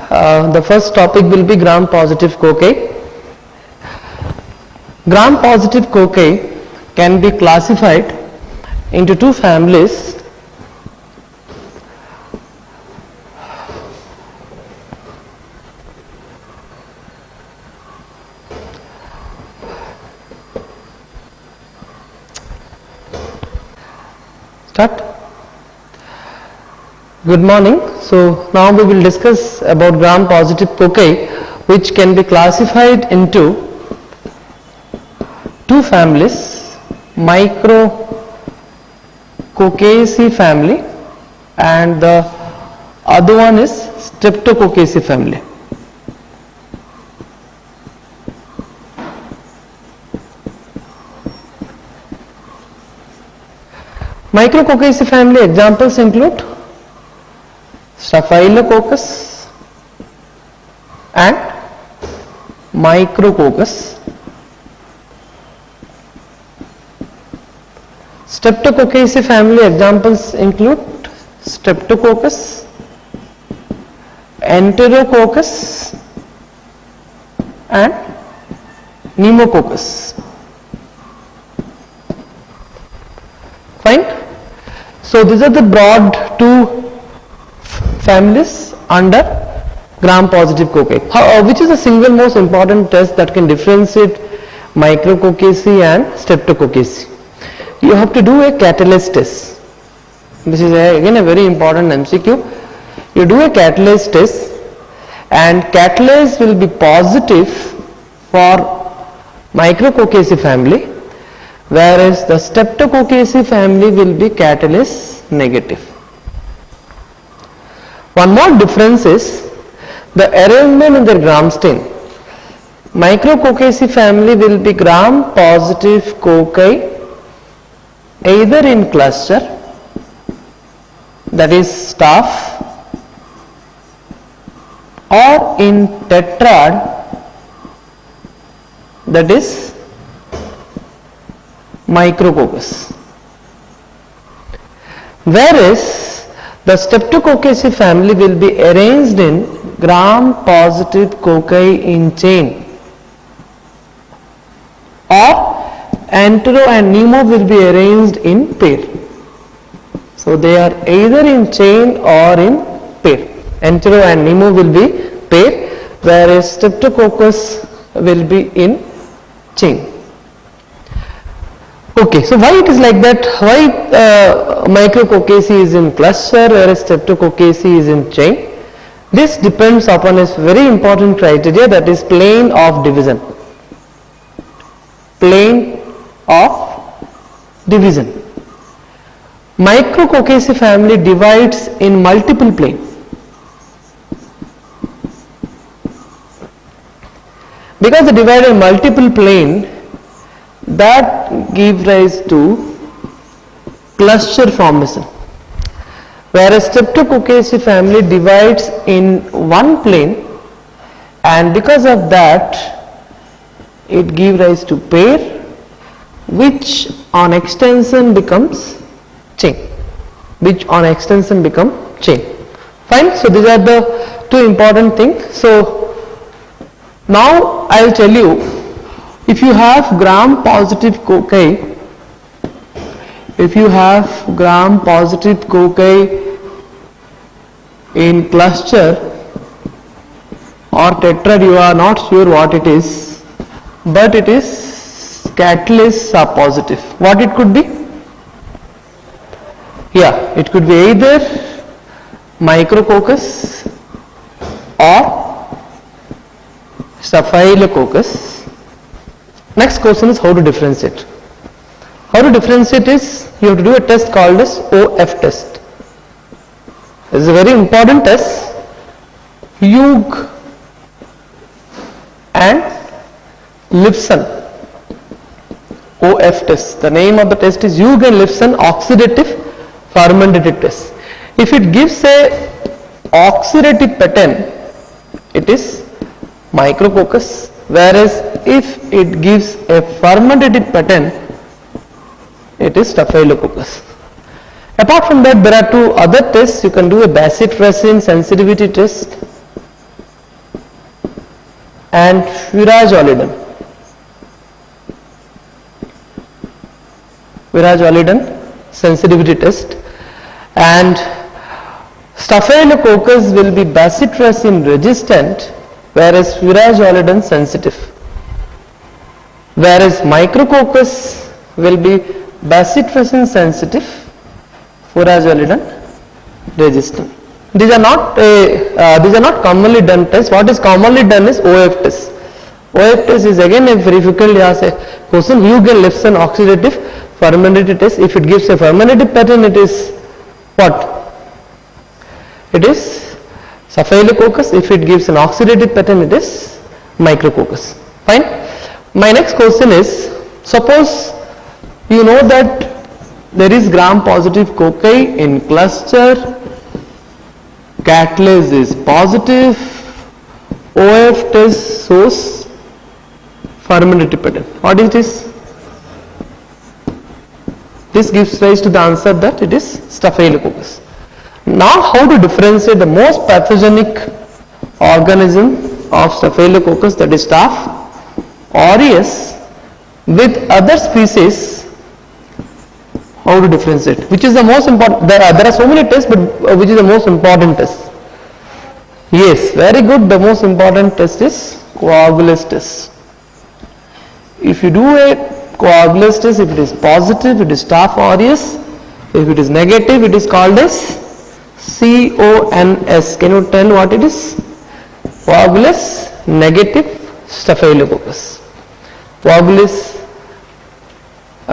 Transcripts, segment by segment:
The first topic will be gram-positive cocci. Gram-positive cocci can be classified into two families. Start. Good morning. So now we will discuss about gram-positive cocci, which can be classified into two families, micrococcaceae family and the other one is streptococacae family. Micrococcaceae family examples include Staphylococcus and Micrococcus. Streptococacae family examples include Streptococcus, enterococcus and pneumococcus. Fine. So these are the broad two families under gram-positive cocci. Which is the single most important test that can differentiate micrococcaceae and streptococcacea? You have to do a catalase test. This is again a very important MCQ. You do a catalase test and catalase will be positive for micrococcaceae family, whereas the streptococcacea family will be catalase negative. One more difference is the arrangement in the gram stain. Micrococcaceae family will be gram positive cocci either in cluster, that is staph, or in tetrad, that is micrococcus. Whereas the streptococcaceae family will be arranged in gram positive cocci in chain, or entero and pneumo will be arranged in pair. So they are either in chain or in pair. Entero and pneumo will be pair, whereas streptococcus will be in chain. Okay, so why it is like that? Why micrococcaceae is in cluster whereas streptococcaceae is in chain? This depends upon a very important criteria, that is plane of division. Plane of division. Micrococcaceae family divides in multiple plane. Because they divide in multiple plane, that gives rise to cluster formation, whereas streptococcaceae family divides in one plane, and because of that it gives rise to pair, which on extension becomes chain. Fine. So these are the two important things. So now I will tell you, if you have gram-positive cocci, in cluster or tetrad, you are not sure what it is, but it is catalase are positive. What it could be? Yeah, it could be either micrococcus or staphylococcus. Next question is how to differentiate. How to differentiate is, you have to do a test called as OF test. This is a very important test. Hugh and Lipson OF test. The name of the test is Hugh and Lipson oxidative fermentative test. If it gives a oxidative pattern, it is micrococcus, whereas if it gives a fermentative pattern, it is staphylococcus. Apart from that, there are two other tests. You can do a bacillus sensitivity test and Virajolidin. Virajolidin sensitivity test, and Staphylococcus will be bacitracin resistant, whereas Virajolidin sensitive, whereas Micrococcus will be bacitracin sensitive, Virajolidin resistant. These are not commonly done tests. What is commonly done is OF test. OF test is again a very frequently asked question. You can left an oxidative fermentation test. If it gives a fermentative pattern, it is what? It is Staphylococcus. If it gives an oxidative pattern, it is Micrococcus. Fine. My next question is, suppose you know that there is gram-positive cocci in cluster, catalase is positive, OF test shows fermentative pattern. What is this? This gives rise to the answer that it is Staphylococcus. Now, how to differentiate the most pathogenic organism of Staphylococcus, that is Staph aureus, with other species? How to differentiate? Which is the most important? There are so many tests, but which is the most important test? Yes, very good. The most important test is coagulase test. If you do a coagulase test, if it is positive, it is Staph aureus. If it is negative, it is called as CONS. Can you tell what it is? Coagulase negative Staphylococcus. Coagulase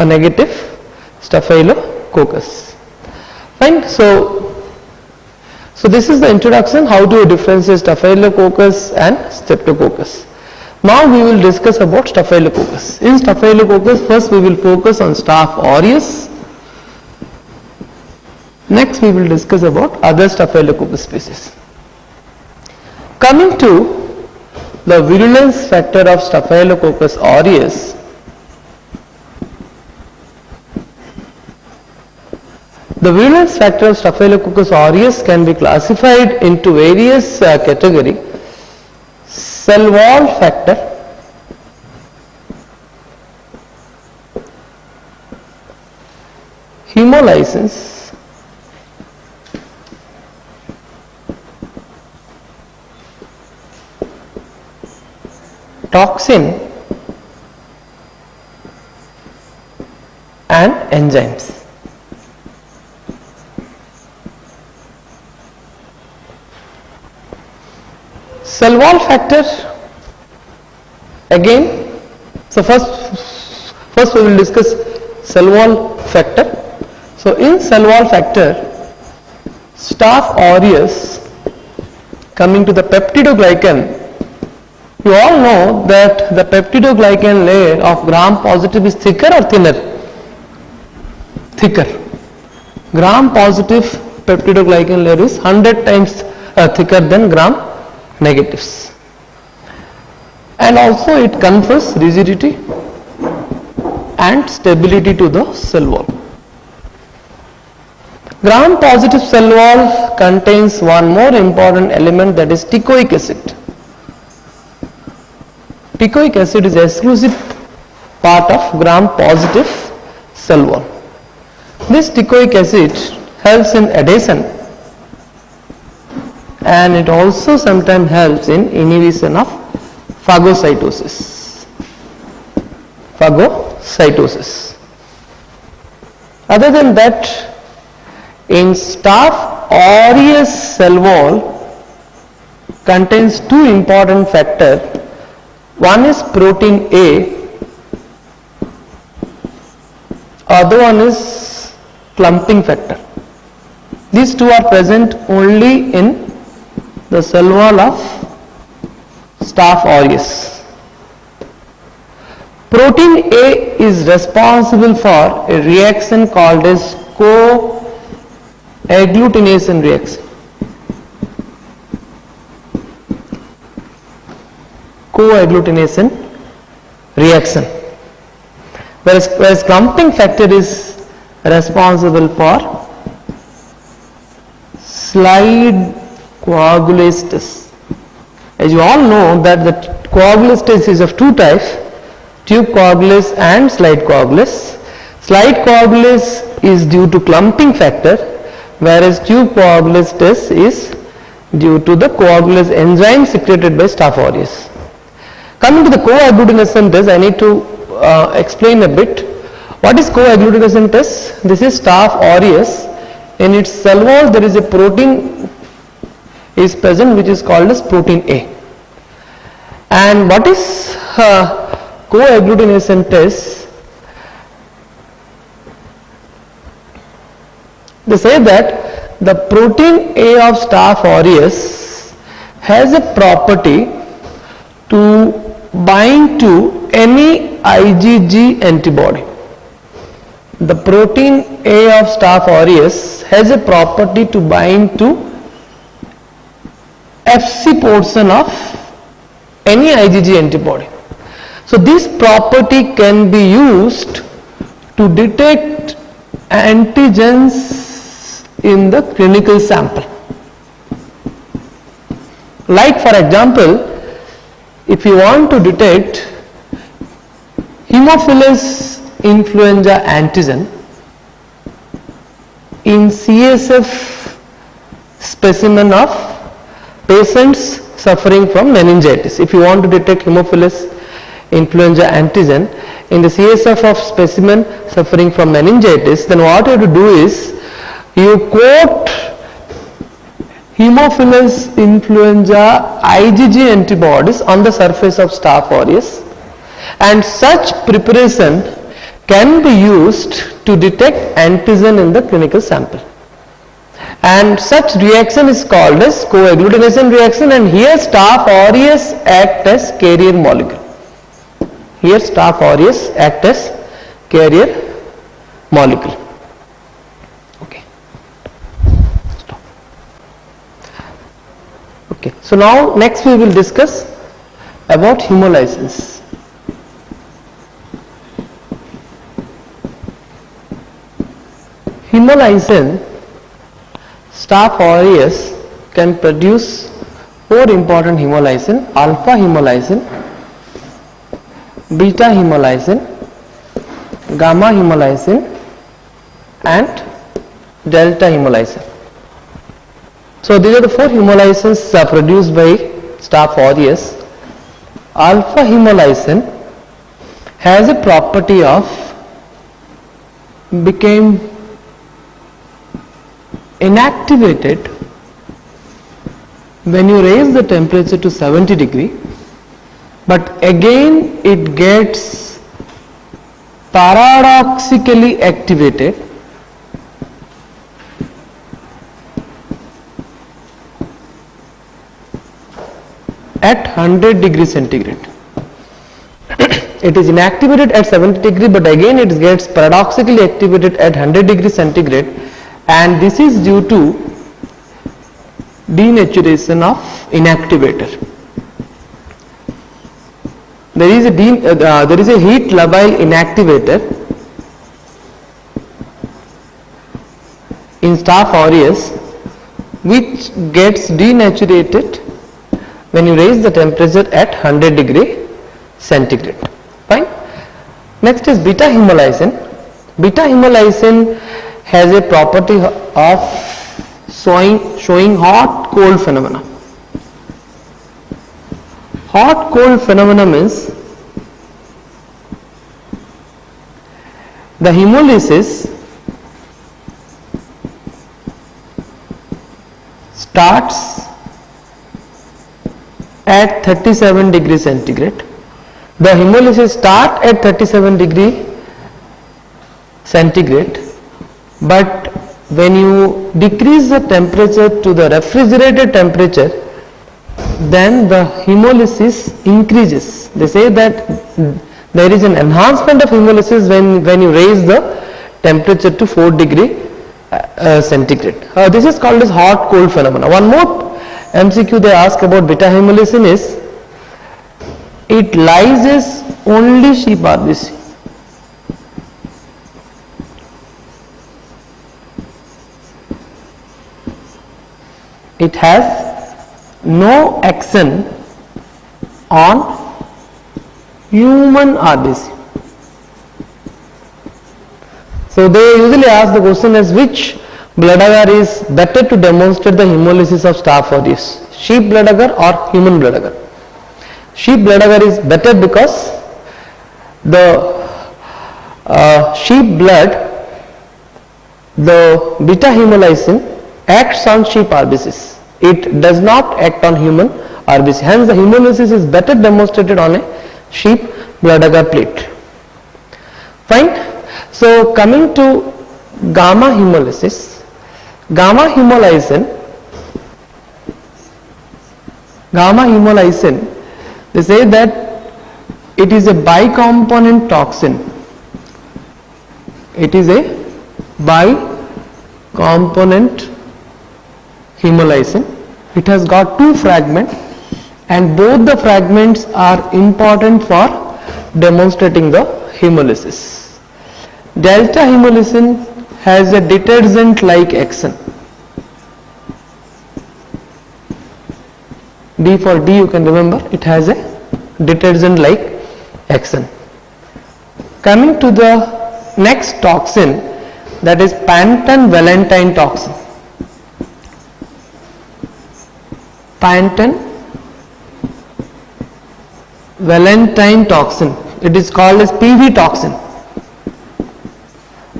negative Staphylococcus. Fine. So this is the introduction how to differentiate Staphylococcus and Streptococcus. Now we will discuss about Staphylococcus. In Staphylococcus, first we will focus on Staph aureus. Next we will discuss about other Staphylococcus species. Coming to the virulence factor of Staphylococcus aureus, the virulence factor of Staphylococcus aureus can be classified into various categories. Cell wall factor, hemolysis, toxin, and enzymes. Cell wall factor, again, so first we will discuss cell wall factor. So in cell wall factor, Staph aureus, coming to the peptidoglycan, you all know that the peptidoglycan layer of gram positive is thicker or thinner? Thicker. Gram positive peptidoglycan layer is 100 times thicker than gram negatives, and also it confers rigidity and stability to the cell wall. Gram positive cell wall contains one more important element, that is teichoic acid. Teichoic acid is exclusive part of gram positive cell wall. This teichoic acid helps in adhesion, and it also sometimes helps in inhibition of phagocytosis. Other than that, in Staph aureus cell wall contains two important factors. One is protein A, other one is clumping factor. These two are present only in the cell wall of Staph aureus. Protein A is responsible for a reaction called as co-agglutination reaction. Co-agglutination reaction. Whereas clumping factor is responsible for slide coagulase test. As you all know that the coagulus test is of two types, tube coagulus and slide coagulus. Slide coagulus is due to clumping factor, whereas tube coagulus test is due to the coagulase enzyme secreted by Staph aureus. Coming to the coagglutination test, I need to explain a bit. What is coagglutination test? This is Staph aureus. In its cell wall there is a protein is present which is called as protein A. And what is coagglutination test? They say that the protein A of Staph aureus has a property to bind to any IgG antibody. The protein A of Staph aureus has a property to bind to Fc portion of any IgG antibody. So this property can be used to detect antigens in the clinical sample. Like for example, if you want to detect Haemophilus influenza antigen in CSF specimen of patients suffering from meningitis. If you want to detect Haemophilus influenza antigen in the CSF of specimen suffering from meningitis, then what you have to do is you coat Haemophilus influenza IgG antibodies on the surface of Staph aureus, and such preparation can be used to detect antigen in the clinical sample. And such reaction is called as coagglutination reaction, and here Staph aureus act as carrier molecule. Here Staph aureus act as carrier molecule. Okay. Stop. Okay. So now next we will discuss about hemolysis. Hemolysin, Staph aureus can produce four important hemolysin: alpha hemolysin, beta hemolysin, gamma hemolysin and delta hemolysin. So these are the four hemolysins produced by Staph aureus. Alpha hemolysin has a property of became inactivated when you raise the temperature to 70 degree, but again it gets paradoxically activated at 100 degrees centigrade. It is inactivated at 70 degree, but again it gets paradoxically activated at 100 degrees centigrade, and this is due to denaturation of inactivator. There is a heat labile inactivator in Staph aureus which gets denaturated when you raise the temperature at 100 degree centigrade. Fine. Next is beta hemolysin. Beta hemolysin has a property of showing hot cold phenomena. Hot cold phenomena means the hemolysis starts at 37 degree centigrade. The hemolysis start at 37 degree centigrade, but when you decrease the temperature to the refrigerated temperature, then the hemolysis increases. They say that there is an enhancement of hemolysis when you raise the temperature to 4 degree centigrade. This is called as hot cold phenomena. One more MCQ they ask about beta hemolysin is, it lyses only sheep RBC. It has no action on human RBC. So they usually ask the question as which blood agar is better to demonstrate the hemolysis of Staph aureus, sheep blood agar or human blood agar. Sheep blood agar is better because the sheep blood, the beta hemolysin acts on sheep RBCs. It does not act on human RBC. Hence the hemolysis is better demonstrated on a sheep blood agar plate. Fine. So coming to gamma hemolysis, gamma hemolysin, they say that it is a bicomponent toxin. It is a bicomponent hemolysin. It has got two fragments and both the fragments are important for demonstrating the hemolysis. Delta hemolysin has a detergent like action. D for D, you can remember, it has a detergent like action. Coming to the next toxin, that is pentan-valentine toxin. Pentan-valentine toxin, it is called as PV toxin,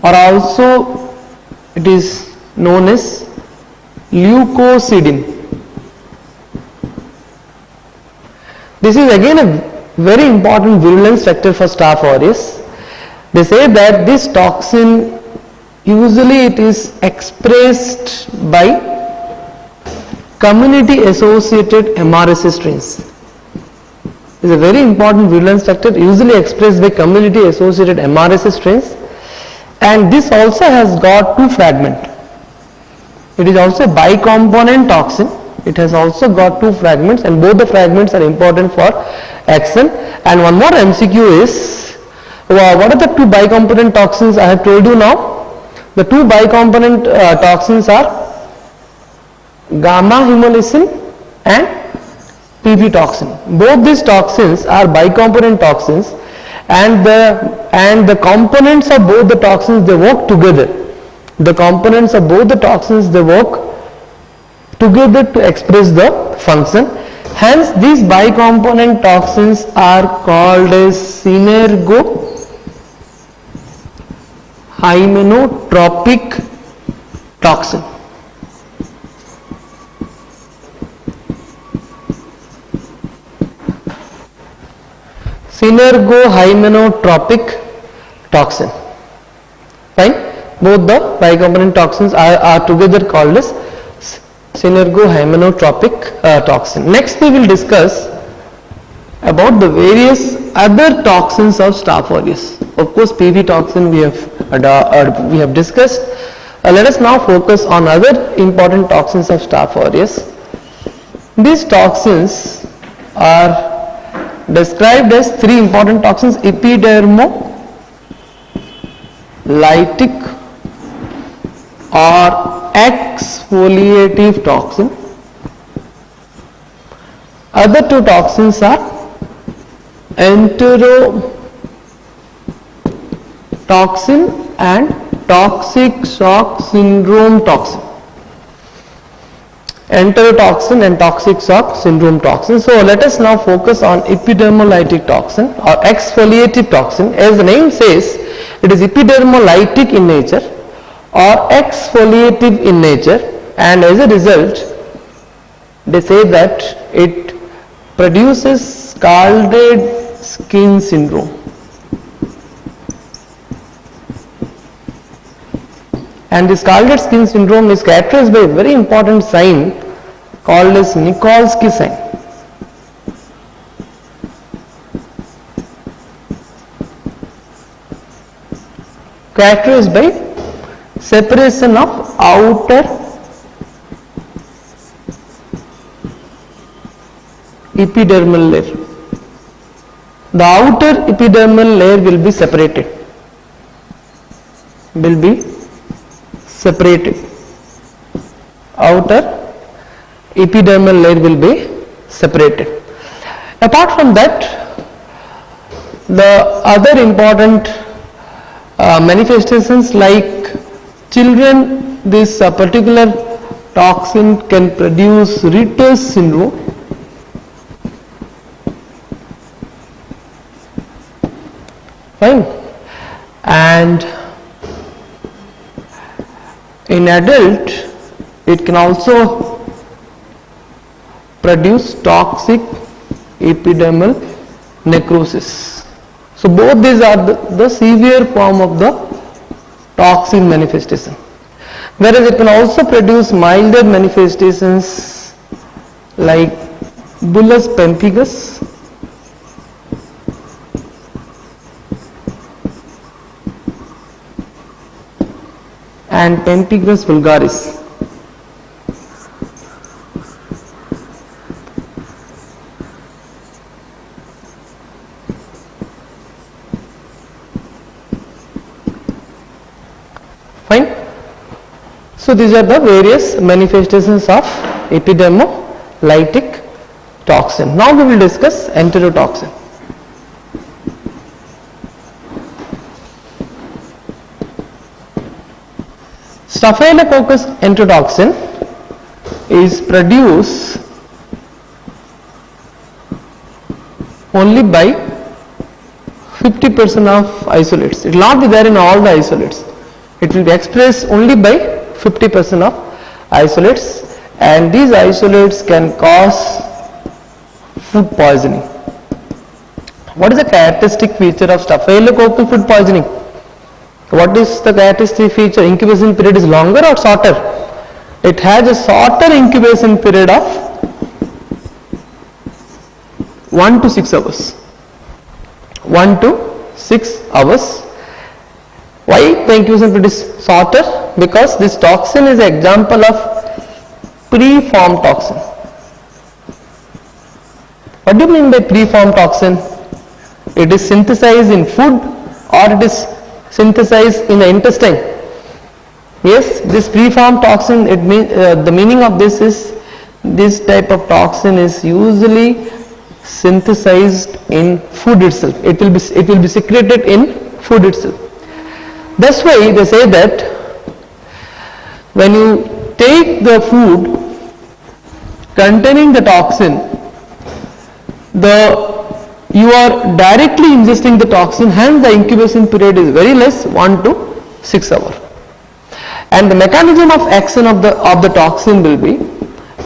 or also it is known as leucocidin. This is again a very important virulence factor for Staph aureus. They say that this toxin usually it is expressed by community associated MRSA strains. It is a very important virulence factor usually expressed by community associated MRSA strains, and this also has got two fragments. It is also a bicomponent toxin. It has also got two fragments and both the fragments are important for action. And one more MCQ is, what are the two bicomponent toxins I have told you now? The two bicomponent toxins are gamma hemolysin and PV toxin. Both these toxins are bicomponent toxins, and the components of both the toxins, they work together. The components of both the toxins, they work together to express the function. Hence these bicomponent toxins are called as synergohymenotrophic toxin. Synergohymenotrophic toxin. Fine. Both the bicomponent toxins are together called as synergohymenotrophic toxin. Next we will discuss about the various other toxins of Staph aureus. Of course PV toxin we have discussed. Let us now focus on other important toxins of Staph aureus. These toxins are described as three important toxins: epidermolytic or exfoliative toxin. Other two toxins are enterotoxin and toxic shock syndrome toxin. Enterotoxin and toxic shock syndrome toxin. So let us now focus on epidermolytic toxin or exfoliative toxin. As the name says, it is epidermolytic in nature or exfoliative in nature, and as a result they say that it produces scalded skin syndrome. And the scalded skin syndrome is characterized by a very important sign called as Nikolsky sign. Characterized by separation of outer epidermal layer. The outer epidermal layer will be separated. Outer epidermal layer will be separated. Apart from that, the other important manifestations, like children, this particular toxin can produce Ritter's syndrome, fine, and in adult it can also produce toxic epidermal necrosis. So both these are the severe form of the toxin manifestation, whereas it can also produce milder manifestations like bullous pemphigus, and pemphigus vulgaris. Fine. So these are the various manifestations of epidermolytic toxin. Now we will discuss enterotoxin. Staphylococcus enterotoxin is produced only by 50% of isolates. It will not be there in all the isolates. It will be expressed only by 50% of isolates, and these isolates can cause food poisoning. What is the characteristic feature of staphylococcal food poisoning? What is the characteristic feature? Incubation period is longer or shorter? It has a shorter incubation period of 1 to 6 hours. 1 to 6 hours. Why the incubation period is shorter? Because this toxin is an example of preformed toxin. What do you mean by preformed toxin? It is synthesized in food or it is synthesized in the intestine. Yes, this preformed toxin, the meaning of this is this type of toxin is usually synthesized in food itself. It will be secreted in food itself. That's why they say that when you take the food containing the toxin, you are directly ingesting the toxin, hence the incubation period is very less, 1 to 6 hours. And the mechanism of action of the toxin will be,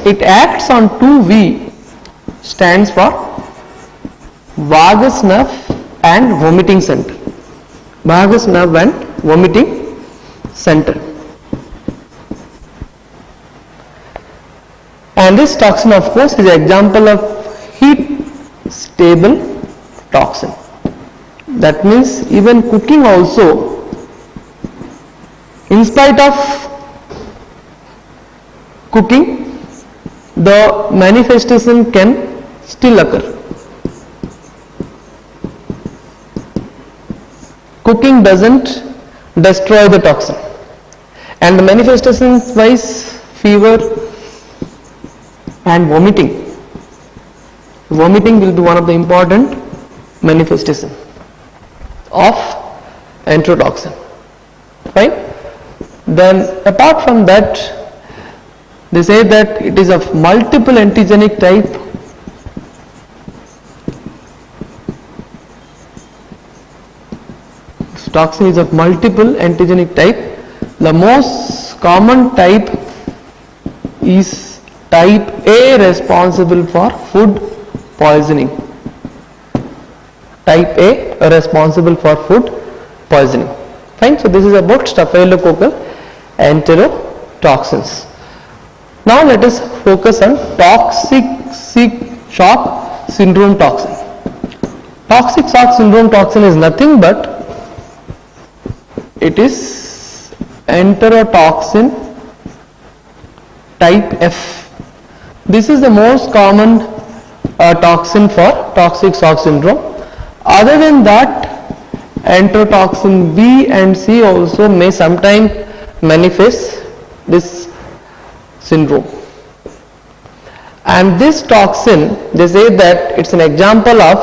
it acts on 2V, stands for vagus nerve and vomiting center. Vagus nerve and vomiting center. And this toxin, of course, is an example of heat stable toxin. That means even cooking also, in spite of cooking, the manifestation can still occur. Cooking doesn't destroy the toxin, and the manifestations wise, fever and vomiting. Vomiting will be one of the important manifestations of enterotoxin. Right? Then apart from that, they say that it is of multiple antigenic type. This toxin is of multiple antigenic type. The most common type is type A, responsible for food poisoning. Type A responsible for food poisoning. Fine. So this is about staphylococcal enterotoxins. Now let us focus on toxic shock syndrome toxin. Toxic shock syndrome toxin is nothing but it is enterotoxin type F. This is the most common toxin for toxic shock syndrome. Other than that, enterotoxin B and C also may sometimes manifest this syndrome. and this toxin, they say that it's an example of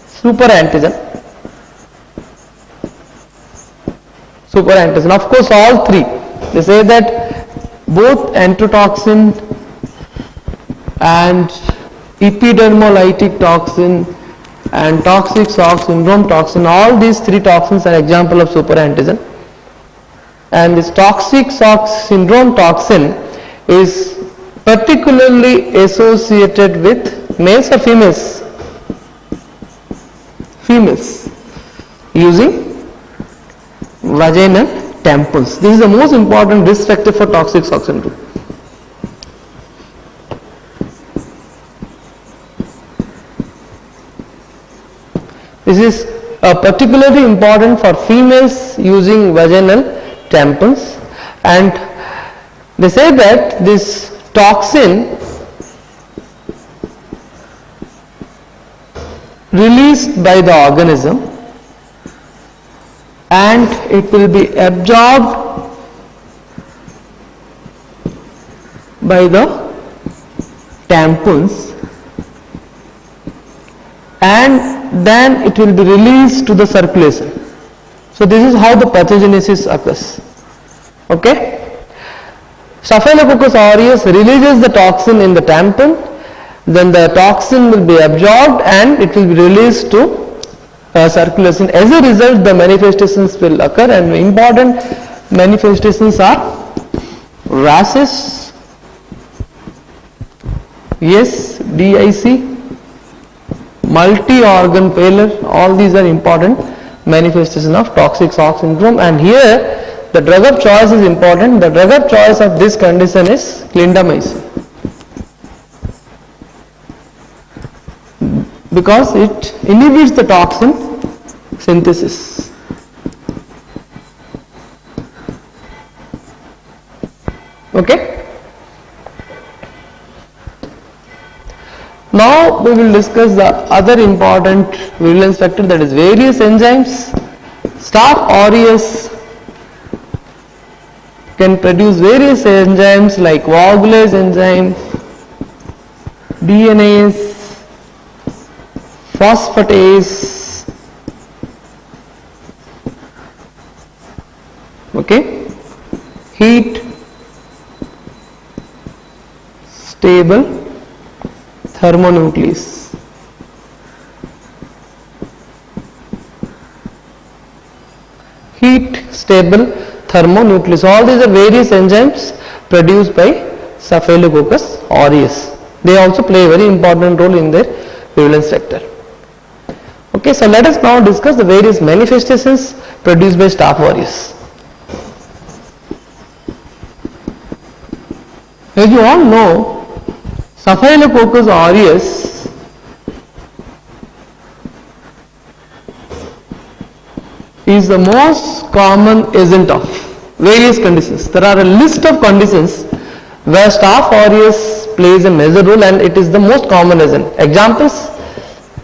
superantigen. Superantigen, of course all three, they say that both enterotoxin and epidermolytic toxin and toxic shock syndrome toxin, all these three toxins are example of superantigen. And this toxic shock syndrome toxin is particularly associated with males or females? Females, using vaginal tampons. This is the most important risk factor for toxic shock syndrome. This is particularly important for females using vaginal tampons, and they say that this toxin released by the organism and it will be absorbed by the tampons and then it will be released to the circulation. So this is how the pathogenesis occurs. Okay? Staphylococcus aureus releases the toxin in the tampon, then the toxin will be absorbed and it will be released to circulation. As a result, the manifestations will occur, and important manifestations are rashes, yes, DIC, multi-organ failure, all these are important manifestations of toxic shock syndrome. And here the drug of choice is important. The drug of choice of this condition is clindamycin, because it inhibits the toxin synthesis. Okay? Now we will discuss the other important virulence factor, that is various enzymes. Staph aureus can produce various enzymes like Vogel's enzyme, DNase, phosphatase, okay, heat stable thermonuclease. Heat stable thermonuclease. All these are various enzymes produced by Staphylococcus aureus. They also play a very important role in their virulence factor. Okay, so let us now discuss the various manifestations produced by Staph aureus. As you all know, Staphylococcus aureus is the most common agent of various conditions. There are a list of conditions where Staph aureus plays a major role, and it is the most common agent. Examples: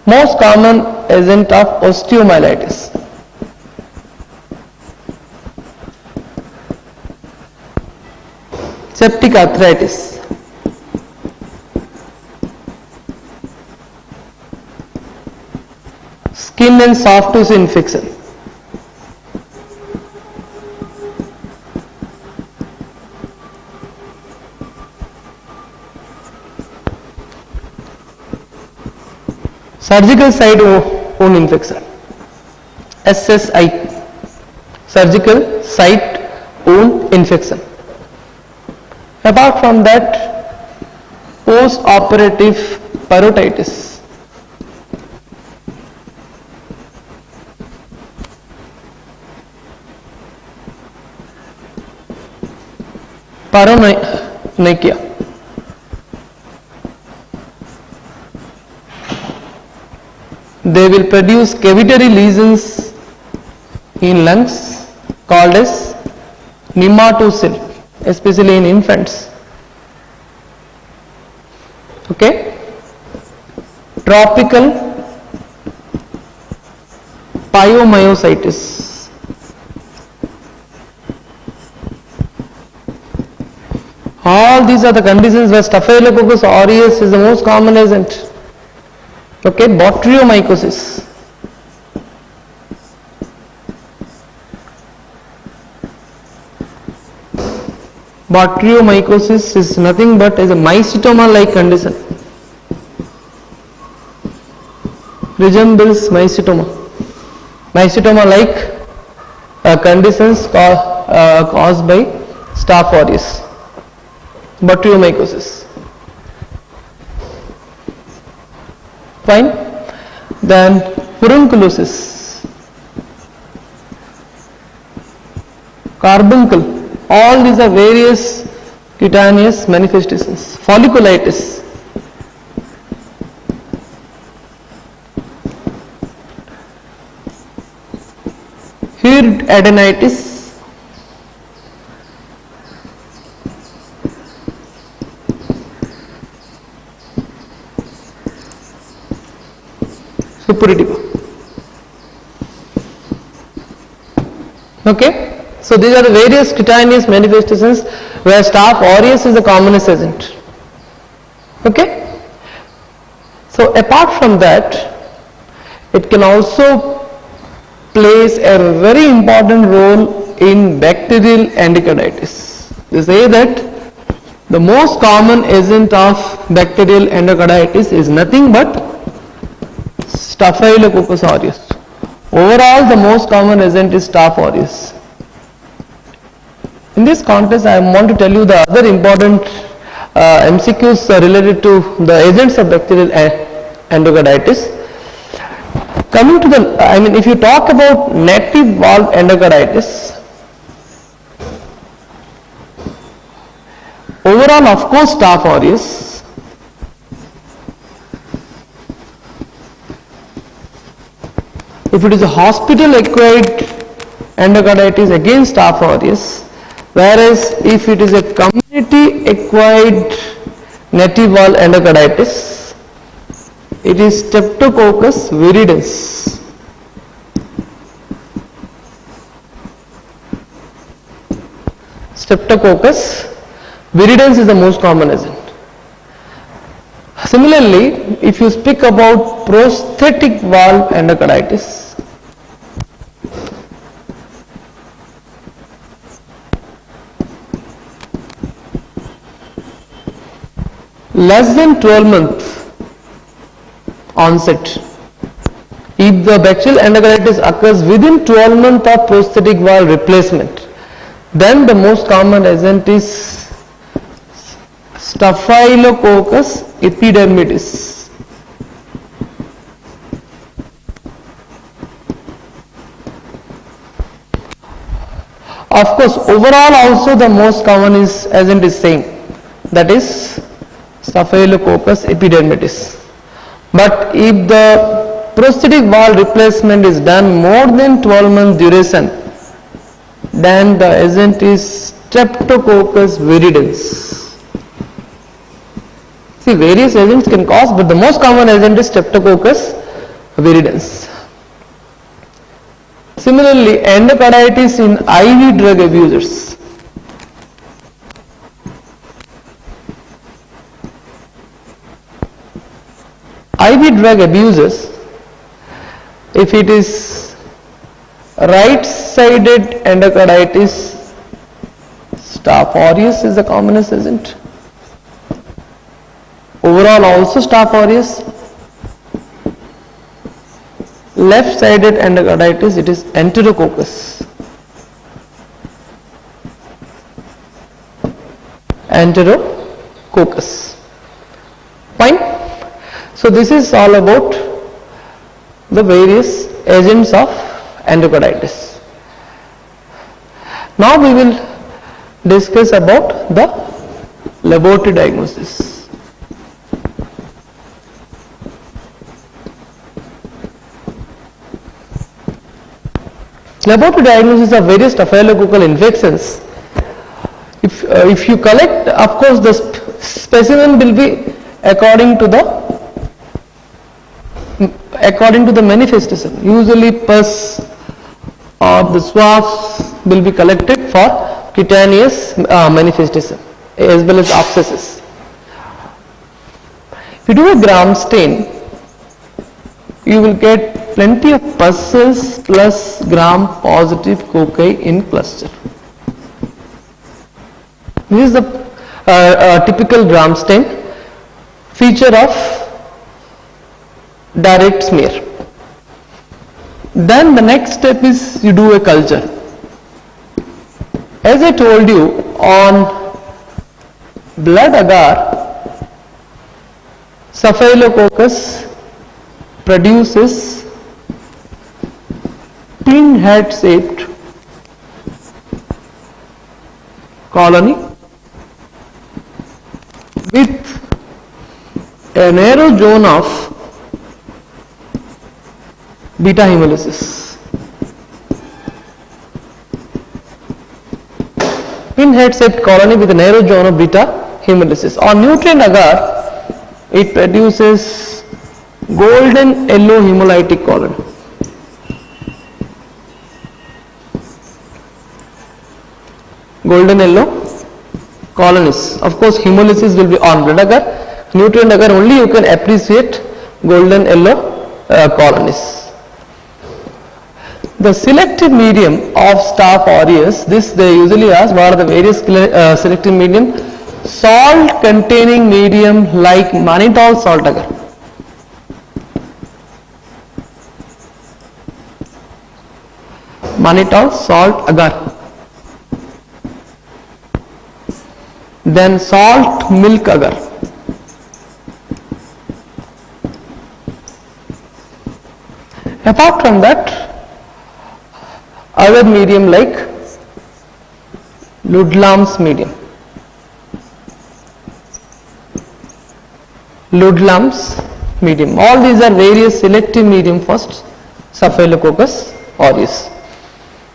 most common agent of osteomyelitis, septic arthritis, skin and soft tissue infection, surgical site wound infection, SSI, surgical site wound infection. Apart from that, post-operative parotitis, paronychia, they will produce cavitary lesions in lungs called as nematocele, especially in infants. Okay? Tropical pyomyositis, All these are the conditions where Staphylococcus aureus is the most common agent. Okay, bacteriomycosis. Bacteriomycosis is nothing but is a mycetoma-like condition. Resembles mycetoma. Mycetoma-like conditions caused by Staph aureus. Bacteriomycosis. Fine. Then furunculosis, carbuncle. All these are various cutaneous manifestations. Folliculitis. Hidradenitis. Suppurativa. Okay. So these are the various cutaneous manifestations where Staph aureus is the commonest agent. Okay. So apart from that, it can also plays a very important role in bacterial endocarditis. They say that the most common agent of bacterial endocarditis is nothing but Staphylococcus aureus. Overall, the most common agent is Staph aureus. In this context, I want to tell you the other important MCQs related to the agents of bacterial endocarditis. Coming to the, if you talk about native valve endocarditis, overall, of course, Staph aureus. If it is a hospital-acquired endocarditis, again Staph aureus. Whereas if it is a community-acquired native valve endocarditis, it is Streptococcus viridans. Streptococcus viridans is the most common agent. Similarly, if you speak about prosthetic valve endocarditis, less than 12 month onset. If the bacterial endocarditis occurs within 12 months of prosthetic valve replacement, then the most common agent is Staphylococcus epidermidis. Of course, overall also the most common agent is same, that is Staphylococcus epidermidis. But if the prosthetic valve replacement is done more than 12 months duration, then the agent is Streptococcus viridans. See, various agents can cause, but the most common agent is Streptococcus viridans. Similarly, endocarditis in IV drug abusers. IV drug abusers, if it is right-sided endocarditis, Staph aureus is the commonest agent. Overall also Staph aureus. Left-sided endocarditis, it is enterococcus. Enterococcus. Fine. So this is all about the various agents of endocarditis. Now we will discuss about the laboratory diagnosis. Laboratory diagnosis of various staphylococcal infections. If you collect, of course, the specimen will be according to the manifestation. Usually pus or the swabs will be collected for cutaneous manifestation. as well as abscesses. If you do a gram stain, you will get plenty of pustules plus gram positive cocci in cluster. This is the typical gram stain feature of direct smear. Then the next step is you do a culture. As I told you, on blood agar, Staphylococcus produces pinhead shaped colony with a narrow zone of beta hemolysis. Pinhead shaped colony with a narrow zone of beta hemolysis. On nutrient agar, it produces golden yellow hemolytic colony. Golden yellow colonies. Of course, hemolysis will be on blood agar. Nutrient agar only you can appreciate golden yellow colonies. The selective medium of Staph aureus, this they usually ask what are the various selective medium. Salt containing medium like mannitol salt agar. Mannitol salt agar. Then salt milk agar. Apart from that, other medium like Ludlam's medium. Ludlam's medium. All these are various selective medium for Staphylococcus aureus.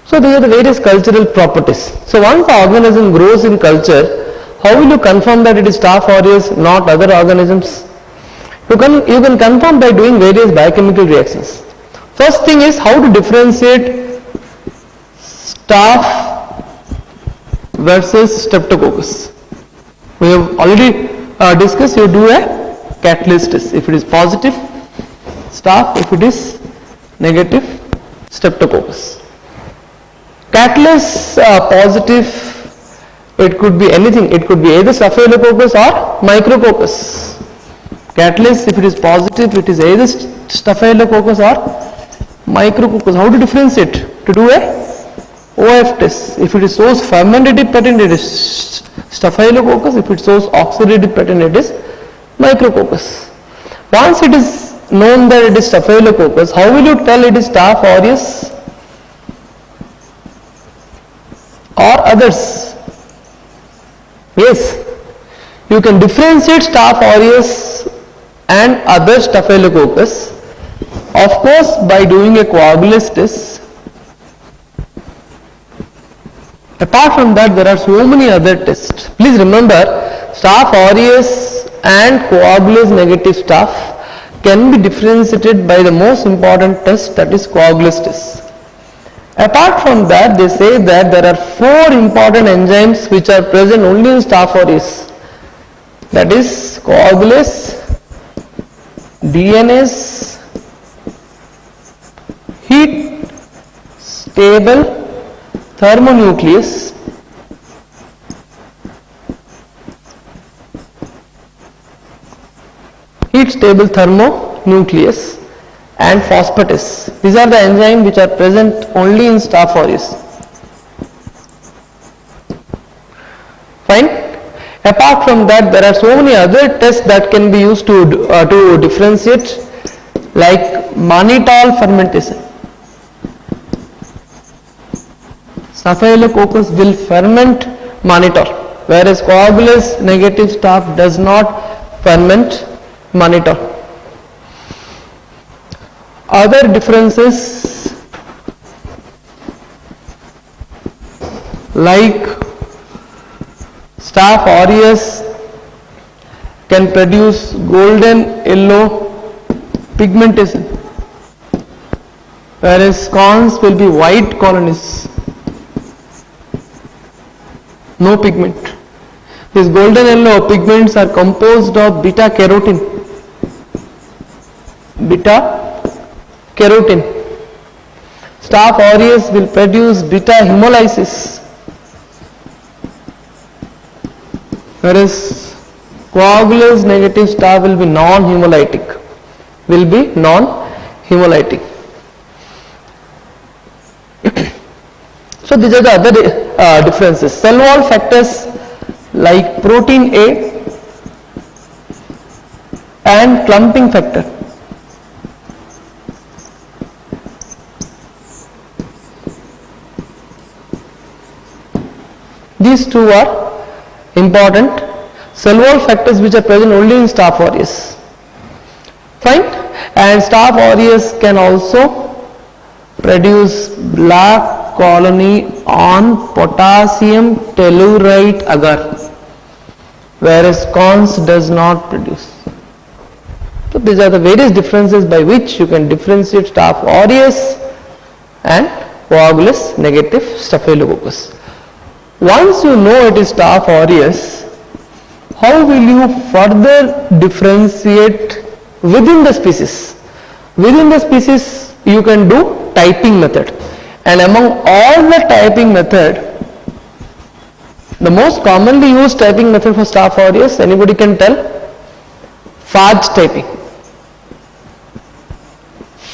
So these are the various cultural properties. So once the organism grows in culture, how will you confirm that it is Staph aureus, not other organisms? You can confirm by doing various biochemical reactions. First thing is how to differentiate Staph versus Streptococcus. We have already discussed. You do a catalyst test. If it is positive, Staph. If it is negative, Streptococcus. Catalyst positive, it could be anything. It could be either Staphylococcus or Micrococcus. Catalyst, if it is positive, it is either Staphylococcus or Micrococcus. How to differentiate? To do a OF test. If it shows fermentative pattern, it is Staphylococcus. If it shows oxidative pattern, it is Micrococcus. Once it is known that it is Staphylococcus, how will you tell it is Staph aureus or others? Yes, you can differentiate Staph aureus and other Staphylococcus, of course, by doing a coagulase test. Apart from that, there are so many other tests. Please remember, Staph aureus and coagulase negative Staph can be differentiated by the most important test, that is coagulase test. Apart from that, they say that there are 4 important enzymes which are present only in Staph aureus. That is coagulase, DNase, heat stable thermonuclease, heat stable thermonuclease, and phosphatase. These are the enzymes which are present only in Staph aureus. Fine. Apart from that, there are so many other tests that can be used to differentiate, like mannitol fermentation. Staphylococcus will ferment mannitol, whereas coagulase negative Staph does not ferment mannitol. Other differences like Staph aureus can produce golden yellow pigmentation, whereas cons will be white colonies, no pigment. These golden yellow pigments are composed of beta carotene. Beta carotene. Staph aureus will produce beta hemolysis, whereas coagulase negative staph will be non-hemolytic. So these are the other differences. Cell wall factors like protein A and clumping factor. These two are important. Cell wall factors which are present only in Staph aureus. Fine. And Staph aureus can also produce black colony on potassium tellurite agar, whereas cons does not produce. So these are the various differences by which you can differentiate Staph aureus and coagulase negative staphylococcus. Once you know it is Staph aureus, how will you further differentiate within the species? Within the species you can do typing method, and among all the typing method, the most commonly used typing method for Staph aureus, anybody can tell? Phage typing.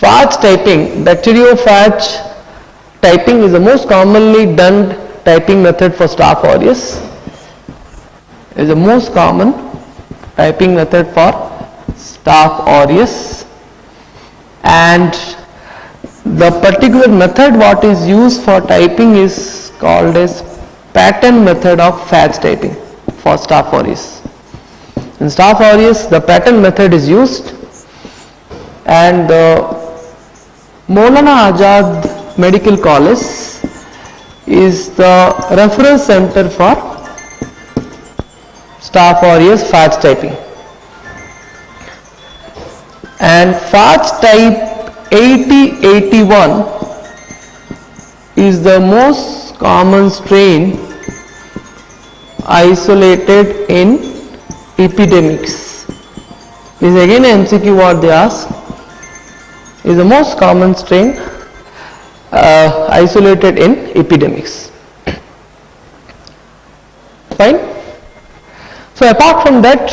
Phage typing, bacteriophage typing is the most commonly done typing method for Staph aureus. Is the most common typing method for Staph aureus, and the particular method what is used for typing is called as pattern method of phage typing for Staph aureus. In Staph aureus the pattern method is used, and the Maulana Azad Medical College is the reference center for Staph aureus phage typing. And phage type 8081 is the most common strain isolated in epidemics. This is again an MCQ what they ask. Is the most common strain isolated in epidemics. Fine. So apart from that,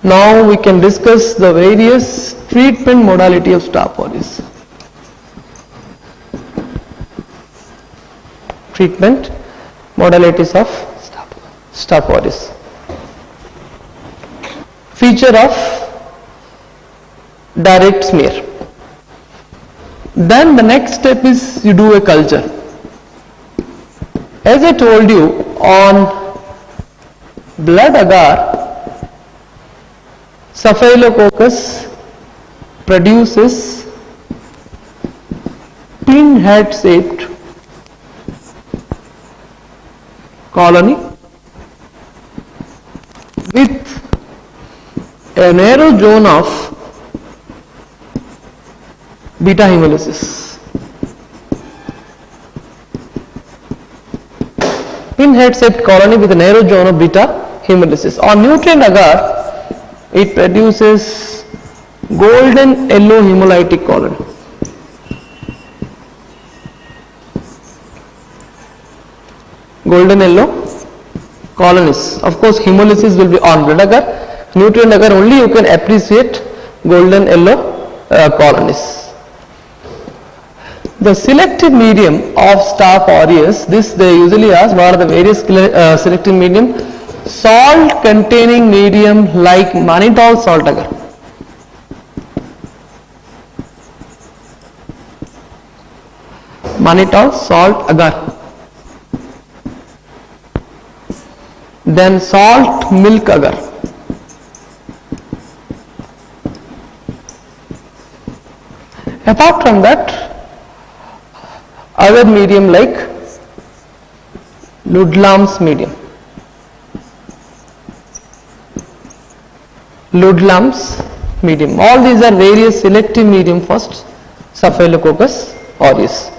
now we can discuss the various treatment modality of Staph aureus. Treatment modalities of Staph aureus. Feature of direct smear. Then the next step is you do a culture. As I told you, on blood agar, Staphylococcus produces pinhead shaped colony with a narrow zone of beta hemolysis. Pinhead shaped colony with a narrow zone of beta hemolysis. On nutrient agar, it produces golden yellow hemolytic colony. Golden yellow colonies. Of course, hemolysis will be on blood agar. Nutrient agar only you can appreciate golden yellow colonies. The selective medium of Staph aureus, this they usually ask what are the various selective medium. Salt containing medium like mannitol salt agar. Mannitol salt agar. Then salt milk agar. Apart from that, other medium like Ludlam's medium. Ludlam's medium. All these are various selective medium for Staphylococcus aureus.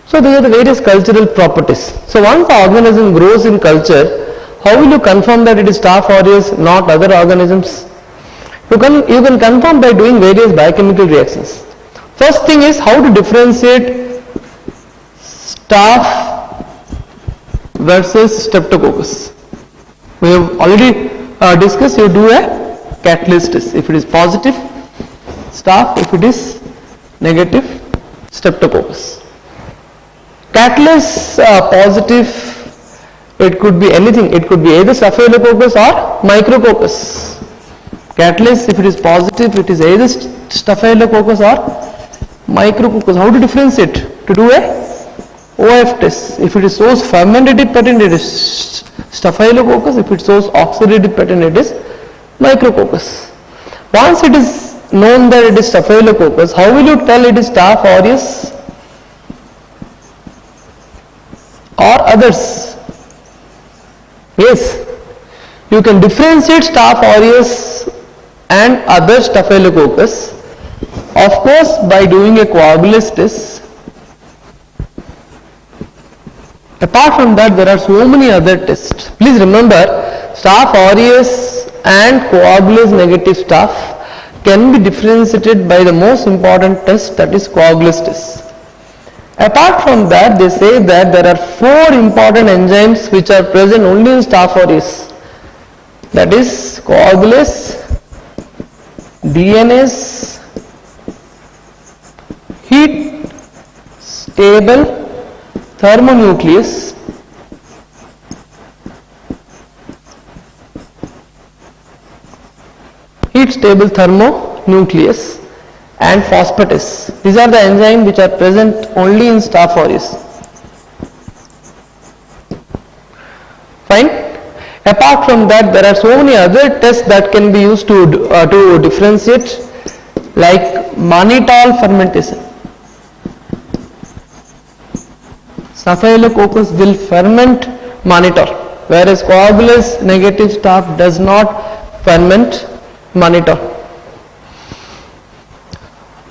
So these are the various cultural properties. So once the organism grows in culture, how will you confirm that it is Staph aureus, not other organisms? You can confirm by doing various biochemical reactions. First thing is how to differentiate Staph versus Streptococcus. We have already discussed. You do a catalyst test. If it is positive, Staph; if it is negative, Streptococcus. Catalyst positive, it could be anything. It could be either Staphylococcus or Micrococcus. Catalyst, if it is positive, it is either Staphylococcus or Micrococcus. How to differentiate? To do a OF test. If it shows fermentative pattern, it is Staphylococcus. If it shows oxidative pattern, it is Micrococcus. Once it is known that it is Staphylococcus, how will you tell it is Staph aureus or others? Yes, you can differentiate Staph aureus and other Staphylococcus, of course, by doing a coagulase test. Apart from that, there are so many other tests. Please remember, Staph aureus and coagulase negative Staph can be differentiated by the most important test, that is coagulase test. Apart from that, they say that there are 4 important enzymes which are present only in Staph aureus, that is coagulase, DNase, heat stable thermonuclease, heat stable thermonuclease, and phosphatase. These are the enzymes which are present only in Staph aureus. Fine. Apart from that, there are so many other tests that can be used to differentiate, like mannitol fermentation. Staphylococcus will ferment mannitol, whereas coagulase negative Staph does not ferment mannitol.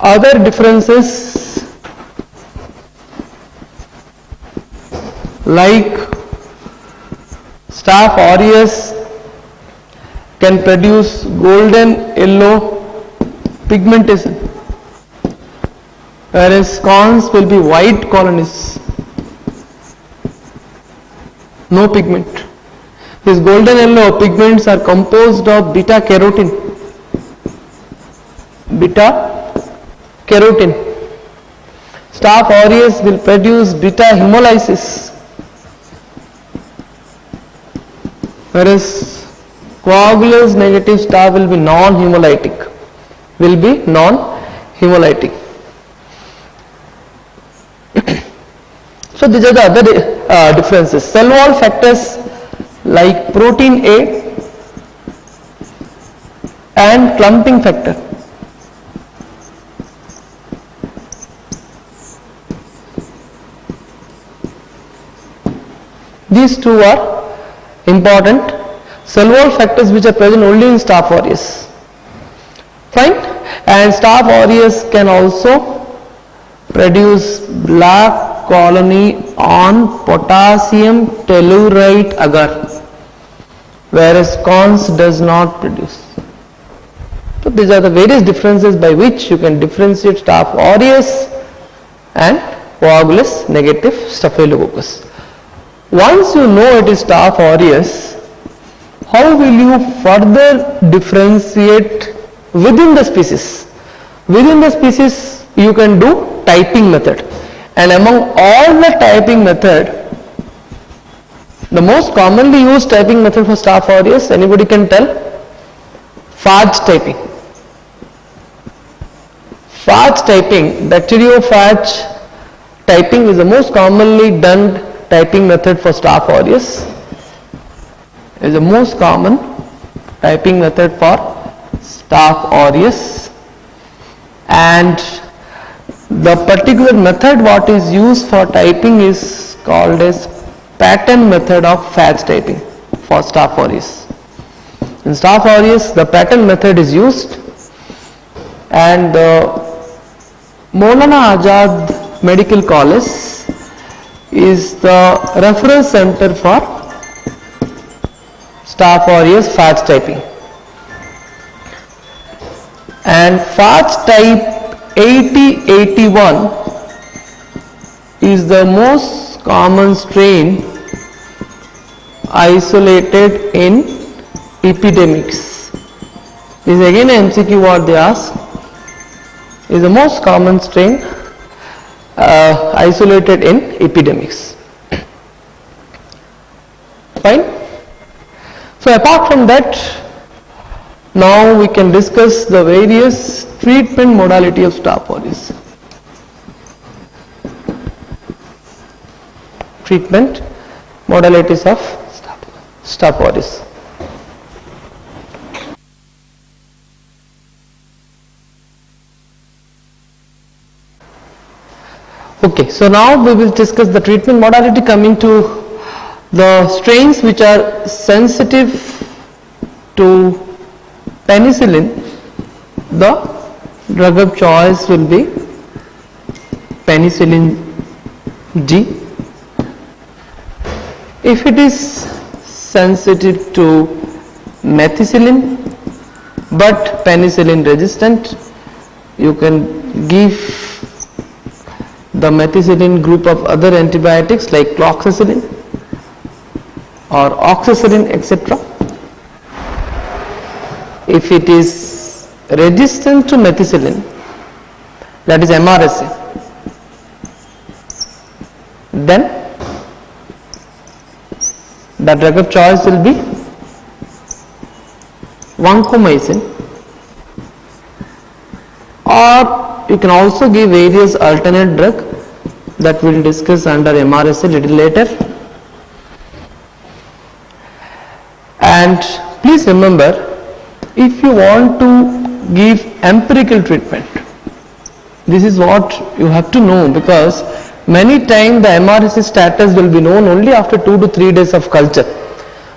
Other differences like Staph aureus can produce golden yellow pigmentation, whereas cons will be white colonies, no pigment. These golden yellow pigments are composed of beta carotene. Staph aureus will produce beta hemolysis, whereas coagulase negative Staph will be non-hemolytic. So these are the other differences. Cell wall factors like protein A and clumping factor. These two are important cell wall factors which are present only in Staph aureus. Fine. And Staph aureus can also produce black colony on potassium tellurite agar, whereas cons does not produce. So these are the various differences by which you can differentiate Staph aureus and coagulase negative Staphylococcus. Once you know it is Staph aureus, how will you further differentiate within the species? Within the species you can do typing method, and among all the typing method, the most commonly used typing method for Staph aureus, anybody can tell? Phage typing. Phage typing, bacteriophage typing is the most commonly done typing method for Staph aureus. Is the most common typing method for Staph aureus, and the particular method what is used for typing is called as pattern method of phage typing for Staph aureus. In Staph aureus the pattern method is used, and the Maulana Azad Medical College is the reference center for Staph aureus Faj typing. And Faj type 8081 is the most common strain isolated in epidemics. This is again an MCQ what they ask. Is the most common strain isolated in epidemics. Fine. So apart from that, now we can discuss the various treatment modality of Staph aureus. Treatment modalities of Staph aureus. Okay, so now we will discuss the treatment modality coming to the strains which are sensitive to penicillin. The drug of choice will be penicillin G. If it is sensitive to methicillin but penicillin resistant, you can give the methicillin group of other antibiotics like cloxacillin or oxacillin, etc. If it is resistant to methicillin, that is MRSA, then the drug of choice will be vancomycin, or you can also give various alternate drug that we will discuss under MRSA little later. And please remember, if you want to give empirical treatment, this is what you have to know, because many times the MRSA status will be known only after 2 to 3 days of culture.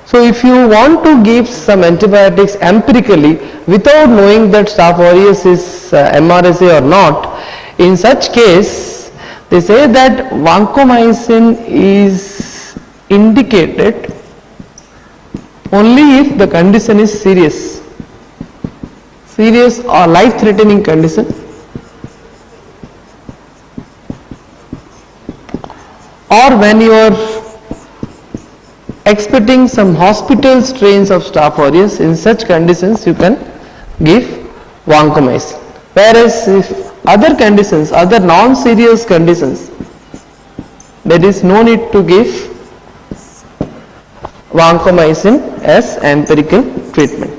So if you want to give some antibiotics empirically without knowing that Staph aureus is MRSA or not, in such case they say that vancomycin is indicated only if the condition is serious or life-threatening condition, or when you are expecting some hospital strains of Staph aureus. In such conditions you can give vancomycin. Whereas if other conditions, other non-serious conditions, there is no need to give vancomycin as empirical treatment.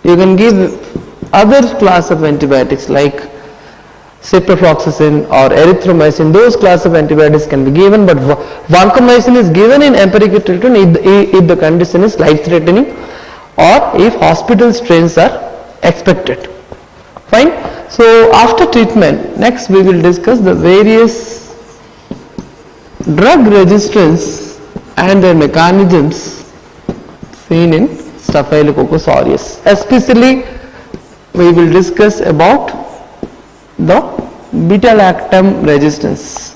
You can give other class of antibiotics like ciprofloxacin or erythromycin. Those class of antibiotics can be given, but vancomycin is given in empirical treatment if the condition is life-threatening or if hospital strains are expected. Fine. So after treatment, next we will discuss the various drug resistance and their mechanisms seen in Staphylococcus aureus. Especially we will discuss about the beta-lactam resistance.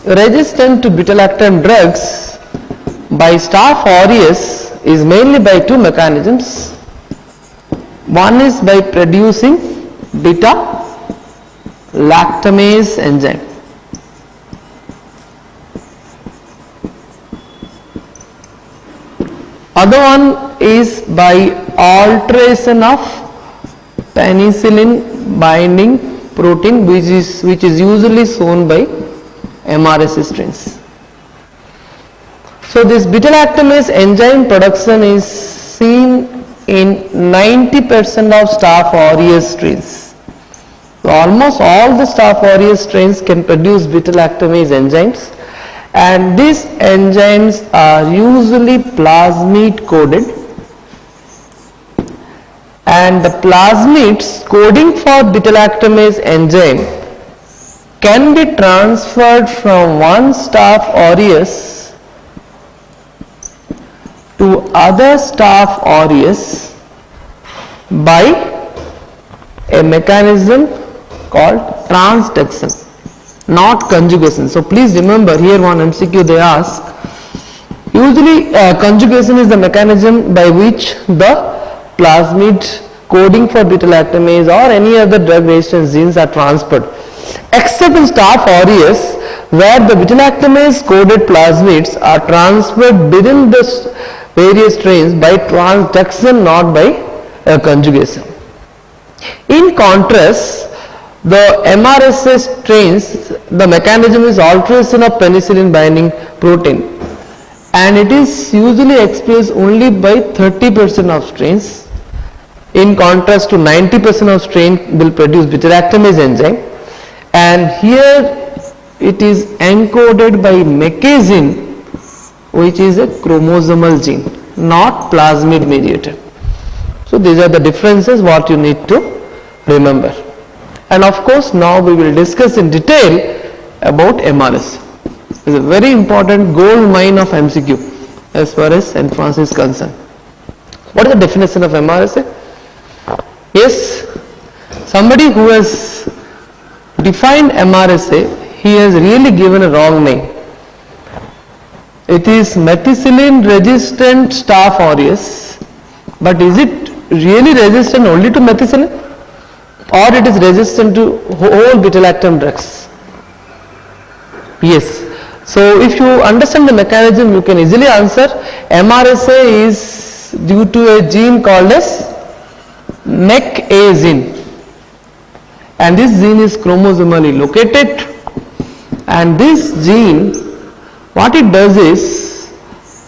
Resistant to beta-lactam drugs by Staph aureus is mainly by two mechanisms. One is by producing beta-lactamase enzyme. Other one is by alteration of penicillin binding protein, which is usually shown by MRSA strains. So this beta-lactamase enzyme production is seen in 90% of Staph aureus strains. So almost all the Staph aureus strains can produce beta-lactamase enzymes, and these enzymes are usually plasmid coded, and the plasmids coding for beta-lactamase enzyme can be transferred from one Staph aureus to other Staph aureus by a mechanism called transduction, not conjugation. So please remember, here one MCQ they ask, Usually conjugation is the mechanism by which the plasmid coding for beta-lactamase or any other drug resistance genes are transferred, except in Staph aureus where the beta-lactamase coded plasmids are transferred within the various strains by transduction, not by conjugation. In contrast, the MRSA strains, the mechanism is alteration of penicillin binding protein, and it is usually expressed only by 30% of strains. In contrast to 90% of strain will produce beta-lactamase enzyme, and here it is encoded by mecazin, which is a chromosomal gene, not plasmid mediated. So these are the differences what you need to remember. And of course now we will discuss in detail about MRSA. It is a very important gold mine of MCQ as far as entrance is concerned. What is the definition of MRSA? Yes, somebody who has defined MRSA, he has really given a wrong name. It is methicillin resistant Staph aureus, but is it really resistant only to methicillin, or it is resistant to whole beta-lactam drugs? Yes. So if you understand the mechanism, you can easily answer. MRSA is due to a gene called as mecazin, and this gene is chromosomally located, and this gene, what it does is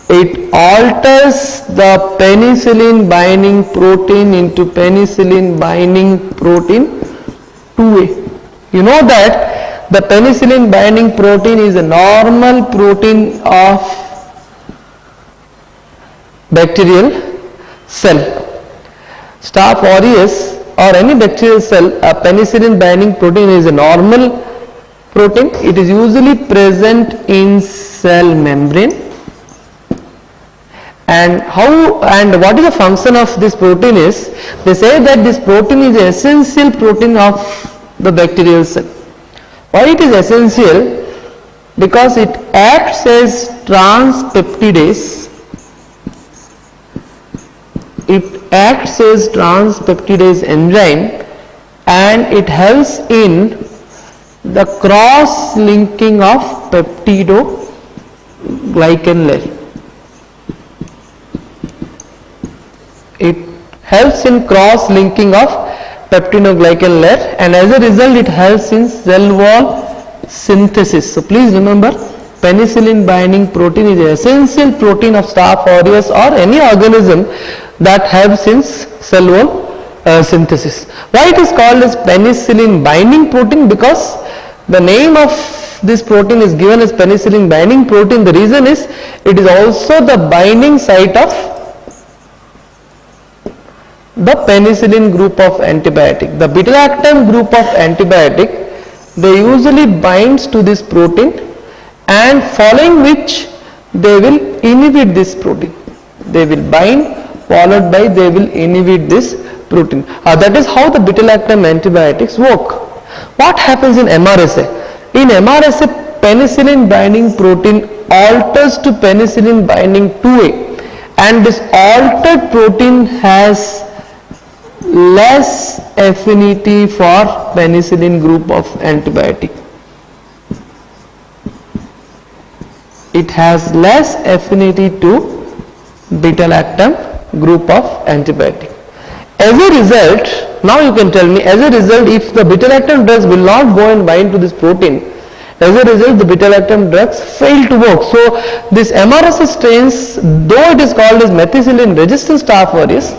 it alters the penicillin binding protein into penicillin binding protein 2A. You know that the penicillin binding protein is a normal protein of bacterial cell. Staph aureus or any bacterial cell, a penicillin binding protein is a normal protein. It is usually present in cell membrane. And what is the function of this protein is, they say that this protein is an essential protein of the bacterial cell. Why it is essential? Because it acts as transpeptidase. It acts as transpeptidase enzyme, and it helps in the cross linking of peptidoglycan layer. It helps in cross linking of peptidoglycan layer, and as a result it helps in cell wall synthesis. So please remember, penicillin binding protein is an essential protein of Staph aureus or any organism that helps in cell wall synthesis. Why it is called as penicillin binding protein? Because the name of this protein is given as penicillin binding protein. The reason is it is also the binding site of the penicillin group of antibiotic. The beta-lactam group of antibiotic, they usually binds to this protein, and following which they will inhibit this protein. They will bind, followed by they will inhibit this protein. That is how the beta-lactam antibiotics work. What happens in MRSA? In MRSA, penicillin binding protein alters to penicillin binding 2A, and this altered protein has less affinity for penicillin group of antibiotic. It has less affinity to beta-lactam group of antibiotic. As a result, now you can tell me, as a result, if the beta-lactam drugs will not go and bind to this protein, as a result the beta-lactam drugs fail to work. So this MRSA strains, though it is called as methicillin resistant Staph aureus,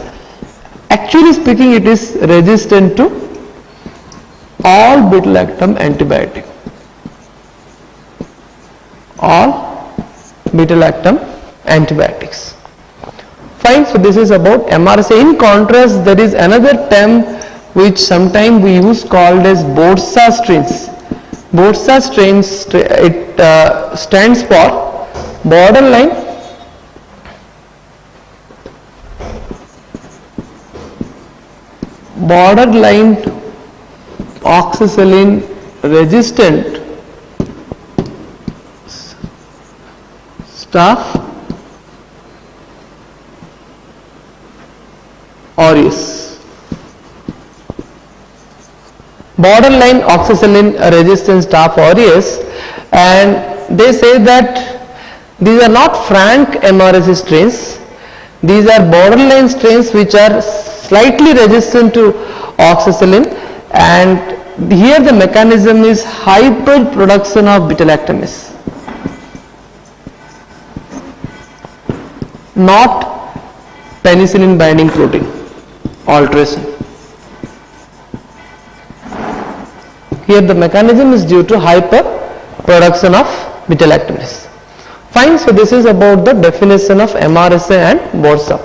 actually speaking it is resistant to all beta-lactam antibiotic. All beta-lactam antibiotics. Fine, so this is about MRSA. In contrast, there is another term which sometimes we use called as VRSA strains. VRSA strains, it stands for borderline oxacillin resistant Staph aureus. Borderline oxacillin resistant staph aureus, and they say that these are not frank MRSA strains. These are borderline strains which are slightly resistant to oxacillin, and here the mechanism is hyperproduction of beta-lactamase, not penicillin binding protein alteration. Here the mechanism is due to hyperproduction of beta-lactamase. Fine, so this is about the definition of MRSA and VRSA.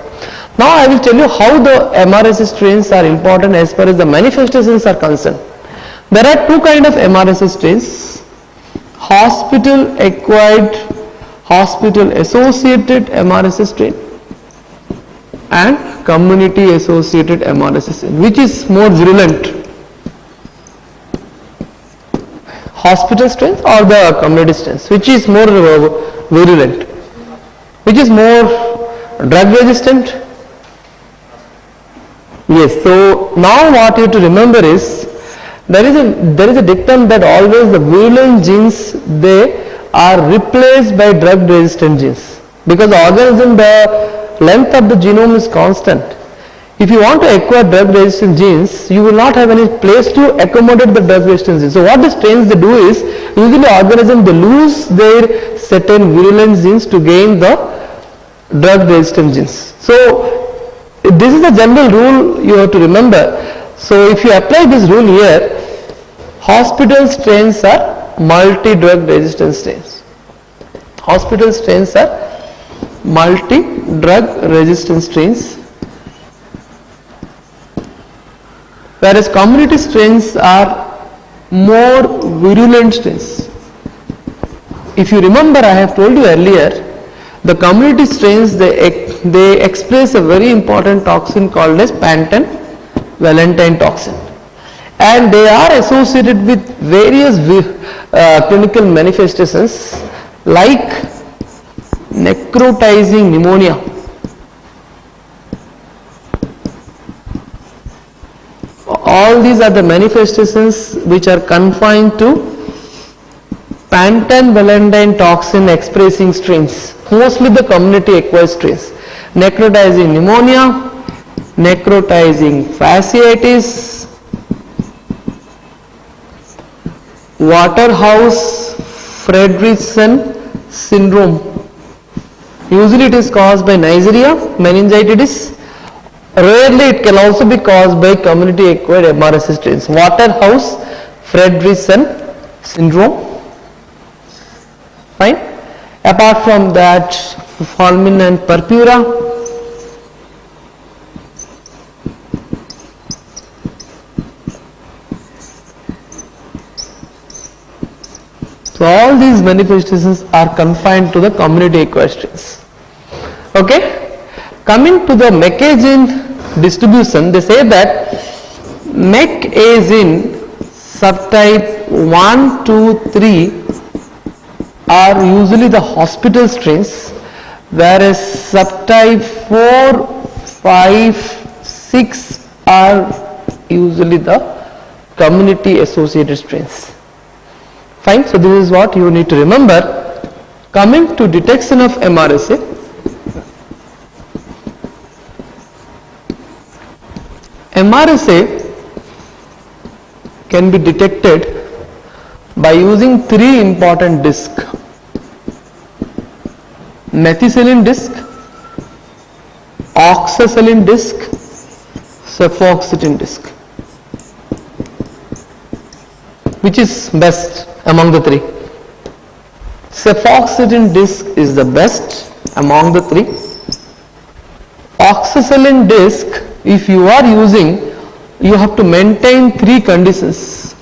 Now I will tell you how the MRSA strains are important as far as the manifestations are concerned. There are two kinds of MRSA strains: hospital acquired, hospital associated MRSA strain, and community associated MRSA strain. Which is more virulent, hospital strains or the community strains? Which is more virulent? Which is more drug resistant? Yes, so now what you have to remember is there is a dictum that always the virulent genes, they are replaced by drug resistant genes, because the organism, the length of the genome is constant. If you want to acquire drug resistant genes, you will not have any place to accommodate the drug resistant genes. So what the strains they do is, usually organism they lose their certain virulent genes to gain the drug resistant genes. So this is the general rule you have to remember. So if you apply this rule here, hospital strains are multi-drug resistant strains. Hospital strains are multi-drug resistant strains, whereas community strains are more virulent strains. If you remember, I have told you earlier, the community strains they express a very important toxin called as panten-valentine toxin, and they are associated with various clinical manifestations like necrotizing pneumonia, all these are the manifestations which are confined to panten-valentine toxin expressing strains, mostly the community acquired strains. Necrotizing pneumonia, necrotizing fasciitis, Waterhouse-Friderichsen syndrome. Usually it is caused by neisseria, meningitidis. Rarely it can also be caused by community acquired MRSA strains. Waterhouse-Friderichsen syndrome. Fine. Apart from that, fulmin and purpura. So all these manifestations are confined to the community acquired strains. Okay. Coming to the MEC-agent distribution, they say that MEC-agent subtype 1, 2, 3 are usually the hospital strains, whereas subtype 4, 5, 6 are usually the community associated strains. Fine, so this is what you need to remember. Coming to detection of MRSA, MRSA can be detected by using three important discs: methicillin disc, oxacillin disc, cefoxitin disc. Which is best among the three? Cefoxitin disc is the best among the three. Oxacillin disc, if you are using, you have to maintain three conditions,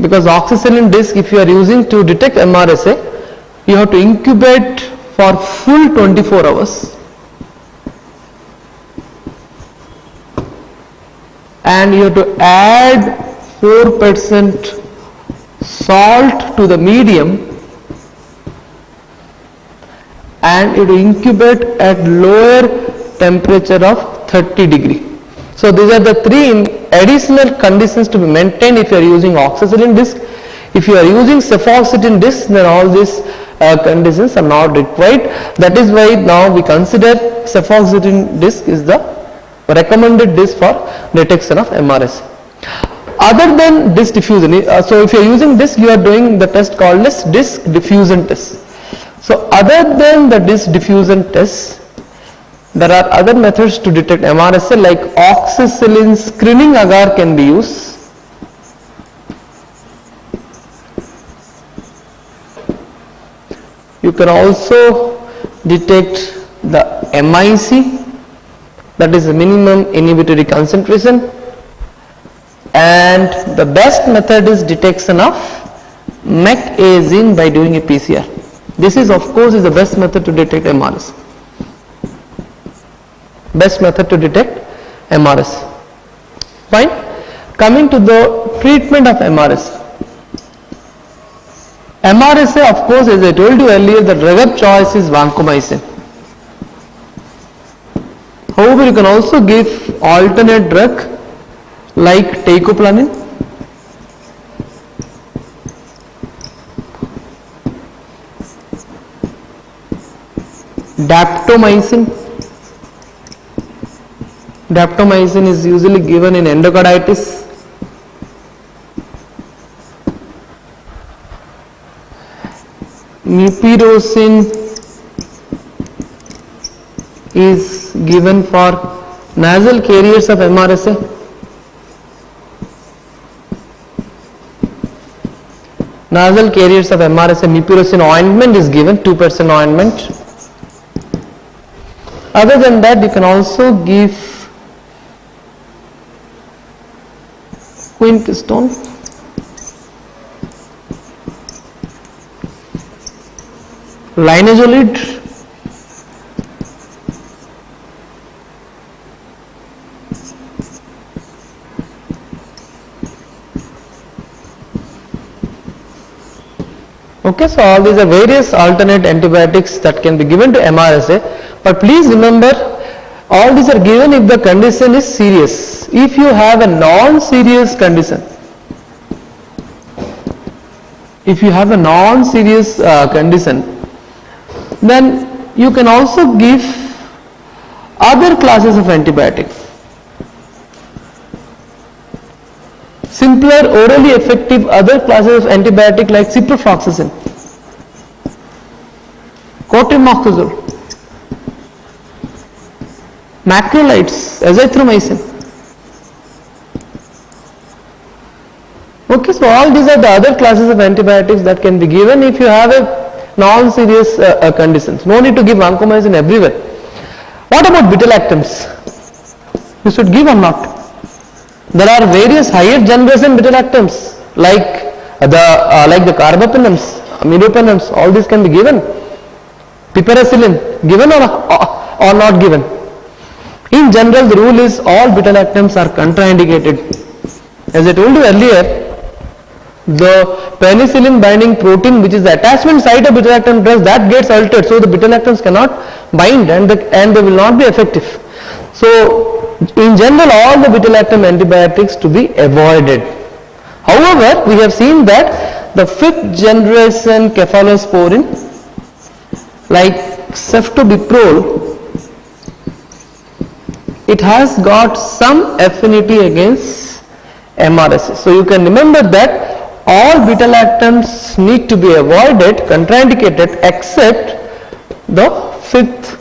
because oxacillin disc, if you are using to detect MRSA, you have to incubate for full 24 hours, and you have to add 4% salt to the medium, and it will incubate at lower temperature of 30 degree. So these are the three additional conditions to be maintained if you are using oxazoline disc. If you are using cefoxitin disc, then all these conditions are not required. That is why now we consider cefoxitin disc is the recommended disc for detection of MRSA. Other than disc diffusion, so if you are using disc, you are doing the test called as disc diffusion test. So other than the disc diffusion test, there are other methods to detect MRSA like oxacillin screening agar can be used. You can also detect the MIC, that is the minimum inhibitory concentration, and the best method is detection of MEC-A by doing a PCR. This is of course is the best method to detect MRSA. Best method to detect MRSA. Fine. Coming to the treatment of MRSA. MRSA, of course, as I told you earlier, the drug of choice is vancomycin. However, you can also give alternate drug like teicoplanin, daptomycin. Daptomycin is usually given in endocarditis. Mupirocin is given for nasal carriers of MRSA. Nasal carriers of MRSA, mupirocin ointment is given, 2% ointment. Other than that, you can also give quintistone, linezolid, okay, so all these are various alternate antibiotics that can be given to MRSA, but please remember all these are given if the condition is serious. If you have a non-serious condition, then you can also give other classes of antibiotics. Simpler, orally effective other classes of antibiotic like ciprofloxacin, cotrimoxazole, macrolides, azithromycin. Okay, so all these are the other classes of antibiotics that can be given if you have a non-serious conditions. No need to give vancomycin everywhere. What about beta-lactams? You should give or not? There are various higher generation beta-lactams like the carbapenems, meropenems. All these can be given. Piperacillin given or not given? In general, the rule is all beta-lactams are contraindicated. As I told you earlier, the penicillin binding protein, which is the attachment site of beta-lactam drugs, that gets altered, so the beta-lactams cannot bind and they will not be effective. So in general, all the beta-lactam antibiotics to be avoided. However, we have seen that the 5th generation cephalosporin like ceftobiprole, it has got some affinity against MRSA. So you can remember that all beta-lactams need to be avoided, contraindicated, except the 5th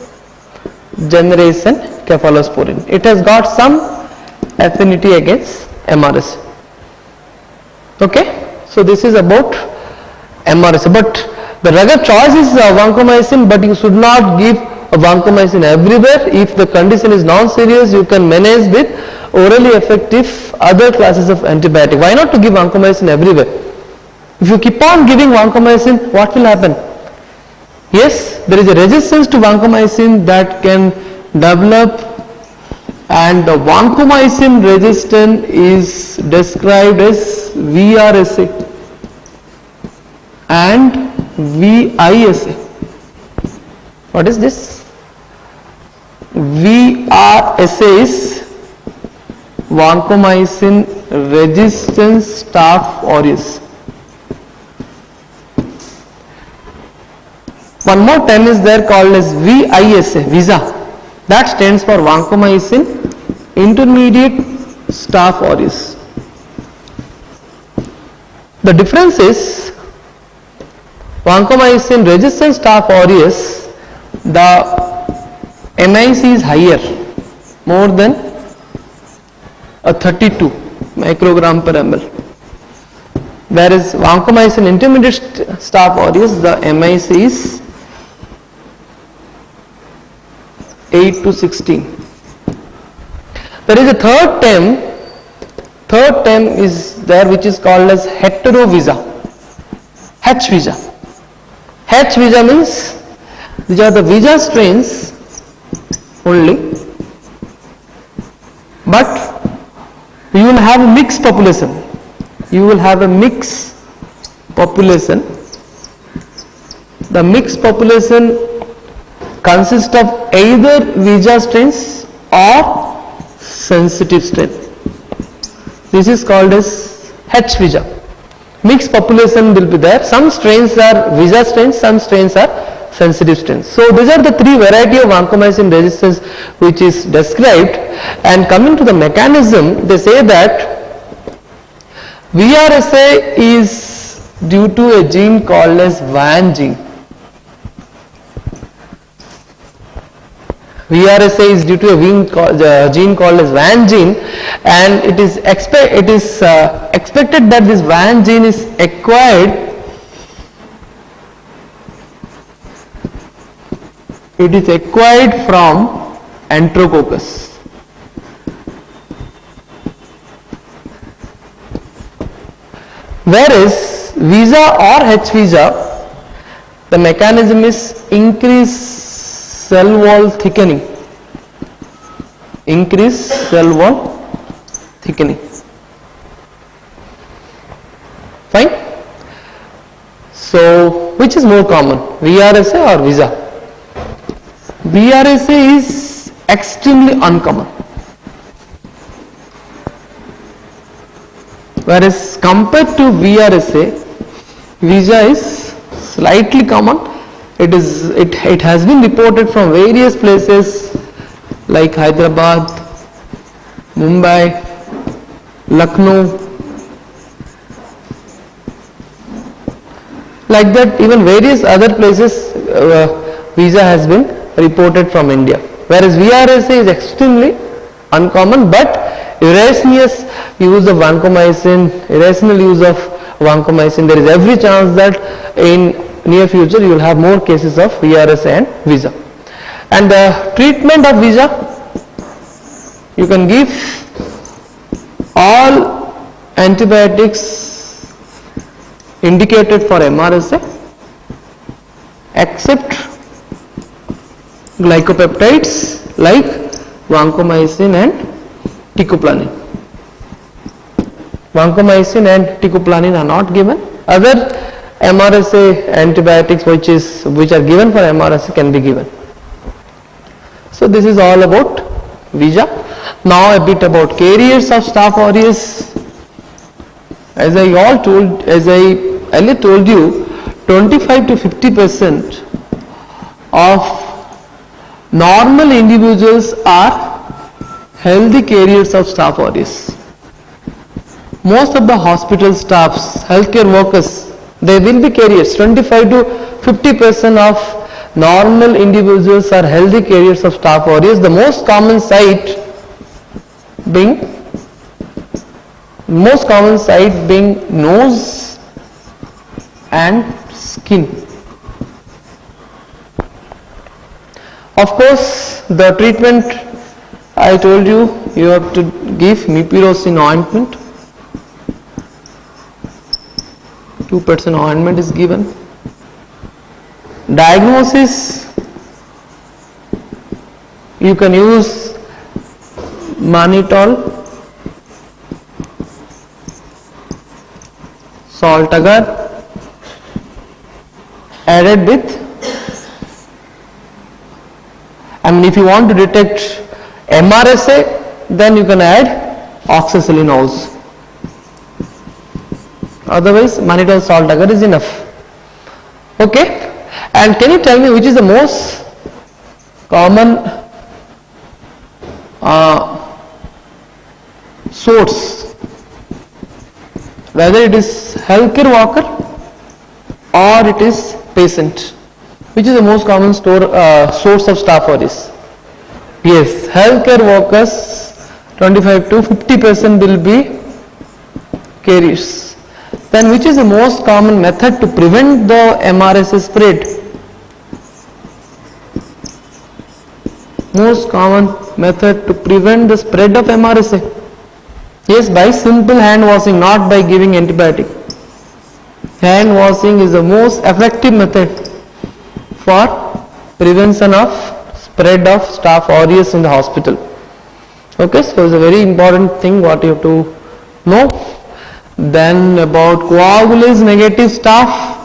generation cephalosporin. It has got some affinity against MRSA. Okay, so this is about MRSA. But the drug of choice is vancomycin, but you should not give vancomycin everywhere. If the condition is non-serious, you can manage with orally effective other classes of antibiotic. Why not to give vancomycin everywhere? If you keep on giving vancomycin, what will happen? Yes, there is a resistance to vancomycin that can develop, and the vancomycin resistance is described as VRSA and VISA. What is this? VRSA is vancomycin resistant Staph aureus. One more term is there called as VISA, that stands for vancomycin intermediate Staph aureus. The difference is vancomycin resistant Staph aureus, the MIC is higher, more than a 32 microgram per ml, whereas vancomycin intermediate Staph aureus, the MIC is 8 to 16. There is a third term is there which is called as heterovisa, H visa. H visa means these are the visa strains only, but you will have a mixed population. You will have a mixed population. The mixed population consists of either visa strains or sensitive strain. This is called as H visa. Mixed population will be there. Some strains are visa strains, some strains are sensitive strains. So these are the three variety of vancomycin resistance which is described. And coming to the mechanism, they say that VRSA is due to a gene called as VAN gene. VRSA is due to a gene called as VAN gene, and it is expected that this VAN gene is acquired. It is acquired from enterococcus. Whereas visa or H visa, the mechanism is increased cell wall thickening. Increase cell wall thickening. Fine. So which is more common, VRSA or visa? VRSA is extremely uncommon, whereas compared to VRSA, visa is slightly common. It has been reported from various places like Hyderabad, Mumbai, Lucknow, like that. Even various other places visa has been reported from India, whereas VRSA is extremely uncommon, but irrational use of vancomycin, there is every chance that in near future you will have more cases of VRSA and visa. And the treatment of visa, you can give all antibiotics indicated for MRSA except glycopeptides like vancomycin and teicoplanin. Vancomycin and teicoplanin are not given. Other MRSA antibiotics which are given for MRSA can be given. So this is all about visa. Now a bit about carriers of Staph aureus. As I earlier told you, 25 to 50% of normal individuals are healthy carriers of Staph aureus. Most of the hospital staffs, healthcare workers, they will be carriers. 25 to 50% of normal individuals are healthy carriers of Staph aureus. The most common site being nose and skin. Of course, the treatment I told you, you have to give mupirocin ointment. 2% ointment is given. Diagnosis, you can use mannitol, salt agar added with if you want to detect MRSA, then you can add oxacillinols. Otherwise mannitol salt agar is enough. Okay, and can you tell me which is the most common source, whether it is healthcare worker or it is patient? Which is the most common source of Staph aureus? Yes, healthcare workers, 25 to 50% will be carriers. Then which is the most common method to prevent the MRSA spread? Most common method to prevent the spread of MRSA? Yes, by simple hand washing, not by giving antibiotic. Hand washing is the most effective method for prevention of spread of Staph aureus in the hospital. Okay, so it's a very important thing what you have to know. Then about coagulase negative staph.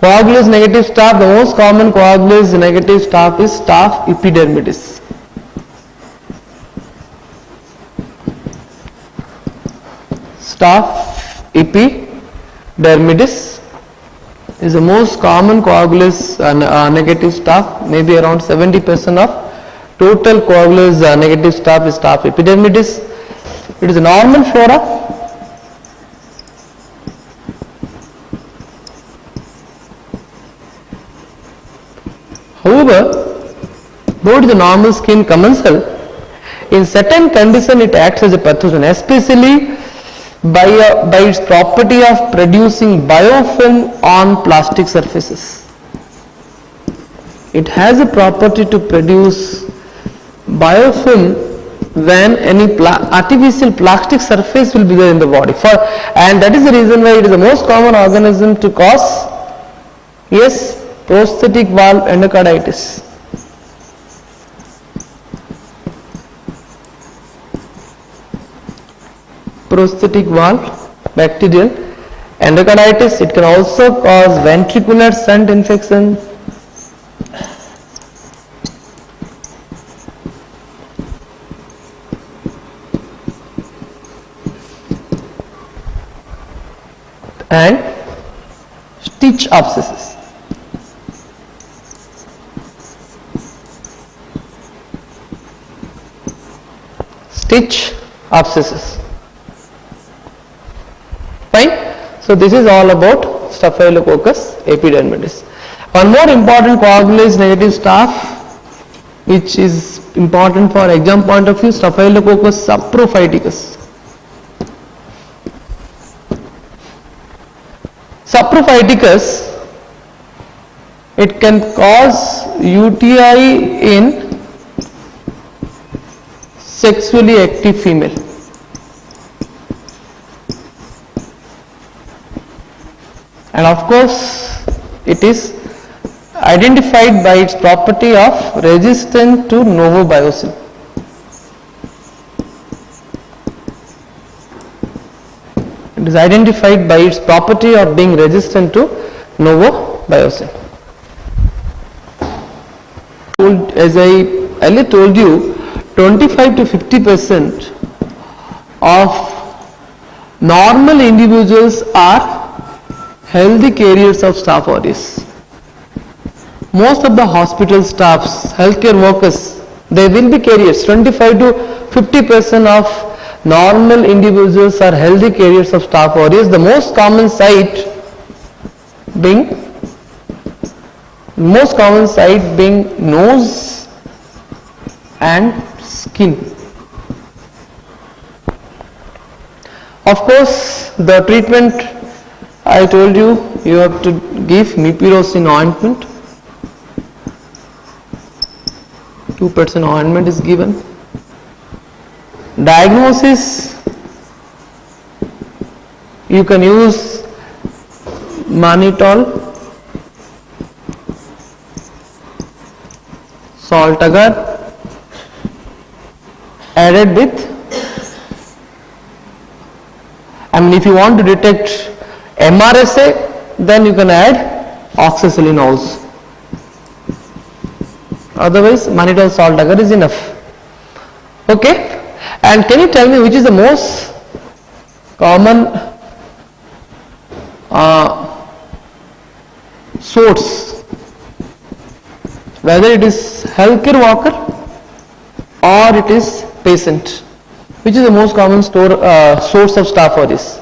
Coagulase negative staph, the most common coagulase negative staph is S.epidermidis. S.epidermidis is the most common coagulase negative staph. Maybe around 70% of total coagulase negative staph is S.epidermidis. It is a normal flora. However, though it is a normal skin commensal, in certain condition it acts as a pathogen, especially by its property of producing biofilm on plastic surfaces. It has a property to produce biofilm when any artificial plastic surface will be there in the body, and that is the reason why it is the most common organism to cause, yes, prosthetic valve endocarditis. Prosthetic valve bacterial endocarditis. It can also cause ventricular shunt infection, and stitch abscesses. Stitch abscesses. Fine. So this is all about Staphylococcus epidermidis. One more important coagulase negative staph, which is important for exam point of view, Staphylococcus saprophyticus. Saprophyticus, it can cause UTI in sexually active female. And of course, it is identified by its property of resistant to novobiocin. It is identified by its property of being resistant to novobiocin. As I earlier told you, 25 to 50% of normal individuals are healthy carriers of Staph aureus. Most of the hospital staffs, healthcare workers, they will be carriers. 25 to 50% of normal individuals are healthy carriers of Staph aureus. The most common site being nose and skin. Of course, the treatment I told you, you have to give mupirocin ointment. 2% ointment is given. Diagnosis, you can use mannitol, salt agar added with, if you want to detect MRSA, then you can add oxacillinols. Otherwise mannitol salt agar is enough. Okay, and can you tell me which is the most common source, whether it is healthcare worker or it is patient? Which is the most common source of Staph aureus?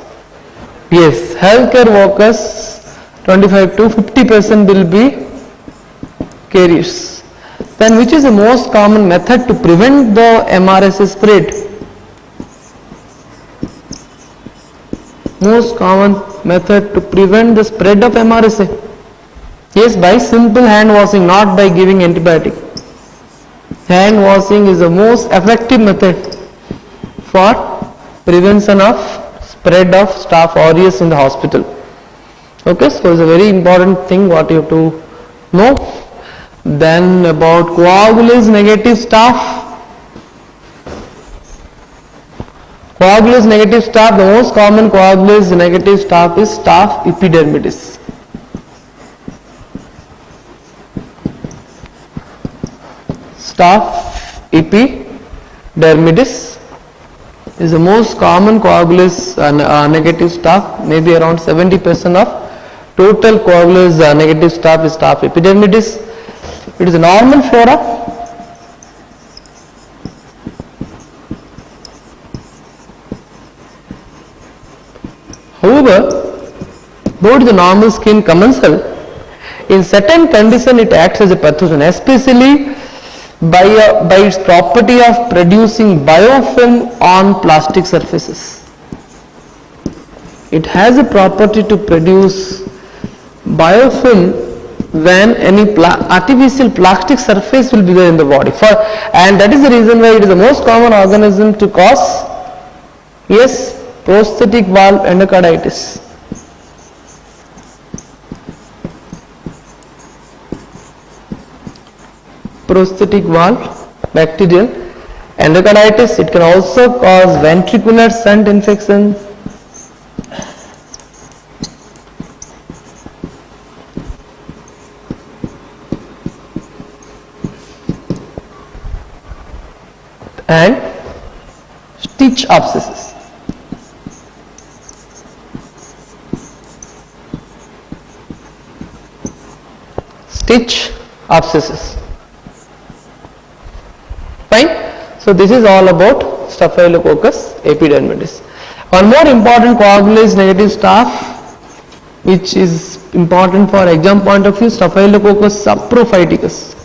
Yes, healthcare workers 25 to 50% will be carriers. Then which is the most common method to prevent the MRSA spread? Most common method to prevent the spread of MRSA? Yes, by simple hand washing, not by giving antibiotic. Hand washing is the most effective method for prevention of spread of Staph aureus in the hospital. Okay, so it's a very important thing what you have to know. Then about coagulase negative staph. Coagulase negative staph, the most common coagulase negative staph is S.epidermidis. S.epidermidis is the most common coagulase negative staph. Maybe around 70% of total coagulase negative staph is S.epidermidis. It is a normal flora. However, though it is a normal skin commensal, in certain condition it acts as a pathogen, especially by its property of producing biofilm on plastic surfaces. It has a property to produce biofilm when any artificial plastic surface will be there in the body, and that is the reason why it is the most common organism to cause, yes, prosthetic valve endocarditis. Prosthetic valve bacterial endocarditis. It can also cause ventricular shunt infection, and stitch abscesses. Stitch abscesses. Fine. So this is all about Staphylococcus epidermidis. One more important coagulase negative staph, which is important for exam point of view, Staphylococcus saprophyticus.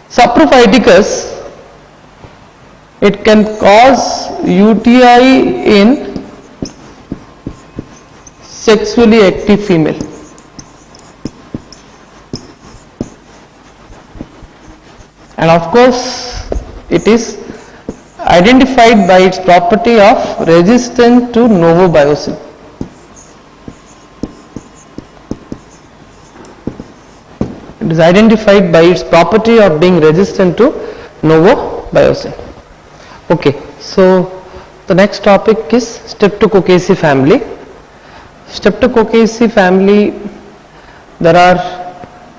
Saprophyticus, it can cause UTI in sexually active female. And of course, it is identified by its property of resistant to novobiocin. It is identified by its property of being resistant to novobiocin. Okay, so the next topic is Streptococacae family. Streptococacae family, there are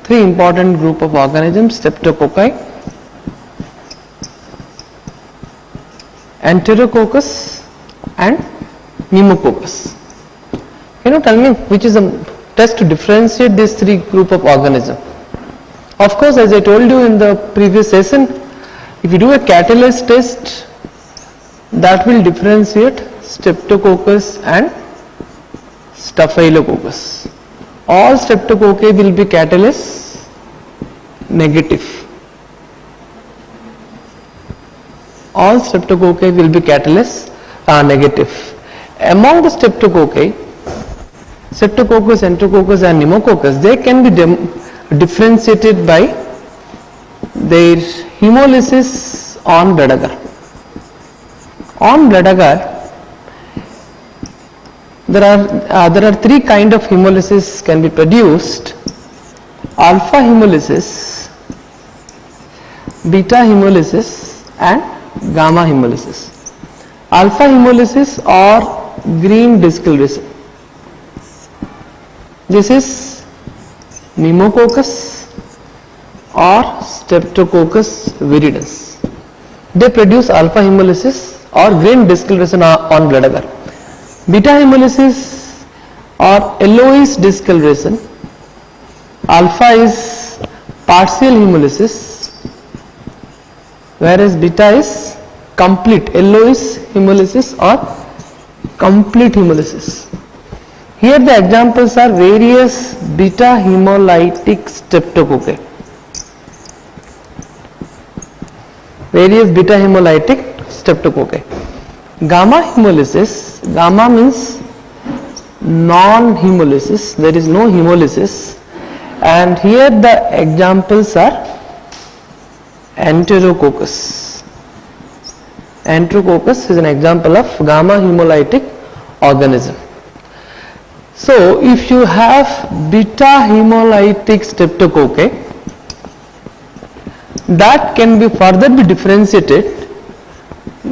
three important group of organisms: Streptococci, enterococcus and pneumococcus. Can you tell me which is the test to differentiate these three group of organisms? Of course, as I told you in the previous session, if you do a catalase test, that will differentiate Streptococcus and Staphylococcus. All Streptococci will be catalase negative. All Streptococci will be catalase negative. Among the Streptococci, Streptococcus, enterococcus and pneumococcus, they can be differentiated by their hemolysis on blood agar. On blood agar, there are three kind of hemolysis can be produced: alpha hemolysis, beta hemolysis and gamma hemolysis. Alpha hemolysis or green discoloration, this is pneumococcus or streptococcus viridis. They produce alpha hemolysis or green discoloration on blood agar. Beta hemolysis or yellowish discoloration. Alpha is partial hemolysis, whereas beta is complete yellowish hemolysis or complete hemolysis. Here the examples are various beta hemolytic streptococci. Various beta hemolytic streptococci. Gamma hemolysis, gamma means non-hemolysis, there is no hemolysis, and here the examples are enterococcus. Enterococcus is an example of gamma hemolytic organism. So if you have beta hemolytic streptococci, that can be further be differentiated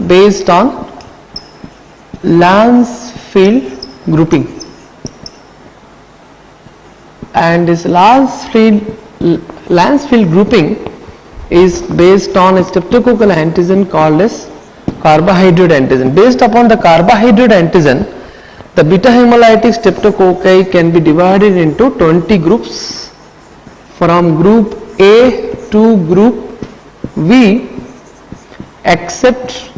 based on Lancefield grouping, and this Lancefield grouping is based on a streptococcal antigen called as carbohydrate antigen. Based upon the carbohydrate antigen, the beta hemolytic streptococci can be divided into 20 groups from group A to group V, except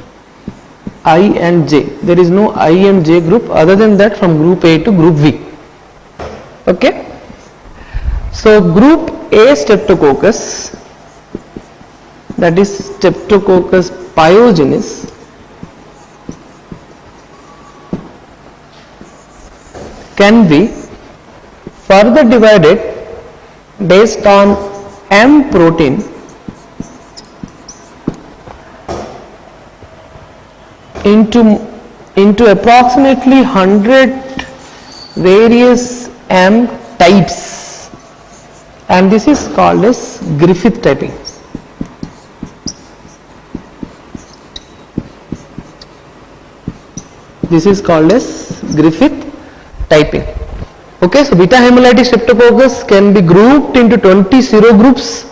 I and J. There is no I and J group, other than that from group A to group V. Okay. So group A streptococcus, that is Streptococcus pyogenes, can be further divided based on M protein into approximately 100 various M types, and this is called as Griffith typing. This is called as Griffith typing. Okay, so beta hemolytic streptococcus can be grouped into 20 serogroups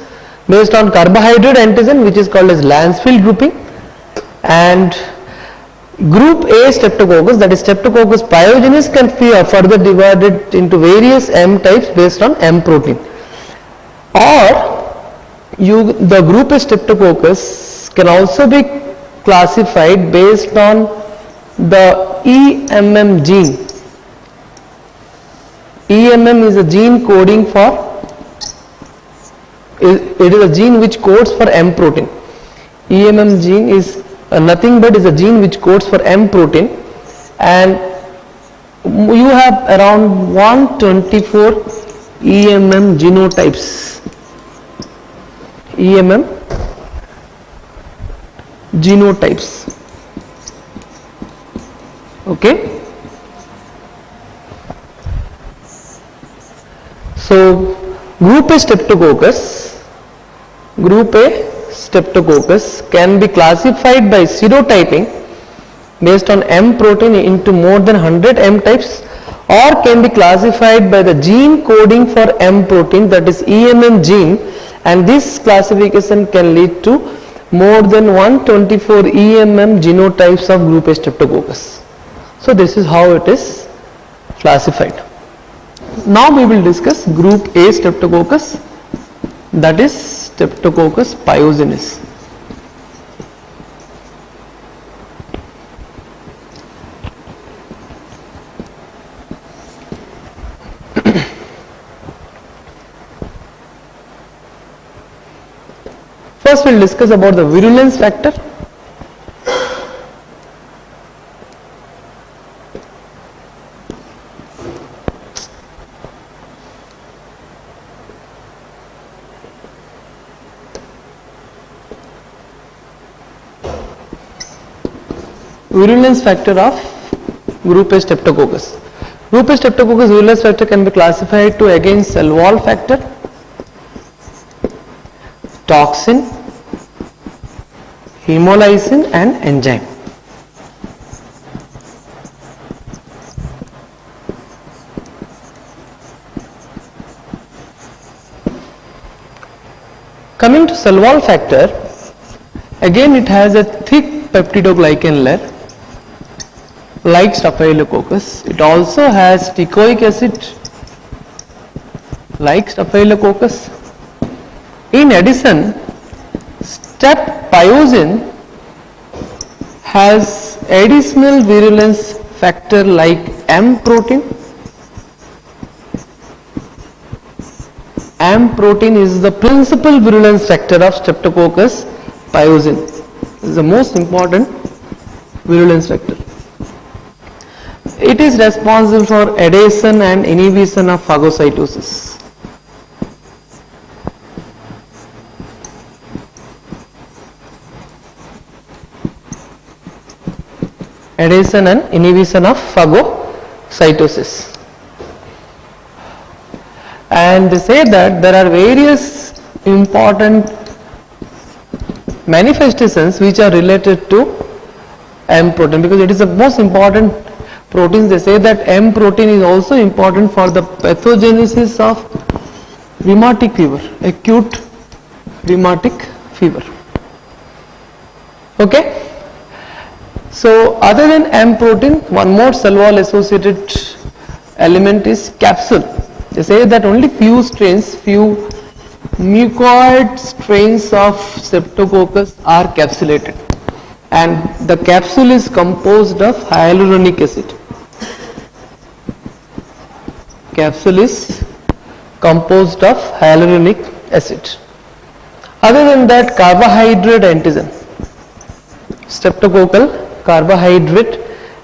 based on carbohydrate antigen, which is called as Lancefield grouping, and group A streptococcus, that is Streptococcus pyogenes, can be further divided into various M types based on M protein. Or the group A streptococcus can also be classified based on the EMM gene. EMM is a gene coding for, it is a gene which codes for M protein. EMM gene is nothing but is a gene which codes for M protein, and you have around 124 EMM genotypes. EMM genotypes. Okay. So group A streptococcus can be classified by serotyping based on M protein into more than 100 M types, or can be classified by the gene coding for M protein, that is EMM gene, and this classification can lead to more than 124 EMM genotypes of group A streptococcus. So this is how it is classified. Now we will discuss group A streptococcus, that is Streptococcus pyogenes. First we will discuss about the virulence factor. Virulence factor of group A streptococcus. Group A streptococcus virulence factor can be classified to again cell wall factor, toxin, hemolysin and enzyme. to cell wall factor, again it has a thick peptidoglycan layer like Staphylococcus. It also has teichoic acid like Staphylococcus. In addition, Strep.Pyogenes has additional virulence factor like M protein. M protein is the principal virulence factor of Streptococcus pyogenes. This is the most important virulence factor. It is responsible for adhesion and inhibition of phagocytosis. Adhesion and inhibition of phagocytosis. And they say that there are various important manifestations which are related to M protein, because it is the most important protein. They say that M protein is also important for the pathogenesis of rheumatic fever, acute rheumatic fever. Okay. So other than M protein, one more cell wall associated element is capsule. They say that only few mucoid strains of Streptococcus are capsulated, and the capsule is composed of hyaluronic acid. Capsule is composed of hyaluronic acid. Other than that, carbohydrate antigen, streptococcal carbohydrate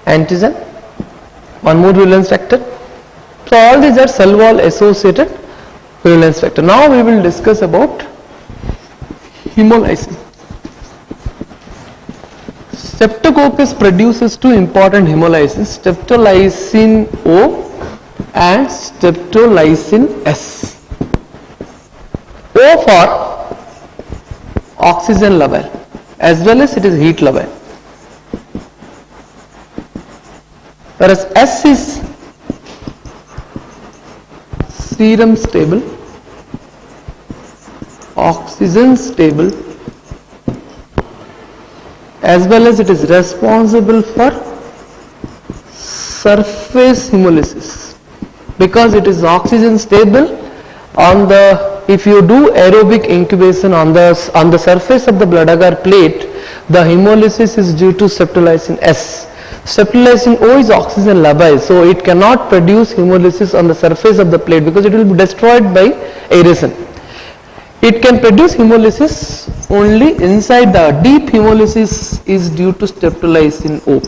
antigen, one more virulence factor. So all these are cell wall associated virulence factor. Now we will discuss about hemolysin. Streptococcus produces two important hemolysins, streptolysin O and streptolysin S. O for oxygen level as well as it is heat level, whereas S is serum stable, oxygen stable, as well as it is responsible for surface hemolysis, because it is oxygen stable. On the, if you do aerobic incubation on the surface of the blood agar plate, the hemolysis is due to streptolysin S. Streptolysin O is oxygen labile, so it cannot produce hemolysis on the surface of the plate because it will be destroyed by aeration. It can produce hemolysis only inside the deep hemolysis is due to streptolysin O.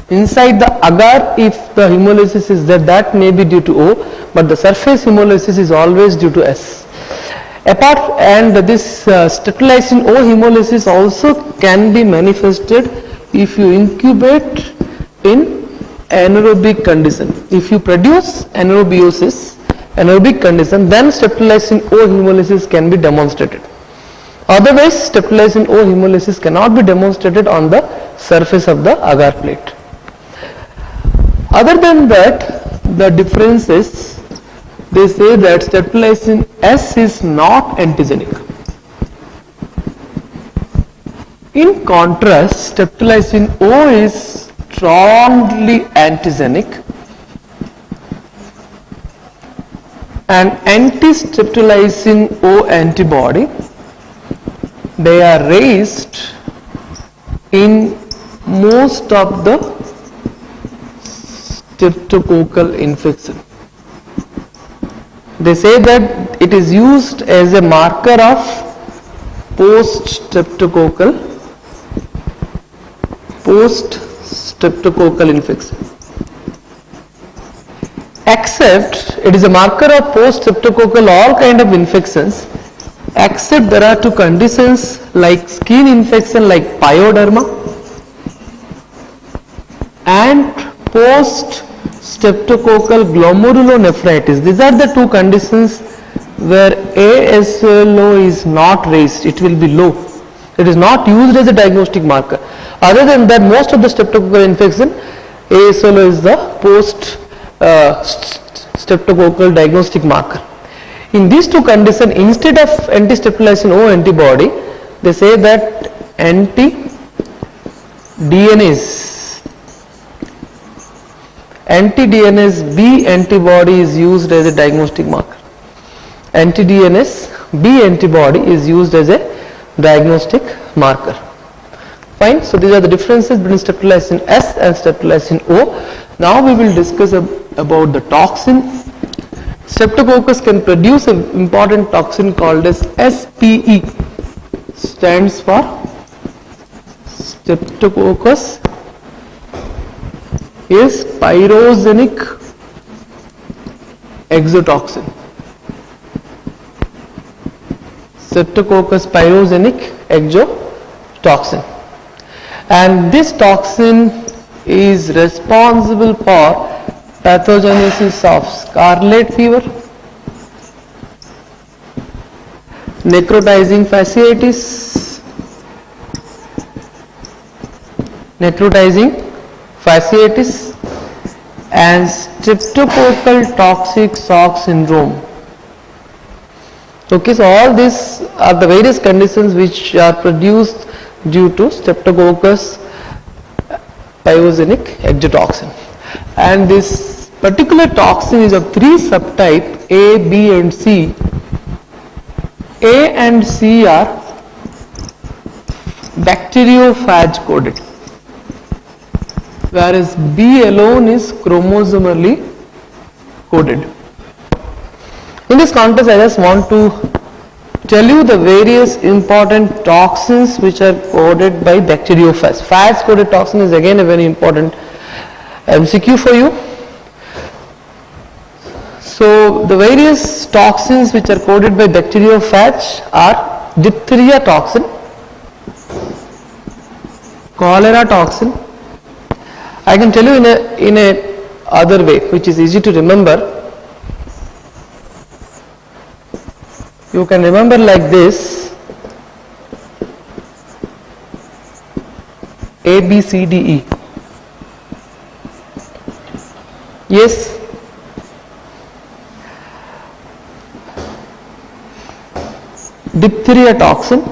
Inside the agar, if the hemolysis is there, that may be due to O, but the surface hemolysis is always due to S. Apart, and this streptolysin O hemolysis also can be manifested if you incubate in anaerobic condition. If you produce anaerobic condition, then streptolysin O hemolysis can be demonstrated. Otherwise, streptolysin O hemolysis cannot be demonstrated on the surface of the agar plate. Other than that, the difference is, they say that streptolysin S is not antigenic. In contrast, streptolysin O is strongly antigenic, and anti-streptolysin O antibody, they are raised in most of the streptococcal infection. They say that it is used as a marker of post-streptococcal infection. Except it is a marker of post-streptococcal all kind of infections, except there are two conditions like skin infection like pyoderma and post-streptococcal glomerulonephritis. These are the two conditions where ASLO is not raised, it will be low. It is not used as a diagnostic marker. Other than that, most of the streptococcal infection, ASLO is the post-streptococcal diagnostic marker. In these two conditions, instead of anti-streptolysin O antibody, they say that anti-DNase B antibody is used as a diagnostic marker. Anti-DNase B antibody is used as a diagnostic marker. Fine. So these are the differences between streptolysin S and streptolysin O. Now we will discuss about the toxin. Streptococcus can produce an important toxin called as SPE. Stands for Streptococcus is pyrogenic exotoxin. Streptococcus pyrogenic exotoxin. And this toxin is responsible for pathogenesis of scarlet fever, necrotizing fasciitis, and streptococcal toxic shock syndrome. Okay, so all these are the various conditions which are produced due to Streptococcus pyrogenic exotoxin. And this particular toxin is of three subtypes, A, B and C. A and C are bacteriophage coded, whereas B alone is chromosomally coded. In this context, I just want to tell you the various important toxins which are coded by bacteriophage. Phage coded toxin is again a very important MCQ for you. So the various toxins which are coded by bacteriophage are diphtheria toxin, cholera toxin. I can tell you in a other way which is easy to remember. You can remember like this: A, B, C, D, E. Yes. Diphtheria toxin,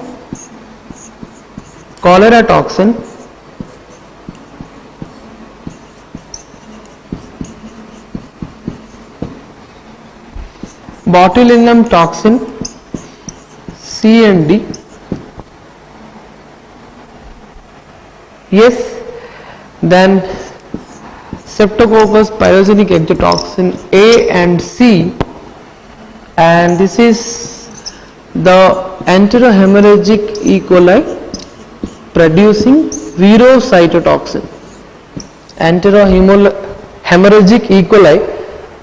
cholera toxin, botulinum toxin, C and D. Yes. Then Streptococcus pyrogenic exotoxin A and C, and this is the enterohemorrhagic E. coli producing virocytotoxin. Enterohemorrhagic E. coli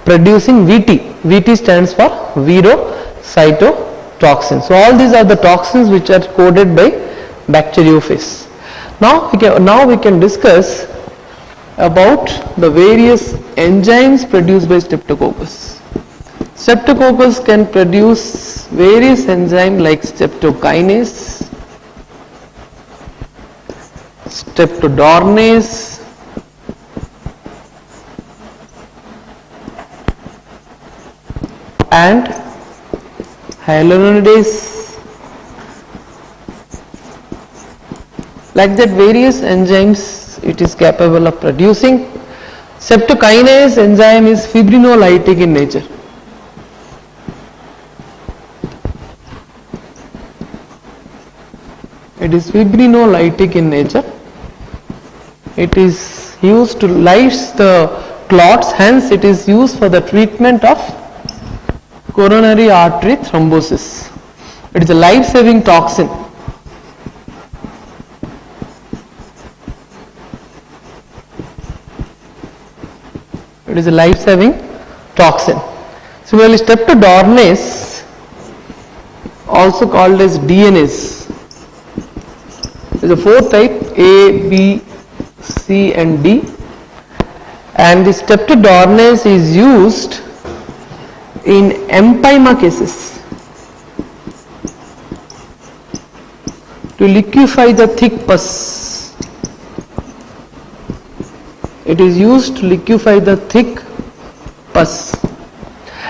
producing VT. VT stands for virocytotoxin. So all these are the toxins which are coded by bacteriophage. Now we can discuss about the various enzymes produced by Streptococcus. Streptococcus can produce various enzymes like streptokinase, streptodornase, and hyaluronidase. Like that, various enzymes it is capable of producing. Streptokinase enzyme is fibrinolytic in nature. It is fibrinolytic in nature. It is used to lyse the clots, hence it is used for the treatment of coronary artery thrombosis. It is a life-saving toxin. It is a life-saving toxin. Similarly, streptodornase, also called as DNase, is a fourth type, A, B, C and D, and the streptodornase is used in empyema cases to liquefy the thick pus. It is used to liquefy the thick pus.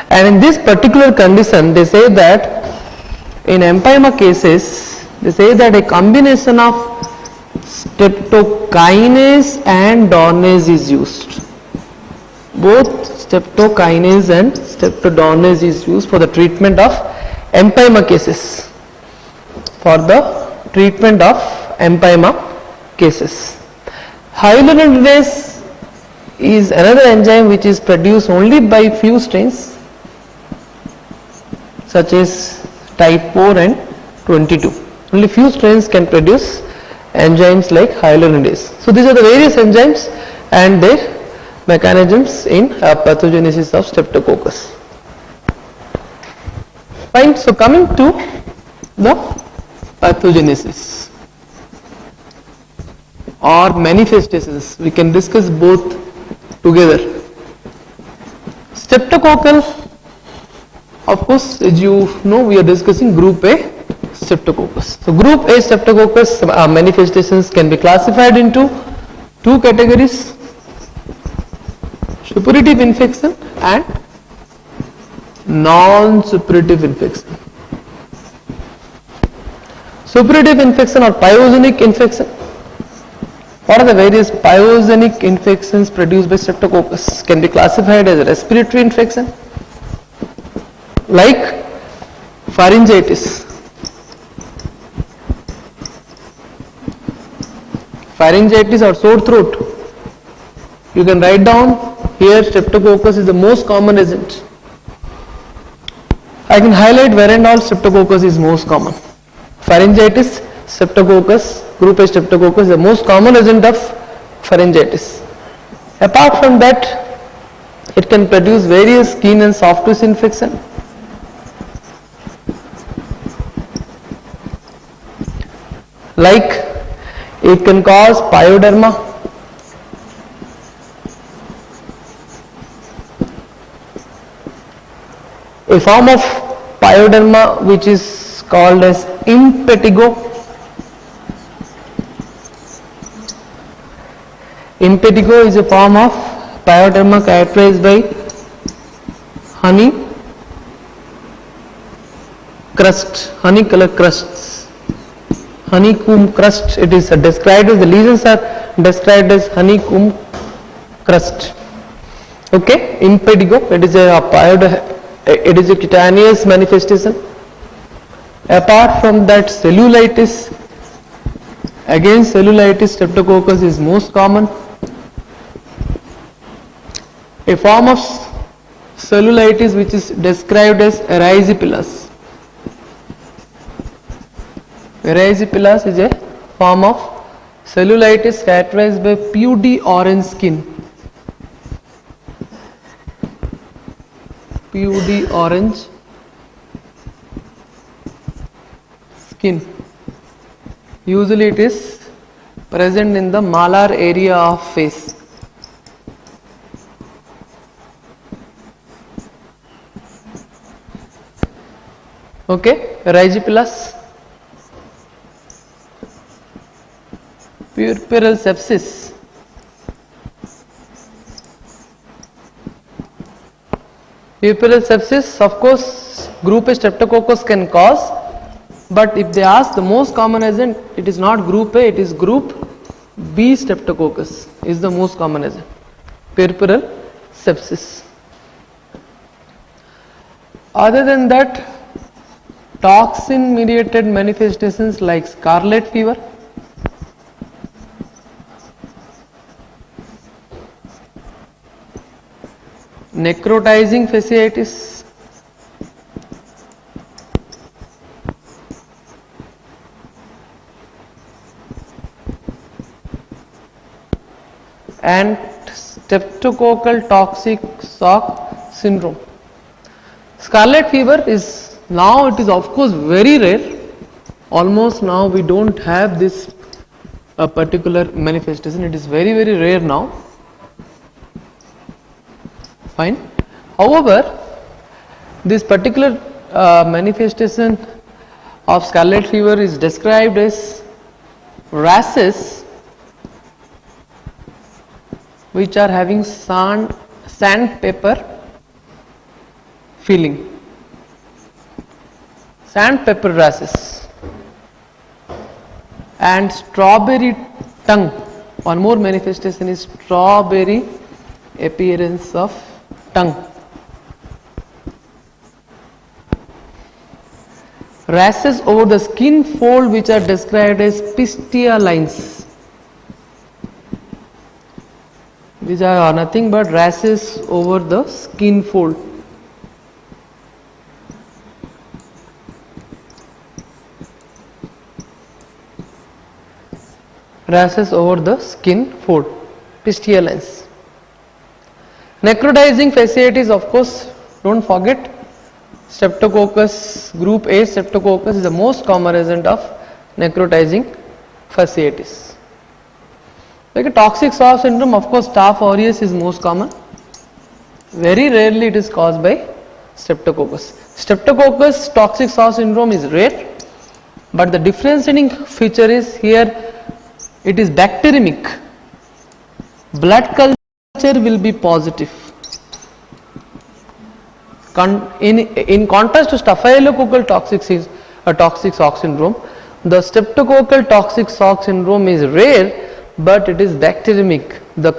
And in this particular condition, they say that in empyema cases, they say that a combination of streptokinase and dornase is used. Both streptokinase and streptodornase is used for the treatment of empyema cases. For the treatment of empyema cases. Hyaluronidase is another enzyme which is produced only by few strains such as type 4 and 22. Only few strains can produce enzymes like hyaluronidase. So these are the various enzymes and their mechanisms in pathogenesis of streptococcus. Fine. So coming to the pathogenesis or manifestations, we can discuss both together. Streptococcal, of course, as you know, we are discussing group A streptococcus. So group A streptococcus manifestations can be classified into two categories: suppurative infection and non-suppurative infection. Suppurative infection or pyogenic infection. What are the various pyogenic infections produced by streptococcus? Can be classified as a respiratory infection like pharyngitis. Pharyngitis or sore throat. You can write down here streptococcus is the most common agent. I can highlight where and all streptococcus is most common. Pharyngitis, streptococcus, group A streptococcus is the most common agent of pharyngitis. Apart from that, it can produce various skin and soft tissue infection. Like it can cause pyoderma, a form of pyoderma which is called as impetigo. Impetigo is a form of pyoderma characterized by honey crust, honey color crusts, honeycomb crust. It is described as, the lesions are described as honeycomb crust. Okay, impetigo, it is a cutaneous manifestation. Apart from that, cellulitis. Again, cellulitis, streptococcus is most common. A form of cellulitis which is described as erysipelas. Erysipelas is a form of cellulitis characterized by pudgy orange skin. Pudgy orange skin. Usually it is present in the malar area of face. Okay, erysipelas. Puerperal sepsis. Puerperal sepsis, of course, group A streptococcus can cause, but if they ask the most common agent, it is not group A, it is group B streptococcus is the most common agent. Puerperal sepsis. Other than that, toxin mediated manifestations like scarlet fever, necrotizing fasciitis, and streptococcal toxic shock syndrome. Scarlet fever is now, it is of course very rare. Almost now we don't have this particular manifestation. It is very rare now. Fine. However, this particular manifestation of scarlet fever is described as rashes which are having sandpaper feeling. Sandpaper rashes and strawberry tongue. One more manifestation is strawberry appearance of tongue. Rashes over the skin fold which are described as pistia lines. These are nothing but rashes over the skin fold. Rashes over the skin fold, pistia lines. Necrotizing fasciitis, of course, don't forget, Streptococcus group A Streptococcus is the most common agent of necrotizing fasciitis. Like a toxic soft syndrome, of course, Staph aureus is most common. Very rarely it is caused by Streptococcus. Streptococcus toxic soft syndrome is rare, but the differentiating feature is here it is bacteremic. Blood culture will be positive. In contrast to staphylococcal toxic shock syndrome, the streptococcal toxic shock syndrome is rare, but it is bacteremic. The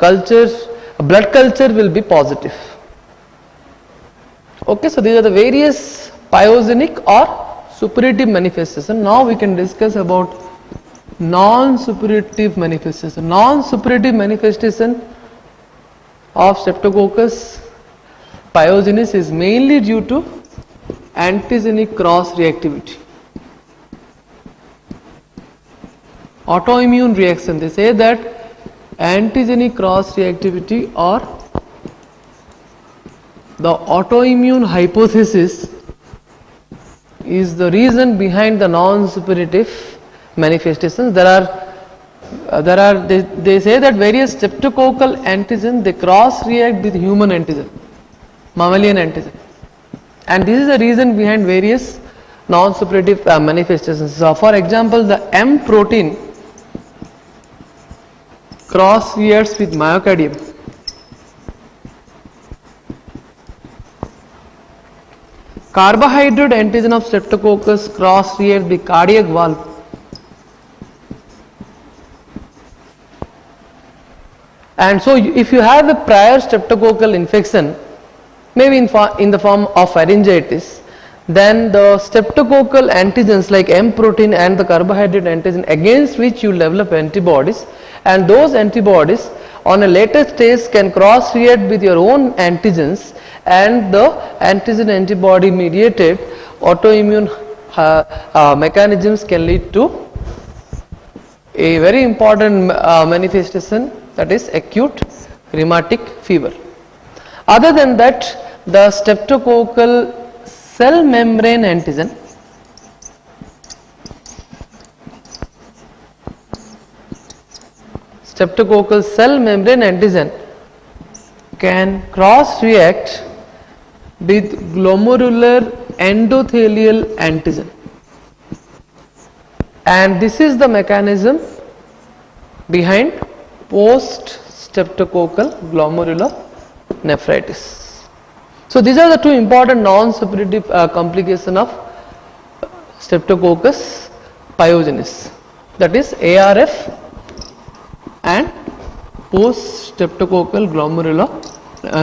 blood culture will be positive. Okay, so these are the various pyogenic or suppurative manifestations. Now we can discuss about non-suppurative manifestation. Non-suppurative manifestation of Streptococcus pyogenes is mainly due to antigenic cross reactivity. Autoimmune reaction, they say that antigenic cross reactivity or the autoimmune hypothesis is the reason behind the non-suppurative manifestations. They say that various streptococcal antigen they cross react with human antigen, mammalian antigen, and this is the reason behind various non-suppurative manifestations. So, for example, the M protein cross reacts with myocardium. Carbohydrate antigen of Streptococcus cross reacts with cardiac valve. And so, if you have a prior streptococcal infection, maybe in the form of pharyngitis, then the streptococcal antigens like M protein and the carbohydrate antigen against which you develop antibodies, and those antibodies on a later stage can cross react with your own antigens, and the antigen antibody mediated autoimmune mechanisms can lead to a very important manifestation, that is acute rheumatic fever. Other than that, the streptococcal cell membrane antigen can cross react with glomerular endothelial antigen, and this is the mechanism behind post streptococcal glomerular nephritis. So these are the two important non-suppurative complications of Streptococcus pyogenes, that is ARF and post streptococcal glomerular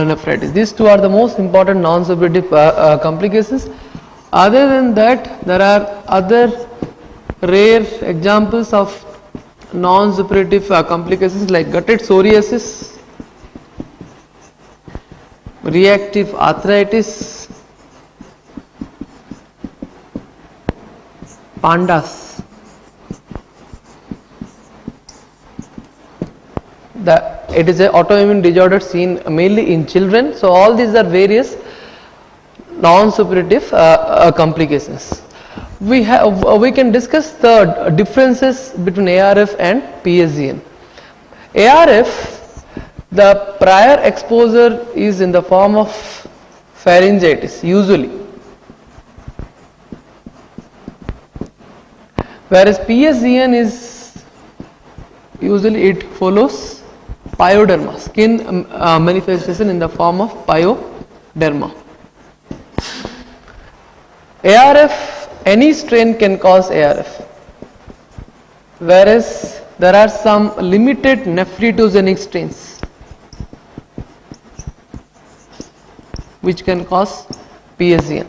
nephritis. These two are the most important non-suppurative complications. Other than that, there are other rare examples of non-suppurative complications like gutted psoriasis, reactive arthritis, pandas. It is an autoimmune disorder seen mainly in children. So all these are various non-suppurative complications. We can discuss the differences between ARF and PSGN. ARF, the prior exposure is in the form of pharyngitis usually, whereas PSGN is usually it follows pyoderma, skin manifestation in the form of pyoderma. ARF, any strain can cause ARF, whereas there are some limited nephrogenic strains which can cause PSEN.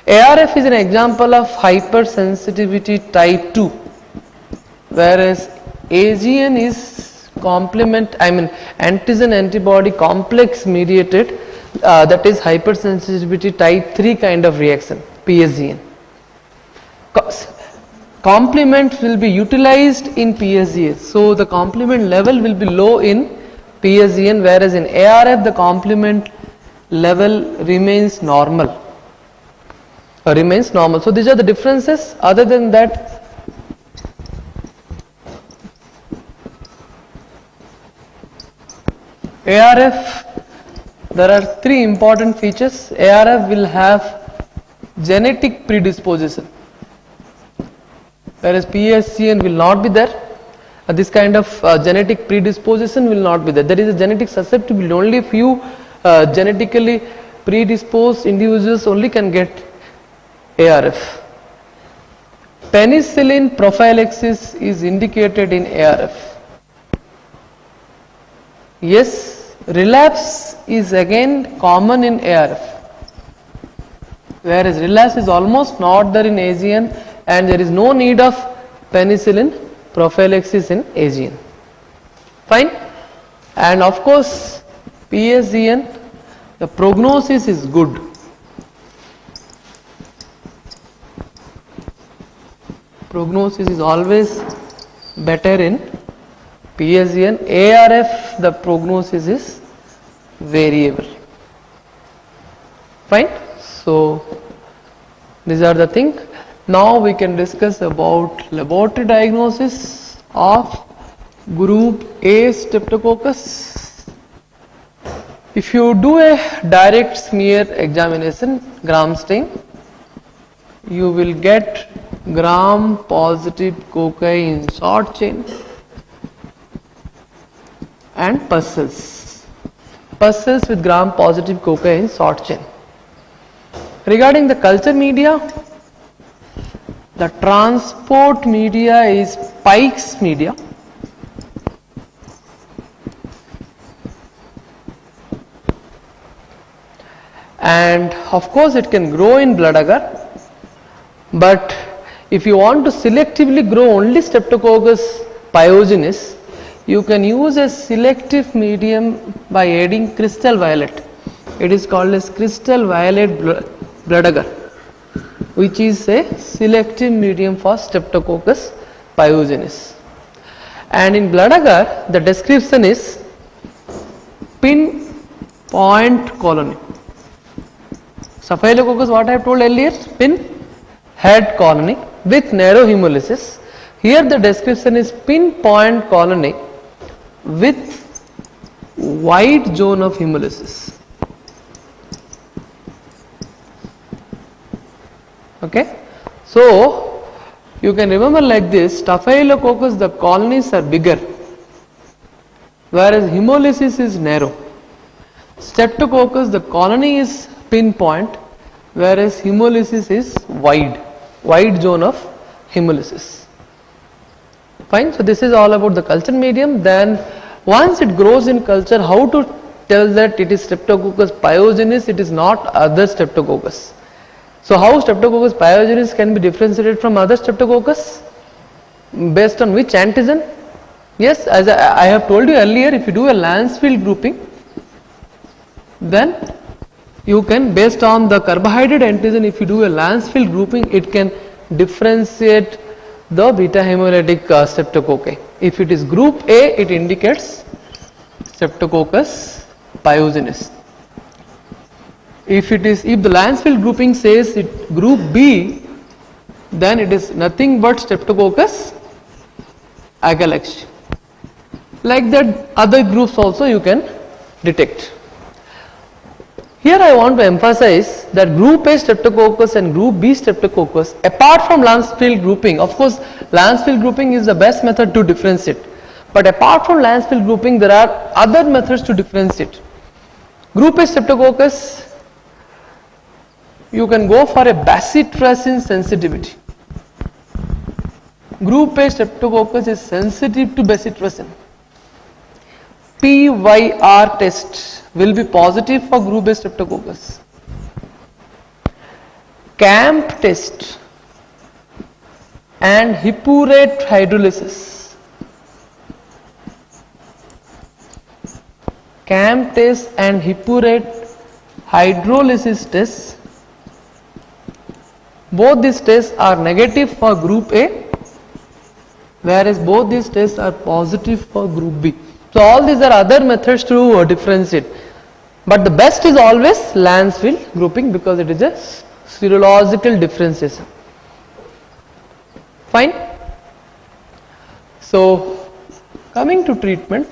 ARF is an example of hypersensitivity type 2, whereas AGN is antigen antibody complex mediated, that is hypersensitivity type 3 kind of reaction, PSEN. Complement will be utilized in PSEN, so the complement level will be low in PSEN, whereas in ARF the complement level remains normal. So these are the differences. Other than that, ARF, there are three important features. ARF will have genetic predisposition, whereas PSEN will not be there. This kind of genetic predisposition will not be there. There is a genetic susceptibility. Only few genetically predisposed individuals only can get ARF. Penicillin prophylaxis is indicated in ARF. Yes, relapse is again common in ARF, whereas relapse is almost not there in AGN, and there is no need of penicillin prophylaxis in AGN. Fine. And of course PSEN, the prognosis is good. Prognosis is always better in PSEN. ARF, the prognosis is variable. Fine. So these are the things. Now we can discuss about laboratory diagnosis of group A Streptococcus. If you do a direct smear examination, gram stain, you will get gram positive cocci in short chain and pus cells with gram positive cocci in short chain. Regarding the culture media, the transport media is Pike's media. And of course it can grow in blood agar, but if you want to selectively grow only Streptococcus pyogenes, you can use a selective medium by adding crystal violet. It is called as crystal violet blood agar, which is a selective medium for Streptococcus pyogenes. And in blood agar, the description is pinpoint colony. Staphylococcus, what I have told earlier, pin head colony with narrow hemolysis. Here the description is pinpoint colony with wide zone of hemolysis. Okay, so you can remember like this: Staphylococcus, the colonies are bigger, whereas hemolysis is narrow. Streptococcus, the colony is pinpoint, whereas hemolysis is wide zone of hemolysis. Fine. So this is all about the culture medium. Then once it grows in culture, how to tell that it is Streptococcus pyogenes, it is not other Streptococcus. So how Streptococcus pyogenes can be differentiated from other Streptococcus? Based on which antigen? Yes, as I have told you earlier, if you do a Lancefield grouping, then you can, based on the carbohydrate antigen, if you do a Lancefield grouping, it can differentiate the beta hemolytic Streptococci. If it is group A, it indicates Streptococcus pyogenes. If the Lancefield grouping says it group B, then it is nothing but Streptococcus agalactiae. Like that, other groups also you can detect. Here I want to emphasize that group A Streptococcus and group B Streptococcus, apart from Lancefield grouping, of course Lancefield grouping is the best method to differentiate, but apart from Lancefield grouping there are other methods to differentiate. Group A Streptococcus you can go for a bacitracin sensitivity. Group A streptococcus is sensitive to bacitracin. PYR test will be positive for group A streptococcus. CAMP test and hippurate hydrolysis. CAMP test and hippurate hydrolysis tests, both these tests are negative for group A, whereas both these tests are positive for group B. So all these are other methods to differentiate, but the best is always Landsville grouping because it is a serological differentiation. Fine. So coming to treatment,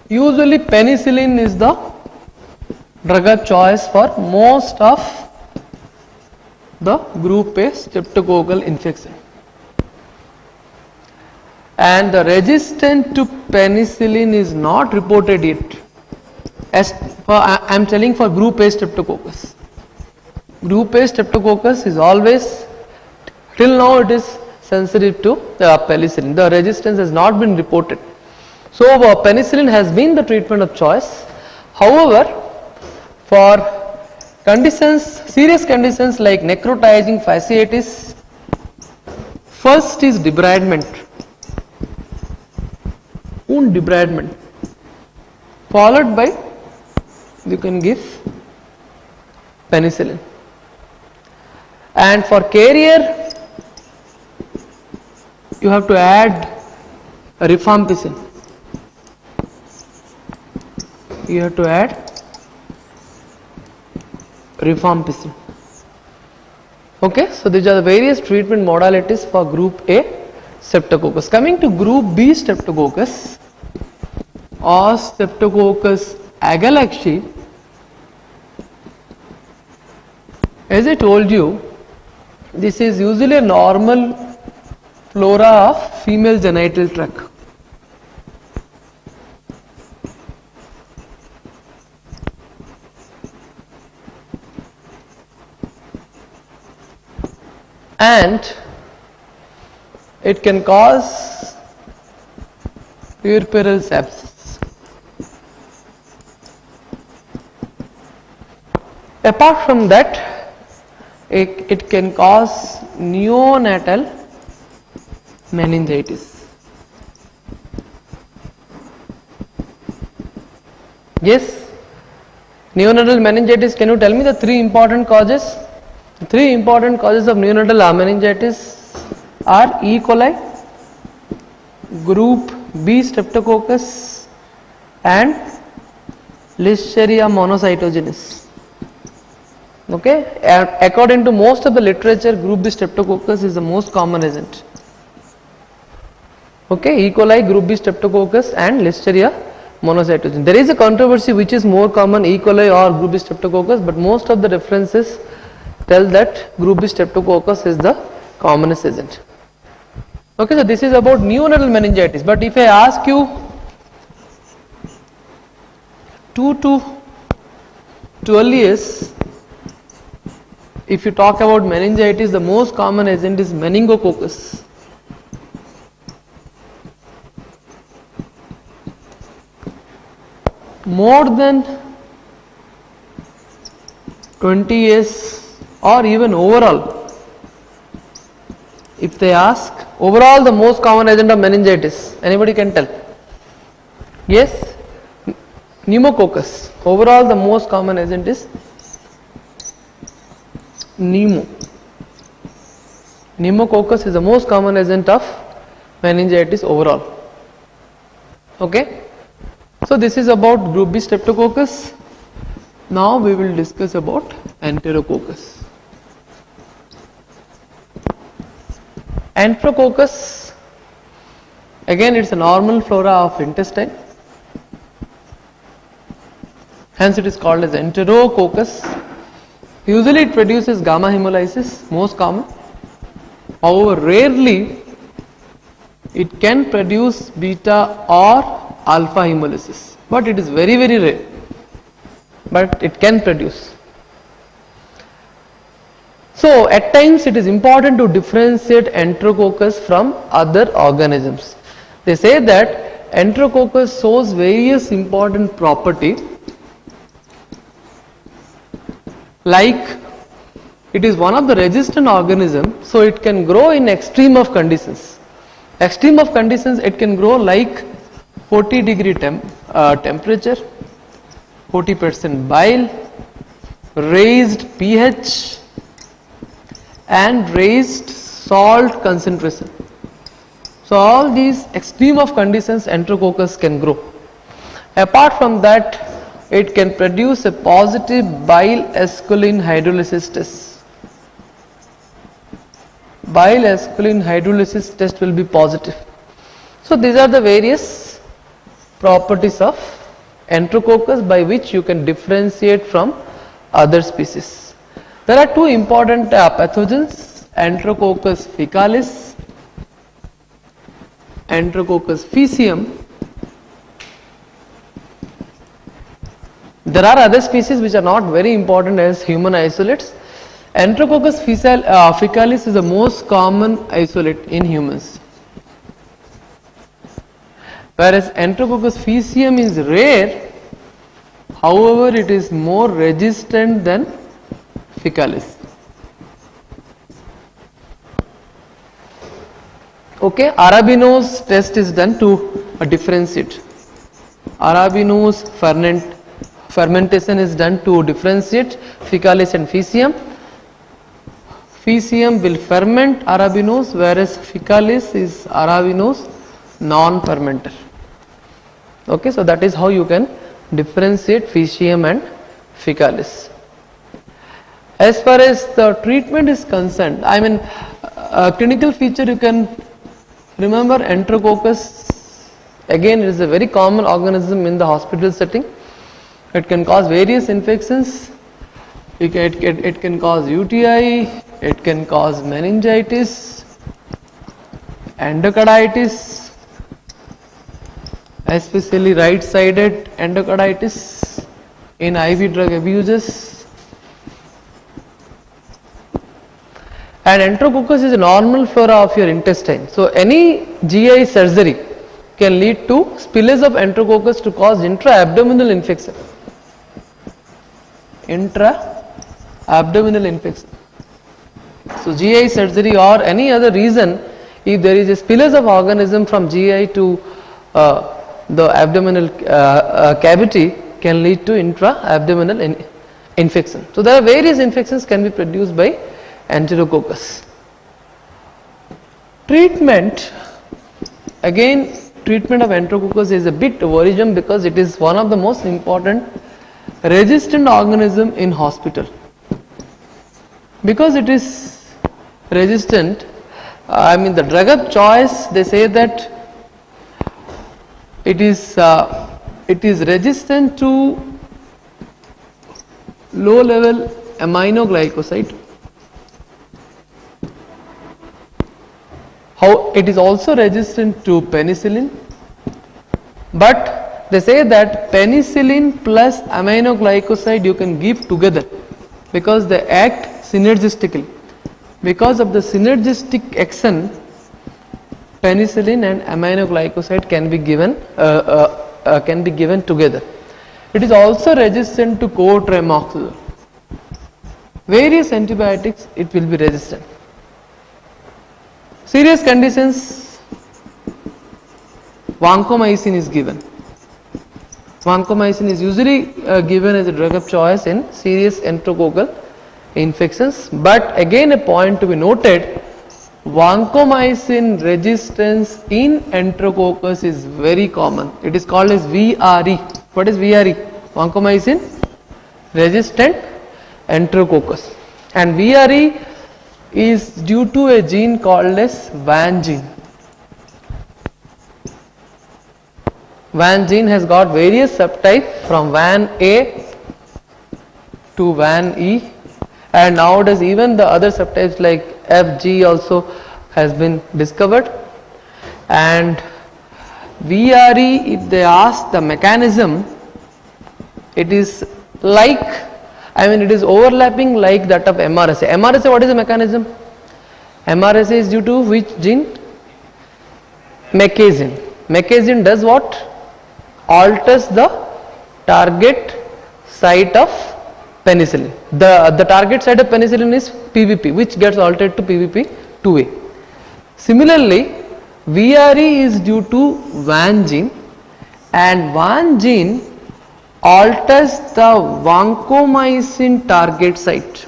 usually penicillin is the drug of choice for most of the group A streptococcal infection, and the resistance to penicillin is not reported yet. As for, I am telling for group A streptococcus. Group A streptococcus is always, till now it is sensitive to penicillin. The resistance has not been reported. So penicillin has been the treatment of choice. However, for conditions, serious conditions like necrotizing fasciitis, first is debridement, wound debridement, followed by you can give penicillin. And for carrier, you have to add rifampicin. You have to add rifampicin. Okay, so these are the various treatment modalities for group A streptococcus. Coming to group B streptococcus or Streptococcus agalactiae, as I told you, this is usually a normal flora of female genital tract. And it can cause puerperal sepsis. Apart from that, it can cause neonatal meningitis. Yes, neonatal meningitis, can you tell me the three important causes? The three important causes of neonatal meningitis are E. coli, group B streptococcus and Listeria monocytogenes. Okay, and according to most of the literature, group B streptococcus is the most common agent. Okay, E. coli, group B streptococcus and Listeria monocytogenes. There is a controversy which is more common, E. coli or group B streptococcus, but most of the references tell that group B streptococcus is the commonest agent. Okay, so this is about neonatal meningitis, but if I ask you 2 to 12 years, if you talk about meningitis, the most common agent is meningococcus. More than 20 years or even overall, if they ask overall the most common agent of meningitis, anybody can tell? Yes, pneumococcus. Overall the most common agent is pneumococcus is the most common agent of meningitis overall. Okay, so this is about group B streptococcus. Now we will discuss about enterococcus. Enterococcus, again it's a normal flora of intestine, hence it is called as enterococcus. Usually it produces gamma hemolysis, most common. However, rarely it can produce beta or alpha hemolysis, but it is very rare, but it can produce. So at times it is important to differentiate enterococcus from other organisms. They say that enterococcus shows various important properties, like it is one of the resistant organisms, so it can grow in extreme of conditions. Extreme of conditions, it can grow like 40-degree temperature, 40% bile, raised pH and raised salt concentration. So all these extreme of conditions enterococcus can grow. Apart from that, it can produce a positive bile esculin hydrolysis test. Bile esculin hydrolysis test will be positive. So these are the various properties of enterococcus by which you can differentiate from other species. There are two important pathogens, Enterococcus faecalis, Enterococcus faecium. There are other species which are not very important as human isolates. Enterococcus faecalis is the most common isolate in humans, whereas Enterococcus faecium is rare, however it is more resistant than faecalis. Okay, Arabinose test is done to differentiate. Arabinose fermentation is done to differentiate faecalis and faecium. Faecium will ferment arabinose, whereas faecalis is arabinose non-fermenter. Okay, so that is how you can differentiate faecium and faecalis. As far as the treatment is concerned, I mean, a clinical feature you can remember enterococcus. Again, it is a very common organism in the hospital setting. It can cause various infections. It can cause UTI, it can cause meningitis, endocarditis, especially right-sided endocarditis in IV drug abuses. And enterococcus is a normal flora of your intestine. So any GI surgery can lead to spillage of enterococcus to cause intra-abdominal infection. Intra-abdominal infection. So GI surgery or any other reason, if there is a spillage of organism from GI to the abdominal cavity, can lead to intra-abdominal infection. So there are various infections can be produced by enterococcus. Treatment, again treatment of enterococcus is a bit worrisome because it is one of the most important resistant organism in hospital. Because it is resistant, I mean the drug of choice, they say that it is resistant to low level aminoglycoside. How it is also resistant to penicillin, but they say that penicillin plus aminoglycoside you can give together because they act synergistically. Because of the synergistic action, penicillin and aminoglycoside can be given together. It is also resistant to co-tremoxazole. Various antibiotics it will be resistant. Serious conditions, vancomycin is given. Vancomycin is usually given as a drug of choice in serious enterococcal infections, but again a point to be noted, vancomycin resistance in enterococcus is very common. It is called as VRE. What is VRE? Vancomycin resistant enterococcus, and VRE is due to a gene called as VAN gene. VAN gene has got various subtypes from VAN A to VAN E, and nowadays even the other subtypes like FG also has been discovered. And VRE, if they ask the mechanism, it is like I mean, it is overlapping like that of MRSA. MRSA, what is the mechanism? MRSA is due to which gene? Mecazin. Mecazin does what? Alters the target site of penicillin. The target site of penicillin is PVP, which gets altered to PVP2A. Similarly, VRE is due to VAN gene, and VAN gene alters the vancomycin target site.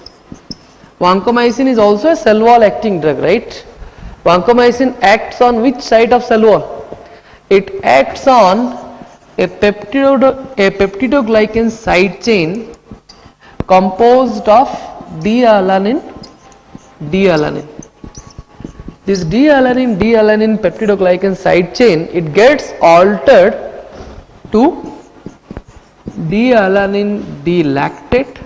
Vancomycin is also a cell wall acting drug, right? Vancomycin acts on which site of cell wall? It acts on a peptidoglycan side chain composed of D-alanine. This D-alanine peptidoglycan side chain, it gets altered to D-alanine D-lactate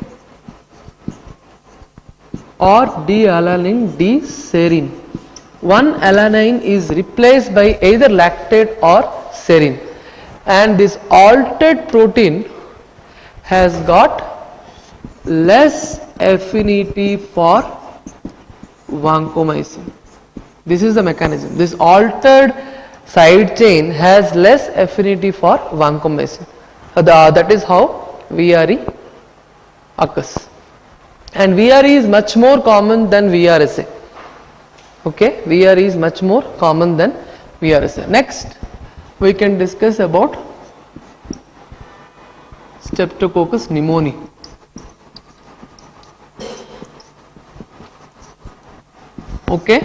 or D-alanine D-serine. One alanine is replaced by either lactate or serine, and this altered protein has got less affinity for vancomycin. This is the mechanism. This altered side chain has less affinity for vancomycin. That is how VRE occurs. And VRE is much more common than VRSA. Okay, VRE is much more common than VRSA. Next, we can discuss about Streptococcus pneumoniae. Okay,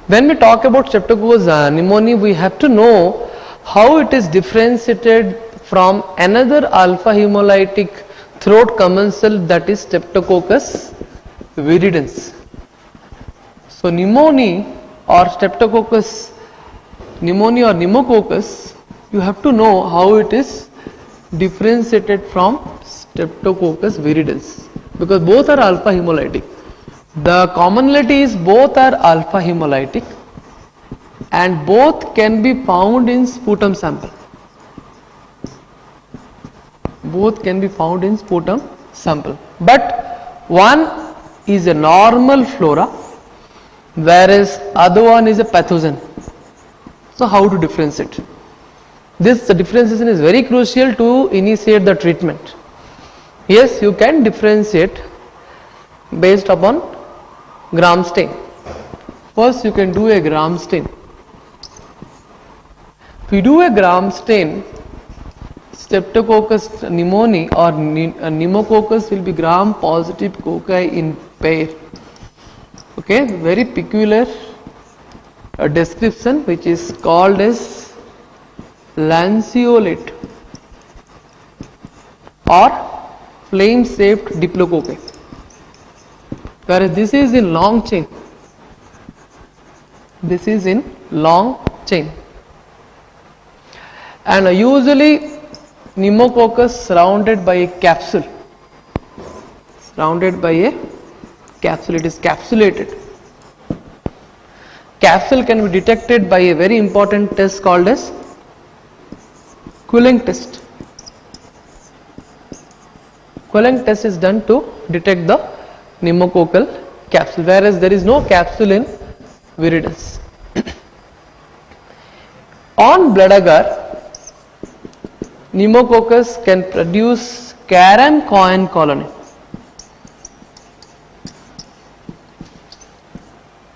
when we talk about Streptococcus pneumoniae, we have to know how it is differentiated from another alpha hemolytic throat commensal, that is Streptococcus viridans. So pneumoniae or Streptococcus pneumoniae or pneumococcus, you have to know how it is differentiated from Streptococcus viridans, because both are alpha hemolytic. The commonality is both are alpha hemolytic and both can be found in sputum sample. Both can be found in sputum sample, but one is a normal flora whereas other one is a pathogen. So how to differentiate? This differentiation is very crucial to initiate the treatment. Yes, you can differentiate based upon Gram stain. First you can do a Gram stain. If you do a Gram stain, Streptococcus pneumoniae or pneumococcus will be Gram positive cocci in pair. Okay, very peculiar description which is called as lanceolate or flame shaped diplococci, whereas this is in long chain. This is in long chain, and usually pneumococcus surrounded by a capsule. Surrounded by a capsule, it is capsulated. Capsule can be detected by a very important test called as Quilling test. Quilling test is done to detect the pneumococcal capsule, whereas there is no capsule in viridans. On blood agar, pneumococcus can produce carom coin colony.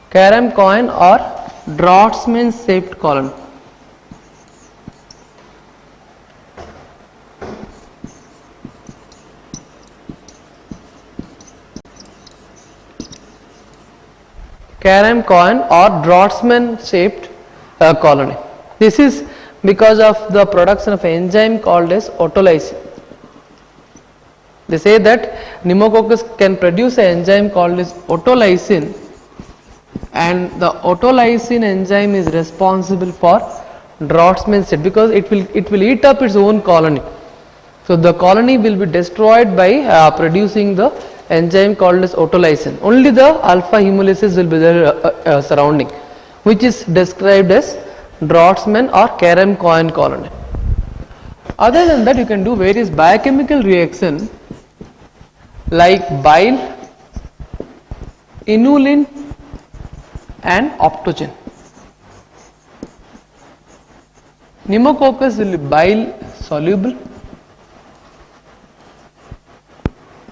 Carom coin or Draughtsman shaped colony. Carom coin or Draughtsman shaped colony. This is because of the production of an enzyme called as autolysin. They say that pneumococcus can produce an enzyme called as autolysin, and the autolysin enzyme is responsible for Draughtsman state because it will eat up its own colony. So the colony will be destroyed by producing the enzyme called as autolysin. Only the alpha hemolysis will be there surrounding, which is described as Draughtsman or carom coin colony. Other than that, you can do various biochemical reaction like bile, inulin and optogen. Pneumococcus will be bile soluble,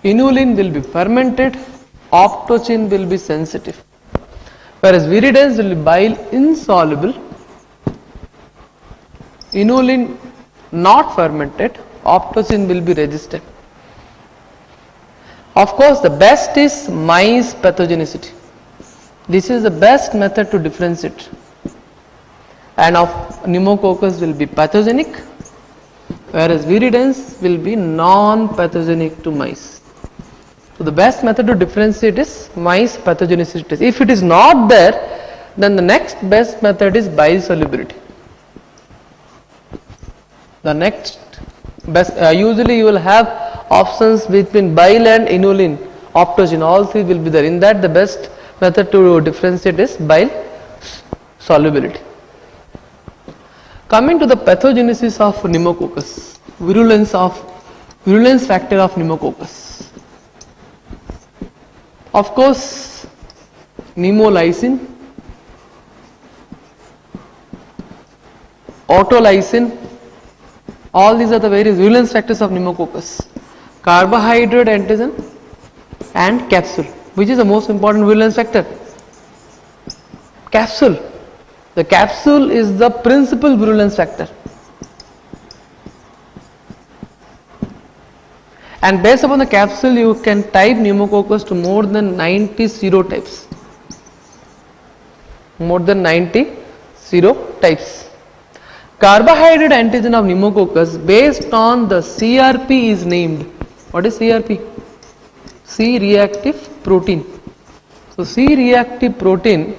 inulin will be fermented, optogen will be sensitive, whereas viridans will be bile insoluble, inulin not fermented, optogen will be resistant. Of course, the best is mice pathogenicity. This is the best method to differentiate. And of pneumococcus will be pathogenic, whereas viridans will be non-pathogenic to mice. So the best method to differentiate is mice pathogenicity test. If it is not there, then the next best method is bile solubility. The next best, usually you will have options between bile and inulin, optogen, all three will be there. In that, the best method to differentiate is bile solubility. Coming to the pathogenesis of pneumococcus, virulence factor of pneumococcus. Of course, pneumolysine, autolysin, all these are the various virulence factors of pneumococcus. Carbohydrate antigen and capsule. Which is the most important virulence factor? Capsule. The capsule is the principal virulence factor. And based upon the capsule, you can type pneumococcus to more than 90 serotypes. More than 90 serotypes. Carbohydrate antigen of pneumococcus based on the CRP is named. What is CRP? C-reactive protein. So C-reactive protein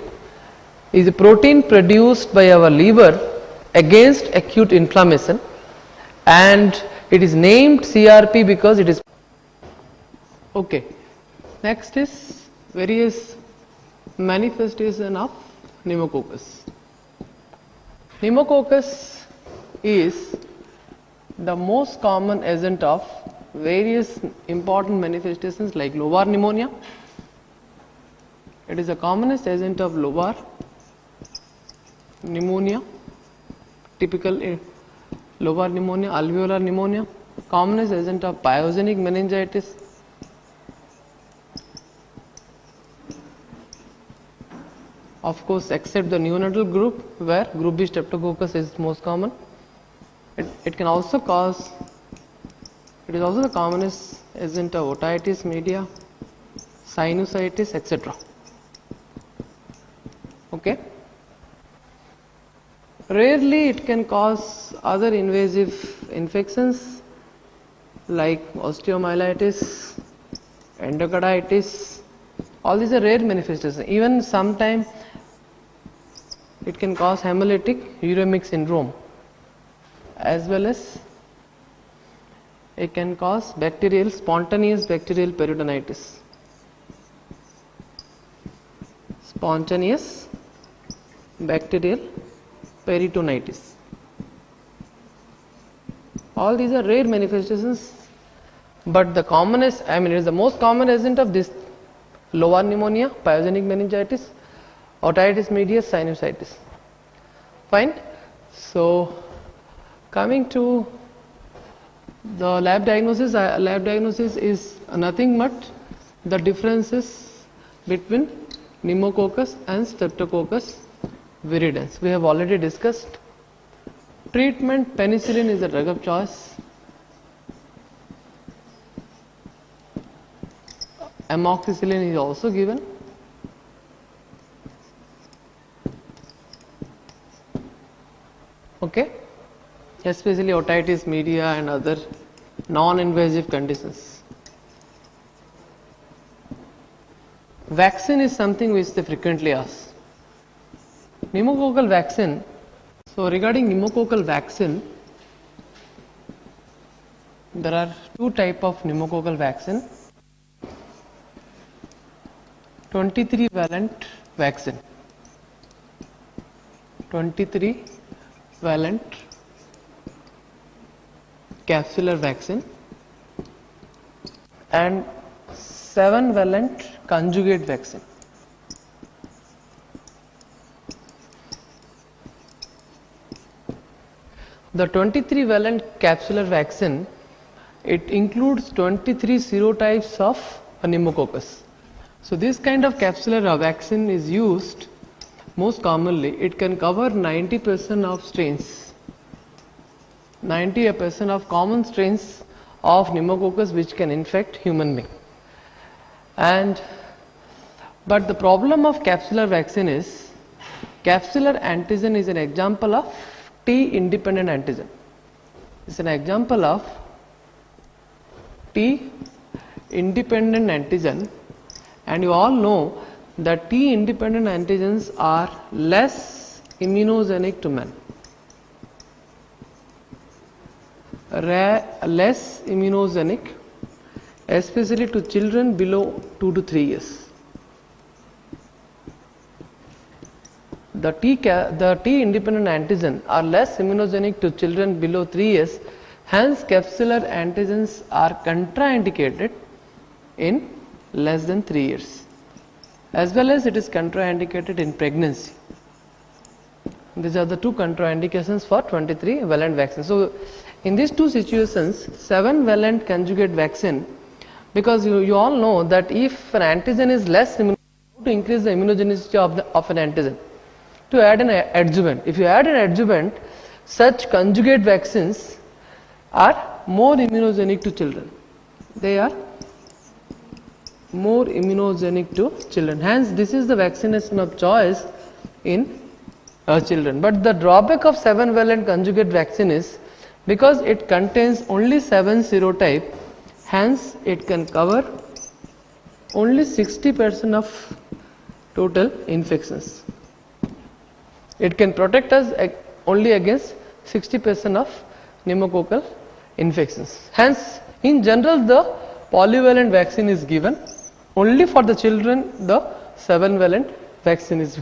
is a protein produced by our liver against acute inflammation, and it is named CRP because it is okay. Next is various manifestation of pneumococcus. Pneumococcus is the most common agent of various important manifestations like lobar pneumonia. It is the commonest agent of lobar pneumonia, typical lobar pneumonia, alveolar pneumonia, commonest agent of pyogenic meningitis, of course except the neonatal group where group B streptococcus is most common. It can also cause, it is also the commonest agent of otitis media, sinusitis, etc. Okay. Rarely it can cause other invasive infections like osteomyelitis, endocarditis. All these are rare manifestations. Even sometimes it can cause hemolytic uremic syndrome, as well as it can cause spontaneous bacterial peritonitis. Spontaneous bacterial peritonitis. All these are rare manifestations, but the commonest, it is the most common agent of this lobar pneumonia, pyogenic meningitis, otitis media, sinusitis. Fine. So, coming to the lab diagnosis is nothing but the differences between pneumococcus and streptococcus viridans. We have already discussed. Treatment, penicillin is the drug of choice. Amoxicillin is also given. Okay, especially otitis media and other non-invasive conditions. Vaccine is something which they frequently ask. Pneumococcal vaccine. So regarding pneumococcal vaccine, there are two types of pneumococcal vaccine. 23 valent vaccine. 23 valent capsular vaccine and 7-valent conjugate vaccine. The 23-valent capsular vaccine, it includes 23 serotypes of pneumococcus. So this kind of capsular vaccine is used most commonly. It can cover 90% of strains, 90% of common strains of pneumococcus which can infect human being. But the problem of capsular vaccine is, capsular antigen is an example of T-independent antigen. It's an example of T-independent antigen, and you all know that T-independent antigens are less immunogenic to men. Less immunogenic, especially to children below 2 to 3 years. The T-independent antigen are less immunogenic to children below 3 years, hence capsular antigens are contraindicated in less than 3 years, as well as it is contraindicated in pregnancy. These are the two contraindications for 23-valent vaccine. So in these two situations, 7-valent conjugate vaccine, because you all know that if an antigen is less immunogenic, to increase the immunogenicity of an antigen, to add an adjuvant. If you add an adjuvant, such conjugate vaccines are more immunogenic to children. They are more immunogenic to children. Hence, this is the vaccination of choice in children. But the drawback of 7-valent conjugate vaccine is, because it contains only 7 serotype, hence it can cover only 60% of total infections. It can protect us only against 60% of pneumococcal infections. Hence, in general, the polyvalent vaccine is given. Only for the children, the 7-valent vaccine is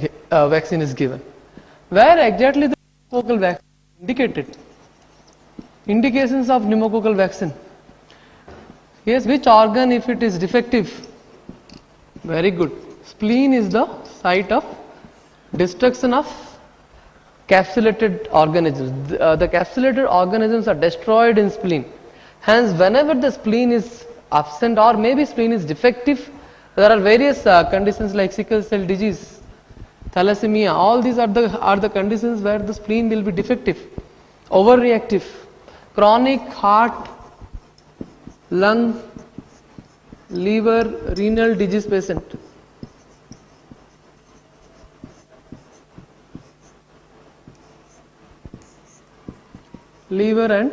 given. Where exactly the pneumococcal vaccine is indicated? Indications of pneumococcal vaccine. Yes, which organ if it is defective? Very good. Spleen is the site of destruction of capsulated organisms. The capsulated organisms are destroyed in spleen. Hence, whenever the spleen is absent or maybe spleen is defective, there are various conditions like sickle cell disease, thalassemia. All these are the conditions where the spleen will be defective, overreactive, chronic heart, lung, liver, renal disease patient. Liver and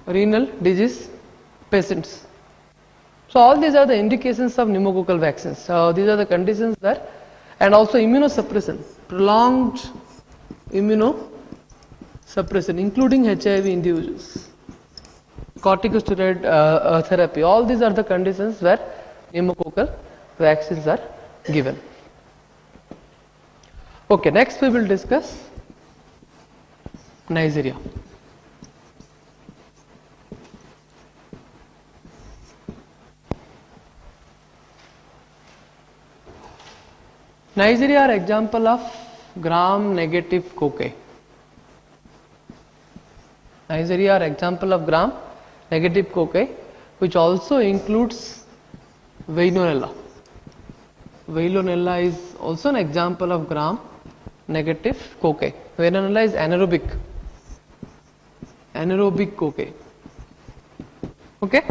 renal disease patients. So all these are the indications of pneumococcal vaccines. So these are the conditions where, and also immunosuppression, prolonged immunosuppression, including HIV individuals, corticosteroid therapy. All these are the conditions where pneumococcal vaccines are given. Okay, next we will discuss neisseria. Neisseria are example of gram-negative cocci. Neisseria are example of gram-negative cocci, which also includes Veillonella. Veillonella is also an example of gram-negative cocci. Veillonella is anaerobic cocci. Okay.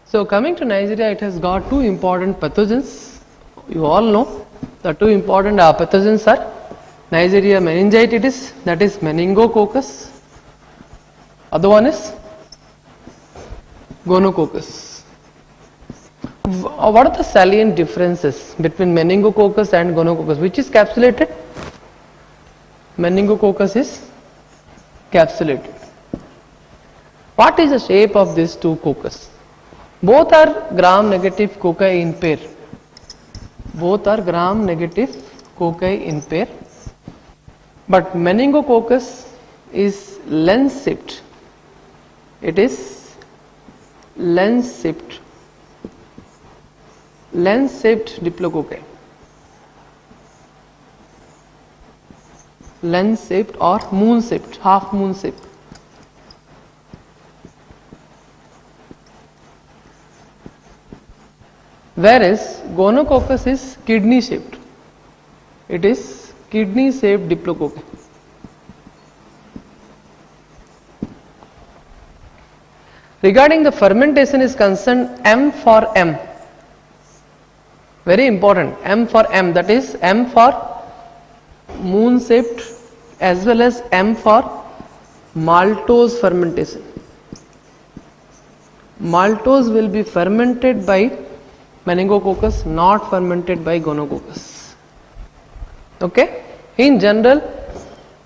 So coming to Neisseria, it has got two important pathogens. You all know the two important pathogens are Neisseria meningitidis, that is meningococcus. Other one is gonococcus. What are the salient differences between meningococcus and gonococcus? Which is capsulated? Meningococcus is capsulated. What is the shape of these two coccus? Both are gram-negative cocci in pair. Both are gram-negative cocci in pair. But meningococcus is lens-shaped. It is lens-shaped. lens shaped diplococci. Lens shaped or moon shaped, half moon shaped. Whereas gonococcus is kidney shaped. It is kidney shaped diplococci. Regarding the fermentation is concerned, M for M. Very important, M for M, that is M for moon shaped as well as M for maltose fermentation. Maltose will be fermented by meningococcus, not fermented by gonococcus. Okay? In general,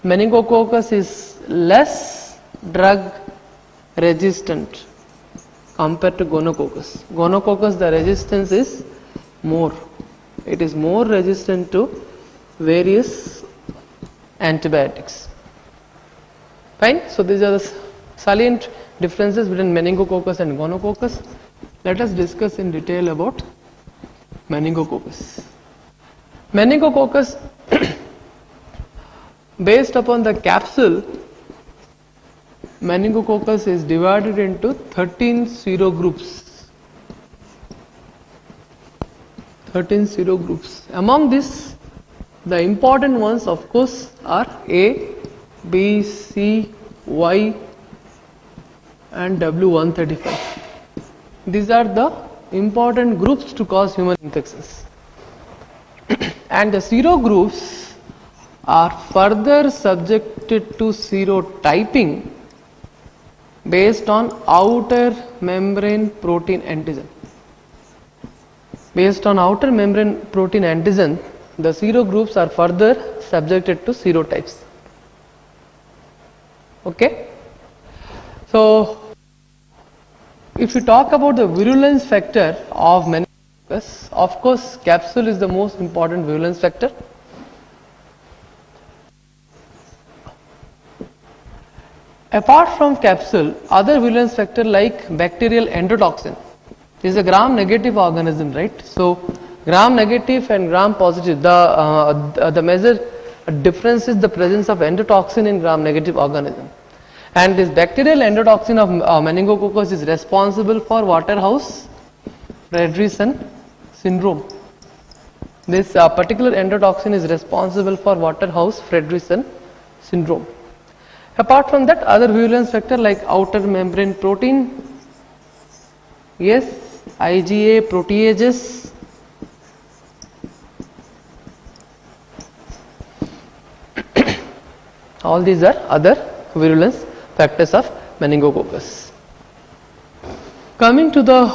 meningococcus is less drug resistant compared to gonococcus. Gonococcus, the resistance is more. It is more resistant to various antibiotics. Fine? So these are the salient differences between meningococcus and gonococcus. Let us discuss in detail about meningococcus. Meningococcus, based upon the capsule, meningococcus is divided into 13 serogroups. 13 serogroups. Among these, the important ones of course are A, B, C, Y and W135. These are the important groups to cause human infections. And the serogroups are further subjected to serotyping based on outer membrane protein antigen. Based on outer membrane protein antigen, the serogroups are further subjected to serotypes. Okay? So, if you talk about the virulence factor of meningococcus, of course, capsule is the most important virulence factor. Apart from capsule, other virulence factor like bacterial endotoxin is a gram-negative organism, right? So, gram-negative and gram-positive, the major difference is the presence of endotoxin in gram-negative organism. And this bacterial endotoxin of meningococcus is responsible for Waterhouse-Friderichsen syndrome. This particular endotoxin is responsible for Waterhouse-Friderichsen syndrome. Apart from that, other virulence factor like outer membrane protein, yes, IgA proteases, all these are other virulence factors of meningococcus. Coming to the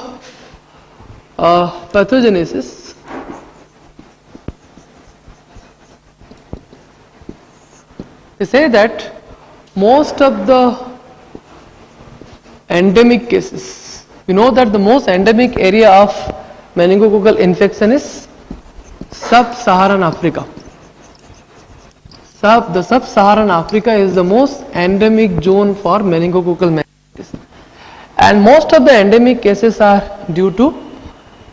pathogenesis, they say that most of the endemic cases, you know that the most endemic area of meningococcal infection is sub-Saharan Africa. The sub-Saharan Africa is the most endemic zone for meningococcal meningitis, and most of the endemic cases are due to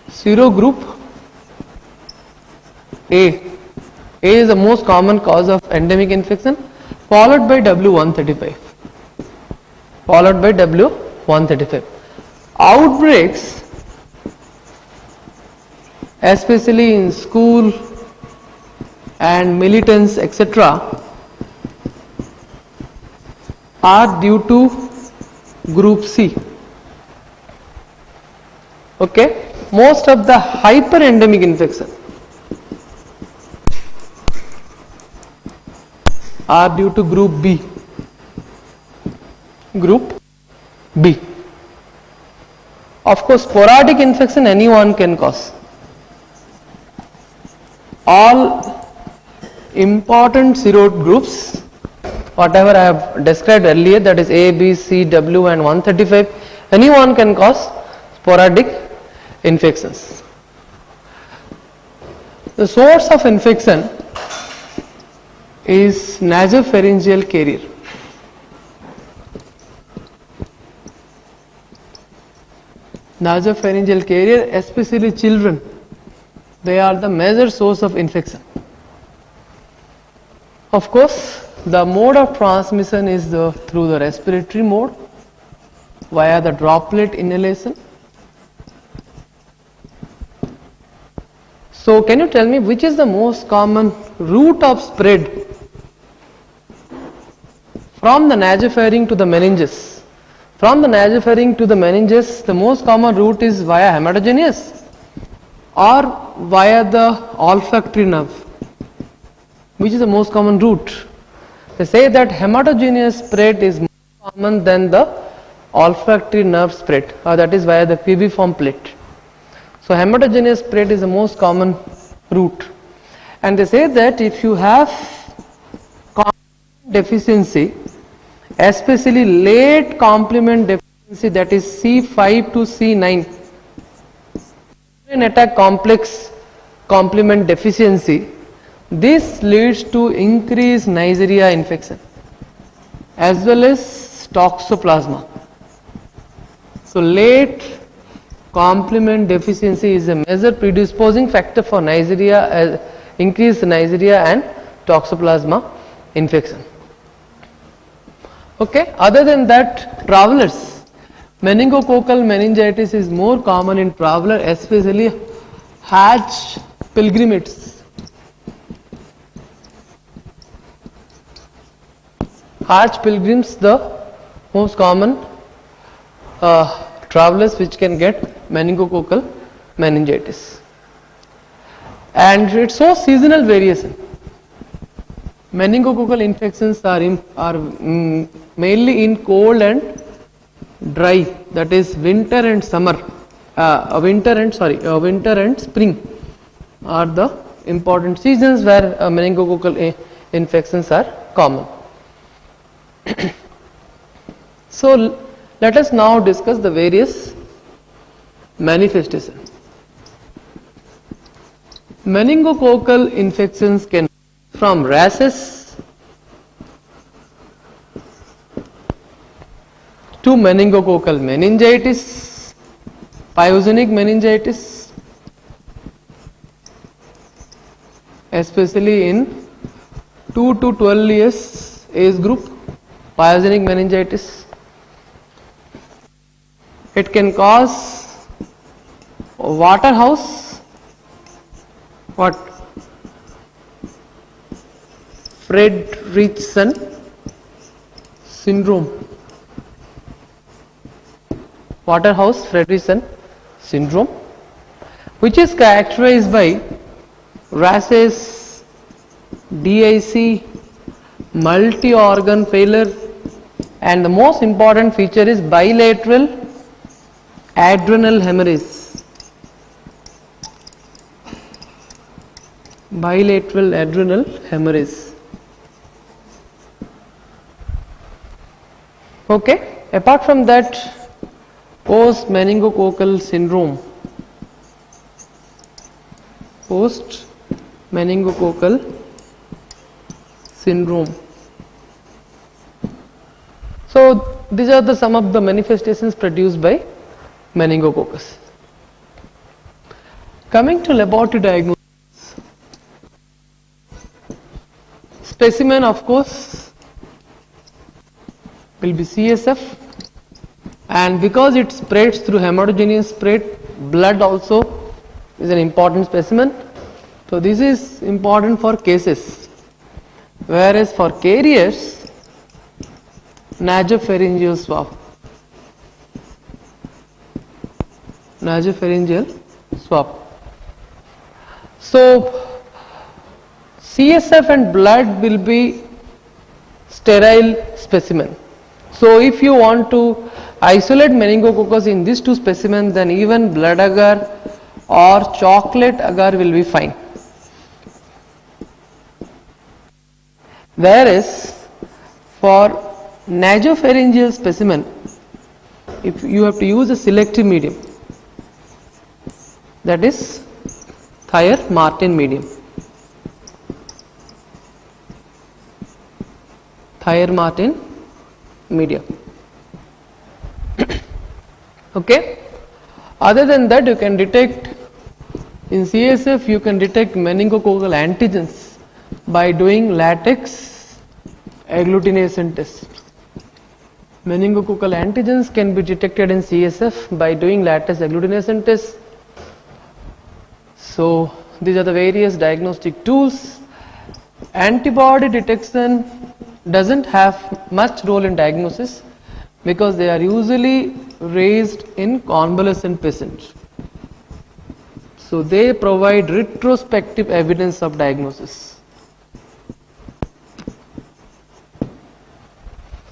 serogroup A. A is the most common cause of endemic infection, followed by W135. Followed by W135. Outbreaks, especially in school and militants, etc., are due to group C. Okay, most of the hyperendemic infection are due to group B. Group B. Of course, sporadic infection anyone can cause. All important serogroups, whatever I have described earlier, that is A, B, C, W and 135, anyone can cause sporadic infections. The source of infection is nasopharyngeal carrier. Nasopharyngeal carrier, especially children. They are the major source of infection. Of course, the mode of transmission is through the respiratory mode via the droplet inhalation. So, can you tell me which is the most common route of spread from the nasopharynx to the meninges? From the nasopharynx to the meninges, the most common route is via hematogenous or via the olfactory nerve. Which is the most common route? They say that hematogenous spread is more common than the olfactory nerve spread, or that is via the pubiform plate. So hematogenous spread is the most common route, and they say that if you have complement deficiency, especially late complement deficiency, that is C5 to C9, attack complex complement deficiency, this leads to increased neisseria infection as well as toxoplasma. So late complement deficiency is a major predisposing factor for neisseria, increased neisseria and toxoplasma infection. Okay. Other than that, travelers, meningococcal meningitis is more common in traveler, especially Hajj pilgrimages. Hajj pilgrims, the most common travelers which can get meningococcal meningitis, and it shows seasonal variation. Meningococcal infections are mainly in cold and dry, that is winter and summer, winter and spring are the important seasons where meningococcal infections are common. So let us now discuss the various manifestations. Meningococcal infections can from rashes to meningococcal meningitis, pyogenic meningitis, especially in 2 to 12 years age group, pyogenic meningitis. It can cause Waterhouse, Fredrickson syndrome. Waterhouse-Fredrickson syndrome, which is characterized by rashes, DIC, multi-organ failure, and the most important feature is bilateral adrenal hemorrhage. Bilateral adrenal hemorrhage. Okay. Apart from that, post meningococcal syndrome, post meningococcal syndrome. So these are the some of the manifestations produced by meningococcus. Coming to laboratory diagnosis, specimen of course will be CSF, and because it spreads through hematogenous spread, blood also is an important specimen. So this is important for cases, whereas for carriers, nasopharyngeal swab. Nasopharyngeal swab. So CSF and blood will be sterile specimen. So if you want to isolate meningococcus in these two specimens, then even blood agar or chocolate agar will be fine. Whereas for nasopharyngeal specimen, if you have to use a selective medium, that is Thayer-Martin medium. Thayer-Martin medium. Okay. Other than that, you can detect In CSF you can detect meningococcal antigens by doing latex agglutination test. Meningococcal antigens can be detected in CSF by doing latex agglutination test. So these are the various diagnostic tools. Antibody detection doesn't have much role in diagnosis because they are usually raised in convalescent patients. So they provide retrospective evidence of diagnosis.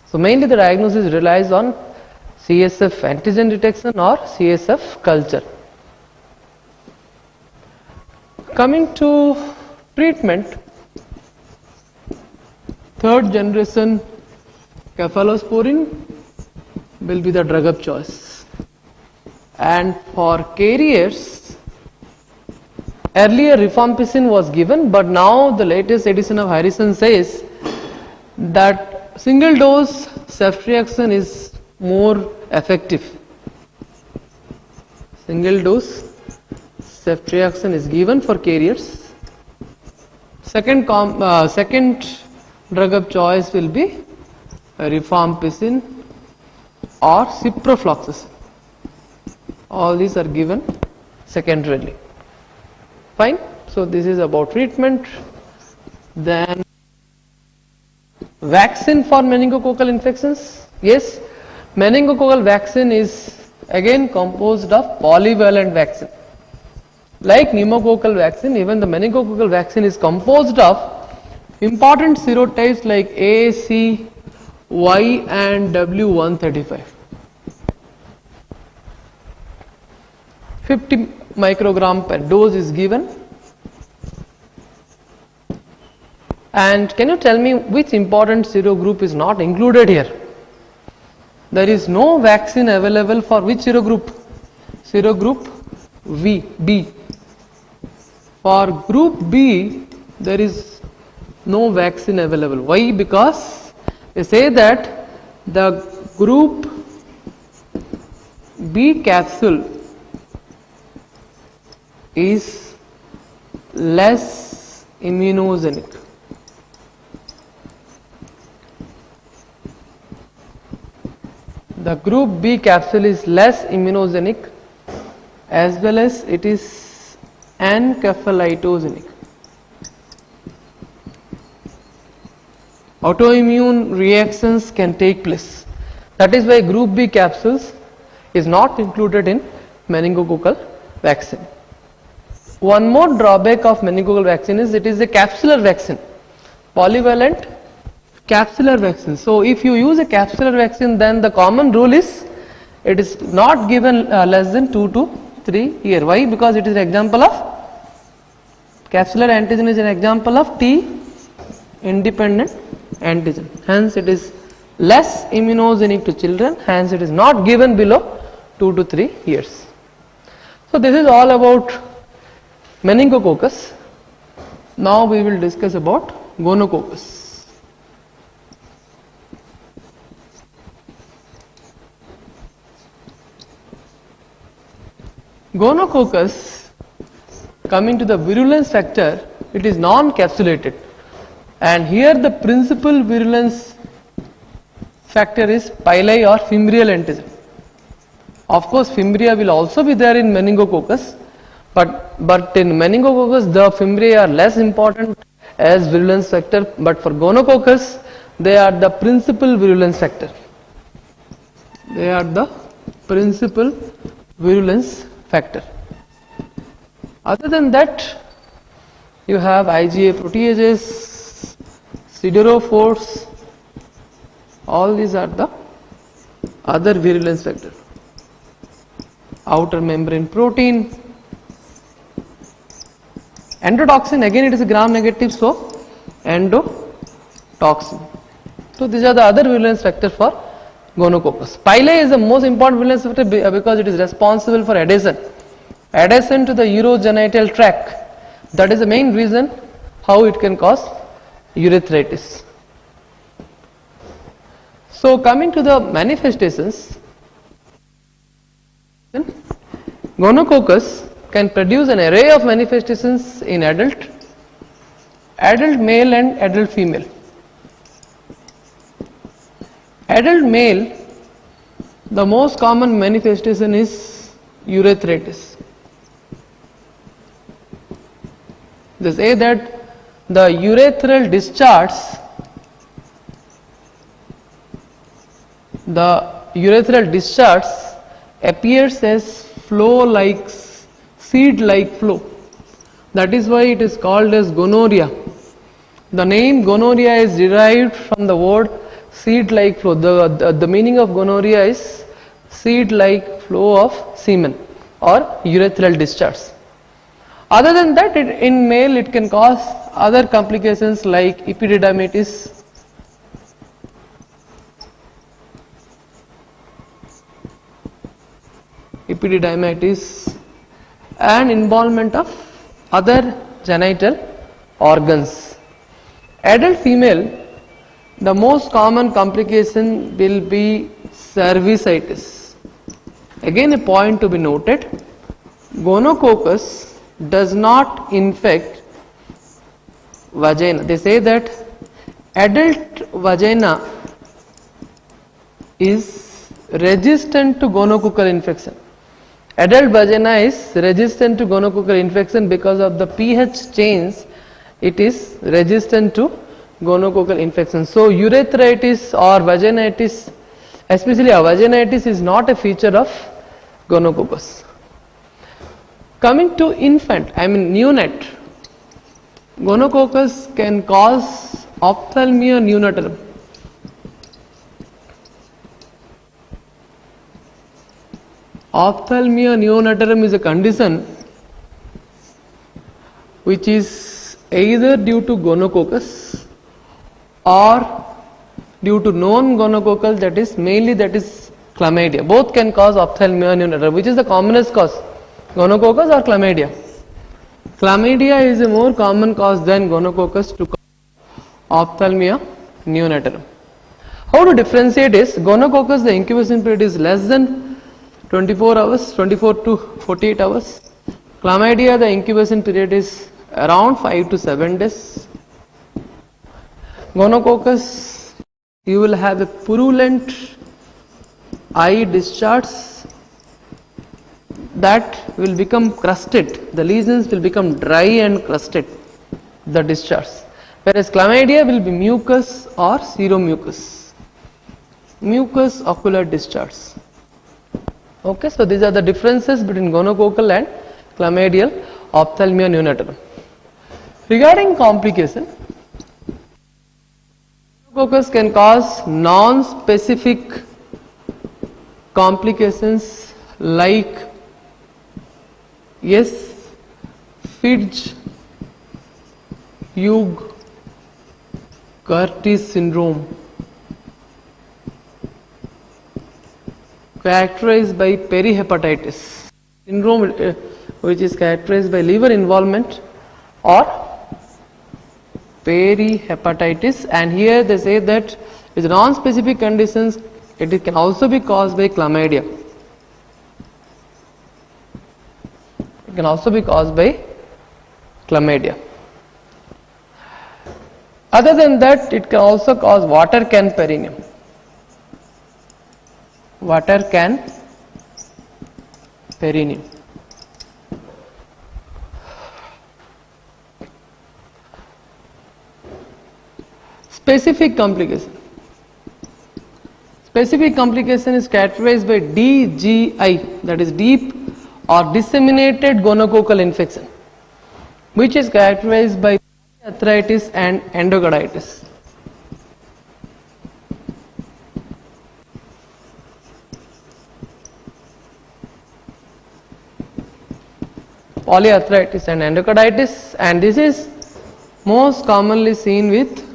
So mainly the diagnosis relies on CSF antigen detection or CSF culture. Coming to treatment, third generation cephalosporin will be the drug of choice. And for carriers, earlier rifampicin was given, but now the latest edition of Harrison says that single dose ceftriaxone is more effective. Single dose ceftriaxone is given for carriers. Second drug of choice will be rifampicin or ciprofloxacin. All these are given secondarily. Fine. So this is about treatment. Then vaccine for meningococcal infections. Yes, meningococcal vaccine is again composed of polyvalent vaccine. Like pneumococcal vaccine, even the meningococcal vaccine is composed of important serotypes like A, C, Y and W135. 50 microgram per dose is given. And can you tell me which important serogroup is not included here? There is no vaccine available for which serogroup? Serogroup B. For group B, there is no vaccine available. Why? Because they say that the group B capsule is less immunogenic. The group B capsule is less immunogenic as well as it is encephalitosigenic. Autoimmune reactions can take place. That is why group B capsules is not included in meningococcal vaccine. One more drawback of meningococcal vaccine is it is a capsular vaccine, polyvalent capsular vaccine. So if you use a capsular vaccine, then the common rule is it is not given less than 2 to 3 years. Why? Because it is an example of capsular antigen is an example of T independent antigen. Hence it is less immunogenic to children. Hence it is not given below 2 to 3 years. So this is all about meningococcus. Now we will discuss about gonococcus. Gonococcus, coming to the virulence factor, it is non-capsulated, and here the principal virulence factor is pili or fimbrial antigen. Of course, fimbria will also be there in meningococcus, but in meningococcus the fimbria are less important as virulence factor, but for gonococcus they are the principal virulence factor. They are the principal virulence factor. Other than that, you have IgA proteases, siderophores, all these are the other virulence factor. Outer membrane protein. Endotoxin, again it is a gram negative, so endotoxin. So these are the other virulence factor for gonococcus. Pili is the most important virulence factor because it is responsible for adhesion to the urogenital tract. That is the main reason how it can cause urethritis. So coming to the manifestations, gonococcus can produce an array of manifestations in adult male and adult female. Adult male, the most common manifestation is urethritis. They say that the urethral discharge appears as flow-like, seed-like flow. That is why it is called as gonorrhea. The name gonorrhea is derived from the word seed-like flow. The meaning of gonorrhea is seed-like flow of semen or urethral discharge. Other than that, in male it can cause other complications like epidermidis, and involvement of other genital organs. Adult female, the most common complication will be cervicitis. Again, a point to be noted, gonococcus does not infect vagina. They say that adult vagina is resistant to gonococcal infection. Adult vagina is resistant to gonococcal infection because of the pH change. It is resistant to gonococcal infection. So urethritis or vaginitis, especially vaginitis, is not a feature of gonococcus. Coming to neonate, gonococcus can cause ophthalmia neonatorum. Ophthalmia neonatorum is a condition which is either due to gonococcus or due to non-gonococcal, that is chlamydia. Both can cause ophthalmia neonatorum. Which is the commonest cause, gonococcus or chlamydia? Chlamydia is a more common cause than gonococcus to cause ophthalmia neonatorum. How to differentiate is, gonococcus, the incubation period is less than 24 hours, 24 to 48 hours. Chlamydia, the incubation period is around 5 to 7 days. Gonococcus, you will have a purulent eye discharge that will become crusted. The lesions will become dry and crusted, the discharge. Whereas chlamydia will be mucus or seromucus, mucus ocular discharge. Okay, so these are the differences between gonococcal and chlamydial ophthalmia neonatorum. Regarding complication, gonococcus can cause non-specific complications like Fidge-Hugh-Curtis syndrome, characterized by perihepatitis syndrome, which is characterized by liver involvement or perihepatitis, and here they say that with non-specific conditions it can also be caused by chlamydia. It can also be caused by chlamydia. Other than that, it can also cause water can perineum. Water can perineum. Specific complication. Specific complication is characterized by DGI, that is deep or disseminated gonococcal infection, which is characterized by arthritis and endocarditis. Polyarthritis and endocarditis, and this is most commonly seen with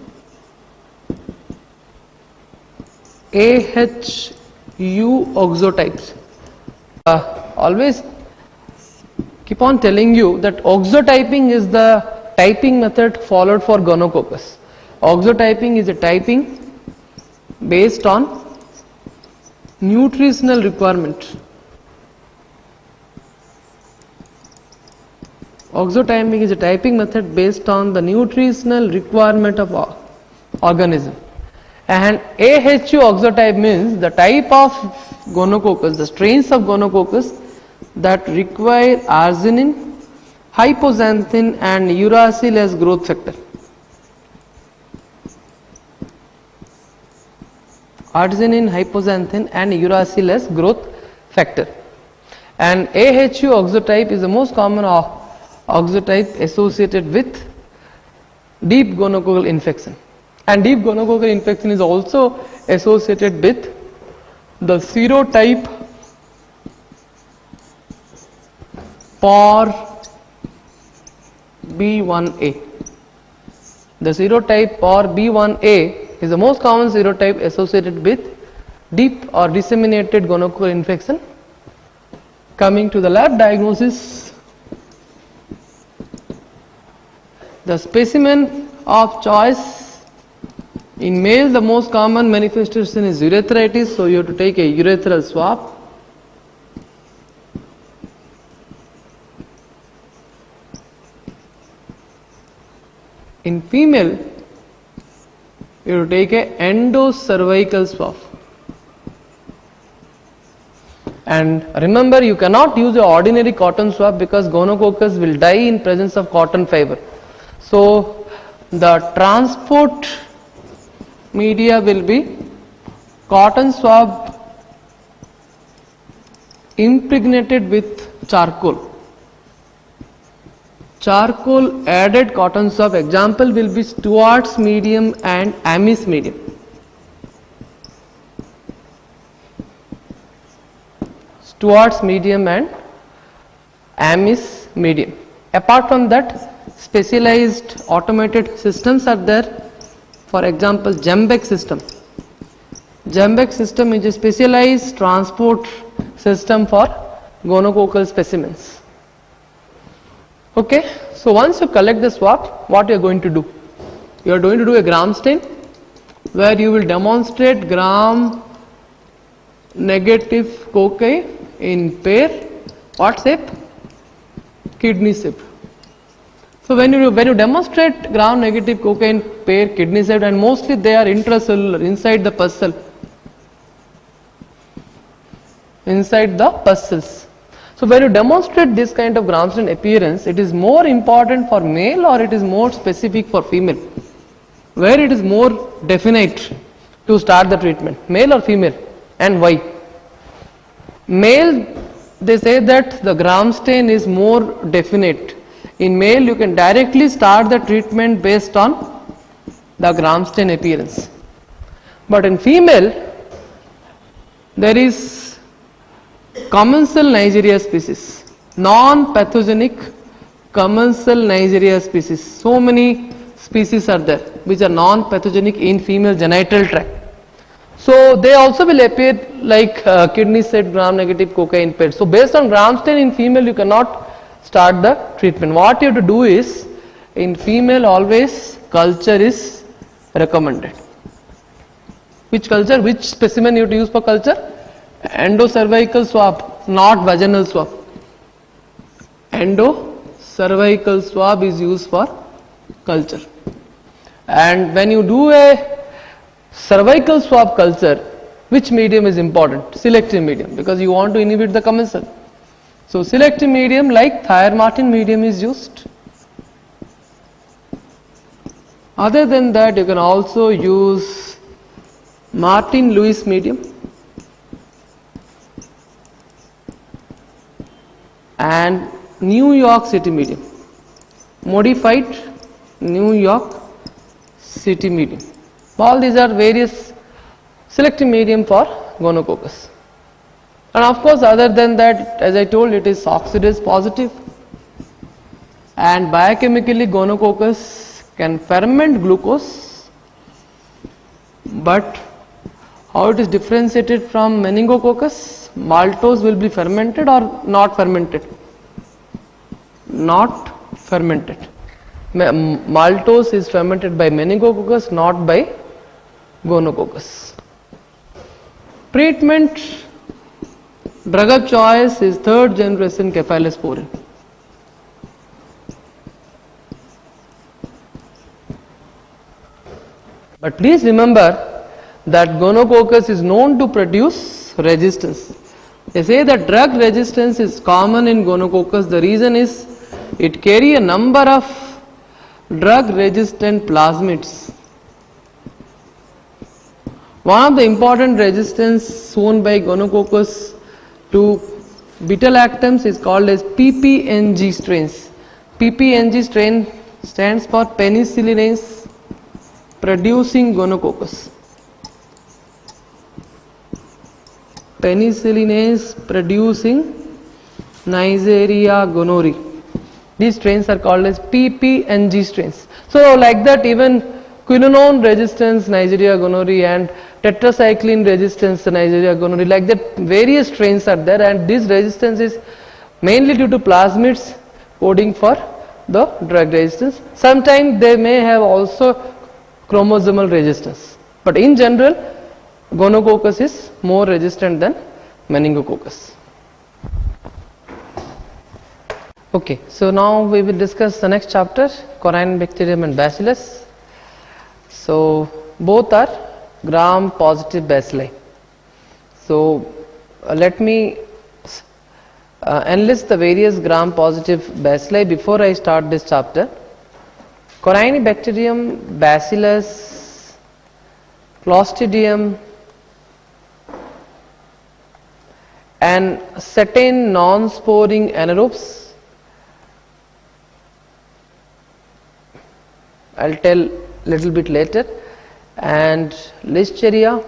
AHU oxotypes. Always keep on telling you that oxotyping is the typing method followed for gonococcus. Oxotyping is a typing based on nutritional requirement. Oxotyping is a typing method based on the nutritional requirement of organism. And AHU oxotype means the type of gonococcus, the strains of gonococcus that require arginine, hypoxanthine and uracil as growth factor. Arginine, hypoxanthine and uracil as growth factor. And AHU oxotype is the most common oxotype associated with deep gonococcal infection. And deep gonococcal infection is also associated with the serotype POR B1A. The serotype POR B1A is the most common serotype associated with deep or disseminated gonococcal infection. Coming to the lab diagnosis, the specimen of choice in male, the most common manifestation is urethritis, so you have to take a urethral swab. In female, you have to take a endocervical swab. And remember, you cannot use an ordinary cotton swab because gonococcus will die in presence of cotton fiber. So the transport media will be cotton swab impregnated with charcoal. Charcoal added cotton swab, example will be Stewart's medium and Amis medium. Stewart's medium and Amis medium. Apart from that, specialized automated systems are there. For example, Jembec system. Jembec system is a specialized transport system for gonococcal specimens. Okay, so once you collect the swab, what you are going to do? You are going to do a gram stain where you will demonstrate gram negative cocci in pair. What shape? Kidney shape. So when you demonstrate gram negative cocci in pair, kidney shape, and mostly they are intracellular, inside the pus cell. Inside the pus cells. So when you demonstrate this kind of gram stain appearance, it is more important for male or it is more specific for female? Where it is more definite to start the treatment, male or female, and why? Male, they say that the gram stain is more definite. In male, you can directly start the treatment based on the gram stain appearance. But in female, there is commensal neisseria species, non-pathogenic commensal neisseria species. So many species are there which are non-pathogenic in female genital tract. So they also will appear like kidney shaped gram negative cocci in pair. So based on gram stain in female, you cannot start the treatment. What you have to do is, in female always culture is recommended. Which culture, which specimen you have to use for culture? Endocervical swab, not vaginal swab. Endocervical swab is used for culture. And when you do a cervical swab culture, which medium is important? Selective medium, because you want to inhibit the commensal. So selective medium like Thayer-Martin medium is used. Other than that, you can also use Martin-Lewis medium and New York City medium, modified New York City medium. All these are various selective medium for gonococcus. And of course, other than that, as I told, it is oxidase positive, and biochemically gonococcus can ferment glucose, but how it is differentiated from meningococcus? Maltose will be fermented or not fermented? Not fermented. Maltose is fermented by meningococcus, not by gonococcus. Treatment, drug of choice is third generation cephalosporin. But please remember that gonococcus is known to produce resistance. They say that drug resistance is common in gonococcus. The reason is it carry a number of drug resistant plasmids. One of the important resistance shown by gonococcus to beta-lactams is called as PPNG strains. PPNG strain stands for penicillinase producing gonococcus. Penicillinase producing neisseria gonorrhoeae. These strains are called as PPNG strains. So like that, even quinolone resistance neisseria gonorrhoeae and tetracycline resistance neisseria gonorrhoeae, like that various strains are there, and this resistance is mainly due to plasmids coding for the drug resistance. Sometimes they may have also chromosomal resistance, but in general gonococcus is more resistant than meningococcus. Okay, so now we will discuss the next chapter, corynebacterium and bacillus. So both are gram positive bacilli. So let me enlist the various gram positive bacilli before I start this chapter. Corynebacterium, bacillus, clostridium, and certain non-sporing anaerobes. I'll tell little bit later. And listeria,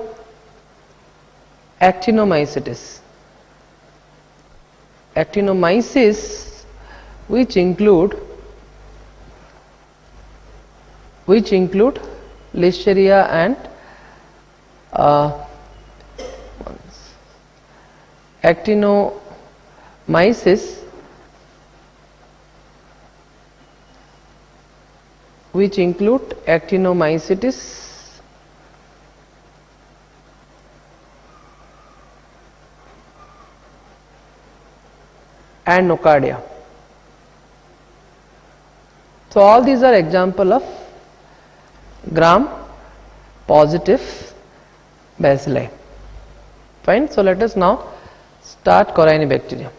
actinomycetes. Actinomyces, which include listeria and actinomyces, which include actinomycetes and nocardia. So all these are example of gram positive bacilli. Fine. So let us now start corynebacterium.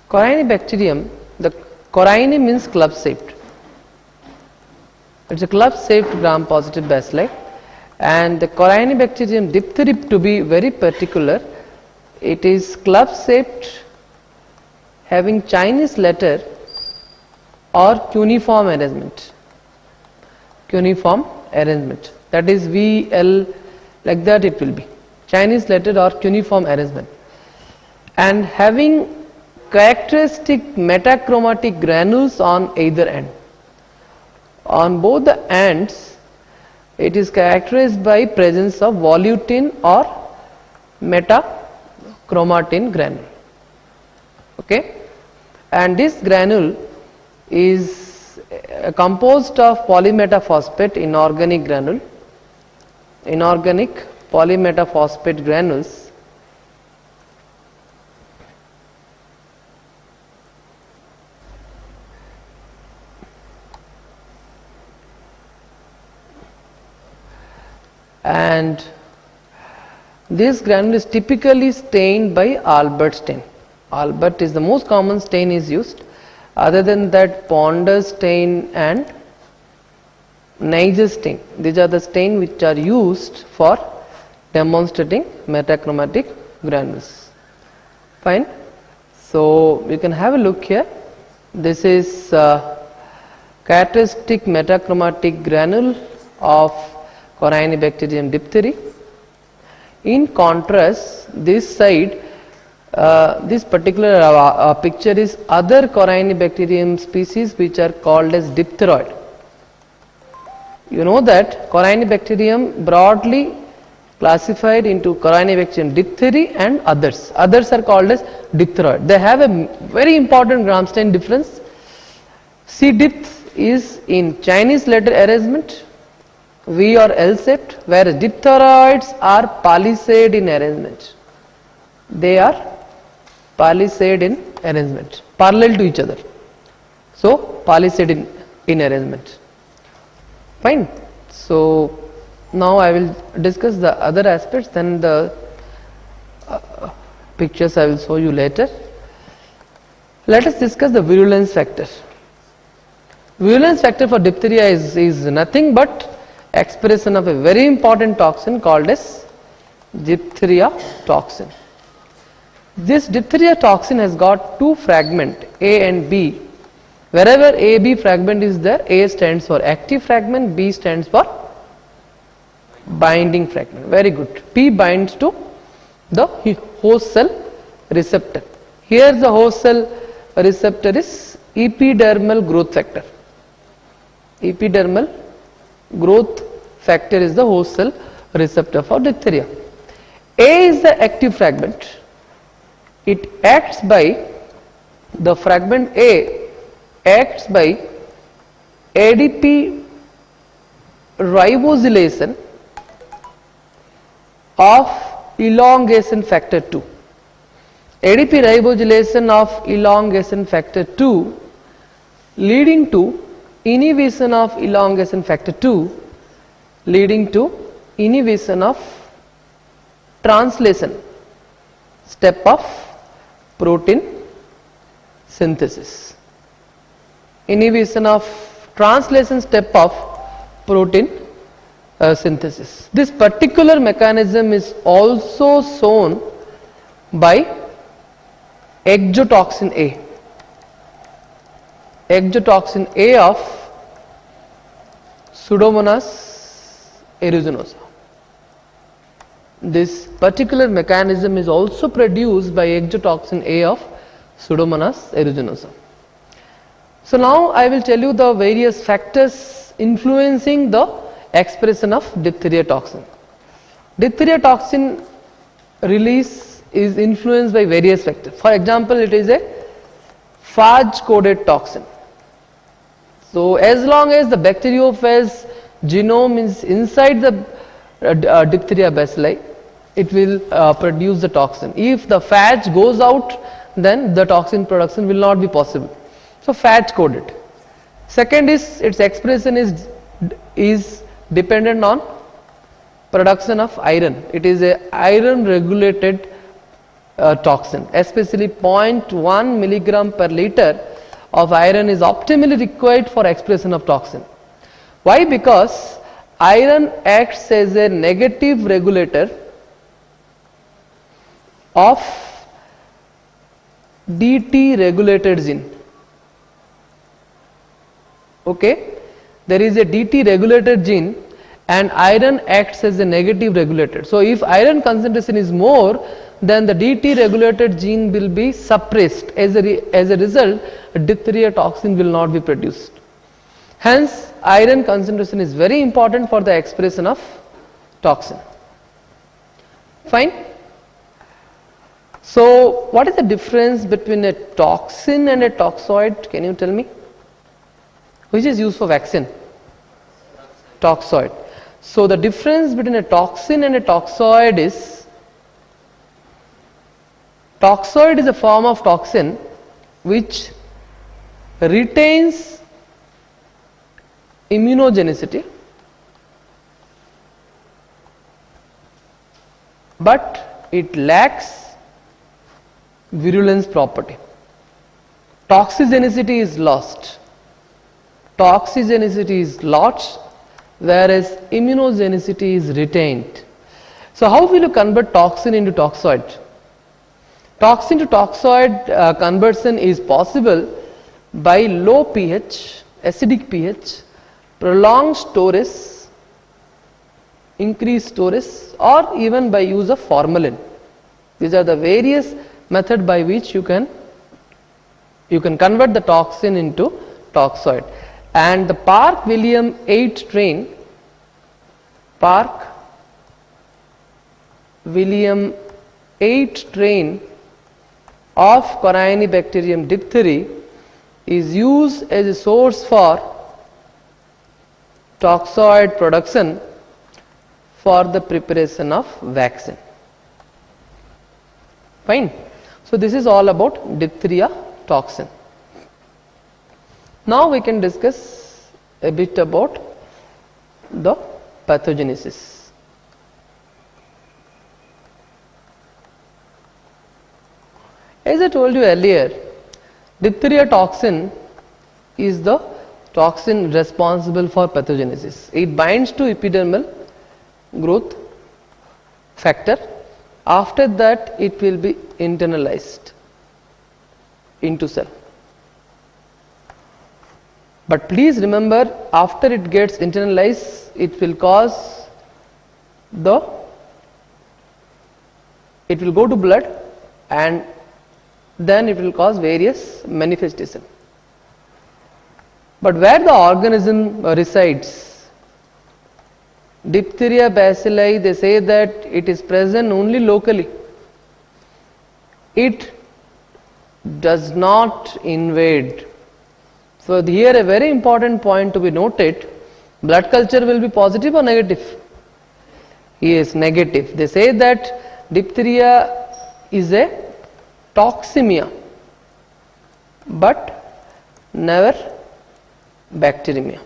Corynebacterium, the coryne means club shaped. It's a club shaped gram positive bacilli, and the corynebacterium diphtheria, to be very particular, it is club shaped, having Chinese letter or cuneiform arrangement. Cuneiform arrangement, that is VL, like that it will be Chinese letter or cuneiform arrangement, and having characteristic metachromatic granules on either end. On both the ends, it is characterized by presence of volutin or metachromatin granule. Okay, and this granule is composed of polymetaphosphate inorganic granule, inorganic polymetaphosphate granules, and this granule is typically stained by Albert stain. Albert is the most common stain is used. Other than that, Ponder stain and Niger stain, these are the stain which are used for demonstrating metachromatic granules. Fine. So you can have a look here. This is characteristic metachromatic granule of corynebacterium diphtheria. In contrast, this side, this particular picture is other corynebacterium species which are called as Diphtheroid. You know that corynebacterium broadly classified into corynebacterium diphtheria and others. Others are called as Diphtheroid. They have a very important gram stain difference. C. diphth is in Chinese letter arrangement, V or L shaped, whereas Diphtheroids are palisade in arrangement. They are palisade in arrangement, parallel to each other. So palisade in arrangement. Fine. So now I will discuss the other aspects, then the pictures I will show you later. Let us discuss the virulence factor. Virulence factor for diphtheria is nothing but expression of a very important toxin called as diphtheria toxin. This diphtheria toxin has got two fragments, A and B. Wherever AB fragment is there, A stands for active fragment, B stands for binding fragment. Very good. P binds to the host cell receptor. Here the host cell receptor is epidermal growth factor. Epidermal growth factor is the host cell receptor for diphtheria. A is the active fragment. It acts by, the fragment A acts by ADP ribosylation of elongation factor 2. ADP ribosylation of elongation factor 2 leading to inhibition of elongation factor 2 leading to inhibition of translation step of protein synthesis. Inhibition of translation step of protein synthesis. This particular mechanism is also shown by exotoxin A. Exotoxin A of Pseudomonas aeruginosa. This particular mechanism is also produced by exotoxin A of Pseudomonas aeruginosa. So now I will tell you the various factors influencing the expression of diphtheria toxin. Diphtheria toxin release is influenced by various factors. For example, it is a phage coded toxin. So as long as the bacteriophage genome is inside the diphtheria bacilli, it will produce the toxin. If the phage goes out, then the toxin production will not be possible. So phage coded. Second is its expression is dependent on production of iron. It is a iron regulated toxin, especially 0.1 milligram per liter of iron is optimally required for expression of toxin. Why? Because iron acts as a negative regulator of DT regulated gene. Okay, there is a DT regulated gene and iron acts as a negative regulator. So if iron concentration is more, then the DT regulated gene will be suppressed. As a result, diphtheria toxin will not be produced. Hence, iron concentration is very important for the expression of toxin. Fine. So what is the difference between a toxin and a toxoid? Can you tell me? Which is used for vaccine? Toxoid. So the difference between a toxin and a toxoid is, toxoid is a form of toxin which retains immunogenicity but it lacks virulence property. Toxigenicity is lost. Toxigenicity is lost, whereas immunogenicity is retained. So how will you convert toxin into toxoid? Toxin to toxoid conversion is possible by low pH, acidic pH, prolonged storage, increased storage, or even by use of formalin. These are the various methods by which you can convert the toxin into toxoid. And the Park-William 8 strain, Park-William 8 strain of cornybacterium diphtheria is used as a source for toxoid production for the preparation of vaccine. Fine. So this is all about diphtheria toxin. Now we can discuss a bit about the pathogenesis. As I told you earlier, diphtheria toxin is the toxin responsible for pathogenesis. It binds to epidermal growth factor. After that, it will be internalized into cell. But please remember, after it gets internalized, it will go to blood, and then it will cause various manifestations. But where the organism resides, diphtheria bacilli, they say that it is present only locally. It does not invade. So here a very important point to be noted, blood culture will be positive or negative? Yes, negative. They say that diphtheria is a toxemia, but never bacteremia.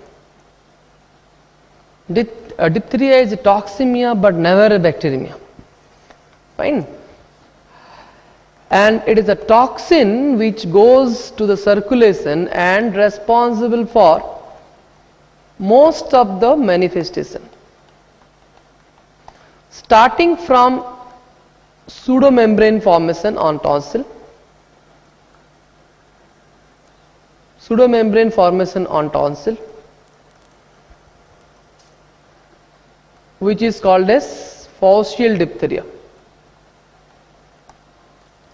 Diphtheria is a toxemia but never a bacteremia. Fine. And it is a toxin which goes to the circulation and responsible for most of the manifestation, starting from pseudomembrane formation on tonsil, which is called as faucial diphtheria.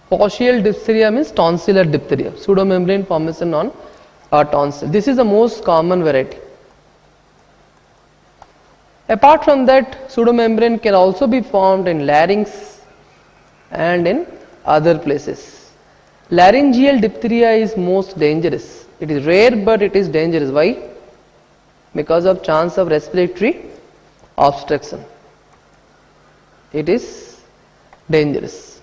Faucial diphtheria means tonsillar diphtheria, pseudomembrane formation on tonsil. This is the most common variety. Apart from that, pseudomembrane can also be formed in larynx and in other places. Laryngeal diphtheria is most dangerous. It is rare, but it is dangerous. Why? Because of chance of respiratory obstruction. It is dangerous.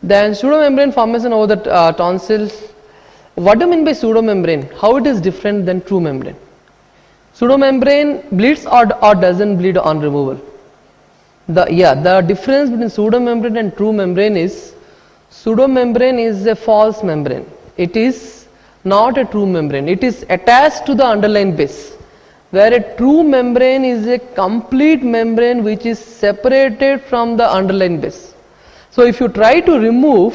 Then pseudomembrane formation over the tonsil. What do you mean by pseudomembrane? How it is different than true membrane? Pseudomembrane bleeds or doesn't bleed on removal? The difference between pseudomembrane and true membrane is, pseudomembrane is a false membrane. It is not a true membrane. It is attached to the underlying base, where a true membrane is a complete membrane which is separated from the underlying base. So if you try to remove,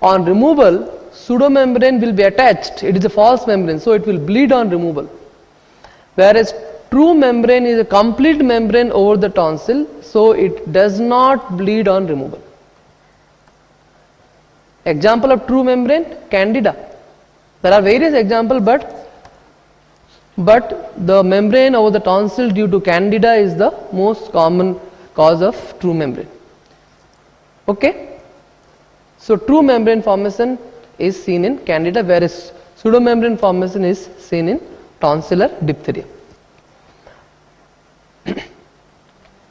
on removal, pseudomembrane will be attached. It is a false membrane, so it will bleed on removal. Whereas true membrane is a complete membrane over the tonsil, so it does not bleed on removal. Example of true membrane, Candida. There are various examples, but the membrane over the tonsil due to Candida is the most common cause of true membrane. Okay. So true membrane formation is seen in Candida, whereas pseudomembrane formation is seen in tonsillar diphtheria.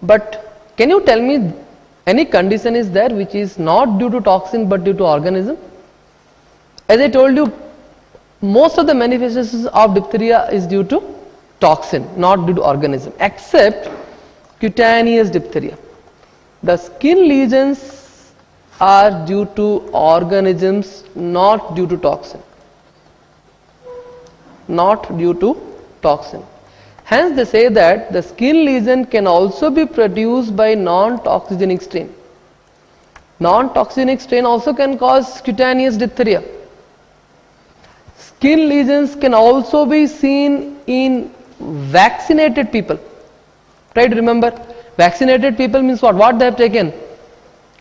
But can you tell me any condition is there which is not due to toxin but due to organism? As I told you, most of the manifestations of diphtheria is due to toxin, not due to organism, except cutaneous diphtheria. The skin lesions are due to organisms, not due to toxin. Not due to toxin. Hence they say that the skin lesion can also be produced by non-toxigenic strain. Non-toxigenic strain also can cause cutaneous diphtheria. Skin lesions can also be seen in vaccinated people. Try to remember, vaccinated people means what? What they have taken?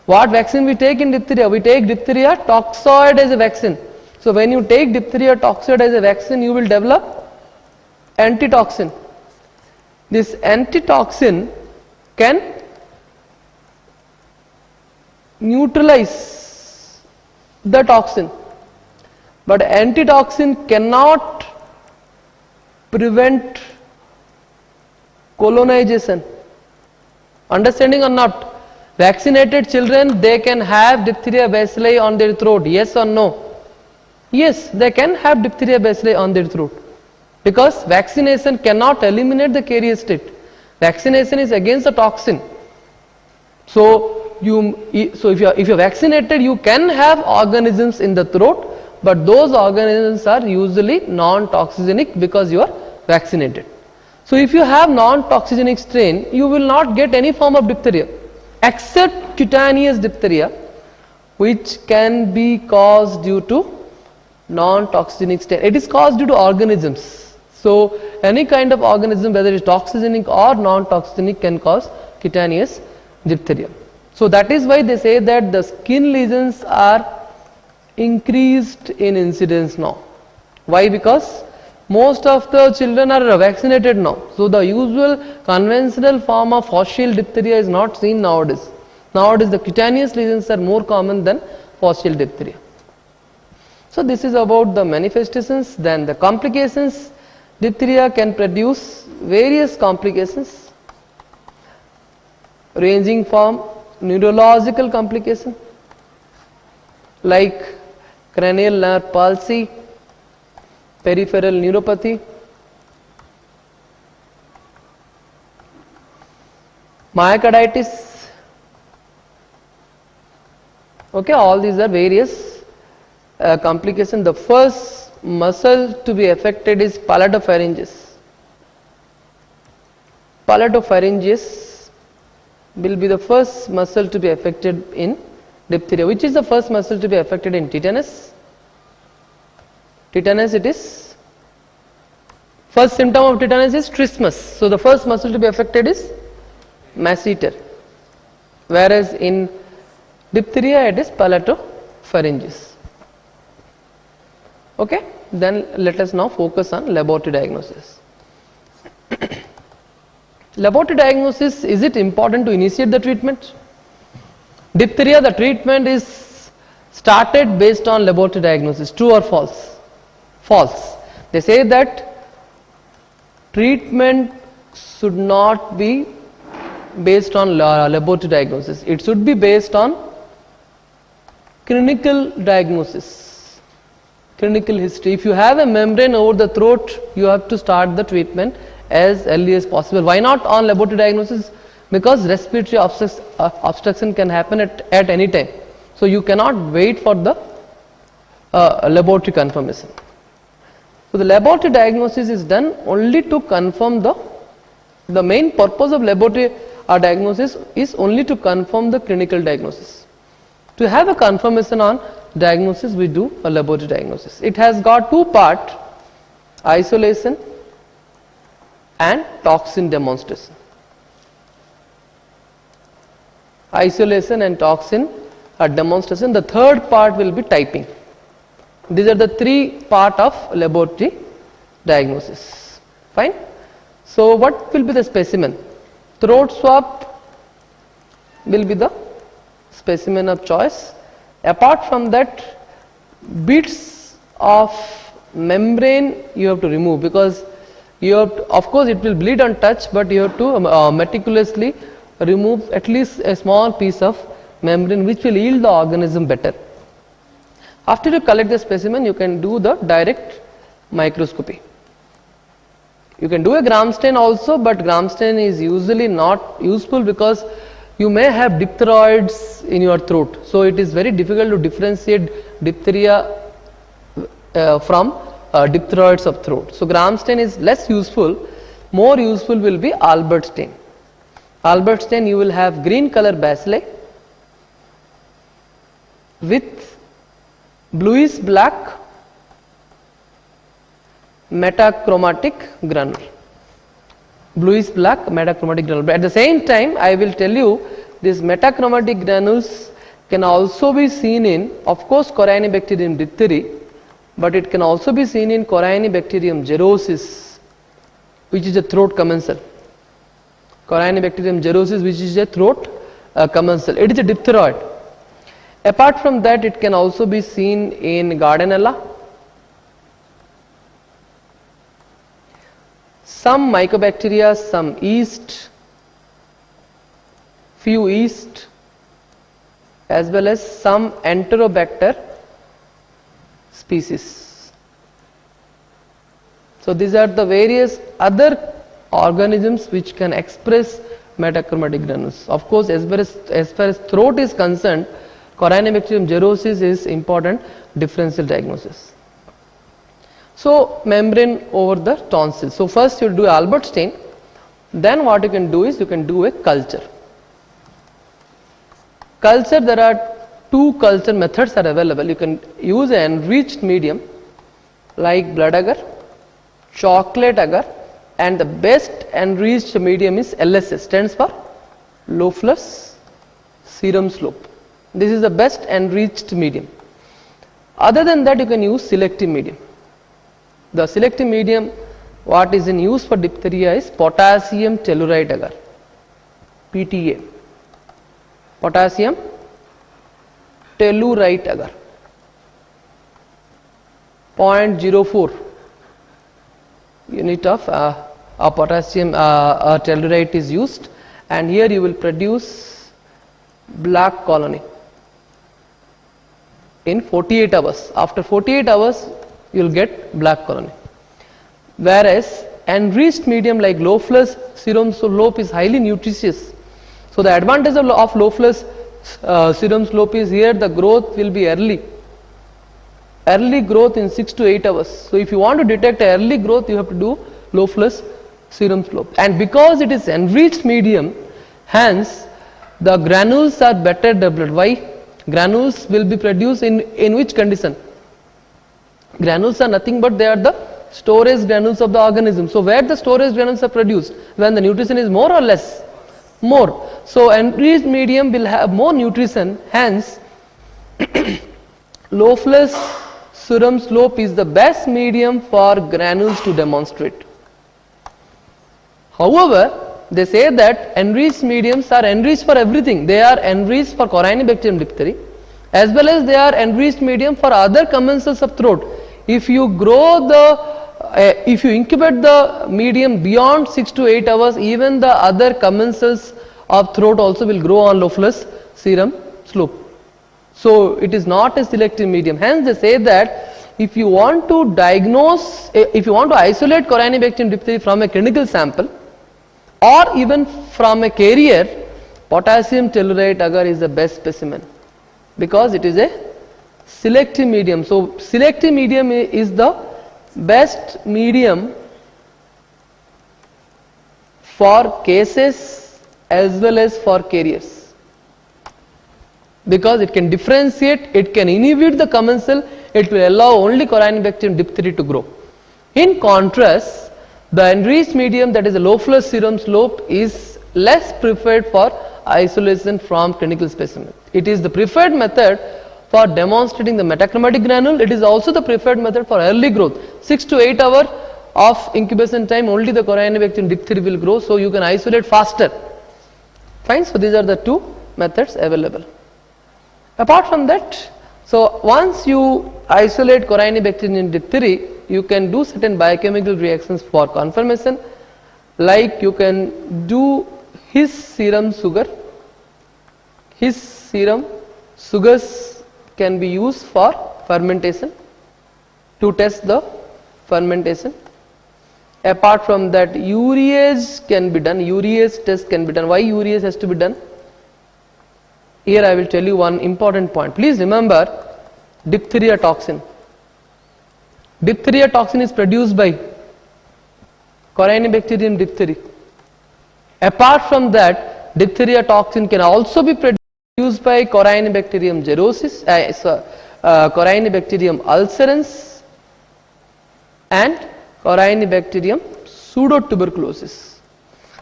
What vaccine we take in diphtheria? We take diphtheria toxoid as a vaccine. So when you take diphtheria toxoid as a vaccine, you will develop antitoxin. This antitoxin can neutralize the toxin, but antitoxin cannot prevent colonization. Understanding or not? Vaccinated children, they can have diphtheria bacilli on their throat, yes or no? Yes, they can have diphtheria bacilli on their throat, because vaccination cannot eliminate the carrier state. Vaccination is against the toxin. So if you're vaccinated, you can have organisms in the throat, but those organisms are usually non-toxigenic because you are vaccinated. So if you have non-toxigenic strain, you will not get any form of diphtheria except cutaneous diphtheria, which can be caused due to non-toxigenic strain. It is caused due to organisms. So any kind of organism, whether it is toxigenic or non-toxigenic, can cause cutaneous diphtheria. So that is why they say that the skin lesions are increased in incidence now. Why? Because most of the children are vaccinated now. So the usual conventional form of faucial diphtheria is not seen nowadays. Nowadays the cutaneous lesions are more common than faucial diphtheria. So this is about the manifestations. Then the complications. Diphtheria can produce various complications ranging from neurological complication like cranial nerve palsy, peripheral neuropathy, myocarditis. Okay, all these are various complications. The first muscle to be affected is palatopharyngeus. Palatopharyngeus will be the first muscle to be affected in diphtheria. Which is the first muscle to be affected in tetanus? Tetanus, it is first symptom of tetanus is trismus. So the first muscle to be affected is masseter, whereas in diphtheria it is palatopharyngeus. Okay, then let us now focus on laboratory diagnosis. Laboratory diagnosis, is it important to initiate the treatment? Diphtheria, the treatment is started based on laboratory diagnosis. True or false? False. They say that treatment should not be based on laboratory diagnosis. It should be based on clinical diagnosis, clinical history. If you have a membrane over the throat, you have to start the treatment as early as possible. Why not on laboratory diagnosis? Because respiratory obstruction can happen at any time. So you cannot wait for the laboratory confirmation. So the laboratory diagnosis is done only to confirm the main purpose of laboratory diagnosis is only to confirm the clinical diagnosis. To have a confirmation on diagnosis, we do a laboratory diagnosis. It has got two parts: isolation and toxin demonstration. Isolation and toxin demonstration. The third part will be typing. These are the three parts of laboratory diagnosis. Fine. So what will be the specimen? Throat swab will be the specimen of choice. Apart from that, bits of membrane you have to remove, because you have to, of course it will bleed on touch, but you have to meticulously remove at least a small piece of membrane which will yield the organism better. After you collect the specimen, you can do the direct microscopy. You can do a gram stain also, but gram stain is usually not useful because you may have diphtheroids in your throat. So it is very difficult to differentiate diphtheria from diphtheroids of throat. So gram stain is less useful. More useful will be Albert stain. Albert stain, you will have green color bacilli with bluish black metachromatic granule. Bluish black metachromatic granule. But at the same time, I will tell you, these metachromatic granules can also be seen in, of course, corynebacterium diphtheri, but it can also be seen in corynebacterium gerosis, which is a throat commensal. Corynebacterium gerosis, which is a throat commensal. It is a diphtheroid. Apart from that, it can also be seen in Gardnerella, some mycobacteria, some yeast, few yeast, as well as some enterobacter, species. So these are the various other organisms which can express metachromatic granules. Of course, as far as throat is concerned, corynebacterium cereus is important differential diagnosis. So membrane over the tonsil. So first you do Albert stain, then what you can do is you can do a culture. Culture, there are two culture methods are available. You can use an enriched medium like blood agar, chocolate agar, and the best enriched medium is LSS, stands for low-flux serum slope. This is the best enriched medium. Other than that, you can use selective medium. The selective medium what is in use for diphtheria is potassium tellurite agar, PTA, potassium tellurite agar, 0.04 unit of potassium tellurite is used, and here you will produce black colony in 48 hours. After 48 hours you will get black colony, whereas enriched medium like low flux serum slope is highly nutritious. So the advantage of low flux serum slope is here the growth will be early growth in 6 to 8 hours. So if you want to detect early growth, you have to do low flux serum slope, and because it is enriched medium, hence the granules are better developed. Why? Granules will be produced in which condition? Granules are nothing but they are the storage granules of the organism. So where the storage granules are produced? When the nutrition is more or less? More. So enriched medium will have more nutrition, hence low flux serum slope is the best medium for granules to demonstrate. However, they say that enriched mediums are enriched for everything. They are enriched for corynebacterium diphtheria as well as they are enriched medium for other commensals of throat. If you grow if you incubate the medium beyond 6 to 8 hours, even the other commensals of throat also will grow on low flux serum slope. So it is not a selective medium. Hence they say that if you want to diagnose, if you want to isolate corynebacterium diphtheria from a clinical sample or even from a carrier, potassium tellurite agar is the best specimen because it is a selective medium. So selective medium is the best medium for cases as well as for carriers, because it can differentiate, it can inhibit the commensal, it will allow only corynebacterium diphtheria to grow. In contrast, the enriched medium, that is a low flux serum slope, is less preferred for isolation from clinical specimen. It is the preferred method for demonstrating the metachromatic granule. It is also the preferred method for early growth. 6 to 8 hours of incubation time only the corynebacterium diphtheria will grow, so you can isolate faster. Fine. So these are the two methods available. Apart from that, so once you isolate corynebacterium diphtheria, you can do certain biochemical reactions for confirmation, like you can do his serum sugar. His serum sugars can be used for fermentation, to test the fermentation. Apart from that, urease can be done, urease test can be done. Why urease has to be done? Here I will tell you one important point. Please remember diphtheria toxin. Diphtheria toxin is produced by corynebacterium diphtheria. Apart from that, diphtheria toxin can also be produced by corynebacterium cereus, corynebacterium ulcerans and corynebacterium pseudotuberculosis.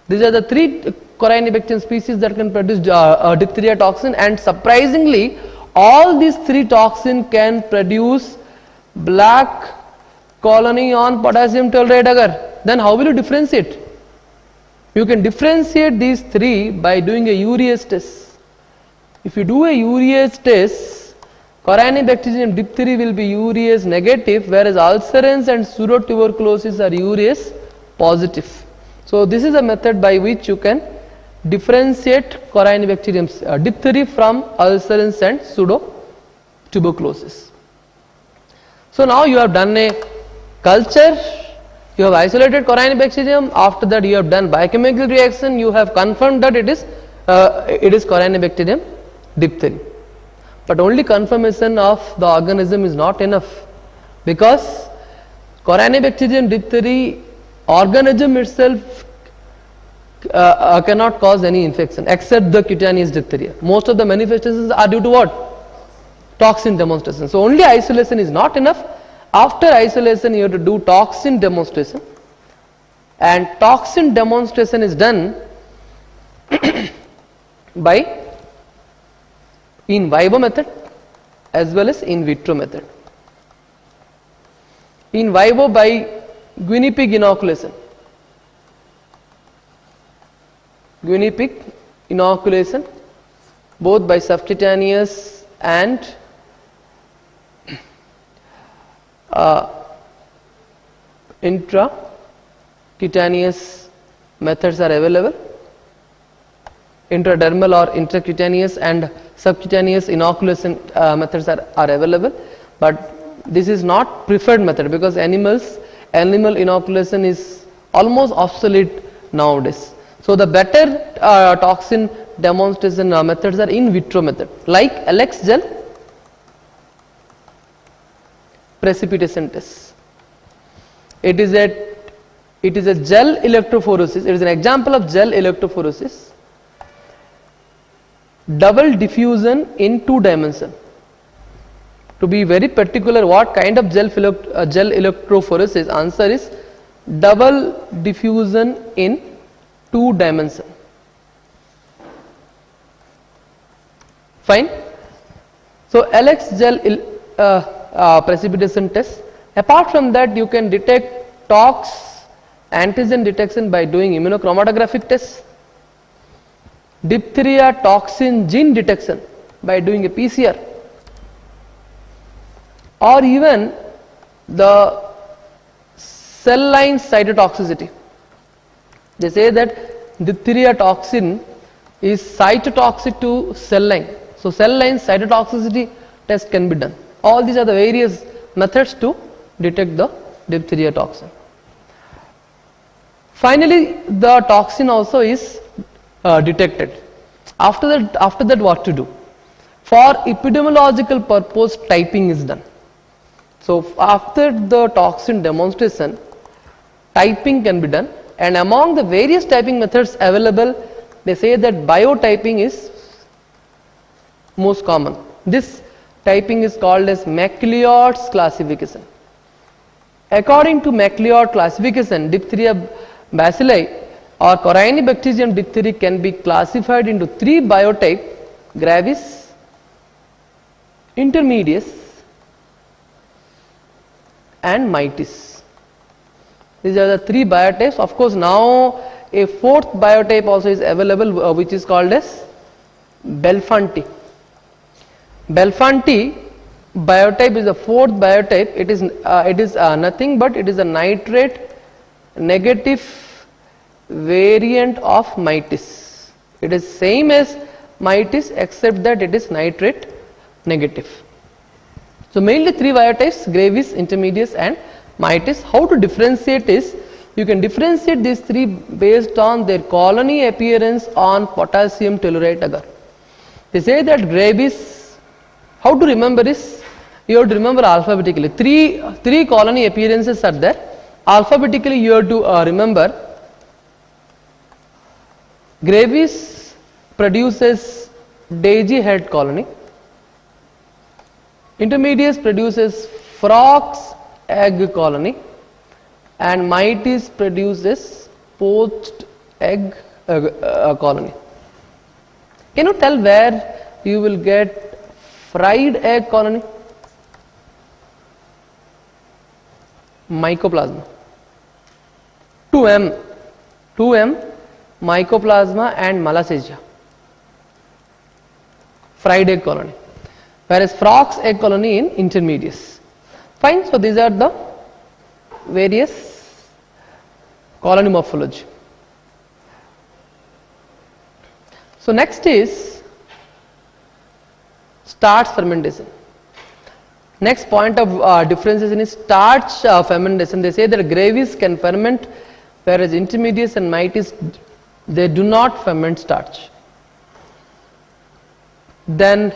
These are the three corynebacterium species that can produce diphtheria toxin, and surprisingly all these three toxin can produce black colony on potassium tellurite agar. Then how will you differentiate? You can differentiate these three by doing a urease test. If you do a urease test, corynebacterium diphtheria will be urease negative, whereas ulcerans and pseudotuberculosis are urease positive. So this is a method by which you can differentiate corynebacterium diphtheria from ulcerans and pseudotuberculosis. So now you have done a culture, you have isolated corynebacterium, after that you have done biochemical reaction, you have confirmed that it is corynebacterium diphtheria. But only confirmation of the organism is not enough, because corynebacterium diphtheria organism itself cannot cause any infection except the cutaneous diphtheria. Most of the manifestations are due to what? Toxin demonstration. So only isolation is not enough. After isolation you have to do toxin demonstration, and toxin demonstration is done by in vivo method as well as in vitro method. In vivo by guinea pig inoculation. Guinea pig inoculation both by subcutaneous and intracutaneous methods are available. Intradermal or intracutaneous and subcutaneous inoculation methods are available, but this is not preferred method because animal inoculation is almost obsolete nowadays. So the better toxin demonstration methods are in vitro method, like Alex gel precipitation test. It is a gel electrophoresis. It is an example of gel electrophoresis. Double diffusion in 2 dimension. To be very particular, what kind of gel electrophoresis? Answer is double diffusion in 2 dimension. Fine. So Alex gel precipitation test. Apart from that, you can detect tox antigen detection by doing immunochromatographic tests. Diphtheria toxin gene detection by doing a PCR, or even the cell line cytotoxicity. They say that diphtheria toxin is cytotoxic to cell line. So cell line cytotoxicity test can be done. All these are the various methods to detect the diphtheria toxin. Finally, the toxin also is detected. After that what to do? For epidemiological purpose, typing is done. So after the toxin demonstration, typing can be done, and among the various typing methods available, they say that biotyping is most common. This typing is called as MacLeod's classification. According to MacLeod classification, diphtheria bacilli or corynebacterium diphtheria can be classified into 3 biotypes: gravis, intermedius and mytis. These are the 3 biotypes. Of course, now a 4th biotype also is available, which is called as Belfanti. Belfanti biotype is the 4th biotype. It is nothing but it is a nitrate negative variant of mytis. It is same as mytis except that it is nitrate negative. So mainly 3 biotypes: gravis, intermedius and mytis. How to differentiate is, you can differentiate these 3 based on their colony appearance on potassium tellurite agar. They say that gravis, how to remember is, you have to remember alphabetically. Three colony appearances are there. Alphabetically you have to remember. Gravis produces daisy head colony. Intermedius produces frog's egg colony, and mytis produces poached egg colony. Can you tell where you will get fried egg colony? Mycoplasma. 2M, mycoplasma and malassezia. Fried egg colony. Whereas frog's egg colony in intermedius. Fine. So these are the various colony morphology. So next is starch fermentation. Next point of differentiation is starch fermentation. They say that gravis can ferment, whereas intermediates and mites, they do not ferment starch. Then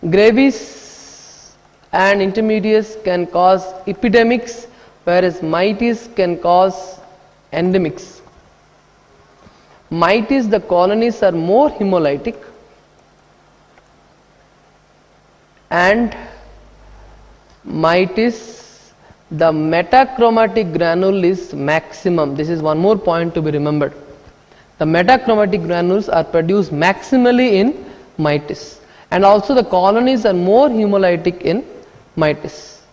gravis and intermediates can cause epidemics, whereas mites can cause endemics. Mites, the colonies are more hemolytic, and mites, the metachromatic granule is maximum. This is one more point to be remembered. The metachromatic granules are produced maximally in mites, and also the colonies are more hemolytic in mites.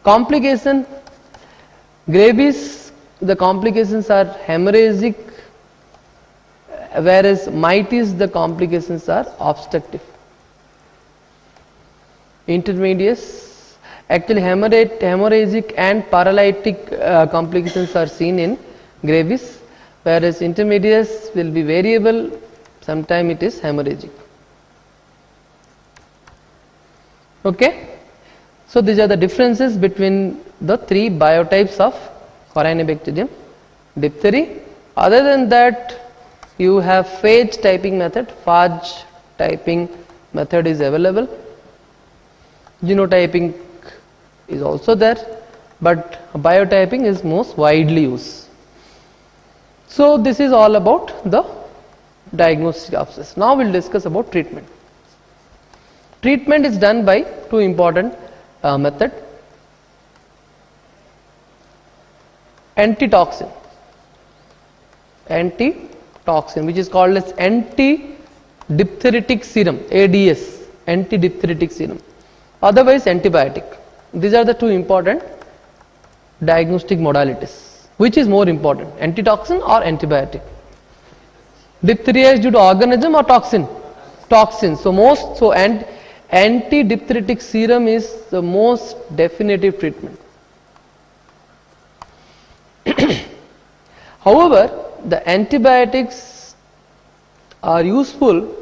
Complication, gravis, the complications are hemorrhagic, whereas mites, the complications are obstructive. Intermediates, actually hemorrhagic and paralytic complications are seen in gravis, whereas intermediates will be variable, sometimes it is hemorrhagic. Okay, so these are the differences between the three biotypes of Corynebacterium diphtheria. Other than that, you have phage typing method. Phage typing method is available. Genotyping is also there, but biotyping is most widely used. So this is all about the diagnostic abscess. Now we will discuss about treatment. Treatment is done by two important methods. Antitoxin, which is called as anti-diphtheritic serum, ADS, anti-diphtheritic serum, otherwise antibiotic. These are the two important diagnostic modalities. Which is more important, antitoxin or antibiotic? Diphtheria is due to organism or toxin? Toxin. So anti-diphtheritic serum is the most definitive treatment. However, the antibiotics are useful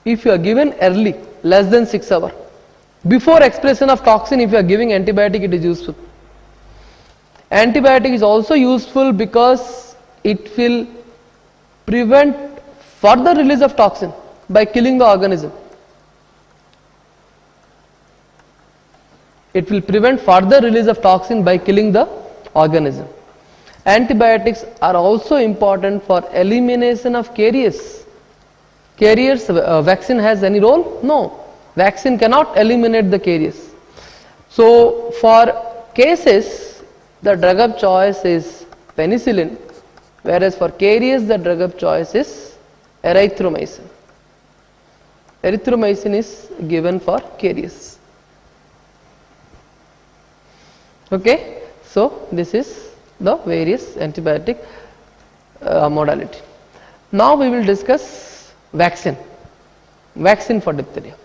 if you are given early, less than 6 hours. Before expression of toxin, if you are giving antibiotic, it is useful. Antibiotic is also useful because it will prevent further release of toxin by killing the organism. It will prevent further release of toxin by killing the organism. Antibiotics are also important for elimination of caries. Caries, vaccine has any role? No. Vaccine cannot eliminate the caries. So for cases, the drug of choice is penicillin, whereas for caries the drug of choice is erythromycin. Erythromycin is given for caries. Okay, so this is the various antibiotic modality. Now we will discuss vaccine for diphtheria.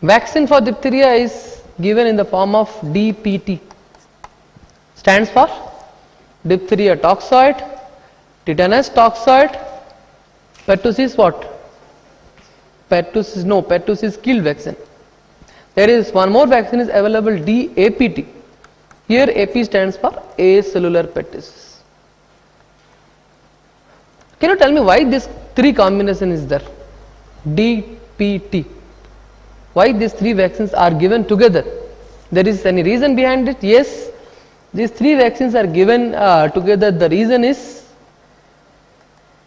Vaccine for diphtheria is given in the form of DPT, stands for diphtheria toxoid, tetanus toxoid, pertussis what? Pertussis killed vaccine. There is one more vaccine is available, DAPT. Here AP stands for acellular pertussis. Can you tell me why this three combination is there? DPT. Why these three vaccines are given together? There is any reason behind it? Yes, these three vaccines are given together. The reason is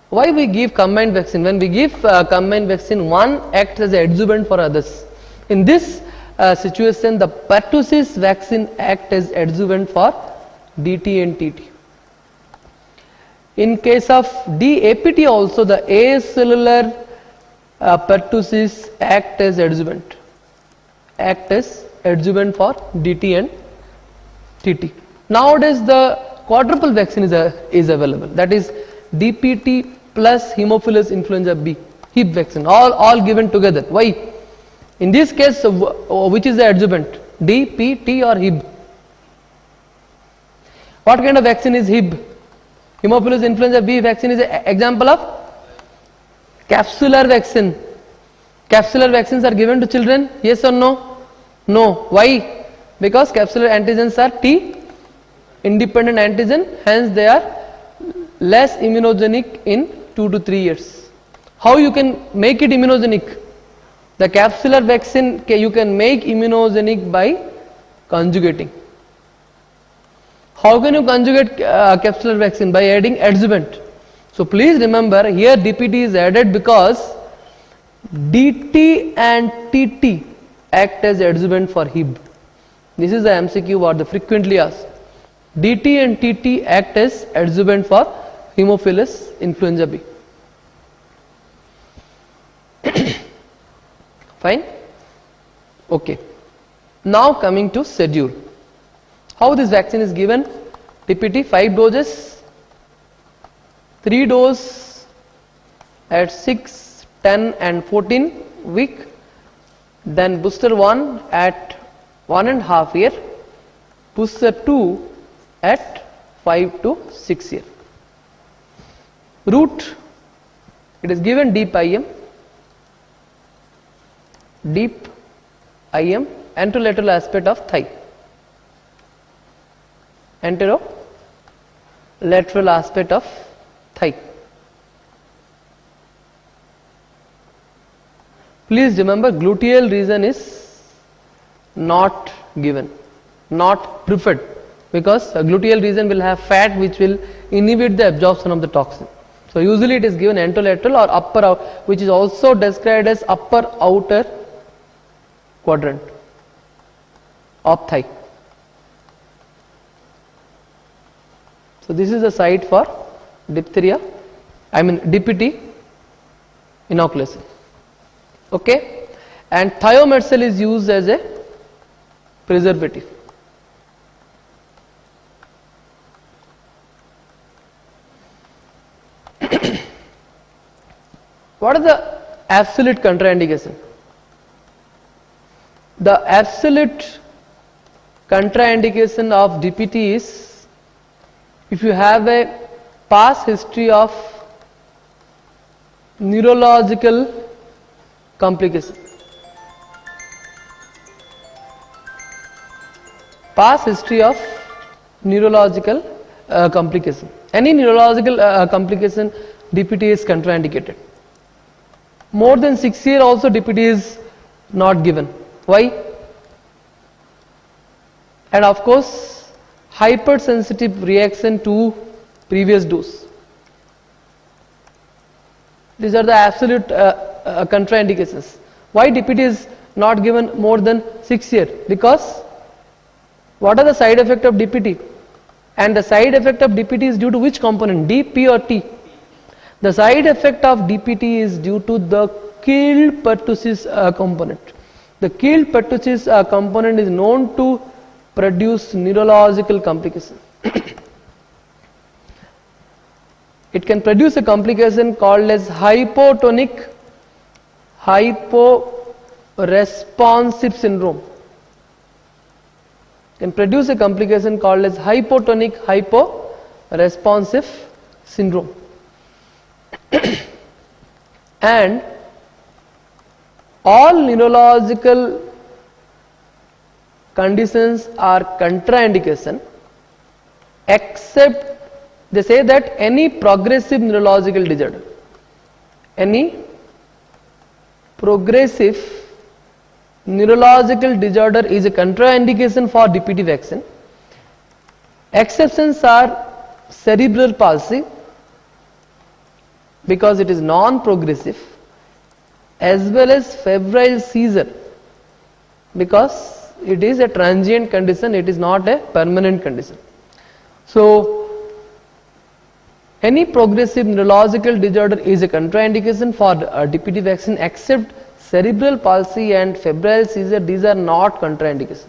why we give combined vaccine. When we give combined vaccine, one acts as an adjuvant for others. In this situation, the pertussis vaccine acts as adjuvant for DT and TT. In case of DAPT also, the acellular pertussis act as adjuvant for DT and TT. Nowadays the quadruple vaccine is available, that is DPT plus Haemophilus influenza B, Hib vaccine, all given together. Why? In this case, which is the adjuvant, DPT or Hib? What kind of vaccine is Hib? Haemophilus influenza B vaccine is an example of Capsular vaccine. Capsular vaccines are given to children, yes or no? No. Why? Because capsular antigens are T independent antigen, hence they are less immunogenic in 2 to 3 years. How you can make it immunogenic? The capsular vaccine you can make immunogenic by conjugating. How can you conjugate capsular vaccine? By adding adjuvant. So please remember, here DPT is added because DT and TT act as adjuvant for Hib. This is the MCQ what the frequently asked. DT and TT act as adjuvant for Haemophilus influenza B. Fine? Okay. Now coming to schedule. How this vaccine is given? DPT 5 doses, 3 doses at 6, 10 and 14 week, then booster 1 at 1.5 year, booster 2 at 5 to 6 year. Route, it is given deep IM, anterolateral aspect of thigh, anterolateral aspect of thigh. Please remember, gluteal region is not given, not preferred, because a gluteal region will have fat which will inhibit the absorption of the toxin. So usually it is given anterolateral or upper out, which is also described as upper outer quadrant of thigh. So this is the site for diphtheria, DPT inoculation. Okay, and thiomersal is used as a preservative. What is the absolute contraindication? The absolute contraindication of DPT is if you have a past history of neurological complication. Past history of neurological complication. Any neurological complication, DPT is contraindicated. More than 6 years also DPT is not given. Why? And of course, hypersensitive reaction to previous dose. These are the absolute contraindications. Why DPT is not given more than 6 years? Because what are the side effects of DPT? And the side effect of DPT is due to which component? D, P or T? The side effect of DPT is due to the killed pertussis component. The killed pertussis component is known to produce neurological complication. It can produce a complication called as hypotonic hyporesponsive syndrome. Can produce a complication called as hypotonic hyporesponsive syndrome. And all neurological conditions are contraindication except they say that any progressive neurological disorder, any progressive neurological disorder is a contraindication for DPT vaccine. Exceptions are cerebral palsy because it is non-progressive, as well as febrile seizure because it is a transient condition, it is not a permanent condition. So any progressive neurological disorder is a contraindication for DPT vaccine except cerebral palsy and febrile seizure. These are not contraindications.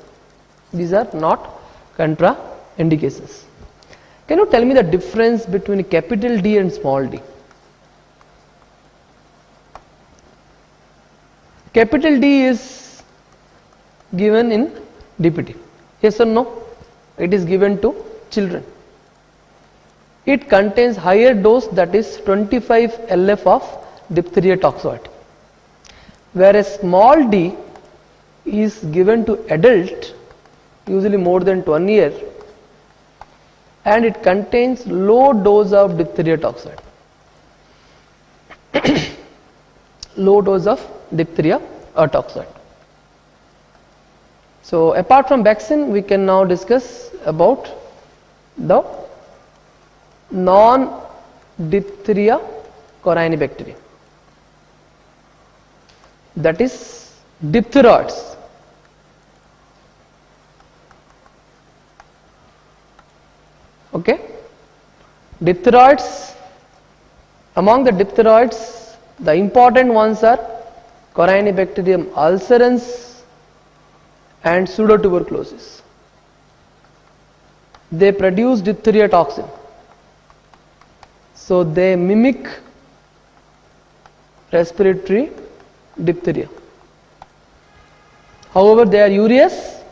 These are not contraindications. Can you tell me the difference between capital D and small d? Capital D is given in DPT. Yes or no? It is given to children. It contains higher dose, that is 25 LF of diphtheria toxoid, whereas small d is given to adult, usually more than 1 year, and it contains low dose of diphtheria toxoid. Low dose of diphtheria toxoid. So apart from vaccine, we can now discuss about the non-diphtheria corynebacterium, that is diphtheroids. Okay, diphtheroids. Among the diphtheroids, the important ones are corynebacterium ulcerans and pseudotuberculosis. They produce diphtheria toxin, so they mimic respiratory diphtheria. However, they are urease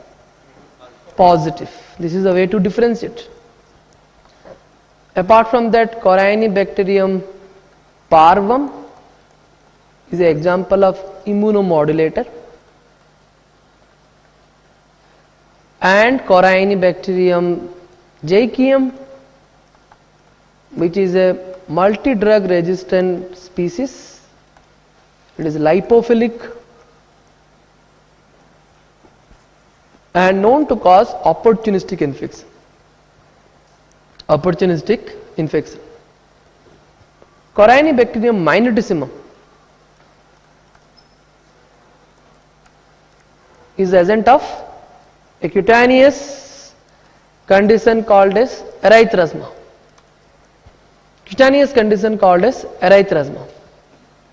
positive. This is a way to differentiate. Apart from that, corynebacterium parvum is an example of immunomodulator, and corynebacterium jaecium, which is a multi-drug resistant species. It is lipophilic and known to cause opportunistic infection. Corynebacterium minutissimum is the agent of a cutaneous condition called as erythrasma. Cutaneous condition called as erythrasma,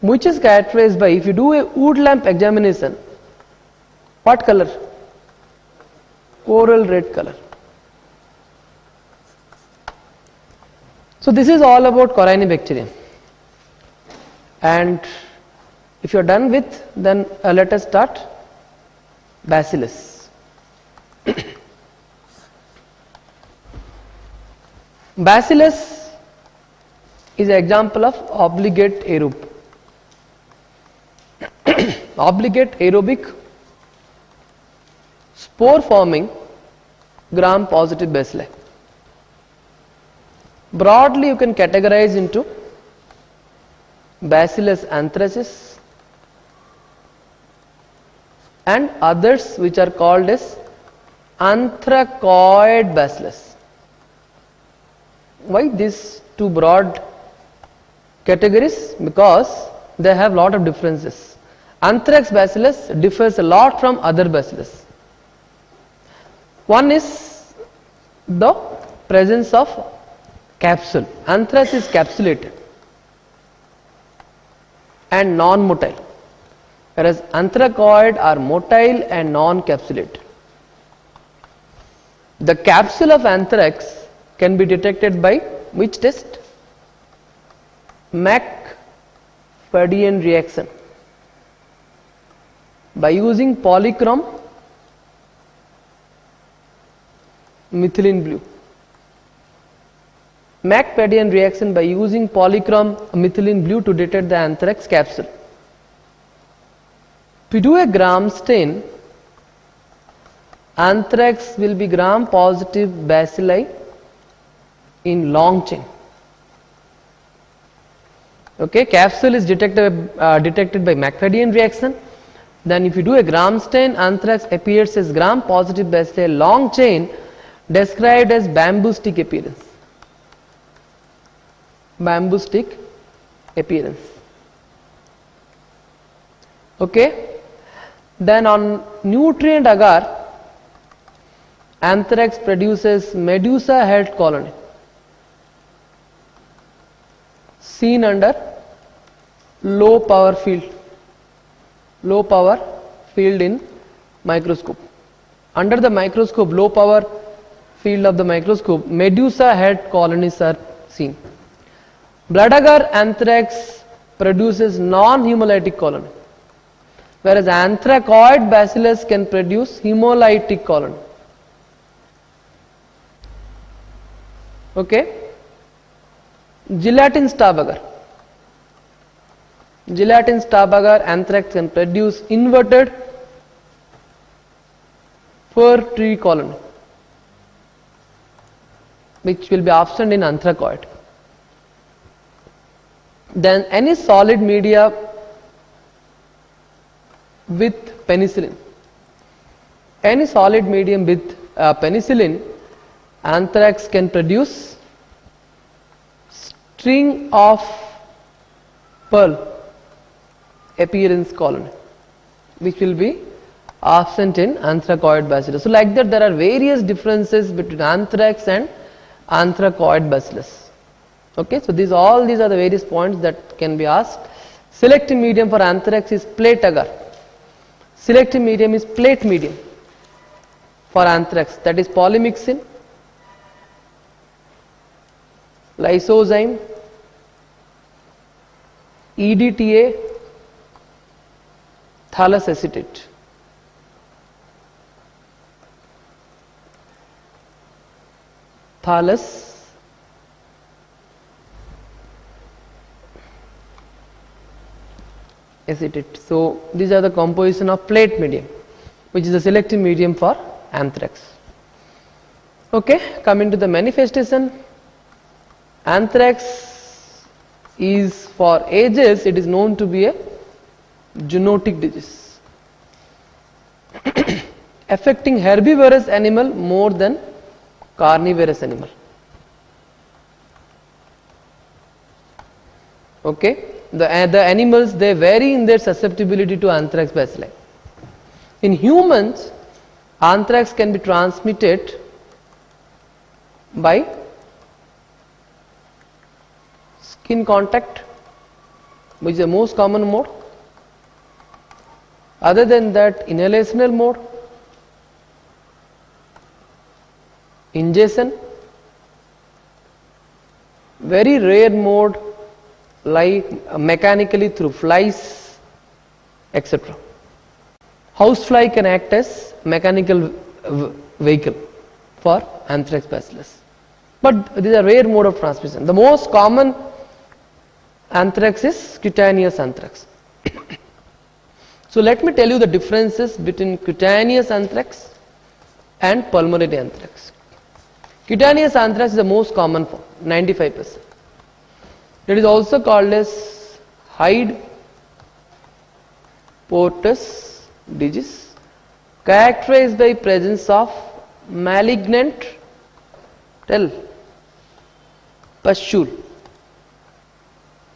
which is characterized by, if you do a wood lamp examination, what color? Coral red color. So this is all about corynebacterium, and if you are done with, then let us start Bacillus. Bacillus is an example of obligate aerobe. Obligate aerobic spore forming gram positive bacilli. Broadly, you can categorize into Bacillus anthracis and others which are called as anthracoid bacillus. Why these two broad categories? Because they have lot of differences. Anthrax bacillus differs a lot from other bacillus. One is the presence of capsule. Anthrax is capsulated and non-motile, whereas anthracoid are motile and non-capsulated. The capsule of anthrax can be detected by which test? Mac-Fadian reaction, by using polychrome methylene blue. Mac-Fadian reaction by using polychrome methylene blue to detect the anthrax capsule. If we do a gram stain, anthrax will be gram positive bacilli in long chain. Okay, capsule is detected by Mac-Fadian reaction. Then if you do a gram stain, anthrax appears as gram positive bacilli long chain, described as bamboo stick appearance. Bamboo stick appearance. Okay. Then on nutrient agar, anthrax produces medusa head colony, seen under low power field in microscope. Under the microscope, low power field of the microscope, medusa head colonies are seen. Blood agar anthrax produces non-hemolytic colony, whereas anthracoid bacillus can produce hemolytic colony. Okay. Gelatin stab agar, gelatin stub agar anthrax can produce inverted fur tree colony, which will be absent in anthracoid. Then any solid media with penicillin, any solid medium with penicillin, anthrax can produce string of pearl appearance colony, which will be absent in anthracoid bacillus. So like that, there are various differences between anthrax and anthracoid bacillus. Okay, so all these are the various points that can be asked. Selective medium for anthrax is plate agar. Selective medium is plate medium for anthrax, that is polymyxin, lysozyme, EDTA, thallus acetate. Thallus acetate. So these are the composition of plate medium, which is the selective medium for anthrax. Okay, coming to the manifestation, anthrax is for ages it is known to be a zoonotic disease affecting herbivorous animal more than carnivorous animal. Okay, the animals, they vary in their susceptibility to anthrax bacilli. In humans, anthrax can be transmitted by skin contact, which is the most common mode. Other than that, inhalational mode, ingestion, very rare mode like mechanically through flies, etc. Housefly can act as mechanical vehicle for anthrax bacillus, but these are rare mode of transmission. The most common anthrax is cutaneous anthrax. So let me tell you the differences between cutaneous anthrax and pulmonary anthrax. Cutaneous anthrax is the most common form, 95%. It is also called as Hyde Porter's disease, characterized by presence of malignant pustule,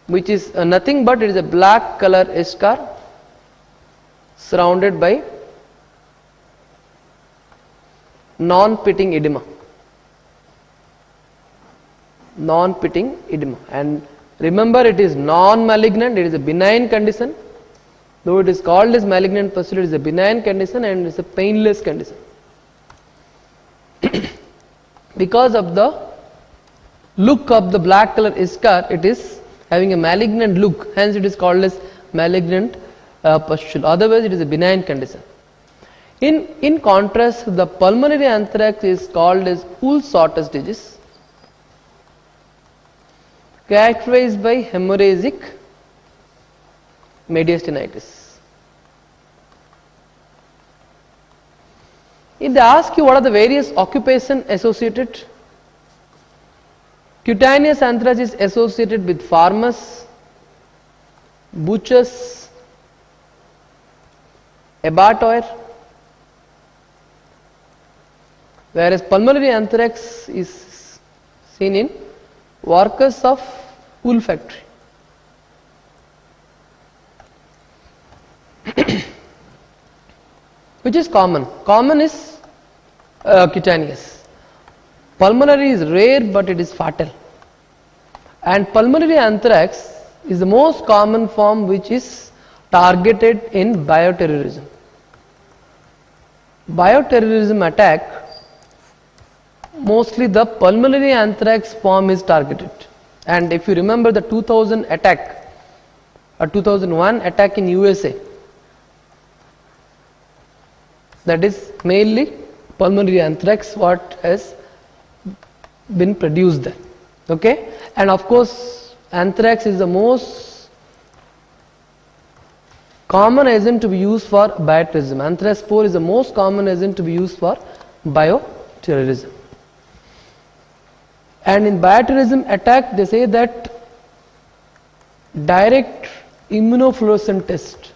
which is nothing but it is a black color eschar surrounded by non-pitting edema. Non-pitting edema, and remember, it is non-malignant, it is a benign condition. Though it is called as malignant pustule, it is a benign condition and it is a painless condition. Because of the look of the black color eschar, it is having a malignant look, hence it is called as malignant pustule. Otherwise, it is a benign condition. In contrast, the pulmonary anthrax is called as Wool-Sorter's disease, characterized by hemorrhagic mediastinitis. If they ask you what are the various occupations associated, cutaneous anthrax is associated with farmers, butchers, abattoir, whereas pulmonary anthrax is seen in workers of wool factory. Which is common? Common is cutaneous. Pulmonary is rare, but it is fatal. And pulmonary anthrax is the most common form which is targeted in bioterrorism. Bioterrorism attack, mostly the pulmonary anthrax form is targeted. And if you remember the 2000 attack or 2001 attack in USA, that is mainly pulmonary anthrax what has been produced there. Okay, and of course anthrax is the most common agent to be used for bioterrorism. Anthrax spore is the most common agent to be used for bioterrorism. And in bioterrorism attack, they say that direct immunofluorescent test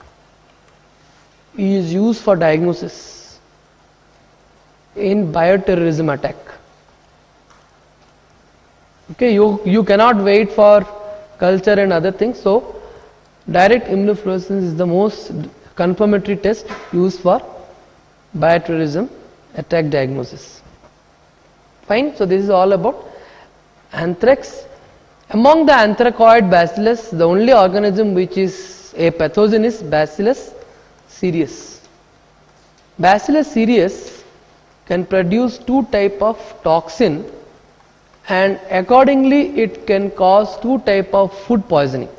is used for diagnosis in bioterrorism attack. Okay, you cannot wait for culture and other things, so direct immunofluorescence is the most confirmatory test used for bioterrorism attack diagnosis. Fine, so this is all about anthrax. Among the anthracoid bacillus, the only organism which is a pathogen is Bacillus cereus. Bacillus cereus can produce two type of toxin, and accordingly it can cause two type of food poisoning.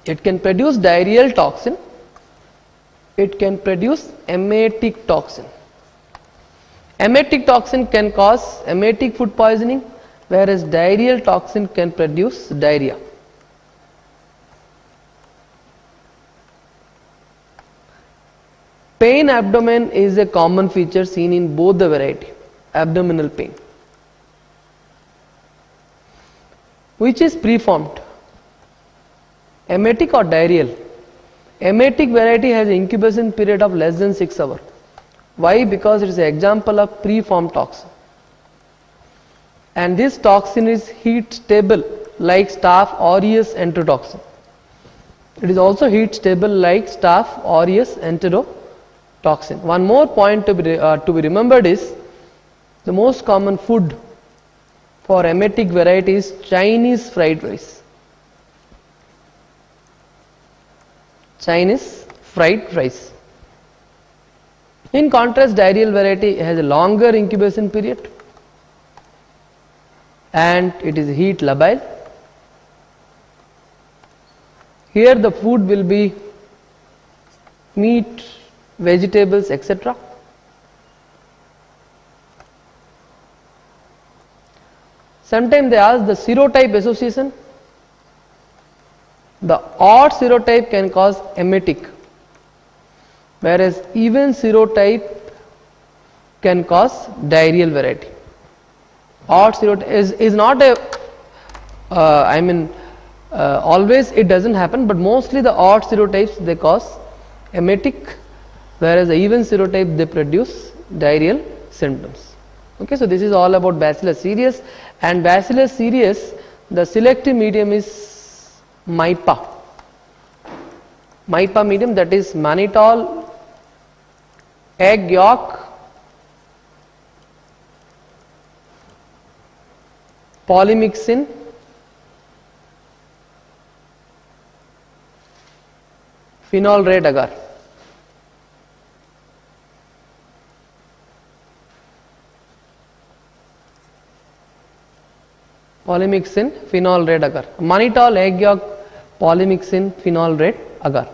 It can produce diarrheal toxin, it can produce emetic toxin. Emetic toxin can cause emetic food poisoning, whereas diarrheal toxin can produce diarrhea. Pain abdomen is a common feature seen in both the variety, abdominal pain. Which is preformed, emetic or diarrheal? Emetic variety has an incubation period of less than 6 hours. Why? Because it is an example of preformed toxin. And this toxin is heat stable like Staph aureus enterotoxin. It is also heat stable like Staph aureus enterotoxin. One more point to be remembered is the most common food for emetic variety is Chinese fried rice. Chinese fried rice. In contrast, diarrheal variety has a longer incubation period and it is heat labile. Here the food will be meat, vegetables, etc. Sometimes they ask the serotype association. The odd serotype can cause emetic, whereas even serotype can cause diarrheal variety. Odd serotype is not a, always it doesn't happen, but mostly the odd serotypes they cause emetic, whereas the even serotype they produce diarrheal symptoms. Okay, so this is all about Bacillus cereus, and Bacillus cereus, the selective medium is MIPA. MIPA medium, that is mannitol, egg yolk, polymyxin, phenol red agar. Polymyxin, phenol red agar. Mannitol, egg yolk, polymyxin, phenol red agar.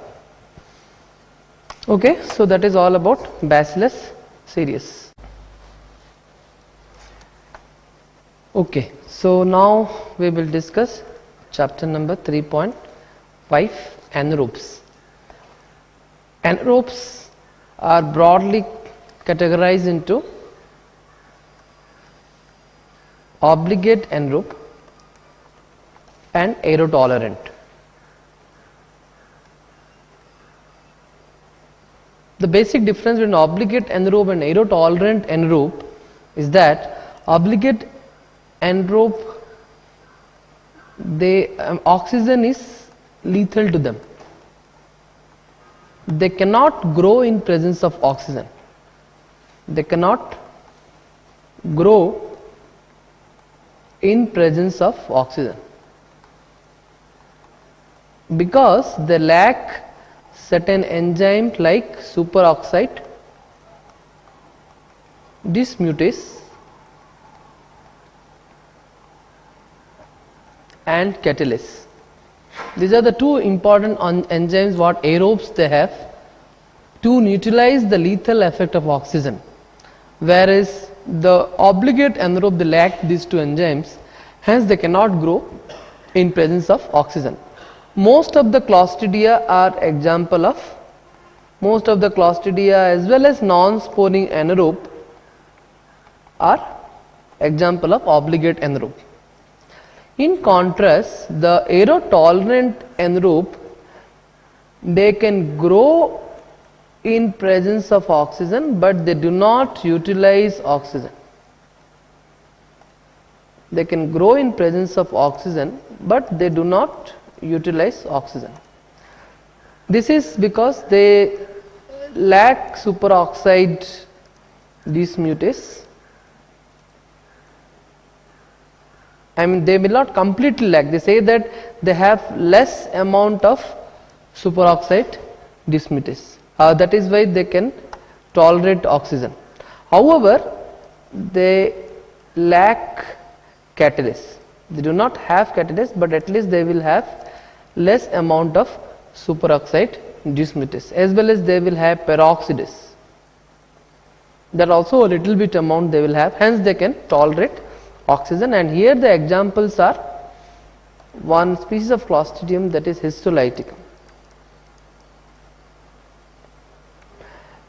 Okay, so that is all about Bacillus cereus. Okay, so now we will discuss chapter number 3.5, anaerobes. Anaerobes are broadly categorized into obligate anaerobe and aerotolerant. The basic difference between obligate anaerobe and aerotolerant anaerobe is that obligate anaerobe, oxygen is lethal to them. They cannot grow in presence of oxygen. They cannot grow in presence of oxygen because they lack certain enzymes like superoxide dismutase and catalase. These are the two important enzymes what aerobes they have to neutralize the lethal effect of oxygen, whereas the obligate anaerobe they lack these two enzymes, hence they cannot grow in presence of oxygen. Most of the Clostridia are example of, most of the Clostridia as well as non-sporing anaerobe are example of obligate anaerobe. In contrast, the aerotolerant anaerobe, they can grow in presence of oxygen, but they do not utilize oxygen. They can grow in presence of oxygen, but they do not utilize oxygen. This is because they lack superoxide dismutase. I mean, they will not completely lack. They say that they have less amount of superoxide dismutase. That is why they can tolerate oxygen. However, they lack catalase. They do not have catalase, but at least they will have less amount of superoxide dismutase, as well as they will have peroxidase. That also a little bit amount they will have, hence they can tolerate oxygen. And here the examples are one species of Clostridium, that is histolyticum,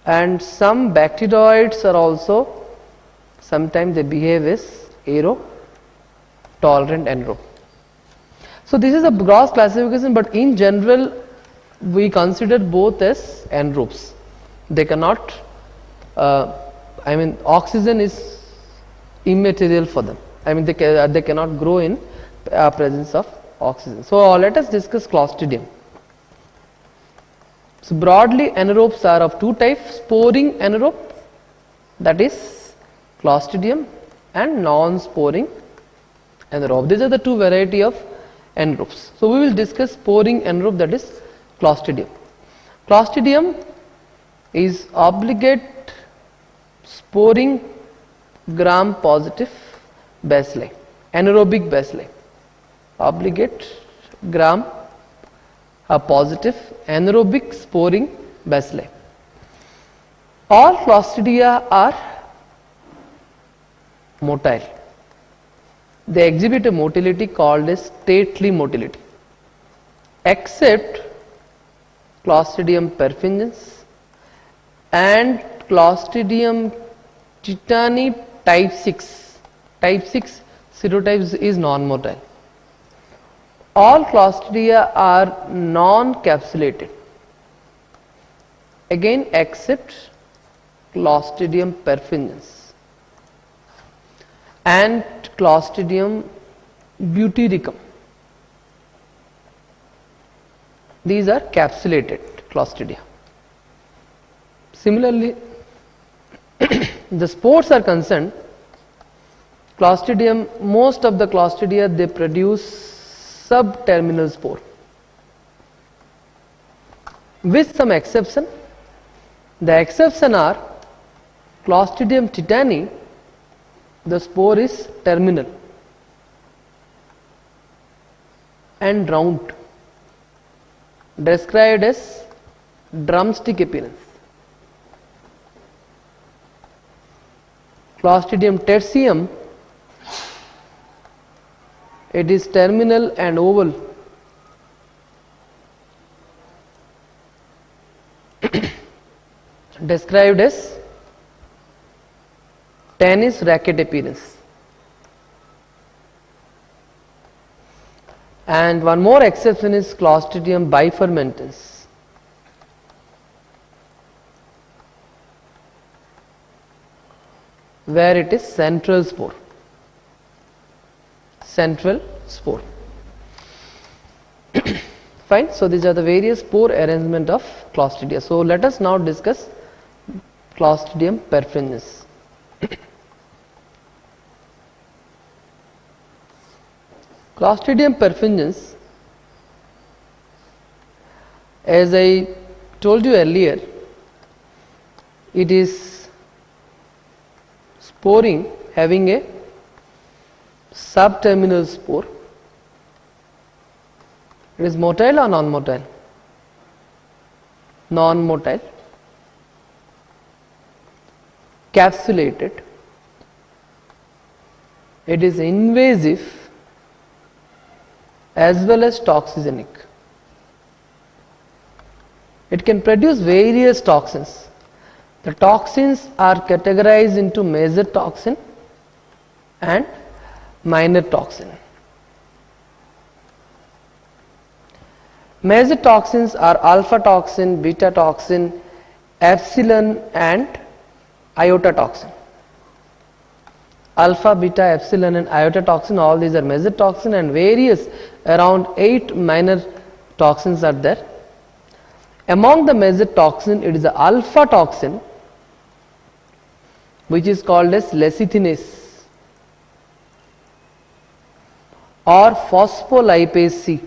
and some bacteroids are also, sometimes they behave as aerotolerant anaerobe. So this is a gross classification, but in general we consider both as anaerobes. They cannot, I mean, oxygen is immaterial for them. I mean, they cannot grow in presence of oxygen. So let us discuss Clostridium. So broadly, anaerobes are of two types: sporing anaerobe, that is Clostridium, and non-sporing anaerobe. These are the two variety of anaerobes. So we will discuss sporing anaerobe, that is Clostridium. Clostridium is obligate sporing gram positive bacilli, anaerobic bacilli, obligate gram positive anaerobic sporing bacilli. All Clostridia are motile. They exhibit a motility called as stately motility, except Clostridium perfringens and Clostridium Tetani type 6. Type 6 serotypes is non-motile. All Clostridia are non-capsulated, again except Clostridium perfringens and Clostridium butyricum. These are capsulated Clostridia. Similarly, the spores are concerned, Clostridium, most of the Clostridia, they produce subterminal spore, with some exception. The exception are Clostridium tetani, the spore is terminal and round, described as drumstick appearance. Clostridium tertium, it is terminal and oval. Described as tennis racket appearance. And one more exception is Clostridium bifurmentans, where it is central spore. Central spore. Fine. So these are the various spore arrangement of Clostridia. So let us now discuss Clostridium perfringens. Clostridium perfringens, as I told you earlier, it is sporing having a subterminal spore. It is motile or non-motile? Non-motile, capsulated, it is invasive as well as toxigenic. It can produce various toxins. The toxins are categorized into major toxin and minor toxin. Major toxins are alpha toxin, beta toxin, epsilon and iota toxin. Alpha, beta, epsilon and iota toxin, all these are major toxin, and various around 8 minor toxins are there. Among the major toxin, it is the alpha toxin which is called as lecithinase or phospholipase C.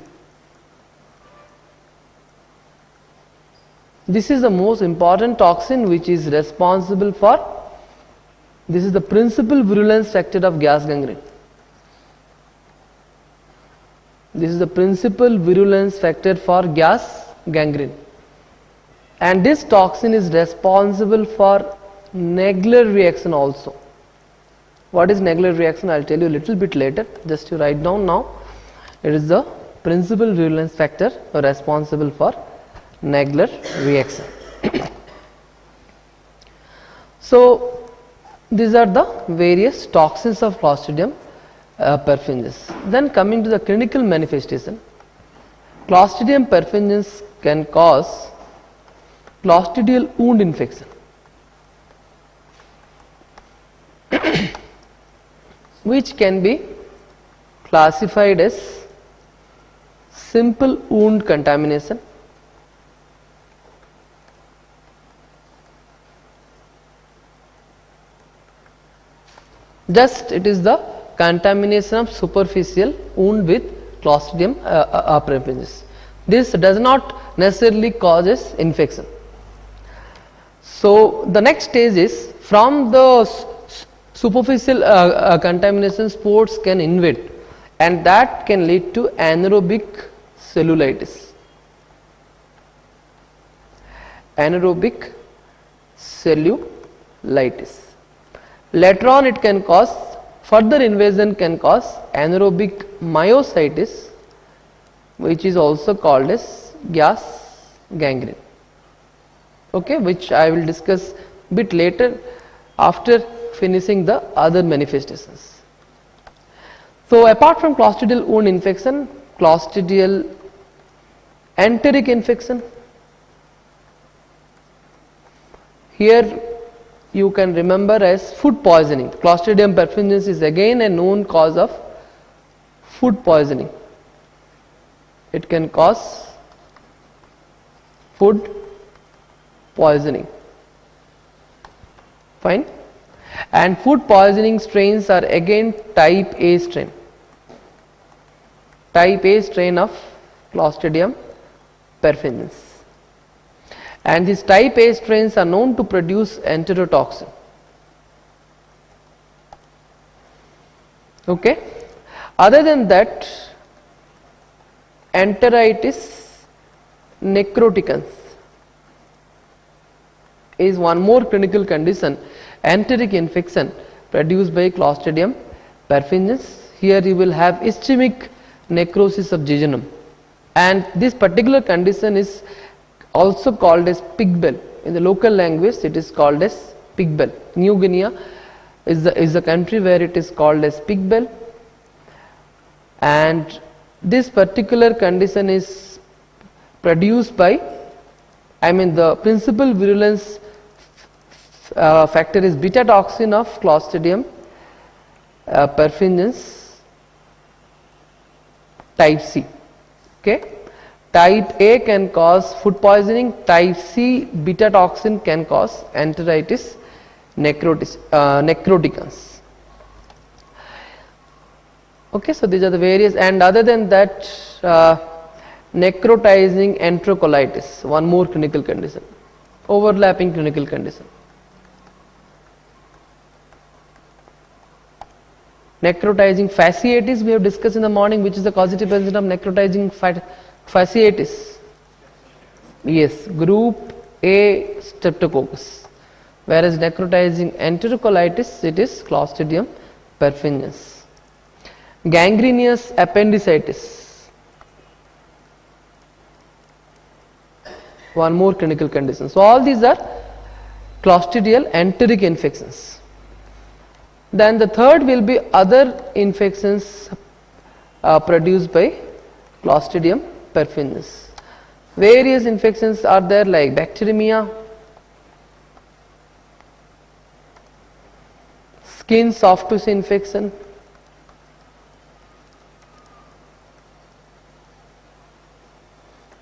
This is the most important toxin which is responsible for, this is the principal virulence factor of gas gangrene. This is the principal virulence factor for gas gangrene. And this toxin is responsible for Nagler reaction also. What is Nagler reaction? I will tell you a little bit later, just you write down now. It is the principal virulence factor responsible for Nagler reaction. So, these are the various toxins of Clostridium perfringens. Then coming to the clinical manifestation, Clostridium perfringens can cause clostridial wound infection, which can be classified as simple wound contamination, just it is the contamination of superficial wound with Clostridium perfringens. This does not necessarily causes infection. So, the next stage is from the superficial contamination, spores can invade and that can lead to anaerobic cellulitis. Anaerobic cellulitis. Later on it can cause, further invasion can cause anaerobic myositis, which is also called as gas gangrene, okay, which I will discuss bit later after finishing the other manifestations. So, apart from clostridial wound infection, clostridial enteric infection, here you can remember as food poisoning. Clostridium perfringens is again a known cause of food poisoning. It can cause food poisoning. Fine. And food poisoning strains are again type A strain. Type A strain of Clostridium perfringens. And these type A strains are known to produce enterotoxin. Okay. Other than that, enteritis necroticans is one more clinical condition, enteric infection produced by Clostridium perfringens. Here you will have ischemic necrosis of jejunum, and this particular condition is also called as pig bell. In the local language it is called as pig bell. New Guinea is the country where it is called as pig bell, and this particular condition is produced by, the principal virulence factor is beta toxin of Clostridium perfringens type C. Okay. Type A can cause food poisoning, type C beta toxin can cause enteritis necroticans. Okay, so these are the various, and other than that, necrotizing enterocolitis, one more clinical condition, overlapping clinical condition. Necrotizing fasciitis we have discussed in the morning, which is the causative agent of necrotizing fasciitis. Yes, group A streptococcus, whereas necrotizing enterocolitis it is Clostridium perfringens. Gangrenous appendicitis, one more clinical condition. So all these are clostridial enteric infections. Then the third will be other infections produced by Clostridium perfringens. Various infections are there like bacteremia, skin soft tissue infection,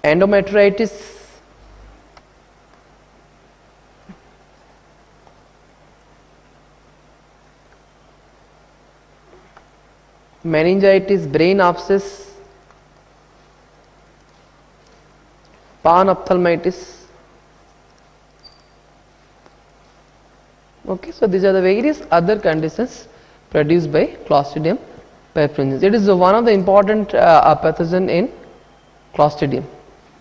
endometritis, meningitis, brain abscess, panophthalmitis. Okay, so these are the various other conditions produced by Clostridium perfringens. It is one of the important pathogen in Clostridium.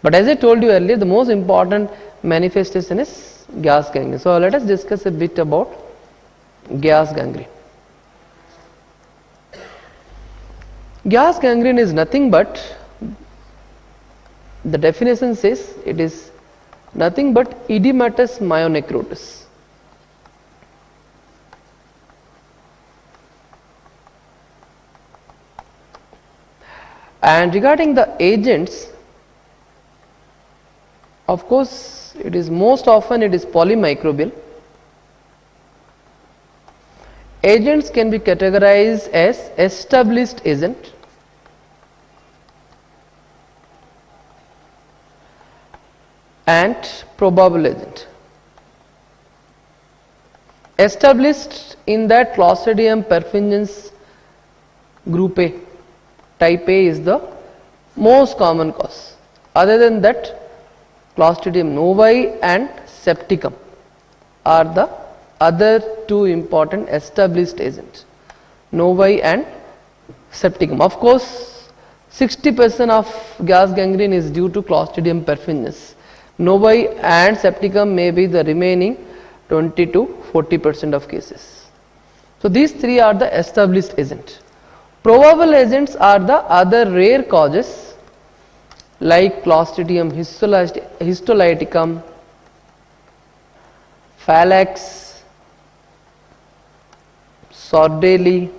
But as I told you earlier, the most important manifestation is gas gangrene. So let us discuss a bit about gas gangrene. Gas gangrene is nothing but, the definition says it is nothing but edematous myonecrotis. And regarding the agents, of course, it is most often it is polymicrobial. Agents can be categorized as established agent, and probable agent. Established in that Clostridium perfringens group A, type A is the most common cause. Other than that, Clostridium novae and septicum are the other two important established agents, novae and septicum. Of course, 60% of gas gangrene is due to Clostridium perfringens. Novae and septicum may be the remaining 20 to 40% of cases. So these three are the established agents. Probable agents are the other rare causes like Clostridium histolyticum, Phalanx, Sordelli.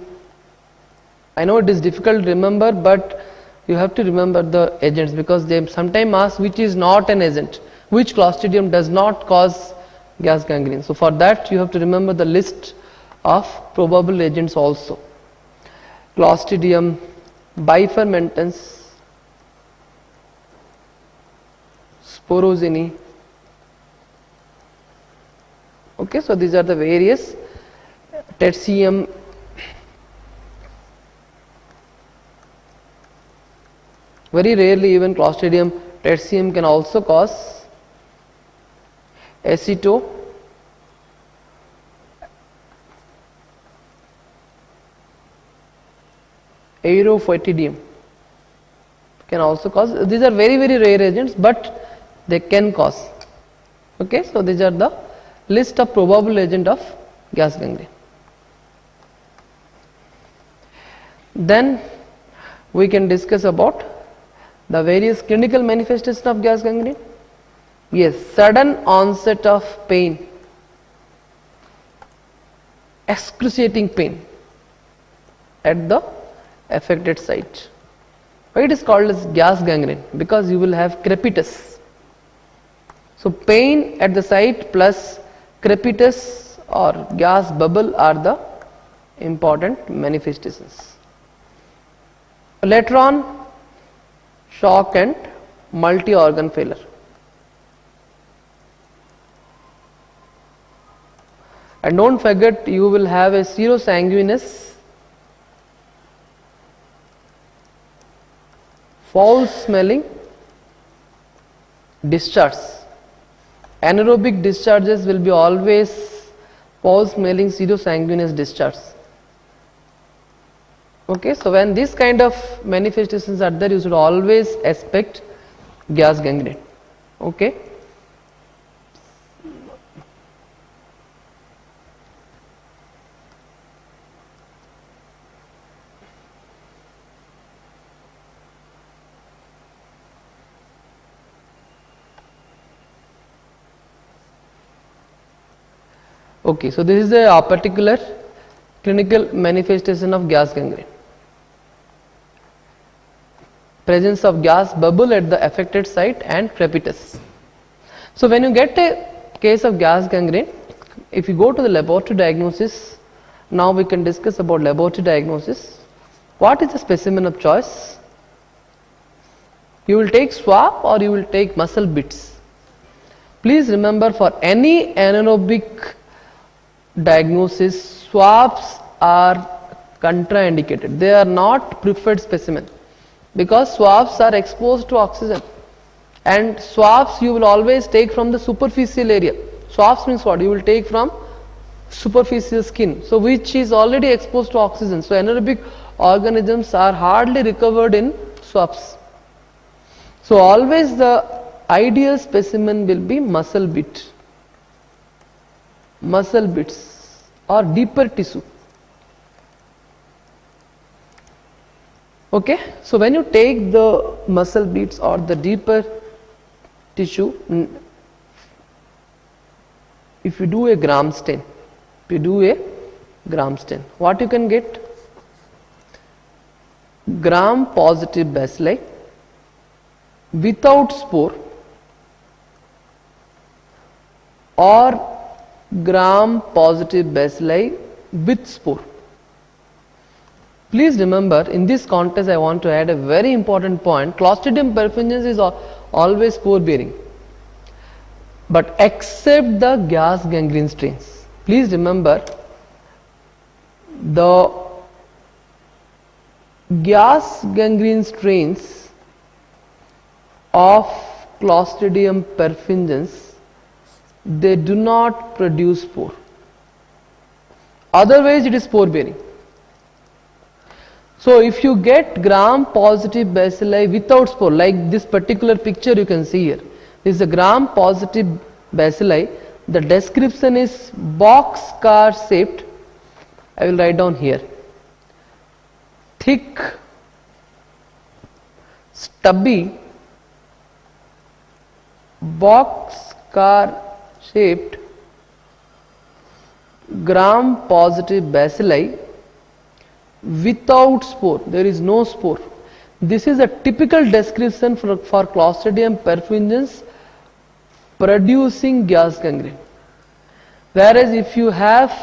I know it is difficult to remember, but you have to remember the agents because they sometimes ask which is not an agent, which Clostridium does not cause gas gangrene. So for that you have to remember the list of probable agents also. Clostridium bifermentans, sporozini. Okay, so these are the various. Tertium, very rarely even Clostridium tertium can also cause aceto, aerophytidium can also cause. These are very rare agents, but they can cause. Okay, so these are the list of probable agent of gas gangrene. Then we can discuss about the various clinical manifestations of gas gangrene. Yes, sudden onset of pain, excruciating pain at the affected site. Why it is called as gas gangrene? Because you will have crepitus. So pain at the site plus crepitus or gas bubble are the important manifestations. Later on, shock and multi-organ failure. And don't forget, you will have a serosanguinous, foul smelling discharge. Anaerobic discharges will be always foul smelling serosanguinous discharge. Okay, so when this kind of manifestations are there, you should always expect gas gangrene. Okay. Okay, so this is a particular clinical manifestation of gas gangrene. Presence of gas bubble at the affected site and crepitus. So when you get a case of gas gangrene, if you go to the laboratory diagnosis, now we can discuss about laboratory diagnosis. What is the specimen of choice? You will take swab or you will take muscle bits. Please remember, for any anaerobic diagnosis, swabs are contraindicated. They are not preferred specimen because swabs are exposed to oxygen, and swabs you will always take from the superficial area. Swabs means what? You will take from superficial skin, so which is already exposed to oxygen. So anaerobic organisms are hardly recovered in swabs. So always the ideal specimen will be muscle bits or deeper tissue. Okay, so when you take the muscle bits or the deeper tissue, if you do a gram stain, what you can get? Gram positive bacilli without spore or gram positive bacilli with spore. Please remember, in this context I want to add a very important point. Clostridium perfringens is always spore bearing, but except the gas gangrene strains. Please remember, the gas gangrene strains of Clostridium perfringens, they do not produce spore. Otherwise it is spore bearing. So if you get gram positive bacilli without spore, like this particular picture you can see here, this is a gram positive bacilli. The description is boxcar shaped. I will write down here. Thick, stubby, boxcar shaped gram positive bacilli without spore. There is no spore. This is a typical description for Clostridium perfringens producing gas gangrene. Whereas if you have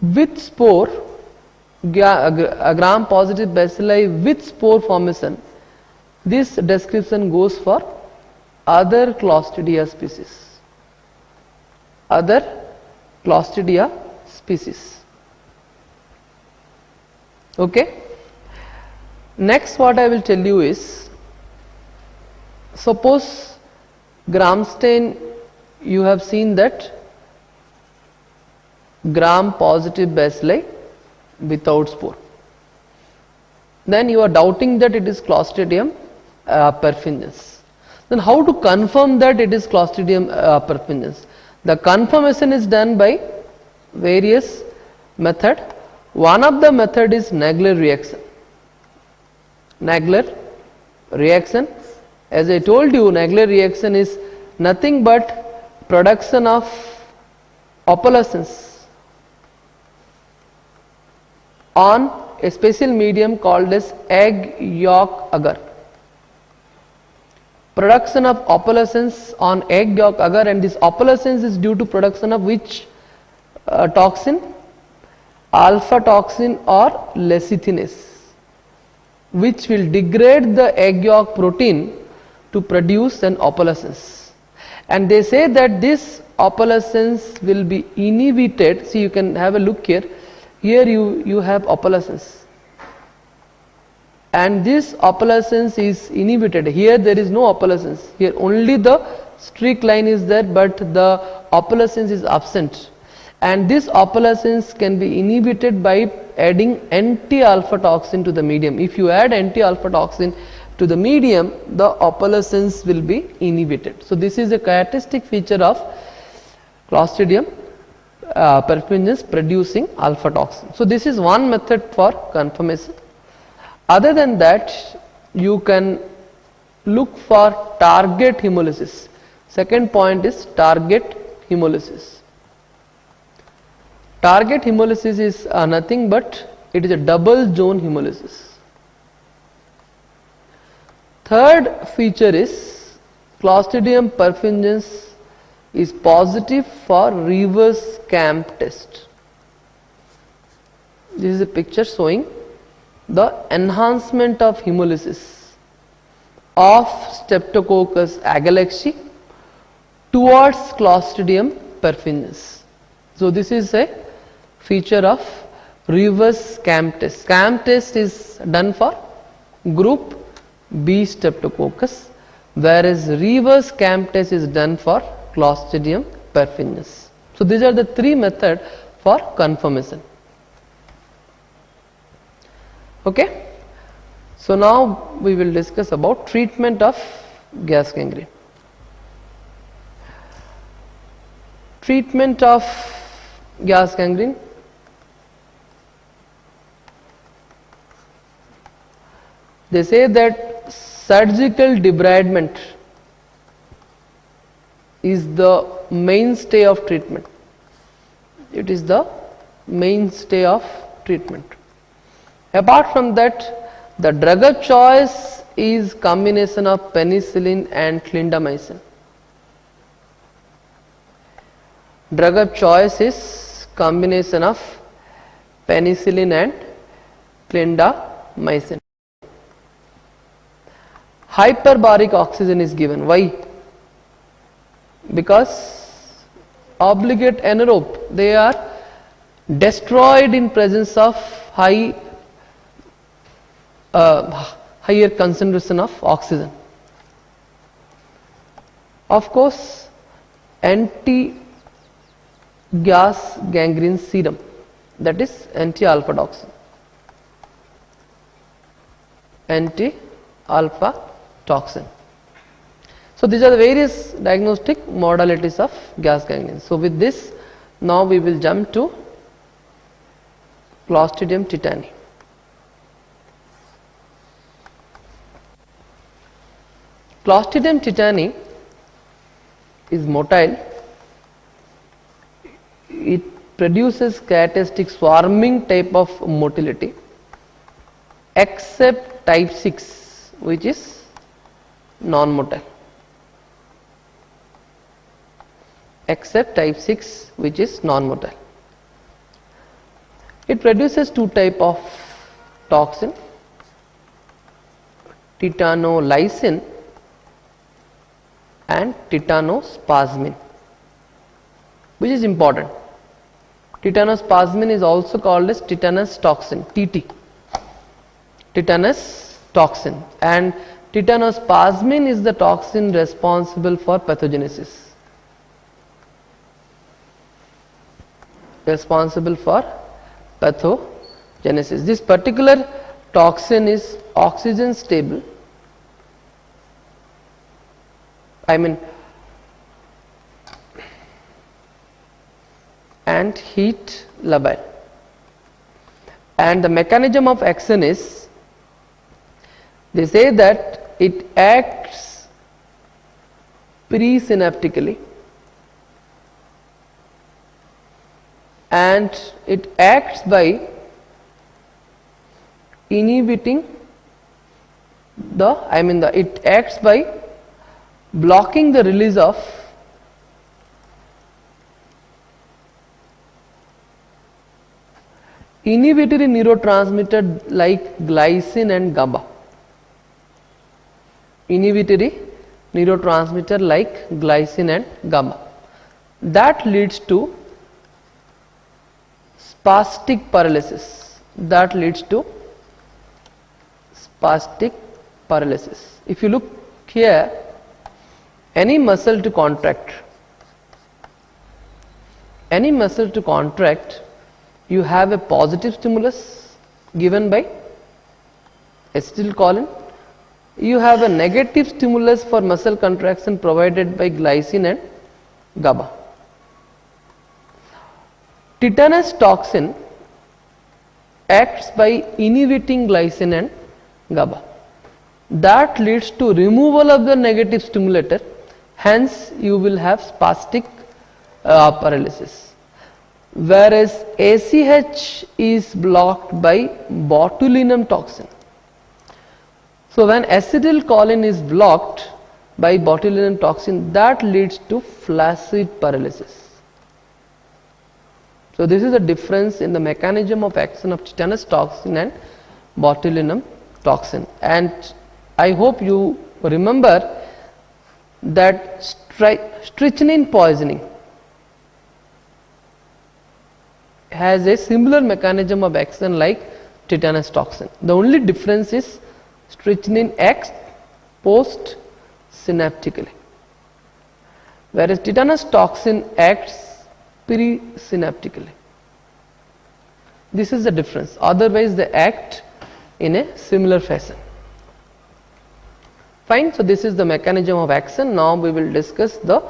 with spore, a gram positive bacilli with spore formation, this description goes for other Clostridia species. Okay. Next what I will tell you is, suppose gram stain, you have seen that gram positive bacilli without spore. Then you are doubting that it is Clostridium perfringens. Then how to confirm that it is Clostridium perfringens? The confirmation is done by various methods. One of the method is Nagler reaction. Nagler reaction, as I told you, Nagler reaction is nothing but production of opalescence on a special medium called as egg yolk agar. Production of opalescence on egg yolk agar, and this opalescence is due to production of which toxin? Alpha toxin or lecithinase, which will degrade the egg yolk protein to produce an opalescence. And they say that this opalescence will be inhibited. See, you can have a look here. Here you have opalescence, and this opalescence is inhibited. Here there is no opalescence. Here only the streak line is there, but the opalescence is absent. And this opalescence can be inhibited by adding anti-alpha toxin to the medium. If you add anti-alpha toxin to the medium, the opalescence will be inhibited. So this is a characteristic feature of Clostridium perfringens producing alpha toxin. So this is one method for confirmation. Other than that, you can look for target hemolysis. Second point is target hemolysis. Target hemolysis is nothing but it is a double zone hemolysis. Third feature is Clostridium perfringens is positive for reverse camp test. This is a picture showing the enhancement of hemolysis of Streptococcus agalactiae towards Clostridium perfringens. So this is a feature of reverse camp test. Camp test is done for group B Streptococcus, whereas reverse camp test is done for Clostridium perfringens. So these are the three methods for confirmation. Okay. So now we will discuss about treatment of gas gangrene. Treatment of gas gangrene. They say that surgical debridement is the mainstay of treatment. It is the mainstay of treatment. Apart from that, the drug of choice is combination of penicillin and clindamycin. Drug of choice is combination of penicillin and clindamycin. Hyperbaric oxygen is given. Why? Because obligate anaerobe, they are destroyed in presence of higher concentration of oxygen. Of course, anti-gas gangrene serum, that is anti-alpha toxin. Anti-alpha toxin. So these are the various diagnostic modalities of gas gangrene. So with this, now we will jump to Clostridium tetani. Clostridium tetani is motile. It produces characteristic swarming type of motility, except type 6, which is non-motile. Except type 6, which is non-motile. It produces two type of toxin, tetanolysin and tetanospasmin, which is important. Tetanospasmin is also called as tetanus toxin, TT, tetanus toxin, and tetanospasmin is the toxin responsible for pathogenesis. Responsible for pathogenesis. This particular toxin is oxygen stable, and heat labile. And the mechanism of action is, they say that it acts presynaptically and it acts by inhibiting it acts by blocking the release of inhibitory neurotransmitter like glycine and GABA. Inhibitory neurotransmitter like glycine and GABA. That leads to spastic paralysis. That leads to spastic paralysis. If you look here, any muscle to contract, you have a positive stimulus given by acetylcholine. You have a negative stimulus for muscle contraction provided by glycine and GABA. Tetanus toxin acts by inhibiting glycine and GABA. That leads to removal of the negative stimulator, hence you will have spastic paralysis. whereas ACH is blocked by botulinum toxin. So when acetylcholine is blocked by botulinum toxin, that leads to flaccid paralysis. So this is the difference in the mechanism of action of tetanus toxin and botulinum toxin. And I hope you remember that strychnine poisoning has a similar mechanism of action like tetanus toxin. The only difference is strychnine acts post synaptically, whereas tetanus toxin acts presynaptically. This is the difference, otherwise they act in a similar fashion. Fine, so this is the mechanism of action. Now we will discuss the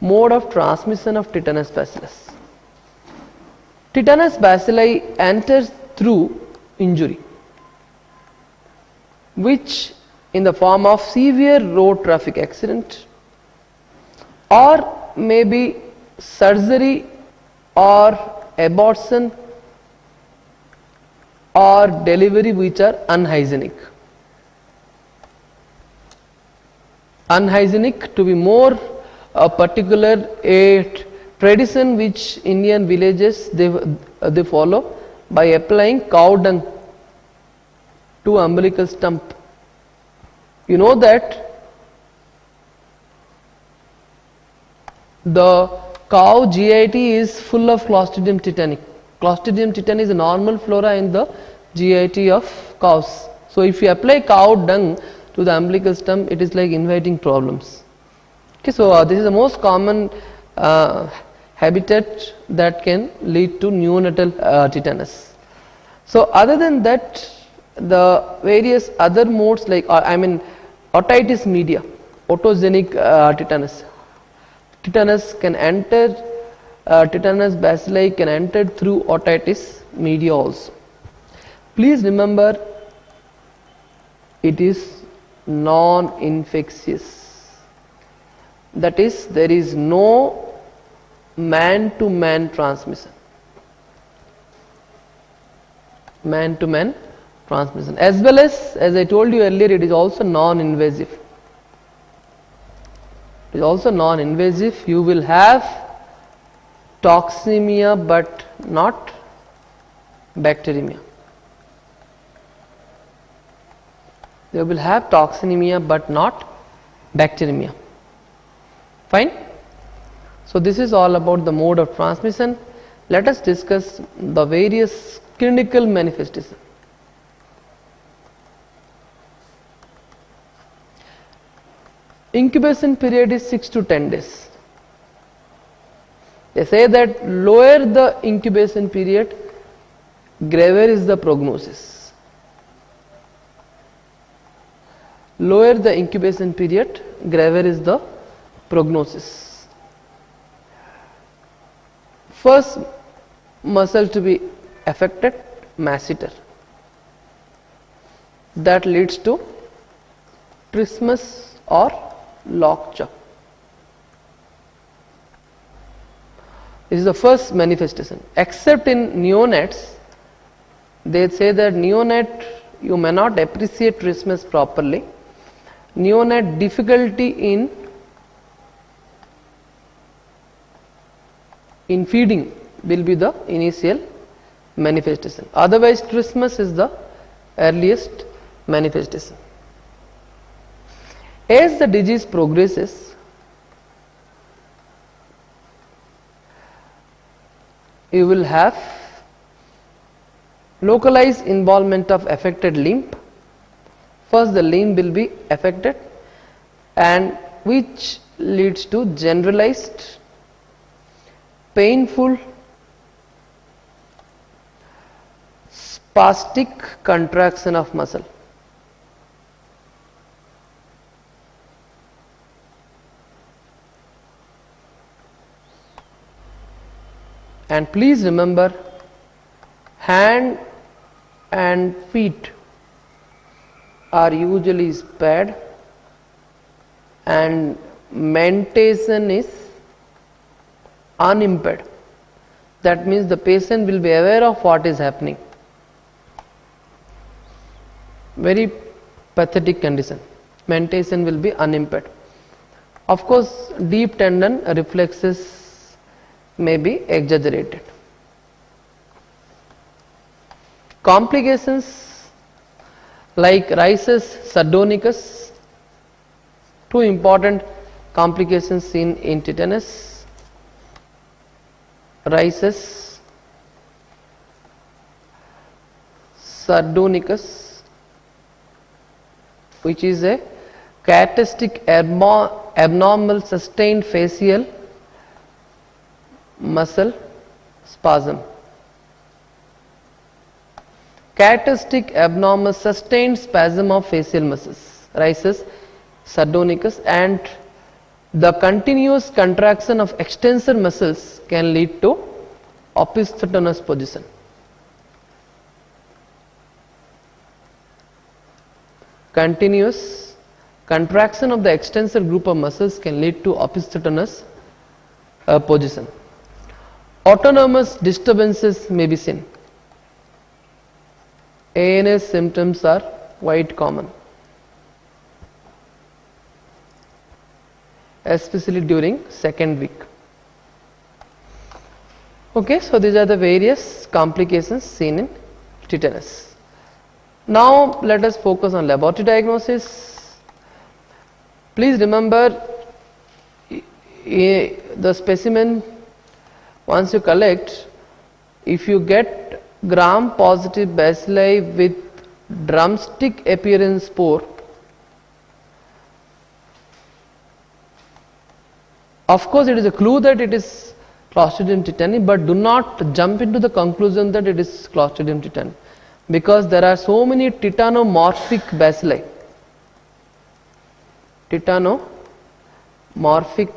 mode of transmission of tetanus bacillus. Tetanus bacilli enters through injury, which in the form of severe road traffic accident or maybe surgery or abortion or delivery which are unhygienic. Unhygienic, to be more particular, a tradition which Indian villages they follow by applying cow dung to umbilical stump. You know that the cow GIT is full of Clostridium tetani. Clostridium tetani is a normal flora in the GIT of cows. So if you apply cow dung to the umbilical stump, it is like inviting problems. Okay, so this is the most common habitat that can lead to neonatal tetanus. So other than that, the various other modes like otitis media, otogenic tetanus. Tetanus can enter, tetanus bacilli can enter through otitis media also. Please remember, it is non-infectious. That is, there is no man-to-man transmission. Man-to-man transmission. As well as I told you earlier, it is also non-invasive. It is also non-invasive. You will have toxemia but not bacteremia. You will have toxemia but not bacteremia. Fine. So this is all about the mode of transmission. Let us discuss the various clinical manifestations. Incubation period is 6 to 10 days. They say that lower the incubation period, graver is the prognosis. Lower the incubation period, graver is the prognosis. First muscle to be affected, masseter. That leads to trismus or lockjaw. This is the first manifestation. Except in neonates, they say that neonate you may not appreciate trismus properly. Neonate difficulty in feeding will be the initial manifestation. Otherwise, trismus is the earliest manifestation. As the disease progresses, you will have localized involvement of affected limb. First the limb will be affected, and which leads to generalized painful spastic contraction of muscle. And please remember, hand and feet are usually spared and mentation is unimpaired. That means the patient will be aware of what is happening. Very pathetic condition. Mentation will be unimpaired. Of course, deep tendon reflexes may be exaggerated. Complications like rhizus sardonicus, two important complications seen in tetanus. Rhizus sardonicus, which is a characteristic abnormal sustained facial muscle spasm. Characteristic abnormal sustained spasm of facial muscles, rhizus sardonicus, and the continuous contraction of extensor muscles can lead to opisthotonous position. Continuous contraction of the extensor group of muscles can lead to opisthotonous position. Autonomous disturbances may be seen. ANS symptoms are quite common, especially during second week. Okay, so these are the various complications seen in tetanus. Now let us focus on laboratory diagnosis. Please remember, the specimen once you collect, if you get gram positive bacilli with drumstick appearance spore, of course it is a clue that it is Clostridium tetani, but do not jump into the conclusion that it is Clostridium tetani, because there are so many tetanomorphic bacilli. Tetanomorphic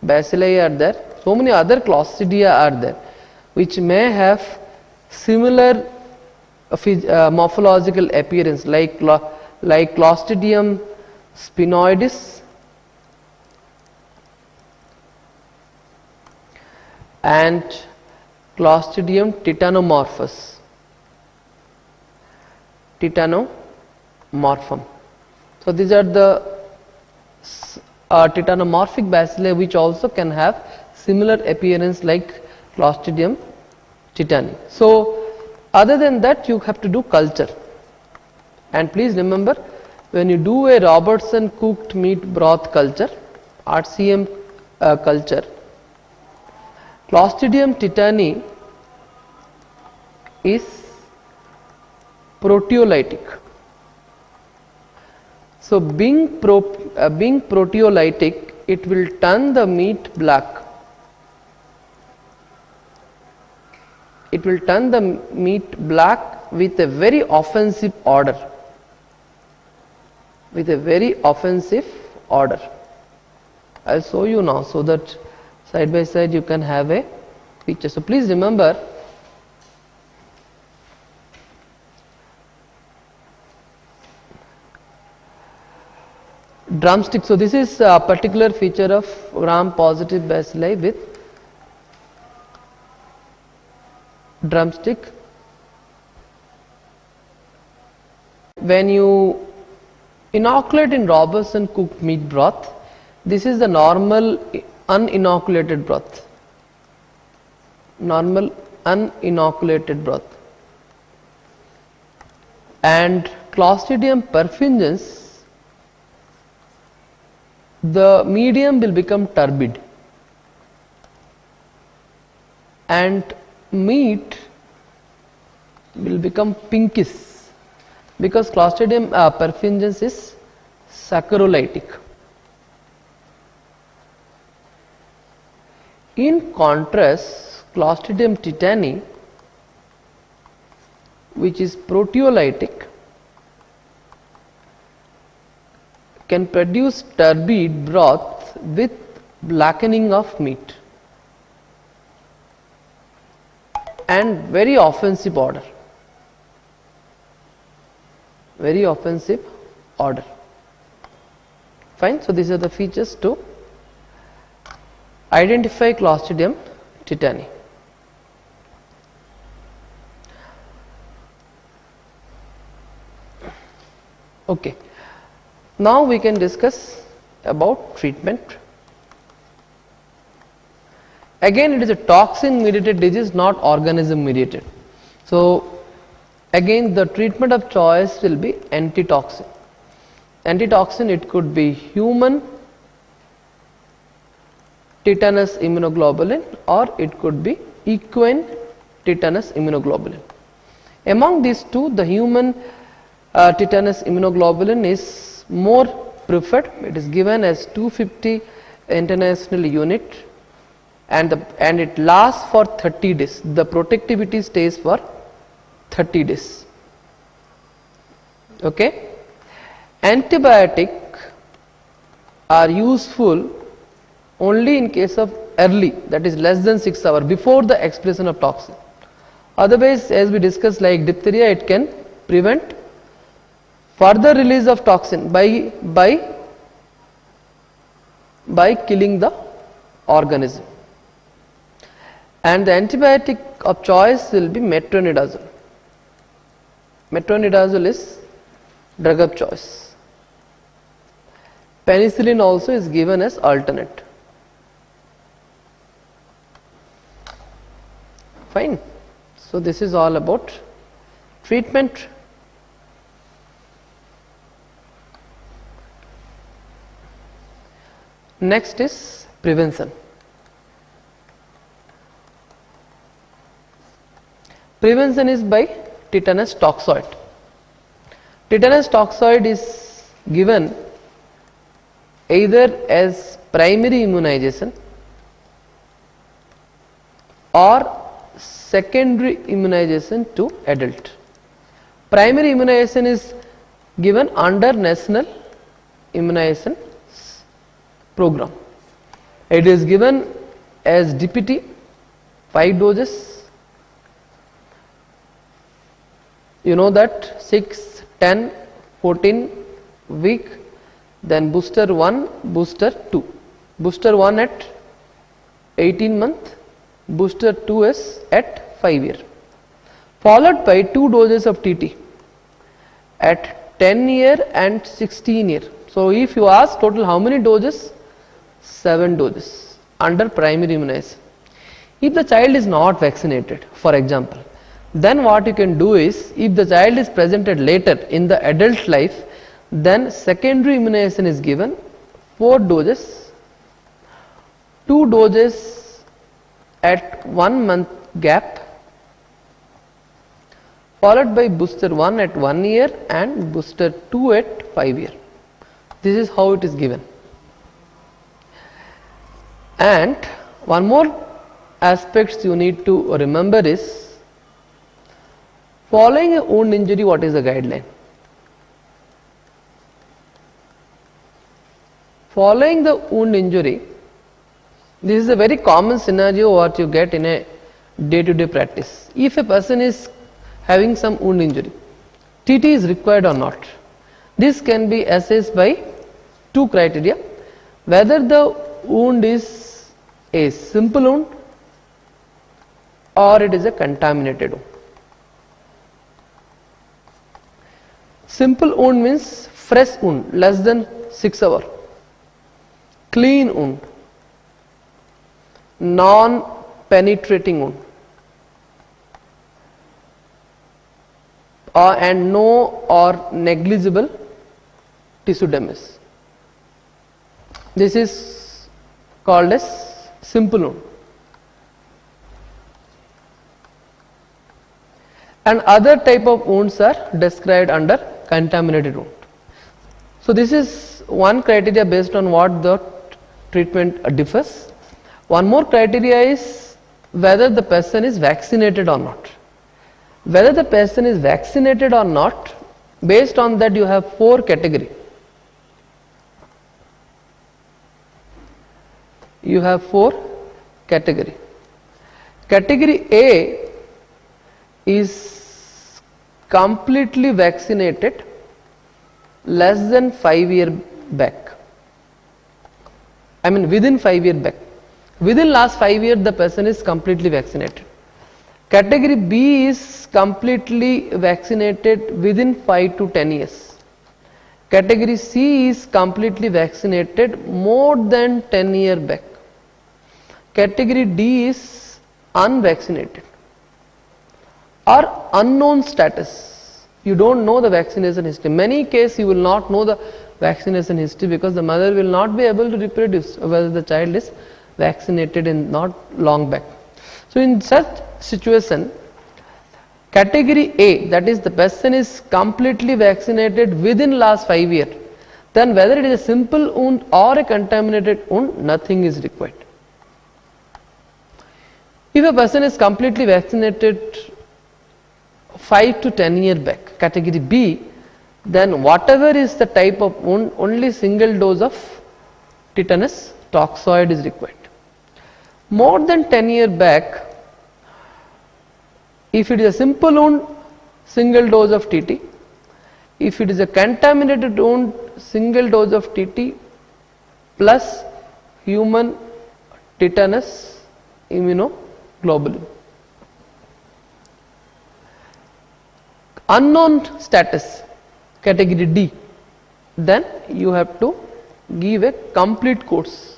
bacilli are there, so many other Clostridia are there, which may have similar morphological appearance, like Clostridium sphenoidis and Clostridium tetanomorphus, tetanomorphum. So these are the tetanomorphic bacilli which also can have similar appearance like Clostridium tetani. So other than that, you have to do culture, and please remember, when you do a Robertson cooked meat broth culture, RCM culture, Clostridium tetani is proteolytic. So being proteolytic, it will turn the meat black. It will turn the meat black with a very offensive odor. With a very offensive odor. I will show you now, so that side by side you can have a picture. So please remember, drumstick. So this is a particular feature of gram positive bacilli with drumstick. When you inoculate in Robertson cooked meat broth, this is the normal uninoculated broth. Normal uninoculated broth. And Clostridium perfringens, the medium will become turbid and meat will become pinkish, because Clostridium perfringens is saccharolytic. In contrast, Clostridium tetani, which is proteolytic, can produce turbid broth with blackening of meat and very offensive odor. Very offensive odor. Fine. So these are the features to identify Clostridium tetani. Okay. Now we can discuss about treatment. Again, it is a toxin mediated disease, not organism mediated. So again, the treatment of choice will be antitoxin. Antitoxin, it could be human tetanus immunoglobulin or it could be equine tetanus immunoglobulin. Among these two, the human tetanus immunoglobulin is more preferred. It is given as 250 international unit and it lasts for 30 days. The protectivity stays for 30 days. Okay. Antibiotic are useful only in case of early, that is less than 6 hours before the expression of toxin. Otherwise, as we discussed, like diphtheria, it can prevent further release of toxin by killing the organism. And the antibiotic of choice will be metronidazole. Metronidazole is drug of choice. Penicillin also is given as alternate. Fine. So this is all about treatment. Next is prevention. Prevention is by tetanus toxoid. Tetanus toxoid is given either as primary immunization or secondary immunization to adult. Primary immunization is given under national immunization program. It is given as DPT 5 doses. You know that 6, 10, 14 week, then booster 1, booster 2. Booster 1 at 18 month, booster 2 is at 5 year, followed by 2 doses of TT at 10 year and 16 year. So if you ask total how many doses? 7 doses under primary immunization. If the child is not vaccinated, for example, then what you can do is, if the child is presented later in the adult life, then secondary immunization is given 4 doses, 2 doses at 1 month gap, followed by booster 1 at 1 year and booster 2 at 5 year. This is how it is given. And one more aspects you need to remember is, following a wound injury, what is the guideline? Following the wound injury, this is a very common scenario what you get in a day-to-day practice. If a person is having some wound injury, TT is required or not. This can be assessed by 2 criteria: whether the wound is a simple wound or it is a contaminated wound. Simple wound means fresh wound, less than 6 hours. Clean wound, non-penetrating wound, and no or negligible tissue damage. This is called as simple wound. And other type of wounds are described under contaminated wound. So this is one criteria based on what the treatment differs. One more criteria is whether the person is vaccinated or not. Whether the person is vaccinated or not, based on that you have 4 categories. You have 4 categories. Category A is completely vaccinated less than 5 years back. I mean within 5 years back. Within last 5 years the person is completely vaccinated. Category B is completely vaccinated within 5 to 10 years. Category C is completely vaccinated more than 10 years back. Category D is unvaccinated or unknown status. You don't know the vaccination history. Many cases you will not know the vaccination history because the mother will not be able to reproduce whether the child is vaccinated in not long back. So in such situation, category A, that is the person is completely vaccinated within last 5 years, then whether it is a simple wound or a contaminated wound, nothing is required. If a person is completely vaccinated 5 to 10 years back, category B, then whatever is the type of wound, only single dose of tetanus toxoid is required. More than 10 years back, if it is a simple wound, single dose of TT. If it is a contaminated wound, single dose of TT plus human tetanus immunoglobulin. Unknown status, category D, then you have to give a complete course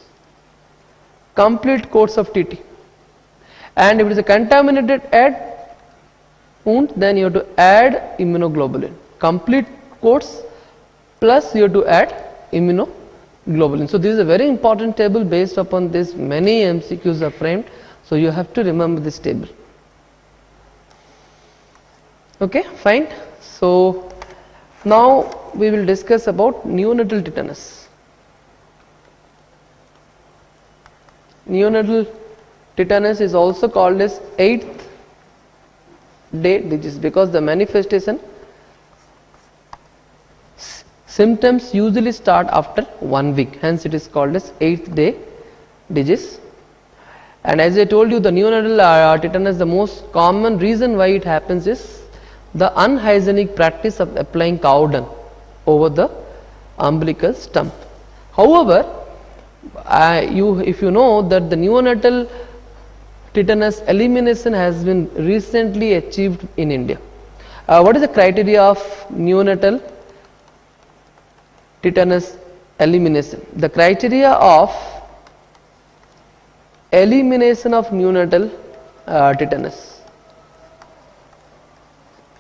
of TT. And if it is a contaminated wound, then you have to add immunoglobulin. Complete course plus you have to add immunoglobulin. So this is a very important table. Based upon this many MCQs are framed, so you have to remember this table. Okay, fine. So now we will discuss about neonatal tetanus. Neonatal tetanus is also called as 8th day disease because the manifestation symptoms usually start after 1 week, hence it is called as 8th day disease. And as I told you, the neonatal tetanus, the most common reason why it happens is the unhygienic practice of applying cow dung over the umbilical stump. However, if you know that the neonatal tetanus elimination has been recently achieved in India. What is the criteria of neonatal tetanus elimination? The criteria of elimination of neonatal tetanus.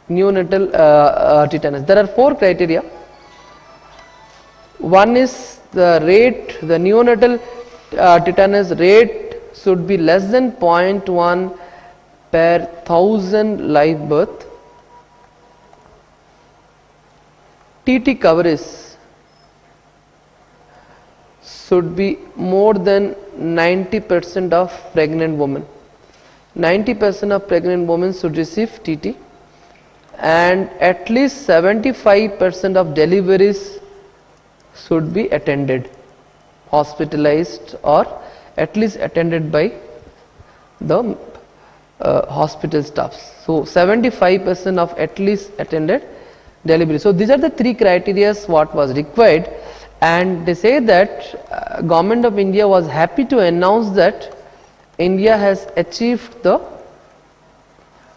There are 4 criteria. One is the rate, the neonatal tetanus rate should be less than 0.1 per 1000 live birth. TT coverage should be more than 90% of pregnant women. 90% of pregnant women should receive TT, and at least 75% of deliveries should be attended, hospitalized, or at least attended by the hospital staffs. So 75% of at least attended delivery. So these are the 3 criteria what was required, and they say that Government of India was happy to announce that India has achieved the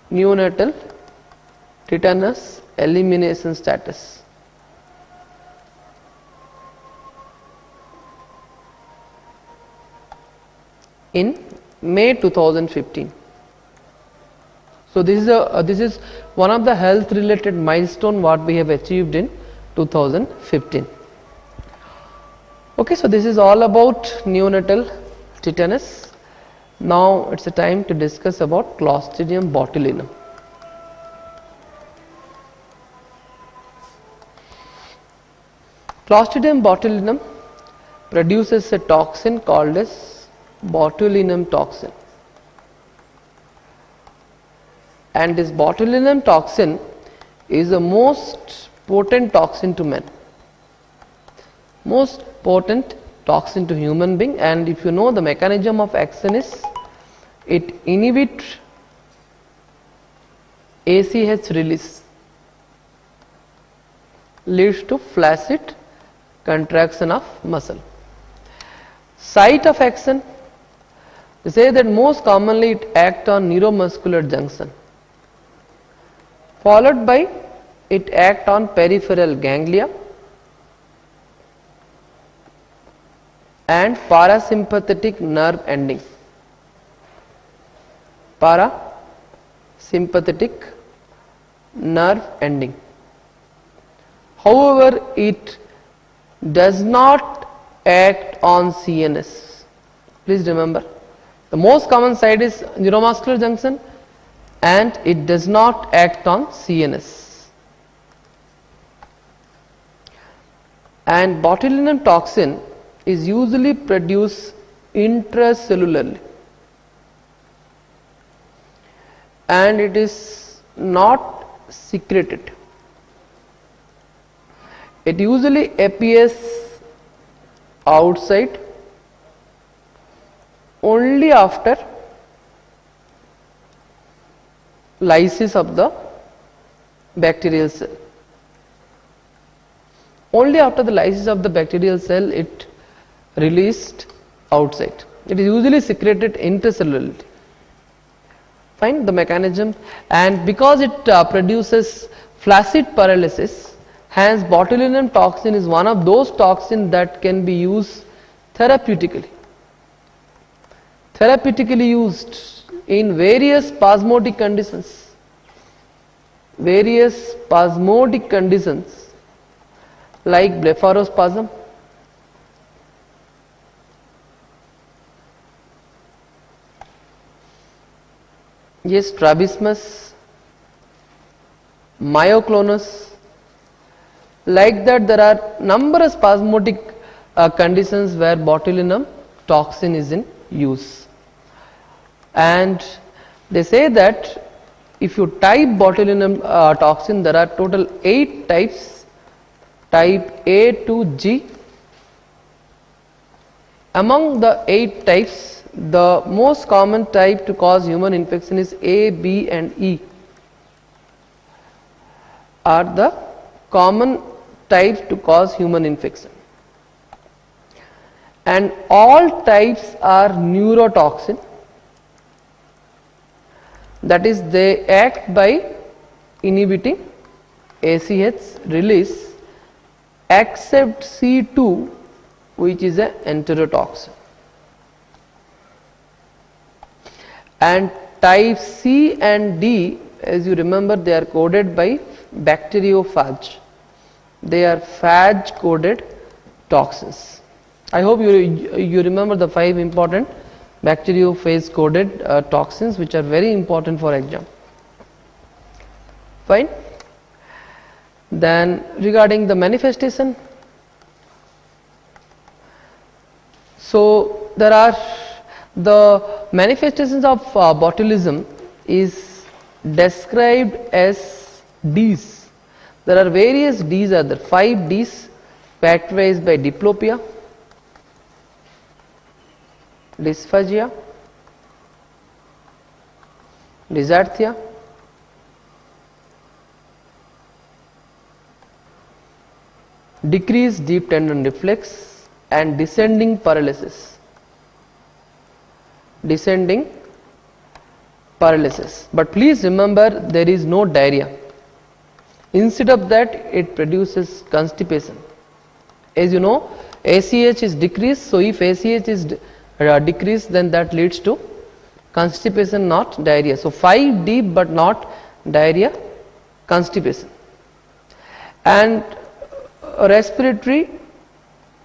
neonatal tetanus elimination status. In May 2015. So this is one of the health related milestone what we have achieved in 2015. Okay, so this is all about neonatal tetanus. Now it's a time to discuss about Clostridium botulinum. Clostridium botulinum produces a toxin called as botulinum toxin, and this botulinum toxin is the most potent toxin to men, most potent toxin to human being. And if you know the mechanism of action is it inhibits ACH release, leads to flaccid contraction of muscle. Site of action, they say that most commonly it acts on neuromuscular junction, followed by it acts on peripheral ganglia, and parasympathetic nerve ending. Parasympathetic nerve ending. However, it does not act on CNS. Please remember, the most common site is neuromuscular junction and it does not act on CNS. And botulinum toxin is usually produced intracellularly and it is not secreted. It usually appears outside only after lysis of the bacterial cell. Only after the lysis of the bacterial cell it released outside. It is usually secreted intracellularly. Find the mechanism, and because it produces flaccid paralysis, hence botulinum toxin is one of those toxins that can be used therapeutically. Therapeutically used in various spasmodic conditions. Various spasmodic conditions like blepharospasm, yes, strabismus, myoclonus. Like that, there are numerous spasmodic conditions where botulinum toxin is in use. And they say that if you type botulinum toxin, there are total 8 types, type A to G. Among the 8 types, the most common type to cause human infection is A, B and E are the common types to cause human infection. And all types are neurotoxin, that is they act by inhibiting ACH release except C2, which is an enterotoxin. And type C and D, as you remember, they are coded by bacteriophage. They are phage coded toxins. I hope you remember the 5 important bacteriophage coded toxins which are very important for exam. Fine. Then regarding the manifestation, so there are the manifestations of botulism is described as Ds. There are various Ds, are there 5 Ds characterized by diplopia, dysphagia, dysarthria, decreased deep tendon reflex and descending paralysis. Descending paralysis. But please remember, there is no diarrhea. Instead of that, it produces constipation. As you know, ACH is decreased, so if ACH is decreased, then that leads to constipation, not diarrhea. So 5 deep but not diarrhea, constipation. And respiratory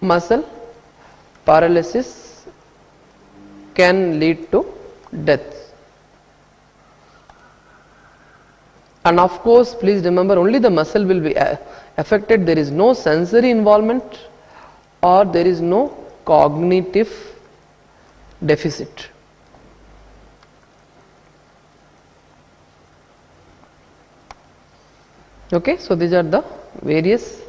muscle paralysis can lead to death. And of course, please remember, only the muscle will be affected. There is no sensory involvement or there is no cognitive deficit. Okay, so these are the various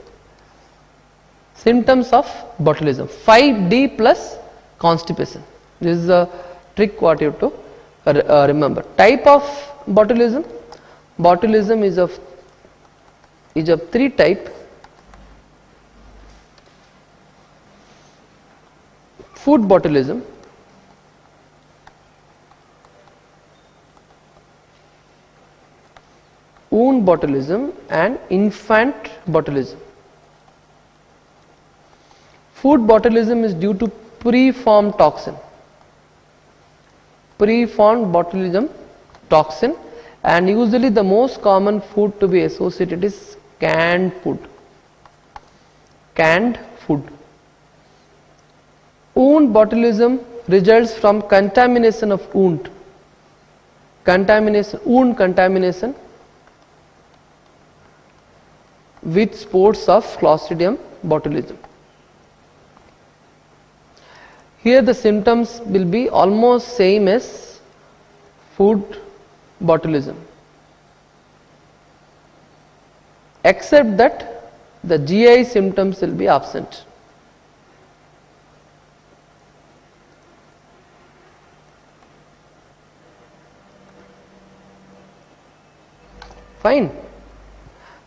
symptoms of botulism. 5D plus constipation. This is a trick what you have to remember. Type of botulism. Botulism is of 3 types. Food botulism, wound botulism and infant botulism. Food botulism is due to preformed toxin, preformed botulism toxin, and usually the most common food to be associated is canned food. Canned food. Wound botulism results from contamination of wound. Wound contamination with spores of Clostridium botulism. Here the symptoms will be almost same as food botulism, except that the GI symptoms will be absent. Fine.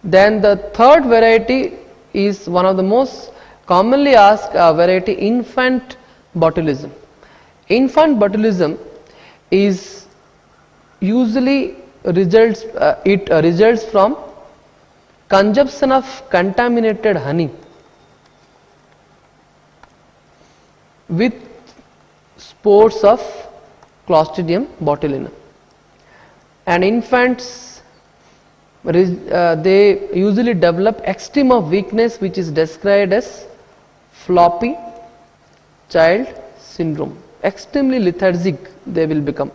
Then the third variety is one of the most commonly asked variety, infant botulism. Infant botulism is usually results from consumption of contaminated honey with spores of Clostridium botulinum, and infants they usually develop extreme of weakness, which is described as floppy child syndrome. Extremely lethargic they will become,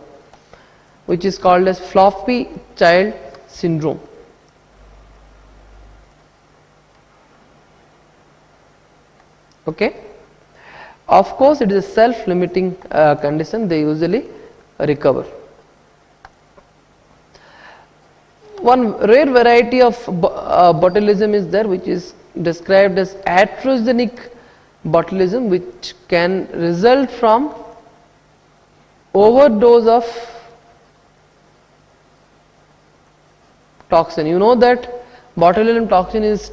which is called as floppy child syndrome. Okay. Of course, it is a self-limiting condition. They usually recover. One rare variety of botulism is there, which is described as iatrogenic botulism, which can result from overdose of toxin. You know that botulinum toxin is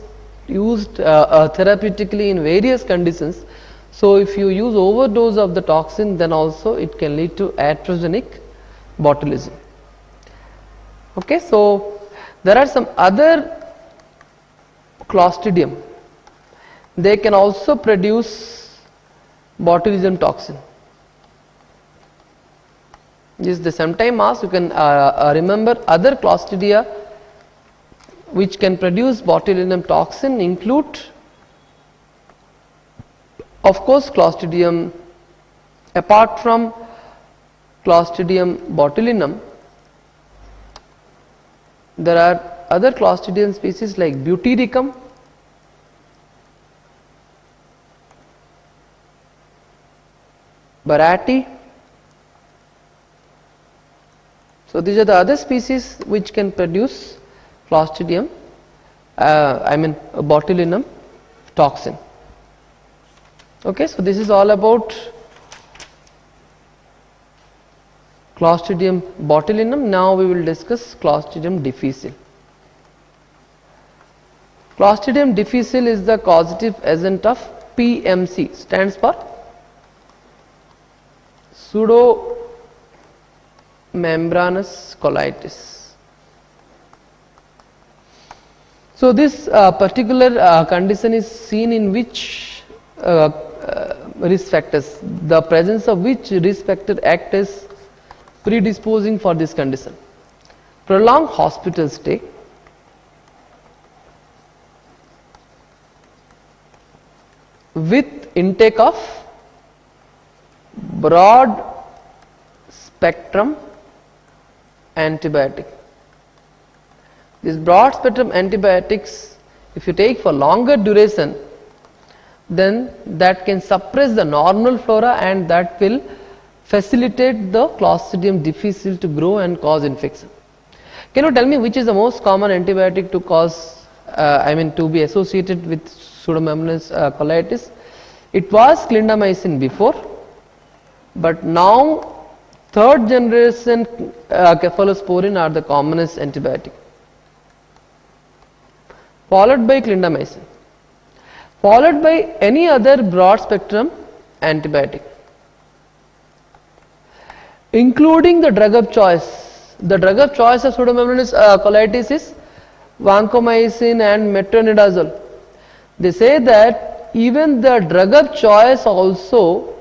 used therapeutically in various conditions. So if you use overdose of the toxin, then also it can lead to iatrogenic botulism. Okay, so there are some other Clostridium. They can also produce botulism toxin. This is the sometime asked. You can remember other Clostridia which can produce botulinum toxin include, of course, Clostridium. Apart from Clostridium botulinum, there are other Clostridium species like Butyricum, Barati. So these are the other species which can produce Clostridium, botulinum toxin. Okay, so this is all about Clostridium botulinum. Now we will discuss Clostridium difficile. Clostridium difficile is the causative agent of PMC, stands for pseudomembranous colitis. So this particular condition is seen in which risk factors, the presence of which risk factor act as predisposing for this condition. Prolonged hospital stay, with intake of broad spectrum antibiotic. These broad spectrum antibiotics, if you take for longer duration, then that can suppress the normal flora and that will facilitate the Clostridium difficile to grow and cause infection. Can you tell me which is the most common antibiotic to cause, to be associated with pseudomembranous colitis? It was clindamycin before, but now third generation cephalosporin are the commonest antibiotic, followed by clindamycin, followed by any other broad spectrum antibiotic, including the drug of choice. The drug of choice of pseudomembranous colitis is vancomycin and metronidazole. They say that even the drug of choice also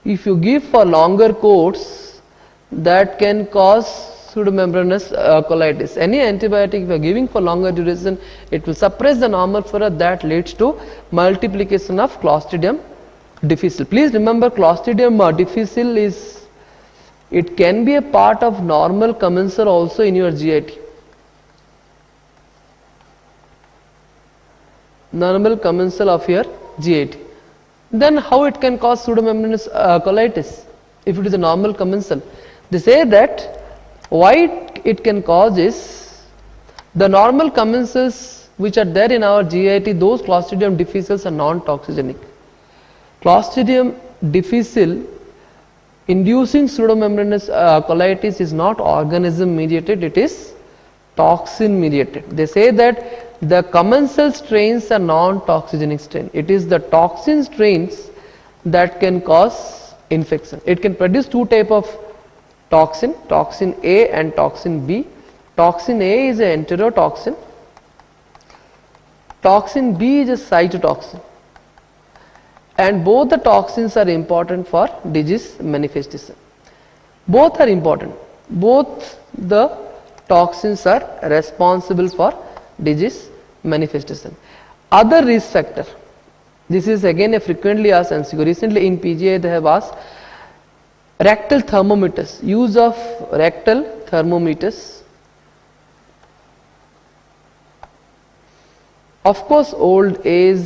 If you give for longer course, that can cause pseudomembranous colitis. Any antibiotic if you are giving for longer duration, it will suppress the normal flora, that leads to multiplication of Clostridium difficile. Please remember, Clostridium difficile is, it can be a part of normal commensal also in your GIT. Normal commensal of your GIT. Then how it can cause pseudomembranous colitis if it is a normal commensal? They say that why it can cause is, the normal commensals which are there in our GIT, those Clostridium difficiles are non-toxigenic. Clostridium difficile inducing pseudomembranous colitis is not organism mediated, it is toxin mediated. They say that the commensal strains are non-toxigenic strain. It is the toxin strains that can cause infection. It can produce two type of toxin, toxin A and toxin B. Toxin A is an enterotoxin. Toxin B is a cytotoxin. And both the toxins are important for disease manifestation. Both are important. Both the toxins are responsible for disease manifestation. Other risk factor, this is again a frequently asked MCQ. Recently in PGI they have asked rectal thermometers, use of rectal thermometers. Of course, old age,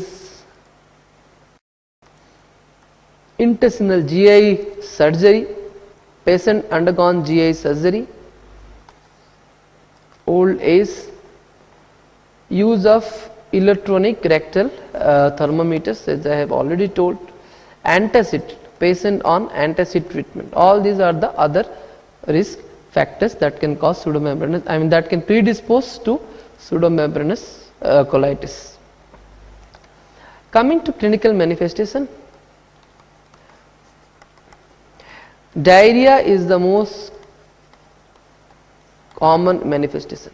intestinal GI surgery, patient undergone GI surgery, old age, use of electronic rectal thermometers, as I have already told, antacid, patient on antacid treatment. All these are the other risk factors that can cause pseudomembranous, that can predispose to pseudomembranous colitis. Coming to clinical manifestation, diarrhea is the most common manifestation.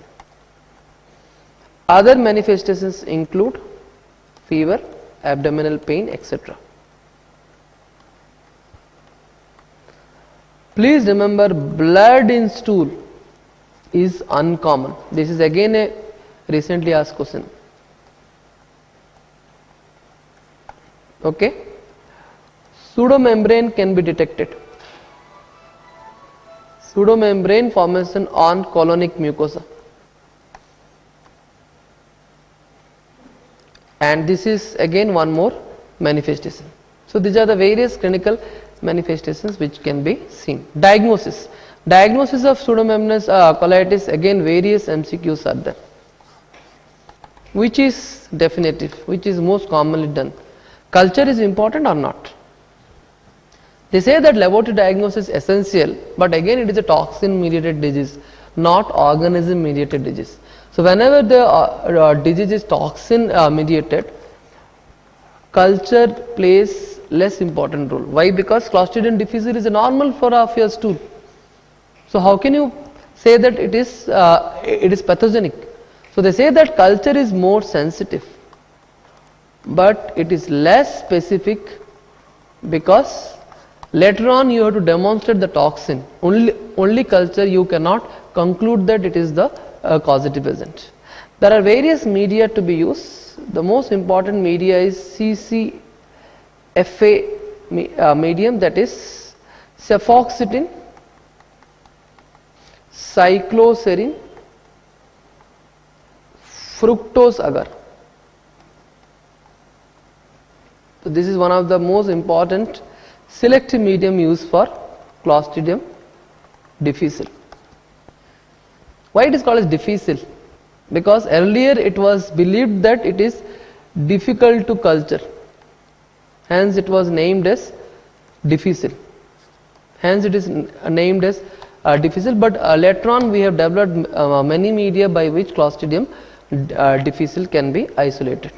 Other manifestations include fever, abdominal pain, etc. Please remember, blood in stool is uncommon. This is again a recently asked question. Okay. Pseudomembrane can be detected. Pseudomembrane formation on colonic mucosa. And this is again one more manifestation. So these are the various clinical manifestations which can be seen. Diagnosis. Diagnosis of pseudomembranous colitis, again various MCQs are there. Which is definitive? Which is most commonly done? Culture is important or not? They say that laboratory diagnosis is essential, but again it is a toxin mediated disease, not organism mediated disease. So whenever the disease is toxin mediated, culture plays less important role. Why? Because Clostridium difficile is a normal flora of your stool. So how can you say that it is pathogenic? So they say that culture is more sensitive, but it is less specific, because later on you have to demonstrate the toxin. Only culture you cannot conclude that it is the causative agent. There are various media to be used. The most important media is CCFA medium, that is cefoxitin, cycloserine, fructose agar. So this is one of the most important selective medium used for Clostridium difficile. Why it is called as difficile? Because earlier it was believed that it is difficult to culture, hence it was named as difficile. Hence it is named as difficile, but later on we have developed many media by which Clostridium difficile can be isolated.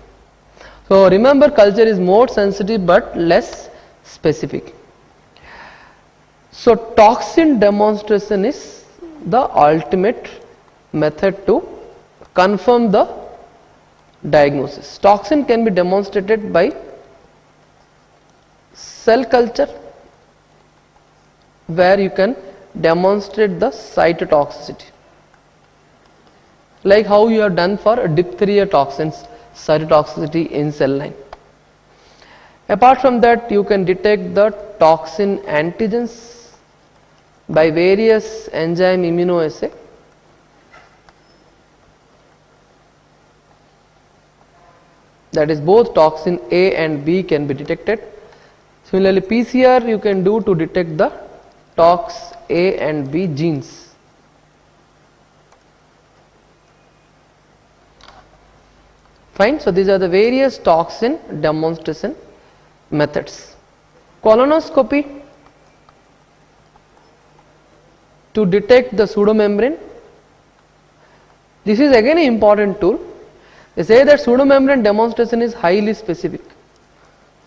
So remember, culture is more sensitive but less specific. So toxin demonstration is the ultimate method to confirm the diagnosis. Toxin can be demonstrated by cell culture, where you can demonstrate the cytotoxicity, like how you have done for diphtheria toxins, cytotoxicity in cell line. Apart from that, you can detect the toxin antigens by various enzyme immunoassay. That is, both toxin A and B can be detected. Similarly, PCR you can do to detect the tox A and B genes. Fine. So these are the various toxin demonstration methods. Colonoscopy to detect the pseudomembrane. This is again an important tool. They say that pseudomembrane demonstration is highly specific.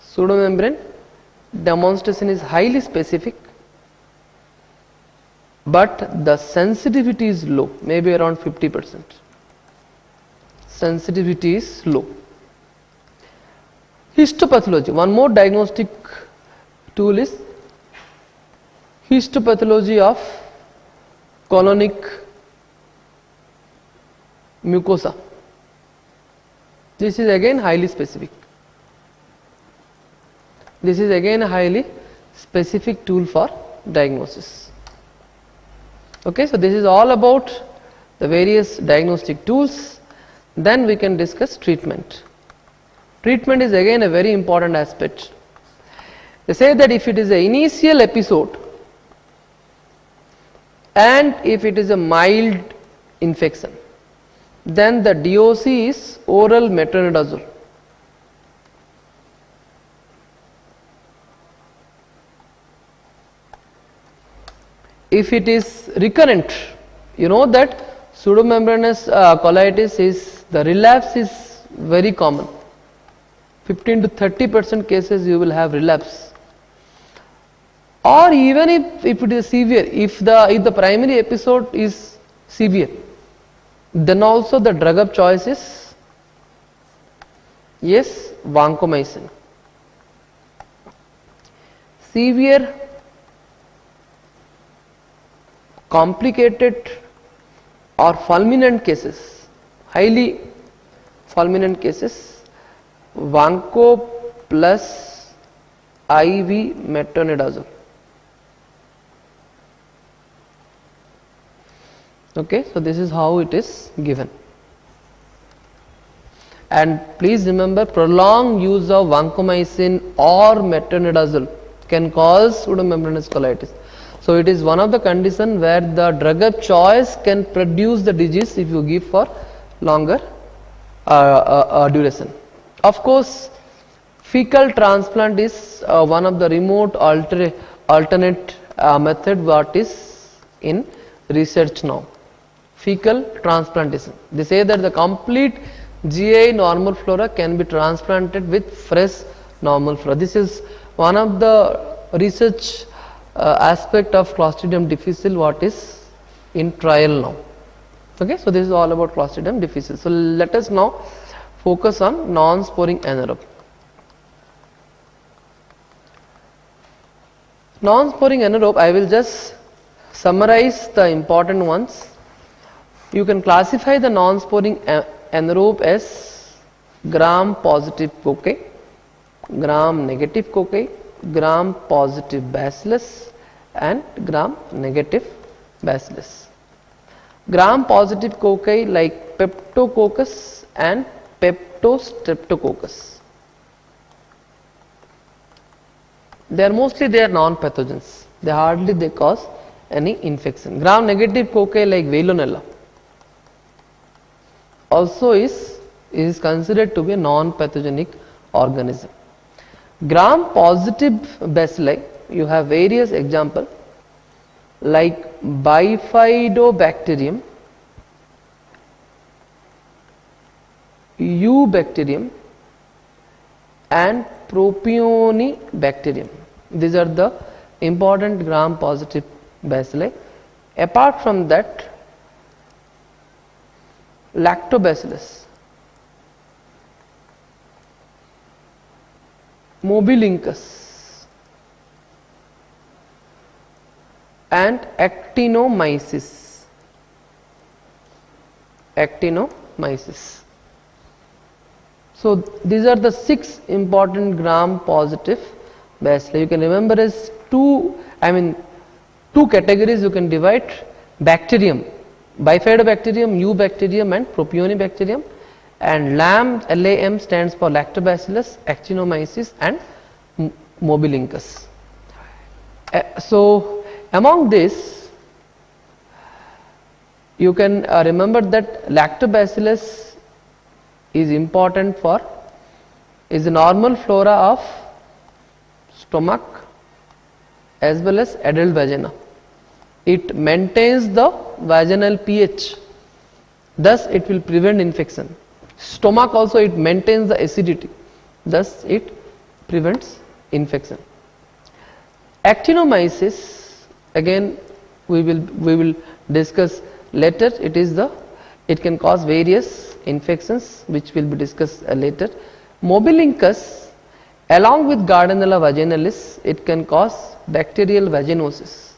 Pseudomembrane demonstration is highly specific, but the sensitivity is low, maybe around 50%. Sensitivity is low. Histopathology, one more diagnostic tool is histopathology of colonic mucosa. This is again highly specific. This is again a highly specific tool for diagnosis. Okay, so this is all about the various diagnostic tools. Then we can discuss treatment. Treatment is again a very important aspect. They say that if it is an initial episode and if it is a mild infection, then the DOC is oral metronidazole. If it is recurrent, you know that pseudomembranous colitis is, the relapse is very common. 15 to 30% cases you will have relapse. Or even if it is severe, if the primary episode is severe, then also the drug of choice is, yes, vancomycin. Severe, complicated or fulminant cases, highly fulminant cases, vanco plus IV metronidazole. Okay, so this is how it is given. And please remember, prolonged use of vancomycin or metronidazole can cause pseudomembranous colitis. So it is one of the conditions where the drug of choice can produce the disease if you give for longer duration. Of course, fecal transplant is one of the remote alternate method what is in research now. Fecal transplantation. They say that the complete GI normal flora can be transplanted with fresh normal flora. This is one of the research aspect of Clostridium difficile what is in trial now. Okay, so this is all about Clostridium difficile. So let us now focus on non-sporing anaerobe. Non-sporing anaerobe, I will just summarize the important ones. You can classify the non-sporing anaerobe as gram positive cocci, gram negative cocci, gram positive bacillus and gram negative bacillus. Gram positive cocci like peptococcus and peptostreptococcus. They are mostly non-pathogens. They cause any infection. Gram negative cocci like Veillonella also is considered to be a non-pathogenic organism. Gram positive bacilli, you have various examples like Bifidobacterium, Eubacterium and Propionibacterium. These are the important gram positive bacilli. Apart from that, Lactobacillus, Mobilincus, and actinomyces. Actinomyces. So these are the 6 important gram positive bacilli. You can remember as two categories you can divide: bacterium, bifidobacterium, eubacterium and propionibacterium, and LAM stands for lactobacillus, actinomyces and mobilincus. So among this you can remember that lactobacillus is important for, is the normal flora of stomach as well as adult vagina. It maintains the vaginal pH, thus it will prevent infection. Stomach also, it maintains the acidity, thus it prevents infection. Actinomyces, again we will discuss later. It can cause various infections which will be discussed later. Mobilincus, along with Gardnerella vaginalis, it can cause bacterial vaginosis.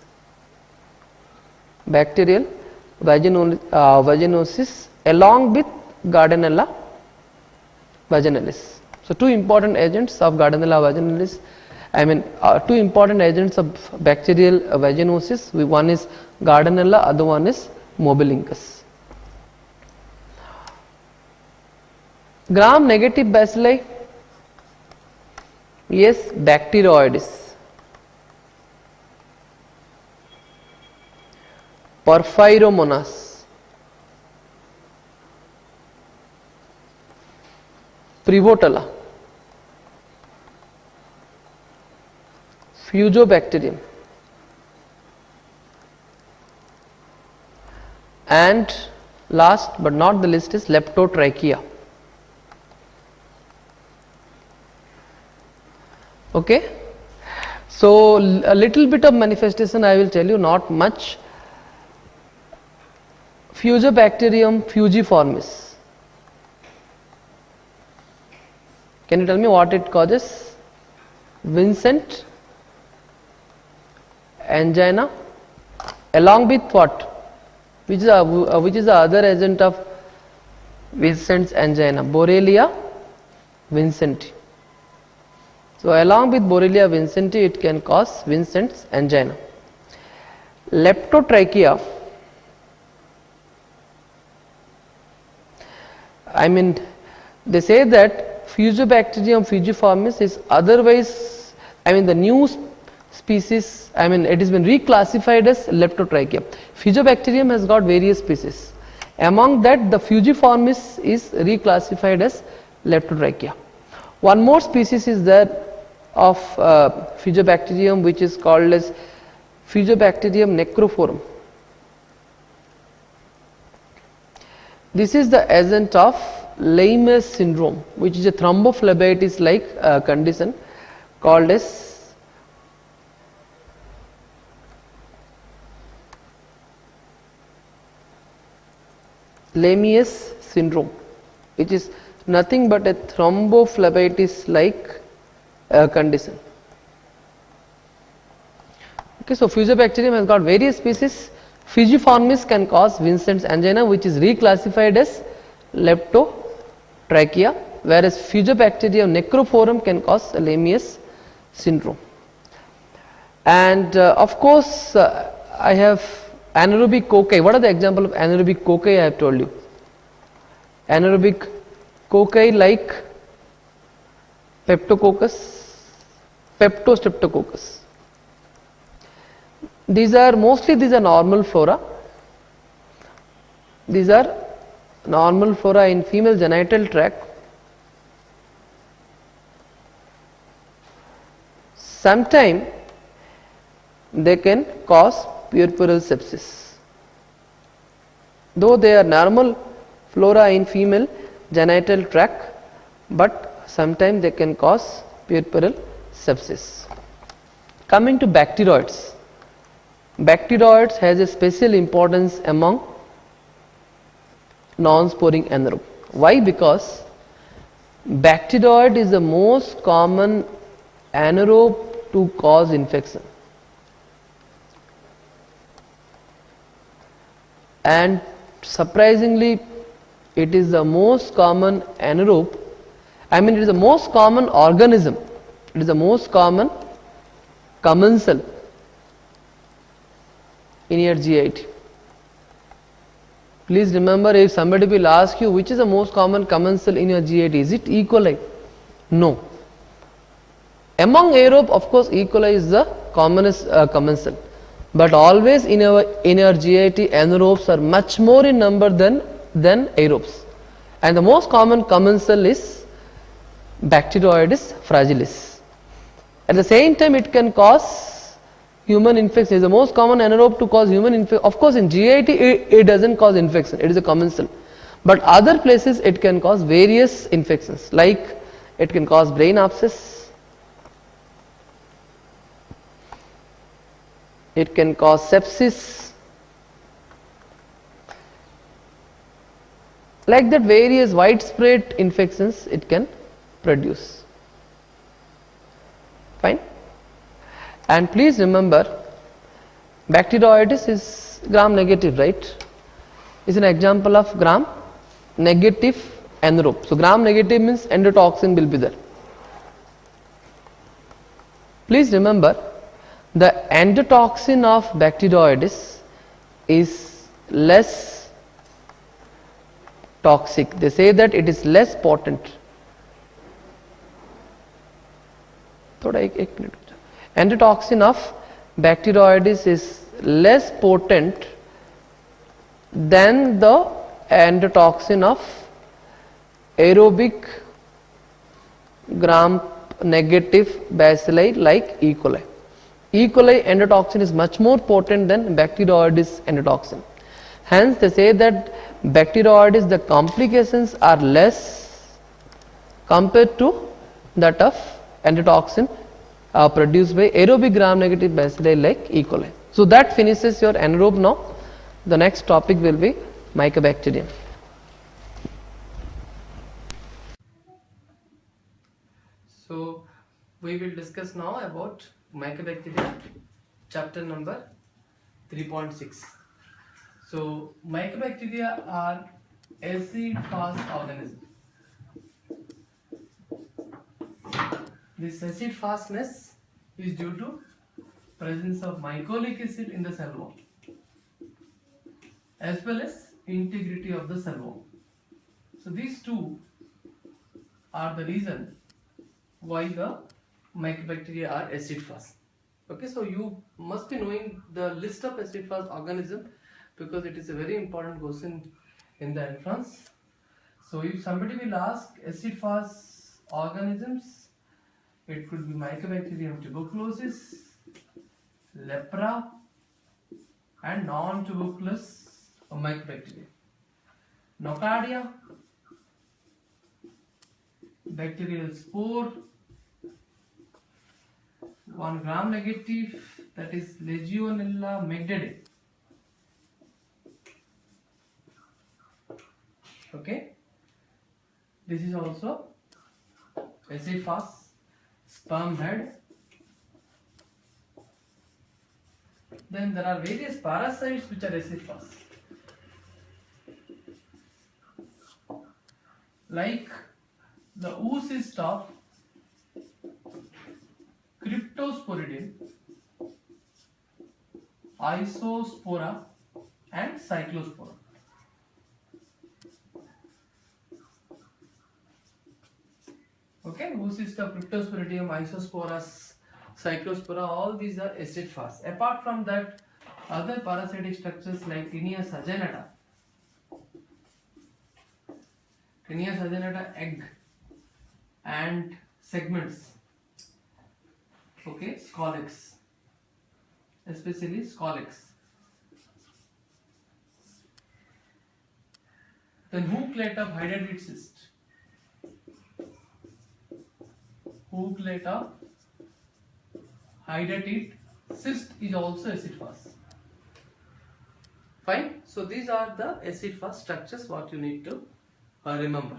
Bacterial vaginosis along with Gardnerella vaginalis. So two important agents of Gardnerella vaginalis, two important agents of bacterial vaginosis. One is Gardnerella, other one is Mobilincus. Gram negative bacilli, yes, Bacteriology, Porphyromonas, Prevotella, Fusobacterium, and last but not the least is Leptotrachea. Okay, so a little bit of manifestation I will tell you, not much. Fusobacterium fujiformis. Can you tell me what it causes? Vincent angina, along with what? Which is the other agent of Vincent's angina? Borrelia vincenti. So along with Borrelia vincenti, it can cause Vincent's angina. Leptotrachea, they say that Fusobacterium fujiformis is otherwise, the new species, it has been reclassified as Leptotrachea. Fusobacterium has got various species. Among that, the fujiformis is reclassified as Leptotrachea. One more species is there of Fusobacterium, which is called as Fusobacterium necrophorum. This is the agent of Lyme's syndrome, which is a thrombophlebitis like condition called as Lyme's syndrome, which is nothing but a thrombophlebitis like condition. Okay, so Fusobacterium has got various species. Fujiformis can cause Vincent's angina, which is reclassified as Leptotrachea, whereas Fusobacterium necrophorum can cause Lyme's syndrome. And of course, I have anaerobic cocci. What are the example of anaerobic cocci I have told you? Anaerobic cocci like Peptococcus, Peptostreptococcus. These are normal flora. These are normal flora in female genital tract. Sometimes they can cause puerperal sepsis. Though they are normal flora in female genital tract, but sometimes they can cause puerperal sepsis. Coming to bacteroids. Bacteroids has a special importance among non-sporing anaerobe. Why? Because bacteroid is the most common anaerobe to cause infection. and surprisingly it is the most common anaerobe. I mean, it is the most common organism. It is the most common commensal in your GIT. Please remember, if somebody will ask you which is the most common commensal in your GIT, is it E. coli? No. Among aerobe, of course, E. coli is the commonest commensal, but always in our GIT, anaerobes are much more in number than aerobes, and the most common commensal is Bacteriology fragilis. At the same time, it can cause human infection. It is the most common anaerobe to cause human infection. Of course, in GIT it doesn't cause infection, it is a commensal, but other places it can cause various infections, like it can cause brain abscess, it can cause sepsis, like that various widespread infections it can produce. Fine. And please remember, Bacteriology is gram negative, right? Is an example of gram negative anaerobe. So gram negative means endotoxin will be there. Please remember, the endotoxin of Bacteriology is less toxic. They say that it is less potent. Endotoxin of Bacteriology is less potent than the endotoxin of aerobic gram negative bacilli like E. coli. E. coli endotoxin is much more potent than Bacteriology endotoxin. Hence, they say that Bacteriology, the complications are less compared to that of endotoxin produced by aerobic gram negative bacilli like E. coli. So that finishes your anaerobe. Now the next topic will be mycobacterium. So we will discuss now about mycobacteria, chapter number 3.6. So mycobacteria are acid-fast organisms. This acid fastness is due to presence of mycolic acid in the cell wall as well as integrity of the cell wall. So these two are the reason why the mycobacteria are acid fast. Okay, so you must be knowing the list of acid fast organism because it is a very important question in the entrance. So if somebody will ask acid fast organisms, it could be Mycobacterium tuberculosis, lepra, and non-tuberculous mycobacteria. Nocardia, bacterial spore, 1 gram negative, that is Legionella magdae. Okay, this is also acid fast. Sperm head. Then there are various parasites which are acid fast, like the oocyst of Cryptosporidium, Isospora and Cyclospora. Okay, oocyst of Cryptosporidium, Isosporas, Cyclospora, all these are acid fast. Apart from that, other parasitic structures like Tinea saginata, egg and segments. Okay, scolex, especially scolex. Then hooklet of hydatid cyst. Hooklet of hydatid cyst is also acid fast. Fine. So these are the acid fast structures what you need to remember.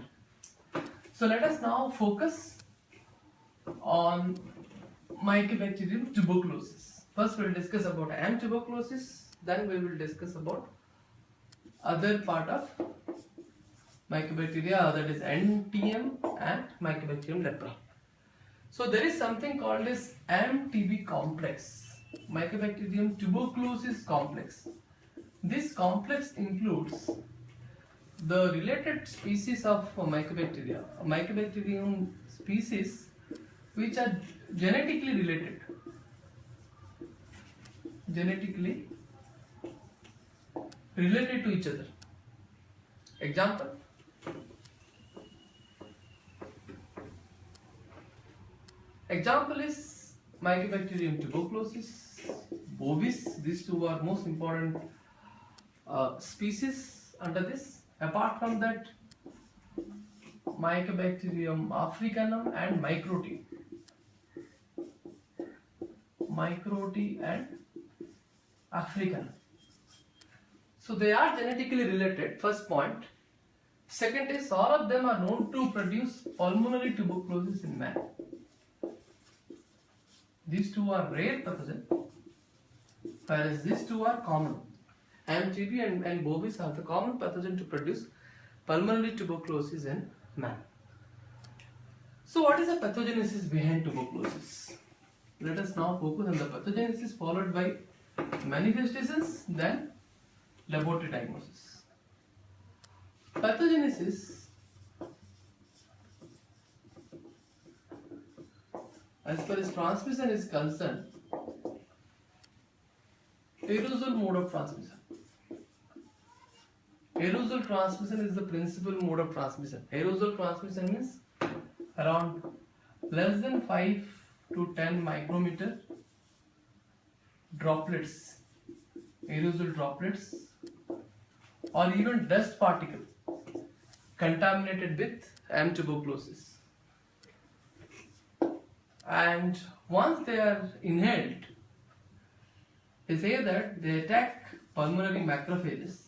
So let us now focus on Mycobacterium tuberculosis. First we will discuss about M tuberculosis, then we will discuss about other part of mycobacteria, that is NTM and Mycobacterium leprae. So there is something called as MTB complex, Mycobacterium tuberculosis complex. This complex includes the related species of mycobacteria, mycobacterium species which are genetically related. Genetically related to each other. Example. Example is Mycobacterium tuberculosis, bovis. These two are most important species under this. Apart from that, Mycobacterium africanum and microte. Microte and africanum. So they are genetically related, first point. Second is, all of them are known to produce pulmonary tuberculosis in man. These two are rare pathogen, whereas these two are common. MTB and bovis are the common pathogen to produce pulmonary tuberculosis in man. So what is the pathogenesis behind tuberculosis? Let us now focus on the pathogenesis, followed by manifestations, then laboratory diagnosis. Pathogenesis, as far as transmission is concerned, aerosol mode of transmission. Aerosol transmission is the principal mode of transmission. Aerosol transmission means around less than 5 to 10 micrometer droplets, aerosol droplets, or even dust particle contaminated with M. tuberculosis. And once they are inhaled, they say that they attack pulmonary macrophages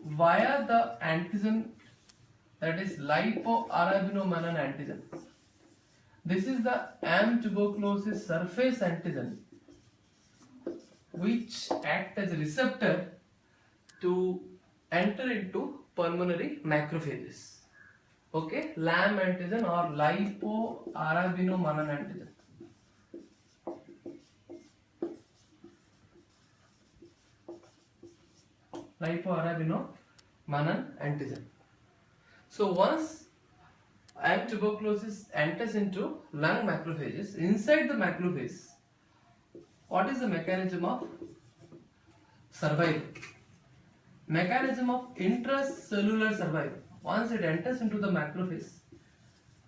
via the antigen, that is lipoarabinomannan antigen. This is the M. tuberculosis surface antigen which acts as a receptor to enter into pulmonary macrophages. Okay, LAM antigen or lipoarabinomannan antigen. Lipoarabinomannan antigen. So once M. tuberculosis enters into lung macrophages, inside the macrophage, what is the mechanism of survival? Mechanism of intracellular survival. Once it enters into the macrophage,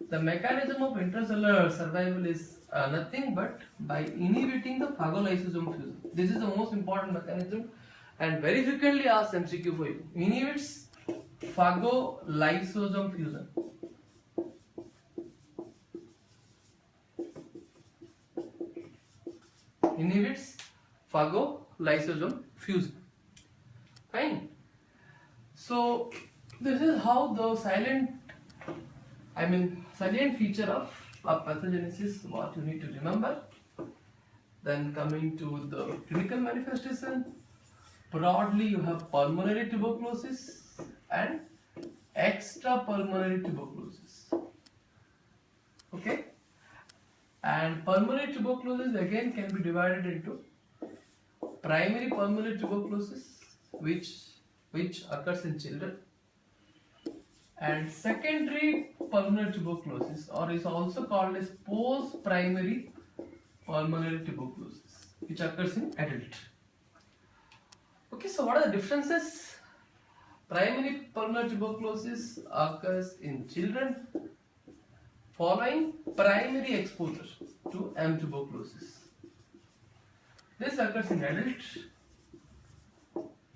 the mechanism of intracellular survival is nothing but by inhibiting the phagolysosome fusion. This is the most important mechanism and very frequently asked MCQ for you. Inhibits phagolysosome fusion. Inhibits phagolysosome fusion. Fine. So this is how the salient feature of pathogenesis, what you need to remember. Then coming to the clinical manifestation, broadly you have pulmonary tuberculosis and extrapulmonary tuberculosis. Okay, and pulmonary tuberculosis again can be divided into primary pulmonary tuberculosis, which occurs in children, and secondary pulmonary tuberculosis, or is also called as post-primary pulmonary tuberculosis, which occurs in adult. Okay, so what are the differences? Primary pulmonary tuberculosis occurs in children following primary exposure to M. tuberculosis. This occurs in adult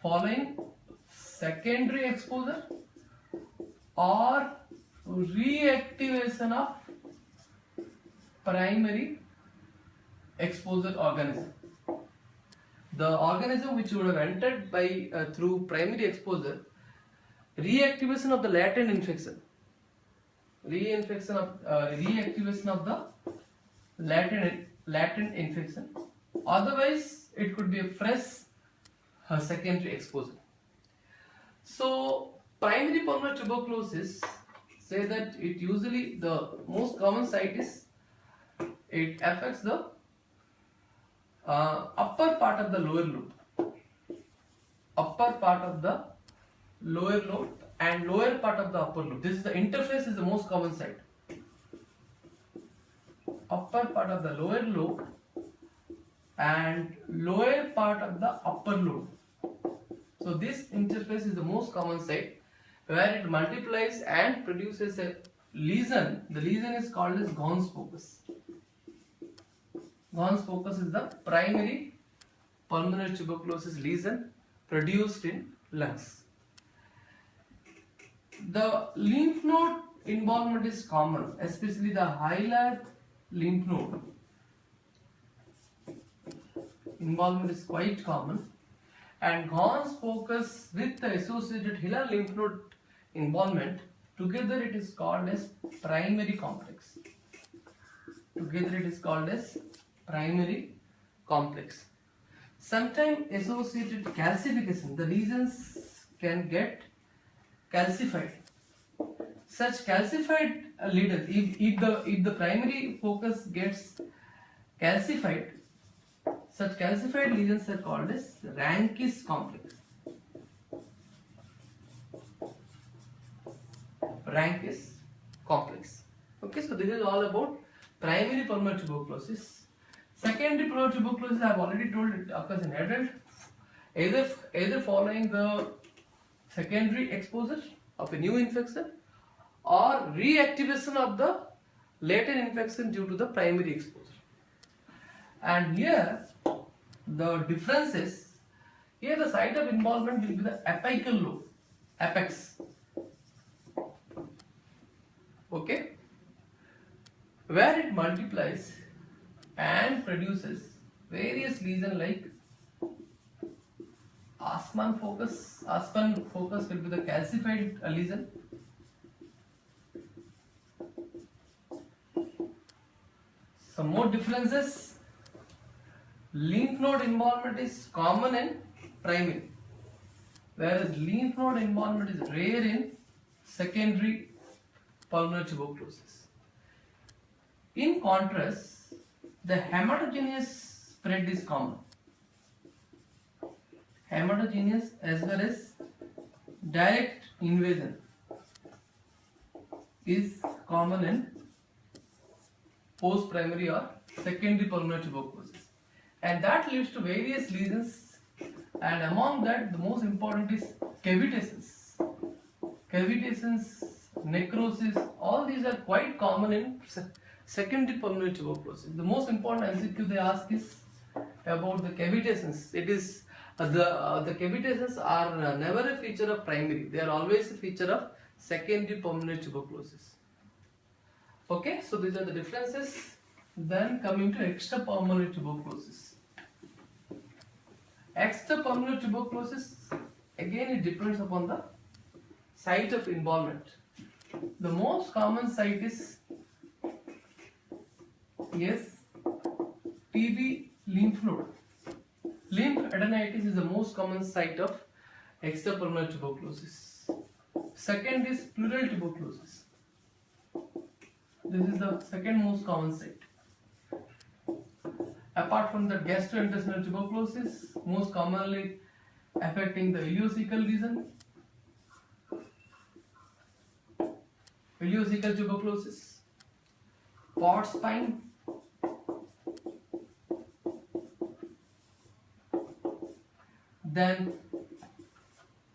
following secondary exposure or reactivation of primary exposure organism. The organism which would have entered by through primary exposure, reactivation of the latent infection, reactivation of the latent infection. Otherwise, it could be a fresh secondary exposure. So primary pulmonary tuberculosis, say that it usually, the most common site is, it affects the upper part of the lower lobe, and lower part of the upper lobe. This is the interface is the most common site. Upper part of the lower lobe and lower part of the upper lobe. So this interface is the most common site where it multiplies and produces a lesion. The lesion is called as Gons focus. Gons focus is the primary pulmonary tuberculosis lesion produced in lungs. The lymph node involvement is common, especially the hilar lymph node involvement is quite common, and Gons focus with the associated hilar lymph node involvement, together it is called as primary complex. Sometimes associated calcification, the lesions can get calcified. Such calcified lesions, if the primary focus gets calcified, such calcified lesions are called as Ranke's complex. Okay, so this is all about primary pulmonary tuberculosis. Secondary pulmonary tuberculosis, I have already told, it occurs in adult, either following the secondary exposure of a new infection or reactivation of the latent infection due to the primary exposure. And here the difference is, here the site of involvement will be the apical lobe, apex. Okay, where it multiplies and produces various lesions like Aspen focus. Aspen focus will be the calcified lesion. Some more differences. Lymph node involvement is common in primary, whereas lymph node involvement is rare in secondary pulmonary tuberculosis. In contrast, the hematogenous spread is common. Hematogenous as well as direct invasion is common in post-primary or secondary pulmonary tuberculosis, and that leads to various lesions, and among that the most important is cavitations, necrosis. All these are quite common in secondary pulmonary tuberculosis. The most important MCQ they ask is about the cavitations. It is the cavitations are never a feature of primary, they are always a feature of secondary pulmonary tuberculosis. Okay, so these are the differences. Then coming to extrapulmonary tuberculosis. Extrapulmonary tuberculosis, again it depends upon the site of involvement. The most common site is TB lymph node. Lymphadenitis is the most common site of extrapulmonary tuberculosis. Second is pleural tuberculosis. This is the second most common site. Apart from the gastrointestinal tuberculosis, most commonly affecting the ileocecal region, ileocecal tuberculosis, pot spine, then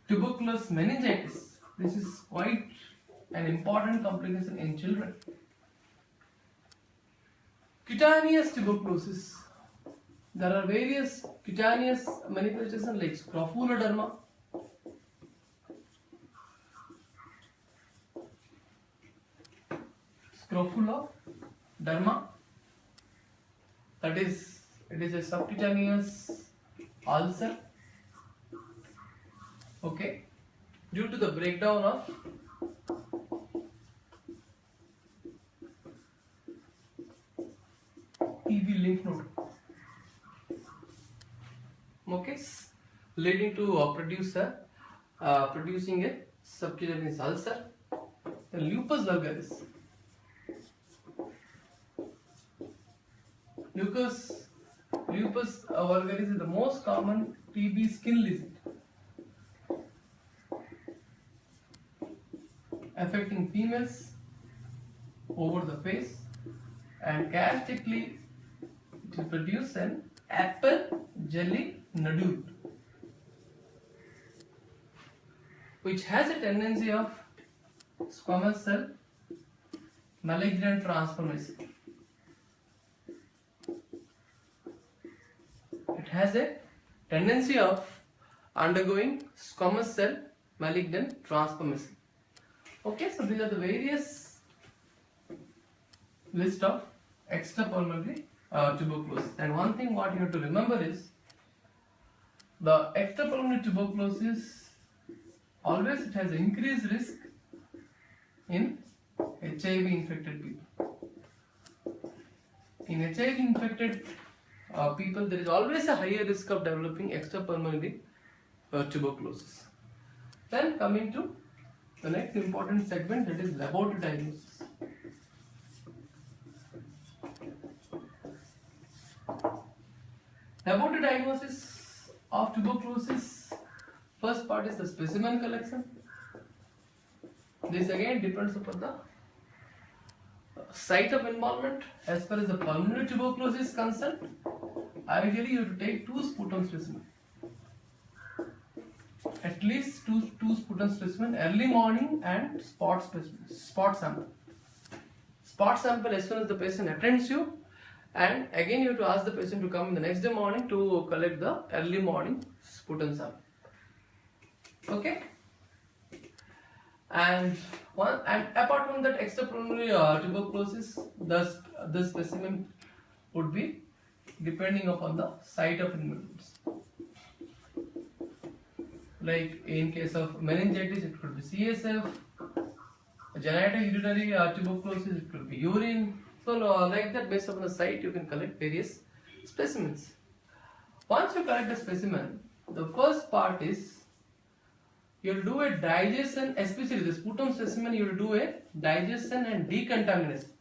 tuberculous meningitis. This is quite an important complication in children. Cutaneous tuberculosis. There are various cutaneous manifestations like scrofuloderma, that is, it is a subcutaneous ulcer, okay, due to the breakdown of TB lymph node. Okay, leading to producing a subcutaneous ulcer. The lupus vulgaris. Lupus vulgaris is the most common TB skin lesion affecting females over the face, and characteristically it will produce an apple jelly nodule which has a tendency of squamous cell malignant transformation. It has a tendency of undergoing squamous cell malignant transformation. Okay, so these are the various list of extrapulmonary tuberculosis. And one thing what you have to remember is the extrapulmonary tuberculosis always it has increased risk in HIV infected people. In HIV infected people, there is always a higher risk of developing extrapulmonary tuberculosis. Then coming to the next important segment, that is laboratory diagnosis. Laboratory diagnosis of tuberculosis, first part is the specimen collection. This again depends upon the site of involvement. As far as the pulmonary tuberculosis is concerned, ideally you have to take 2 sputum specimens. At least two sputum specimen early morning and spot sample. Spot sample as soon as the patient attends you, and again you have to ask the patient to come in the next day morning to collect the early morning sputum sample. Okay. And apart from that extrapulmonary tuberculosis, the specimen would be depending upon the site of involvement. Like in case of meningitis, it could be CSF. Genitourinary tuberculosis, it could be urine. So like that, based upon the site, you can collect various specimens. Once you collect a specimen, the first part is you will do a digestion, especially the sputum specimen, you will do a digestion and decontamination.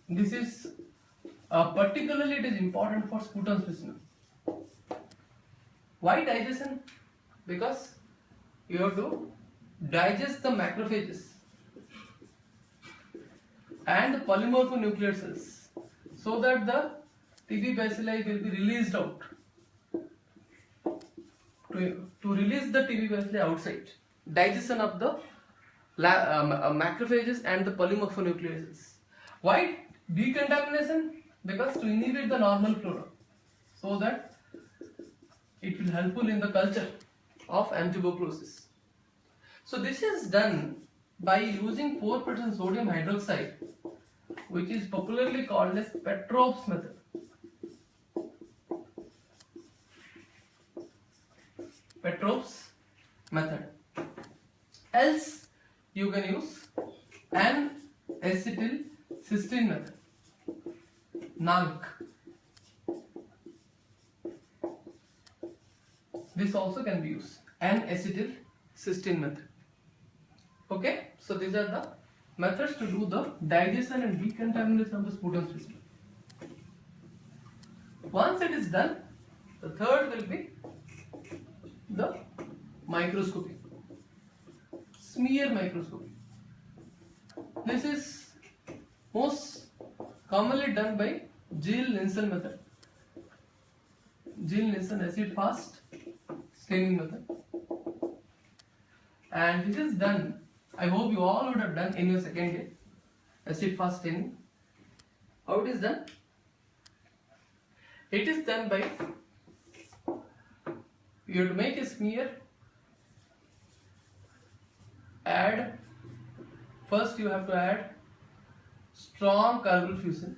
This is particularly it is important for sputum specimen. Why digestion? Because you have to digest the macrophages and the polymorphonuclear cells so that the TB bacilli will be released out. To release the TB bacilli outside, digestion of the macrophages and the polymorphonuclear cells. Why decontamination? Because to inhibit the normal flora, so that it will helpful in the culture of M. tuberculosis. So this is done by using 4% sodium hydroxide, which is popularly called as Petroff's method. Petroff's method. Else you can use N-acetylcysteine method, NALC. This also can be used, N-acetylcysteine method. Okay, so these are the methods to do the digestion and decontamination of the sputum specimen. Once it is done, the third will be the microscopy, smear microscopy. This is most commonly done by Gill-Nielsen method, Gill-Nielsen acid-fast staining method, and this is done, I hope you all would have done in your second year, acid-fast staining. How it is done? It is done by, you have to make a smear, first you have to add strong carbonyl fusion,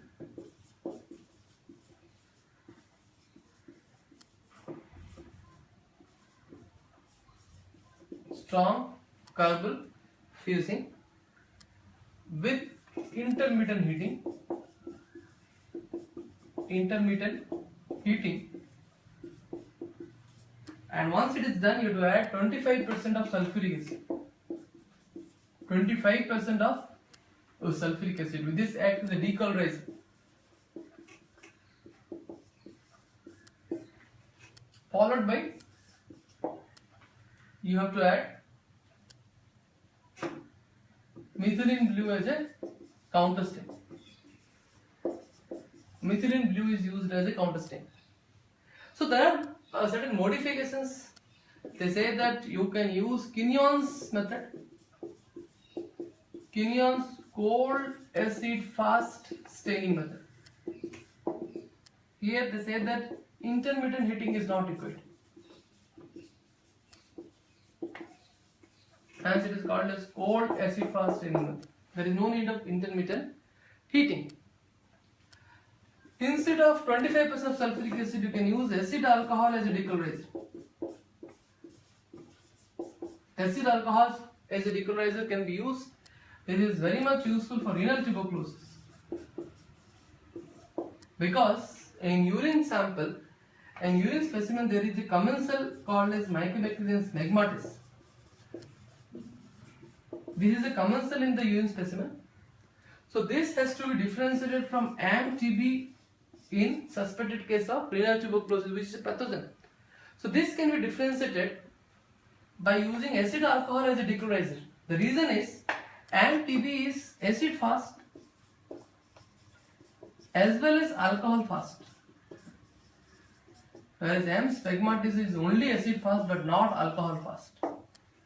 strong carbonyl fusing with intermittent heating, and once it is done, you have to add 25% of sulfuric acid. 25% of sulfuric acid. With this act as a decolorizer. Followed by, you have to add methylene blue as a counter stain. Methylene blue is used as a counter stain. So there are certain modifications. They say that you can use Quignon's method. Quignon's cold acid fast staining method. Here they say that intermittent heating is not required. Hence it is called as cold acid fast staining method. There is no need of intermittent heating. Instead of 25% of sulfuric acid, you can use acid alcohol as a decolorizer. Acid alcohol as a decolorizer can be used. It is very much useful for renal tuberculosis. Because in urine sample, in urine specimen, there is a commensal called as mycobacterium smegmatis. This is a commensal in the urine specimen. So this has to be differentiated from M.TB in suspected case of renal tuberculosis, which is a pathogen. So this can be differentiated by using acid alcohol as a decolorizer. The reason is M.TB is acid fast as well as alcohol fast, whereas M. smegmatis is only acid fast but not alcohol fast.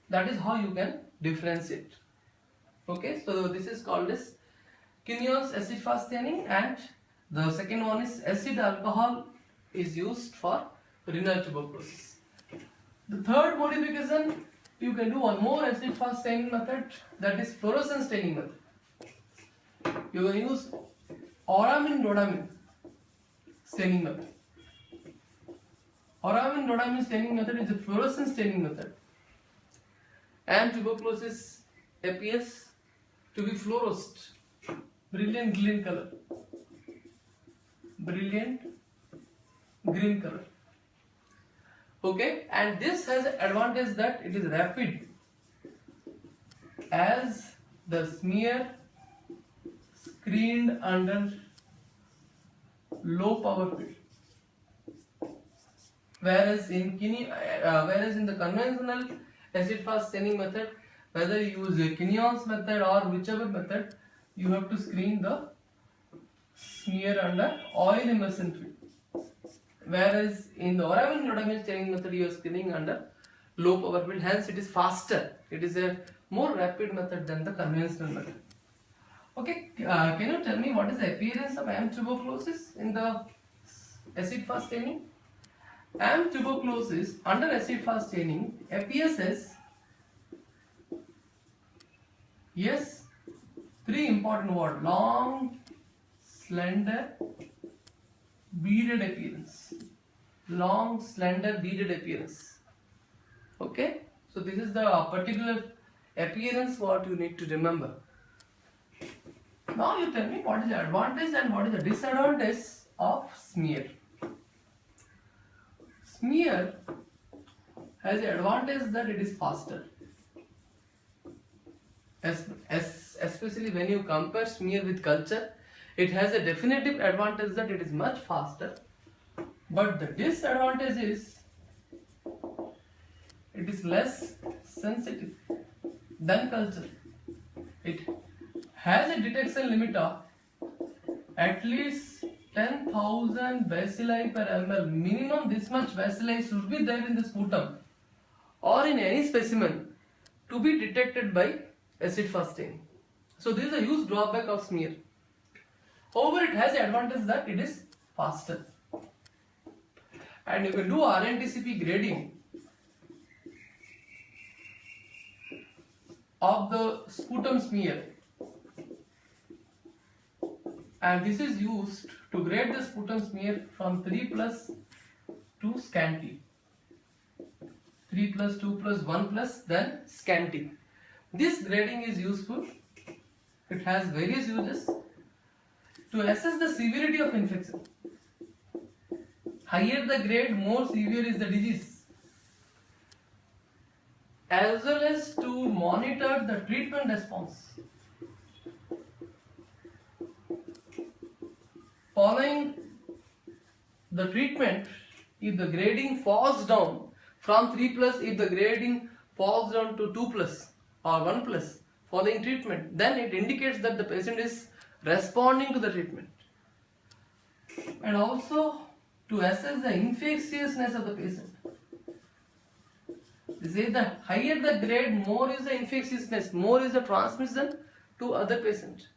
That is how you can differentiate. Okay, so this is called as Quignon's acid fast staining, and the second one is acid alcohol is used for renal tuberculosis. The third modification, you can do one more acid fast staining method, that is fluorescence staining method. You will use auramine rhodamine staining method. Auramine rhodamine staining method is a fluorescence staining method, and tuberculosis appears to be fluorescent, brilliant green color. Brilliant green color. Okay, and this has an advantage that it is rapid, as the smear screened under low power field. Whereas in the conventional acid fast staining method, whether you use a Quignon's method or whichever method, you have to screen the smear under oil immersion field. Whereas in the auramine rhodamine staining method, you are screening under low power field. Hence, it is faster. It is a more rapid method than the conventional method. Okay, can you tell me what is the appearance of M. tuberculosis in the acid fast staining? M. tuberculosis under acid fast staining appears as, yes, three important words: long, slender, beaded appearance. Long, slender, beaded appearance. Okay, so this is the particular appearance what you need to remember. Now you tell me what is the advantage and what is the disadvantage of smear. Smear has the advantage that it is faster. Especially when you compare smear with culture, it has a definitive advantage that it is much faster. But the disadvantage is it is less sensitive than culture. It has a detection limit of at least 10,000 bacilli per ml. Minimum this much bacilli should be there in the sputum or in any specimen to be detected by acid fast staining. So this is a huge drawback of smear. However, it has the advantage that it is faster. And you can do RNTCP grading of the sputum smear, and this is used to grade the sputum smear from 3+ to scanty. 3+, 2+, 1+, then scanty. This grading is useful. It has various uses to assess the severity of infection. higher the grade, more severe is the disease, as well as to monitor the treatment response. Following the treatment, if the grading falls down from 3+, if the grading falls down to 2+ or 1+ following treatment, then it indicates that the patient is responding to the treatment. And also to assess the infectiousness of the patient. They say that higher the grade, more is the infectiousness, more is the transmission to other patients.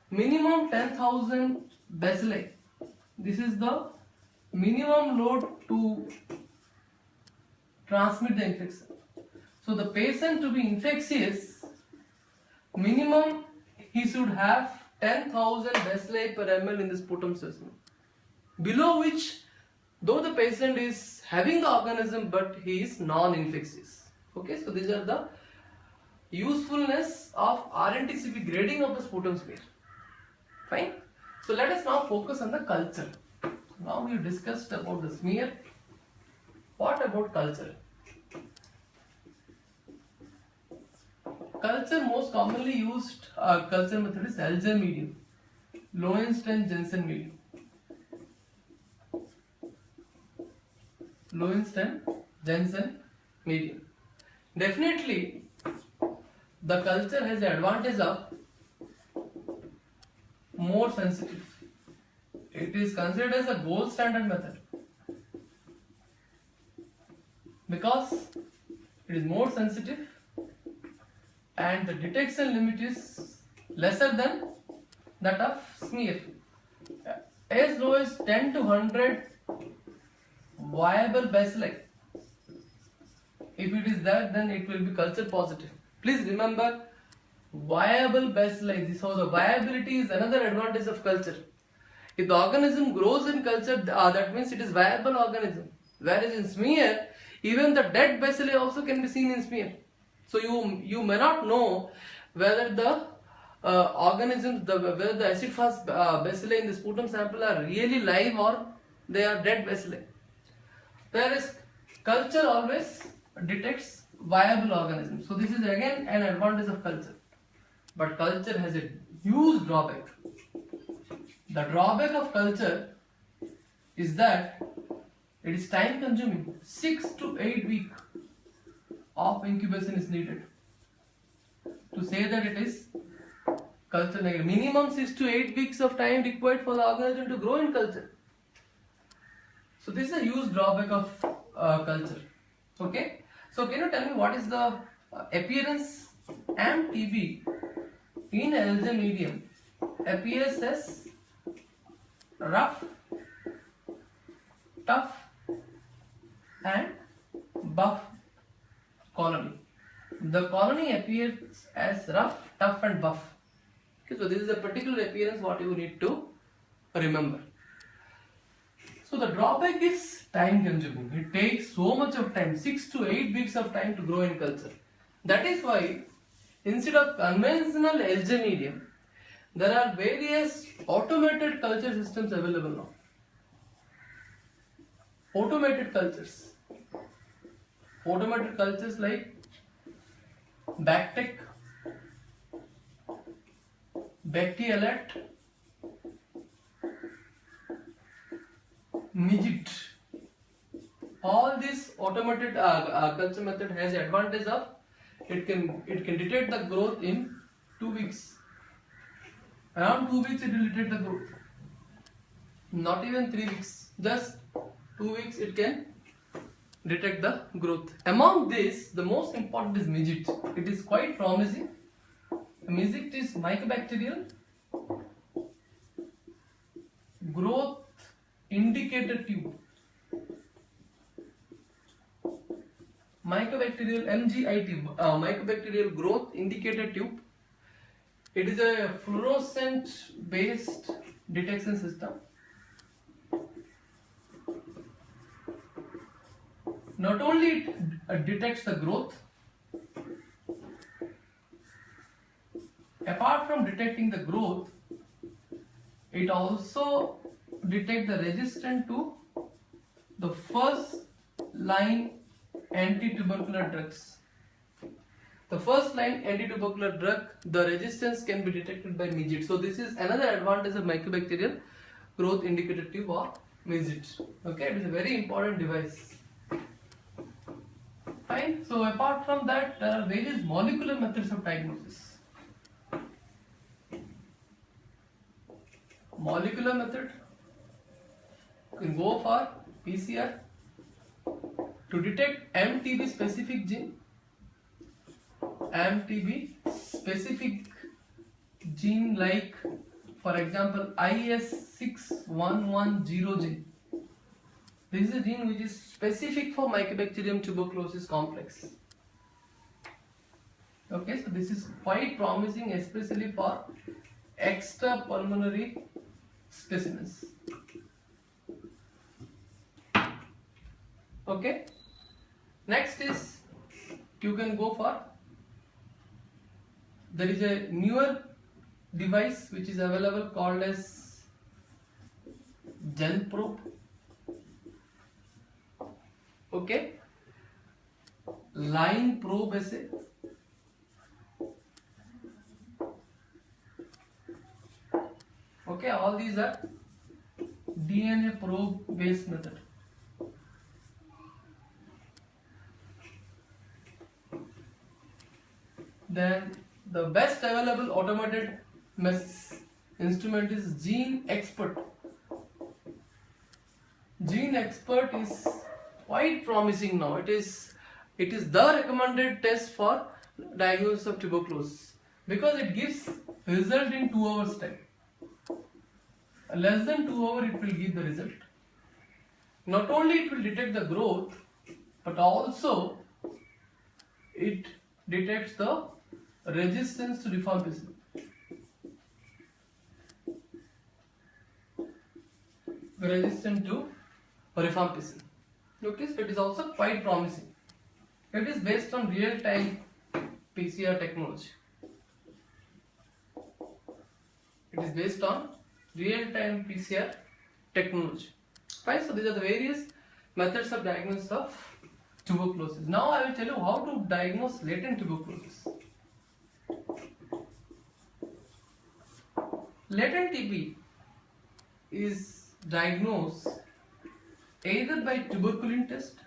Minimum 10,000 bacilli. This is the minimum load to transmit the infection. So the patient to be infectious, minimum he should have 10,000 bacilli per ml in the sputum specimen. Below which, though the patient is having the organism, but he is non-infectious. Okay, so these are the usefulness of RNTCP grading of the sputum smear. Fine. So let us now focus on the culture. Now we discussed about the smear. What about culture? Culture, most commonly used culture method is Elger medium, Lowenstein-Jensen medium. Lowenstein-Jensen medium. Definitely, the culture has the advantage of more sensitive. It is considered as a gold standard method because it is more sensitive and the detection limit is lesser than that of smear. As low as 10 to 100 viable bacilli. If it is that, then it will be culture positive. Please remember, viable bacilli. So the viability is another advantage of culture. If the organism grows in culture, that means it is viable organism. Whereas in smear, even the dead bacilli also can be seen in smear. So you may not know whether the organisms, whether the acid fast bacilli in the sputum sample are really live or they are dead bacilli. Whereas culture always detects viable organisms. So this is again an advantage of culture. But culture has a huge drawback. The drawback of culture is that it is time consuming. 6 to 8 weeks of incubation is needed to say that it is culture negative. Minimum 6 to 8 weeks of time required for the organism to grow in culture. So this is a huge drawback of culture. Okay. So can you tell me what is the appearance MTB in Elger medium? Appears as rough, tough and buff colony. The colony appears as rough, tough and buff. Okay, so this is a particular appearance what you need to remember. So the drawback is time consuming. It takes so much of time, 6 to 8 weeks of time to grow in culture. That is why instead of conventional Elger medium, there are various automated culture systems available now. Automated cultures like Bactec, Bacteriology, Midget. All this automated culture method has the advantage of it can detect the growth in 2 weeks. Around 2 weeks it will detect the growth. Not even 3 weeks. Just 2 weeks it can detect the growth. Among this, the most important is Midget. It is quite promising. Midget is mycobacterial growth indicator tube. Mycobacterial MGIT, mycobacterial growth indicator tube. It is a fluorescent based detection system. Not only it detects the growth, apart from detecting the growth, it also detects the resistance to the first line anti-tubercular drugs. The first line anti-tubercular drug, the resistance can be detected by midget. So this is another advantage of mycobacterial growth indicator tube or midget. Okay, it is a very important device. Fine. So apart from that, there are various molecular methods of diagnosis. Molecular method, you can go for PCR to detect MTB specific gene. MTB specific gene, like for example IS6110 gene. This is a gene which is specific for Mycobacterium tuberculosis complex. Okay, so this is quite promising, especially for extrapulmonary specimens. Okay, next is you can go for, there is a newer device which is available called as gel probe. Okay, line probe assay. Okay, all these are DNA probe based method. Then the best available automated instrument is Gene Expert. Gene Expert is quite promising now. It is the recommended test for diagnosis of tuberculosis because it gives result in 2 hours time. Less than 2 hours it will give the result. Not only it will detect the growth, but also it detects the resistance to rifampicin. Resistant to rifampicin. Okay, so it is also quite promising. It is based on real-time PCR technology. It is based on real-time PCR technology. Fine, so these are the various methods of diagnosis of tuberculosis. Now I will tell you how to diagnose latent tuberculosis. Latent TB is diagnosed either by tuberculin test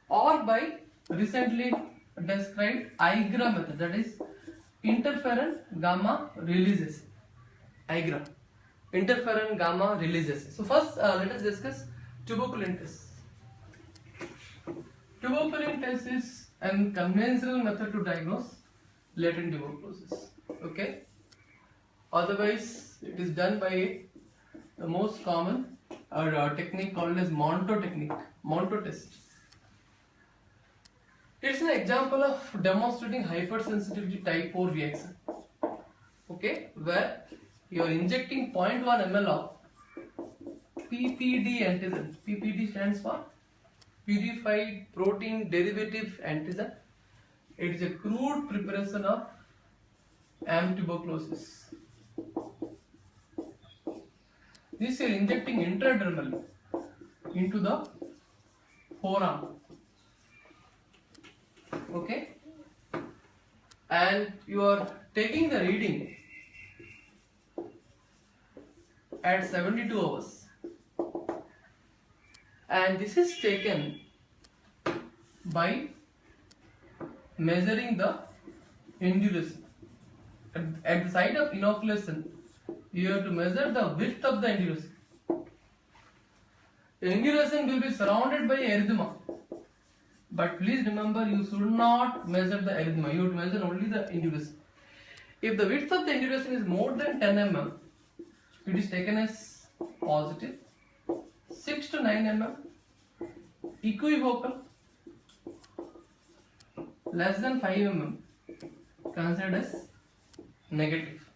or by recently described IGRA method, that is interferon gamma releases. IGRA, interferon gamma releases. So first let us discuss tuberculin test. Tuberculin test is a conventional method to diagnose latent tuberculosis. Okay. Otherwise, it is done by the most common technique called as Monto technique, Monto test. It's an example of demonstrating hypersensitivity type 4 reaction. Okay, where you are injecting 0.1 ml of PPD antigen. PPD stands for purified protein derivative antigen. It is a crude preparation of M. tuberculosis. This you are injecting intradermally into the forearm. Okay, and you are taking the reading at 72 hours, and this is taken by measuring the induration. At the site of inoculation, you have to measure the width of the induration. The induration will be surrounded by erythema. But please remember, you should not measure the erythema, you have to measure only the induration. If the width of the induration is more than 10 mm, it is taken as positive. 6 to 9 mm, equivocal. Less than 5 mm, considered as negative.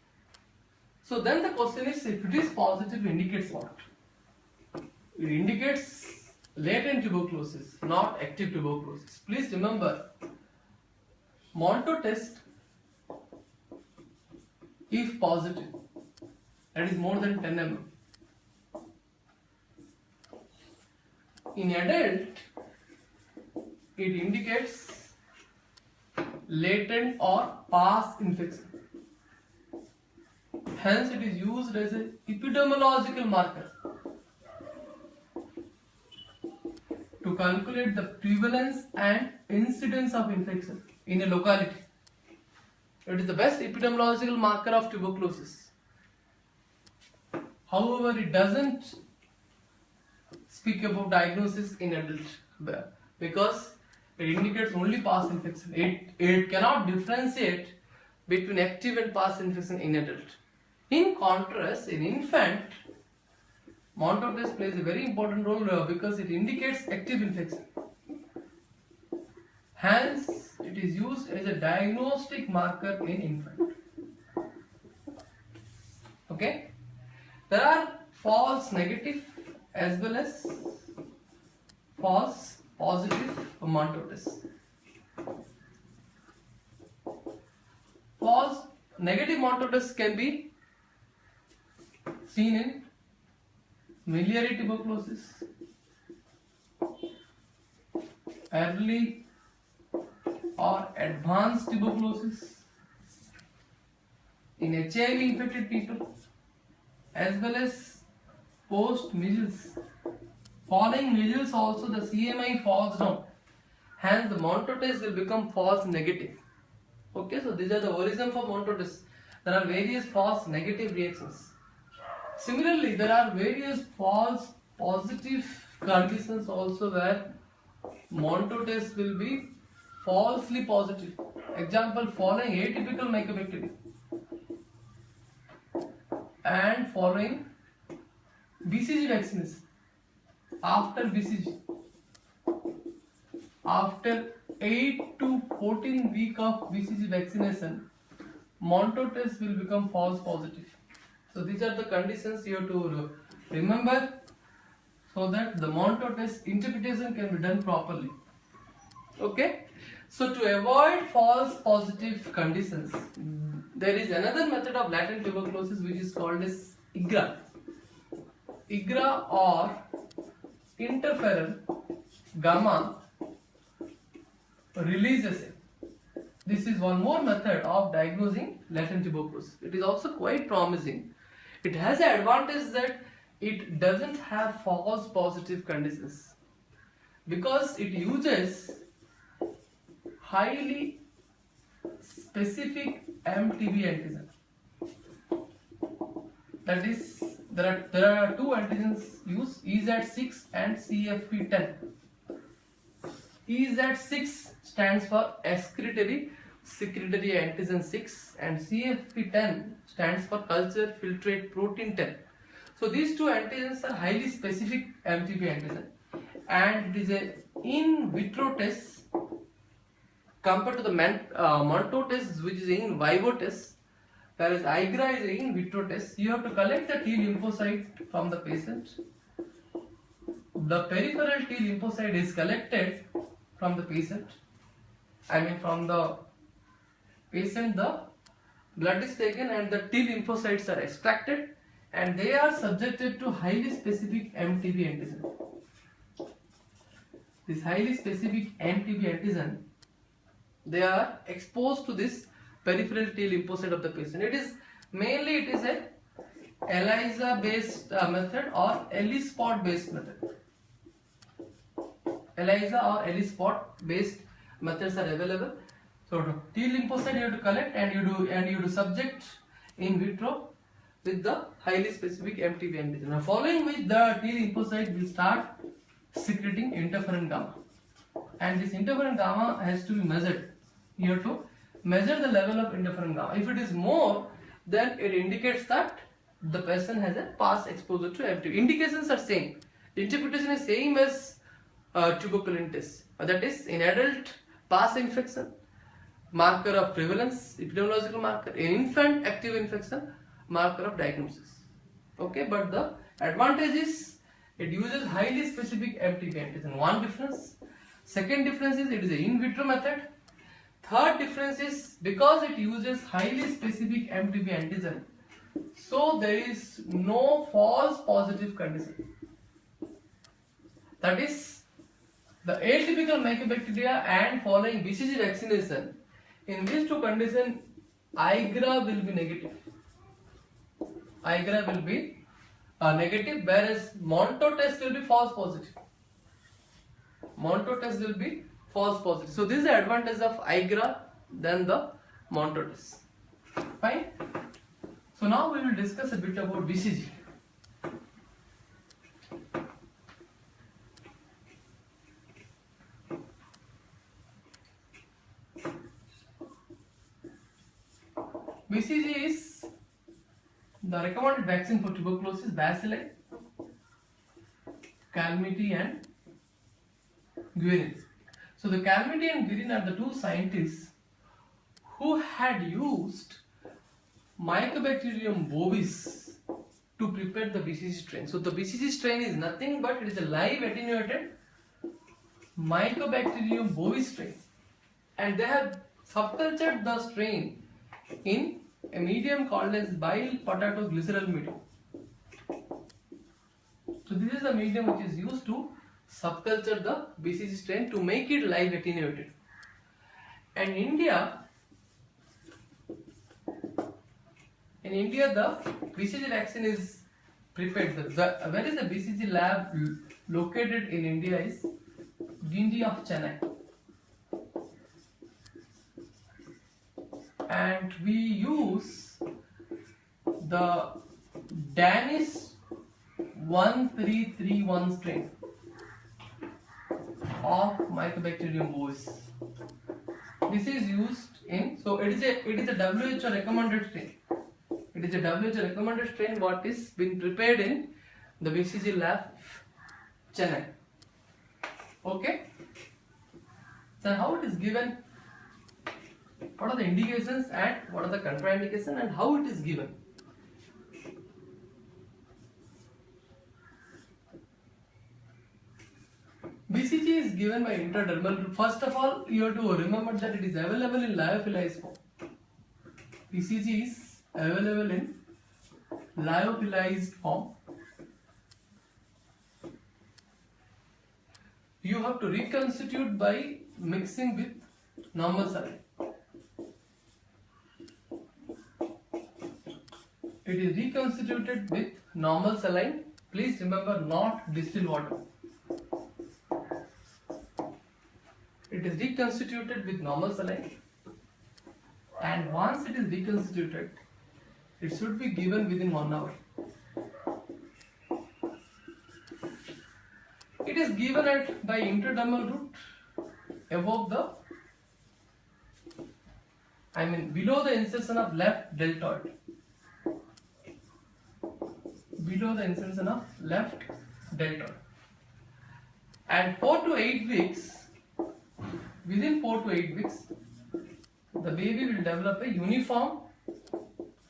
So then the question is, if it is positive, indicates what? It indicates latent tuberculosis, not active tuberculosis. Please remember, Monto test, if positive, that is more than 10 mm. In adult, it indicates latent or past infection. Hence, it is used as an epidemiological marker to calculate the prevalence and incidence of infection in a locality. It is the best epidemiological marker of tuberculosis. However, it doesn't speak about diagnosis in adult because it indicates only past infection. It cannot differentiate between active and past infection in adult. In contrast, in infant, Montaut test plays a very important role because it indicates active infection. Hence, it is used as a diagnostic marker in infant. Okay? There are false negative as well as false positive Montaut tests. False negative Montaut tests can be seen in miliary tuberculosis, early or advanced tuberculosis, in HIV infected people, as well as post measles. Following measles also the CMI falls down. Hence the Montaut test will become false negative. Okay, so these are the origin for Montaut test. There are various false negative reactions. Similarly, there are various false positive conditions also where Montaut test will be falsely positive. Example, following atypical mycobacteria and following BCG vaccination. After BCG, after 8 to 14 week of BCG vaccination, Montaut test will become false positive. So these are the conditions you have to remember so that the Montaut test interpretation can be done properly. Okay? So to avoid false positive conditions, there is another method of latent tuberculosis which is called as IGRA. IGRA or interferon gamma release assay. This is one more method of diagnosing latent tuberculosis. It is also quite promising. It has the advantage that it doesn't have false positive conditions because it uses highly specific MTB antigen. That is, there are two antigens used, EZ6 and CFP10. EZ6 stands for excretory secretory antigen 6 and CFP10 stands for culture filtrate protein 10. So these two antigens are highly specific MTB antigen and it is a in vitro test compared to the Montaut test which is in vivo test, whereas IGRA is an in vitro test. You have to collect the T lymphocyte from the patient. The peripheral T lymphocyte is collected from the patient. From the patient the blood is taken and the T lymphocytes are extracted and they are subjected to highly specific MTB antigen. This highly specific MTB antigen, they are exposed to this peripheral T lymphocyte of the patient. It is a ELISA based method or ELISpot based method. ELISA or ELISpot based methods are available. So T lymphocyte you have to collect and you do subject in vitro with the highly specific MTB antigen. Now, following which the T lymphocyte will start secreting interferon gamma, and this interferon gamma has to be measured. You have to measure the level of interferon gamma. If it is more, then it indicates that the person has a past exposure to MTB. Indications are same. The interpretation is same as tuberculin test. That is, in adult, past infection, marker of prevalence, epidemiological marker. In infant, active infection, marker of diagnosis. Okay, but the advantage is it uses highly specific MTB antigen. One difference. Second difference is it is an in vitro method. Third difference is because it uses highly specific MTB antigen, So there is no false positive condition. That is, the atypical mycobacteria and following BCG vaccination, in these two conditions, IGRA will be negative. IGRA will be negative, whereas Monto test will be false positive. Monto test will be false positive. So this is the advantage of IGRA than the Monto test. Fine. So now we will discuss a bit about BCG. BCG is the recommended vaccine for tuberculosis, bacilli, calmette and guerin. So the calmette and guerin are the two scientists who had used Mycobacterium bovis to prepare the BCG strain. So the BCG strain is nothing but it is a live attenuated Mycobacterium bovis strain, and they have subcultured the strain in a medium called as bile potato glycerol medium. So this is the medium which is used to subculture the BCG strain to make it live attenuated. And in India the BCG vaccine is prepared. Where is the BCG lab located in India is Guindy of Chennai. And we use the Danish 1331 strain of Mycobacterium bovis. This is used in, so it is a WHO recommended strain. It is a WHO recommended strain what is being prepared in the BCG lab Chennai. Okay. So how it is given? What are the indications and what are the contraindications and how it is given? BCG is given by intradermal route. First of all, you have to remember that it is available in lyophilized form. BCG is available in lyophilized form. You have to reconstitute by mixing with normal saline. It is reconstituted with normal saline. Please remember, not distilled water. It is reconstituted with normal saline, and once it is reconstituted, it should be given within 1 hour. It is given by intradermal route above below the incision of left deltoid. Below the incision of left deltoid. And 4 to 8 weeks, within 4 to 8 weeks, the baby will develop a uniform,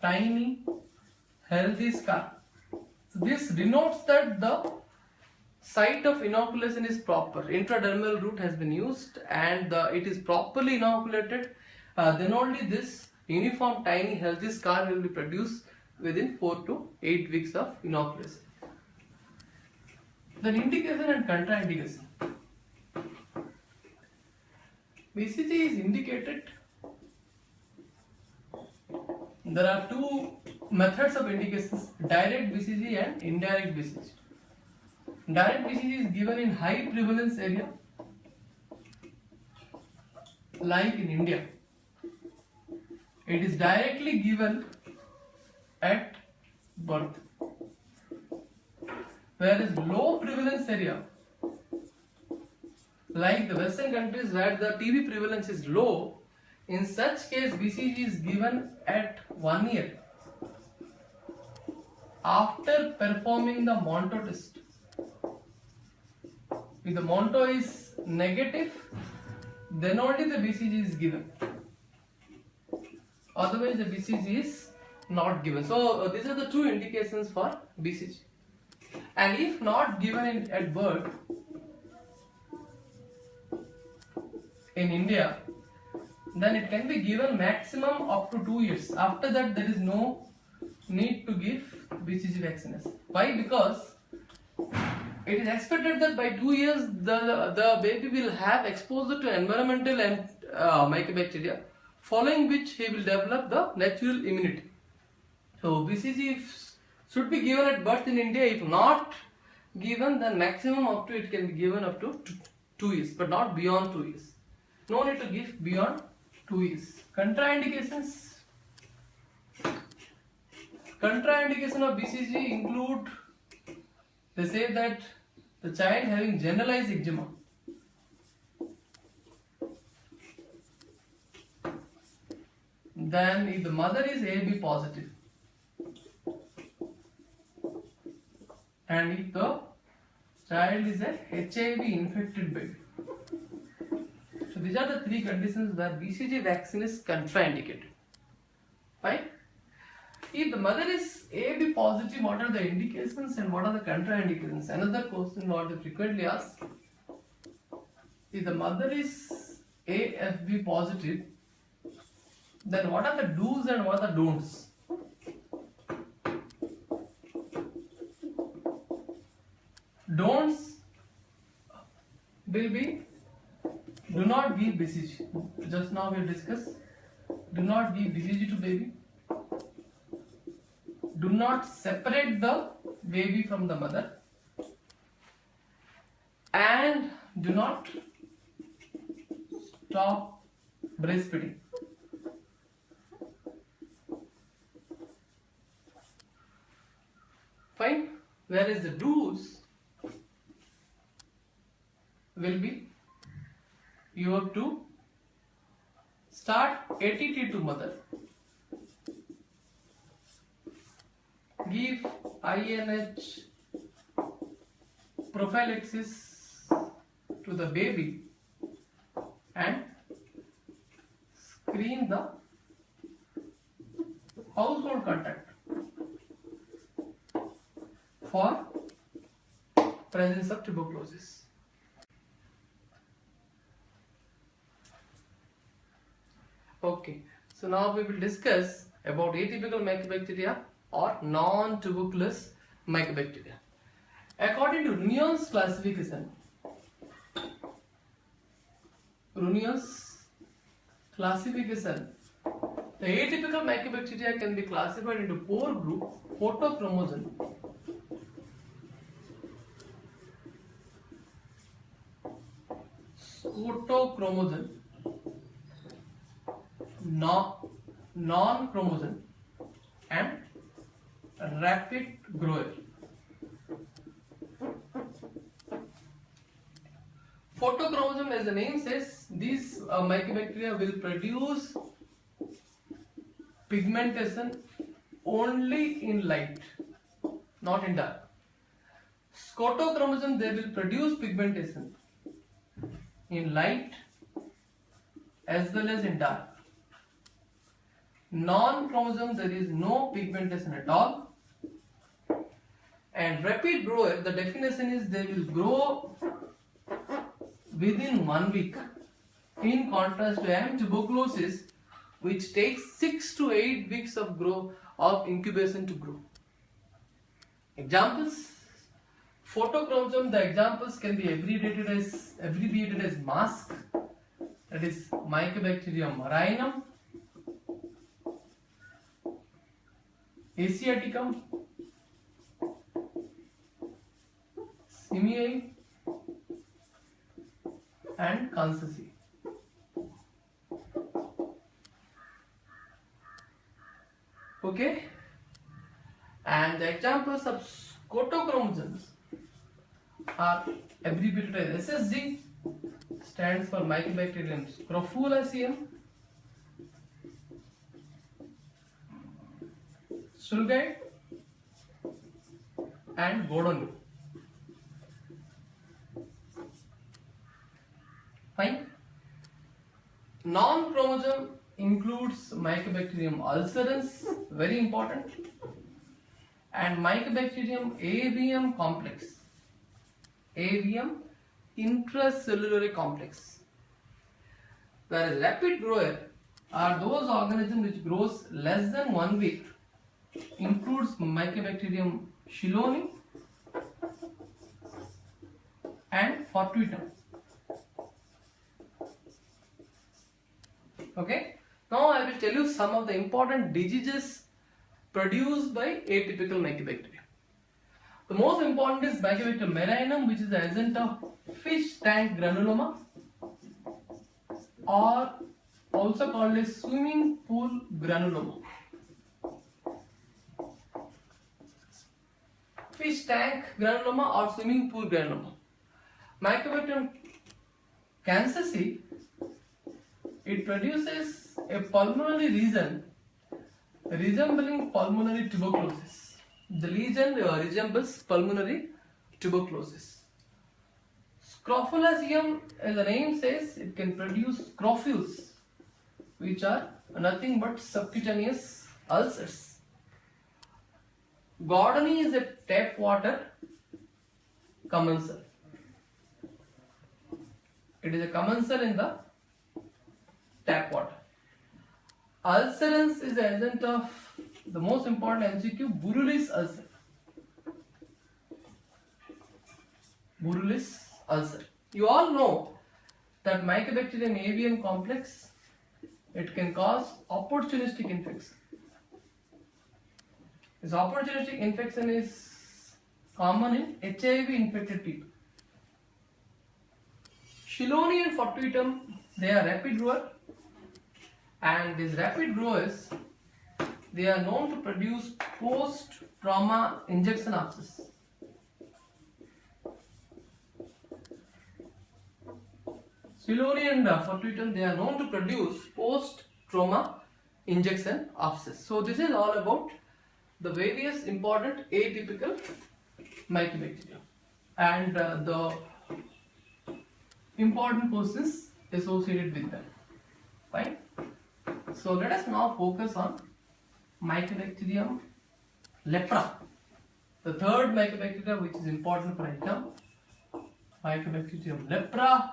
tiny, healthy scar. So this denotes that the site of inoculation is proper. Intradermal route has been used and it is properly inoculated. Then only this uniform, tiny, healthy scar will be produced within 4 to 8 weeks of inoculation. Then indication and contraindication. BCG is indicated. There are two methods of indications: direct BCG and indirect BCG. Direct BCG is given in high prevalence area like in India. It is directly given at birth. Whereas low prevalence area like the Western countries where the TB prevalence is low, in such case BCG is given at 1 year after performing the Monto test. If the Monto is negative, then only the BCG is given. Otherwise the BCG is not given. So these are the two indications for BCG. And if not given at birth in India, then it can be given maximum up to 2 years. After that there is no need to give BCG vaccines. Why? Because it is expected that by 2 years the baby will have exposure to environmental and mycobacteria, following which he will develop the natural immunity. So BCG should be given at birth in India. If not given, then maximum up to it can be given up to 2 years, but not beyond 2 years. No need to give beyond 2 years. Contraindications. Contraindication of BCG include, they say that the child having generalized eczema, then if the mother is AB positive, and if the child is a HIV infected baby. So these are the three conditions where BCG vaccine is contraindicated. Right? If the mother is AB positive, what are the indications and what are the contraindications? Another question what they frequently ask. If the mother is AFB positive, then what are the do's and what are the don'ts? Don'ts will be, do not give BCG. Just now we will discuss. Do not give BCG to baby. Do not separate the baby from the mother. And do not stop breastfeeding. Fine. Whereas the do's will be, you have to start ATT to mother, give INH prophylaxis to the baby and screen the household contact for presence of tuberculosis. Okay, so now we will discuss about atypical mycobacteria or non-tuberculous mycobacteria. According to Runion's classification, the atypical mycobacteria can be classified into 4 groups: photochromosome, non-chromosome, and rapid grower. Photochromosome, as the name says, these mycobacteria will produce pigmentation only in light, not in dark. Scotochromosome, they will produce pigmentation in light as well as in dark. Non-chromosome, there is no pigmentation at all. And rapid grower, the definition is they will grow within 1 week, in contrast to M. tuberculosis, which takes 6 to 8 weeks of incubation to grow. Examples: photochromosome, the examples can be abbreviated as MASC, that is Mycobacterium marinum, Asiaticum, Simiae, and Kansasi. Okay, and the examples of scotochromosomes are abbreviated as SSG, stands for Mycobacterium scrofulaceum, Sulgite, and Godonu. Fine. Non-chromosome includes Mycobacterium ulcerans, very important, and Mycobacterium avium complex, avium intracellular complex. Whereas rapid grower are those organisms which grows less than 1 week includes Mycobacterium shilloni and fortuitum. Okay. Now I will tell you some of the important diseases produced by atypical mycobacteria. The most important is Mycobacterium marinum, which is the agent of fish tank granuloma, or also called as swimming pool granuloma. Fish tank granuloma or swimming pool granuloma. Mycobacterium cancersi, it produces a pulmonary lesion resembling pulmonary tuberculosis. The lesion resembles pulmonary tuberculosis. Scrofulaceum, as the name says, it can produce scrofules, which are nothing but subcutaneous ulcers. Gordoni is a tap water commensal. It is a commensal in the tap water. Ulcerans is the agent of the most important MCQ, Burulis ulcer. Burulis ulcer. You all know that Mycobacterium avium complex, it can cause opportunistic infection. This opportunistic infection is common in HIV infected people. Shilloni and fortuitum, they are rapid grower, and these rapid growers, they are known to produce post-trauma injection abscess. Shilloni and fortuitum, they are known to produce post-trauma injection abscess. So this is all about the various important atypical mycobacteria and the important questions associated with them. Fine. So let us now focus on Mycobacterium lepra, the third mycobacteria which is important for exam. Mycobacterium lepra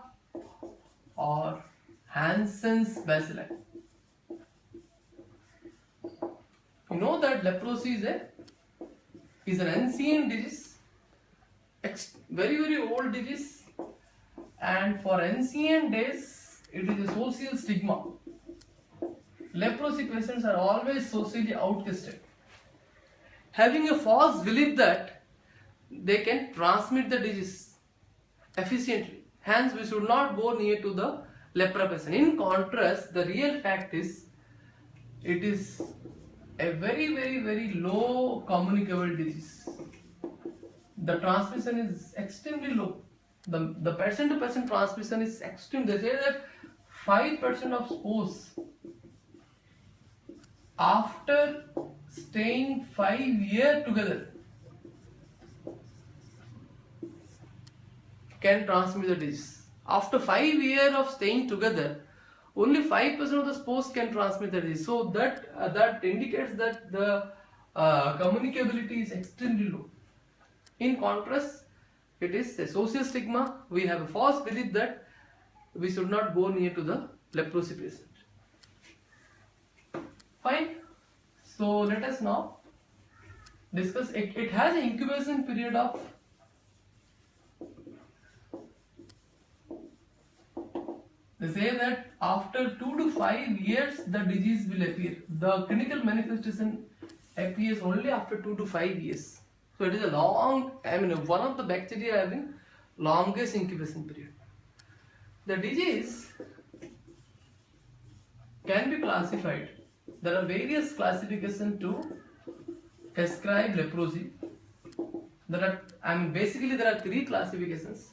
or Hansen's bacilli. You know that leprosy is an ancient disease, very old disease, and for ancient days it is a social stigma. Leprosy patients are always socially outcasted, having a false belief that they can transmit the disease efficiently. Hence, we should not go near to the lepra patient. In contrast, the real fact is, it is a very low communicable disease. The transmission is extremely low. The person-to-person transmission is extreme. They say that 5% of spores after staying 5 years together can transmit the disease. After 5 years of staying together, only 5% of the spores can transmit the disease. So that indicates that the communicability is extremely low. In contrast, it is a social stigma. We have a false belief that we should not go near to the leprosy patient. Fine. So let us now discuss. It has an incubation period of they say that after 2 to 5 years the disease will appear. The clinical manifestation appears only after 2 to 5 years. So it is a long, one of the bacteria having longest incubation period. The disease can be classified. There are various classifications to ascribe leprosy. Basically there are 3 classifications.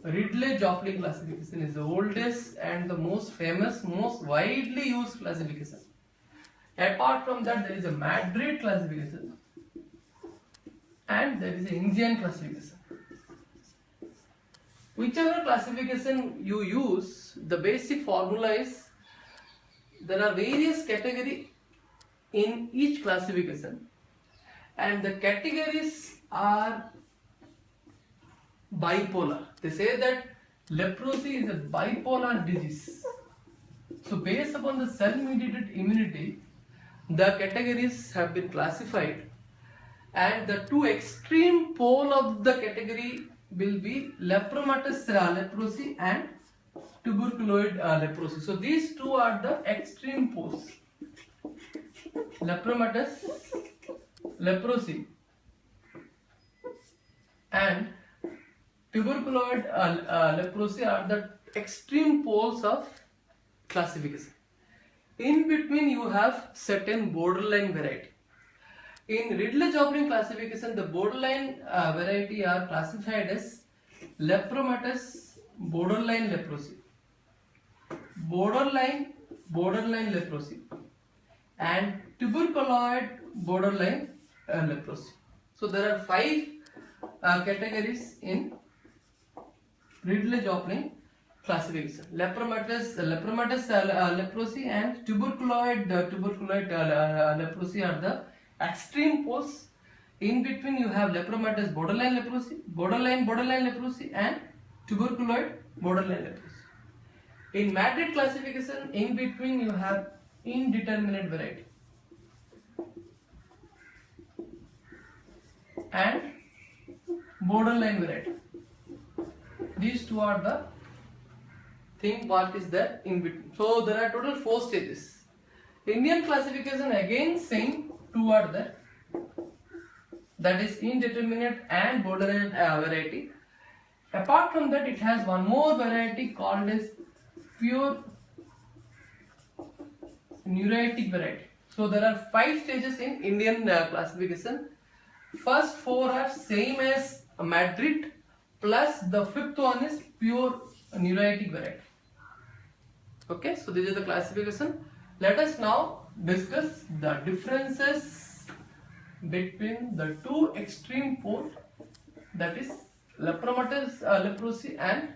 Ridley-Joplin classification is the oldest and the most famous, most widely used classification. Apart from that, there is a Madrid classification and there is an Indian classification. Whichever classification you use, the basic formula is there are various categories in each classification, and the categories are bipolar. They say that leprosy is a bipolar disease. So based upon the cell-mediated immunity, the categories have been classified, and the two extreme pole of the category will be lepromatous leprosy and tuberculoid leprosy. So these two are the extreme poles, lepromatous leprosy and tuberculoid leprosy are the extreme poles of classification. In between you have certain borderline variety. In Ridley-Joplin classification, the borderline variety are classified as lepromatous borderline leprosy, borderline leprosy, and tuberculoid borderline leprosy. So there are 5 categories in Ridley-Joplin classification: lepromatous leprosy and tuberculoid leprosy are the extreme poles. In between you have lepromatous borderline leprosy, borderline leprosy, and tuberculoid borderline leprosy. In Madrid classification, in between you have indeterminate variety and borderline variety. These two are the thing what is there in between. So there are total 4 stages. Indian classification again same, 2 are there, that is indeterminate and borderline variety. Apart from that, it has one more variety called as pure neuritic variety. So there are 5 stages in Indian classification. First 4 are same as Madrid, plus the 5th one is pure neuritic variety. Okay, so these are the classification. Let us now discuss the differences between the 2 extreme poles, that is lepromatous leprosy and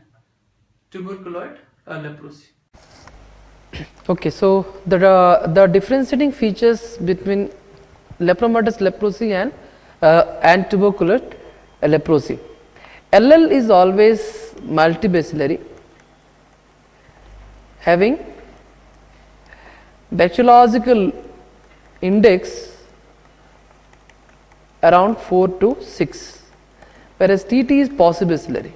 tuberculoid leprosy. Okay, so the differentiating features between lepromatous leprosy and tuberculoid leprosy. LL is always multibacillary, having bacteriological index around 4 to 6, whereas TT is paucibacillary,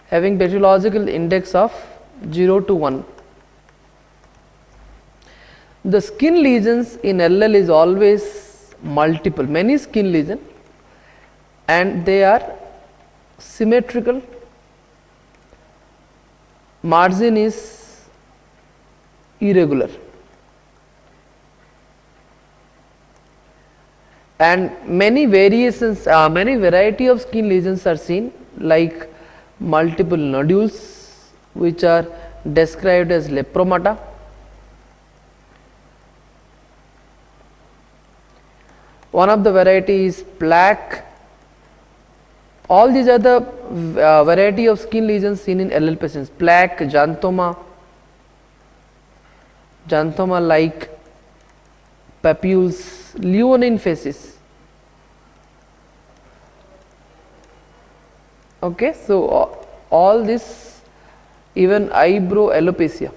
having bacteriological index of 0 to 1. The skin lesions in LL is always multiple, many skin lesions, and they are symmetrical. Margin is irregular, and many variations, many variety of skin lesions are seen, like multiple nodules, which are described as lepromata. One of the variety is plaque. All these are the variety of skin lesions seen in LL patients: plaque, xanthoma like papules, leonine facies. Okay, so all this, even eyebrow alopecia.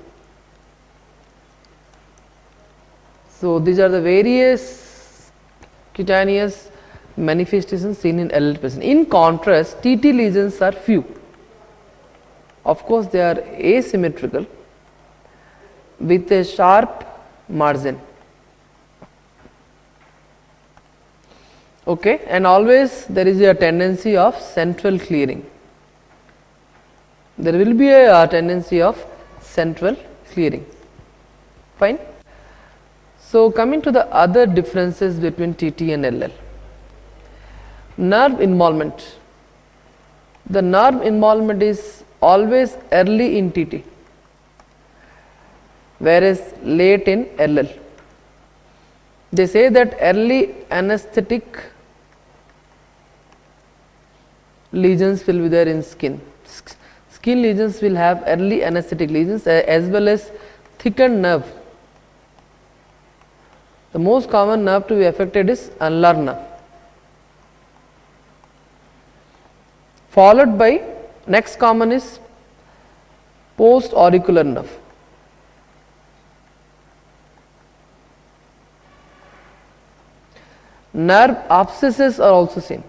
So these are the various cutaneous manifestations seen in LL patients. In contrast, TT lesions are few. Of course, they are asymmetrical with a sharp margin. Okay, and always there is a tendency of central clearing. There will be a tendency of central clearing. Fine. So coming to the other differences between TT and LL. Nerve involvement. The nerve involvement is always early in TT, whereas late in LL. They say that early anesthetic lesions will be there in skin. Skin lesions will have early anesthetic lesions as well as thickened nerve. The most common nerve to be affected is ulnar nerve, followed by next common is post auricular nerve. nerve abscesses are also seen.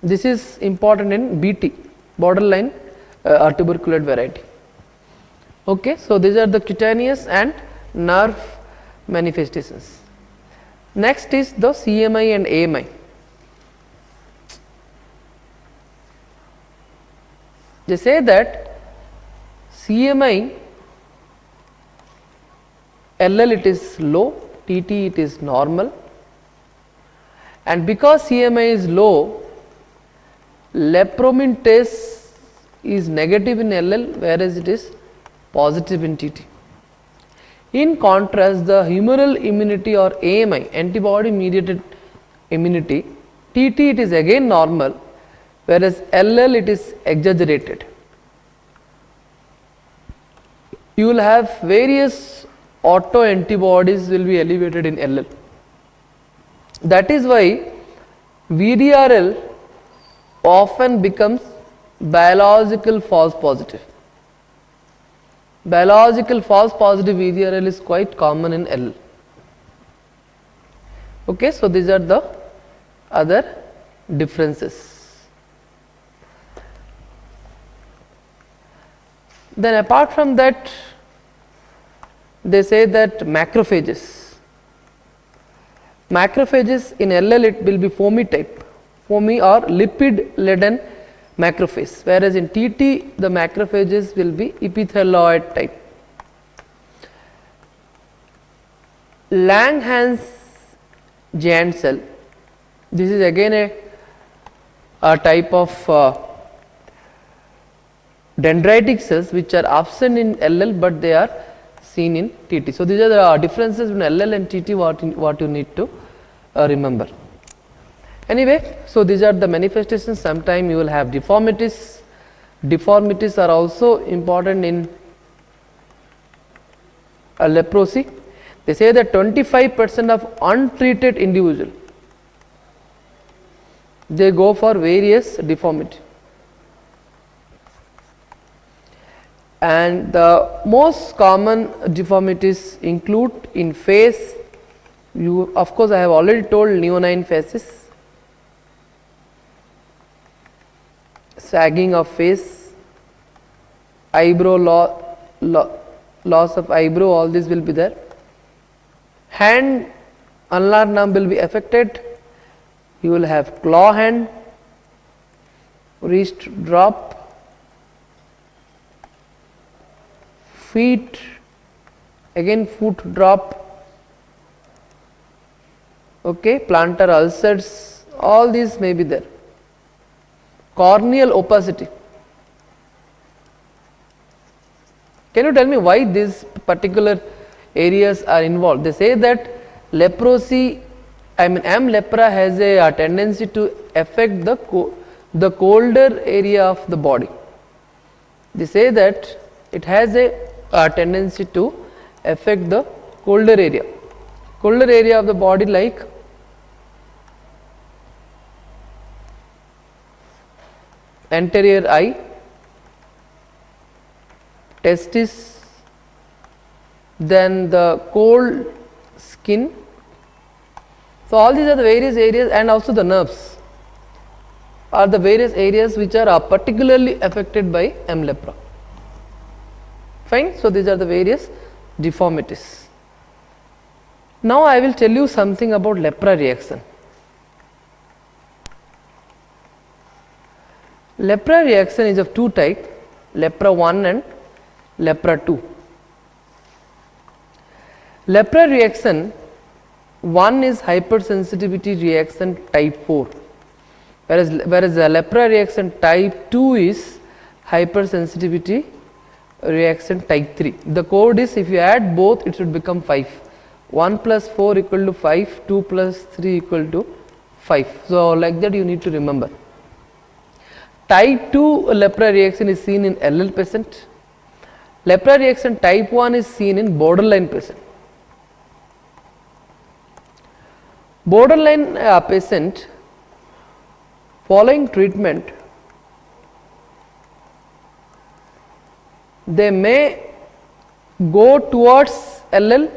This is important in BT, borderline tuberculate variety. Okay, so these are the cutaneous and nerve manifestations. Next is the CMI and AMI. They say that CMI, LL it is low, TT it is normal, and because CMI is low, lepromin test is negative in LL whereas it is positive in TT. In contrast, the humoral immunity or AMI, antibody mediated immunity, TT it is again normal whereas LL it is exaggerated. You will have various autoantibodies will be elevated in LL. That is why VRSA often becomes biological false positive. Biological false positive VRSA is quite common in LL. Okay, so these are the other differences. Then apart from that, they say that macrophages in LL it will be foamy type, foamy or lipid laden macrophage, whereas in TT the macrophages will be epithelioid type. Langhans giant cell, this is again a type of dendritic cells which are absent in LL but they are seen in TT. So these are the differences between LL and TT what you need to remember. Anyway, so these are the manifestations. Sometime you will have deformities. Deformities are also important in leprosy. They say that 25% of untreated individual, they go for various deformity. And the most common deformities include in face, of course I have already told leonine faces, sagging of face, eyebrow loss of eyebrow, all this will be there. Hand ulnar nerve will be affected, you will have claw hand, wrist drop, feet, again foot drop, okay, plantar ulcers, all these may be there. Corneal opacity. Can you tell me why these particular areas are involved? They say that leprosy, M.leprae has a tendency to affect the colder area of the body. They say that it has a tendency to affect the colder area of the body, like anterior eye, testis, then the cold skin. So all these are the various areas, and also the nerves are the various areas which are particularly affected by M.leprae. Fine. So these are the various deformities. Now I will tell you something about lepra reaction. Lepra reaction is of two types, lepra 1 and lepra 2. Lepra reaction 1 is hypersensitivity reaction type 4, whereas the lepra reaction type 2 is hypersensitivity reaction type 3. The code is, if you add both it should become 5. 1 plus 4 equal to 5, 2 plus 3 equal to 5. So like that you need to remember. Type 2 lepra reaction is seen in LL patient. Lepra reaction type 1 is seen in borderline patient. Borderline patient, following treatment, they may go towards LL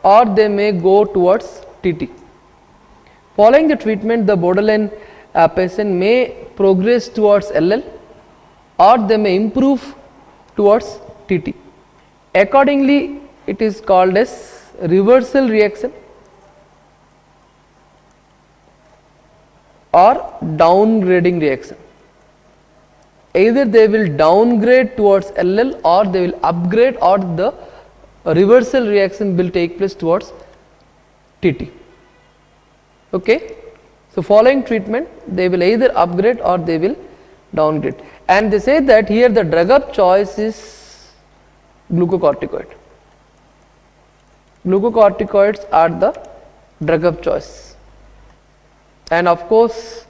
or they may go towards TT. Following the treatment, the borderline patient may progress towards LL or they may improve towards TT. Accordingly, it is called as reversal reaction or downgrading reaction. Either they will downgrade towards LL or they will upgrade, or the reversal reaction will take place towards TT. Okay. So, following treatment, they will either upgrade or they will downgrade, and they say that here the drug of choice is glucocorticoid. Glucocorticoids are the drug of choice, and of course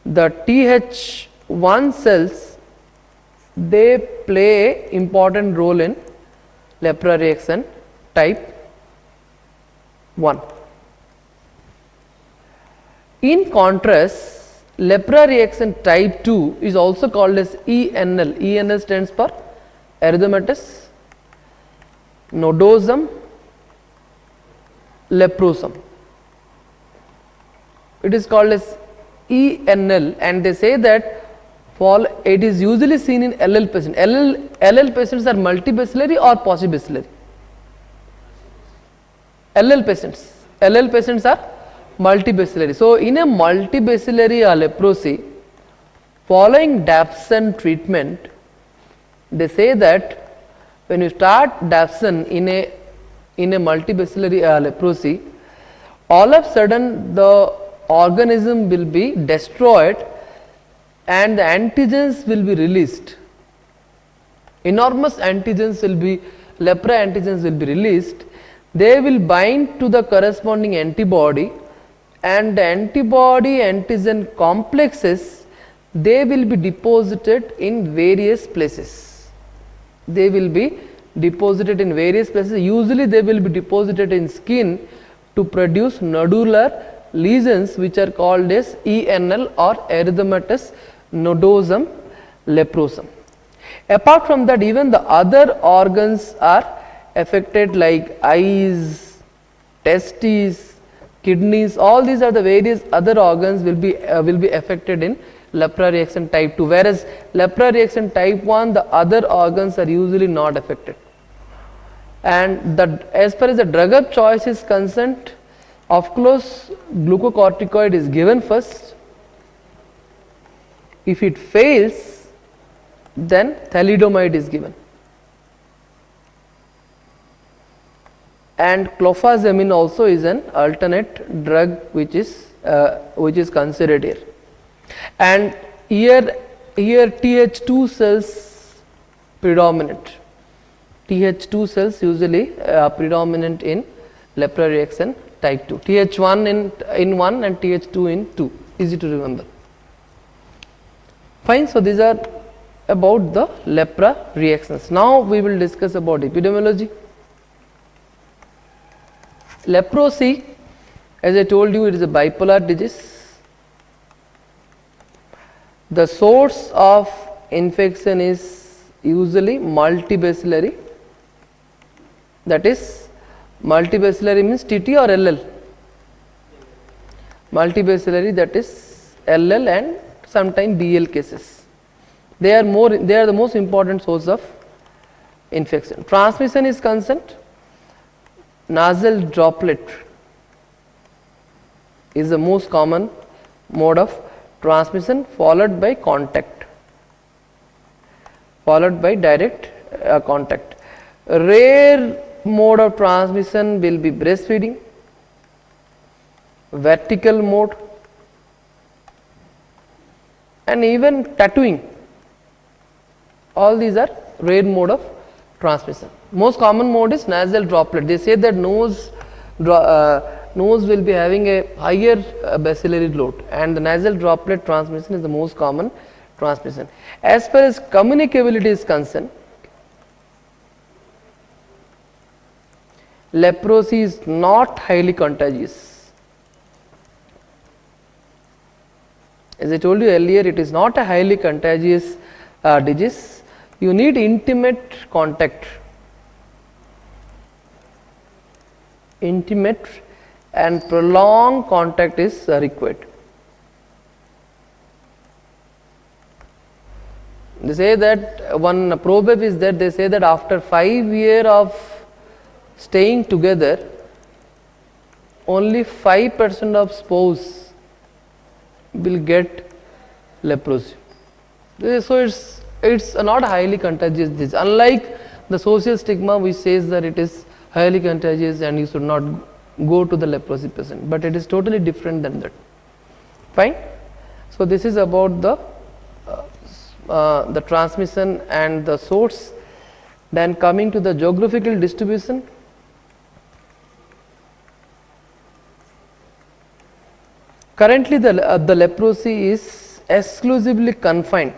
the Th1 cells, they play an important role in lepra reaction type 1. In contrast, lepra reaction type 2 is also called as ENL. ENL stands for erythematous nodosum leprosum. It is called as ENL, and they say that it is usually seen in LL patients. LL patients are multibacillary or paucibacillary? LL patients are multibacillary. So, in a multibacillary leprosy, following dapsone treatment, they say that when you start dapsone in a multibacillary leprosy, all of a sudden the organism will be destroyed and the antigens will be released. Enormous antigens will be, lepra antigens will be released. They will bind to the corresponding antibody, and the antibody antigen complexes, they will be deposited in various places. They will be deposited in various places. Usually they will be deposited in skin to produce nodular lesions, which are called as ENL or erythematous nodosum leprosum. Apart from that, even the other organs are affected, like eyes, testes, kidneys. All these are the various other organs will be affected in lepra reaction type 2, whereas lepra reaction type 1, the other organs are usually not affected. And as far as the drug of choice is concerned, of course glucocorticoid is given first. If it fails, then thalidomide is given, and clofazimine also is an alternate drug which is considered here. And here Th2 cells predominant. Th2 cells usually predominant in lepra reaction type 2. Th1 in 1 and Th2 in 2. Easy to remember. Fine. So, these are about the lepra reactions. Now, we will discuss about epidemiology. Leprosy, as I told you, it is a bipolar disease. The source of infection is usually multibacillary, that is, multibacillary means TT or LL? Multibacillary, that is LL and sometimes BL cases. They are the most important source of infection. Transmission is concerned, nasal droplet is the most common mode of transmission, followed by contact, followed by direct contact. Rare mode of transmission will be breastfeeding, vertical mode, and even tattooing. All these are rare mode of transmission. Most common mode is nasal droplet. They say that nose will be having a higher bacillary load, and the nasal droplet transmission is the most common transmission. As far as communicability is concerned, leprosy is not highly contagious. As I told you earlier, it is not a highly contagious disease. You need intimate contact. intimate and prolonged contact is required. They say that one proverb is that they say that after 5 years of staying together, only 5% of spouse will get leprosy. So it's not highly contagious disease, unlike the social stigma which says that it is highly contagious and you should not go to the leprosy patient, but it is totally different than that. Fine. So this is about the transmission and the source. Then coming to the geographical distribution. Currently the leprosy is exclusively confined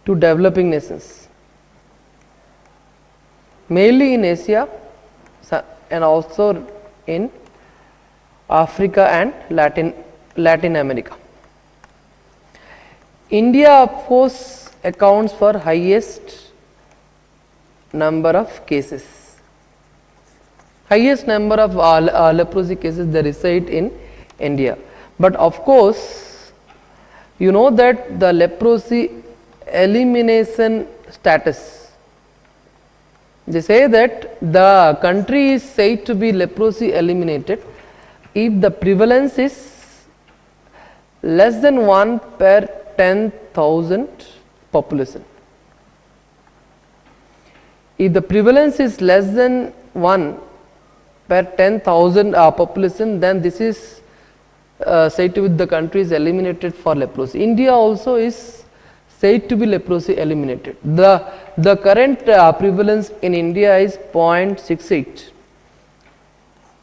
to developing nations, mainly in Asia and also in Africa and Latin America. India of course accounts for highest number of cases. Highest number of leprosy cases they reside in India. But of course, you know that the leprosy elimination status, they say that the country is said to be leprosy eliminated if the prevalence is less than 1 per 10,000 population. If the prevalence is less than 1 per 10,000 population, then this is said to be the country is eliminated for leprosy. India also is said to be leprosy eliminated. The current prevalence in India is 0.68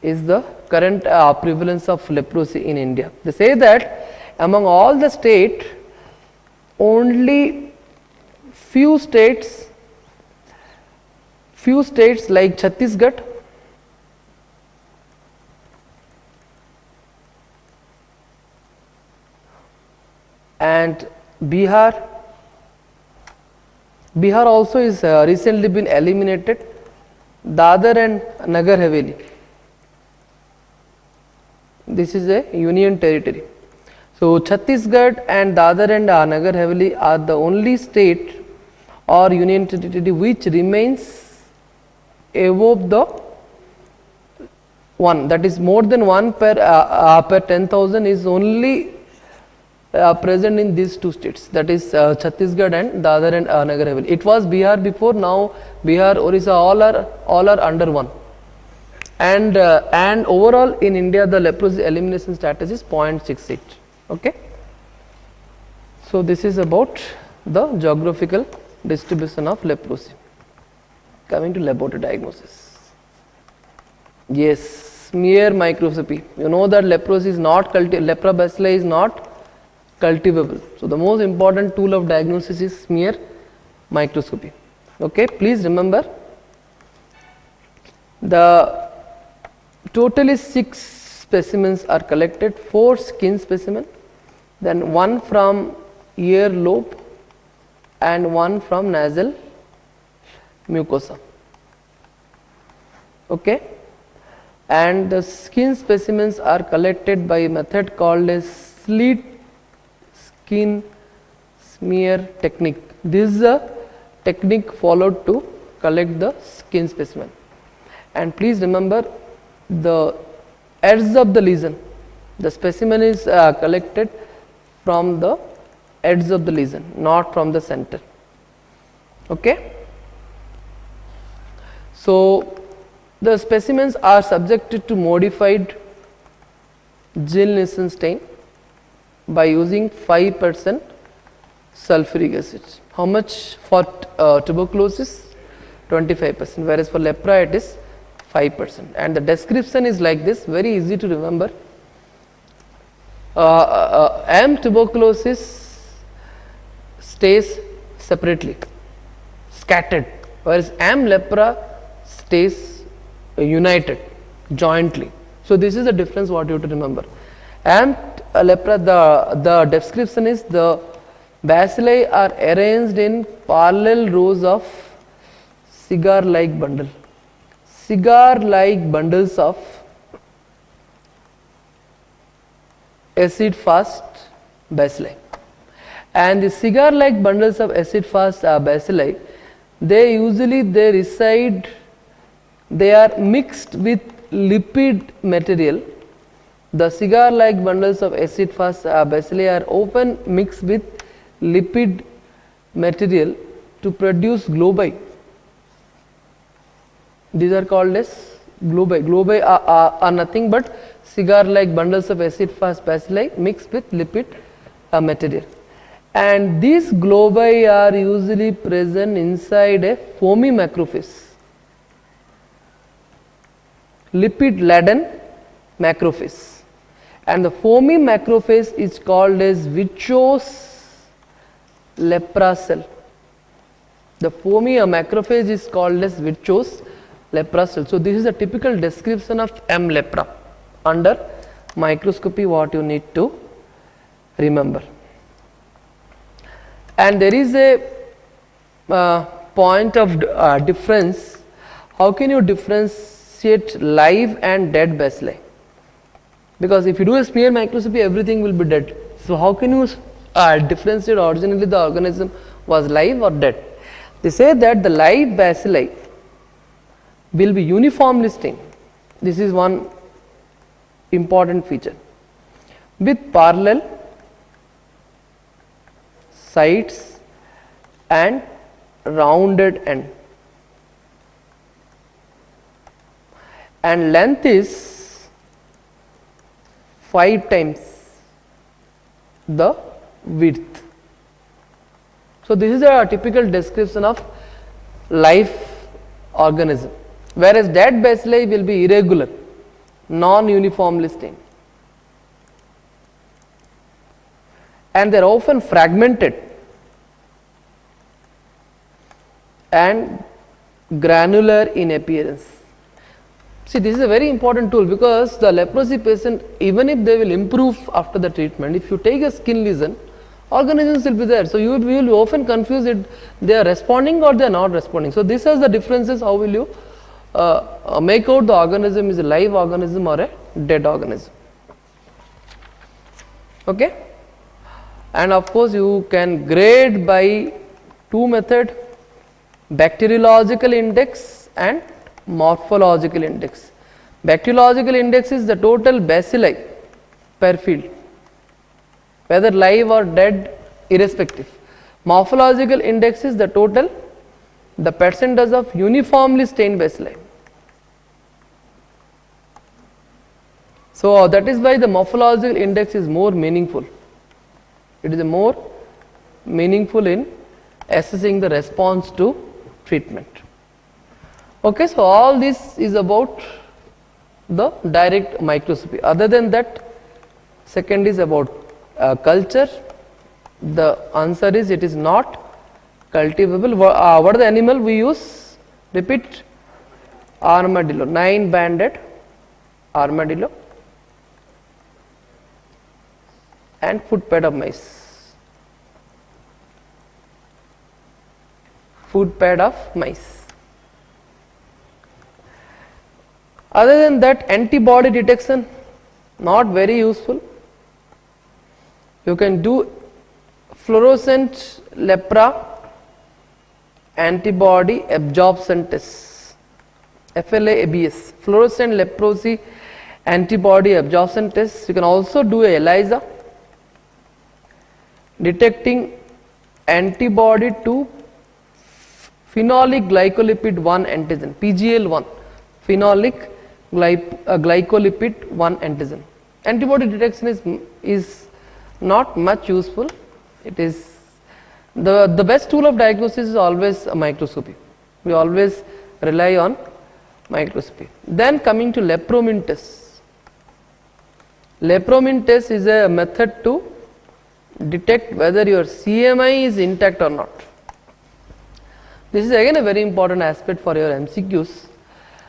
is the current prevalence of leprosy in India. They say that among all the states, only few states like Chhattisgarh, and Bihar also is recently been eliminated. Dadar and Nagar Haveli, this is a union territory. So Chhattisgarh and Dadar and Nagar Haveli are the only state or union territory which remains above the 1, that is more than 1 per 10,000 is only present in these two states, that is Chhattisgarh and Dadar and Nagar Haveli. It was Bihar before, now Bihar, Orissa all are under 1. And overall in India the leprosy elimination status is 0.68. Okay. So this is about the geographical distribution of leprosy. Coming to laboratory diagnosis. Yes, smear microscopy. You know that leprosy is not lepra bacilli is not cultivable. So the most important tool of diagnosis is smear microscopy. Okay, please remember the totally 6 specimens are collected, 4 skin specimen, then 1 from ear lobe and 1 from nasal mucosa. Okay, and the skin specimens are collected by a method called as slit skin smear technique. This is a technique followed to collect the skin specimen. And please remember the edge of the lesion, the specimen is collected from the edge of the lesion, not from the center. Okay. So the specimens are subjected to modified gel stain by using 5% sulfuric acid. How much for tuberculosis? 25%, whereas for lepra it is 5%. And the description is like this, very easy to remember. M tuberculosis stays separately, scattered, whereas M lepra stays united, jointly. So this is the difference what you have to remember. M lepra, the description is the bacilli are arranged in parallel rows of cigar like bundle. cigar-like bundles of acid-fast bacilli. And the cigar-like bundles of acid-fast bacilli, they reside, they are mixed with lipid material. The cigar-like bundles of acid-fast bacilli are often mixed with lipid material to produce globi. These are called as globi. Globi are nothing but cigar-like bundles of acid-fast bacilli mixed with lipid material. And these globi are usually present inside a foamy macrophage, lipid-laden macrophage. And the foamy macrophage is called as vitreous lepra cell. The foamy macrophage is called as vitreous lepra cell. So this is a typical description of M.leprae under microscopy, what you need to remember. And there is a point of difference. How can you differentiate live and dead bacilli? Because if you do a smear microscopy, everything will be dead. So how can you differentiate originally the organism was live or dead? They say that the live bacilli will be uniformly stained. This is one important feature, with parallel sides and rounded end, and length is 5 times the width. So this is a typical description of live organism, whereas dead bacilli will be irregular, non-uniformly stained, and they are often fragmented and granular in appearance. See, this is a very important tool, because the leprosy patient, even if they will improve after the treatment, if you take a skin lesion, organisms will be there. So you will often confuse it, they are responding or they are not responding. So this is the differences. How will you make out the organism is a live organism or a dead organism? Okay. And of course you can grade by two methods: bacteriological index and morphological index. Bacteriological index is the total bacilli per field, whether live or dead, irrespective. Morphological index is the total, the percentage of uniformly stained bacilli. So that is why the morphological index is more meaningful. It is more meaningful in assessing the response to treatment. Okay, so all this is about the direct microscopy. Other than that, second is about culture. The answer is it is not cultivable. What are the animal we use? Repeat: armadillo, 9-banded armadillo, and footpad of mice. Footpad of mice. Other than that, antibody detection not very useful. You can do fluorescent lepra antibody absorption test, FLABS, fluorescent leprosy antibody absorption test. You can also do a ELISA detecting antibody to phenolic glycolipid 1 antigen, PGL1, phenolic glycolipid 1 antigen. Antibody detection is not much useful. It is the best tool of diagnosis is always a microscopy. We always rely on microscopy. Then coming to lepromin test. Lepromin test is a method to detect whether your CMI is intact or not. This is again a very important aspect for your MCQs.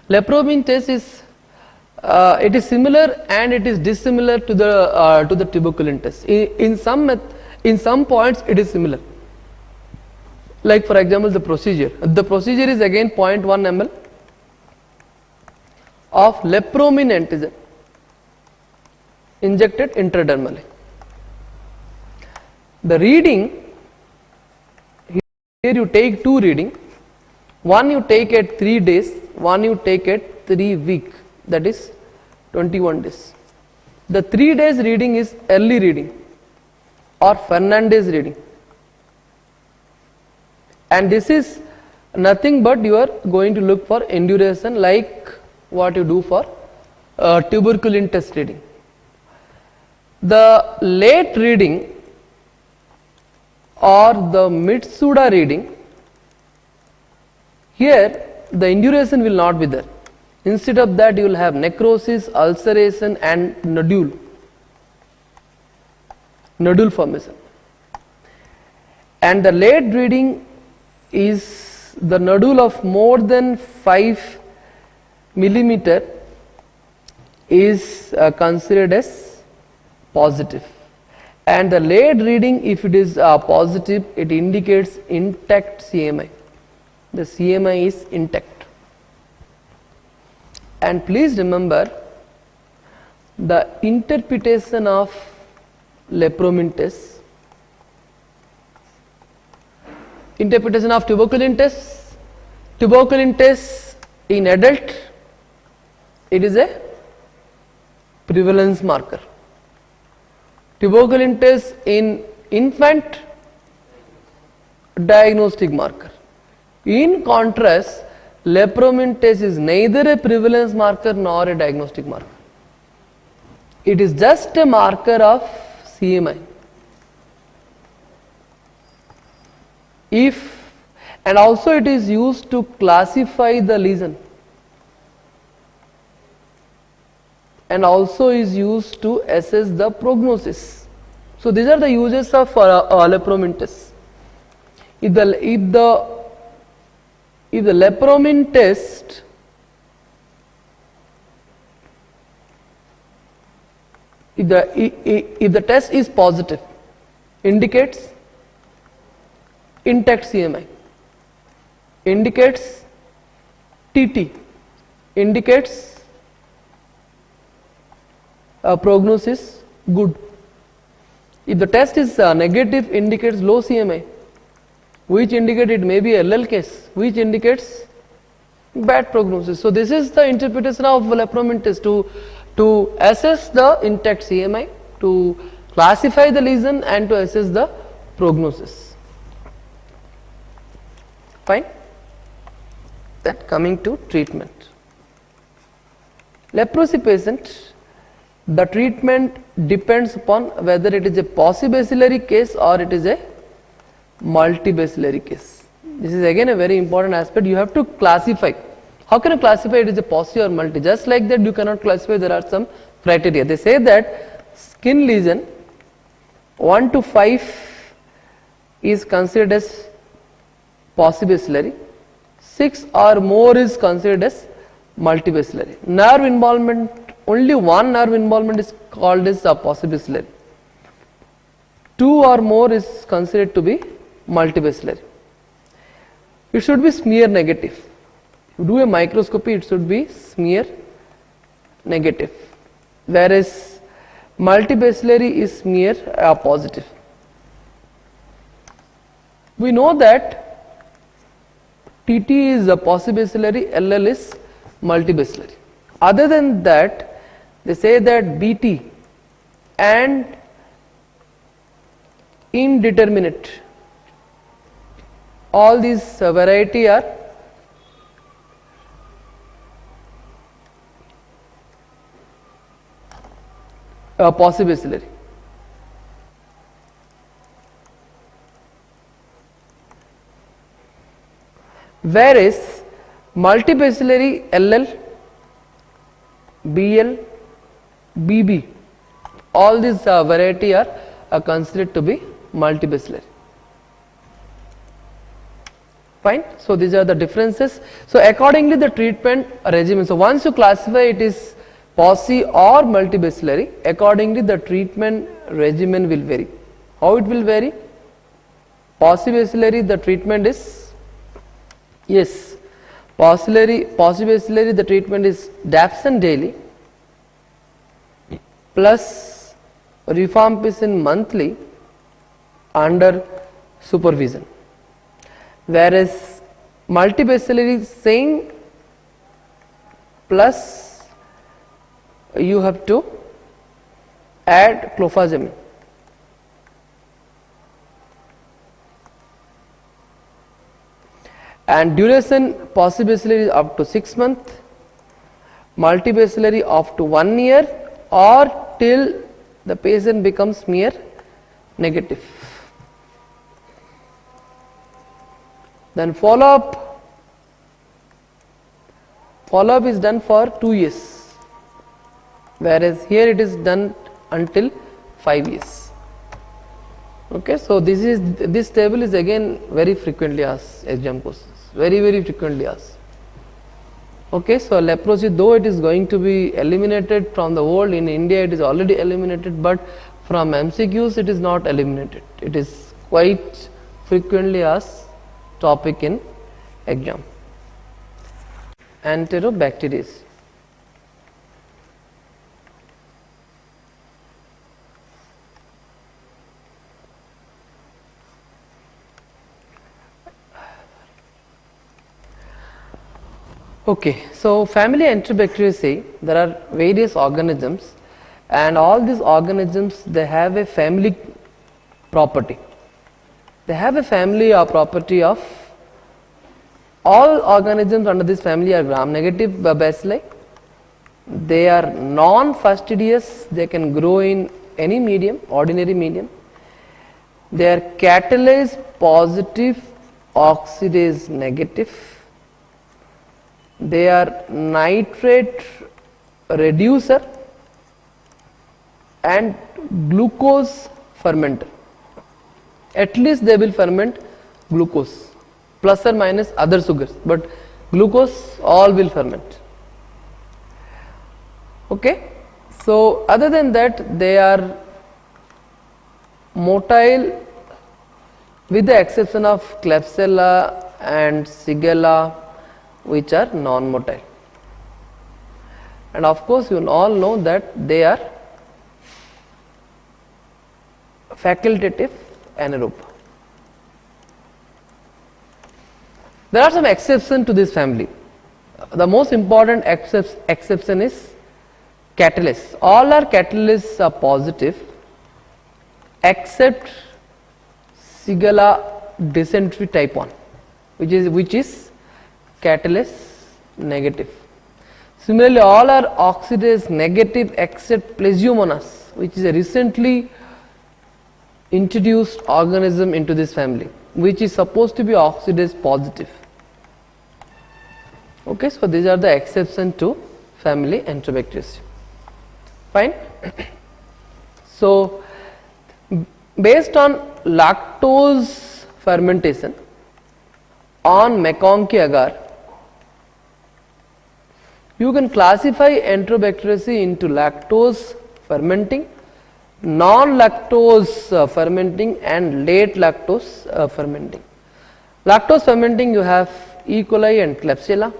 Lepromin test is it is similar and it is dissimilar to the tuberculin test. In some points it is similar. Like for example the procedure. The procedure is again 0.1 ml of lepromin antigen injected intradermally. The reading, here you take two reading, one you take at 3 days, one you take at 3 weeks, that is 21 days. The 3 days reading is early reading or Fernandez reading, and this is nothing but you are going to look for induration like what you do for tuberculin test reading. The late reading or the Mitsuda reading, here the induration will not be there. Instead of that you will have necrosis, ulceration and nodule formation. And the late reading is the nodule of more than 5 millimeter is considered as positive, and the late reading, if it is positive, it indicates intact CMI. The CMI is intact. And please remember, the interpretation of lepromin test, interpretation of tuberculin test in adult, it is a prevalence marker. Tuberculin test in infant, diagnostic marker. In contrast, lepromin test is neither a prevalence marker nor a diagnostic marker. It is just a marker of CMI. And also it is used to classify the lesion, and also is used to assess the prognosis. So these are the uses of lepromin test. If the lepromin test if the test is positive, indicates intact CMI, indicates TT, indicates prognosis good. If the test is negative, indicates low CMI, which indicates it may be LL case, which indicates bad prognosis. So this is the interpretation of lepromin test, to assess the intact CMI, to classify the lesion and to assess the prognosis. Fine. Then coming to treatment. Leprosy patient, the treatment depends upon whether it is a paucibacillary case or it is a multibacillary case. This is again a very important aspect. You have to classify. How can you classify it is a pauci or multi? Just like that you cannot classify, there are some criteria. They say that skin lesion 1 to 5 is considered as paucibacillary, 6 or more is considered as multibacillary. Nerve involvement, only one nerve involvement is called as paucibacillary. 2 or more is considered to be multibacillary. It should be smear negative. You do a microscopy, it should be smear negative, whereas multibacillary is smear positive. We know that TT is a paucibacillary, LL is multibacillary. Other than that, they say that BT and indeterminate, all these variety are paucibacillary. Whereas multibacillary LL, BL, BB, all these variety are considered to be multibacillary. Fine. So these are the differences. So accordingly the treatment regimen. So once you classify it is pauci or multibacillary, accordingly the treatment regimen will vary. How it will vary? Paucibacillary, the treatment is, yes, Possibacillary, the treatment is dapsone daily plus rifampicin monthly under supervision, whereas multibacillary same plus you have to add clofazimine. And duration, possibacillary is up to 6 months, multibacillary up to 1 year, or till the patient becomes smear negative. Then follow-up is done for 2 years, whereas here it is done until 5 years. Okay, so this table is again very frequently asked exam questions, very frequently asked. Okay, so leprosy, though it is going to be eliminated from the world, in India it is already eliminated, but from MCQs it is not eliminated. It is quite frequently asked topic in exam. Enterobacteriaceae. Okay, so family Enterobacteriaceae, there are various organisms, and all these organisms, they have a family property. They have a family or property of, all organisms under this family are gram-negative bacilli. They are non-fastidious, they can grow in any medium, ordinary medium. They are catalase positive, oxidase negative. They are nitrate reducer and glucose fermenter. At least they will ferment glucose, plus or minus other sugars, but glucose all will ferment. Okay, so other than that, they are motile with the exception of Klebsiella and Shigella, which are non-motile. And of course, you all know that they are facultative anaerobe. There are some exceptions to this family. The most important exception is catalase. All our catalase are positive except Shigella dysentery type 1, which is catalase negative. Similarly, all are oxidase negative except Plesiomonas, which is a recently introduced organism into this family, which is supposed to be oxidase positive. Okay, so these are the exceptions to family Enterobacteriaceae. Fine. So, based on lactose fermentation on McConkey agar, you can classify Enterobacteriaceae into lactose fermenting, non-lactose fermenting, and late lactose fermenting. Lactose fermenting, you have E. coli and Klebsiella.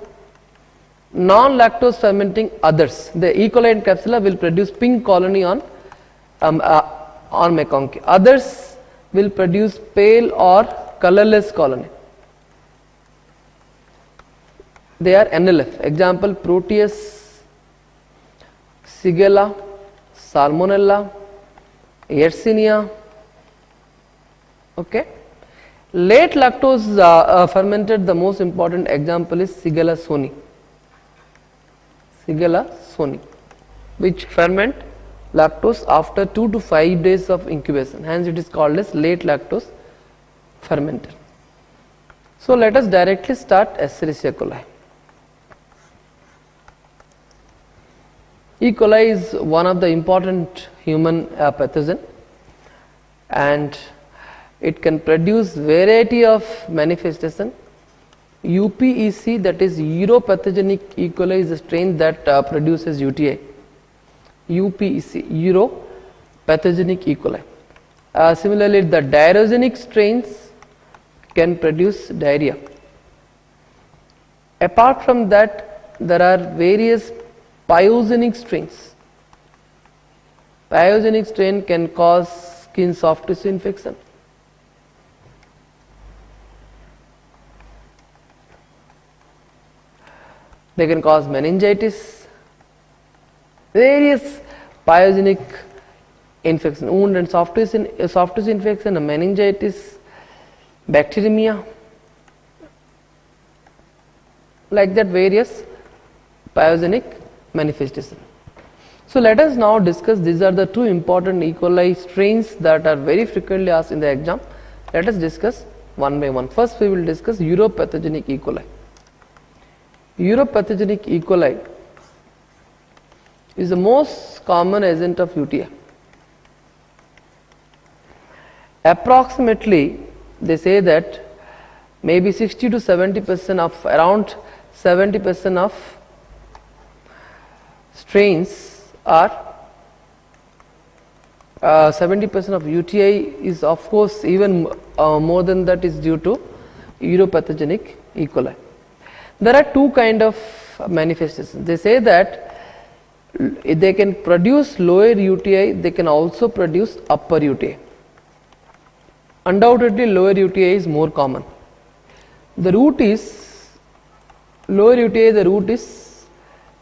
Non-lactose fermenting, others. The E. coli and Klebsiella will produce pink colony on McConkey. Others will produce pale or colorless colony. They are NLF. Example: Proteus, Shigella, Salmonella, Yersinia. Okay. Late lactose fermented, the most important example is Shigella soni. Shigella soni, which ferment lactose after 2 to 5 days of incubation. Hence, it is called as late lactose fermenter. So, let us directly start Escherichia coli. E. coli is one of the important human pathogen, and it can produce variety of manifestation. UPEC, that is uropathogenic E. coli, is a strain that produces UTI. UPEC, uropathogenic E. coli. Similarly, the diarrheogenic strains can produce diarrhea. Apart from that, there are various pyogenic strains. Pyogenic strain can cause skin soft tissue infection. They can cause meningitis, various pyogenic infection, wound and soft tissue infection, meningitis, bacteremia, like that various pyogenic manifestation. So let us now discuss, these are the two important E. coli strains that are very frequently asked in the exam. Let us discuss one by one. First we will discuss uropathogenic E. coli. Uropathogenic E. coli is the most common agent of UTI. Approximately, they say that maybe 60 to 70% of, around 70% of strains are 70% of UTI is, of course, even more than that is due to uropathogenic E. coli. There are two kind of manifestations. They say that they can produce lower UTI, they can also produce upper UTI. Undoubtedly lower UTI is more common. The root is, lower UTI, the root is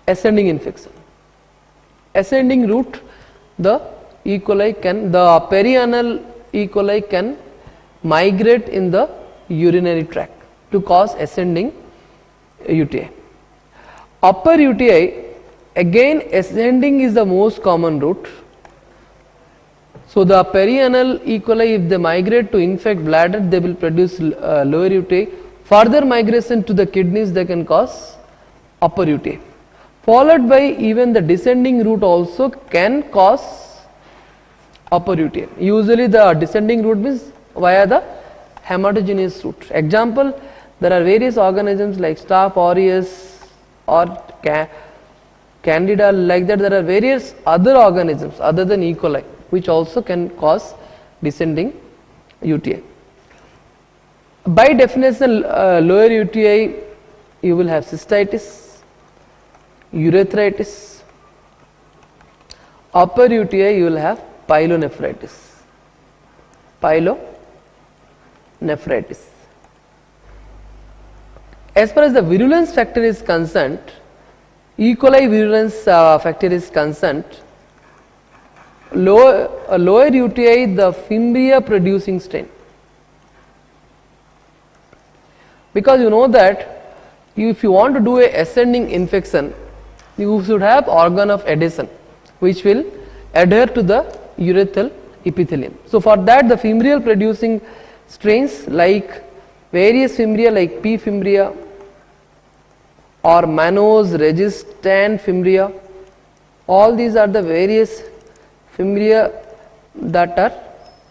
ascending infection. Ascending route, the E. coli can, the perianal E. coli can migrate in the urinary tract to cause ascending UTI. Upper UTI, again ascending is the most common route. So the perianal E. coli, if they migrate to infect bladder, they will produce lower UTI. Further migration to the kidneys, they can cause upper UTI. Followed by even the descending route also can cause upper UTI. Usually the descending route means via the hematogenous route. Example, there are various organisms like Staph aureus or Candida, like that there are various other organisms other than E. coli which also can cause descending UTI. By definition, lower UTI, you will have cystitis, urethritis. Upper UTI, you will have pyelonephritis. Pyelonephritis. As far as the virulence factor is concerned, E. coli virulence factor is concerned, lower UTI, the Fimbria producing strain. Because you know that if you want to do a ascending infection, you should have organ of adhesion which will adhere to the urethral epithelium. So for that, the fimbrial producing strains like various fimbria like P. fimbria or mannose resistant fimbria, all these are the various fimbria that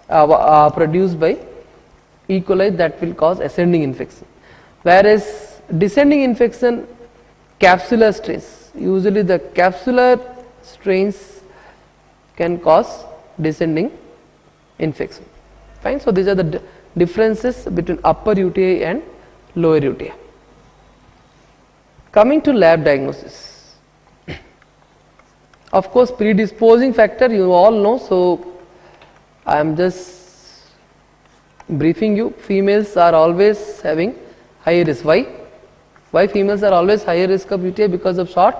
are produced by E. coli that will cause ascending infection. Whereas descending infection, capsular strains, usually the capsular strains can cause descending infection. Fine. So these are the differences between upper UTI and lower UTI. Coming to lab diagnosis. Of course, predisposing factor you all know, so I am just briefing you. Females are always having higher risk. Why? Why females are always higher risk of UTI? Because of short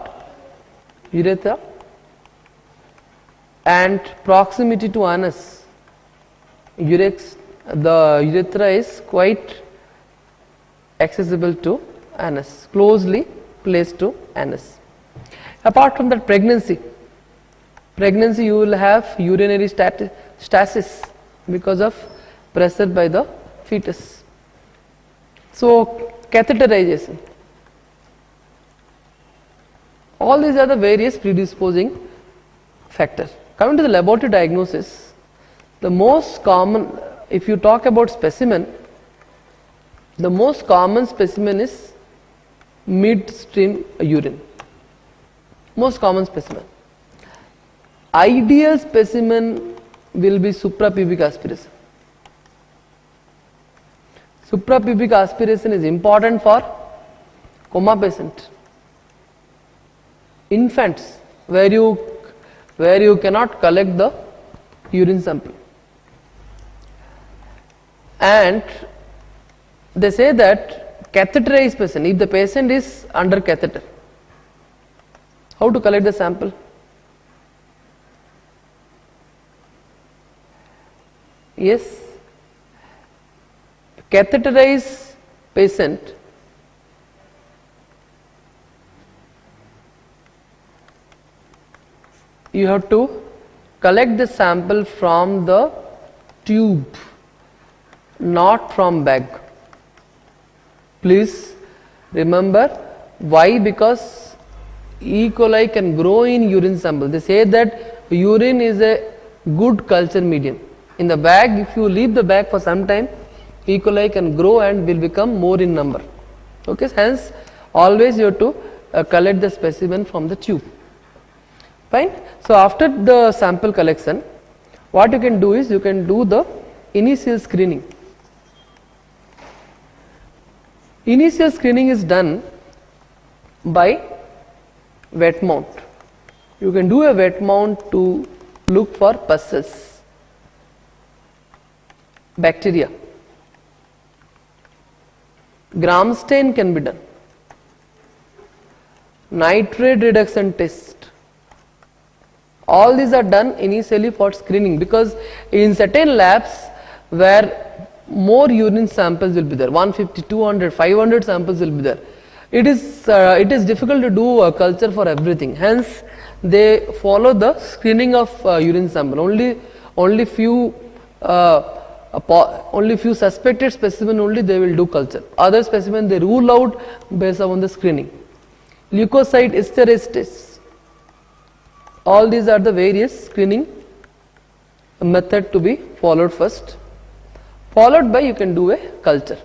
urethra and proximity to anus. The urethra is quite accessible to anus, closely placed to anus. Apart from that, pregnancy you will have urinary stasis because of pressure by the fetus. So catheterization, all these are the various predisposing factors. Coming to the laboratory diagnosis, the most common, if you talk about specimen, the most common specimen is midstream urine. Most common specimen. Ideal specimen will be suprapubic aspiration. Suprapubic aspiration is important for coma patient, infants, where you cannot collect the urine sample. And they say that catheterized patient, if the patient is under catheter, how to collect the sample? Yes, catheterized patient, you have to collect the sample from the tube, not from bag. Please remember why? Because E. coli can grow in urine sample. They say that urine is a good culture medium. In the bag, if you leave the bag for some time, E. coli can grow and will become more in number. Okay, hence always you have to collect the specimen from the tube. Fine. So after the sample collection, what you can do is you can do the initial screening. Initial screening is done by wet mount. You can do a wet mount to look for pustules, bacteria. Gram stain can be done. Nitrate reduction test. All these are done initially for screening, because in certain labs where more urine samples will be there, 150, 200, 500 samples will be there. It is difficult to do a culture for everything. Hence, they follow the screening of urine sample. Only few suspected specimen only they will do culture. Other specimen they rule out based on the screening. Leukocyte esterase test. All these are the various screening method to be followed first. Followed by you can do a culture.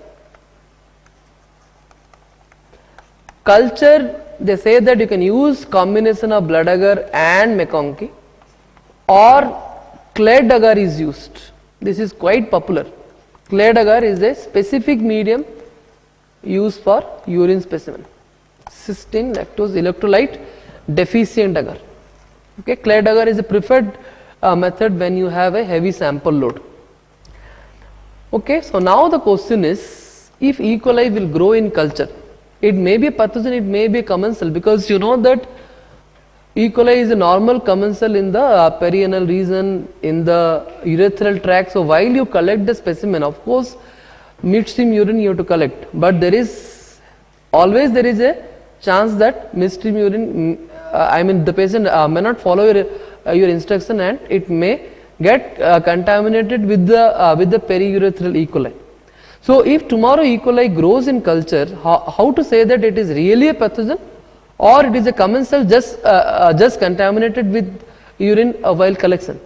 Culture, they say that you can use combination of blood agar and McConkey, or clay agar is used. This is quite popular. Clay agar is a specific medium used for urine specimen. Cysteine, lactose, electrolyte deficient agar. Okay, clay agar is a preferred method when you have a heavy sample load. Okay, so now the question is, if E. coli will grow in culture, it may be a pathogen, it may be a commensal, because you know that E. coli is a normal commensal in the perianal region, in the urethral tract. So while you collect the specimen, of course midstream urine you have to collect, but there is always a chance that midstream urine, the patient may not follow your instruction and it may get contaminated with the periurethral E. coli. So if tomorrow E. coli grows in culture, how to say that it is really a pathogen or it is a commensal just contaminated with urine while collection?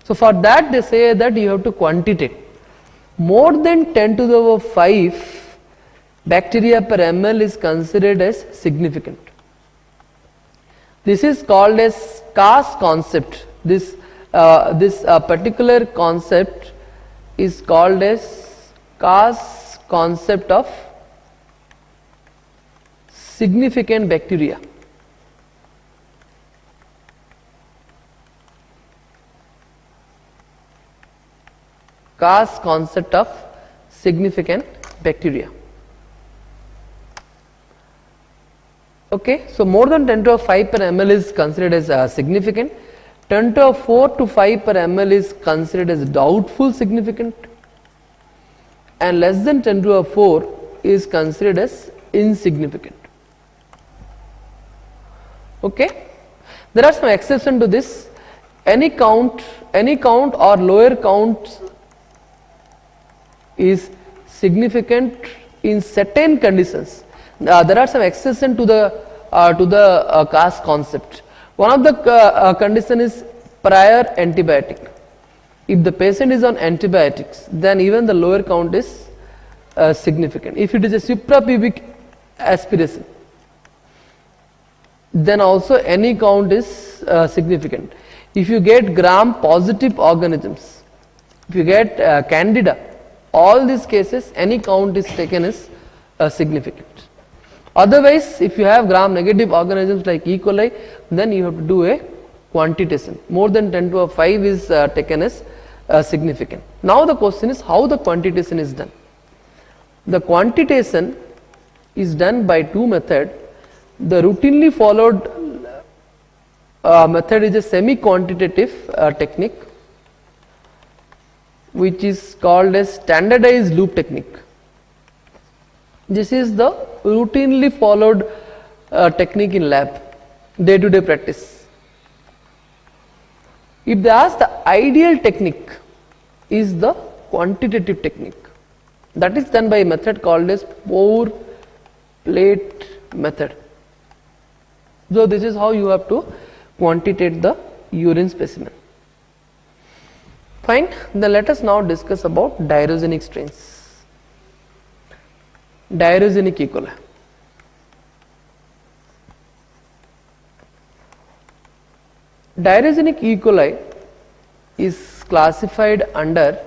So for that they say that you have to quantitate. More than 10 to the power 5 bacteria per ml is considered as significant. This is called as CAS concept. This particular concept is called as CAS concept of significant bacteria. CAS concept of significant bacteria. Okay, so more than 10 to the 5 per ml is considered as significant. 10 to the 4 to 5 per ml is considered as doubtful significant, and less than 10 to the 4 is considered as insignificant. Okay, there are some exceptions to this. Any count or lower count is significant in certain conditions. There are some exceptions to the CAS concept. One of the condition is prior antibiotic. If the patient is on antibiotics, then even the lower count is significant. If it is a suprapubic aspiration, then also any count is significant. If you get gram positive organisms, if you get candida, all these cases any count is taken as significant. Otherwise, if you have gram negative organisms like E. coli, then you have to do a quantitation. More than 10 to the 5 is taken as significant. Now the question is how the quantitation is done. The quantitation is done by two methods. The routinely followed method is a semi-quantitative technique, which is called as standardized loop technique. This is the routinely followed technique in lab, day-to-day practice. If they ask, the ideal technique is the quantitative technique. That is done by a method called as pour plate method. So this is how you have to quantitate the urine specimen. Fine. Then let us now discuss about diarrheogenic strains. Diarrheogenic E. coli. Diarrheogenic E. coli is classified under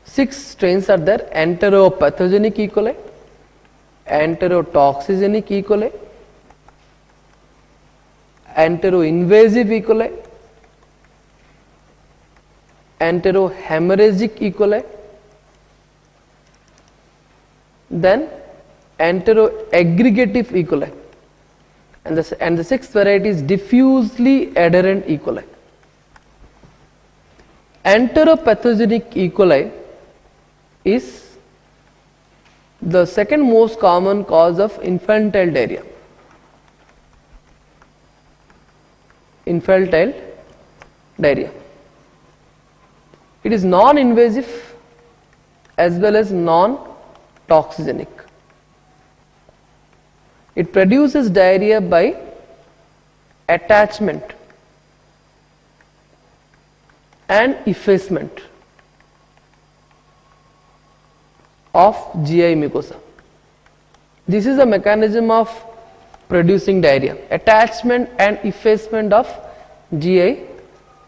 6 strains are there: enteropathogenic E. coli, enterotoxigenic E. coli, enteroinvasive E. coli, enterohemorrhagic E. coli, then enteroaggregative E. coli, and the 6th variety is diffusely adherent E. coli. Enteropathogenic E. coli is the second most common cause of infantile diarrhea. Infantile diarrhea. It is non-invasive as well as non-toxigenic. It produces diarrhea by attachment and effacement of GI mucosa. This is a mechanism of producing diarrhea: attachment and effacement of GI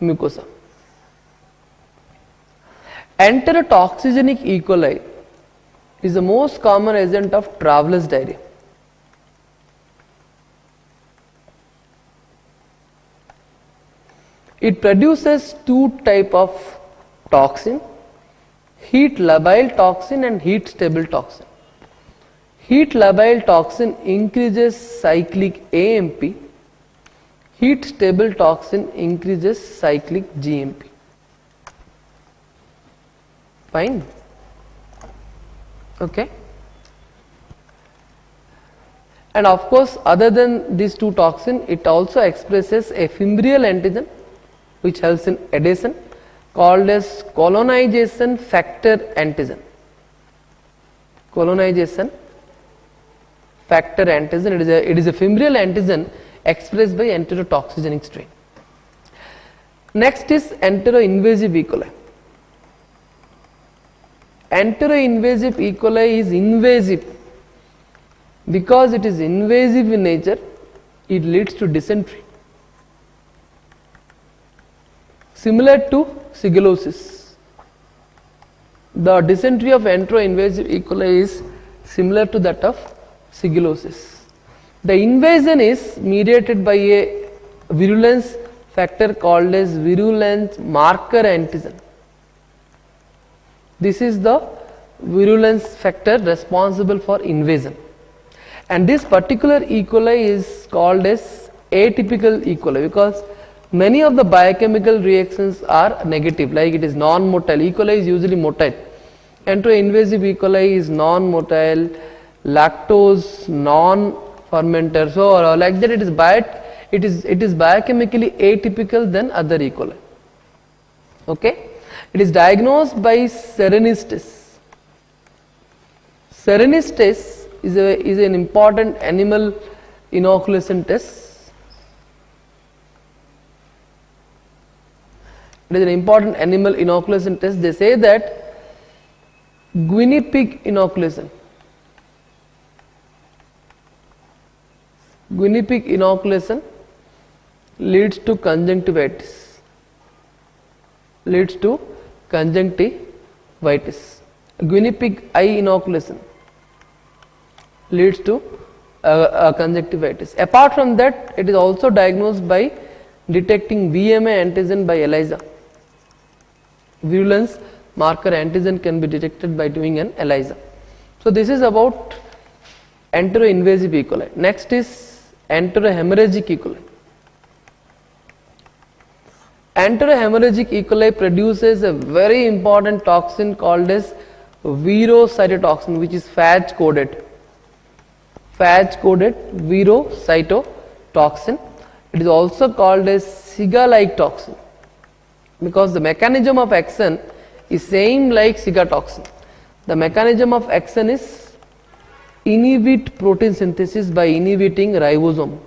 mucosa. Enterotoxigenic E. coli is the most common agent of traveler's diarrhea. It produces two types of toxin: heat labile toxin and heat stable toxin. Heat labile toxin increases cyclic AMP, heat stable toxin increases cyclic GMP. Fine. Okay. And of course, other than these two toxins, it also expresses a fimbrial antigen which helps in adhesion, called as colonization factor antigen. Colonization factor antigen. It is a fimbrial antigen expressed by enterotoxigenic strain. Next is enteroinvasive E. coli. Enteroinvasive E. coli is invasive. Because it is invasive in nature, it leads to dysentery. Similar to sigilosis. The dysentery of enteroinvasive E. coli is similar to that of sigilosis. The invasion is mediated by a virulence factor called as virulence marker antigen. This is the virulence factor responsible for invasion. And this particular E. coli is called as atypical E. coli because many of the biochemical reactions are negative, like it is non-motile. E. coli is usually motile. Enteroinvasive E. coli is non-motile, lactose, non-fermenter. So like that, it is biochemically atypical than other E. coli. Okay. It is diagnosed by serenase test. Serenase test is an important animal inoculation test. It is an important animal inoculation test. They say that guinea pig inoculation. Guinea pig inoculation leads to conjunctivitis. Leads to conjunctivitis. Guinea pig eye inoculation leads to conjunctivitis. Apart from that, it is also diagnosed by detecting VMA antigen by ELISA. Virulence marker antigen can be detected by doing an ELISA. So this is about enteroinvasive E. coli. Next is enterohemorrhagic E. coli. Enterohemorrhagic E. coli produces a very important toxin called as verocytotoxin, which is phage coded. Phage coded verocytotoxin. It is also called as Siga like toxin because the mechanism of action is same like Siga toxin. The mechanism of action is inhibit protein synthesis by inhibiting ribosome.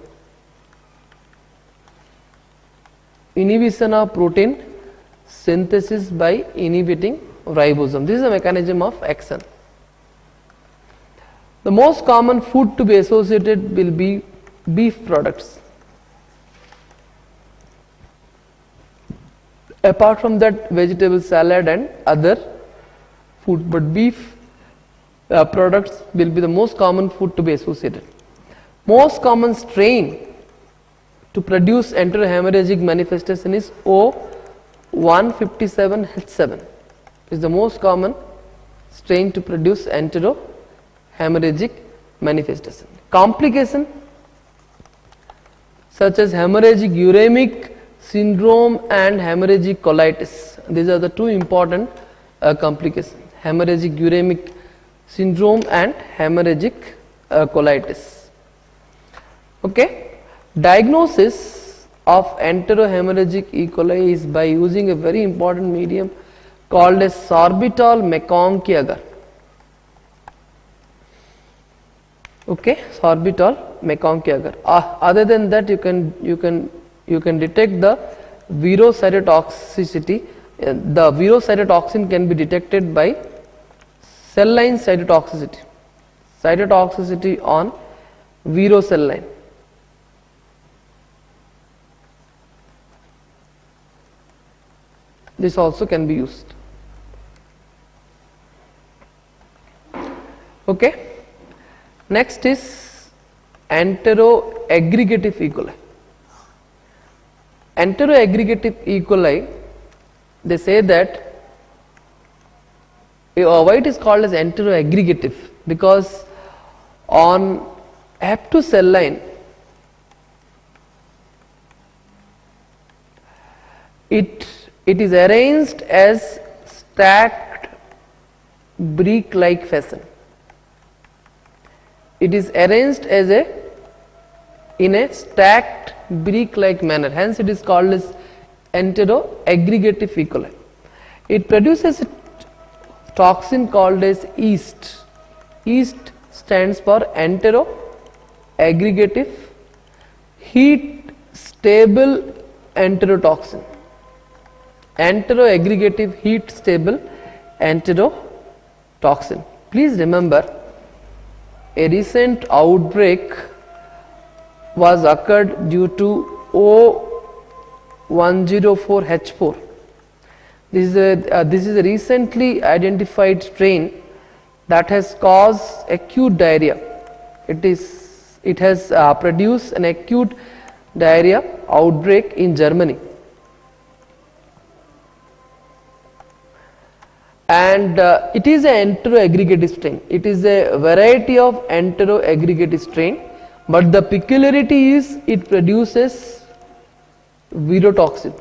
Inhibition of protein synthesis by inhibiting ribosome. This is the mechanism of action. The most common food to be associated will be beef products. Apart from that, vegetable salad and other food, but beef products will be the most common food to be associated. Most common strain to produce enterohemorrhagic manifestation is O157H7 is the most common strain to produce enterohemorrhagic manifestation. Complication such as hemorrhagic uremic syndrome and hemorrhagic colitis. These are the two important complications: hemorrhagic uremic syndrome and hemorrhagic colitis. Okay. Diagnosis of enterohemorrhagic E. coli is by using a very important medium called as sorbitol McConkey agar. Okay, sorbitol McConkey agar. Other than that, you can detect the verocytotoxicity. The verocytotoxin can be detected by cell line cytotoxicity. Cytotoxicity on verocell line. This also can be used. Okay. Next is enteroaggregative E. coli. Enteroaggregative E. coli, they say that why it is called as enteroaggregative, because on F2 cell line it is arranged as stacked brick like fashion. It is arranged as in a stacked brick like manner, hence it is called as enteroaggregative E. coli. It produces a toxin called as yeast. Yeast stands for enteroaggregative heat stable enterotoxin. Enteroaggregative heat stable enterotoxin. Please remember, a recent outbreak was occurred due to O104H4. This is a recently identified strain that has caused acute diarrhea. It has produced an acute diarrhea outbreak in Germany. And it is an enteroaggregative strain. It is a variety of enteroaggregative strain, but the peculiarity is it produces virotoxin,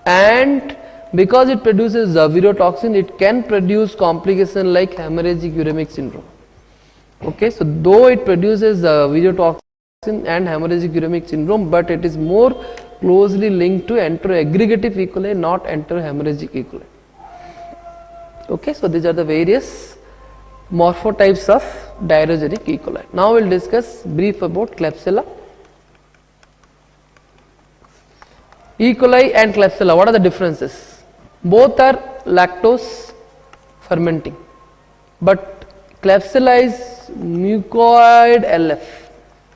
and because it produces the virotoxin, it can produce complication like hemorrhagic uremic syndrome. Okay, so though it produces the virotoxin and hemorrhagic uremic syndrome, but it is more closely linked to enteroaggregative E. coli, not enterohemorrhagic E. coli. Okay, so these are the various morphotypes of diarrhogenic E. coli. Now we will discuss brief about Klebsiella. E. coli and Klebsiella, what are the differences? Both are lactose fermenting, but Klebsiella is mucoid LF.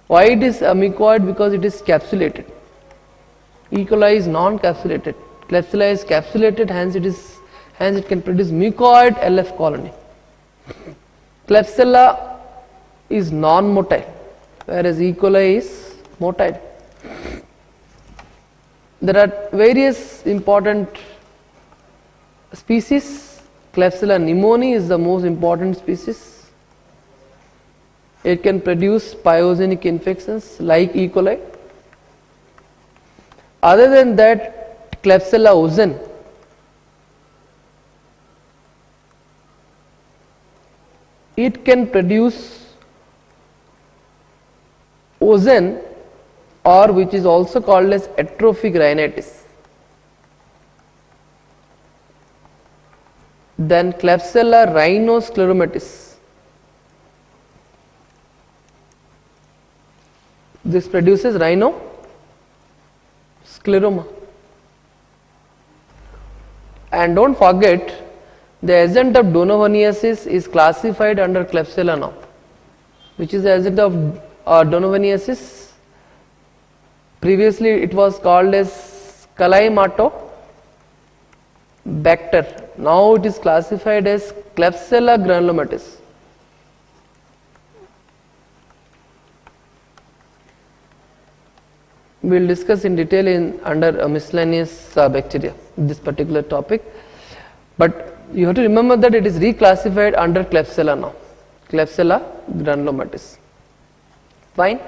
Why it is a mucoid? Because it is capsulated. E. coli is non-capsulated. Klebsiella is capsulated, hence it can produce mucoid LF colony. Klebsiella is non-motile, whereas E. coli is motile. There are various important species. Klebsiella pneumoniae is the most important species. It can produce pyogenic infections like E. coli. Other than that, Klebsiella ozen it can produce ozen, or which is also called as atrophic rhinitis. Then Klebsiella rhinoscleromatis, this produces rhinoscleroma. And don't forget, the agent of donovaniasis is classified under Klebsiella now. Which is the agent of donovaniasis? Previously it was called as Calymatobacter. Now it is classified as Klebsiella granulomatis. We will discuss in detail under miscellaneous bacteria this particular topic, but you have to remember that it is reclassified under Klebsiella now, Klebsiella granulomatis. Fine.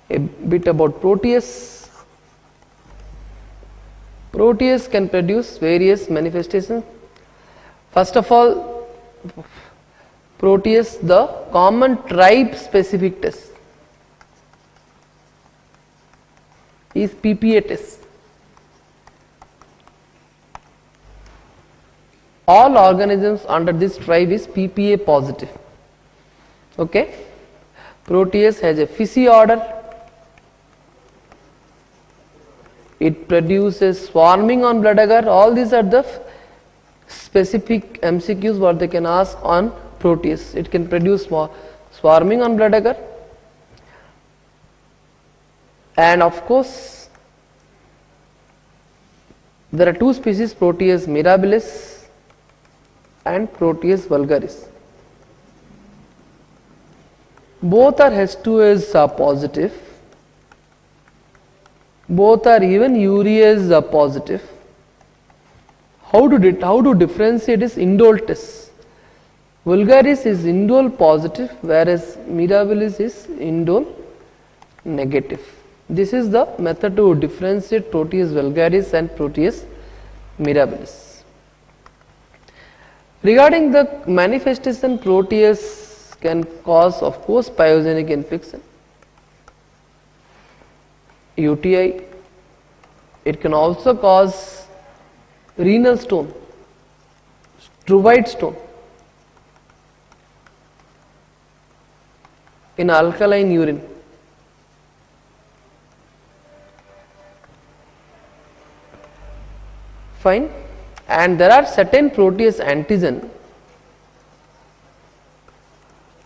A bit about Proteus. Proteus can produce various manifestations. First of all, Proteus, the common tribe specific test is PPA test. All organisms under this tribe is PPA positive. Okay. Proteus has a Fishy order. It produces swarming on blood agar. All these are the specific MCQs what they can ask on Proteus. It can produce swarming on blood agar. And of course, there are two species, Proteus mirabilis and Proteus vulgaris. Both are H2S positive. Both are even urease positive. How to differentiate is indole test. Vulgaris is indole positive, whereas mirabilis is indole negative. This is the method to differentiate Proteus vulgaris and Proteus mirabilis. Regarding the manifestation, Proteus can cause, of course, pyogenic infection, UTI. It can also cause renal stone, struvite stone in alkaline urine. Fine. And there are certain Proteus antigen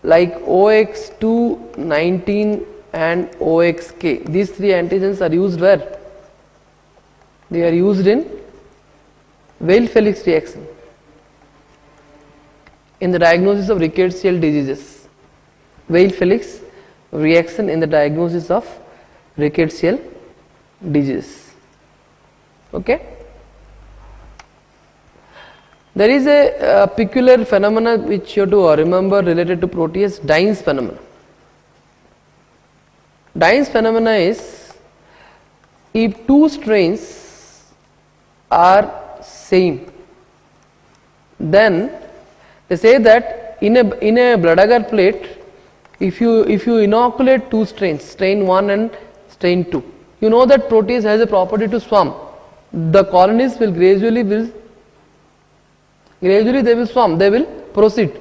like OX2, 19 and OXK. These three antigens are used where? They are used in Weil-Felix reaction in the diagnosis of rickettsial diseases. Weil-Felix reaction in the diagnosis of rickettsial disease. Okay. There is a peculiar phenomena which you have to remember related to Proteus, Dyne's phenomena. Dyne's phenomena is if two strains are same, then they say that in a blood agar plate, if you inoculate two strains, strain 1 and strain 2, you know that Proteus has a property to swarm. The colonies will gradually they will swarm, they will proceed.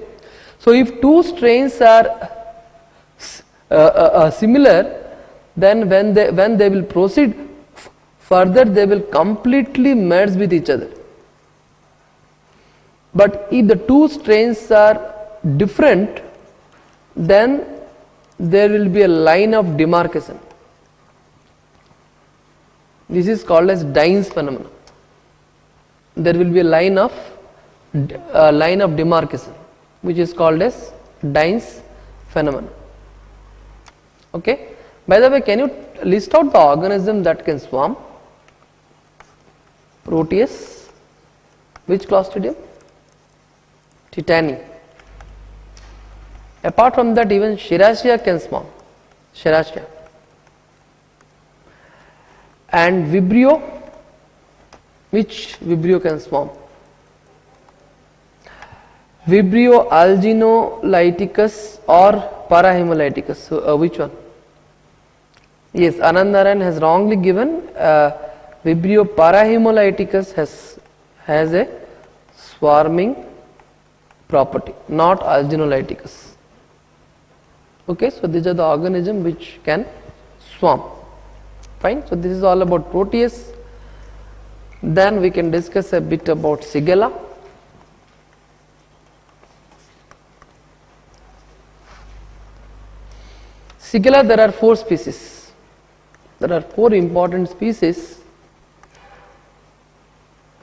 So if two strains are similar, then when they will proceed further, they will completely merge with each other. But if the two strains are different, then there will be a line of demarcation. This is called as Dyne's phenomenon. There will be a line of demarcation, which is called as Dyne's phenomenon. Okay. By the way, can you list out the organism that can swarm? Proteus. Which clostridium? Tetani. Apart from that, even Serratia can swarm. Serratia. And Vibrio. Which Vibrio can swarm? Vibrio alginolyticus or parahemolyticus. So, which one? Yes, Anandarayan has wrongly given Vibrio parahemolyticus has a swarming property, not alginolyticus. Okay, so these are the organisms which can swarm. Fine. So this is all about Proteus. Then we can discuss a bit about Shigella. Shigella, there are 4 species. There are 4 important species.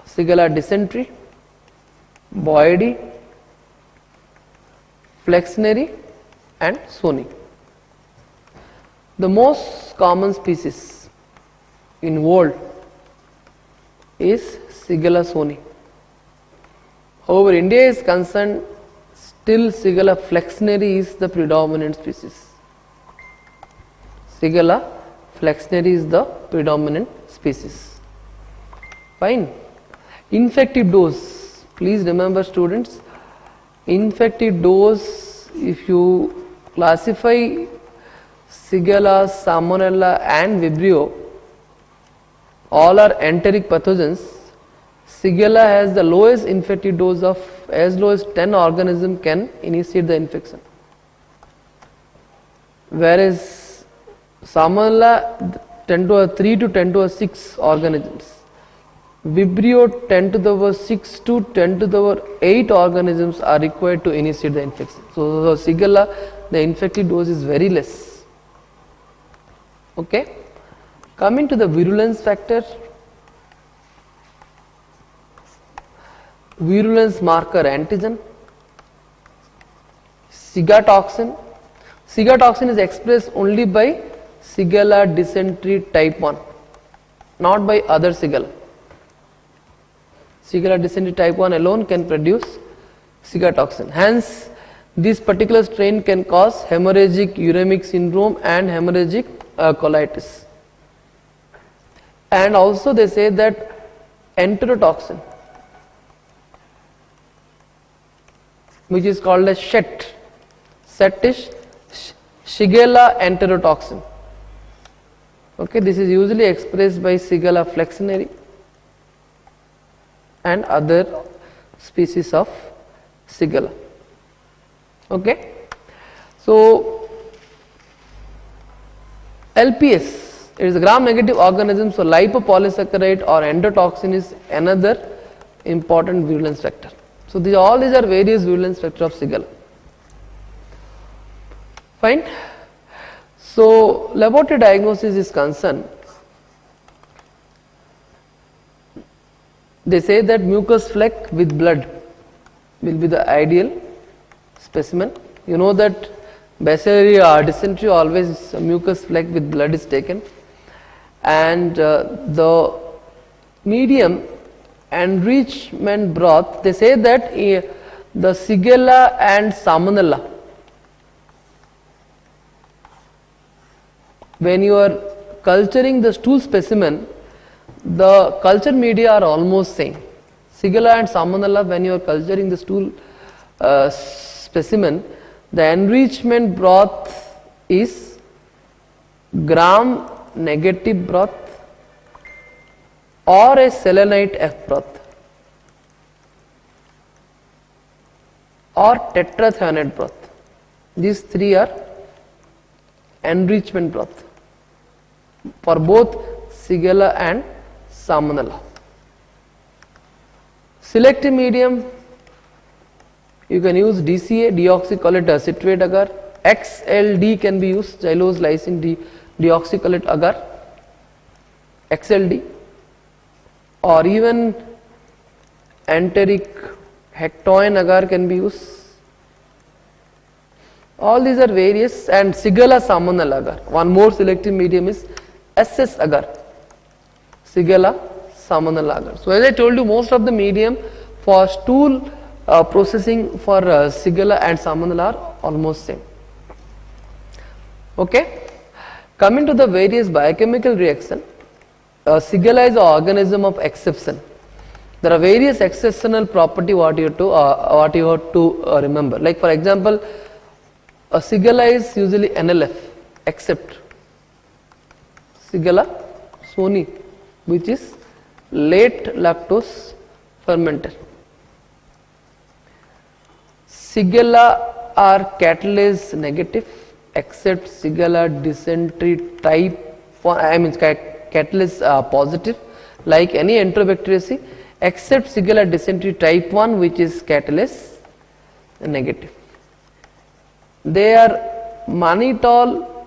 Shigella dysentery, boydi, flexneri and soni. The most common species in world is Shigella soni. However, India is concerned, still Shigella flexneri is the predominant species. Shigella flexneri is the predominant species. Fine. Infective dose. Please remember, students, infective dose, if you classify Shigella, Salmonella and Vibrio, all are enteric pathogens. Shigella has the lowest infective dose of as low as 10 organisms can initiate the infection, whereas Salmonella 10 to 3 to 10 to 6 organisms. Vibrio 10 to the power 6 to 10 to the power 8 organisms are required to initiate the infection. So Shigella, the infective dose is very less. Okay. Coming to the virulence factor, virulence marker antigen, cigatoxin. Cigatoxin is expressed only by Shigella dysentery type 1, not by other Shigella. Shigella dysentery type 1 alone can produce cigatoxin. Hence, this particular strain can cause hemorrhagic uremic syndrome and hemorrhagic colitis. And also they say that enterotoxin, which is called as SHET. SHET is Shigella enterotoxin. Okay, this is usually expressed by Shigella flexneri and other species of Shigella. Okay, so LPS, it is a gram-negative organism, so lipopolysaccharide or endotoxin is another important virulence factor. So all these are various virulence factors of Shigella. Fine. So laboratory diagnosis is concerned, they say that mucus fleck with blood will be the ideal specimen. You know that bacillary or dysentery, always mucus fleck with blood is taken, and the medium enrichment broth, they say that the Shigella and Salmonella, when you are culturing the stool specimen, the culture media are almost same. Shigella and Salmonella, when you are culturing the stool specimen, the enrichment broth is gram negative broth or a selenite F broth or tetrathionate broth. These 3 are enrichment broth for both Shigella and Salmonella. Selective medium, you can use DCA, deoxycholate citrate agar. XLD can be used, xylose lysine deoxycholate agar, XLD, or even enteric hectoin agar can be used, All these are various, and Shigella salmonella agar. One more selective medium is SS agar. Shigella salmonella agar. So as I told you, most of the medium for stool processing for Shigella and salmonella are almost same. Okay. Coming to the various biochemical reaction, Shigella is an organism of exception. There are various exceptional property what you have to remember. Like for example, a Shigella is usually NLF, except Shigella soni, which is late lactose fermenter. Shigella are catalase negative, except Shigella dysentery type, catalase positive, like any enterobacteriaceae, except Shigella dysentery type 1, which is catalase negative. They are mannitol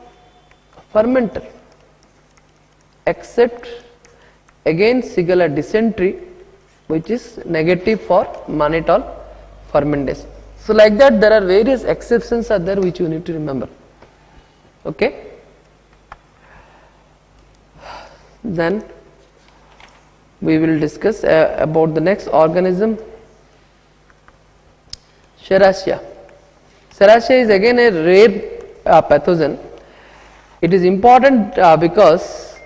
fermenter, except again Shigella dysentery, which is negative for mannitol fermentation. So like that, there are various exceptions are there which you need to remember. Okay. Then we will discuss about the next organism, Serratia. Serratia is again a rare pathogen. It is important because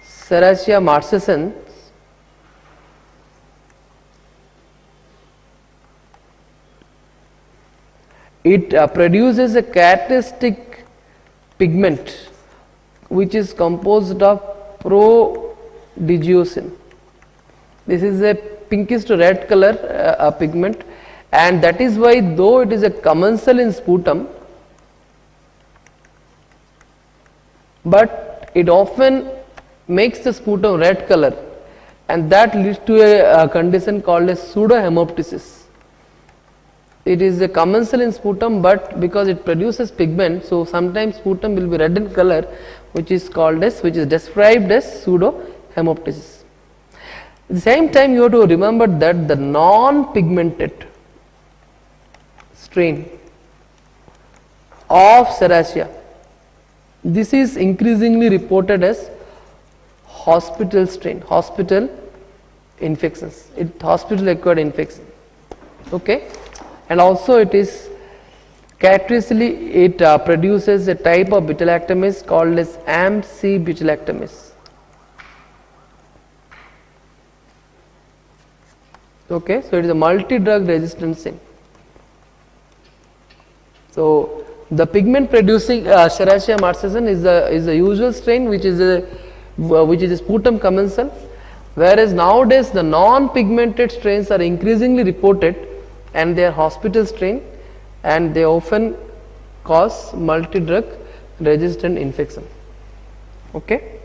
Serratia marcescens it produces a characteristic pigment which is composed of prodigiocin. This is a pinkish to red color pigment, and that is why, though it is a commensal in sputum, but it often makes the sputum red color, and that leads to a condition called as pseudohemoptysis. It is a commensal in sputum, but because it produces pigment, so sometimes sputum will be red in color, which is described as pseudohemoptysis. At the same time, you have to remember that the non-pigmented strain of Serratia, this is increasingly reported as hospital strain, hospital infections, hospital acquired infection. Okay, and also it is characteristically it produces a type of butylactamis called as C. butylactamis. Okay, so it is a multi-drug resistant strain. So the pigment producing Serratia marcescens is the usual strain, which is a sputum commensal, whereas nowadays the non-pigmented strains are increasingly reported, and they are hospital strain, and they often cause multi-drug resistant infection. Okay.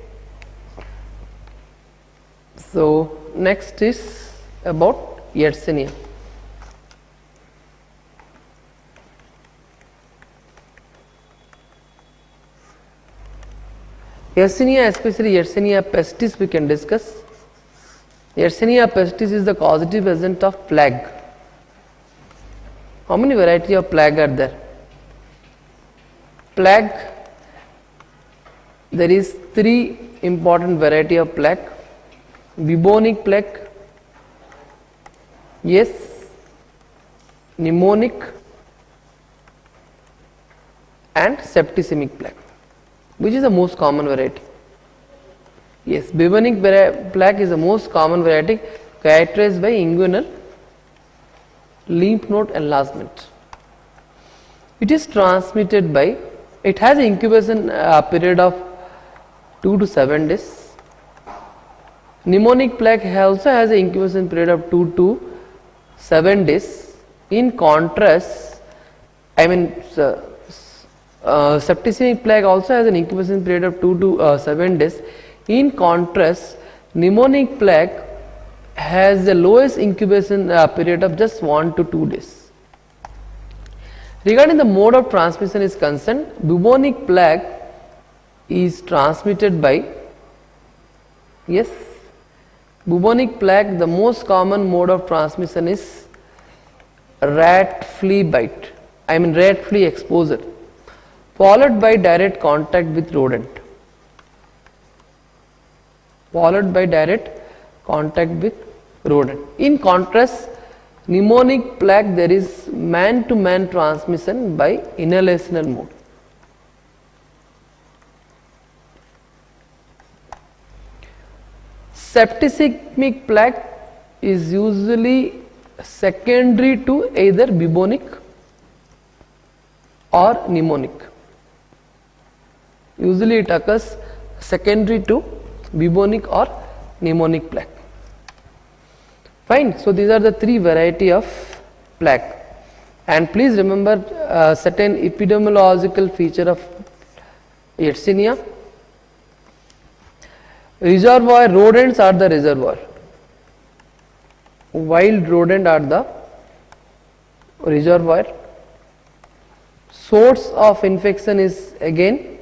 So next is about Yersinia. Yersinia, especially Yersinia pestis, we can discuss. Yersinia pestis is the causative agent of plague. How many varieties of plague are there? Plague, there is 3 important variety of plague: bubonic plague, yes, pneumonic, and septicemic plague. Which is the most common variety? Yes, bubonic plague is the most common variety, characterized by inguinal lymph node enlargement. It is transmitted by, it has an incubation period of 2 to 7 days. Pneumonic plague also has an incubation period of 2 to 7 days. In contrast, septicemic plague also has an incubation period of 2 to 7 days. In contrast, pneumonic plague has the lowest incubation period of just 1 to 2 days. Regarding the mode of transmission is concerned, bubonic plague is transmitted by, yes, bubonic plague, the most common mode of transmission is rat flea bite, rat flea exposure. followed by direct contact with rodent. Followed by direct contact with rodent. In contrast, pneumonic plague, there is man-to-man transmission by inhalational mode. Septicemic plague is usually secondary to either bubonic or pneumonic. Usually it occurs secondary to bubonic or pneumonic plague. Fine. So these are the three variety of plague. And please remember certain epidemiological feature of Yersinia. Reservoir, rodents are the reservoir. Wild rodent are the reservoir. Source of infection is again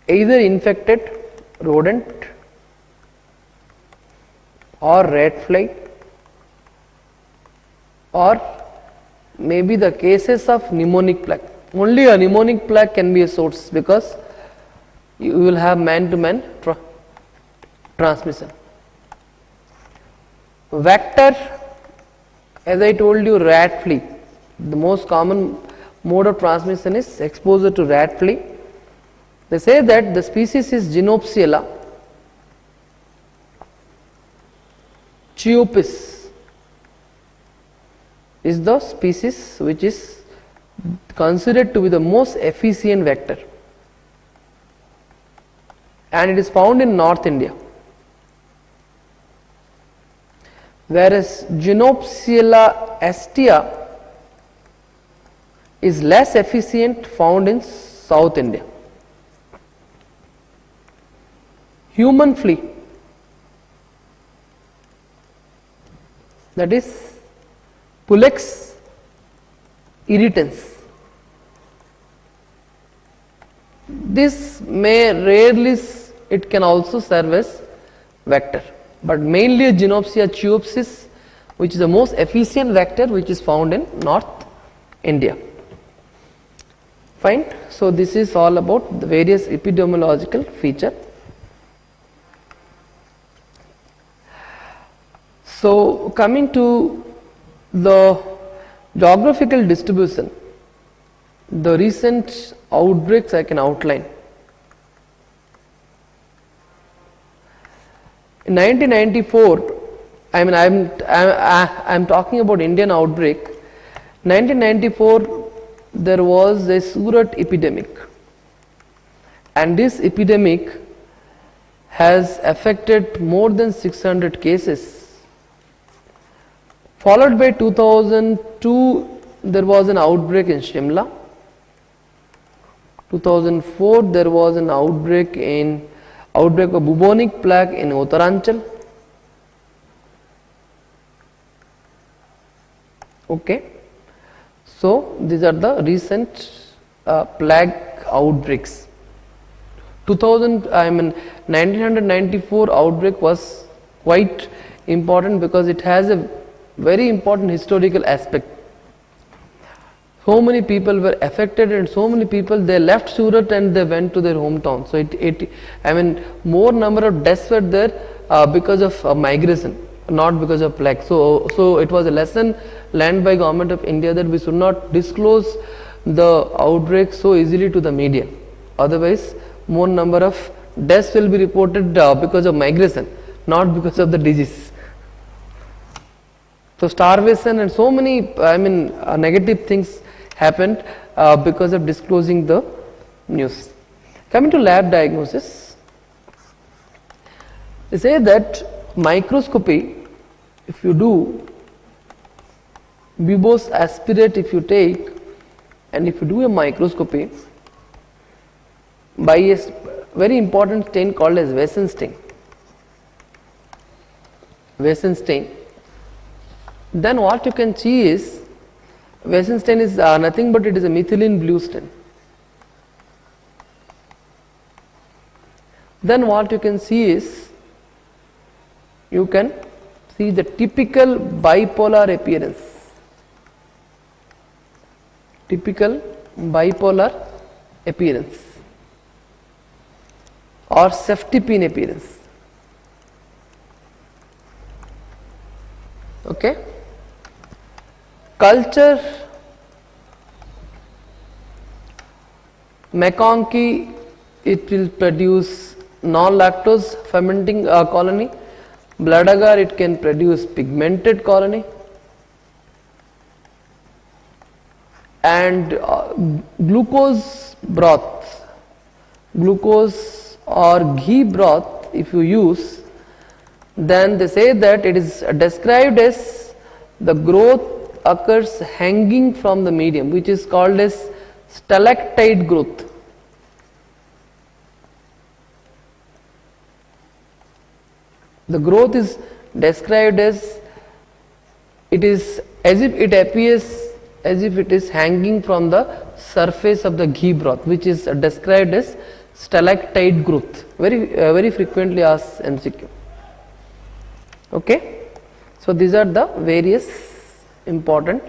either infected rodent or rat fly, or maybe the cases of pneumonic plague. Only a pneumonic plague can be a source, because you will have man-to-man transmission. Vector, as I told you, rat flea. The most common mode of transmission is exposure to rat flea. They say that the species is Genopsiella Chiopis is the species which is considered to be the most efficient vector, and it is found in North India, whereas Genopsiella astia is less efficient, found in South India. Human flea, that is Pulex irritans. This may rarely, it can also serve as vector, but mainly Genopsia chiopsis, which is the most efficient vector, which is found in North India. Fine. So this is all about the various epidemiological feature. So coming to the geographical distribution, the recent outbreaks I can outline. In 1994, I'm talking about Indian outbreak. 1994, there was a Surat epidemic, and this epidemic has affected more than 600 cases. Followed by 2002, there was an outbreak in Shimla. 2004, there was an outbreak of bubonic plague in Uttaranchal. Okay. So these are the recent plague outbreaks. 1994 outbreak was quite important because it has a very important historical aspect. So many people were affected, and so many people, they left Surat and they went to their hometown. So more number of deaths were there because of migration, not because of plague. So it was a lesson learned by Government of India that we should not disclose the outbreak so easily to the media. Otherwise, more number of deaths will be reported because of migration, not because of the disease. So starvation and so many negative things happened because of disclosing the news. Coming to lab diagnosis, they say that microscopy, if you do, buboes aspirate if you take, and if you do a microscopy by a very important stain called as Wesen stain. Wesen stain. Then what you can see is, Wesen stain is nothing but it is a methylene blue stain. Then what you can see is, you can see the typical bipolar appearance. Typical bipolar appearance or ceftipene appearance. Okay. Culture McConkey, it will produce non-lactose fermenting colony. Blood agar, it can produce pigmented colony. And glucose broth, glucose or ghee broth, if you use, then they say that it is described as the growth occurs hanging from the medium, which is called as stalactite growth. The growth is described as, it is as if it appears as if it is hanging from the surface of the ghee broth, which is described as stalactite growth. Very frequently asked MCQ. Okay. So these are the various important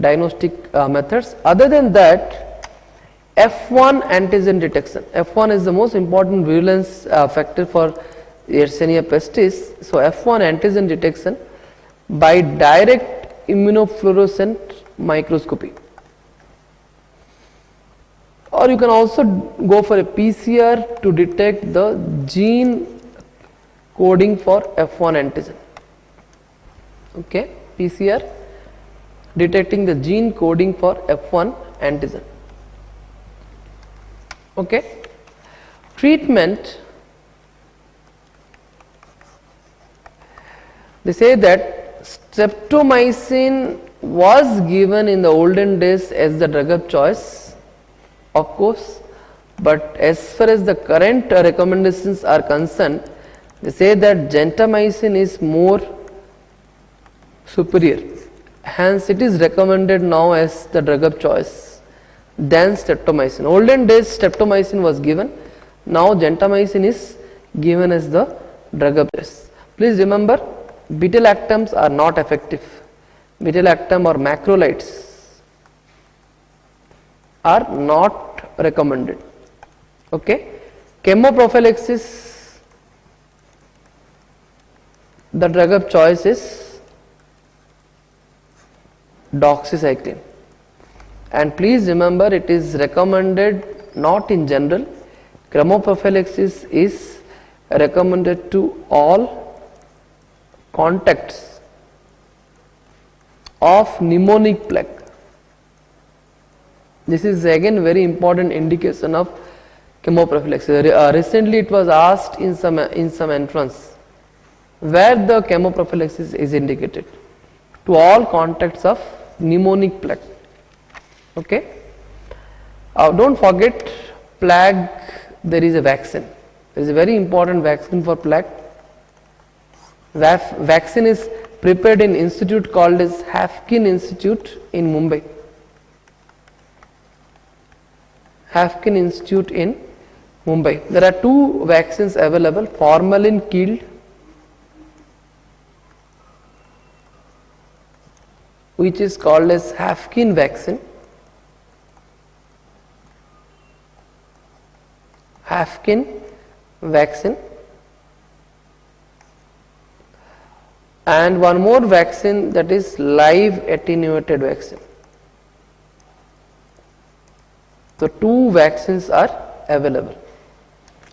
diagnostic methods. Other than that, F1 antigen detection. F1 is the most important virulence factor for Yersinia pestis. So F1 antigen detection by direct immunofluorescent microscopy, or you can also go for a PCR to detect the gene coding for F1 antigen. Okay, PCR detecting the gene coding for F1 antigen. Okay, treatment, they say that streptomycin was given in the olden days as the drug of choice, of course, but as far as the current recommendations are concerned, they say that gentamicin is more superior, hence it is recommended now as the drug of choice than streptomycin. Olden days streptomycin was given, now gentamicin is given as the drug of choice. Please remember, beta-lactams are not effective. Beta-lactam or macrolides are not recommended. Okay. Chemoprophylaxis, the drug of choice is doxycycline, and please remember, it is recommended not in general. Chemoprophylaxis is recommended to all contacts of pneumonic plague. This is again very important indication of chemoprophylaxis. Recently it was asked in some entrance where the chemoprophylaxis is indicated. To all contacts of pneumonic plague. Okay. Don't forget, plague, there is a vaccine. There is a very important vaccine for plague. Vaccine is prepared in institute called as Haffkine Institute in Mumbai. Haffkine Institute in Mumbai. There are two vaccines available, formalin killed, which is called as Haffkine vaccine. Haffkine vaccine. And one more vaccine, that is live attenuated vaccine. So two vaccines are available.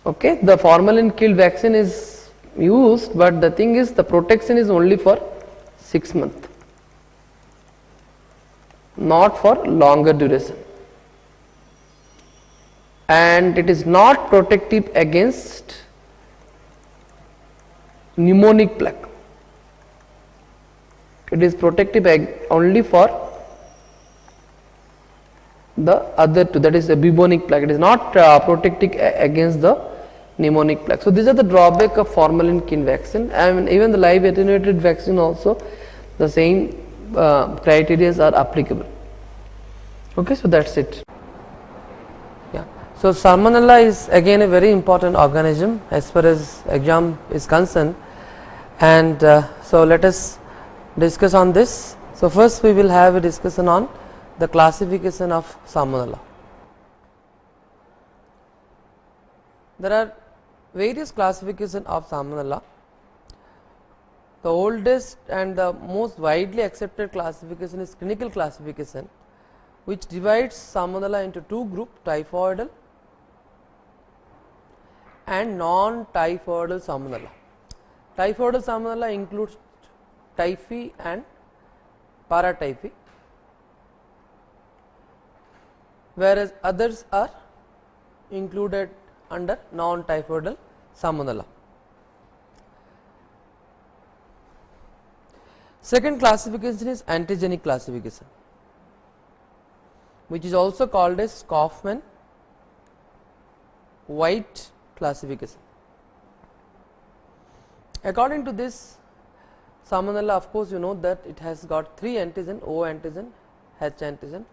Okay, the formalin killed vaccine is used, but the thing is the protection is only for 6 months, not for longer duration, and it is not protective against pneumonic plague. It is protective only for the other two, that is the bubonic plague. It is not protecting against the pneumonic plague. So these are the drawback of formalin killed vaccine, and even the live attenuated vaccine also the same criteria are applicable. Okay, so that's it. Yeah. So Salmonella is again a very important organism as far as exam is concerned, and so let us discuss on this. So first we will have a discussion on the classification of Salmonella. There are various classifications of Salmonella. The oldest and the most widely accepted classification is clinical classification, which divides Salmonella into two groups, typhoidal and non-typhoidal Salmonella. Typhoidal Salmonella includes typhi and paratyphi, whereas others are included under non-typhoidal Salmonella. Second classification is antigenic classification, which is also called as Kaufman-White classification. According to this Salmonella, of course, you know that it has got three antigen, O antigen, H antigen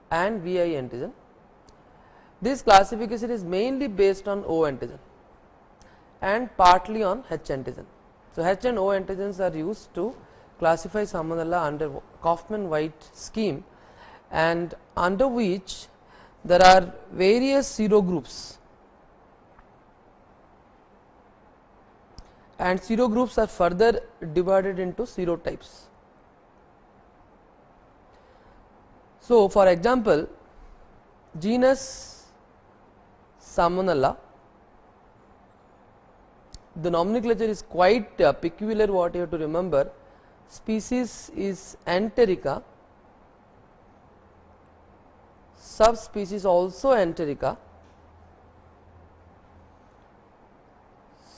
and VI antigen. This classification is mainly based on O antigen and partly on H antigen. So, H and O antigens are used to classify Salmonella under Kaufman-White scheme, and under which there are various serogroups, and serogroups are further divided into serotypes. So, for example, genus Salmonella, the nomenclature is quite peculiar. What you have to remember, species is Enterica, subspecies also Enterica,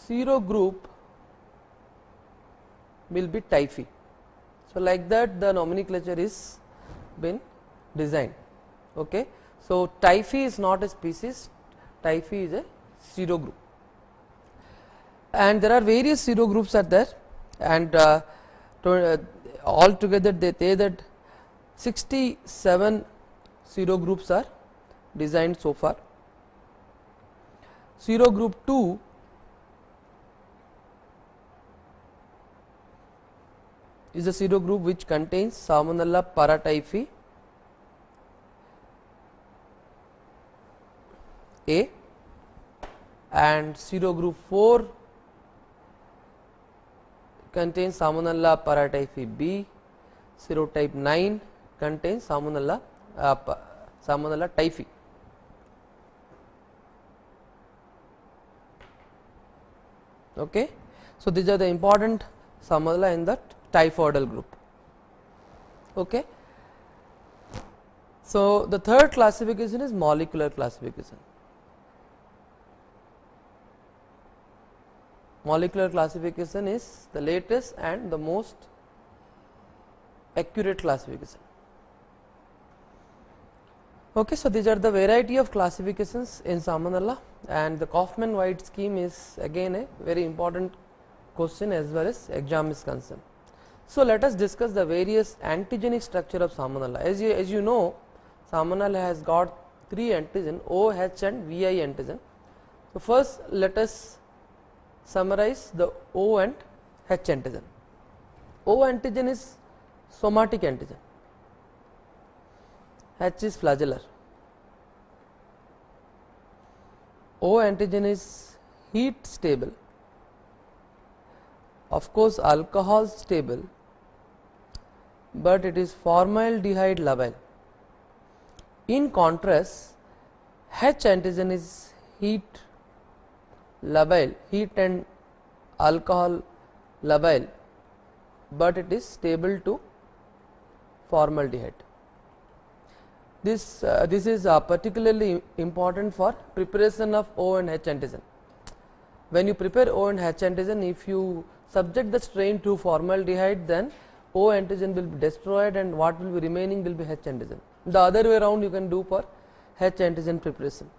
serogroup will be typhi. So, like that the nomenclature is been designed. Okay. So, typhi is not a species, typhi is a serogroup, and there are various serogroups are there, and all together they say that 67 serogroups are designed so far. Serogroup 2 is a serogroup which contains Salmonella paratyphi A, and serogroup 4 contains Salmonella paratyphi B, serotype 9 contains Salmonella typhi. Okay. So, these are the important Salmonella in the typhoidal group. Okay. So, the third classification is molecular classification. Molecular classification is the latest and the most accurate classification. Okay, so these are the variety of classifications in Salmonella, and the Kaufman-White scheme is again a very important question as well as exam is concerned. So, let us discuss the various antigenic structure of Salmonella. As you know, Salmonella has got three antigen, O, H and VI antigen. So, first let us summarize the O and H antigen. O antigen is somatic antigen, H is flagellar. O antigen is heat stable, of course alcohol stable, but it is formaldehyde labile. In contrast, H antigen is heat labile, heat and alcohol labile, but it is stable to formaldehyde. This is particularly important for preparation of O and H antigen. When you prepare O and H antigen, if you subject the strain to formaldehyde, then O antigen will be destroyed and what will be remaining will be H antigen. The other way around you can do for H antigen preparation.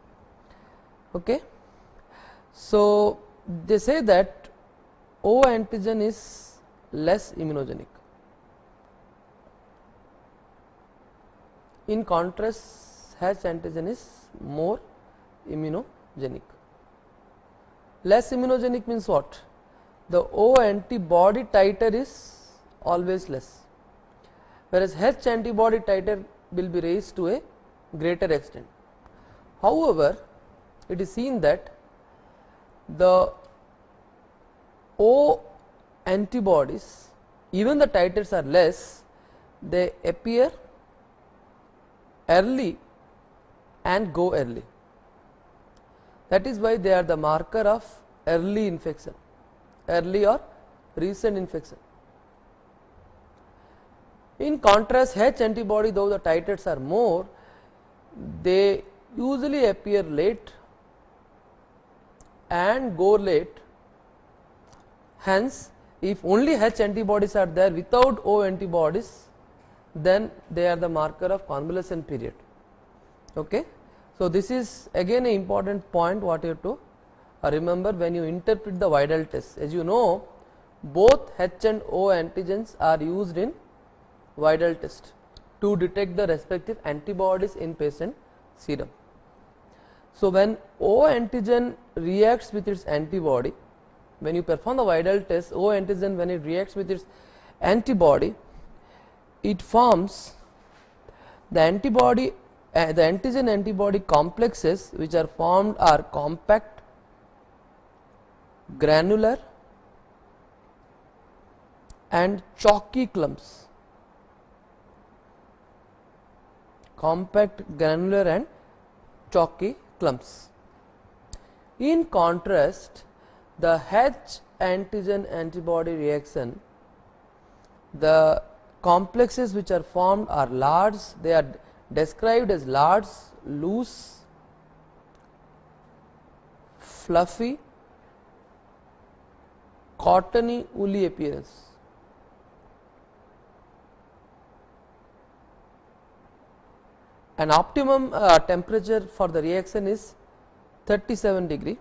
Okay. So, they say that O antigen is less immunogenic. In contrast, H antigen is more immunogenic. Less immunogenic means what? The O antibody titer is always less, whereas H antibody titer will be raised to a greater extent. However, it is seen that the O antibodies, even the titers are less, they appear early and go early. That is why they are the marker of early infection, early or recent infection. In contrast, H antibody, though the titers are more, they usually appear late and go late. Hence, if only H antibodies are there without O antibodies, then they are the marker of convalescent period. Okay. So, this is again an important point what you have to remember when you interpret the Widal test. As you know, both H and O antigens are used in Widal test to detect the respective antibodies in patient serum. So, when O antigen reacts with its antibody, when you perform the Widal test, O antigen, when it reacts with its antibody, it forms the antibody, the antigen antibody complexes which are formed are compact, granular and chalky clumps. Compact, granular and chalky clumps. In contrast, the H antigen antibody reaction, the complexes which are formed are large, they are described as large, loose, fluffy, cottony, woolly appearance. An optimum temperature for the reaction is 37 degree,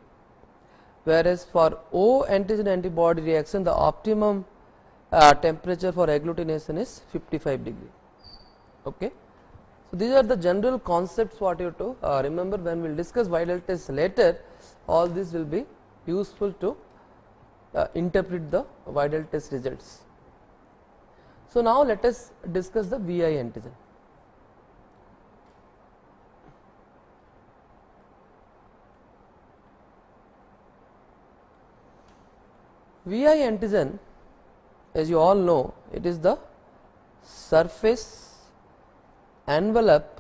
whereas for O antigen antibody reaction the optimum temperature for agglutination is 55 degree. Okay. So, these are the general concepts what you have to remember. When we will discuss Widal test later, all this will be useful to interpret the Widal test results. So, now let us discuss the VI antigen. VI antigen, as you all know, it is the surface envelope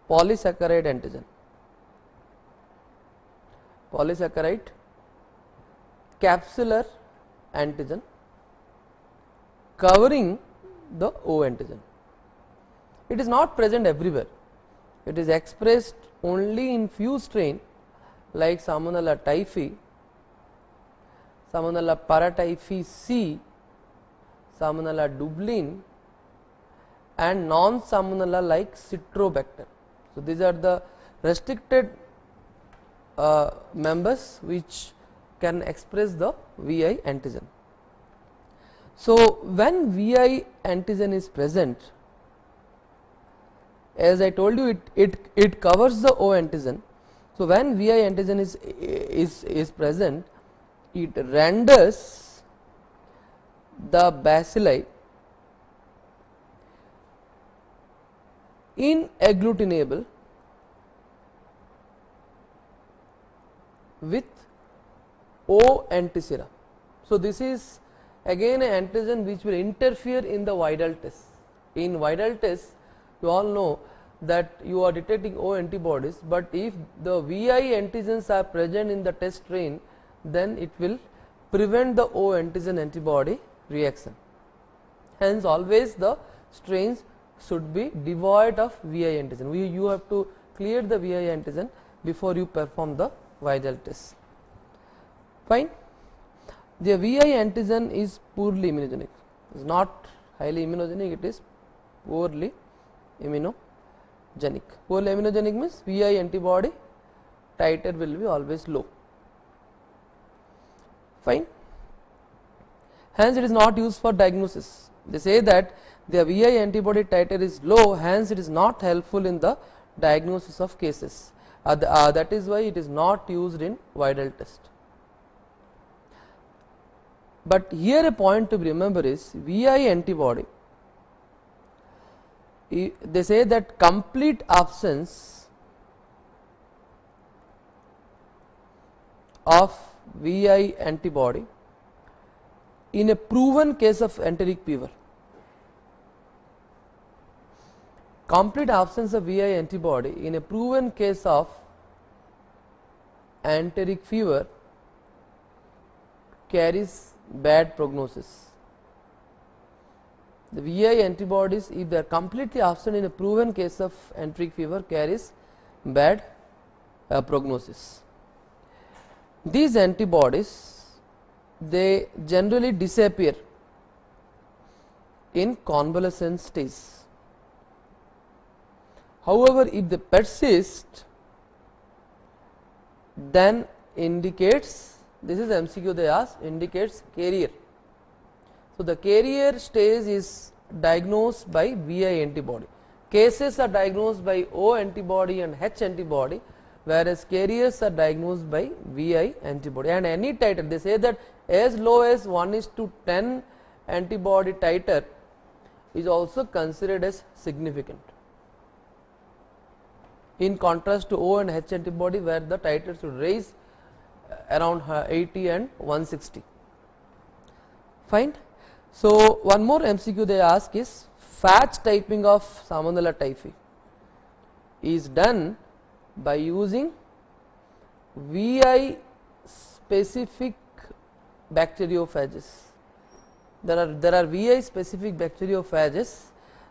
polysaccharide antigen, polysaccharide capsular antigen covering the O antigen. It is not present everywhere, it is expressed only in few strain like Salmonella typhi, Salmonella paratyphi C, Salmonella dublin and non-Salmonella like Citrobacter. So, these are the restricted members which can express the VI antigen. So, when VI antigen is present, as I told you, it covers the O antigen. So, when VI antigen is present, it renders the bacilli inagglutinable with O antisera. So, this is again an antigen which will interfere in the Widal test. In Widal test, you all know that you are detecting O antibodies, but if the VI antigens are present in the test strain, then it will prevent the O antigen antibody reaction. Hence, always the strains should be devoid of VI antigen. You have to clear the VI antigen before you perform the Widal test. Fine. The VI antigen is poorly immunogenic. It is not highly immunogenic, it is poorly immunogenic. Poorly immunogenic means VI antibody titer will be always low. Fine. Hence, it is not used for diagnosis. They say that the VI antibody titer is low, hence it is not helpful in the diagnosis of cases. That is why it is not used in Widal test. But here a point to remember is VI antibody, they say that complete absence of VI antibody in a proven case of enteric fever. Complete absence of VI antibody in a proven case of enteric fever carries bad prognosis. The VI antibodies, if they are completely absent in a proven case of enteric fever, carries bad prognosis. These antibodies, they generally disappear in convalescent stage. However, if they persist, then indicates, this is MCQ they ask, indicates carrier. So, the carrier stage is diagnosed by VI antibody. Cases are diagnosed by O antibody and H antibody, whereas carriers are diagnosed by VI antibody. And any titer, they say that as low as 1:10 antibody titer is also considered as significant, in contrast to O and H antibody, where the titer should raise around 80 and 160. Fine. So, one more MCQ they ask is, FACH typing of Salmonella typhi is done by using VI specific bacteriophages. There are VI specific bacteriophages.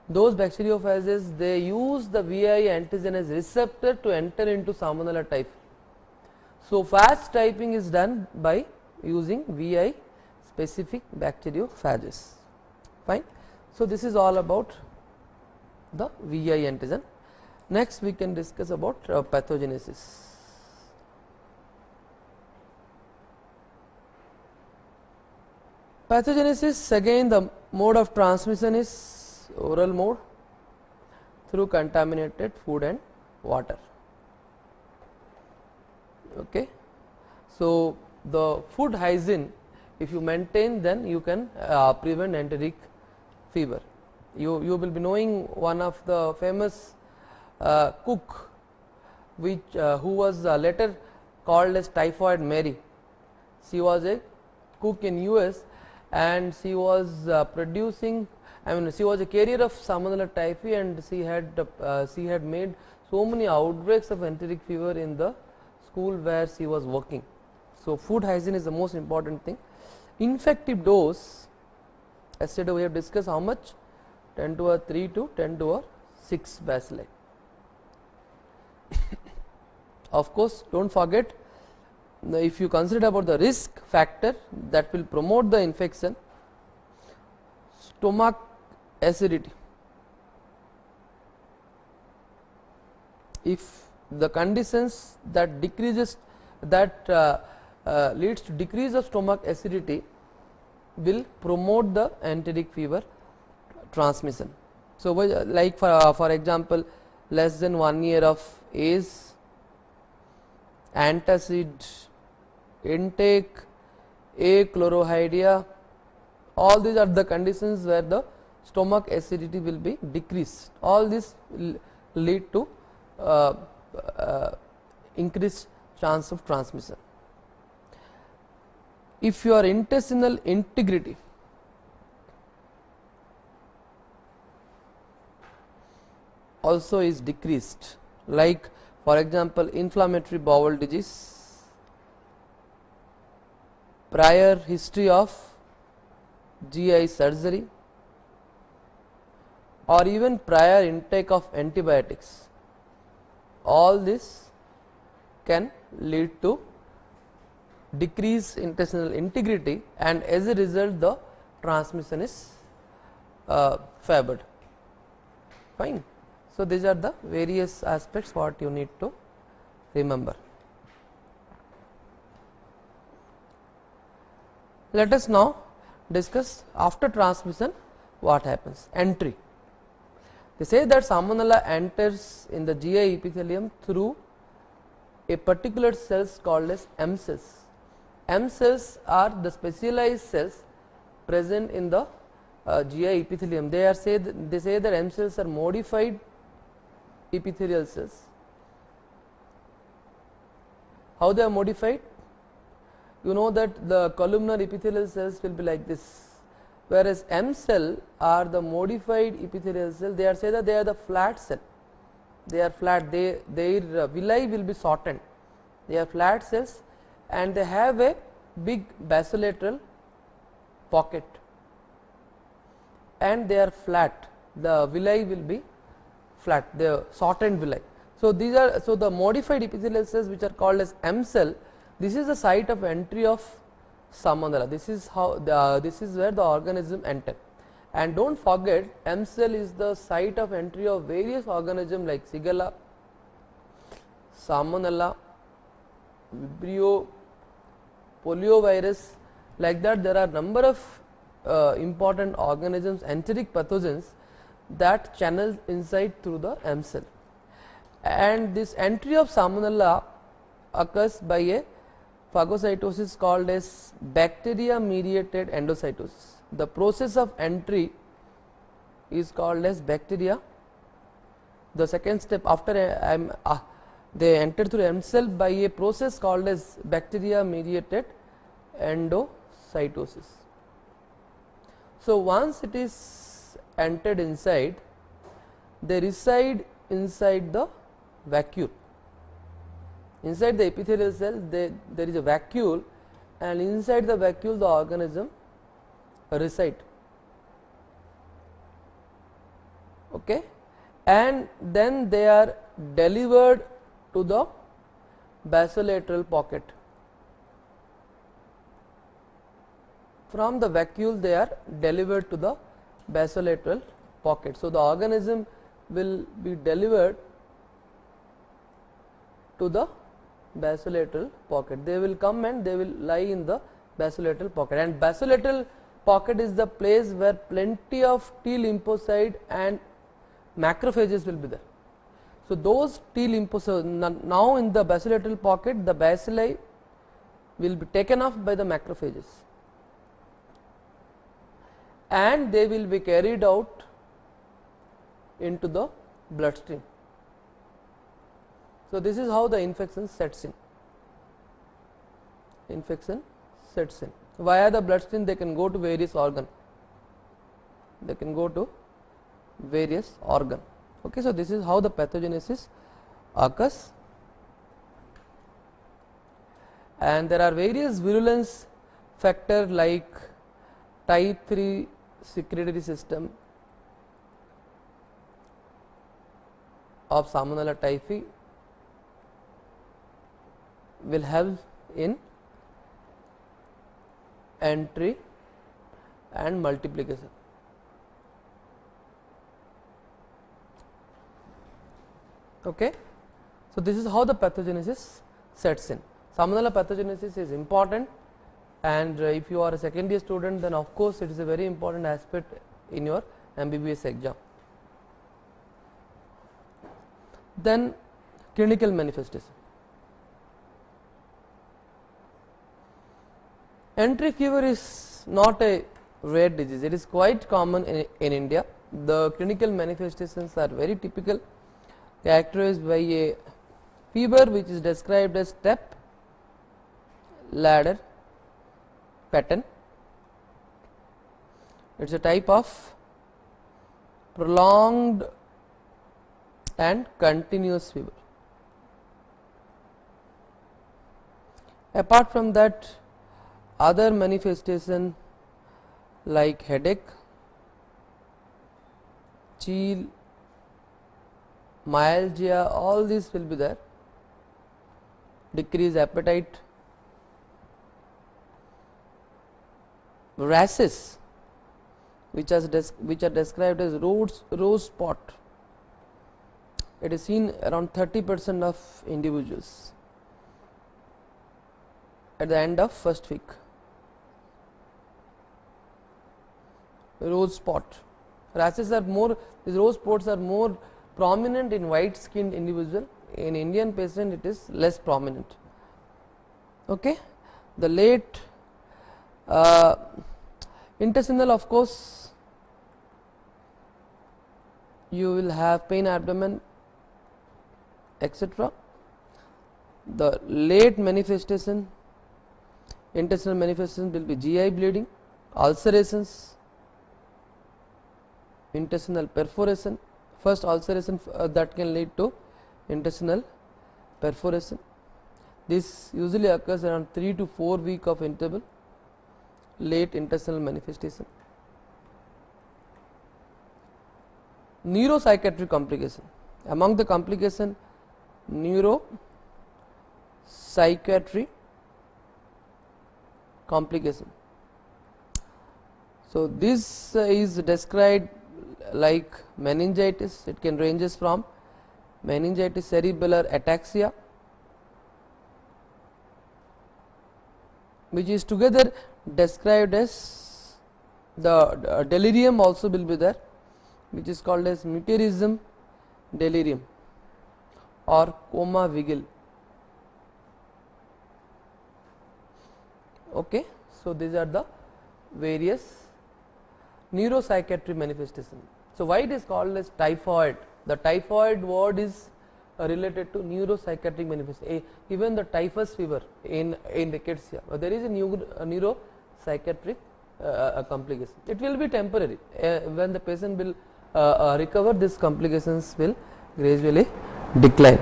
Those bacteriophages, they use the VI antigen as receptor to enter into Salmonella typhi. So, FACH typing is done by using VI specific bacteriophages. Fine. So, this is all about the VI antigen. Next, we can discuss about pathogenesis. Pathogenesis, again the mode of transmission is oral mode through contaminated food and water. Okay. So, the food hygiene, if you maintain, then you can prevent enteric fever. You will be knowing one of the famous cook, which who was later called as Typhoid Mary. She was a cook in US, and she was producing, she was a carrier of Salmonella typhi, and she had made so many outbreaks of enteric fever in the school where she was working. So, food hygiene is the most important thing. Infective dose, yesterday we have discussed how much, 10⁻³ to 10⁻⁶ bacilli. Of course, do not forget, if you consider about the risk factor that will promote the infection, stomach acidity. If the conditions that decreases, that leads to decrease of stomach acidity, will promote the enteric fever transmission. So, like for example, less than 1 year of age, antacid intake, achlorohydria, all these are the conditions where the stomach acidity will be decreased. All this lead to increased chance of transmission. If your intestinal integrity also is decreased, like for example inflammatory bowel disease, prior history of GI surgery, or even prior intake of antibiotics, all this can lead to decreased intestinal integrity, and as a result the transmission is favored. Fine. So, these are the various aspects what you need to remember. Let us now discuss after transmission what happens. Entry. They say that Salmonella enters in the GI epithelium through a particular cells called as M cells. M cells are the specialized cells present in the GI epithelium. They say that M cells are modified epithelial cells. How they are modified? you know that the columnar epithelial cells will be like this, whereas M cell are the modified epithelial cell. They are say that they are the flat cell, they are flat, their villi will be shortened, they are flat cells and they have a big basolateral pocket and they are flat, the villi will be flat, they are shortened villi. So, these are, so the modified epithelial cells which are called as M cell, this is the site of entry of Salmonella. This is how this is where the organism enter, and don't forget M cell is the site of entry of various organisms like Shigella, Salmonella, Vibrio, poliovirus. Like that, there are number of important organisms, enteric pathogens that channel inside through the M cell. And this entry of Salmonella occurs by a phagocytosis called as bacteria mediated endocytosis. The process of entry is called as bacteria. The second step after they enter through M cell by a process called as bacteria mediated endocytosis. So, once it is entered inside, they reside inside the vacuole. Inside the epithelial cell there is a vacuole, and inside the vacuole the organism reside. Okay. And then they are delivered to the basolateral pocket. From the vacuole they are delivered to the basolateral pocket. So, the organism will be delivered to the basolateral pocket. They will come and they will lie in the basolateral pocket, and basolateral pocket is the place where plenty of T lymphocyte and macrophages will be there. So, those T lymphocytes now in the basolateral pocket, the bacilli will be taken off by the macrophages and they will be carried out into the bloodstream. So, this is how the infection sets in. Infection sets in via the bloodstream. They can go to various organ. They can go to various organ. Okay, so this is how the pathogenesis occurs, and there are various virulence factor like type 3 secretory system of Salmonella typhi will help in entry and multiplication. Okay. So, this is how the pathogenesis sets in. Salmonella pathogenesis is important, and if you are a second year student, then of course it is a very important aspect in your MBBS exam. Then clinical manifestation. Entry fever is not a rare disease, it is quite common in India. The clinical manifestations are very typical, characterized by a fever which is described as step ladder pattern. It is a type of prolonged and continuous fever. Apart from that, other manifestation like headache, chill, myalgia, all these will be there. Decreased appetite, rashes which are described as rose spot. It is seen around 30% of individuals at the end of first week. Rose spot, rashes are more, these rose spots are more prominent in white skinned individual. In Indian patient it is less prominent. Okay. The late intestinal, of course you will have pain abdomen, etc. The late manifestation intestinal manifestations will be GI bleeding, ulcerations, intestinal perforation. First ulceration that can lead to intestinal perforation. This usually occurs around 3 to 4 weeks of interval. Late intestinal manifestation. Neuropsychiatric complication. Among the complication, neuropsychiatry complication. So this is described like meningitis. It can ranges from meningitis cerebellar ataxia, which is together described as the delirium also will be there, which is called as muterism delirium or coma vigil. Okay. So these are the various neuropsychiatric manifestations. So why it is called as typhoid? The typhoid word is related to neuropsychiatric manifestation. Even the typhus fever in rickettsia, there is a neuropsychiatric complication. It will be temporary. When the patient will recover, these complications will gradually decline.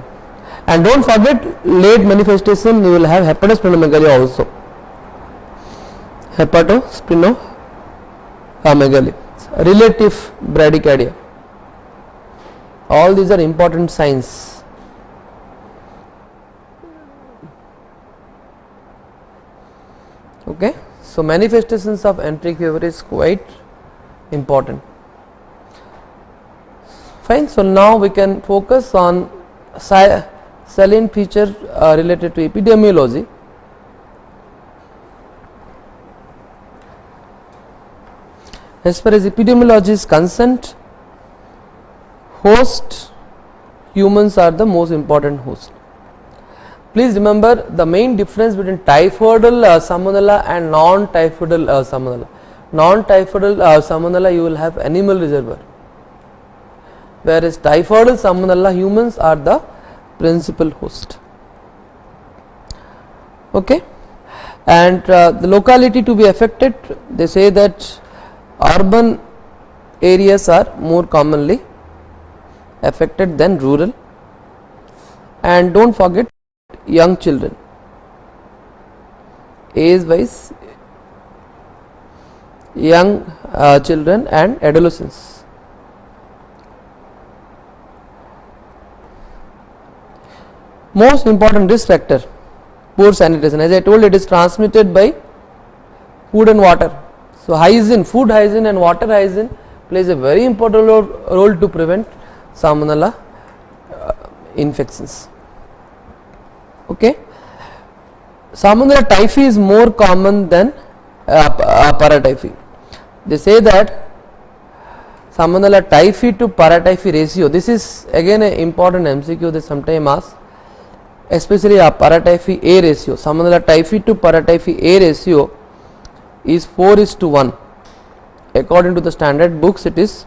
And don't forget, late manifestation you will have hepatosplenomegaly also. Hepatosplenomegaly, relative bradycardia. All these are important signs. Okay. So manifestations of enteric fever is quite important. Fine. So now we can focus on salient feature related to epidemiology. As far as epidemiology is concerned, host humans are the most important host. Please remember the main difference between typhoidal salmonella and non-typhoidal salmonella. Non-typhoidal salmonella you will have animal reservoir, whereas typhoidal salmonella humans are the principal host. Okay. And the locality to be affected, they say that urban areas are more commonly affected than rural. And don't forget young children, age wise, young children and adolescents. Most important risk factor, poor sanitation. As I told, it is transmitted by food and water. So hygiene, food hygiene and water hygiene plays a very important role to prevent salmonella infections. Okay. Salmonella typhi is more common than paratyphi. They say that Salmonella typhi to paratyphi ratio, this is again an important MCQ they sometimes ask, especially a paratyphi A ratio. Salmonella typhi to paratyphi A ratio is 4:1. According to the standard books, it is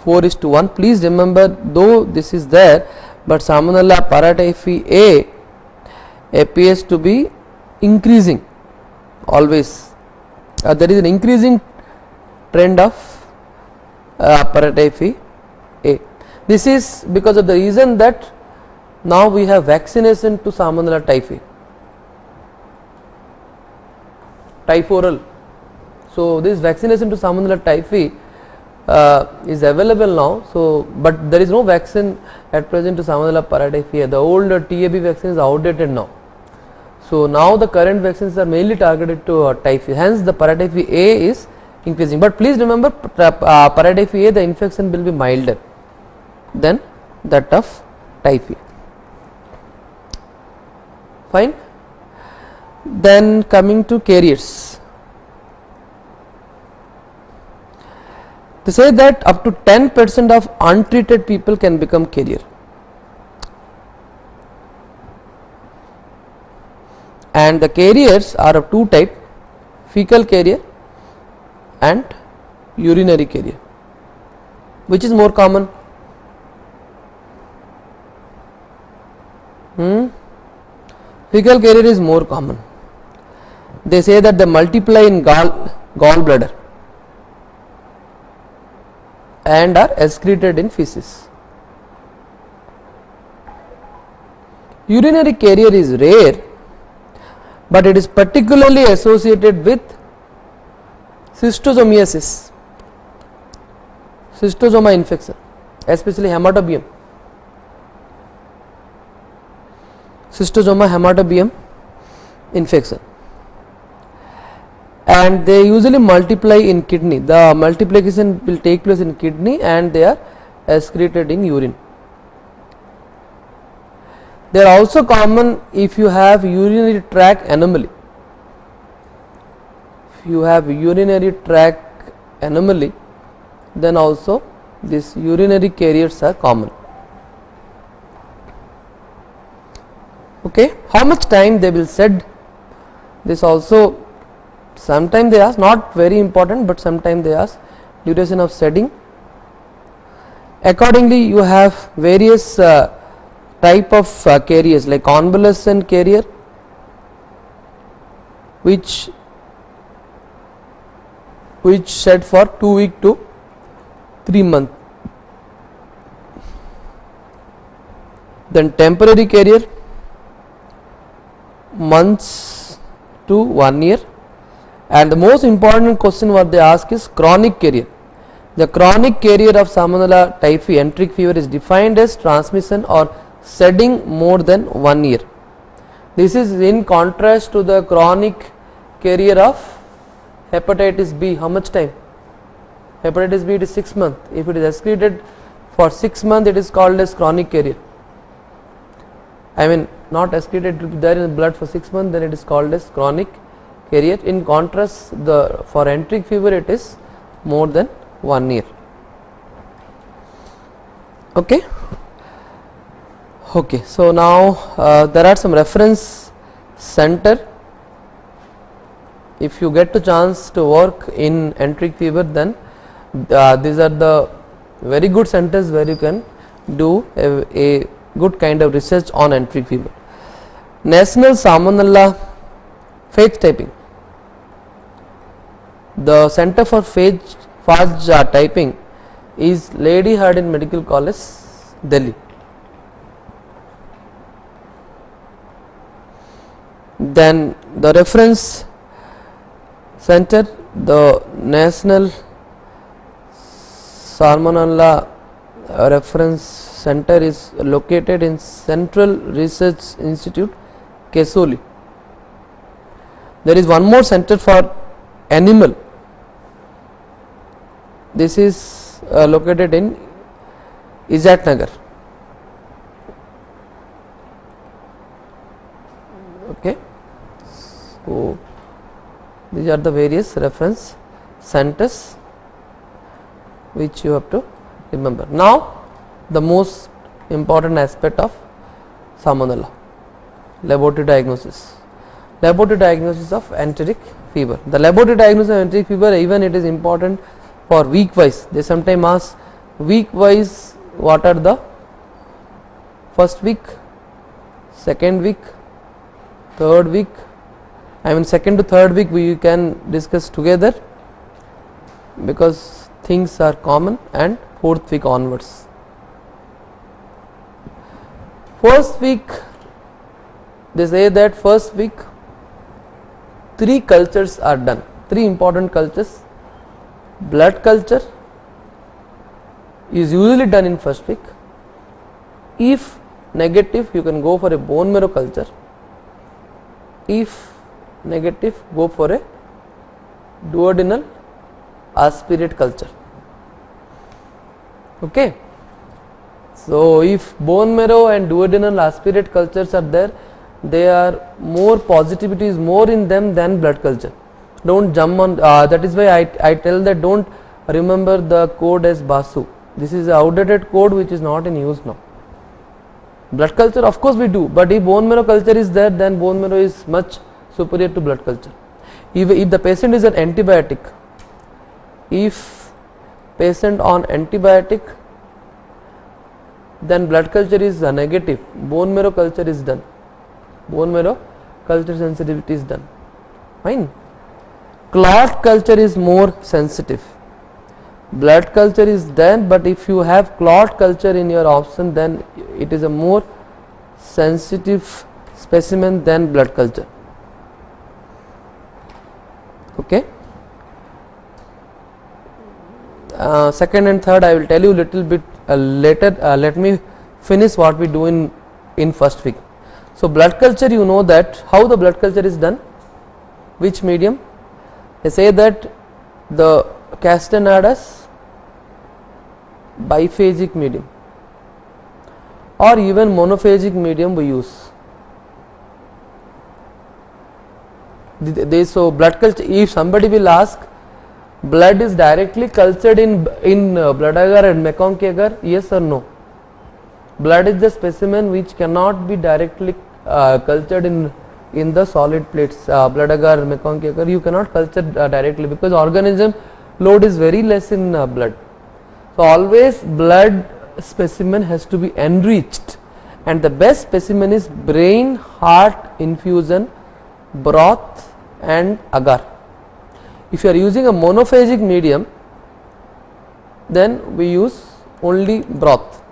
4:1. Please remember, though this is there, but Salmonella paratyphi A appears to be increasing always. There is an increasing trend of paratyphi A. This is because of the reason that now we have vaccination to Salmonella typhi, typhoral. So this vaccination to Salmonella typhi is available now. So, but there is no vaccine at present to Salmonella paratyphi A. The old TAB vaccine is outdated now. So now the current vaccines are mainly targeted to typhi. Hence the paratyphi A is increasing. But please remember, paratyphi A, the infection will be milder than that of typhi. Fine. Then coming to carriers, they say that up to 10% of untreated people can become carrier. And the carriers are of two types: fecal carrier and urinary carrier. Which is more common? Fecal carrier is more common. they say that they multiply in gallbladder and are excreted in feces. Urinary carrier is rare, but it is particularly associated with schistosomiasis, schistosoma infection, especially hematobium, schistosoma hematobium infection, and they usually multiply in kidney. The multiplication will take place in kidney and they are excreted in urine. They are also common if you have urinary tract anomaly. If you have urinary tract anomaly, then also these urinary carriers are common. Okay, how much time they will shed? This also sometimes they ask, not very important, but sometimes they ask duration of shedding. Accordingly, you have various type of carriers like convalescent carrier, which shed for 2 weeks to 3 months. Then temporary carrier, months to 1 year, and the most important question what they ask is chronic carrier. The chronic carrier of Salmonella typhi enteric fever is defined as transmission or shedding more than 1 year. This is in contrast to the chronic carrier of hepatitis B. How much time? Hepatitis B, it is 6 months. If it is excreted for 6 months, it is called as chronic carrier. I mean, not excreted, it will be there in the blood for 6 months, then it is called as chronic carrier. In contrast, for enteric fever it is more than 1 year. Okay. Okay, so now there are some reference center. If you get the chance to work in enteric fever, then these are the very good centers where you can do a good kind of research on enteric fever. National Salmonella phage typing. The Center for Phage typing is Lady Hardin Medical College, Delhi. Then the reference center, the National Salmonella Reference Center is located in Central Research Institute, Kesoli. There is one more center for animal. This is located in Izatnagar. Okay. So these are the various reference centers which you have to remember. Now the most important aspect of Salmonella, laboratory diagnosis. Laboratory diagnosis of enteric fever. The laboratory diagnosis of enteric fever, even it is important for week wise. They sometimes ask week wise what are the first week, second week, third week. I mean second to third week we can discuss together because things are common, and fourth week onwards. First week, they say that first week 3 cultures are done, 3 important cultures. Blood culture is usually done in first week. If negative, you can go for a bone marrow culture. If negative, go for a duodenal aspirate culture. Okay. So if bone marrow and duodenal aspirate cultures are there, they are more positivity is more in them than blood culture. Don't jump on, that is why I tell that don't remember the code as BASU. This is an outdated code which is not in use now. Blood culture of course we do, but if bone marrow culture is there, then bone marrow is much superior to blood culture. If the patient is an antibiotic, if patient on antibiotic, then blood culture is negative, bone marrow culture is done, bone marrow culture sensitivity is done. fine. Clot culture is more sensitive. Blood culture is then, but if you have clot culture in your option, then it is a more sensitive specimen than blood culture. Okay. Second and third I will tell you little bit later. Let me finish what we do in first week. So blood culture, you know that how the blood culture is done, which medium? They say that the castaneda's biphagic medium or even monophagic medium we use. So blood culture, if somebody will ask, blood is directly cultured in blood agar and Mekong ke agar, yes or no? Blood is the specimen which cannot be directly cultured in the solid plates. Blood agar, Mekong ke agar, you cannot culture directly because organism load is very less in blood. So always blood specimen has to be enriched, and the best specimen is brain heart infusion, broth and agar. If you are using a monophagic medium, then we use only broth.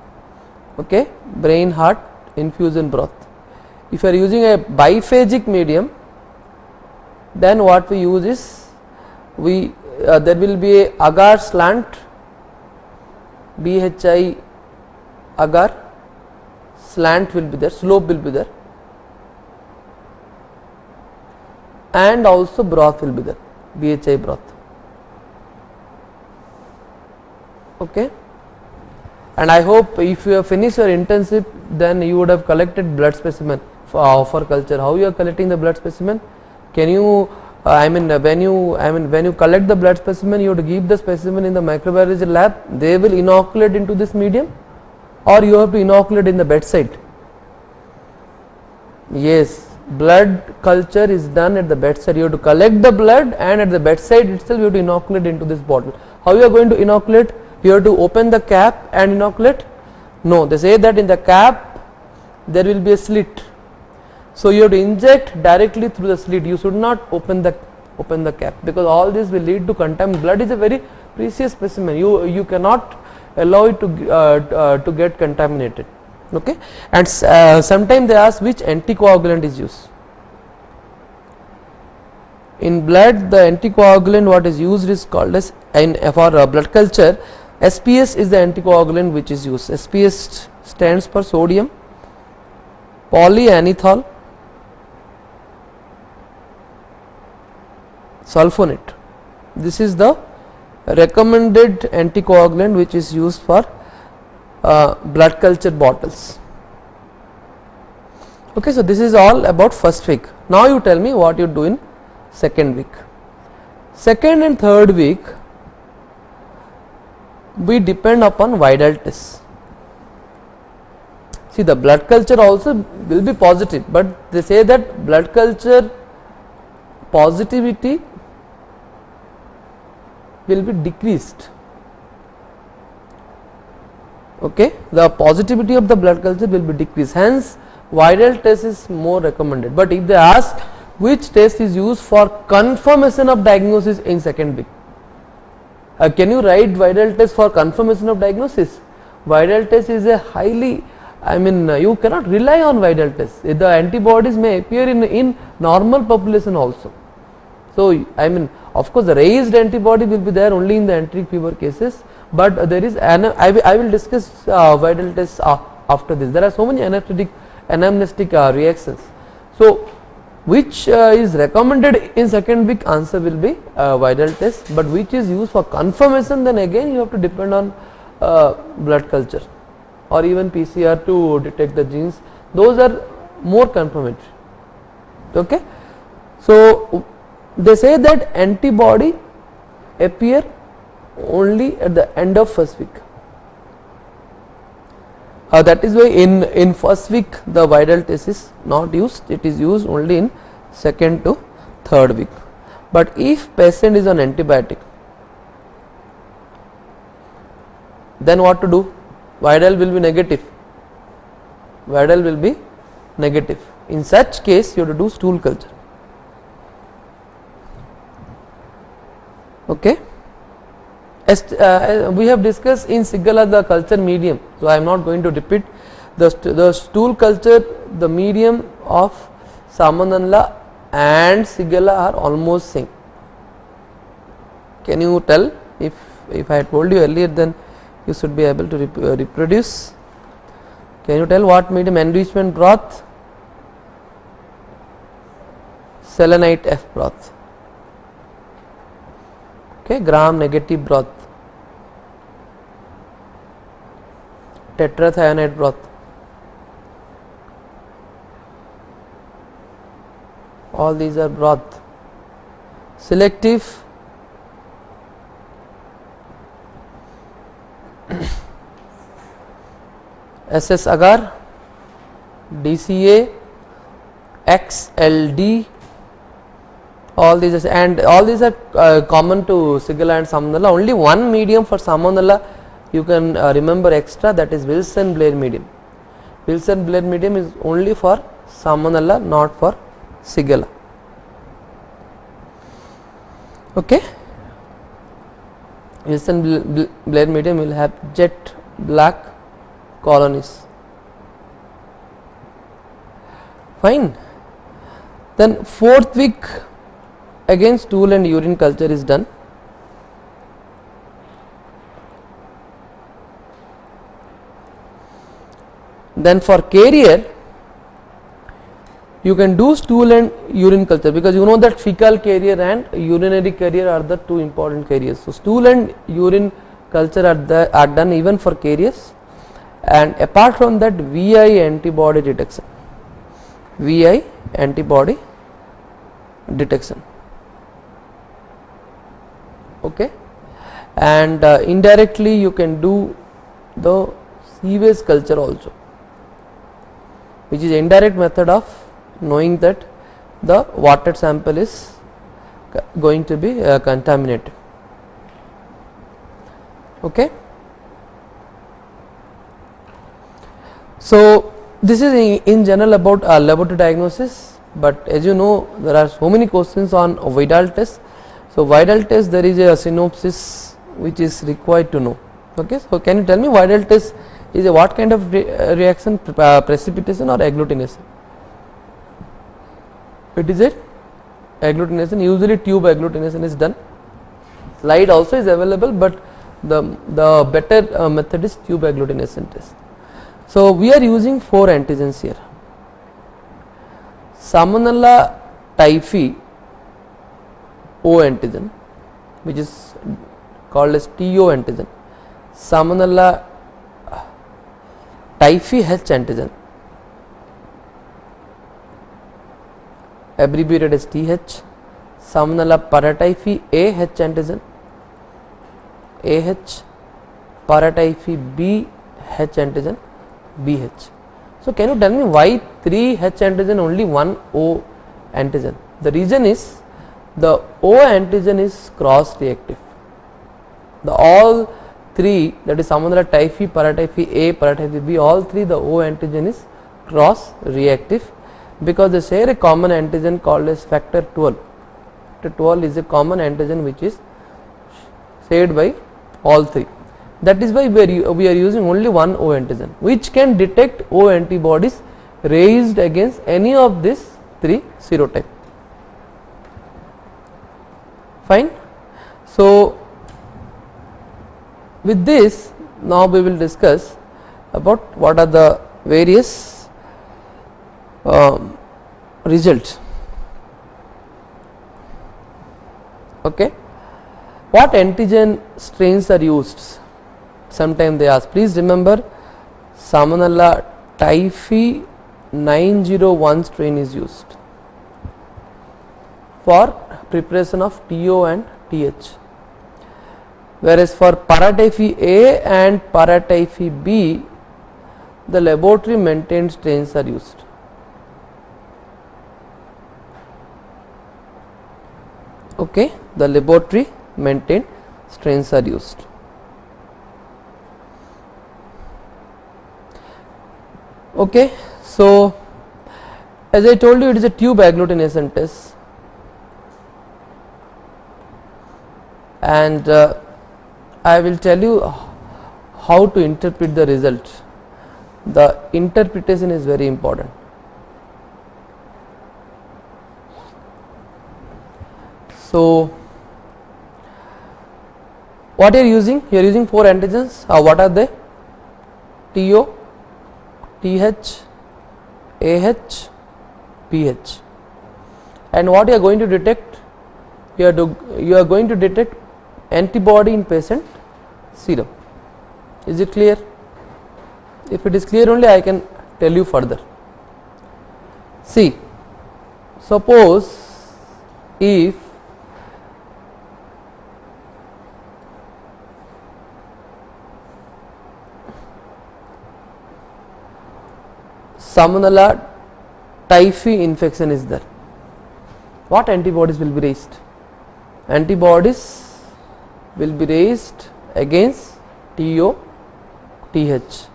Okay, brain heart infusion broth. If you are using a biphagic medium, then what we use is there will be a agar slant, BHI agar, slant will be there, slope will be there, and also broth will be there, BHI broth. Okay. And I hope if you have finished your internship, then you would have collected blood specimen for culture. How you are collecting the blood specimen? Can you when you collect the blood specimen, you have to give the specimen in the microbiology lab. They will inoculate into this medium, or you have to inoculate in the bedside. Yes, blood culture is done at the bedside. You have to collect the blood, and at the bedside itself you have to inoculate into this bottle. How you are going to inoculate? You have to open the cap and inoculate? No, they say that in the cap there will be a slit. So you have to inject directly through the slit. You should not open the cap, because all this will lead to contamination. Blood is a very precious specimen. You cannot allow it to get contaminated. Okay, and sometimes they ask which anticoagulant is used. In blood, the anticoagulant what is used is called as for blood culture. SPS is the anticoagulant which is used. SPS stands for sodium polyanethol sulfonate. This is the recommended anticoagulant which is used for blood culture bottles. Okay, so this is all about first week. Now you tell me what you do in second week. Second and third week we depend upon Widal tests. See, the blood culture also will be positive, but they say that blood culture positivity will be decreased. Okay, the positivity of the blood culture will be decreased, hence Widal test is more recommended. But if they ask which test is used for confirmation of diagnosis in second week, can you write Widal test for confirmation of diagnosis? Widal test is a highly, you cannot rely on Widal test. The antibodies may appear in normal population also. So of course the raised antibody will be there only in the enteric fever cases, but there is I will discuss Widal tests after this. There are so many anamnestic reactions. So which is recommended in second week, answer will be Widal test, but which is used for confirmation, then again you have to depend on blood culture or even PCR to detect the genes. Those are more confirmatory. Okay, so they say that antibody appear only at the end of first week. That is why in first week the Widal test is not used, it is used only in second to third week. But if patient is on antibiotic, then what to do? Widal will be negative. Widal will be negative. In such case you have to do stool culture. Okay. We have discussed in Shigella the culture medium, so I am not going to repeat. The stool culture, the medium of Salmonella and Shigella are almost same. Can you tell? If I told you earlier, then you should be able to reproduce. Can you tell what medium? Enrichment broth, selenite F broth. Okay, gram negative broth, tetrathionate broth. All these are broth. Selective SS agar, DCA, XLD, all these, and all these are common to Shigella and Salmonella. Only one medium for Salmonella you can remember extra, that is Wilson-Blair medium. Wilson-Blair medium is only for Salmonella, not for Shigella. Okay. Wilson-Blair medium will have jet black colonies. Fine. Then 4th week again stool and urine culture is done. Then for carrier you can do stool and urine culture, because you know that fecal carrier and urinary carrier are the two important carriers. So stool and urine culture are done even for carriers, and apart from that VI antibody detection. VI antibody detection. Okay, and indirectly you can do the cereus culture also, which is indirect method of knowing that the water sample is going to be contaminated. Okay. So this is in general about laboratory diagnosis, but as you know there are so many questions on Vidal test. So Vidal test, there is a synopsis which is required to know. Okay, so can you tell me Vidal test is a what kind of reaction, precipitation or agglutination? It is a agglutination. Usually tube agglutination is done. Slide also is available, but the better method is tube agglutination test. So we are using 4 antigens here. Salmonella typhi O antigen, which is called as TO antigen. Salmonella typhi H antigen, abbreviated as TH. Salmonella paratyphi A H antigen, AH. Paratyphi B H antigen, BH. So can you tell me why 3 H antigen, only 1 O antigen? The reason is the O antigen is cross reactive. The all 3, that is Salmonella typhi, paratyphi A, paratyphi B, all 3 the O antigen is cross reactive, because they share a common antigen called as factor 12. Factor 12 is a common antigen which is shared by all 3. That is why we are using only 1 O antigen, which can detect O antibodies raised against any of these 3 serotype. Fine. So with this, now we will discuss about what are the various results. Okay. What antigen strains are used? Sometimes they ask. Please remember, Salmonella typhi 901 strain is used for preparation of TO and TH, whereas for paratyphi A and paratyphi B the laboratory maintained strains are used. Okay, the laboratory maintained strains are used. Okay, so as I told you, it is a tube agglutination test. and I will tell you how to interpret the result. The interpretation is very important. So, what you are using? You are using 4 antigens. What are they? TO, TH, AH, PH. And what you are going to detect? You are going to detect antibody in patient serum. Is it clear? If it is clear only I can tell you further. See, suppose if Salmonella typhi infection is there, what antibodies will be raised? Antibodies will be raised against TO, TH,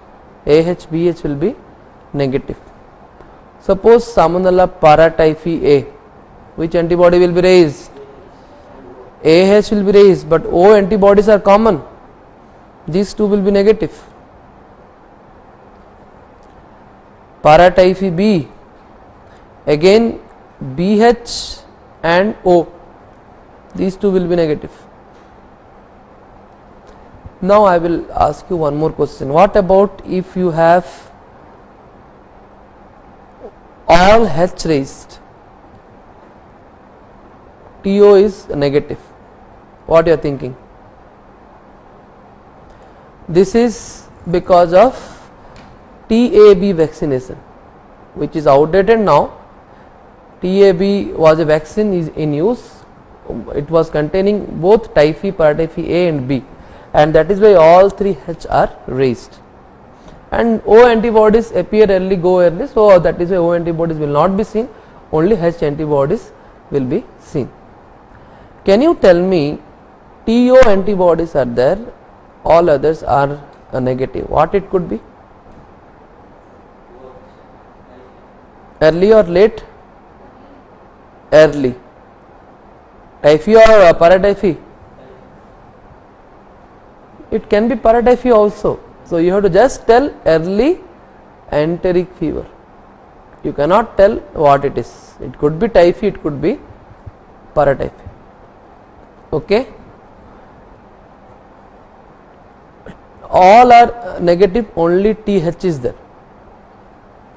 AH, BH will be negative. Suppose Salmonella paratyphi A, which antibody will be raised? AH will be raised, but O antibodies are common, these two will be negative. Paratyphi B, again BH and O, these two will be negative. Now I will ask you one more question. What about if you have all H raised, TO is negative, what you are thinking? This is because of TAB vaccination, which is outdated now. TAB was a vaccine is in use, it was containing both typhi, paratyphi A and B, and that is why all 3 H are raised, and O antibodies appear early, go early, so that is why O antibodies will not be seen, only H antibodies will be seen. Can you tell me, TO antibodies are there, all others are negative, what it could be? Early or late? Early. Typhi or paratyphi? It can be paratyphi also. So, you have to just tell early enteric fever. You cannot tell what it is. It could be typhi, it could be paratyphi. Okay. All are negative, only TH is there.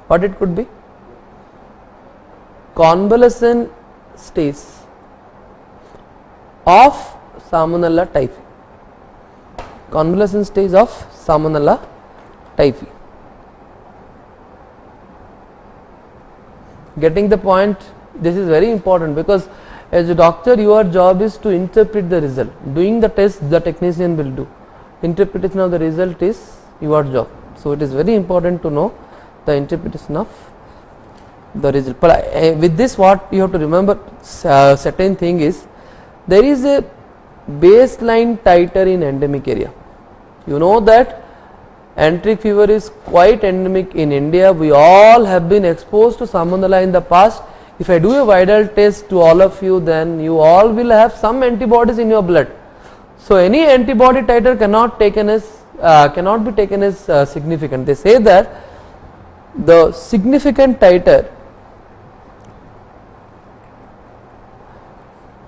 What it could be? Convalescent stage of Salmonella typhi. Convalescent stage of Salmonella typhi. Getting the point? This is very important, because as a doctor your job is to interpret the result. Doing the test the technician will do. Interpretation of the result is your job. So, it is very important to know the interpretation of the result. But with this, what you have to remember, certain thing is, there is a baseline titer in endemic area. You know that enteric fever is quite endemic in India. We all have been exposed to Salmonella in the past. If I do a viral test to all of you, then you all will have some antibodies in your blood. So, any antibody titer cannot be taken as significant. They say that the significant titer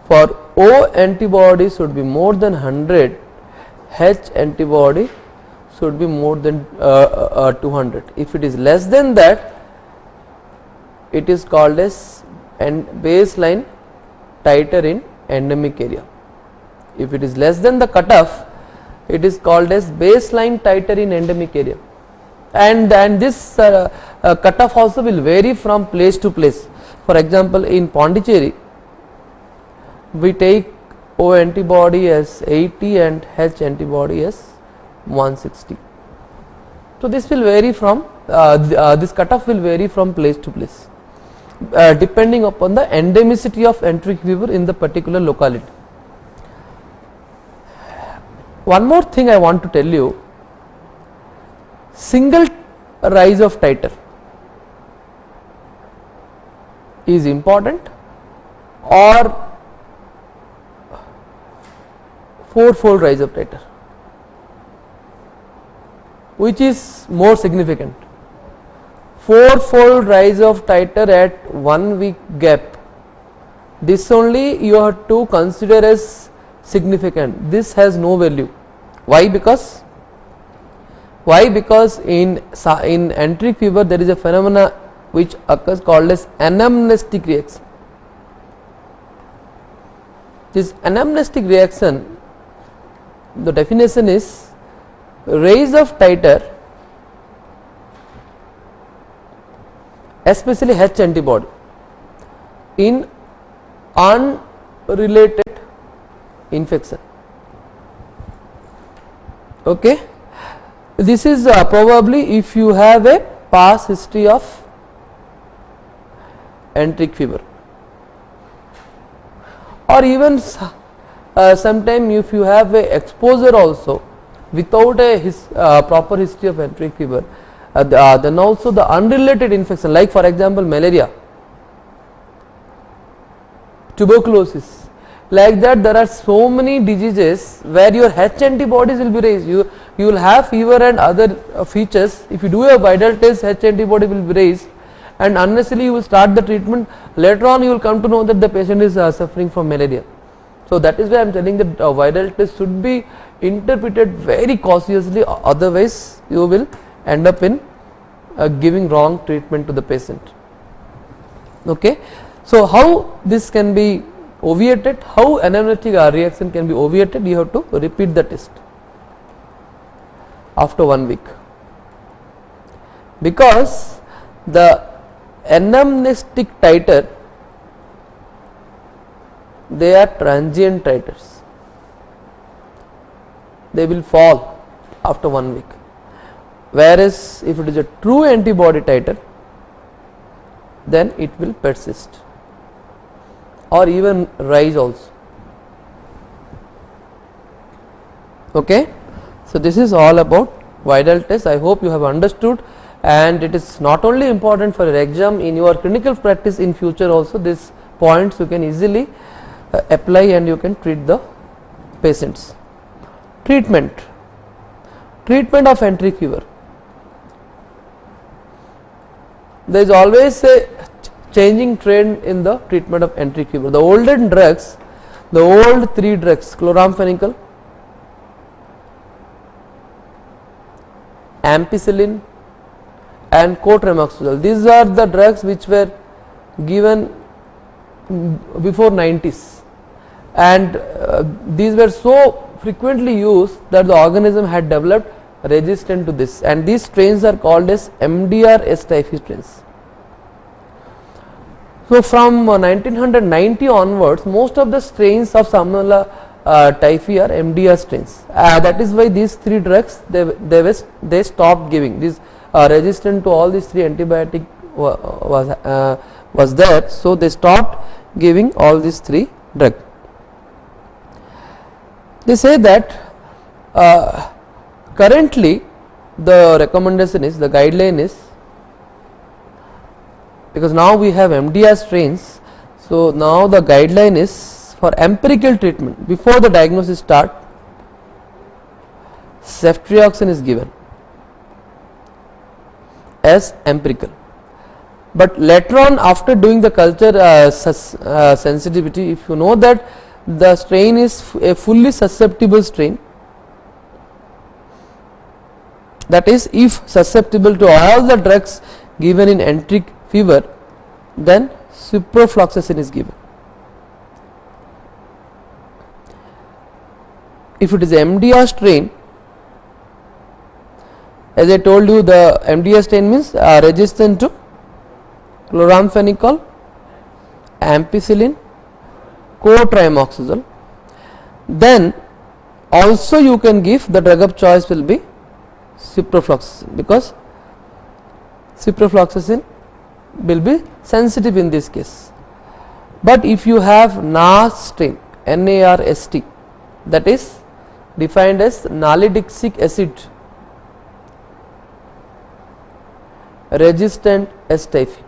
for O antibody should be more than 100, H antibody should be more than 200. If it is less than that, it is called as baseline titer in endemic area. If it is less than the cutoff, it is called as baseline titer in endemic area. And this cutoff also will vary from place to place. For example, in Pondicherry, we take O antibody as 80 and H antibody as 160. So, this will vary from this cutoff will vary from place to place, depending upon the endemicity of enteric fever in the particular locality. One more thing I want to tell you, single rise of titer is important, or 4-fold rise of titer. Which is more significant? 4-fold rise of titer at 1 week gap. This only you have to consider as significant. This has no value. Why? Because in enteric fever there is a phenomena which occurs called as anamnestic reaction. This anamnestic reaction, the definition is rise of titer, especially H antibody, in unrelated infection. Okay, this is probably if you have a past history of enteric fever, or even sometime if you have a exposure also without a proper history of enteric fever, then also the unrelated infection, like for example malaria, tuberculosis, like that there are so many diseases where your H antibodies will be raised. You will have fever and other features. If you do a vital test, H antibody will be raised, and unnecessarily you will start the treatment. Later on you will come to know that the patient is suffering from malaria. So that is why I am telling that viral test should be interpreted very cautiously, otherwise you will end up in giving wrong treatment to the patient. Okay. So how this can be obviated, how anamnestic reaction can be obviated? You have to repeat the test after 1 week, because the anamnestic titer, they are transient titers, they will fall after 1 week, whereas if it is a true antibody titer, then it will persist or even rise also. Okay. So this is all about viral test. I hope you have understood, and it is not only important for your exam, in your clinical practice in future also these points you can easily apply and you can treat the patients. Treatment of enteric fever. There is always a changing trend in the treatment of enteric fever. The olden drugs, the old 3 drugs, chloramphenicol, ampicillin and cotrimoxazole, these are the drugs which were given before 90s, and these were so frequently used that the organism had developed resistant to this, and these strains are called as MDR S typhi strains. So from 1990 onwards, most of the strains of Salmonella typhi are MDR strains. That is why these 3 drugs they stopped giving. These resistant to all these 3 antibiotic was there, so they stopped giving all these 3 drugs. They say that currently the recommendation is, the guideline is, because now we have MDR strains, so now the guideline is for empirical treatment. Before the diagnosis start, ceftriaxone is given as empirical, but later on after doing the culture sensitivity, if you know that the strain is a fully susceptible strain, that is if susceptible to all the drugs given in enteric fever, then ciprofloxacin is given. If it is MDR strain, as I told you, the MDR strain means resistant to chloramphenicol, ampicillin, cotrimoxazole, then also you can give, the drug of choice will be ciprofloxacin, because ciprofloxacin will be sensitive in this case. But if you have NARS strain, NARST, that is defined as nalidixic acid resistant S typhi,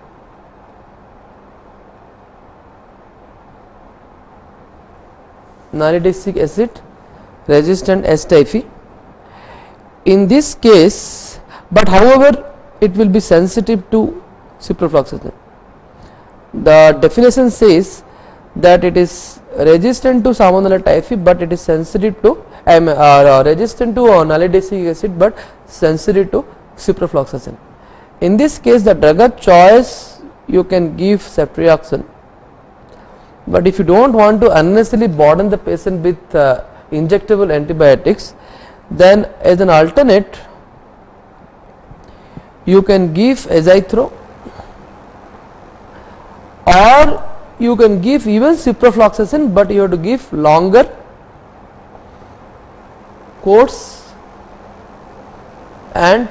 nalidixic acid resistant S. typhi. In this case, but however, it will be sensitive to ciprofloxacin. The definition says that it is resistant to Salmonella typhi, but it is sensitive to resistant to nalidixic acid, but sensitive to ciprofloxacin. In this case, the drug of choice you can give ceftriaxone, but if you do not want to unnecessarily burden the patient with injectable antibiotics, then as an alternate you can give azithro, or you can give even ciprofloxacin, but you have to give longer course and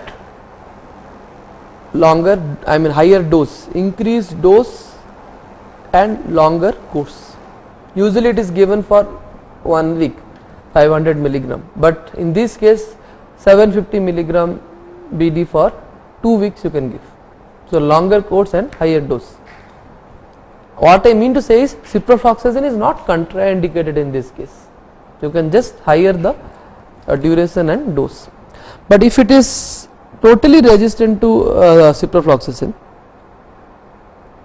longer, higher dose, increased dose and longer course. Usually it is given for 1 week, 500 milligram, but in this case 750 milligram BD for 2 weeks you can give. So longer course and higher dose. What I mean to say is ciprofloxacin is not contraindicated in this case. You can just higher the duration and dose. But if it is totally resistant to ciprofloxacin,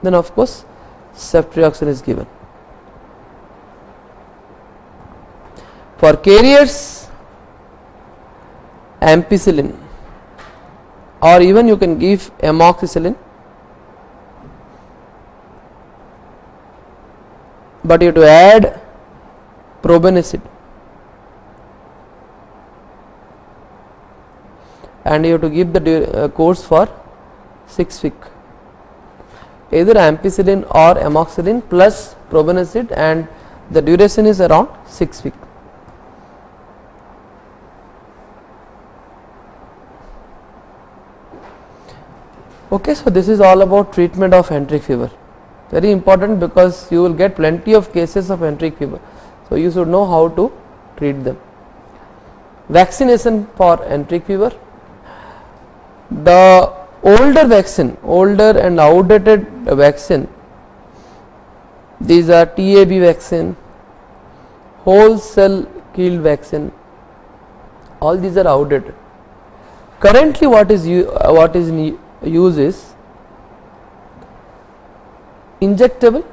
then of course ceftriaxone is given. For carriers, ampicillin, or even you can give amoxicillin, but you have to add probenecid, and you have to give the course for 6 weeks, either ampicillin or amoxicillin plus probenecid, and the duration is around 6 weeks. Okay, so this is all about treatment of enteric fever. Very important, because you will get plenty of cases of enteric fever, so you should know how to treat them. Vaccination for enteric fever. The older vaccine, older and outdated vaccine, these are TAB vaccine, whole cell killed vaccine, all these are outdated. Currently what is in use is injectable,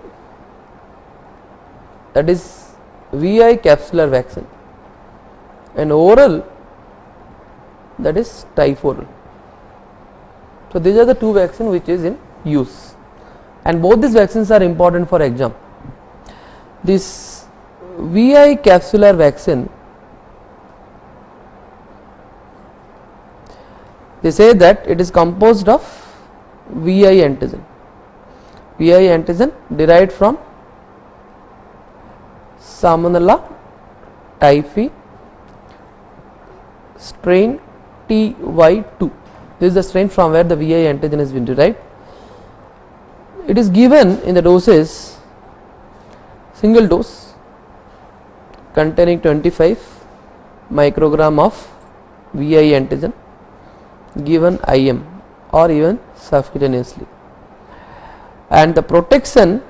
that is VI capsular vaccine, and oral, that is typhoral. So these are the two vaccines which is in use, and both these vaccines are important for exam. This VI capsular vaccine, they say that it is composed of VI antigen. VI antigen derived from Salmonella typhi strain TY2. This is the strain from where the VI antigen has been derived. It is given in the doses single dose containing 25 microgram of VI antigen, given IM or even subcutaneously, and the protection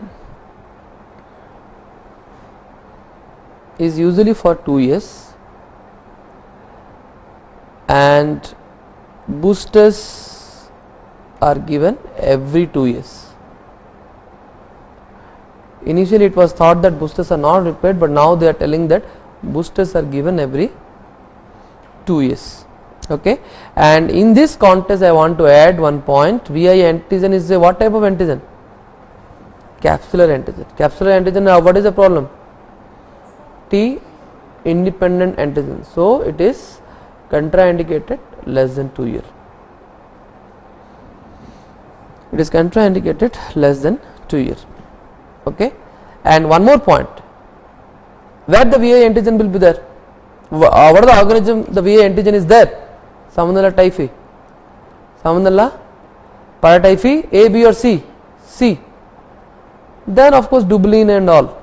is usually for 2 years, and boosters are given every 2 years. Initially it was thought that boosters are not required, but now they are telling that boosters are given every 2 years. Okay, and in this context I want to add one point. VI antigen is a what type of antigen? Capsular antigen. Capsular antigen, what is the problem? T independent antigen, so it is contraindicated less than 2 years. It is contraindicated less than 2 years. Okay, and one more point, where the VI antigen will be there. What are the organism the VI antigen is there? Salmonella typhi, Salmonella paratyphi, A, B or C? C. Then of course dublin and all,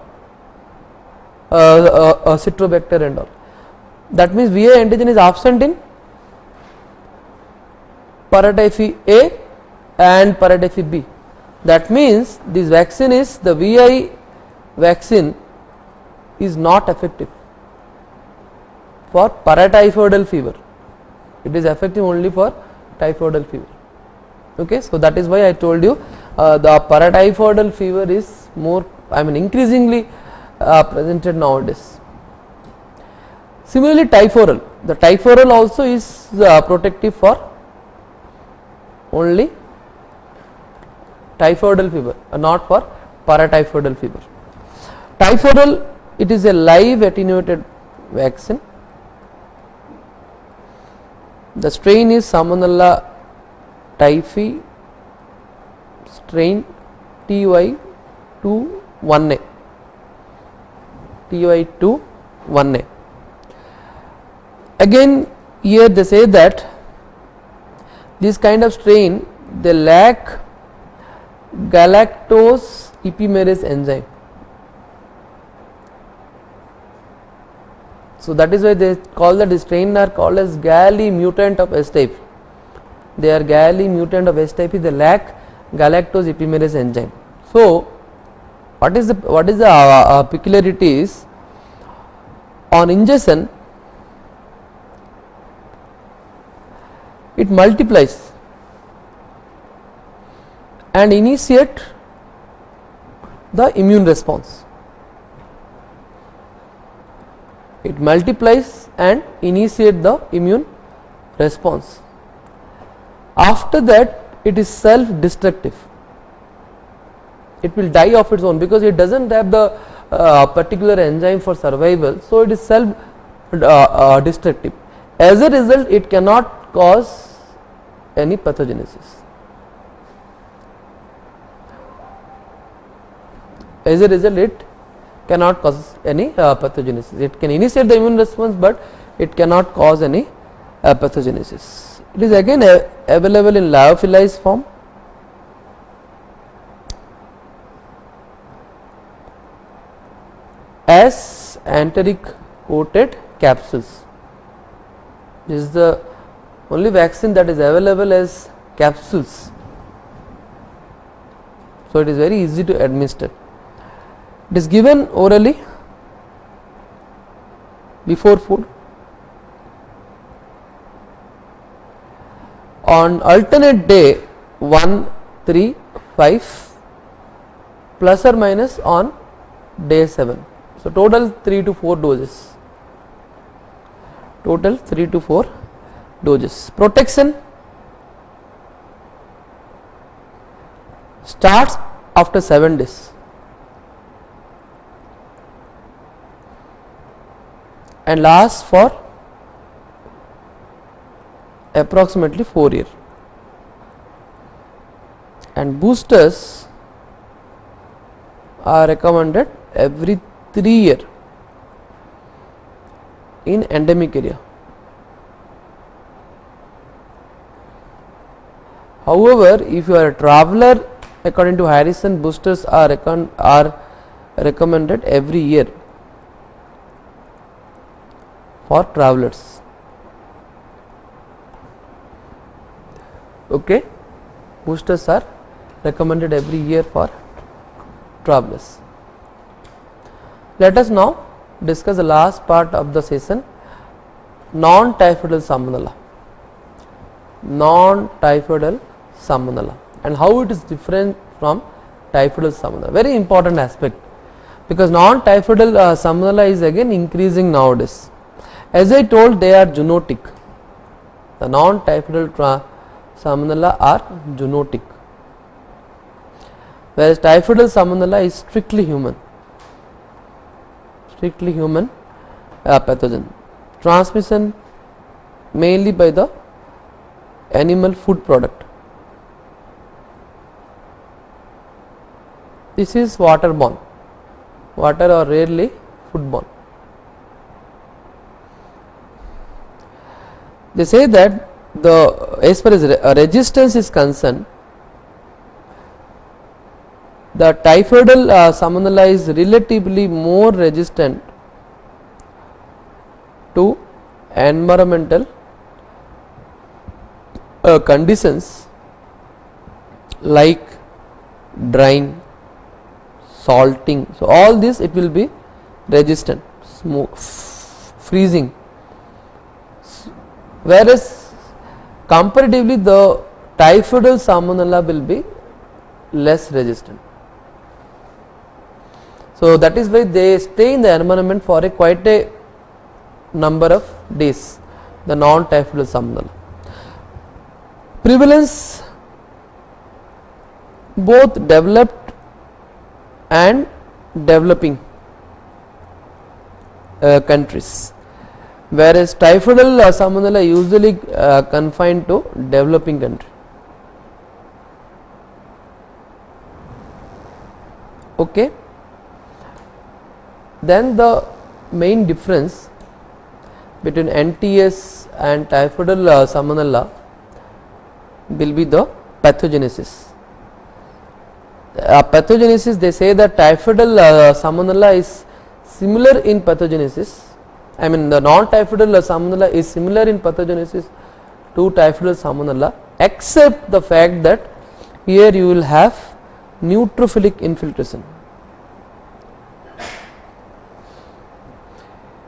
citrobacter and all. That means VI antigen is absent in paratyphi A and paratyphi B. That means this vaccine is, the VI vaccine is not effective. for paratyphoidal fever. It is effective only for typhoidal fever. Okay, so that is why I told you the paratyphoidal fever is more, increasingly presented nowadays. Similarly, typhoral. The typhoral also is protective for only typhoidal fever, not for paratyphoidal fever. Typhoral, it is a live attenuated vaccine. The strain is Salmonella typhi strain TY21A. TY21A. Again, here they say that this kind of strain, they lack galactose epimerase enzyme. So that is why they call that strain are called as Gali mutant of S type. They are Gali mutant of S type. They lack galactose epimerase enzyme. So what is the peculiarities? On ingestion, it multiplies and initiate the immune response. It multiplies and initiate the immune response. After that, it is self-destructive. It will die of its own because it does not have the particular enzyme for survival. So it is self-destructive. As a result, it cannot cause any pathogenesis. As a result, it cannot cause any pathogenesis. It can initiate the immune response, but it cannot cause any pathogenesis. It is again available in lyophilized form. As enteric coated capsules. This is the only vaccine that is available as capsules. So it is very easy to administer. It is given orally before food. On alternate day 1, 3, 5 plus or minus on day 7. So total 3 to 4 doses. Total 3 to 4 doses. Protection starts after 7 days. And lasts for approximately 4 years, and boosters are recommended every 3 years in endemic area. However, if you are a traveler, according to Harrison, boosters are recommended every year for travelers. Okay, boosters are recommended every year for travelers. Let us now discuss the last part of the session, non-typhoidal salmonella. Non-typhoidal salmonella and how it is different from typhoidal salmonella. Very important aspect, because non-typhoidal salmonella is again increasing nowadays. As I told, they are zoonotic. The non-typhoidal salmonella are zoonotic, whereas typhoidal salmonella is strictly human. Strictly human pathogen. Transmission mainly by the animal food product. This is waterborne, water or rarely foodborne. They say that as far as resistance is concerned, the typhoidal salmonella is relatively more resistant to environmental conditions like drying, salting. So all this it will be resistant, freezing, whereas comparatively the typhoidal salmonella will be less resistant. So that is why they stay in the environment for quite a number of days, the non-typhoidal salmonella. Prevalence both developed and developing countries, whereas typhoidal salmonella usually confined to developing country. Okay. Then the main difference between NTS and typhoidal salmonella will be the pathogenesis. Pathogenesis, they say that typhoidal salmonella is similar in pathogenesis. I mean the non-typhoidal salmonella is similar in pathogenesis to typhoidal salmonella, except the fact that here you will have neutrophilic infiltration.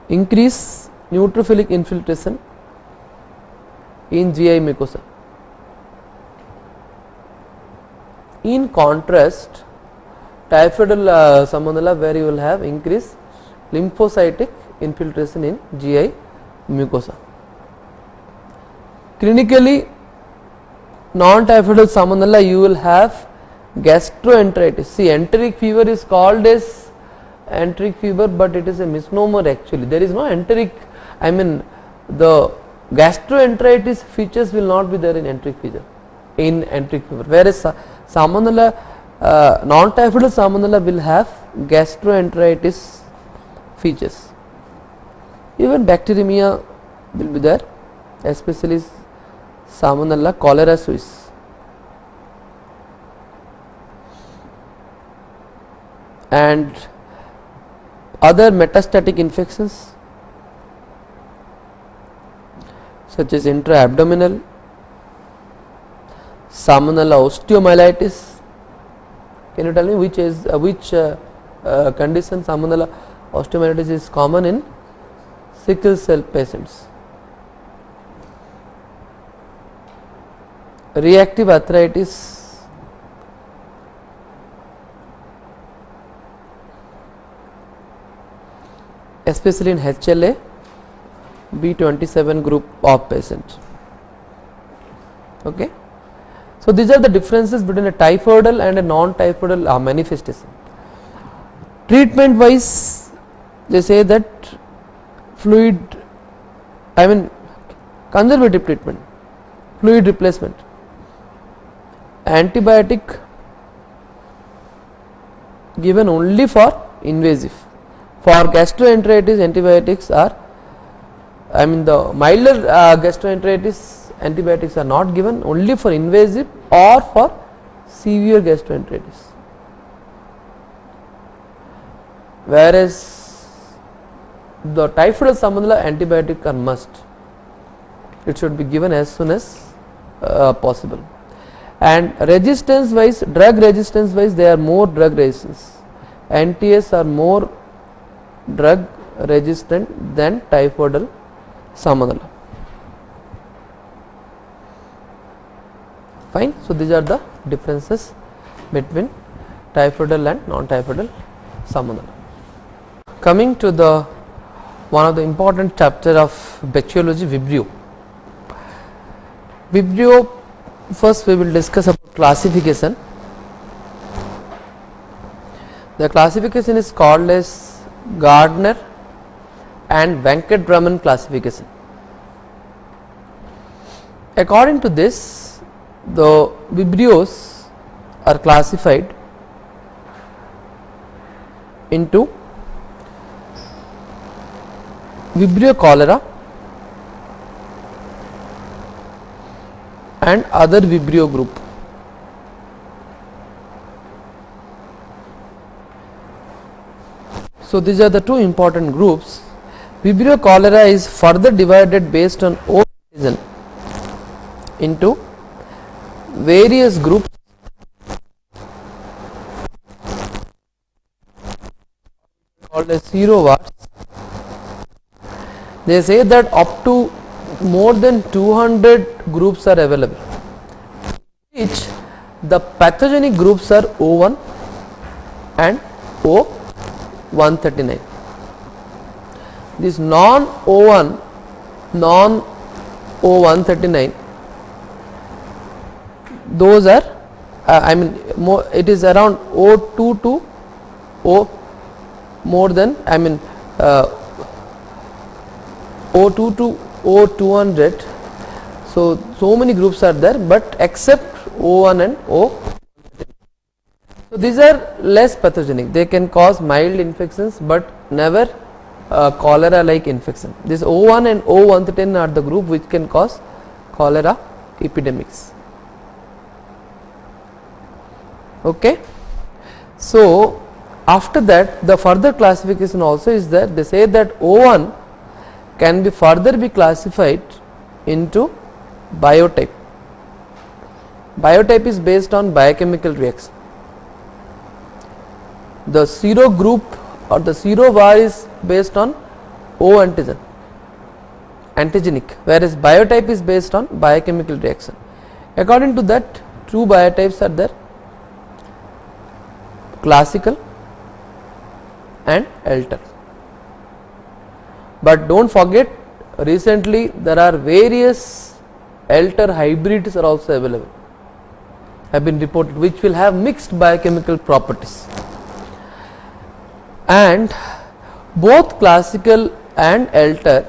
Increase neutrophilic infiltration in GI mucosa. In contrast, typhoidal salmonella, where you will have increased lymphocytic infiltration in GI mucosa. Clinically, non-typhoidal salmonella you will have gastroenteritis. See, enteric fever is called as enteric fever, but it is a misnomer actually. There is no enteric, I mean the gastroenteritis features will not be there in enteric fever, whereas salmonella, non-typhoidal salmonella will have gastroenteritis features. Even bacteremia will be there, especially salmonella cholera suis. And other metastatic infections such as intra-abdominal, salmonella osteomyelitis. Can you tell me which condition salmonella osteomyelitis is common in sickle cell patients? Reactive arthritis, especially in HLA B27 group of patients. Okay. So these are the differences between a typhoidal and a non-typhoidal manifestation. Treatment wise, they say that fluid, I mean conservative treatment, fluid replacement, antibiotic given only for invasive. For gastroenteritis, antibiotics are, I mean the milder gastroenteritis, antibiotics are not given, only for invasive or for severe gastroenteritis. Whereas the typhoidal salmonella, antibiotic are must, it should be given as soon as possible. And resistance wise, drug resistance wise, they are more drug resistance. NTS are more drug resistant than typhoidal salmonella. Fine. So these are the differences between typhoidal and non-typhoidal salmonella. Coming to the one of the important chapter of bacteriology, Vibrio. Vibrio, first we will discuss about classification. The classification is called as Gardner and Venkataraman classification. According to this, the Vibrios are classified into Vibrio cholera and other Vibrio group. So these are the two important groups. Vibrio cholera is further divided based on origin into various groups called as serowarts. They say that up to more than 200 groups are available, which the pathogenic groups are O1 and O139. This non-O1, non-O139, those are it is around O2 to O more than O2 to O200. So many groups are there, but except O1 and O. So these are less pathogenic. They can cause mild infections, but never cholera like infection. This O1 and O110 are the group which can cause cholera epidemics. Okay. So after that, the further classification also is there. They say that O1 can be further be classified into biotype. Biotype is based on biochemical reaction. The sero group or the sero var is based on O antigen, antigenic, whereas biotype is based on biochemical reaction. According to that, two biotypes are there: classical and alter. But don't forget, recently there are various alter hybrids are also available, have been reported, which will have mixed biochemical properties. And both classical and alter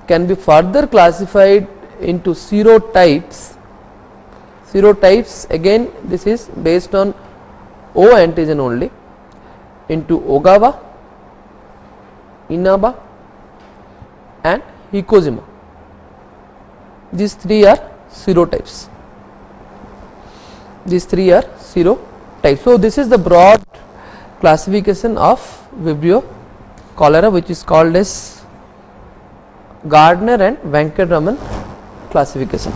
can be further classified into serotypes. Serotypes, again this is based on O antigen only, into Ogawa, Inaba and Hikojima. These three are serotypes. These three are serotypes. So this is the broad classification of Vibrio cholera, which is called as Gardner and Venkataraman classification.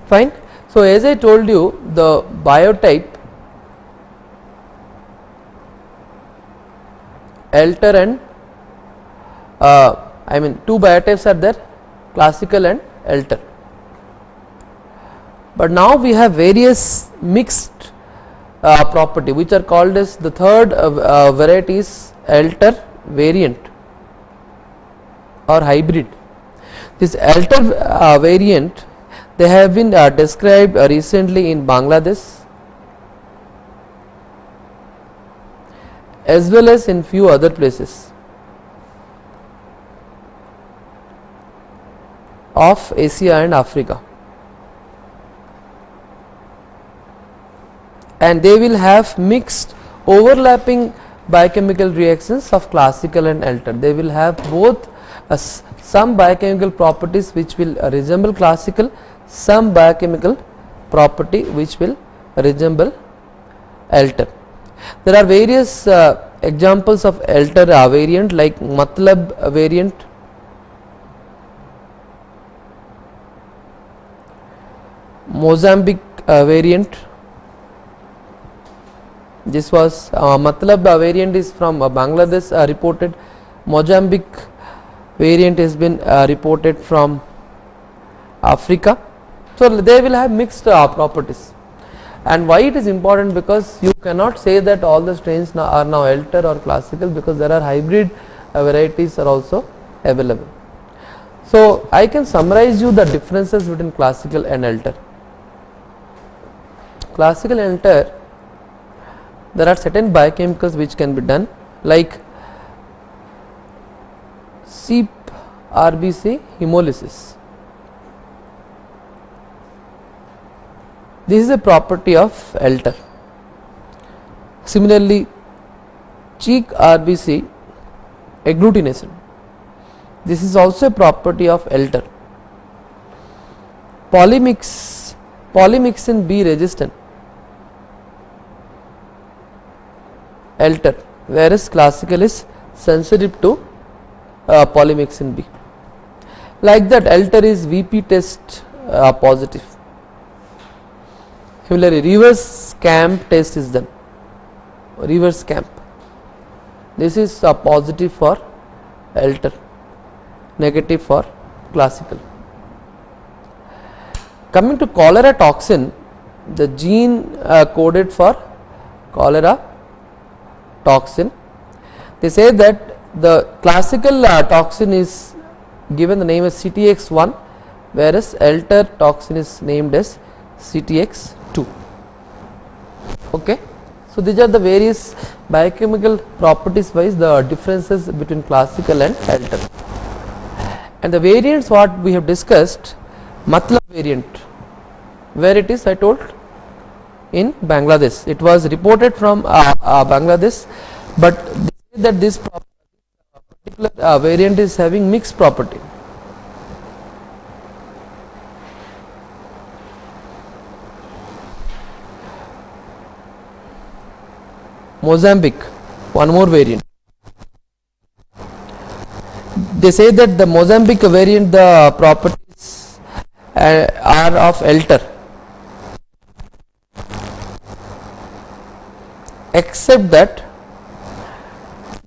Fine. So as I told you, the biotype alter and two biotypes are there, classical and alter. But now we have various mixed property, which are called as the third variety is alter variant or hybrid. This alter variant, they have been described recently in Bangladesh as well as in few other places of Asia and Africa, and they will have mixed overlapping biochemical reactions of classical and alter. They will have both some biochemical properties which will resemble classical, some biochemical property which will resemble alter. There are various examples of alter variant, like Matlab variant, Mozambique variant. This was Matlab variant is from Bangladesh reported. Mozambique variant has been reported from Africa. So they will have mixed properties. And why it is important? Because you cannot say that all the strains are now alter or classical, because there are hybrid varieties are also available. So I can summarize you the differences between classical and alter. Classical and alter, there are certain biochemicals which can be done, like CRBC hemolysis. This is a property of alter. Similarly, cheek RBC agglutination, this is also a property of alter. Polymyxin B resistant, alter, whereas classical is sensitive to polymyxin B. Like that, alter is VP test positive. Similarly, reverse camp test is done. Reverse camp, this is positive for alter, negative for classical. Coming to cholera toxin, the gene coded for cholera toxin, they say that the classical toxin is given the name as CTX1, whereas alter toxin is named as CTX2. Okay. So, these are the various biochemical properties wise the differences between classical and alter. And the variants what we have discussed, Matlab variant, where it is I told in Bangladesh, it was reported from Bangladesh, but they say that this particular variant is having mixed property. Mozambique, one more variant. They say that the Mozambique variant, the properties are of alter, except that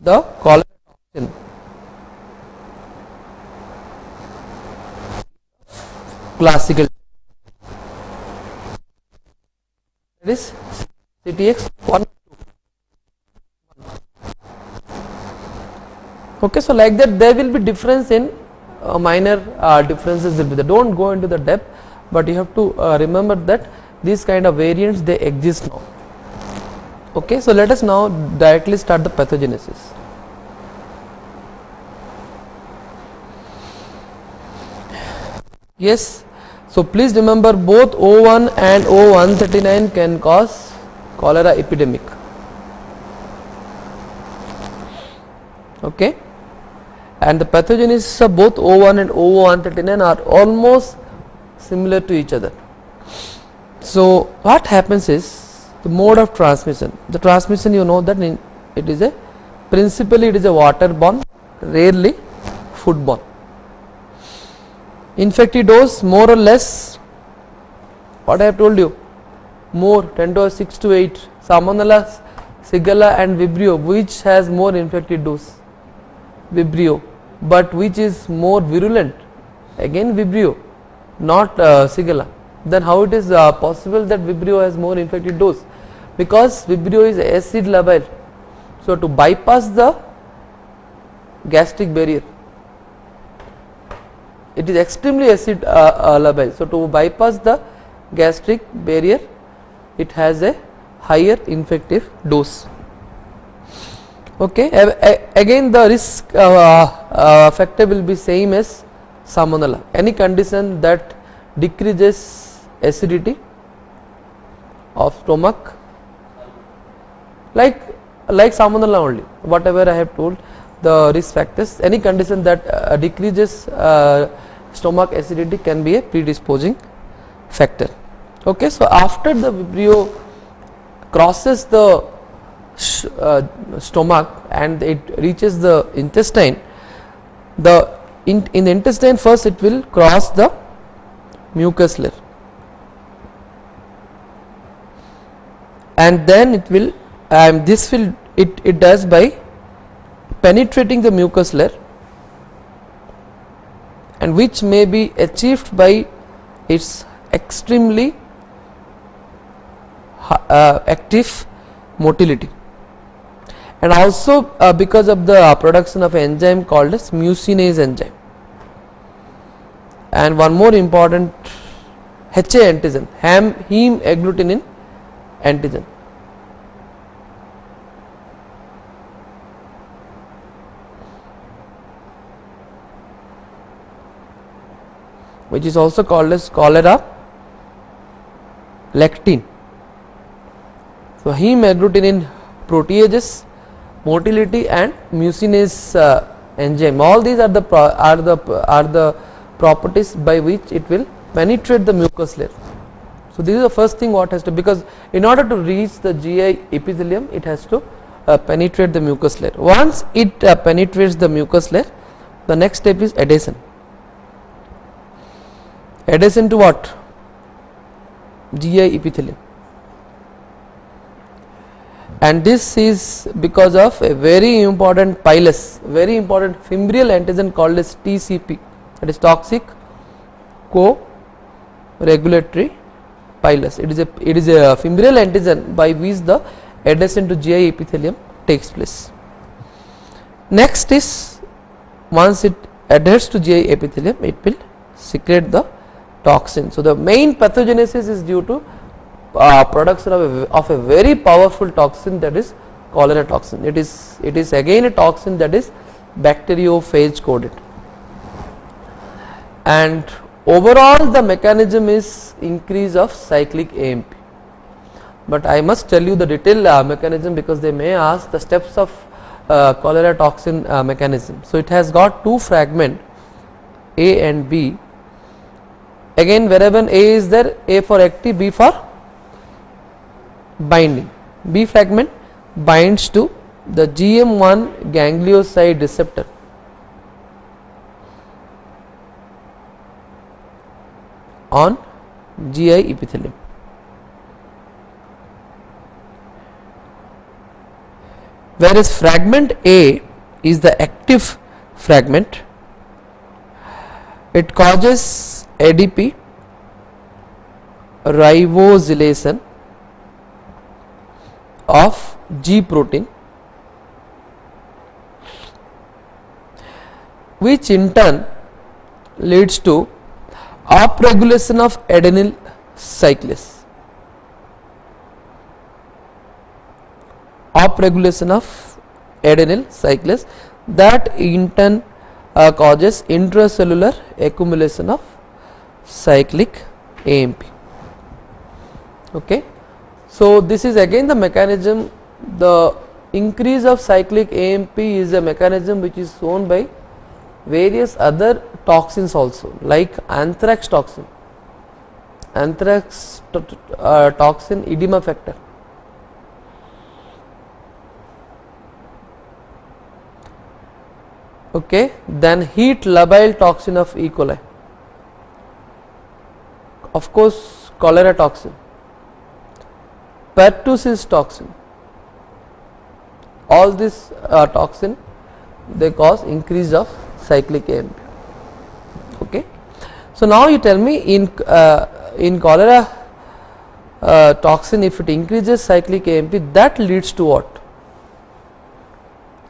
the cholera toxin classical, that is CTX1. Okay, so like that there will be difference in minor differences will be there. Don't go into the depth, but you have to remember that these kind of variants they exist now. Okay, so let us now directly start the pathogenesis. Yes, so please remember both O1 and O139 can cause cholera epidemic. Okay, and the pathogenesis of both O1 and O139 are almost similar to each other. So what happens is the mode of transmission. The transmission, you know that it is principally it is a waterborne, rarely foodborne. Infectidose more or less, what I have told you, more 10 to 6 to 8, Salmonella, Shigella and Vibrio, which has more infected dose? Vibrio, but which is more virulent? Again Vibrio, not Shigella. Then how it is possible that Vibrio has more infected dose? Because Vibrio is acid labile. So to bypass the gastric barrier, it is extremely acid labile. So to bypass the gastric barrier, it has a higher infective dose. Okay, again the risk factor will be same as Salmonella. Any condition that decreases acidity of stomach, like Salmonella only, whatever I have told, the risk factors, any condition that decreases stomach acidity can be a predisposing factor. Okay, so after the Vibrio crosses the stomach and it reaches the intestine, in the intestine first it will cross the mucus layer, and then it will it does by penetrating the mucus layer, and which may be achieved by its extremely active motility, and also because of the production of an enzyme called as mucinase enzyme. And one more important HA antigen, heme agglutinin antigen. Which is also called as cholera lectin. So heme agglutinin proteases, motility and mucinase enzyme, all these are the properties by which it will penetrate the mucus layer. So this is the first thing what has to, because in order to reach the GI epithelium it has to penetrate the mucus layer. Once it penetrates the mucus layer, the next step is adhesion. Adhesion to what? GI epithelium. And this is because of a very important pilus, very important fimbrial antigen called as TCP, that is toxic co-regulatory pilus. It is a fimbrial antigen by which the adhesion to GI epithelium takes place. Next is, once it adheres to GI epithelium, it will secrete the toxin. So the main pathogenesis is due to production of a very powerful toxin, that is cholera toxin. It is again a toxin that is bacteriophage coded, and overall the mechanism is increase of cyclic AMP. But I must tell you the detailed mechanism, because they may ask the steps of cholera toxin mechanism. So it has got two fragments, A and B. Again, wherever A is there, A for active, B for binding. B fragment binds to the GM1 ganglioside receptor on GI epithelium. Whereas fragment A is the active fragment, it causes ADP, ribosylation of G protein, which in turn leads to upregulation of adenyl cyclase. Upregulation of adenyl cyclase, that in turn causes intracellular accumulation of cyclic AMP. Okay. So this is again the mechanism. The increase of cyclic AMP is a mechanism which is shown by various other toxins also, like anthrax toxin. Anthrax toxin edema factor. Okay, then heat labile toxin of E. coli. Of course, cholera toxin, pertussis toxin. All this toxin, they cause increase of cyclic AMP. Okay. So now you tell me, in cholera toxin, if it increases cyclic AMP, that leads to what?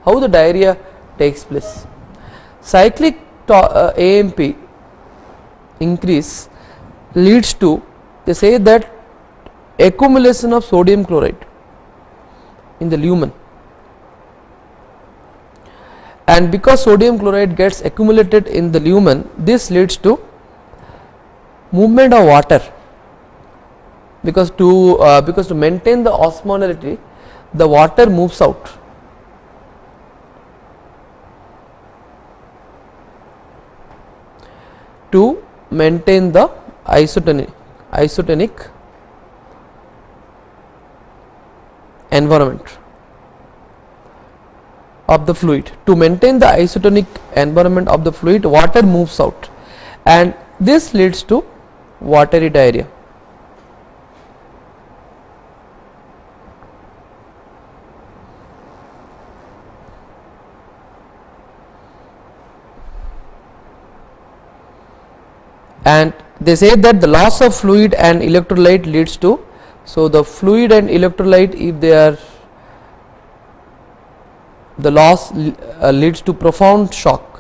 How the diarrhea takes place? Cyclic AMP increase leads to, they say that, accumulation of sodium chloride in the lumen, and because sodium chloride gets accumulated in the lumen, this leads to movement of water, because to maintain the osmolality, the water moves out. To maintain the isotonic environment of the fluid. To maintain the isotonic environment of the fluid, water moves out, and this leads to watery diarrhea. And they say that the loss of fluid and electrolyte leads to, so the fluid and electrolyte, if they are, the loss leads to profound shock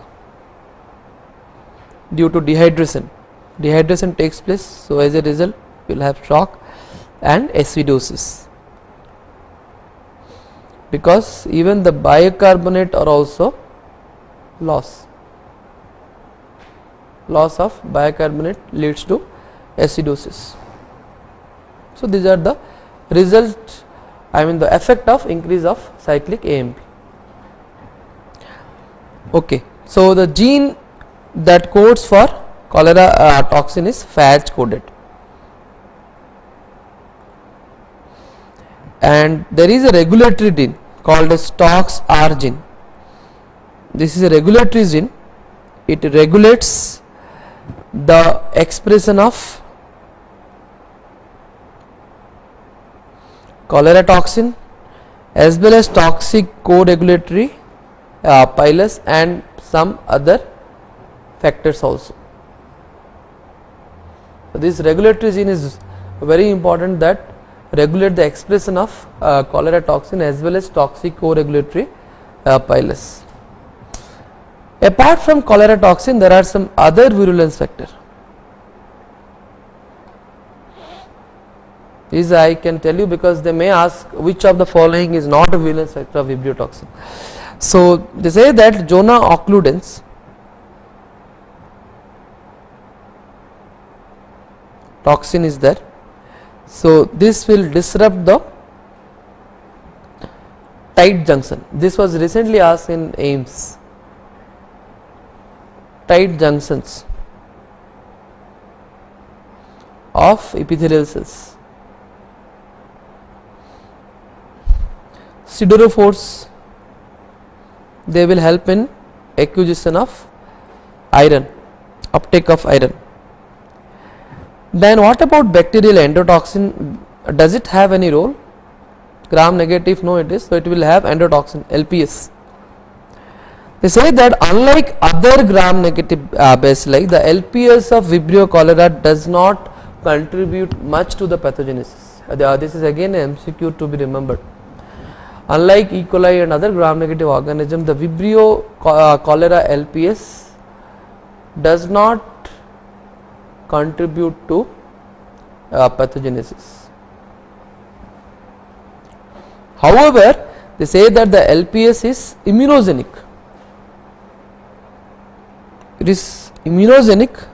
due to dehydration. Dehydration takes place, so as a result we will have shock and acidosis, because even the bicarbonate are also loss of bicarbonate leads to acidosis. So these are the result, the effect of increase of cyclic AMP. Okay. So the gene that codes for cholera toxin is phage coded, and there is a regulatory gene called as STOX-R gene. This is a regulatory gene. It regulates the expression of cholera toxin as well as toxic co-regulatory pilus and some other factors also. So this regulatory gene is very important, that regulate the expression of cholera toxin as well as toxic co-regulatory pilus. Apart from cholera toxin, there are some other virulence factor. This I can tell you because they may ask which of the following is not a virulence factor of Vibrio toxin. So they say that Zona occludens toxin is there. So this will disrupt the tight junction. This was recently asked in AIMS. Tight junctions of epithelial cells. Siderophores, they will help in acquisition of iron, uptake of iron. Then what about bacterial endotoxin? Does it have any role? Gram negative, no it is, so it will have endotoxin, LPS. They say that unlike other gram negative bacilli, the LPS of Vibrio cholera does not contribute much to the pathogenesis. This is again a MCQ to be remembered. Unlike E. coli and other gram negative organisms, the Vibrio cholera LPS does not contribute to pathogenesis. However, they say that the LPS is immunogenic. It is immunogenic,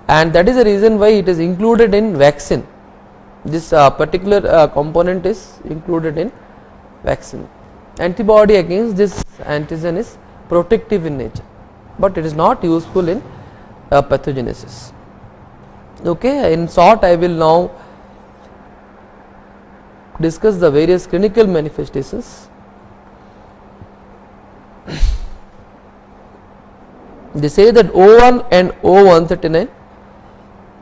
and that is the reason why it is included in vaccine. This particular component is included in vaccine. Antibody against this antigen is protective in nature, but it is not useful in pathogenesis. Okay, in short, I will now discuss the various clinical manifestations. They say that O1 and O139,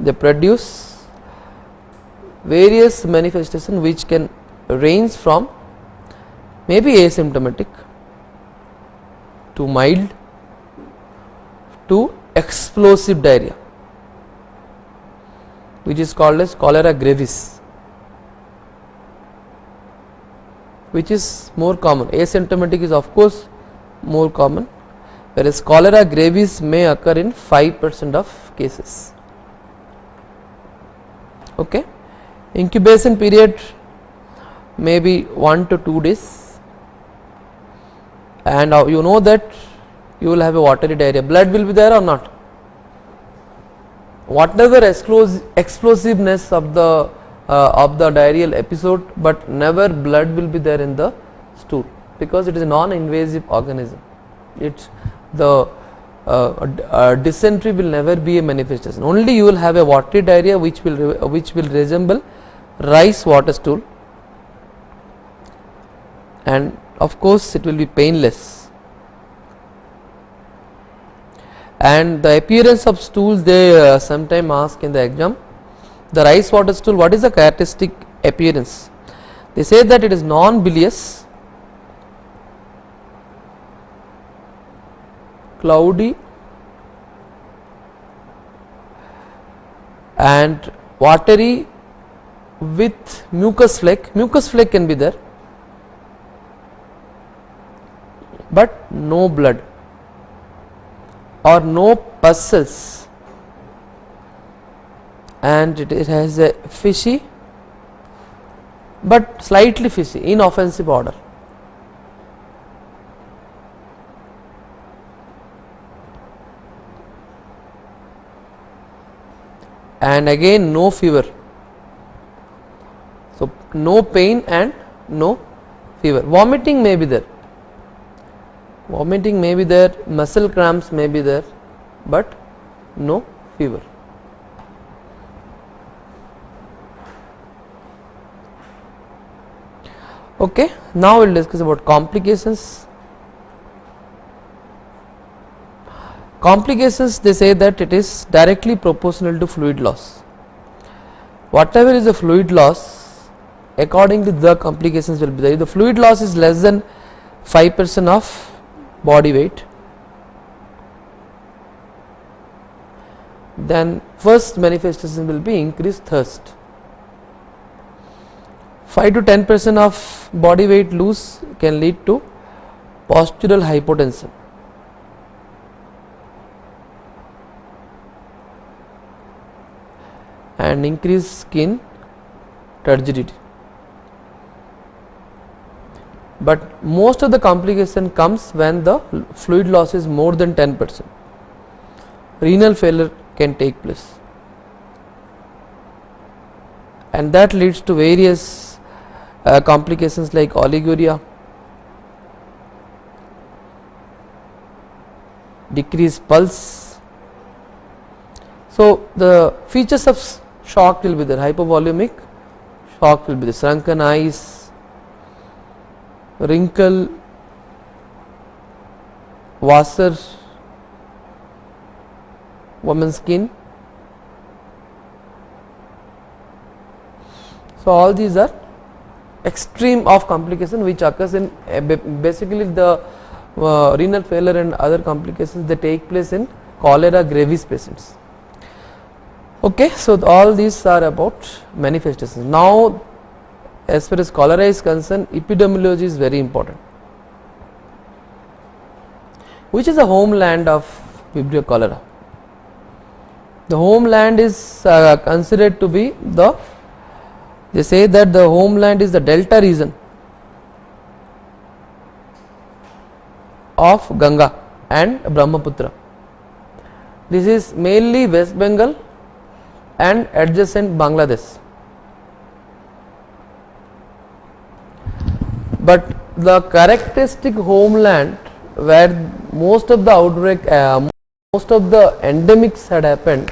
they produce various manifestations which can range from maybe asymptomatic to mild to explosive diarrhea, which is called as cholera gravis, which is more common. Asymptomatic is of course more common, whereas cholera gravis may occur in 5% of cases. Okay. Incubation period may be 1 to 2 days, and you know that you will have a watery diarrhea. Blood will be there or not? Whatever explosiveness of the diarrheal episode, but never blood will be there in the stool, because it is a non-invasive organism. It's the dysentery will never be a manifestation. Only you will have a watery diarrhea which will resemble rice water stool, and of course it will be painless. And the appearance of stools, they sometimes ask in the exam, the rice water stool, what is the characteristic appearance? They say that it is non-bilious, cloudy, and watery with mucus flake. Mucus flake can be there, but no blood or no pus, and it has a fishy but slightly fishy, inoffensive odor. And again no fever, so no pain and no fever. Vomiting may be there, muscle cramps may be there, but no fever. Okay, now we will discuss about complications. Complications, they say that it is directly proportional to fluid loss. Whatever is the fluid loss, according to the complications will be there. If the fluid loss is less than 5% of body weight, then first manifestation will be increased thirst. 5 to 10% of body weight loss can lead to postural hypotension. And increased skin turgidity. But most of the complication comes when the fluid loss is more than 10%. Renal failure can take place, and that leads to various complications like oliguria, decreased pulse. So the features of shock will be there: hypovolemic shock will be the shrunken eyes, wrinkle, wasser, woman's skin. So all these are extreme of complication which occurs in basically the renal failure and other complications, they take place in cholera gravis patients. Okay, so all these are about manifestations. Now as far as cholera is concerned, epidemiology is very important. Which is the homeland of Vibrio cholera? The homeland is considered to be they say that the homeland is the delta region of Ganga and Brahmaputra. This is mainly West Bengal and adjacent Bangladesh. But the characteristic homeland where most of the outbreak, most of the endemics had happened,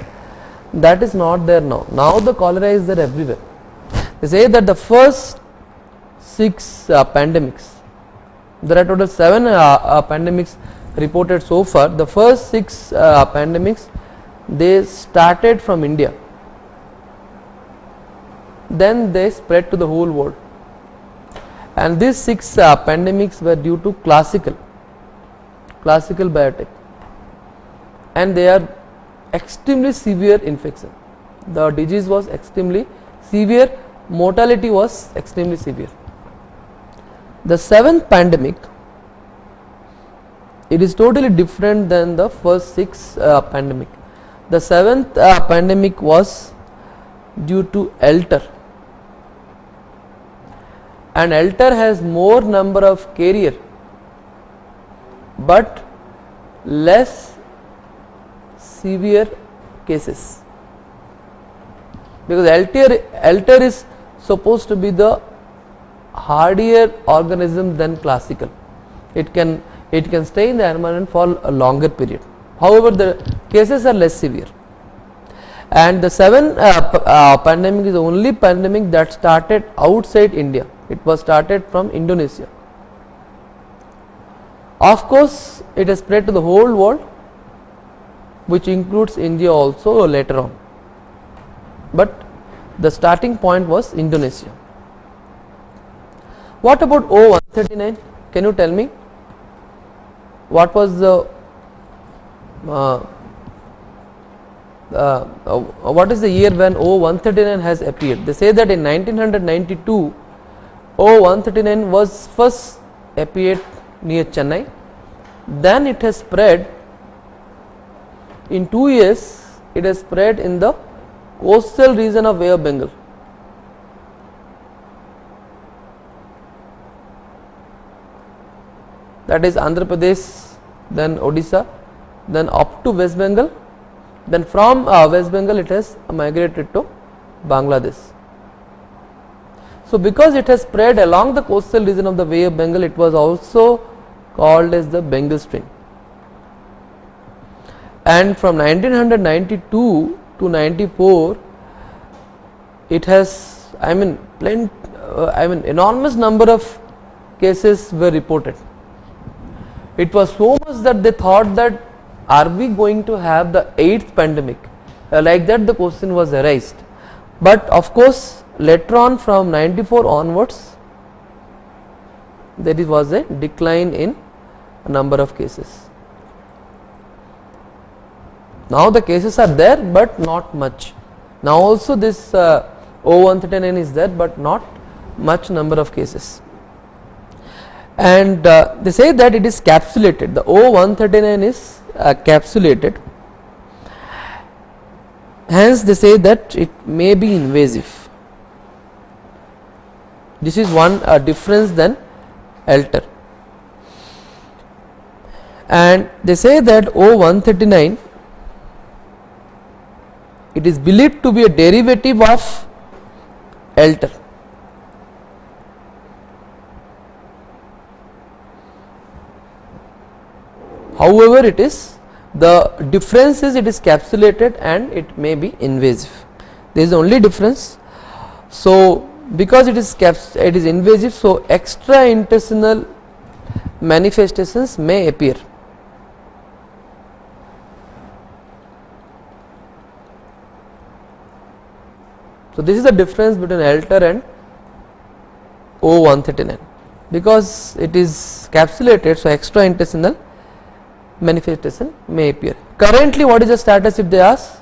that is not there now. Now the cholera is there everywhere. They say that the first 6 pandemics, there are total 7 pandemics reported so far. The first 6 pandemics, they started from India, then they spread to the whole world, and these 6 pandemics were due to classical biotic, and they are extremely severe infection. The disease was extremely severe, mortality was extremely severe. The 7th pandemic, it is totally different than the first 6 pandemic. The 7th pandemic was due to elter, and elter has more number of carrier but less severe cases, because elter is supposed to be the hardier organism than classical. It can stay in the environment for a longer period. However, the cases are less severe, and the 7th pandemic is the only pandemic that started outside India. It was started from Indonesia. Of course, it has spread to the whole world, which includes India also later on, but the starting point was Indonesia. What about O139? Can you tell me what was the what is the year when O139 has appeared? They say that in 1992 O139 was first appeared near Chennai, then it has spread in 2 years, it has spread in the coastal region of Bay of Bengal. That is Andhra Pradesh, then Odisha, then up to West Bengal, then from West Bengal it has migrated to Bangladesh. So because it has spread along the coastal region of the Bay of Bengal, it was also called as the Bengal strain. And from 1992 to 94, it has, enormous number of cases were reported. It was so much that they thought that, are we going to have the 8th pandemic? Like that the question was arised. But of course, later on from 94 onwards, there was a decline in a number of cases. Now the cases are there but not much. Now also this O139 is there but not much number of cases. And they say that it is capsulated, the O139 is capsulated, hence they say that it may be invasive. This is one difference than alter. And they say that O139, it is believed to be a derivative of alter. However, it is, the difference is it is capsulated and it may be invasive. There is only difference. So because it is invasive, so extraintestinal manifestations may appear. So this is the difference between alter and O139, because it is capsulated, so extraintestinal manifestation may appear. Currently what is the status if they ask?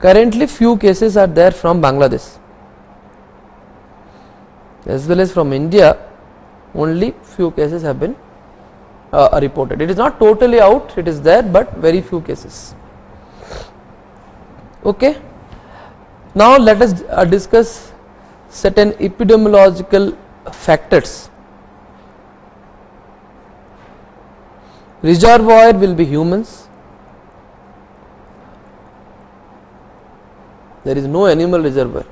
Currently few cases are there from Bangladesh as well as from India, only few cases have been reported. It is not totally out, it is there but very few cases. Okay. Now let us discuss certain epidemiological factors. Reservoir will be humans. There is no animal reservoir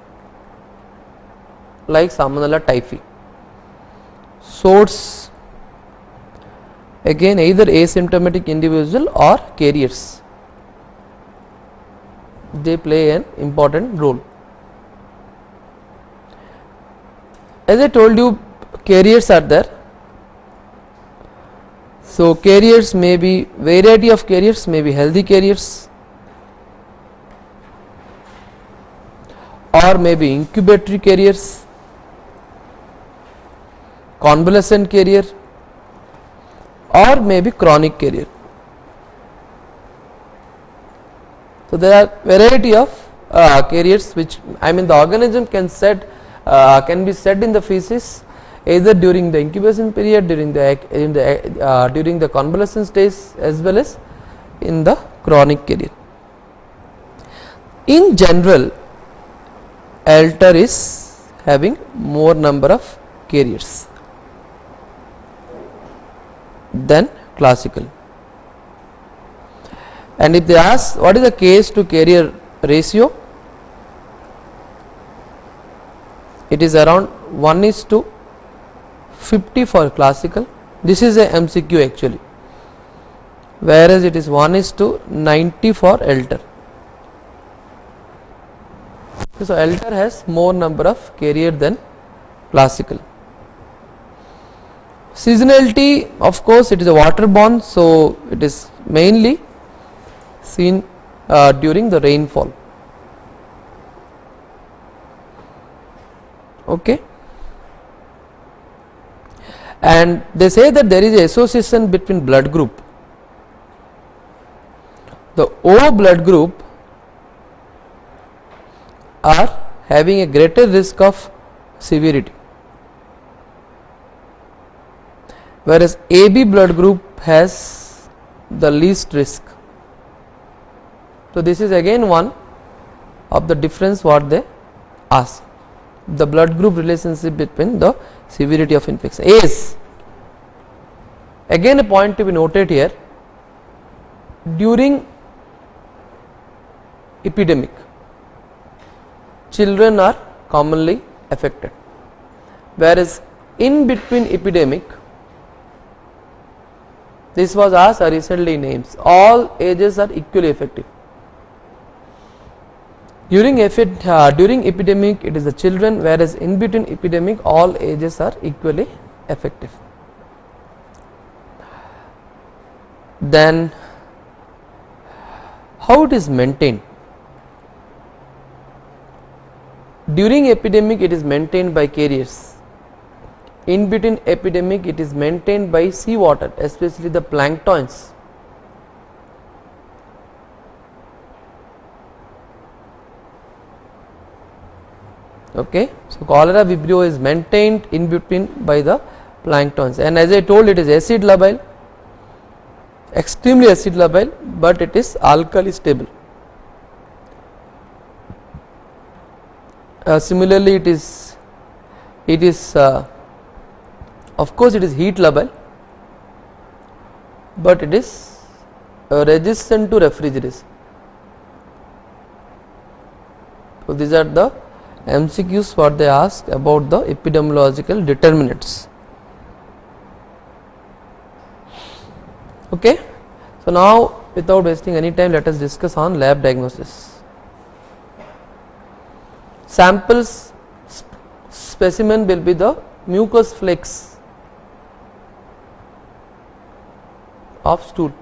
like Salmonella typhi. Source, again either asymptomatic individual or carriers, they play an important role. As I told you, carriers are there. So carriers may be, variety of carriers may be healthy carriers or may be incubatory carriers, convalescent carrier or may be chronic carrier. So there are variety of carriers which, I mean, the organism can be set in the feces either during the incubation period, during the convalescent stage as well as in the chronic carrier. In general, alter is having more number of carriers than classical. And if they ask what is the case to carrier ratio, it is around 1:50 for classical. This is a MCQ actually, whereas it is 1:90 for alter. So alter has more number of carrier than classical. Seasonality, of course, it is a waterborne, so it is mainly seen during the rainfall. Okay. And they say that there is a association between blood group. The O blood group are having a greater risk of severity, whereas AB blood group has the least risk. So this is again one of the difference what they ask, the blood group relationship between the severity of infection. Is again a point to be noted here. During epidemic, children are commonly affected, whereas in between epidemic, this was asked recently in names, all ages are equally effective. During epidemic it is the children, whereas in between epidemic all ages are equally effective. Then how it is maintained? During epidemic it is maintained by carriers. In between epidemic it is maintained by sea water, especially the planktons. Okay. So, cholera vibrio is maintained in between by the planktons, and as I told, it is acid labile, extremely acid labile, but it is alkali stable. Similarly, it is of course it is heat labile, but it is resistant to refrigeration. So, these are the MCQs what they ask about the epidemiological determinants. Okay. So, now without wasting any time, let us discuss on lab diagnosis. Samples specimen will be the mucus flakes of stool.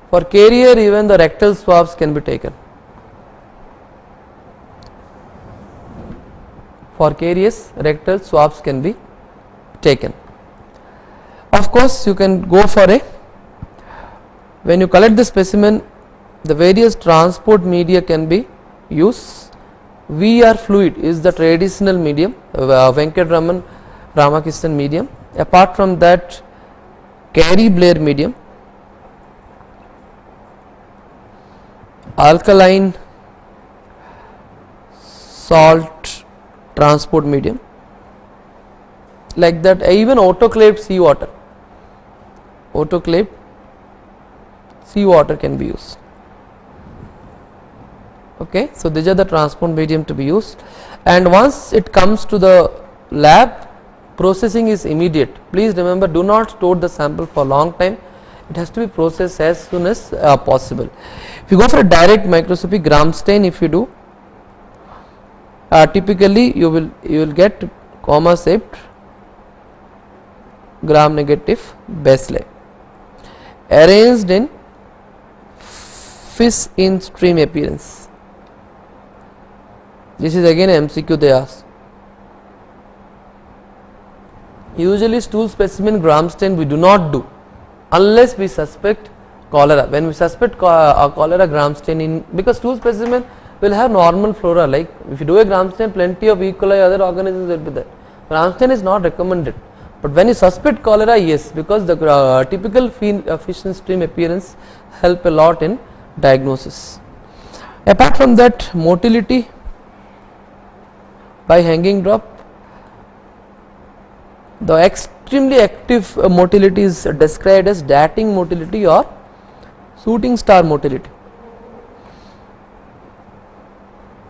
For carrier, even the rectal swabs can be taken. For carriers, rectal swabs can be taken. Of course, you can go for when you collect the specimen, the various transport media can be used. VR fluid is the traditional medium, Venkatraman Ramakrishnan medium. Apart from that, Carey Blair medium, alkaline salt transport medium, like that, even autoclaved seawater, autoclaved seawater can be used. Okay. So, these are the transport medium to be used, and once it comes to the lab, processing is immediate. Please remember, do not store the sample for long time, it has to be processed as soon as possible. If you go for a direct microscopy gram stain, if you do, typically you will get comma shaped gram negative bacilli arranged in fish in stream appearance. This is again MCQ they ask. Usually stool specimen gram stain we do not do unless we suspect cholera. When we suspect cholera gram stain in, because stool specimen will have normal flora, like if you do a gram stain, plenty of E. coli other organisms will be there. Gram stain is not recommended, but when you suspect cholera, yes, because the typical fish in stream appearance help a lot in diagnosis. Apart from that, motility by hanging drop, the extremely active motility is described as darting motility or shooting star motility.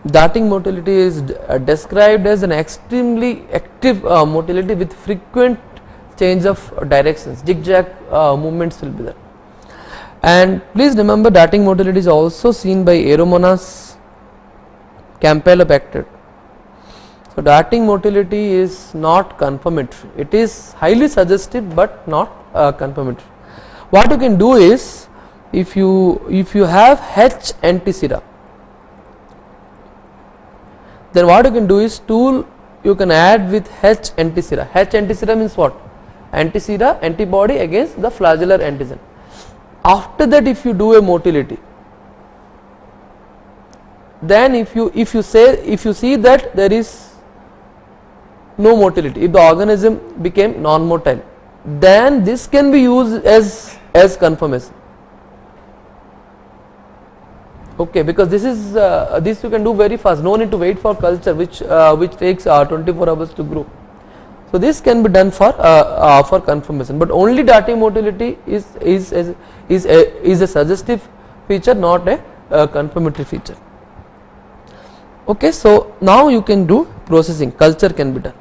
Darting motility is described as an extremely active motility with frequent change of directions, zigzag movements will be there. And please remember, darting motility is also seen by Aeromonas campylobacter. So, darting motility is not confirmatory, it is highly suggestive but not confirmatory. What you can do is, if you have H. antisera, then what you can do is stool you can add with H. antisera. H. antisera means what? Antisera, antibody against the flagellar antigen. After that, if you do a motility, then if you see that there is no motility, if the organism became non-motile, then this can be used as confirmation. Okay, because this is this you can do very fast, no need to wait for culture which takes 24 hours to grow. So, this can be done for confirmation, but only darting motility is a suggestive feature, not a confirmatory feature. Okay, so now you can do processing, culture can be done.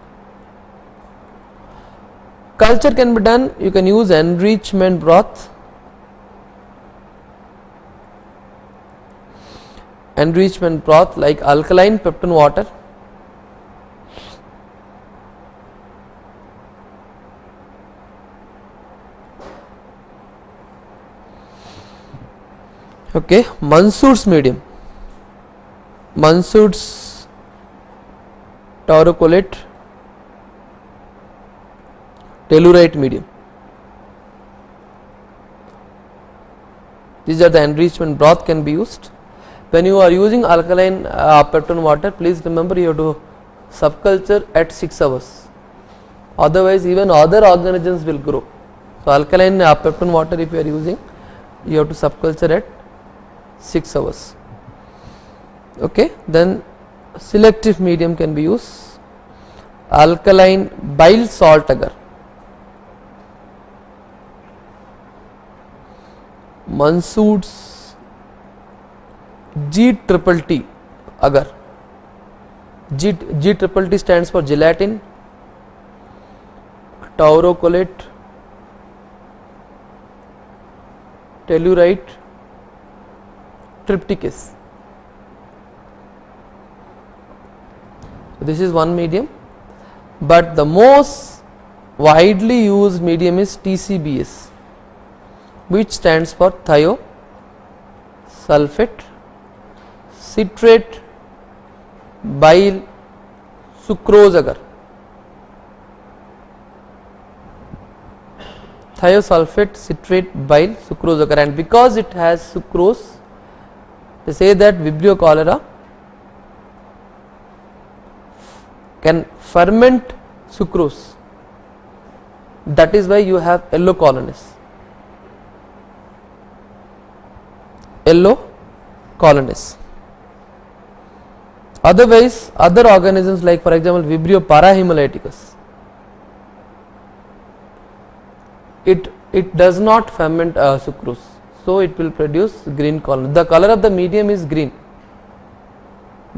Culture can be done, you can use enrichment broth, like alkaline peptone water, okay, Mansour's medium, Mansour's taurocolate, tellurite medium. These are the enrichment broth can be used. when you are using alkaline peptone water, please remember you have to subculture at 6 hours, otherwise even other organisms will grow. So, alkaline peptone water if you are using, you have to subculture at 6 hours. Okay. Then selective medium can be used, alkaline bile salt agar, Mansood's G.T.T agar, G.T.T stands for gelatin, taurocolate, tellurite, trypticase. This is one medium, but the most widely used medium is TCBS, which stands for thiosulfate citrate bile sucrose agar. Thiosulfate citrate bile sucrose agar, and because it has sucrose, they say that Vibrio cholera can ferment sucrose, that is why you have yellow colonies. Otherwise, other organisms like for example Vibrio parahemolyticus, it does not ferment sucrose, so it will produce green colony. The color of the medium is green.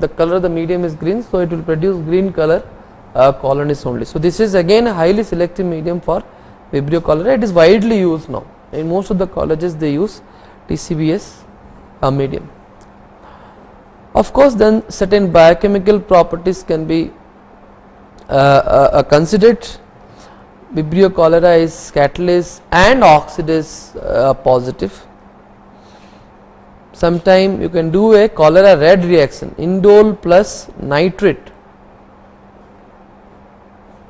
So it will produce green color colonies only. So this is again a highly selective medium for Vibrio cholera. It is widely used now. In most of the colleges they use TCBS medium. Of course, then certain biochemical properties can be considered. Vibrio cholera is catalase and oxidase positive. Sometime you can do a cholera red reaction, indole plus nitrate,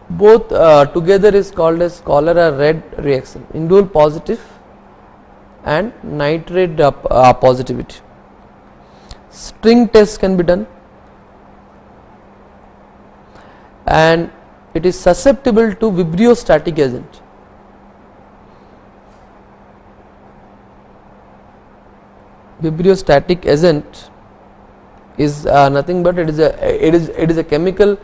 both together is called as cholera red reaction, indole positive and nitrate positivity. String test can be done, and it is susceptible to vibriostatic agent. Vibriostatic agent is nothing but it is a chemical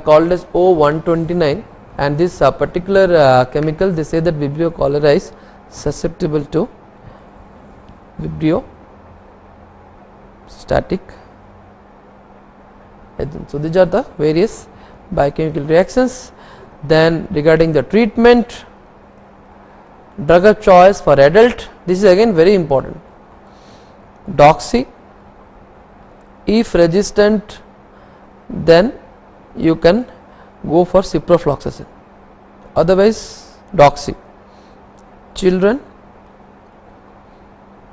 called as O129, and this particular chemical, they say that Vibrio cholera is susceptible to vibriostatic agent. So these are the various biochemical reactions. Then regarding the treatment, drug of choice for adult, this is again very important. Doxy, if resistant, then you can go for ciprofloxacin, otherwise doxy. Children,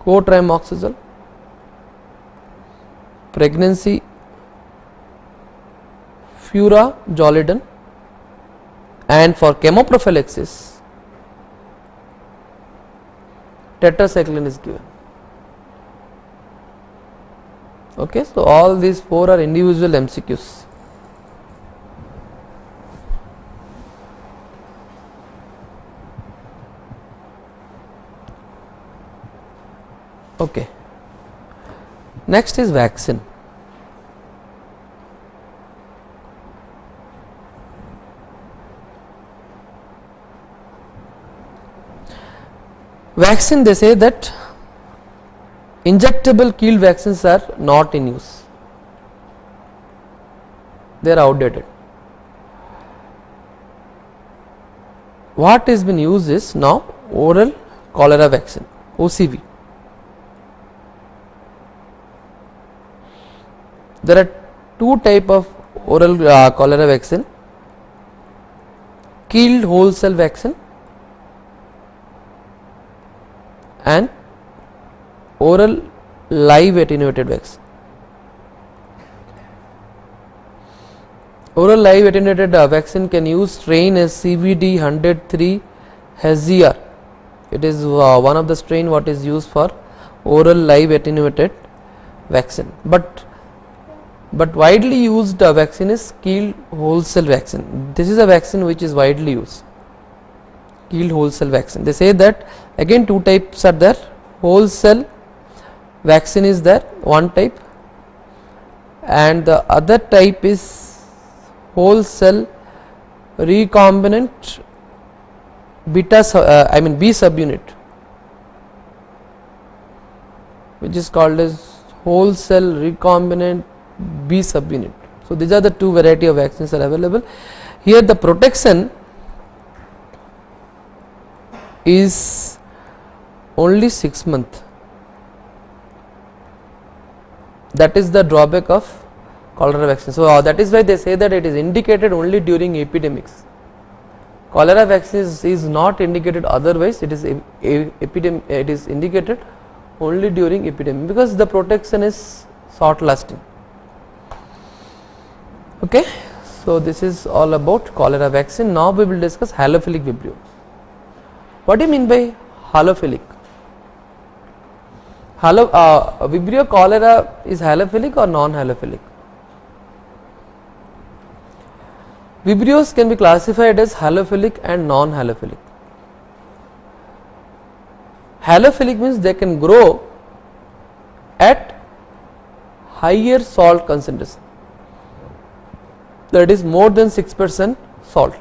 cotrimoxazole. Pregnancy, furazolidine, and for chemoprophylaxis tetracycline is given. Okay, so all these 4 are individual MCQs. Okay. Next is vaccine. Vaccine, they say that injectable killed vaccines are not in use, they are outdated. What is been used is now oral cholera vaccine, OCV. There are 2 type of oral cholera vaccine: killed whole cell vaccine and oral live attenuated vaccine. Oral live attenuated vaccine can use strain as CVD 103 HZR. It is one of the strain what is used for oral live attenuated vaccine, but widely used vaccine is killed whole cell vaccine. This is a vaccine which is widely used, killed whole cell vaccine. They say that again two types are there. Whole cell vaccine is there, one type, and the other type is whole cell recombinant B subunit, which is called as whole cell recombinant B subunit. So these are the two variety of vaccines are available. Here the protection is only 6 months. That is the drawback of cholera vaccine. So that is why they say that it is indicated only during epidemics. Cholera vaccine is not indicated otherwise. It is it is indicated only during epidemic because the protection is short lasting. Okay, so this is all about cholera vaccine. Now we will discuss halophilic vibrio. What do you mean by halophilic? Vibrio cholera is halophilic or non-halophilic? Vibrios can be classified as halophilic and non-halophilic. Halophilic means they can grow at higher salt concentration, that is more than 6% salt.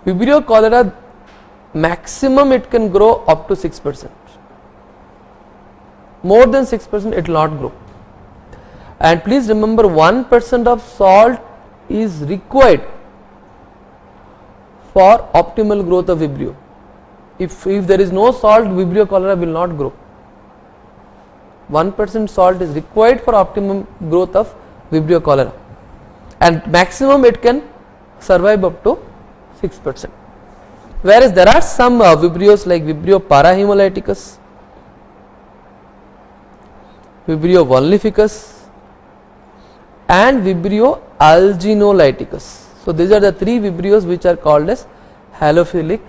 Vibrio cholera maximum it can grow up to 6%. More than 6% it will not grow. And please remember 1% of salt is required for optimal growth of vibrio. If there is no salt, vibrio cholera will not grow. 1% salt is required for optimum growth of vibrio cholera, and maximum it can survive up to 6%. Whereas there are some vibrios like vibrio parahemolyticus, vibrio vulnificus and vibrio alginolyticus. So these are the three vibrios which are called as halophilic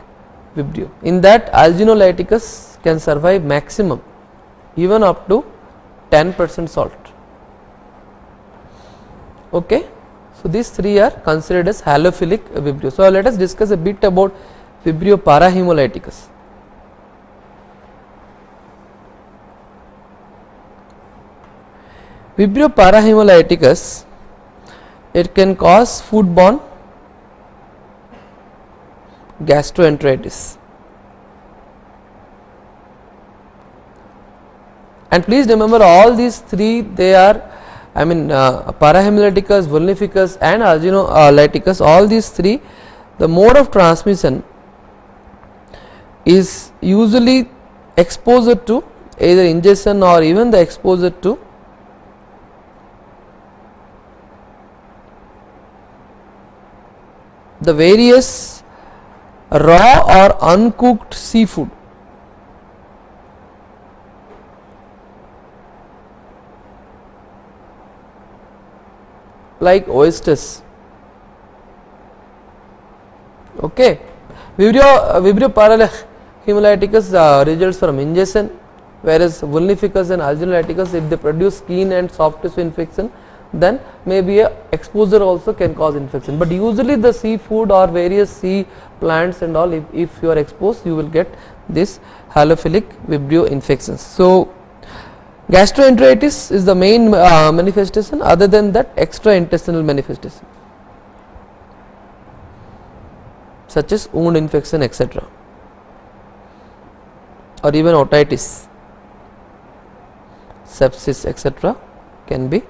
vibrio. In that, alginolyticus can survive maximum even up to 10% salt. Okay, so these three are considered as halophilic vibrio. So let us discuss a bit about vibrio parahemolyticus. Vibrio parahemolyticus, it can cause foodborne gastroenteritis. And please remember all these three, they are parahemolyticus, vulnificus and alginolyticus, all these three, the mode of transmission is usually exposure to either ingestion or even the exposure to the various raw or uncooked seafood like oysters. Okay, vibrio parahemolyticus results from ingestion, whereas vulnificus and alginolyticus, if they produce skin and soft tissue infection, then maybe a exposure also can cause infection. But usually the seafood or various sea plants and all, if you are exposed, you will get this halophilic vibrio infections. So gastroenteritis is the main manifestation. Other than that, extraintestinal manifestation such as wound infection, etc., or even otitis, sepsis, etc., can be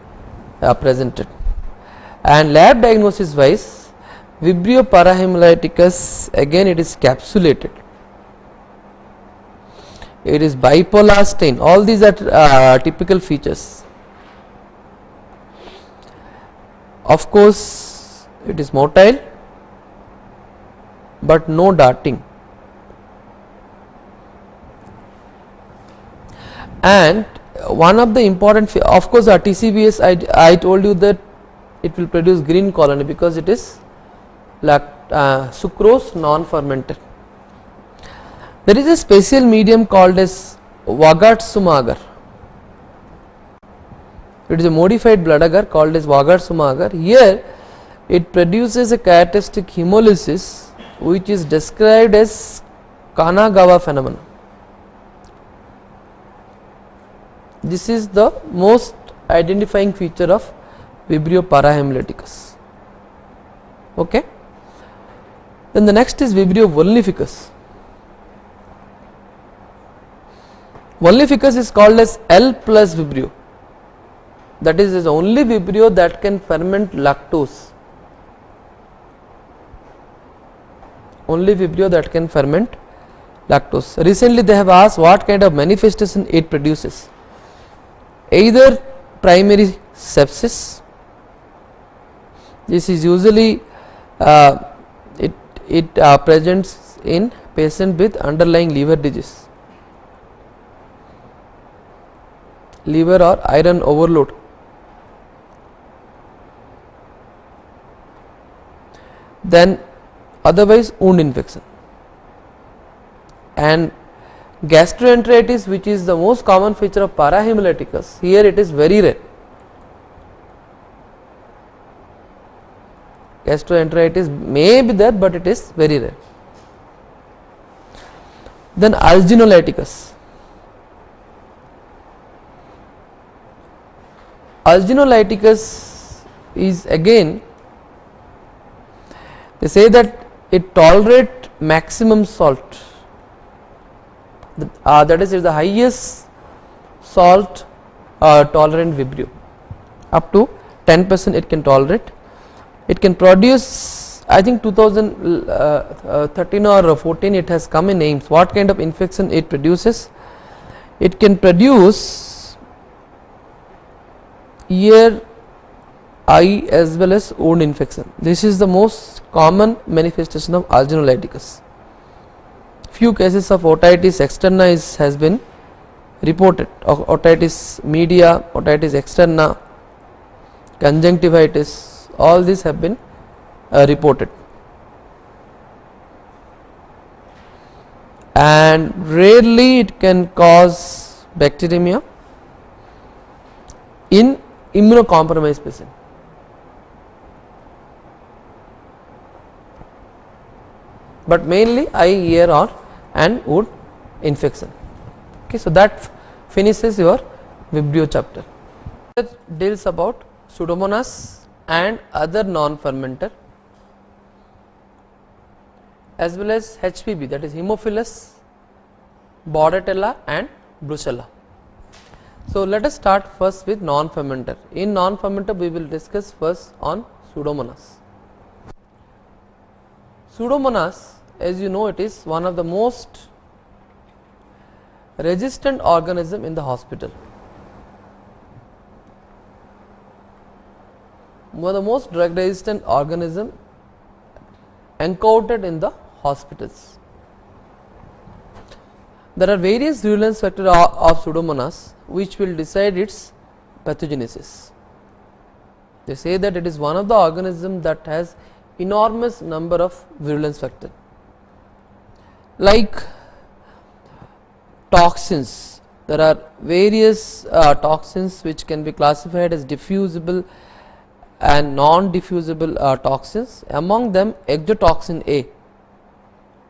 presented. And lab diagnosis wise, vibrio parahemolyticus, again it is capsulated, it is bipolar stain. All these are typical features. Of course, it is motile but no darting, and one of the important, of course, our TCBS, I told you that it will produce green colony because it is sucrose non-fermented. There is a special medium called as Vagatsumagar. It is a modified blood agar called as Vagar-Suma agar. Here it produces a characteristic hemolysis which is described as Kanagawa phenomenon. This is the most identifying feature of Vibrio parahemolyticus. Okay. Then the next is Vibrio vulnificus. Vulnificus is called as L plus Vibrio. That is the only Vibrio that can ferment lactose. Only Vibrio that can ferment lactose. Recently they have asked what kind of manifestation it produces. Either primary sepsis, this is usually it presents in patient with underlying liver disease, liver or iron overload. Then otherwise wound infection, and gastroenteritis, which is the most common feature of parahemolyticus, here it is very rare. Gastroenteritis may be there, but it is very rare. Then alginolyticus. Alginolyticus is again, they say that it tolerates maximum salt. That is the highest salt tolerant Vibrio. Up to 10% it can tolerate. It can produce, I think 2013 or 14 it has come in names. What kind of infection it produces? It can produce ear, eye as well as wound infection. This is the most common manifestation of alginolyticus. Few cases of otitis externa has been reported, otitis media, otitis externa, conjunctivitis, all these have been reported. And rarely it can cause bacteremia in immunocompromised patient. But mainly eye, ear or and wound infection. Okay, so that finishes your Vibrio chapter. It deals about Pseudomonas and other non-fermenter as well as HPB, that is Haemophilus, Bordetella and Brucella. So let us start first with non-fermenter. In non-fermenter we will discuss first on Pseudomonas. Pseudomonas, as you know, it is one of the most resistant organism in the hospital. One of the most drug resistant organism encountered in the hospitals. There are various virulence factors of Pseudomonas which will decide its pathogenesis. They say that it is one of the organisms that has enormous number of virulence factors, like toxins. There are various toxins which can be classified as diffusible and non-diffusible toxins. Among them, exotoxin A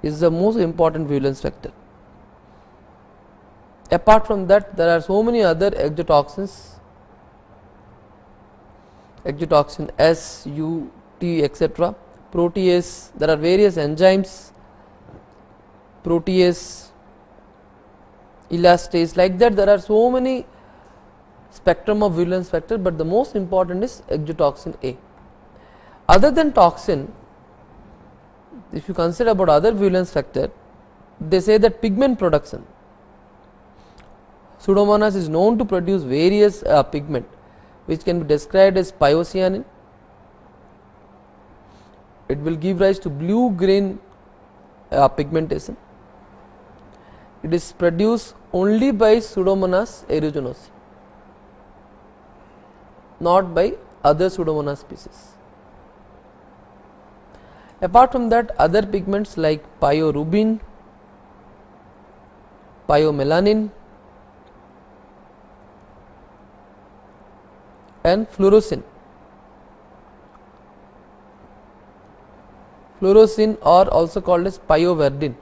is the most important virulence factor. Apart from that, there are so many other exotoxins, exotoxin S, U, T, etc. Protease, there are various enzymes, protease, elastase, like that there are so many spectrum of virulence factor, but the most important is exotoxin A. Other than toxin, if you consider about other virulence factor, they say that pigment production. Pseudomonas is known to produce various pigment which can be described as pyocyanin. It will give rise to blue green pigmentation. It is produced only by Pseudomonas aeruginosa, not by other Pseudomonas species. Apart from that, other pigments like pyorubin, pyomelanin, and fluorescein. Fluorescein or also called as pyoverdin.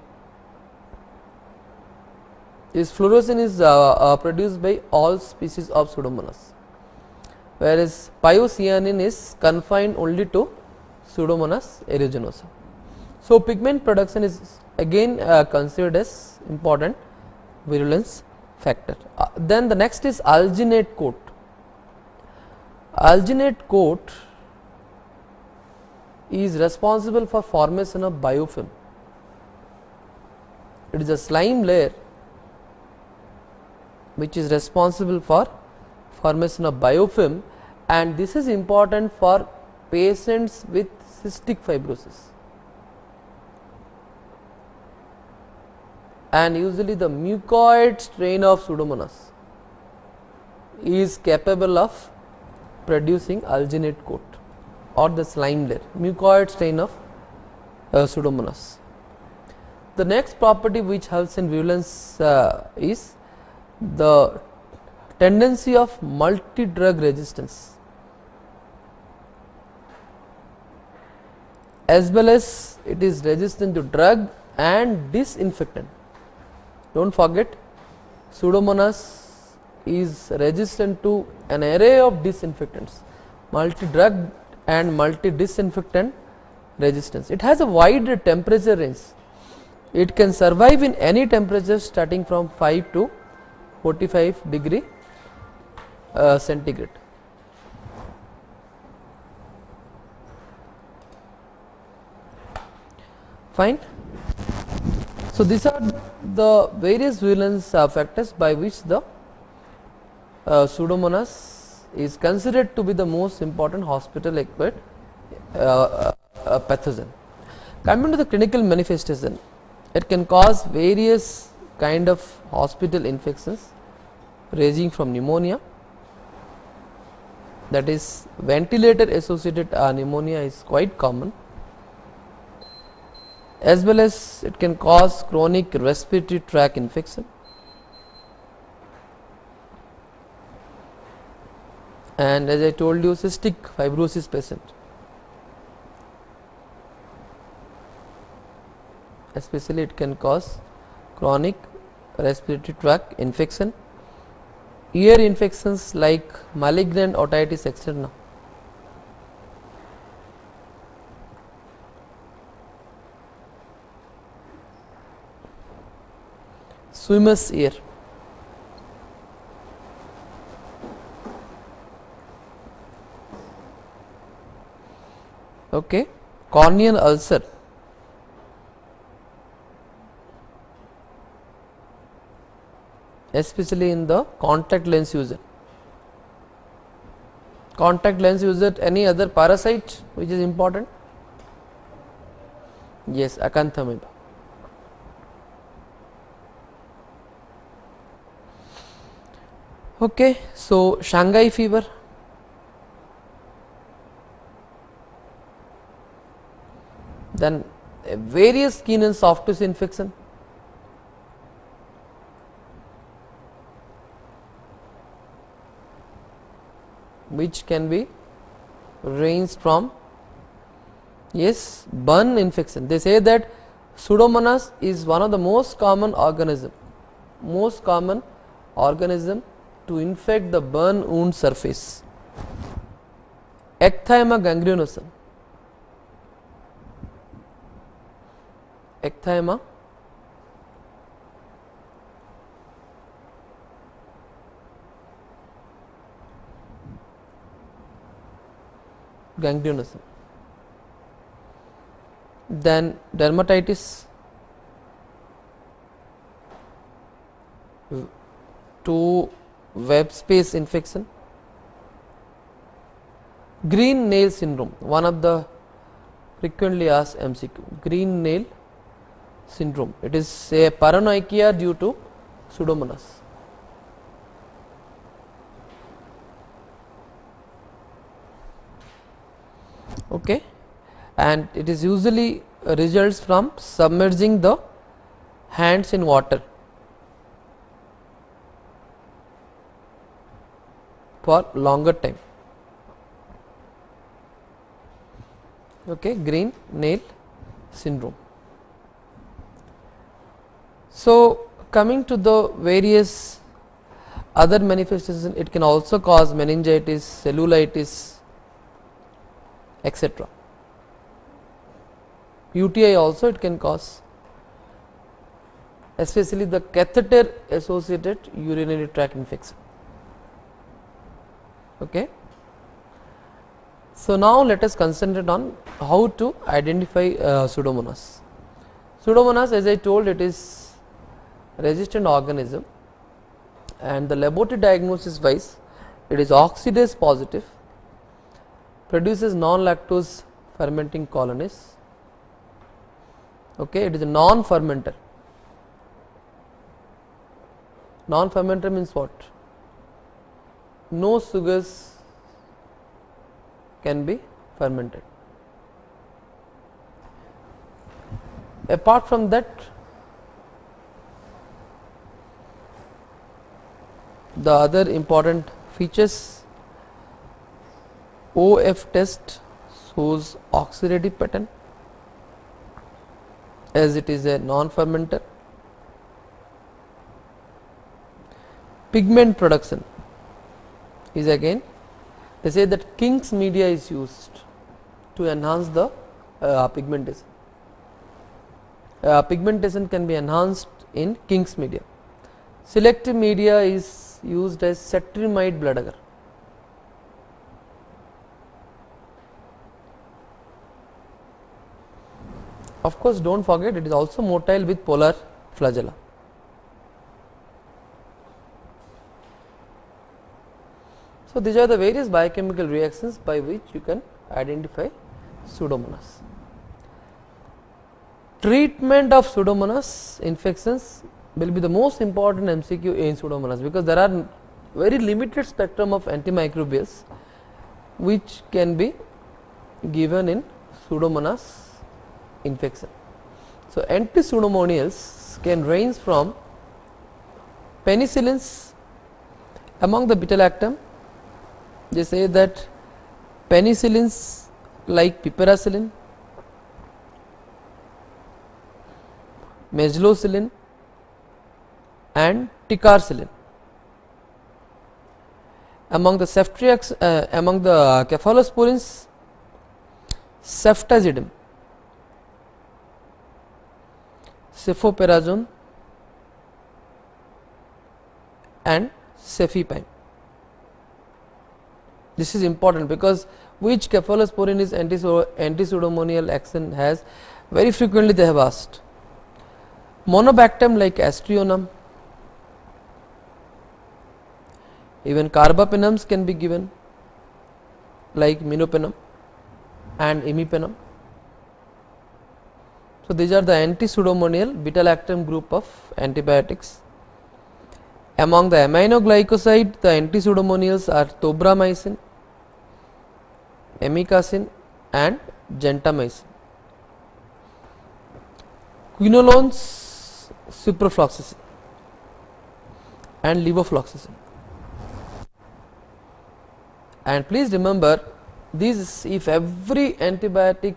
This fluorescein is produced by all species of Pseudomonas, whereas pyocyanin is confined only to Pseudomonas aeruginosa. So, pigment production is again considered as important virulence factor. Then the next is alginate coat. Alginate coat is responsible for formation of biofilm. It is a slime layer which is responsible for formation of biofilm, and this is important for patients with cystic fibrosis. And usually the mucoid strain of Pseudomonas is capable of producing alginate coat or the slime layer, mucoid strain of Pseudomonas. The next property which helps in virulence is the tendency of multi-drug resistance, as well as it is resistant to drug and disinfectant. Do not forget, Pseudomonas is resistant to an array of disinfectants, multi-drug and multi-disinfectant resistance. It has a wide temperature range. It can survive in any temperature starting from 5 to 45 degree centigrade. Fine. So, these are the various virulence factors by which the Pseudomonas is considered to be the most important hospital acquired pathogen. Coming to the clinical manifestation, it can cause various kind of hospital infections ranging from pneumonia, that is ventilator associated pneumonia is quite common, as well as it can cause chronic respiratory tract infection, and as I told you, cystic fibrosis patient, especially it can cause chronic respiratory tract infection, ear infections like malignant otitis externa, swimmer's ear, okay, corneal ulcer, especially in the contact lens user. Contact lens user, any other parasite which is important? Yes, acanthamoeba. Okay, so Shanghai fever, then various skin and soft tissue infection, which can be ranged from, yes, burn infection. They say that Pseudomonas is one of the most common organism to infect the burn wound surface. Ecthyma gangrenosum, ecthyma gangrenosum, then dermatitis, to web space infection, green nail syndrome, one of the frequently asked MCQ, green nail syndrome. It is a paranoikia due to Pseudomonas. Okay, and it is usually results from submerging the hands in water for longer time. okay, green nail syndrome. So, coming to the various other manifestations, it can also cause meningitis, cellulitis, etc. UTI also it can cause, especially the catheter associated urinary tract infection. Okay. So, now let us concentrate on how to identify Pseudomonas. Pseudomonas, as I told, it is resistant organism, and the laboratory diagnosis wise it is oxidase positive, produces non-lactose fermenting colonies. Okay, it is a non-fermenter. Non-fermenter means what? No sugars can be fermented. Apart from that, the other important features, OF test shows oxidative pattern as it is a non-fermenter. Pigment production is again, they say that King's media is used to enhance the pigmentation. Pigmentation can be enhanced in King's media. Selective media is used as cetrimide blood agar. Of course, do not forget it is also motile with polar flagella. So, these are the various biochemical reactions by which you can identify Pseudomonas. Treatment of Pseudomonas infections will be the most important MCQ in Pseudomonas, because there are very limited spectrum of antimicrobials which can be given in Pseudomonas infection. So, anti-pseudomonials can range from penicillins. Among the beta-lactam, they say that penicillins like piperacillin, meslocillin and ticarcillin. Among the among the cephalosporins, ceftazidime, cefoperazone and cefepime. This is important because which cephalosporin is anti-pseudomonial action has, very frequently they have asked. Monobactam like Astrionum, even carbapenems can be given like Minopenem and Imipenem. So, these are the anti-pseudomonial beta-lactam group of antibiotics. Among the aminoglycoside, the anti-pseudomonials are tobramycin, amikacin and gentamicin. Quinolones, ciprofloxacin and levofloxacin. And please remember, these, if every antibiotic,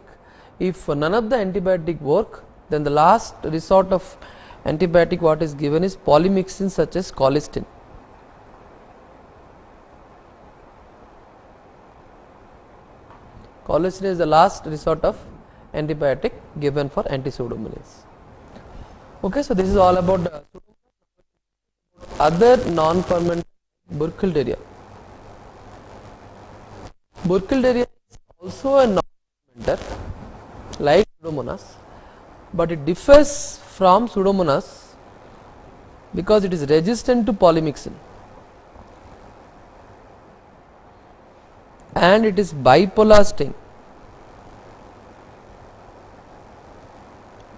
if none of the antibiotic work, then the last resort of antibiotic what is given is polymyxin such as colistin. Colistin is the last resort of antibiotic given for anti-pseudomonials. Okay, so this is all about the other non-fermented Burkholderia. Burkholderia is also a non-fermenter like Pseudomonas, but it differs from Pseudomonas because it is resistant to polymyxin and it is bipolar stain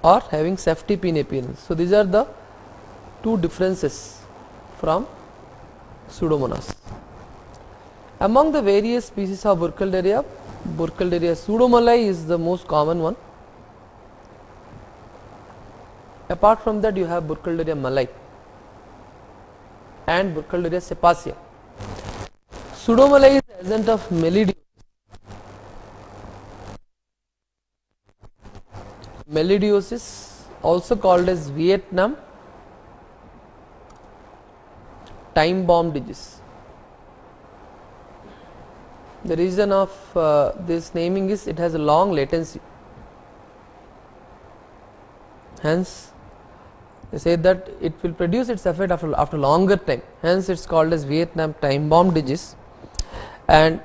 or having ceftipene appearance. So, these are the two differences from Pseudomonas. Among the various species of Burkholderia, Burkholderia pseudomallei is the most common one. Apart from that, you have Burkholderia mallei and Burkholderia cepacia. Pseudomallei is the agent of melidiosis. melidiosis, also called as Vietnam time bomb disease. The reason of this naming is it has a long latency, hence they say that it will produce its effect after longer time, hence it is called as Vietnam time bomb disease. And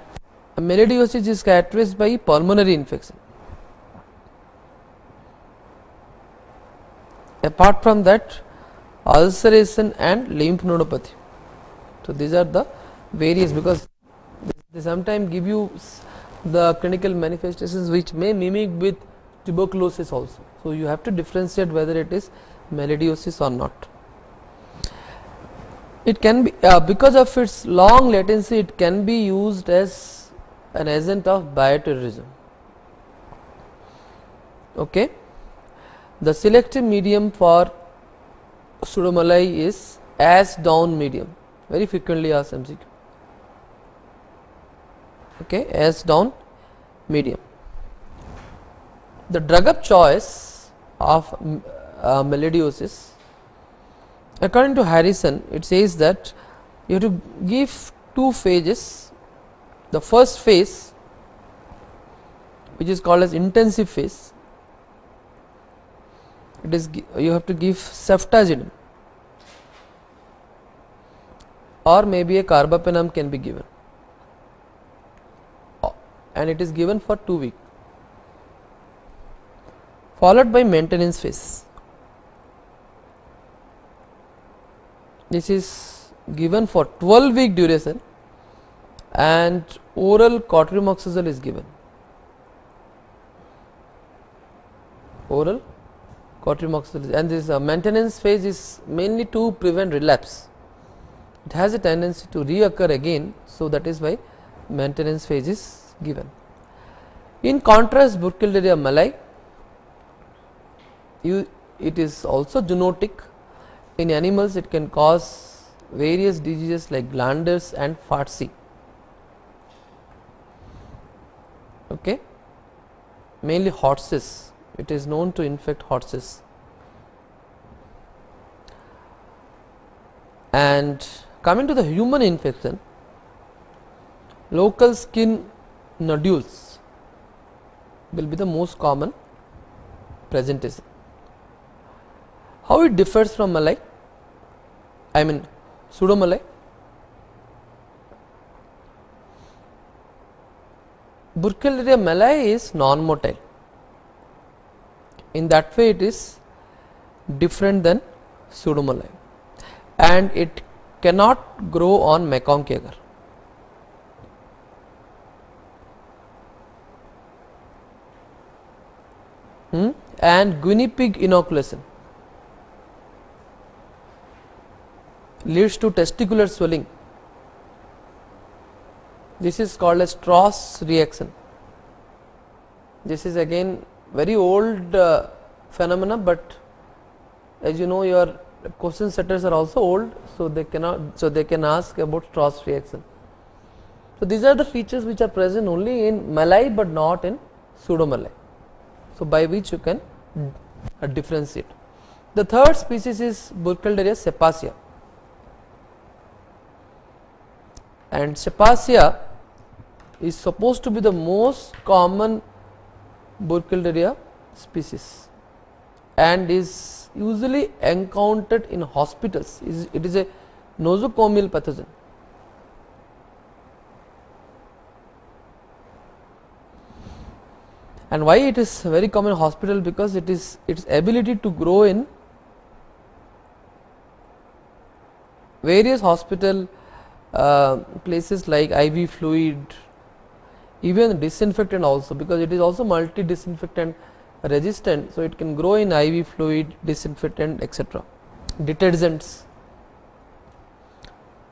melidiosis is characterized by pulmonary infection. Apart from that, ulceration and lymphadenopathy. So these are the various, because they sometimes give you the clinical manifestations which may mimic with tuberculosis also. So you have to differentiate whether it is melidiosis or not. It can be because of its long latency, it can be used as an agent of bioterrorism. Okay. The selective medium for Pseudomonas is ash down medium, very frequently asked MCQ. Okay, ash down medium. The drug of choice of melidiosis, according to Harrison, it says that you have to give 2 phases. The first phase, which is called as intensive phase, it is you have to give ceftazidime, or maybe a carbapenem can be given, and it is given for 2 weeks, followed by maintenance phase. This is given for 12-week duration, and oral cotrimoxazole is given. Oral cotrimoxazole, and this maintenance phase is mainly to prevent relapse. It has a tendency to reoccur again, so that is why maintenance phase is given. In contrast, Burkholderia malae, it is also zoonotic. In animals, it can cause various diseases like glanders and Farsi. Okay, mainly horses. It is known to infect horses. And coming to the human infection, local skin nodules will be the most common presentation. How it differs from malae? I mean Pseudomonas. Burkholderia malae is non-motile. In that way, it is different than Pseudomonas, and it cannot grow on Mekong agar. And guinea pig inoculation leads to testicular swelling. This is called as Strauss reaction. This is again very old phenomena, but as you know, your question setters are also old, so they can ask about Strauss reaction. So these are the features which are present only in malae but not in Pseudomonas, so by which you can differentiate. The third species is Burkholderia cepacia, and cepacia is supposed to be the most common Burkholderia species and is usually encountered in hospitals. It is a nosocomial pathogen. And why it is very common in hospital? Because it is its ability to grow in various hospital places like IV fluid, even disinfectant also, because it is also multi disinfectant resistant, so it can grow in IV fluid, disinfectant, etc., detergents.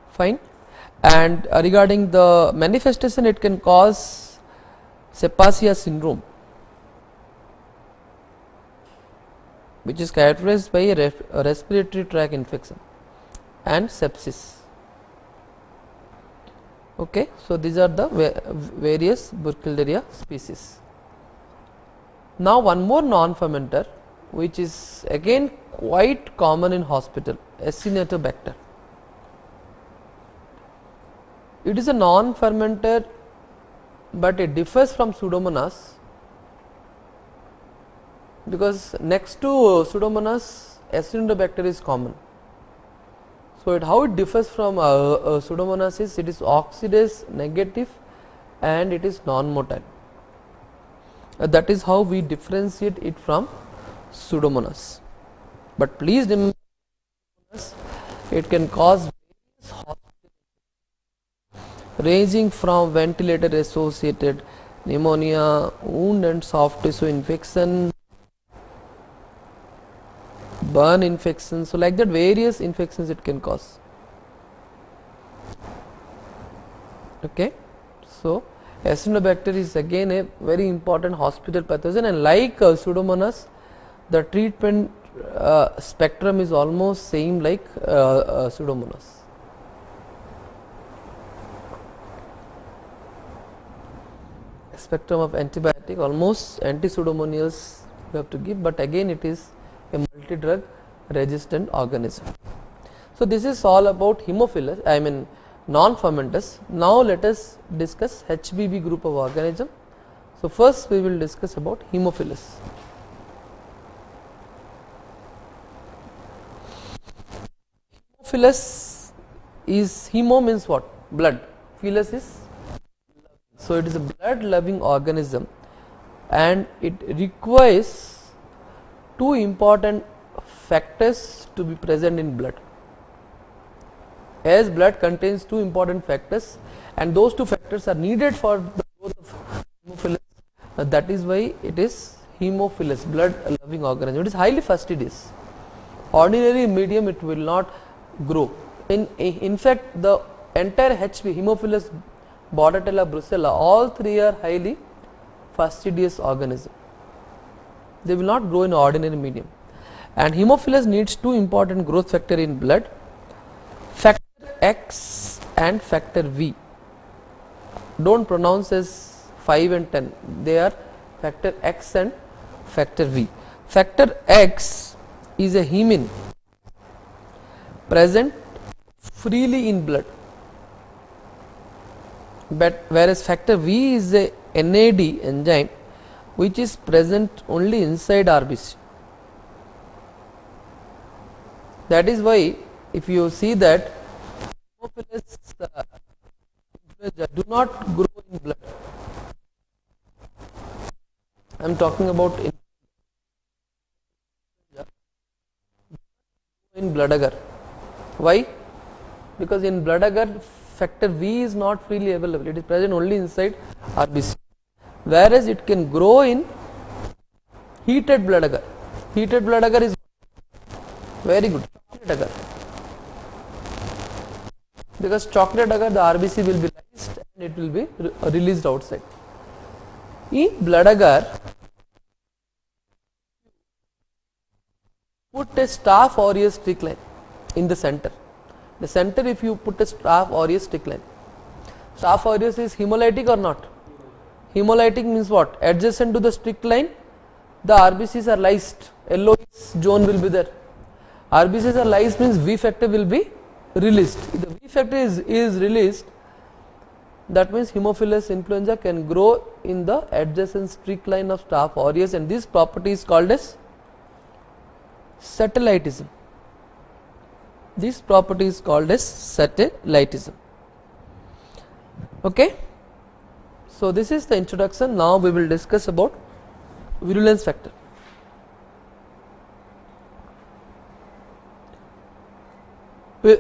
Fine. And regarding the manifestation, it can cause cepacia syndrome, which is characterized by a respiratory tract infection and sepsis. Okay, so these are the various Burkholderia species. Now one more non-fermenter which is again quite common in hospital, Acinetobacter. It is a non-fermenter, but it differs from Pseudomonas because next to Pseudomonas, Acinetobacter is common. So how it differs from Pseudomonas is it is oxidase negative and it is non-motile. That is how we differentiate it from Pseudomonas. But please remember, it can cause ranging from ventilator associated pneumonia, wound and soft tissue infection, burn infection. So like that various infections it can cause. Okay. So Acinetobacter is again a very important hospital pathogen, and like Pseudomonas, the treatment spectrum is almost same like Pseudomonas. Spectrum of antibiotic, almost anti-pseudomonials you have to give, but again it is a multi-drug resistant organism. So this is all about Haemophilus, I mean non-fermenters. Now let us discuss HBB group of organism. So first we will discuss about Haemophilus. Haemophilus is, hemo means what? Blood. Philus is, so it is a blood loving organism and it requires two important factors to be present in blood. As blood contains two important factors and those two factors are needed for the growth of Haemophilus, that is why it is Haemophilus, blood loving organism. It is highly fastidious. Ordinary medium it will not grow. In fact, the entire HB, Haemophilus, Bordetella, Brucella, all three are highly fastidious organism. They will not grow in ordinary medium. And Haemophilus needs two important growth factor in blood, factor X and factor V. Don't pronounce as 5 and 10, they are factor X and factor V. Factor X is a hemine present freely in blood, but whereas factor V is a NAD enzyme which is present only inside RBC. That is why if you see that Haemophilus influenza do not grow in blood. I am talking about in blood agar. Why? Because in blood agar factor V is not freely available, it is present only inside RBC, whereas it can grow in heated blood agar. Heated blood agar is very good, chocolate agar, because chocolate agar the RBC will be lysed and it will be released outside. In blood agar, put a Staph aureus streak line in the center. The center, if you put a Staph aureus streak line, Staph aureus is hemolytic or not? Hemolytic means what? Adjacent to the streak line, the RBCs are lysed, yellowish zone will be there. RBCs are lysed means V factor will be released. If the V factor is released, that means Haemophilus influenza can grow in the adjacent streak line of Staph aureus, and this property is called as satellitism. This property is called as satellitism. Okay. So this is the introduction. Now we will discuss about virulence factor.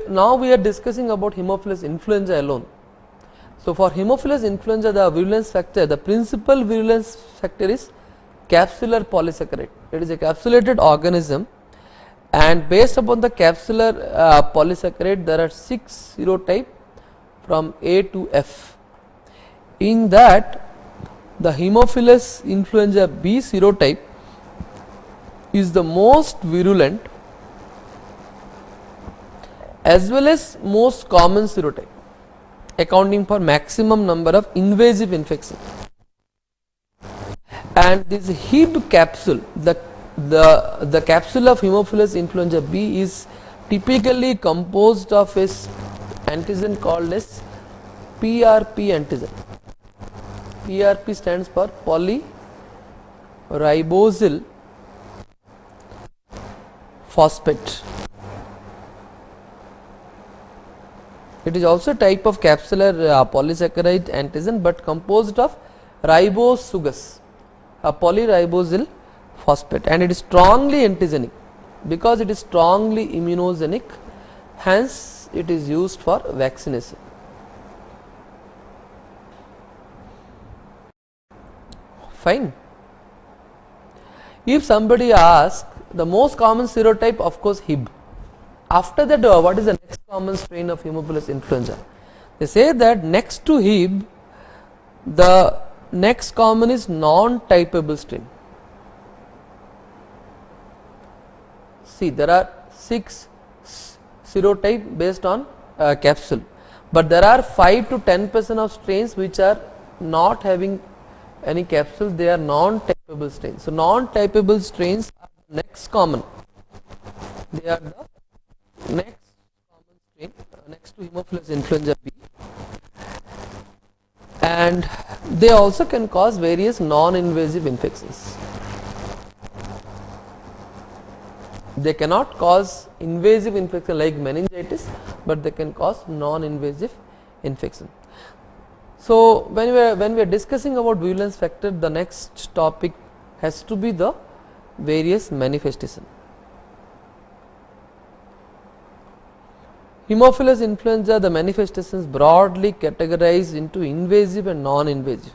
Now we are discussing about Haemophilus influenza alone. So for Haemophilus influenza, the virulence factor, the principal virulence factor is capsular polysaccharide. It is a capsulated organism, and based upon the capsular polysaccharide there are 6 serotypes from A to F. In that, the Haemophilus influenza B serotype is the most virulent as well as most common serotype, accounting for maximum number of invasive infections. and this Hib capsule, the capsule of Haemophilus influenza B is typically composed of a antigen called as PRP antigen. PRP stands for polyribosyl phosphate. It is also a type of capsular polysaccharide antigen, but composed of ribose sugars, a polyribosyl phosphate, and it is strongly antigenic because it is strongly immunogenic, hence it is used for vaccination. Fine. If somebody asks the most common serotype, of course Hib. After that, what is the next common strain of Haemophilus influenza? They say that next to Hib, the next common is non-typable strain. See, there are 6 serotype based on capsule, but there are 5 to 10% of strains which are not having any capsule, they are non-typable strains. So, non-typable strains are next common, they are the next common strain next to Haemophilus influenza B, and they also can cause various non-invasive infections. They cannot cause invasive infection like meningitis, but they can cause non-invasive infection. So, when we are discussing about virulence factor, the next topic has to be the various manifestation. Haemophilus influenza, the manifestations broadly categorized into invasive and non-invasive.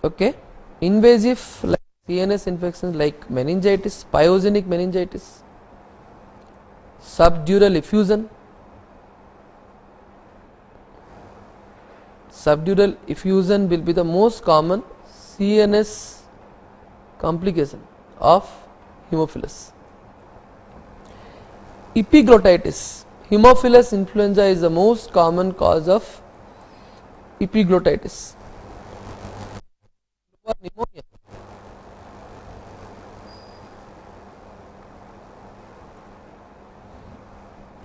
Okay, invasive like CNS infections like meningitis, pyogenic meningitis, subdural effusion. Subdural effusion will be the most common CNS complication of Haemophilus. Epiglottitis. Haemophilus influenza is the most common cause of epiglottitis. Pneumonia.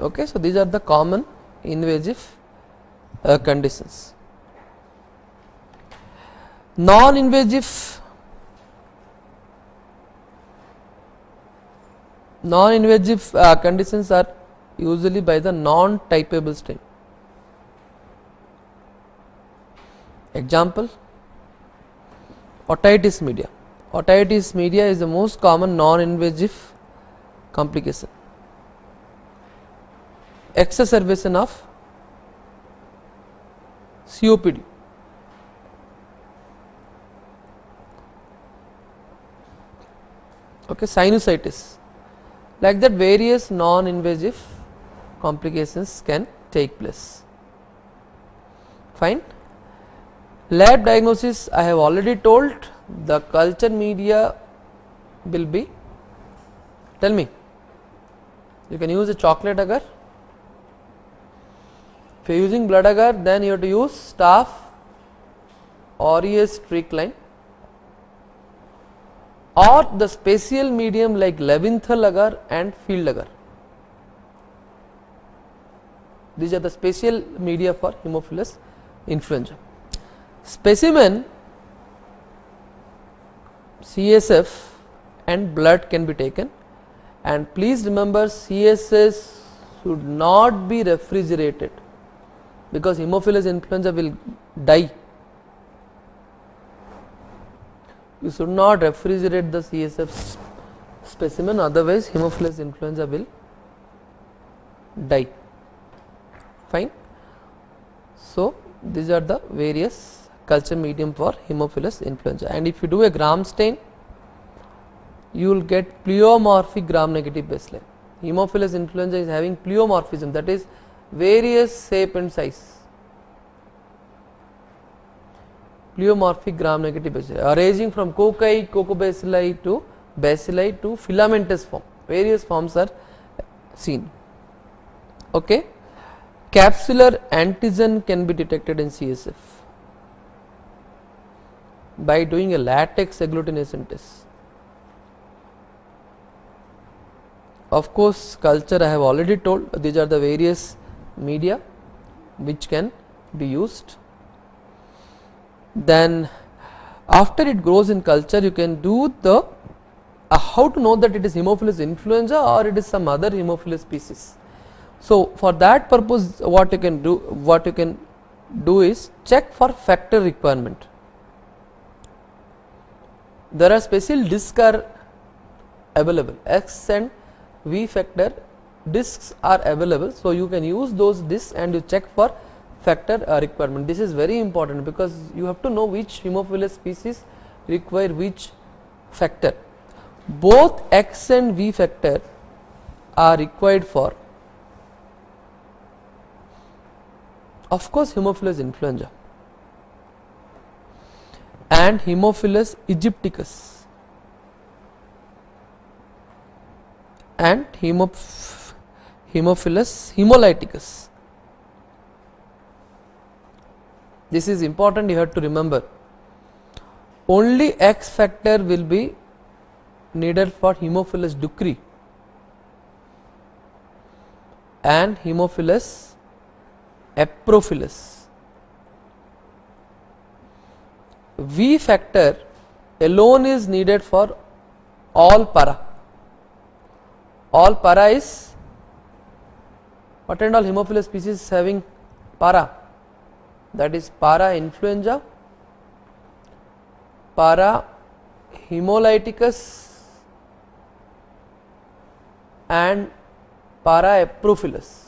Okay, so these are the common invasive conditions. Non-invasive conditions are usually by the non-typable strain. Example, otitis media. Otitis media is the most common non-invasive complication. Exacerbation of COPD. Okay, sinusitis. Like that, various non-invasive complications can take place. Fine. Lab diagnosis, I have already told, the culture media will be, tell me, you can use a chocolate agar. If you are using blood agar, then you have to use Staph aureus strychnine, or the special medium like Levinthal agar and field agar. These are the special media for Haemophilus influenza. Specimen CSF and blood can be taken, and please remember CSF should not be refrigerated because Haemophilus influenza will die. You should not refrigerate the CSF specimen, otherwise Haemophilus influenza will die. Fine. So, these are the various culture medium for Haemophilus influenza, and if you do a gram stain, you will get pleomorphic gram negative baseline. Haemophilus influenza is having pleomorphism, that is various shape and size. Pleomorphic gram negative baseline ranging from cocci, cocobacilli to bacilli to filamentous form, various forms are seen. Okay. Capsular antigen can be detected in CSF. by doing a latex agglutination test. Of course, culture I have already told, these are the various media which can be used. Then after it grows in culture, you can do the how to know that it is Haemophilus influenza or it is some other Haemophilus species. So for that purpose, what you can do is check for factor requirement. There are special discs are available, X and V factor discs are available, so you can use those discs and you check for factor requirement. This is very important because you have to know which Haemophilus species require which factor. Both X and V factor are required for, of course, Haemophilus influenza and Haemophilus aegypticus and Haemophilus hemolyticus. This is important, you have to remember. Only X factor will be needed for Haemophilus ducreyi and Haemophilus eprophilus. V factor alone is needed for all para. All para is what and all Haemophilus species having para? That is para influenza, para hemolyticus and para eprophilus.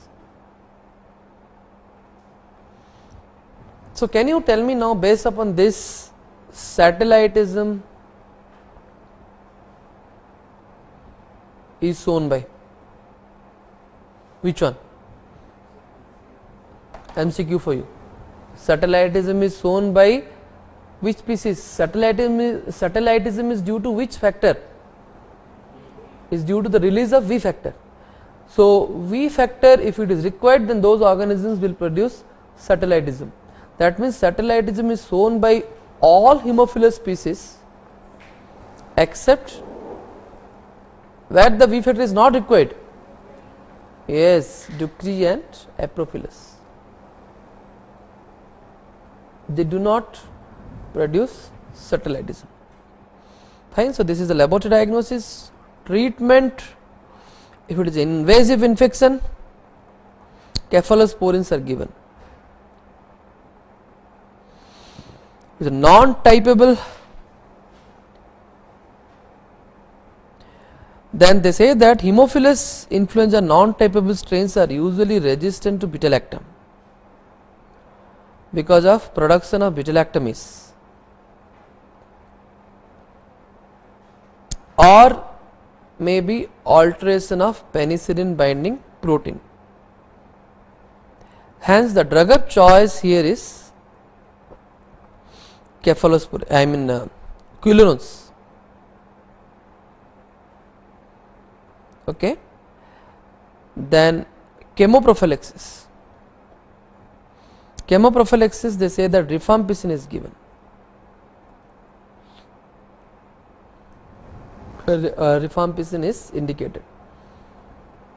So can you tell me now, based upon this, satellitism is shown by which one? MCQ for you. Satellitism is shown by which species? Satellitism is due to which factor? Is due to the release of V factor. So V factor, if it is required, then those organisms will produce satellitism. That means satellitism is shown by all Haemophilus species except where the V factor is not required. Yes, ducreyi and eprophilus. They do not produce satellitism. Fine. So this is the laboratory diagnosis. Treatment: if it is invasive infection, cephalosporins are given. If it is non-typable, then they say that Haemophilus influenza non-typable strains are usually resistant to beta-lactam because of production of beta-lactamase or maybe alteration of penicillin binding protein. Hence the drug of choice here is cephalosporin, quinolones. Okay. Then chemoprophylaxis. Chemoprophylaxis, they say that rifampicin is given. Rifampicin is indicated.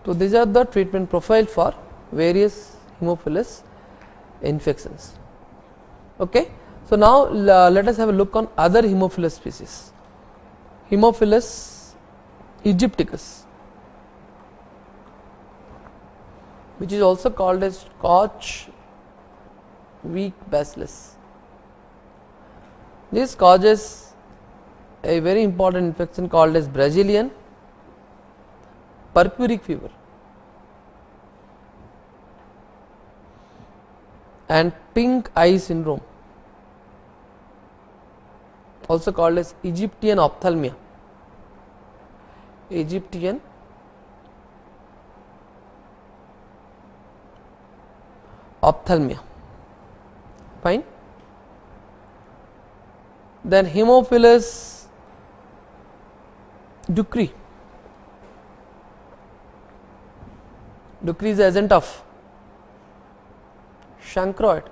So these are the treatment profile for various Haemophilus infections. Okay. So now let us have a look on other Haemophilus species. Haemophilus aegypticus, which is also called as Koch weak bacillus. This causes a very important infection called as Brazilian purpuric fever and pink eye syndrome, also called as Egyptian ophthalmia. Egyptian ophthalmia. Fine. Then Haemophilus ducreyi. Ducreyi is the agent of chancroid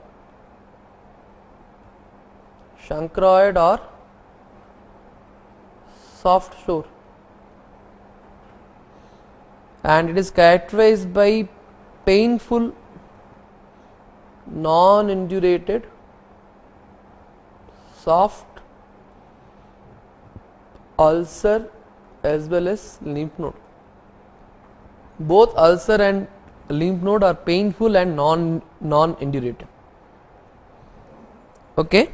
or soft shore, and it is characterized by painful non-indurated soft ulcer as well as lymph node. Both ulcer and lymph node are painful and non-indurated. Okay,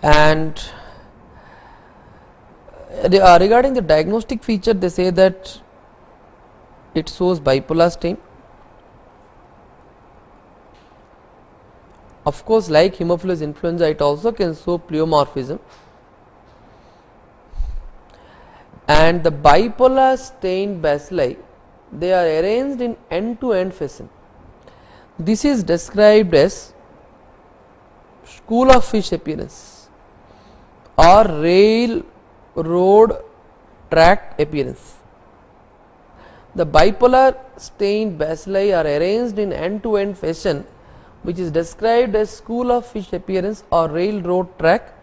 and regarding the diagnostic feature, they say that it shows bipolar stain. Of course, like Haemophilus influenza, it also can show pleomorphism, and the bipolar stained bacilli, they are arranged in end-to-end fashion. This is described as school of fish appearance or railroad track appearance. The bipolar stained bacilli are arranged in end-to-end fashion, which is described as school of fish appearance or railroad track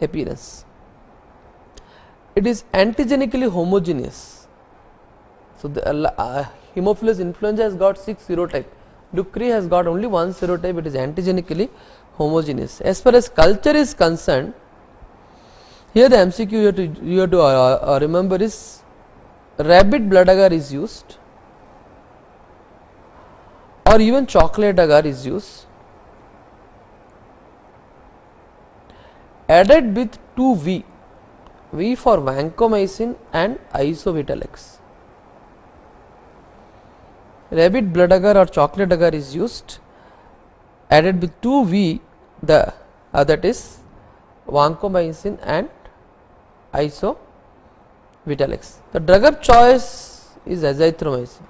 appearance. It is antigenically homogeneous. So, the Haemophilus influenza has got 6 serotypes. Ducrey has got only 1 serotype. It is antigenically homogeneous. As far as culture is concerned, here the MCQ you have to remember is rabbit blood agar is used, or even chocolate agar is used, added with 2 V, V for vancomycin and isobutalex. Rabbit blood agar or chocolate agar is used, added with 2 V, that is vancomycin and isobutalex. The drug of choice is azithromycin.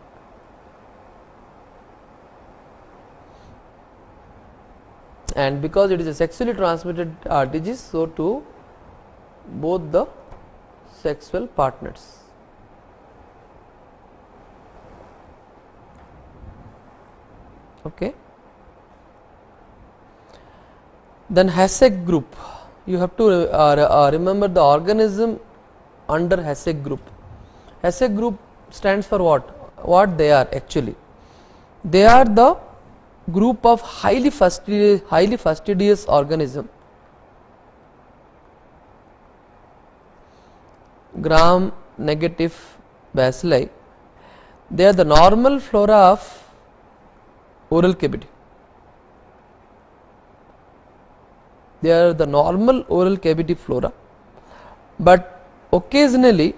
And because it is a sexually transmitted disease, so to both the sexual partners. Okay. Then HASEC group, you have to remember the organism under HASEC group. HASEC group stands for what? What they are actually? They are the group of highly fastidious organism, gram negative bacilli. They are the normal flora of oral cavity. They are the normal oral cavity flora, but occasionally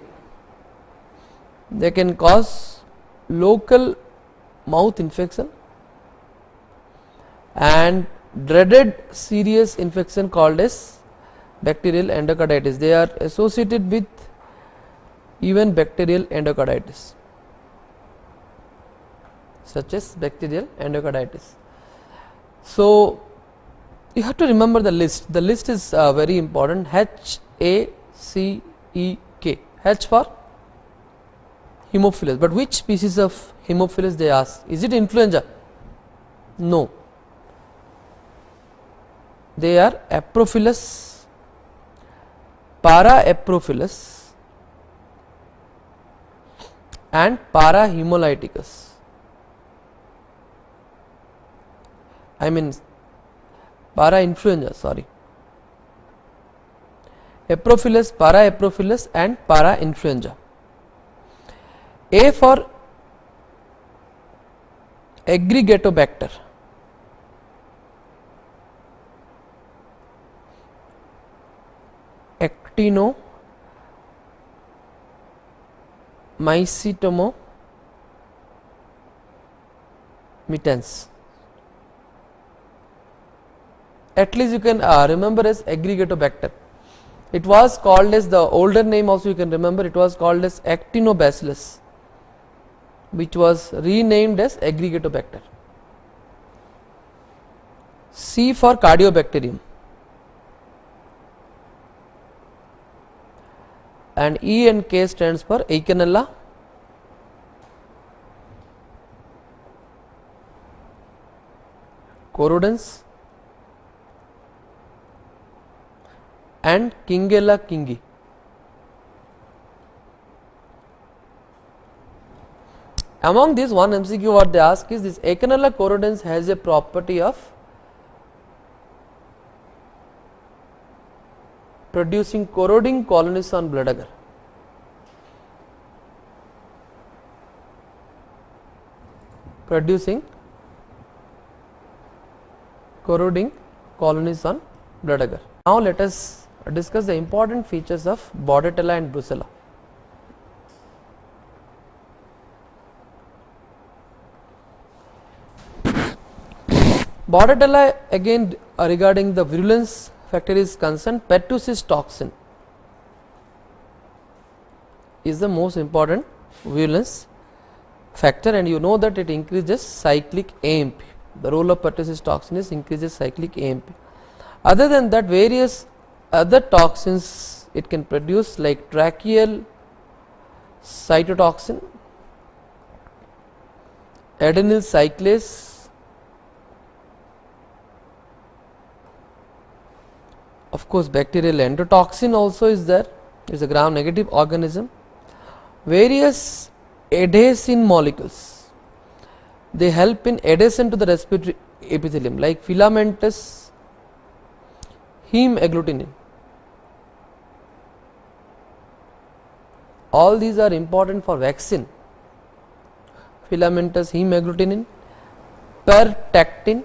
they can cause local mouth infection and dreaded serious infection called as bacterial endocarditis. They are associated with even bacterial endocarditis, such as bacterial endocarditis. So, you have to remember the list. The list is very important. HACEK. H for Haemophilus. But which species of Haemophilus they ask? Is it influenza? No. They are Aprophilus, Para-Aprophilus and Para-Hemolyticus. I mean para-influenza, sorry. Aprophilus, para-aprophilus and para-influenza. A for aggregatobacter. Actino, mycetomo, mitens. At least you can remember as aggregatobacter. It was called as, the older name also you can remember, it was called as actinobacillus, which was renamed as aggregatobacter. C for cardiobacterium and E and K stands for Eikenella, Corodens and Kingella kingi. Among these, one MCQ what they ask is this Echinella corrodens has a property of producing corroding colonies on blood agar. Producing corroding colonies on blood agar. Now let us discuss the important features of Bordetella and Brucella. Bordetella, again regarding the virulence factor is concerned, pertussis toxin is the most important virulence factor, and you know that it increases cyclic AMP. The role of pertussis toxin is increases cyclic AMP. Other than that, various other toxins it can produce like tracheal cytotoxin, adenyl cyclase, of course bacterial endotoxin also is there, it is a gram negative organism. Various adhesin molecules, they help in adhesion to the respiratory epithelium like filamentous heme agglutinin. All these are important for vaccine. Filamentous heme agglutinin, pertectin,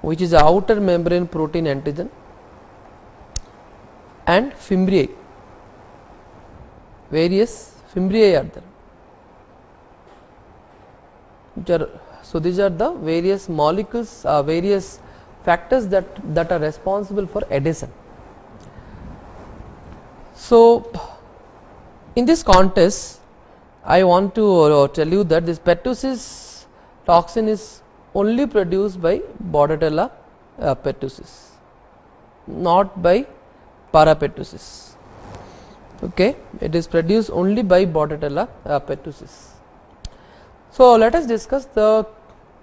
which is the outer membrane protein antigen, and fimbriae. Various fimbriae are there. So these are the various molecules, various factors that are responsible for adhesion. So in this context, I want to tell you that this pertussis toxin is only produced by Bordetella pertussis, not by parapertussis. Okay, it is produced only by Bordetella pertussis. So let us discuss the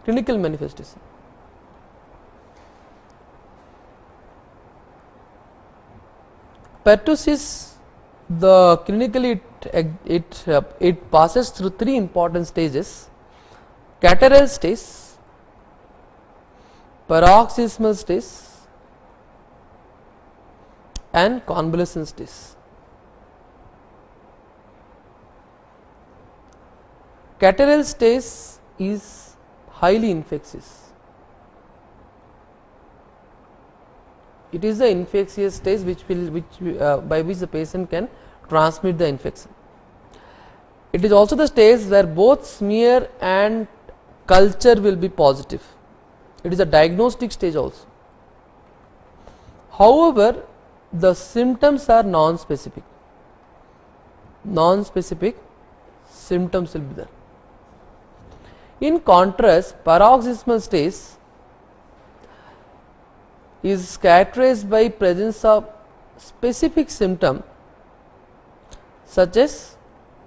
clinical manifestation. Pertussis, the clinically it passes through three important stages: catarrhal stage, paroxysmal stage, and convalescent stage. Catarrhal stage is highly infectious. It is the infectious stage by which the patient can transmit the infection. It is also the stage where both smear and culture will be positive. It is a diagnostic stage also. However, the symptoms are non-specific. Non-specific symptoms will be there. In contrast, paroxysmal stage is characterized by presence of specific symptom such as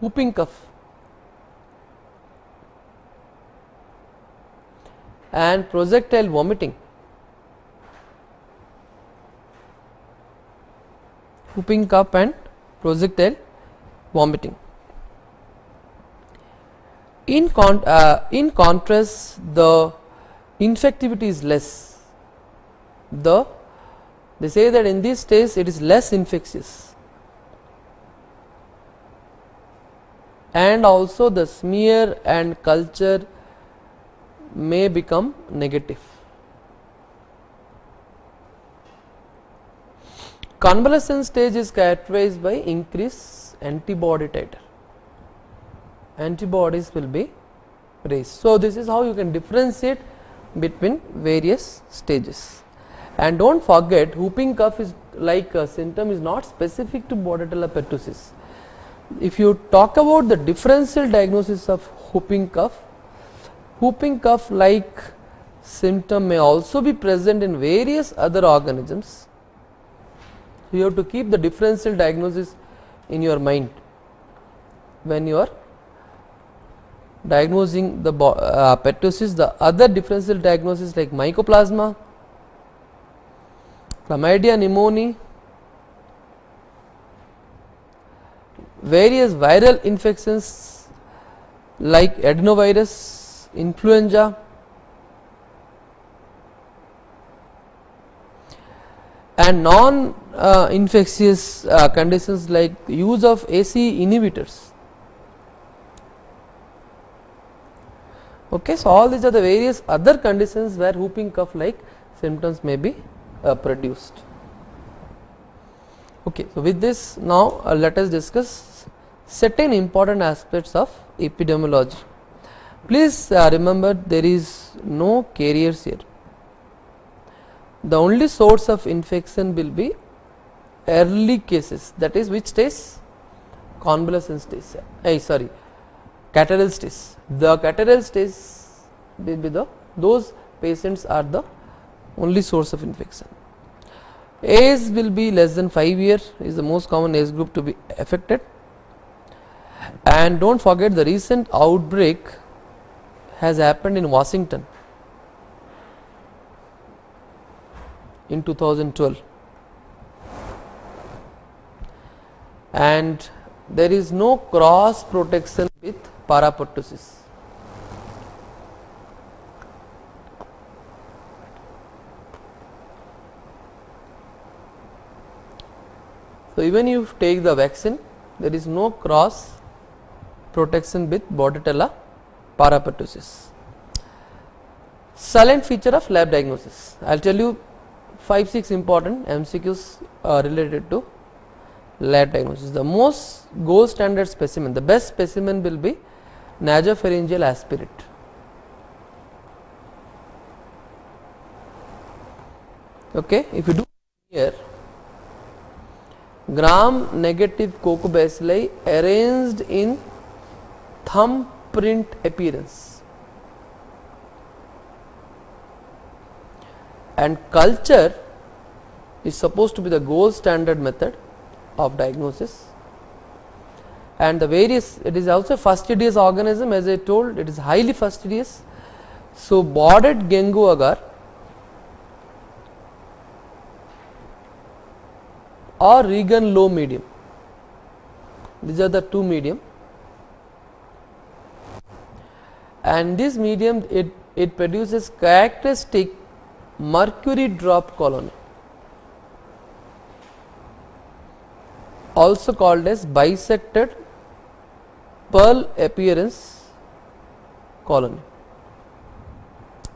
whooping cough and projectile vomiting. Whooping cough and projectile vomiting. In contrast, the infectivity is less. They say that in this stage it is less infectious, and also the smear and culture may become negative. Convalescent stage is characterized by increased antibody titer. Antibodies will be raised. So this is how you can differentiate between various stages. And don't forget, whooping cough is like a symptom is not specific to Bordetella pertussis. If you talk about the differential diagnosis of whooping cough like symptom may also be present in various other organisms. You have to keep the differential diagnosis in your mind when you are diagnosing the pertussis. The other differential diagnosis like mycoplasma, chlamydia pneumoniae, various viral infections like adenovirus, influenza, and non infectious conditions like use of ACE inhibitors. Okay, so all these are the various other conditions where whooping cough like symptoms may be produced. Okay, so with this now let us discuss certain important aspects of epidemiology. Please remember, there is no carriers here. The only source of infection will be early cases, that is which stage? Convalescent stage, catarrhal stage. The catarrhal stage will be those patients are the only source of infection. Age will be less than 5 years, is the most common age group to be affected. And don't forget, the recent outbreak has happened in Washington in 2012, and there is no cross protection with parapertussis. So even if you take the vaccine, there is no cross protection with Bordetella parapertussis. Silent feature of lab diagnosis. I will tell you 5-6 important MCQs related to lab diagnosis. The most gold standard specimen, the best specimen will be nasopharyngeal aspirate. Okay, if you do here, gram negative cocobacilli arranged in thumbprint appearance, and culture is supposed to be the gold standard method of diagnosis. And the various, it is also a fastidious organism, as I told, it is highly fastidious. So bordered gengu agar or Regan low medium, these are the two medium, and this medium it produces characteristic mercury drop colony, also called as bisected pearl appearance colony.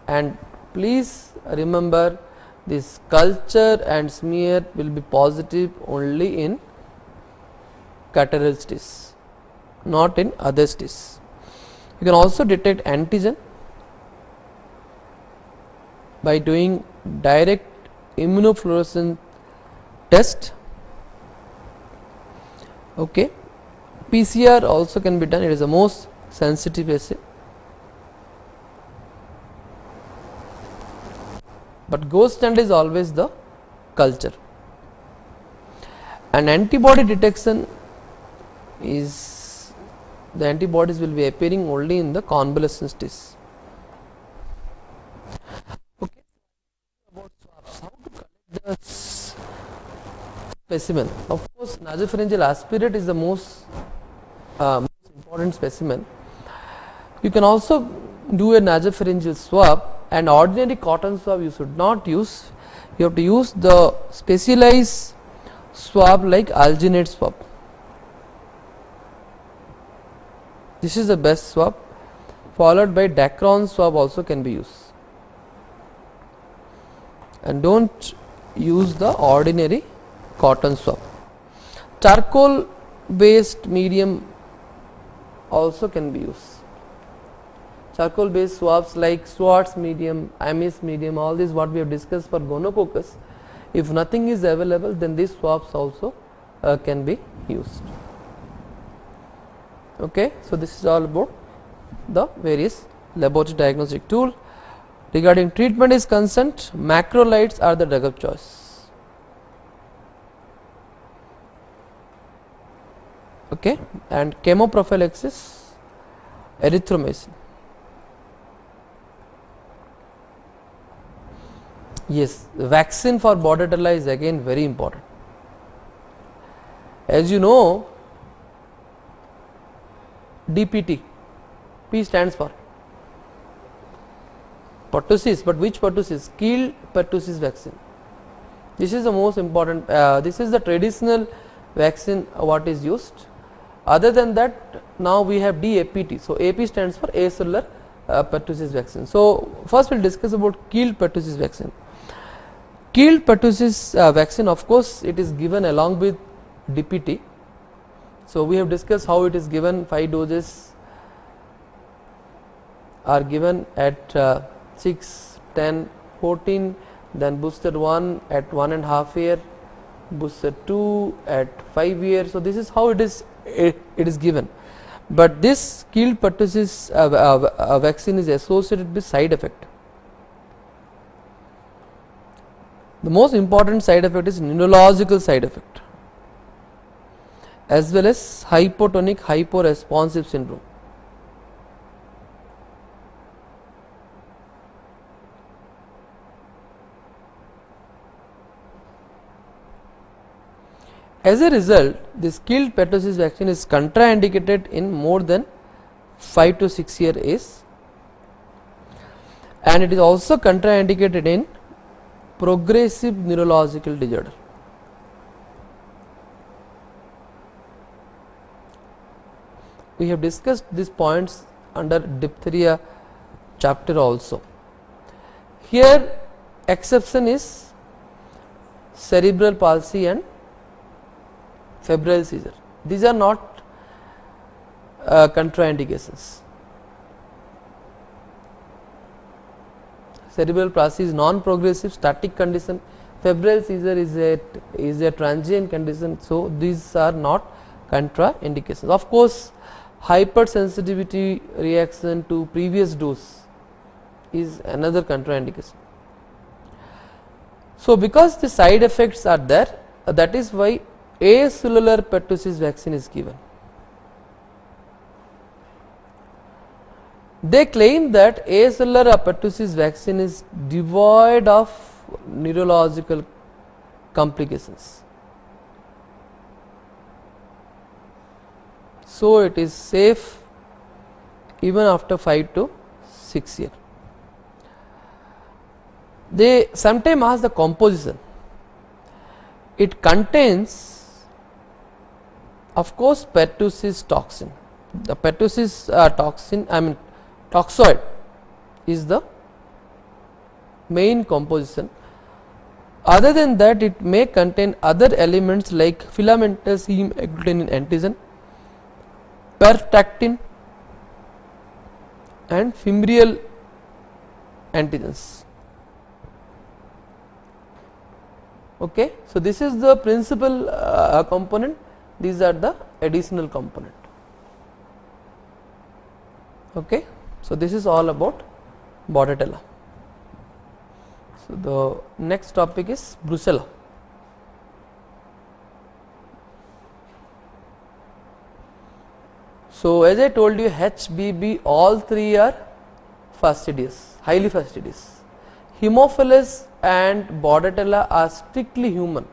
And please remember, this culture and smear will be positive only in catarrhal stage, not in other stage. You can also detect antigen by doing direct immunofluorescence test. Okay, PCR also can be done, it is the most sensitive assay, but gold standard is always the culture. And antibody detection is, the antibodies will be appearing only in the convalescent stage. Okay, about swabs, how to collect the specimen. Of course, nasopharyngeal aspirate is the most important specimen. You can also do a nasopharyngeal swab, and ordinary cotton swab you should not use. You have to use the specialized swab like alginate swab. This is the best swab, followed by Dacron swab also can be used. And don't use the ordinary cotton swab. Charcoal based medium also can be used. Charcoal based swabs like Swartz medium, Amis medium, all this what we have discussed for gonococcus. If nothing is available, then these swabs also can be used. Okay, so this is all about the various laboratory diagnostic tool. Regarding treatment is concerned, macrolides are the drug of choice. Okay, and chemoprophylaxis, erythromycin. Yes, vaccine for Bordetella is again very important. As you know, DPT. P stands for pertussis, but which pertussis? Killed pertussis vaccine. This is the most important, this is the traditional vaccine what is used. Other than that, now we have DAPT. So, AP stands for acellular pertussis vaccine. So, first we will discuss about killed pertussis vaccine. Killed pertussis vaccine, of course, it is given along with DPT. So, we have discussed how it is given. 5 doses are given at 6, 10, 14, then booster 1 at 1.5 year, booster 2 at 5 years. So, this is how it is given, but this killed pertussis vaccine is associated with side effect. The most important side effect is neurological side effect as well as hypotonic hyporesponsive syndrome. As a result, this killed pertussis vaccine is contraindicated in more than 5 to 6 year age, and it is also contraindicated in progressive neurological disorder. We have discussed these points under diphtheria chapter also. Here exception is cerebral palsy and febrile seizure. These are not contraindications. Cerebral palsy is non-progressive static condition, febrile seizure is a transient condition. So, these are not contraindications. Of course, hypersensitivity reaction to previous dose is another contraindication. So, because the side effects are there, that is why acellular pertussis vaccine is given. They claim that acellular pertussis vaccine is devoid of neurological complications. So, it is safe even after 5 to 6 years. They sometimes ask the composition. It contains, of course, pertussis toxin. The pertussis toxin, toxoid is the main composition. Other than that, it may contain other elements like filamentous heme agglutinin antigen, pertactin and fimbrial antigens. Okay. So, this is the principal component, these are the additional component. Okay. So, this is all about Bordetella. So, the next topic is Brucella. So, as I told you, HBB, all three are fastidious, highly fastidious. Haemophilus and Bordetella are strictly human.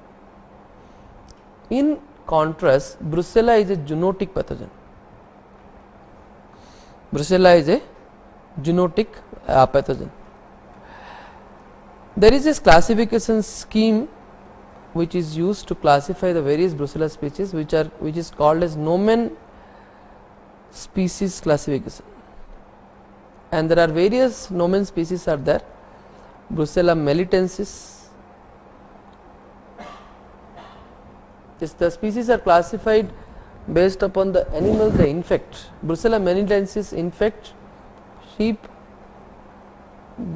In contrast, Brucella is a zoonotic pathogen. Brucella is a zoonotic pathogen. There is this classification scheme which is used to classify the various Brucella species, which is called as nomen species classification, and there are various nomen species are there. Brucella melitensis. The species are classified based upon the animals they infect. Brucella melitensis infect sheep,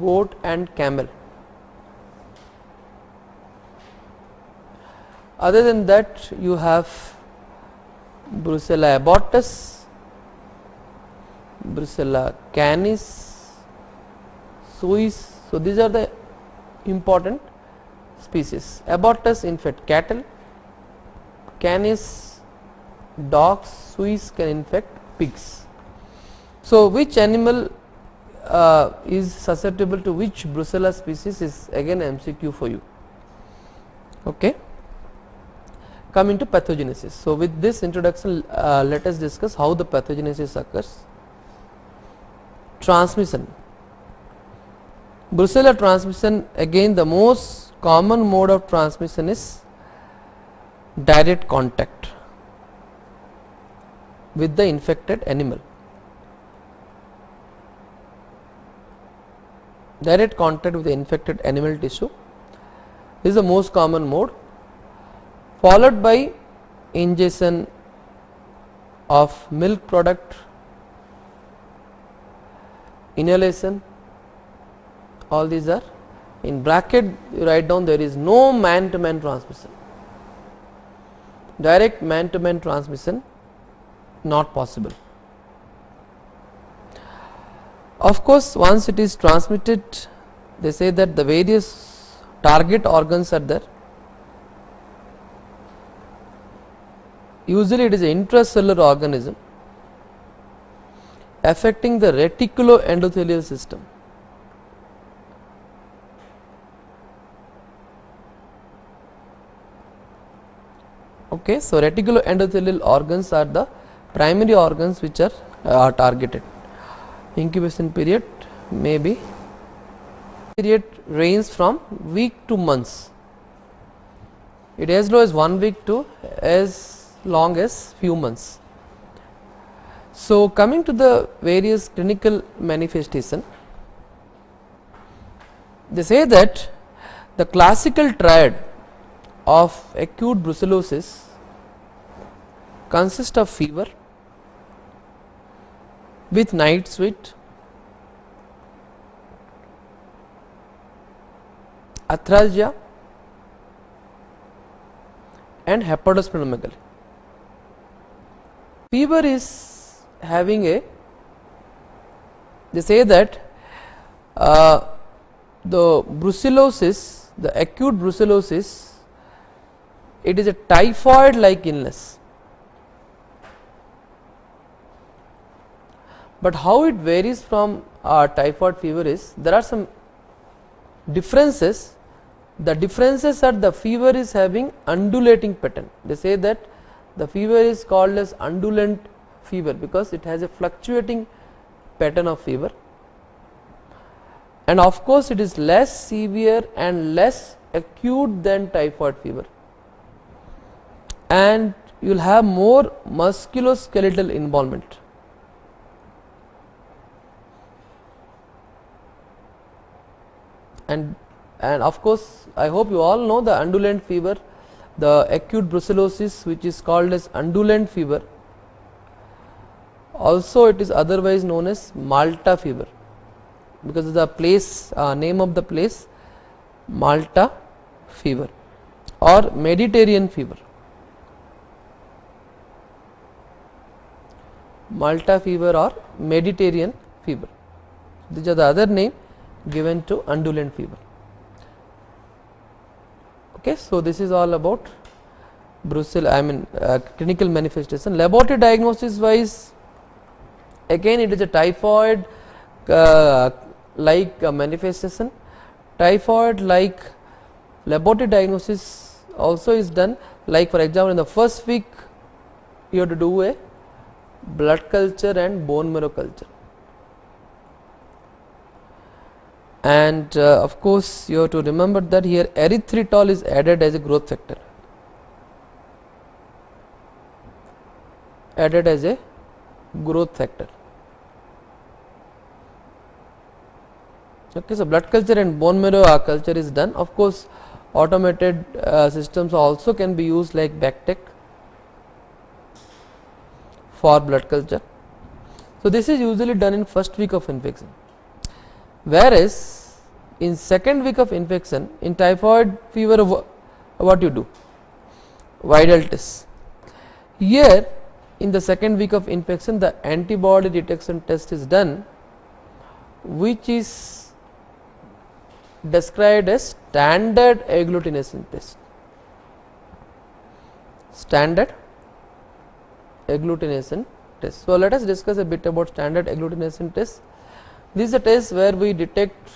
goat and camel. Other than that, you have Brucella abortus, Brucella canis, suis. So, these are the important species. Abortus infect cattle, canis dogs, suis can infect pigs. So, which animal is susceptible to which Brucella species is again MCQ for you. Okay. coming to pathogenesis. So, with this introduction, let us discuss how the pathogenesis occurs. Transmission. Brucellosis transmission, again the most common mode of transmission is direct contact with the infected animal. Direct contact with the infected animal tissue is the most common mode, followed by ingestion of milk product, inhalation. All these are in bracket. You write down there is no man to man transmission, direct man to man transmission not possible. Of course, once it is transmitted, they say that the various target organs are there. Usually it is an intracellular organism affecting the reticuloendothelial system. Okay, so reticuloendothelial organs are the primary organs which are targeted. Incubation period may be range from week to months. It is as low as 1 week to as long as few months. So, coming to the various clinical manifestation, they say that the classical triad of acute brucellosis consists of fever with night sweat, arthralgia and hepatosplenomegaly. Fever is having a, they say that the brucellosis, the acute brucellosis, it is a typhoid like illness. But how it varies from typhoid fever is, there are some differences. The differences are the fever is having undulating pattern. They say that the fever is called as undulant fever because it has a fluctuating pattern of fever, and of course it is less severe and less acute than typhoid fever, and you will have more musculoskeletal involvement. And of course, I hope you all know the undulant fever, the acute brucellosis which is called as undulant fever. Also it is otherwise known as Malta fever because of the place, name of the place, Malta fever or Mediterranean fever. Malta fever or Mediterranean fever. These are the other name given to undulant fever. Okay, so this is all about clinical manifestation. Laboratory diagnosis wise, again it is a typhoid like manifestation. Typhoid like laboratory diagnosis also is done, like for example in the first week you have to do a blood culture and bone marrow culture. And of course, you have to remember that here erythritol is added as a growth factor. Added as a growth factor. Okay, so blood culture and bone marrow culture is done. Of course, automated systems also can be used like Bactec for blood culture. So this is usually done in first week of infection. Whereas in second week of infection, in typhoid fever, what you do? Viral test. Here in the second week of infection, the antibody detection test is done, which is described as standard agglutination test. Standard agglutination test. So let us discuss a bit about standard agglutination test. This is a test where we detect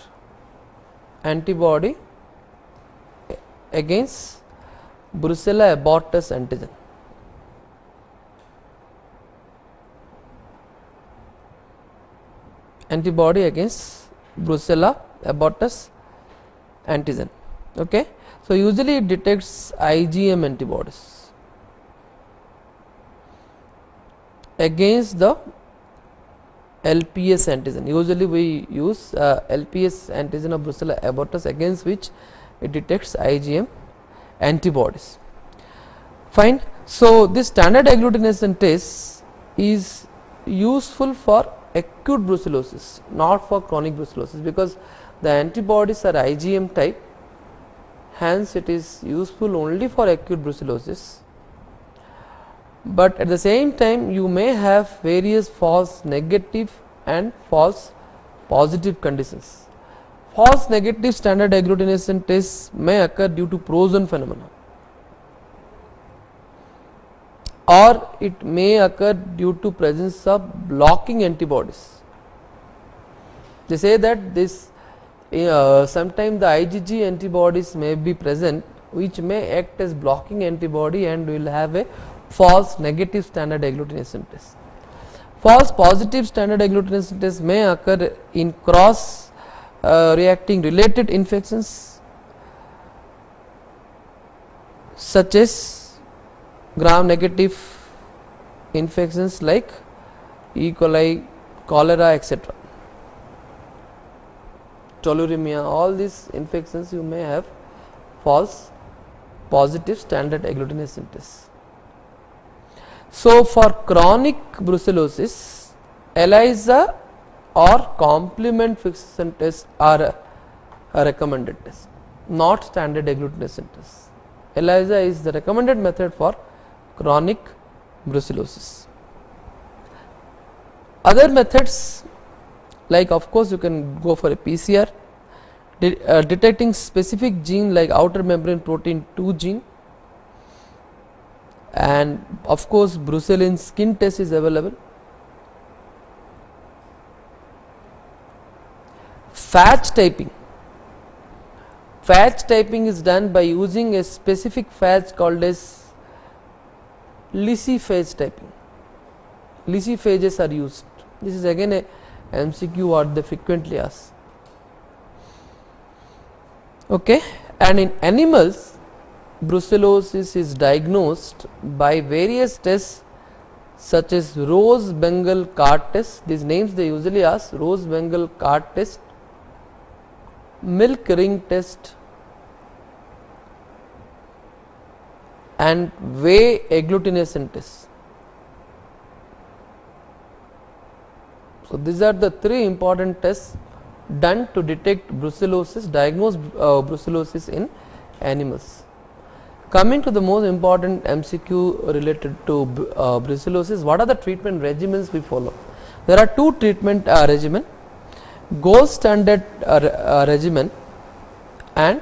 antibody against Brucella abortus antigen. Antibody against Brucella abortus antigen. Okay. So, usually it detects IgM antibodies against the LPS antigen. Usually we use LPS antigen of Brucella abortus, against which it detects IgM antibodies. Fine. So, this standard agglutination test is useful for acute brucellosis, not for chronic brucellosis, because the antibodies are IgM type, hence it is useful only for acute brucellosis. But at the same time you may have various false negative and false positive conditions. False negative standard agglutination tests may occur due to Poisson phenomena, or it may occur due to presence of blocking antibodies. They say that this sometimes the IgG antibodies may be present, which may act as blocking antibody, and we will have a false negative standard agglutination test. False positive standard agglutination test may occur in cross reacting related infections such as gram negative infections like E. coli, cholera, etc. Toluramia, all these infections you may have false positive standard agglutination tests. So, for chronic brucellosis, ELISA or complement fixation tests are a recommended test, not standard agglutination tests. ELISA is the recommended method for chronic brucellosis. Other methods, like of course you can go for a PCR, detecting specific gene like outer membrane protein 2 gene, and of course Brucellin skin test is available. Phage typing. Phage typing is done by using a specific phage called as lysiphage typing. Lysiphages are used. This is again a MCQ what they frequently ask. Okay. And in animals, brucellosis is diagnosed by various tests such as Rose Bengal card test. These names they usually ask: Rose Bengal card test, milk ring test, and whey agglutination test. So, these are the three important tests done to detect brucellosis, diagnose brucellosis in animals. Coming to the most important MCQ related to brucellosis, what are the treatment regimens we follow? There are two treatment regimen: gold standard regimen and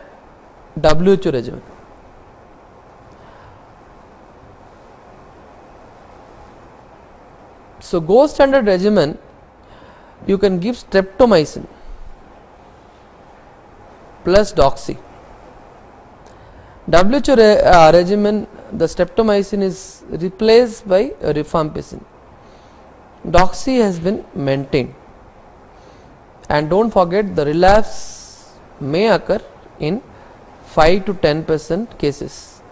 WHO regimen. So, gold standard regimen, you can give streptomycin plus doxy. WHO regimen, the streptomycin is replaced by rifampicin. Doxy has been maintained, and do not forget the relapse may occur in 5 to 10% cases,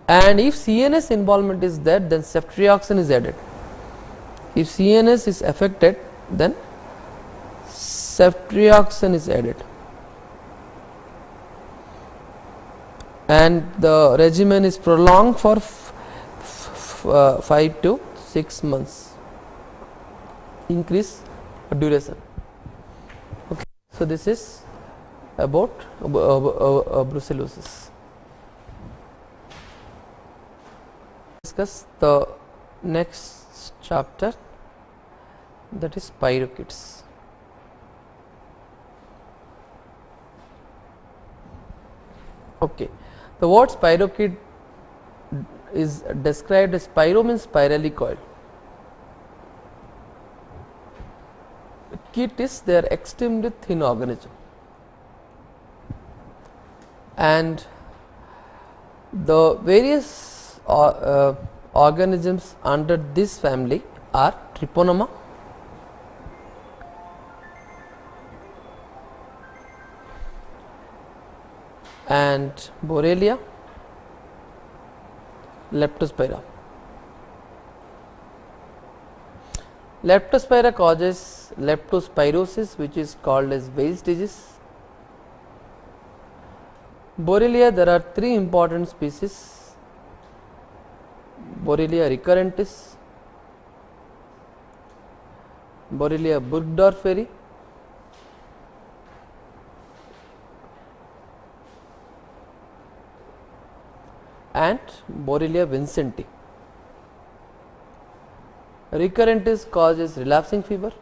and if CNS involvement is there, then ceftriaxone is added. If CNS is affected, then ceftriaxone is added, and the regimen is prolonged for 5 to 6 months, increase duration. Okay. So, this is about brucellosis. Discuss the next chapter, that is spirochetes. Okay. The word spirochete is described as spiro means spirally coiled. Chete is they are extremely thin organism, and The various organisms under this family are Treponema, and Borrelia, Leptospira. Leptospira causes leptospirosis, which is called as Weil's disease. Borrelia, there are 3 important species: Borrelia recurrentis, Borrelia burgdorferi, and Borrelia vincenti. Recurrentis causes relapsing fever,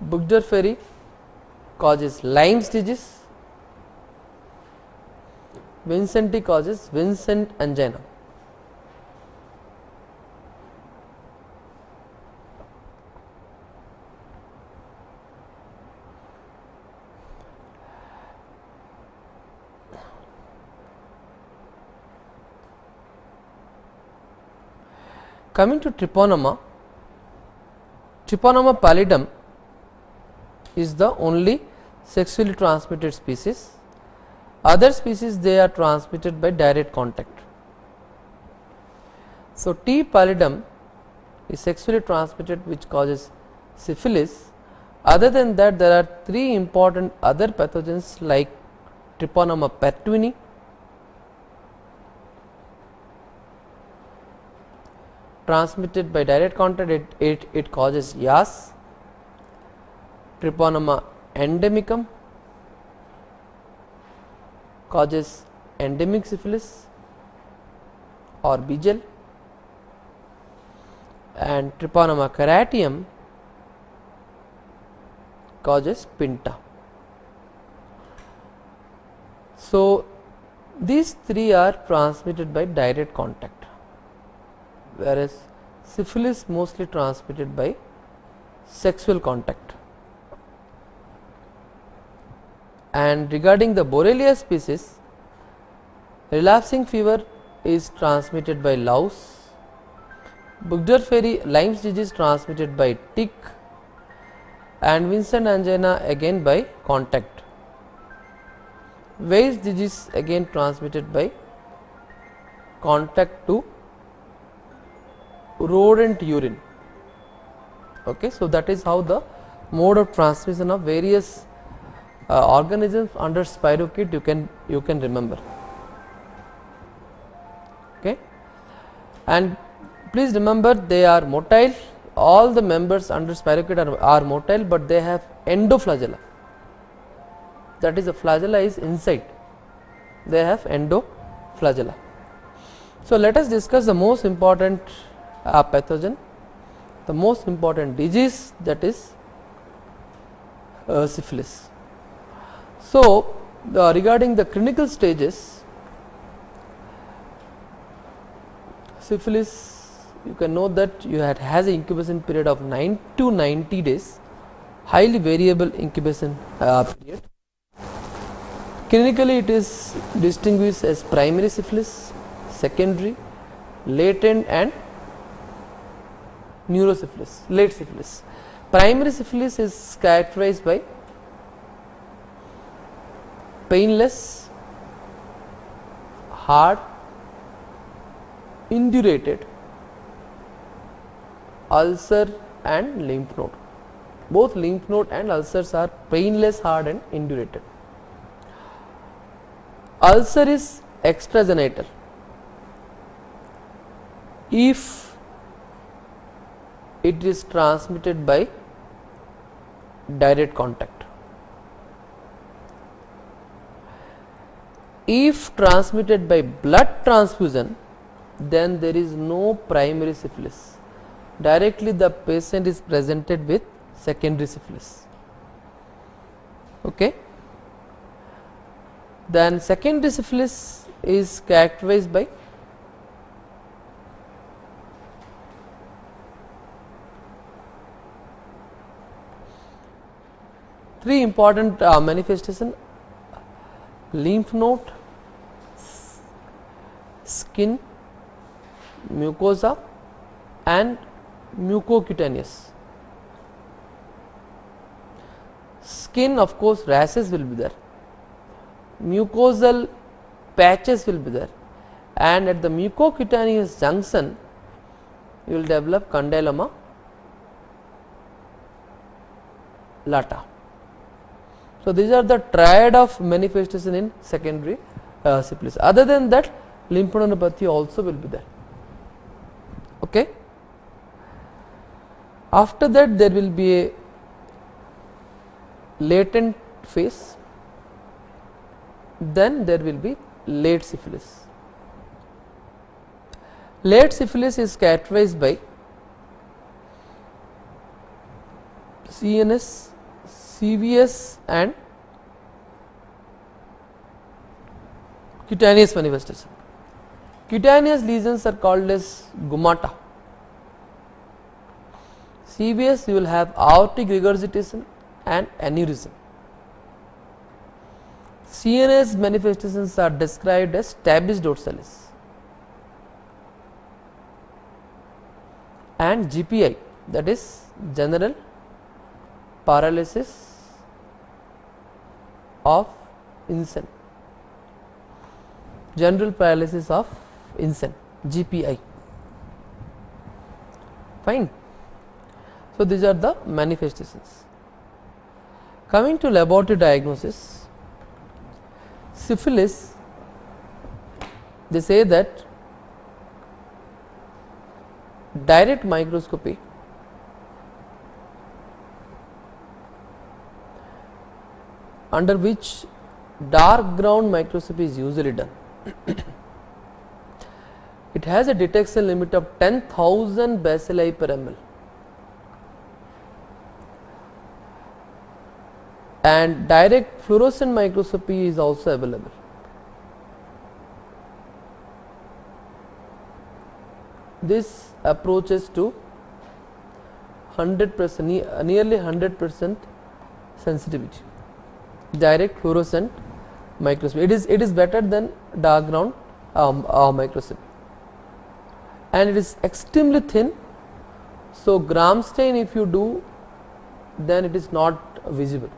burgdorferi causes Lyme's disease, vincenti causes Vincent angina. Coming to Treponema, Treponema pallidum is the only sexually transmitted species. Other species, they are transmitted by direct contact. So, T. pallidum is sexually transmitted, which causes syphilis. Other than that, there are 3 important other pathogens like Treponema pertwini, transmitted by direct contact, it causes Yas. Treponema endemicum causes endemic syphilis or Beagel, and Treponema caratium causes Pinta. So, these 3 are transmitted by direct contact, whereas syphilis mostly transmitted by sexual contact. And regarding the Borrelia species, relapsing fever is transmitted by louse, burgdorferi Lyme's disease transmitted by tick, and Vincent angina again by contact. Weil's disease again transmitted by contact to rodent urine. Okay, so that is how the mode of transmission of various organisms under spirochete you can remember. Okay, and please remember they are motile. All the members under spirochete are motile, but they have endoflagella. That is, the flagella is inside. They have endoflagella. So let us discuss the most important pathogen, the most important disease, that is syphilis. So, regarding the clinical stages, syphilis, you can know that has an incubation period of 9 to 90 days, highly variable incubation period. Clinically, it is distinguished as primary syphilis, secondary, latent, and neurosyphilis, late syphilis. Primary syphilis is characterized by painless, hard, indurated ulcer and lymph node. Both lymph node and ulcers are painless, hard, and indurated. Ulcer is extragenital if it is transmitted by direct contact. If transmitted by blood transfusion, then there is no primary syphilis. Directly the patient is presented with secondary syphilis. Okay. Then secondary syphilis is characterized by three important manifestations: lymph node, skin, mucosa and mucocutaneous. Skin, of course, rashes will be there, mucosal patches will be there, and at the mucocutaneous junction you will develop condyloma lata. So, these are the triad of manifestation in secondary syphilis. Other than that, lymphadenopathy also will be there. Okay. After that, there will be a latent phase, then there will be late syphilis. Late syphilis is characterized by CNS, CVS and cutaneous manifestation. Cutaneous lesions are called as gumata. CVS, you will have aortic regurgitation and aneurysm. CNS manifestations are described as stabes dorsalis, and GPI, that is general paralysis of incen, general paralysis of incen, GPI. Fine. So, these are the manifestations. Coming to laboratory diagnosis, syphilis, they say that direct microscopy under which dark ground microscopy is usually done. It has a detection limit of 10,000 bacilli per ml, and direct fluorescent microscopy is also available. This approaches to 100%, nearly 100% sensitivity, direct fluorescent microscopy. It is better than dark ground microscopy, and it is extremely thin. So, gram stain if you do, then it is not visible.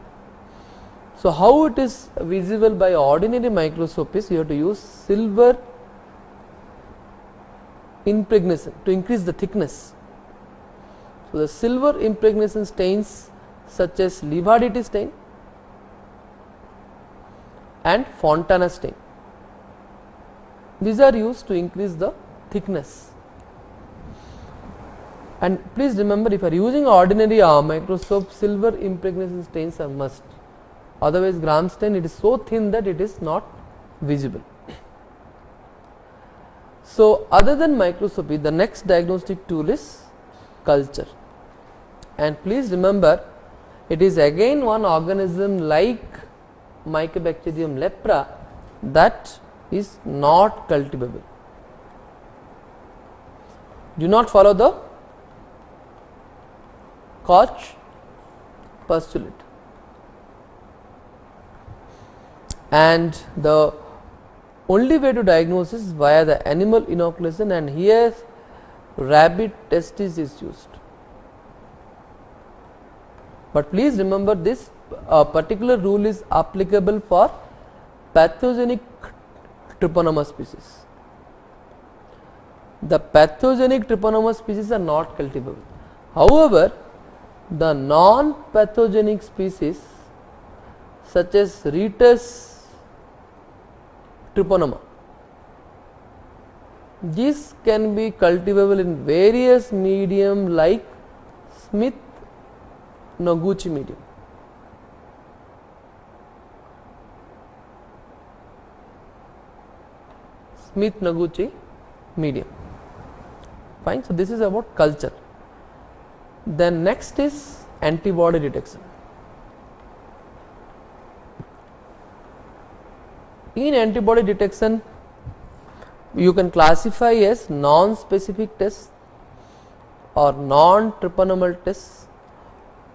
So, how it is visible by ordinary microscopies? You have to use silver impregnation to increase the thickness. So, the silver impregnation stains such as Livarditis stain and Fontana stain, these are used to increase the thickness. And please remember, if you are using ordinary microscope, silver impregnation stains are must, otherwise gram stain, it is so thin that it is not visible. So, other than microscopy, the next diagnostic tool is culture, and please remember, it is again one organism like Mycobacterium lepra that is not cultivable. Do not follow the Koch postulate, and the only way to diagnose is via the animal inoculation, and here rabbit testis is used. But please remember, this particular rule is applicable for pathogenic Treponema species. The pathogenic Treponema species are not cultivable. However, the non-pathogenic species such as Rhetus Treponema, these can be cultivable in various medium like Smith-Noguchi medium. Smith-Noguchi medium. Fine. So, this is about culture. Then next is antibody detection. In antibody detection, you can classify as non-specific tests or non-treponemal tests,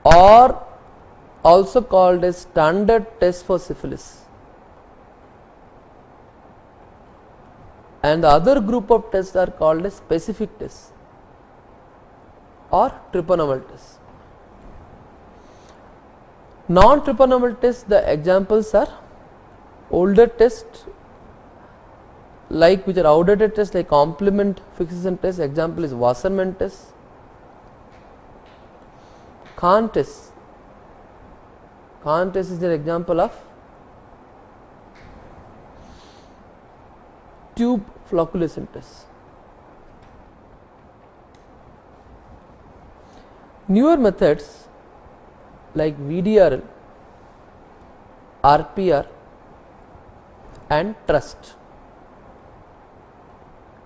or also called as standard test for syphilis. and the other group of tests are called as specific tests or treponemal tests. Non-treponemal tests, the examples are older tests like which are outdated tests like complement fixation test, example is Wassermann test. Kahn test, Kahn test is an example of tube flocculation test. Newer methods like VDRL, RPR and TRUST.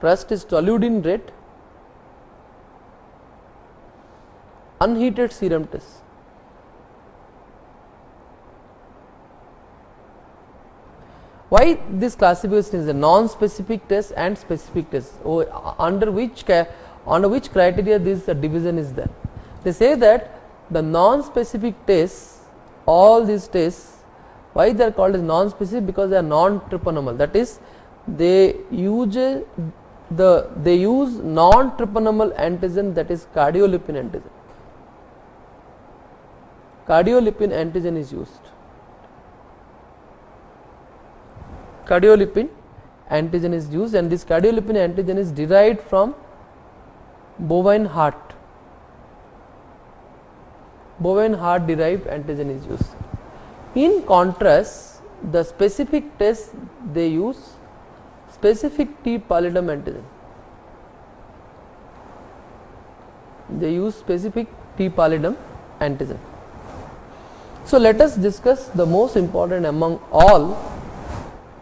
TRUST is toluidine rate, unheated serum test. Why this classification is a non-specific test and specific test, under which criteria this division is there? They say that the non-specific tests, all these tests, why they are called as non-specific? Because they are non-treponemal, that is they use non-treponemal antigen, that is cardiolipin antigen. Cardiolipin antigen is used. Cardiolipin antigen is used, and this cardiolipin antigen is derived from bovine heart. Bovine heart derived antigen is used. In contrast, the specific test they use specific T. pallidum antigen. They use specific T. pallidum antigen. So let us discuss the most important among all,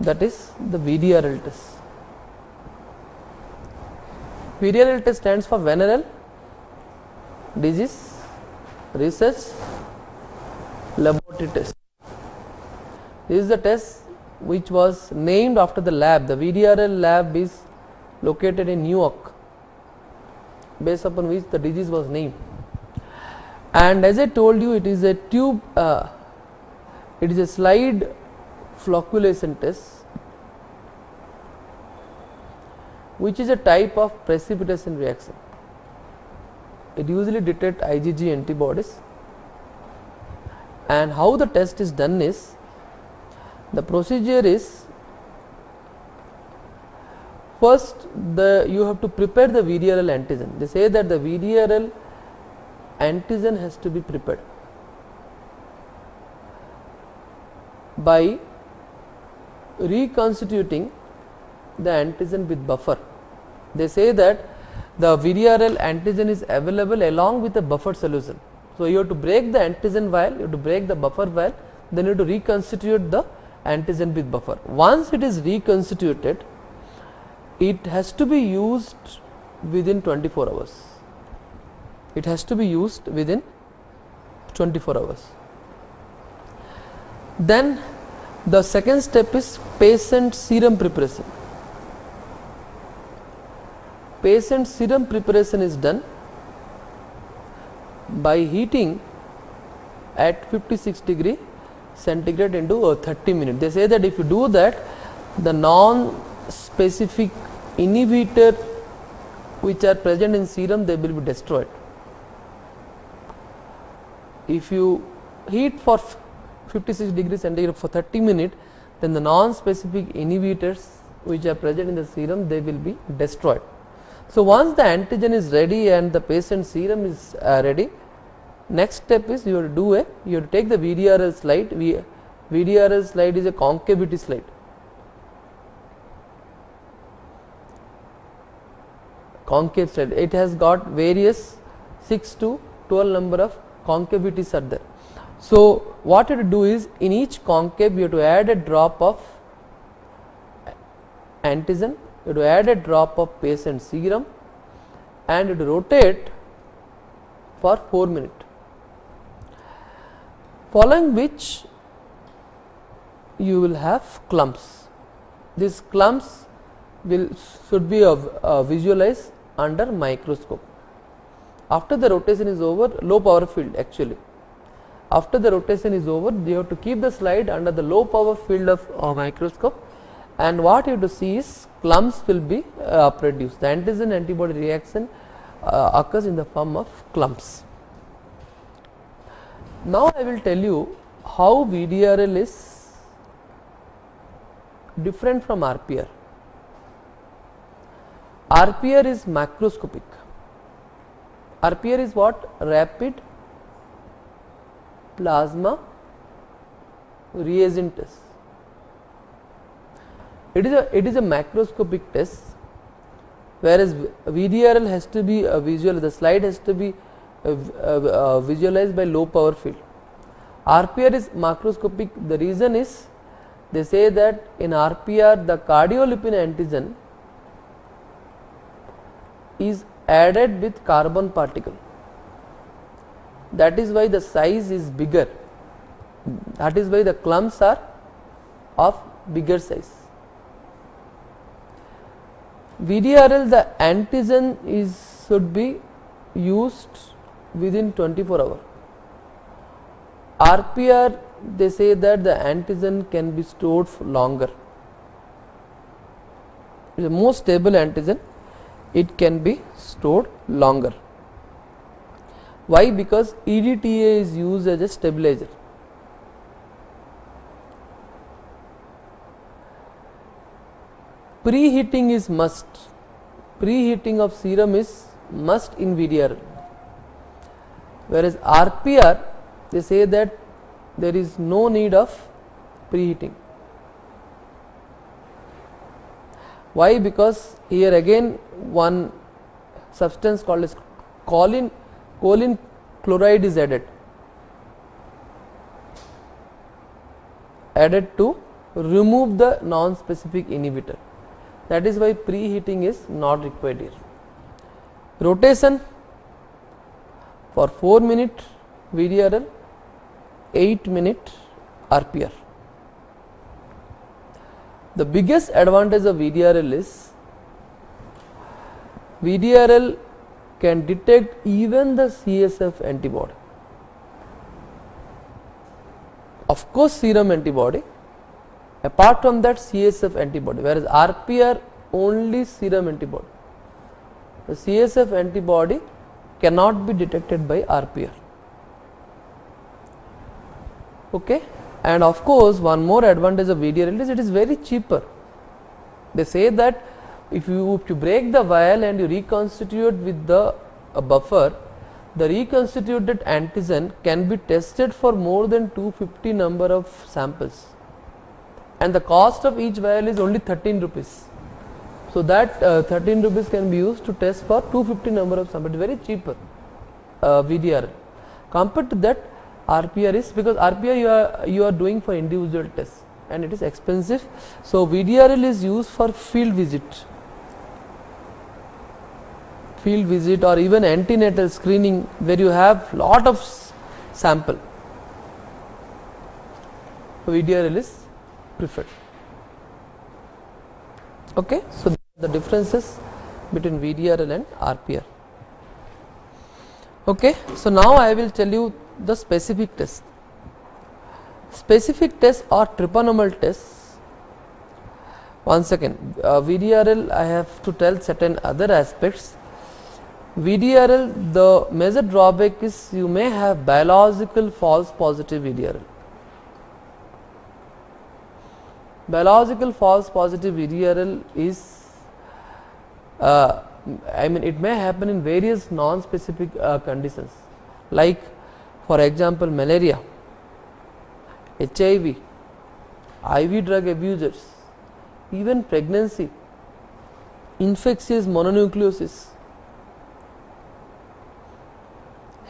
that is the VDRL test. VDRL test stands for venereal disease research laboratory test. This is the test which was named after the lab. The VDRL lab is located in New York, based upon which the disease was named. And as I told you, it is a tube, it is a slide flocculation test, which is a type of precipitation reaction. It usually detects IgG antibodies, and how the test is done is, the procedure is, first you have to prepare the VDRL antigen. They say that the VDRL antigen has to be prepared by reconstituting the antigen with buffer. They say that the VDRL antigen is available along with a buffer solution. So you have to break the antigen vial, you have to break the buffer vial, then you have to reconstitute the antigen with buffer. Once it is reconstituted, it has to be used within 24 hours. It has to be used within 24 hours. Then the second step is patient serum preparation. Patient serum preparation is done by heating at 56 degree centigrade into 30 minutes. They say that if you do that, the non-specific inhibitor which are present in serum, they will be destroyed. If you heat for 56 degrees centigrade for 30 minutes, then the non-specific inhibitors which are present in the serum, they will be destroyed. So once the antigen is ready and the patient serum is ready, next step is you have to take the VDRL slide. VDRL slide is a concavity slide. Concave slide. It has got various 6 to 12 number of concavities are there. So what you have to do is, in each concave you have to add a drop of antigen, you have to add a drop of patient serum, and you have to rotate for 4 minutes. Following which you will have clumps. These clumps should be visualized under microscope. After the rotation is over, low power field actually. After the rotation is over, you have to keep the slide under the low power field of microscope, and what you have to see is clumps will be produced. The antigen antibody reaction occurs in the form of clumps. Now I will tell you how VDRL is different from RPR. RPR is macroscopic. RPR is what? Rapid plasma reagent test. It is a macroscopic test, whereas VDRL has to be visual. The slide has to be visualized by low power field. RPR is macroscopic. The reason is they say that in RPR the cardiolipin antigen is added with carbon particle. That is why the size is bigger. That is why the clumps are of bigger size. VDRL, the antigen should be used within 24 hours. RPR, they say that the antigen can be stored for longer. It is the most stable antigen, it can be stored longer. Why? Because EDTA is used as a stabilizer. Preheating is must. Preheating of serum is must in VDRL. Whereas RPR, they say that there is no need of preheating. Why? Because here again one substance called as choline chloride is added to remove the non-specific inhibitor. That is why preheating is not required here. Rotation for 4 minute VDRL, 8 minute RPR. The biggest advantage of VDRL is VDRL can detect even the CSF antibody. Of course serum antibody, apart from that CSF antibody, whereas RPR only serum antibody. The CSF antibody cannot be detected by RPR. Okay, and of course one more advantage of VDRL is it is very cheaper. They say that if you break the vial and you reconstitute with the buffer, the reconstituted antigen can be tested for more than 250 number of samples, and the cost of each vial is only 13 rupees. So that 13 rupees can be used to test for 250 number of samples, very cheaper VDRL. Compared to that, RPR is, because RPR you are doing for individual tests and it is expensive. So VDRL is used for field visit or even antenatal screening where you have lot of sample. VDRL is preferred. Okay, so the differences between VDRL and RPR. Okay, so now I will tell you the specific tests. Specific tests or triponomal tests. Once again, VDRL I have to tell certain other aspects. VDRL, the major drawback is you may have biological false positive VDRL. Biological false positive VDRL is, it may happen in various non-specific conditions, like for example malaria, HIV, IV drug abusers, even pregnancy, infectious mononucleosis,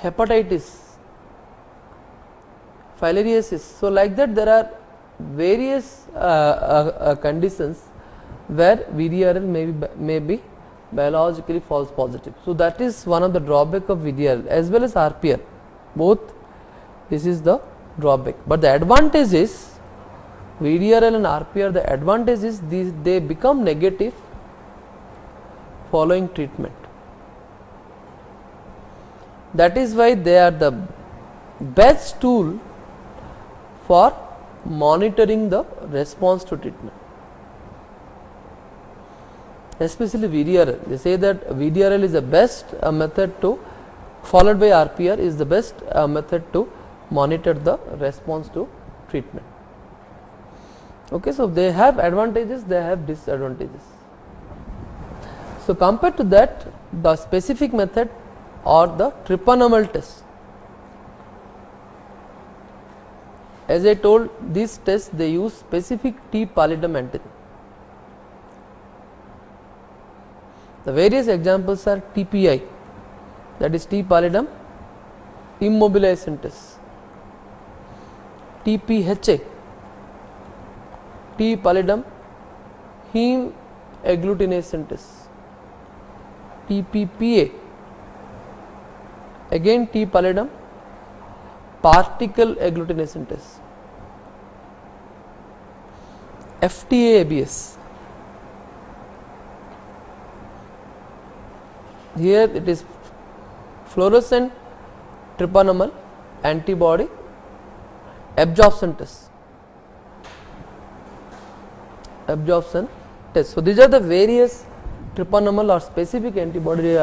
hepatitis, filariasis. So like that there are various conditions where VDRL may be biologically false positive. So that is one of the drawback of VDRL as well as RPR. Both this is the drawback, but the advantage is VDRL and RPR, the advantage is they become negative following treatment. That is why they are the best tool for monitoring the response to treatment. especially VDRL. They say that VDRL is the best method to, followed by RPR is the best method to monitor the response to treatment. Okay, so they have advantages, they have disadvantages. So compared to that, the specific method or the trypanosome test. As I told, these tests they use specific T. pallidum antigen. The various examples are TPI, that is T. pallidum immobilization test, TPHA, T. pallidum heme agglutination test, TPPA, again T. pallidum particle agglutination test, FTA-ABS. Here it is fluorescent trypanosome antibody absorption test. So these are the various trypanosome or specific antibody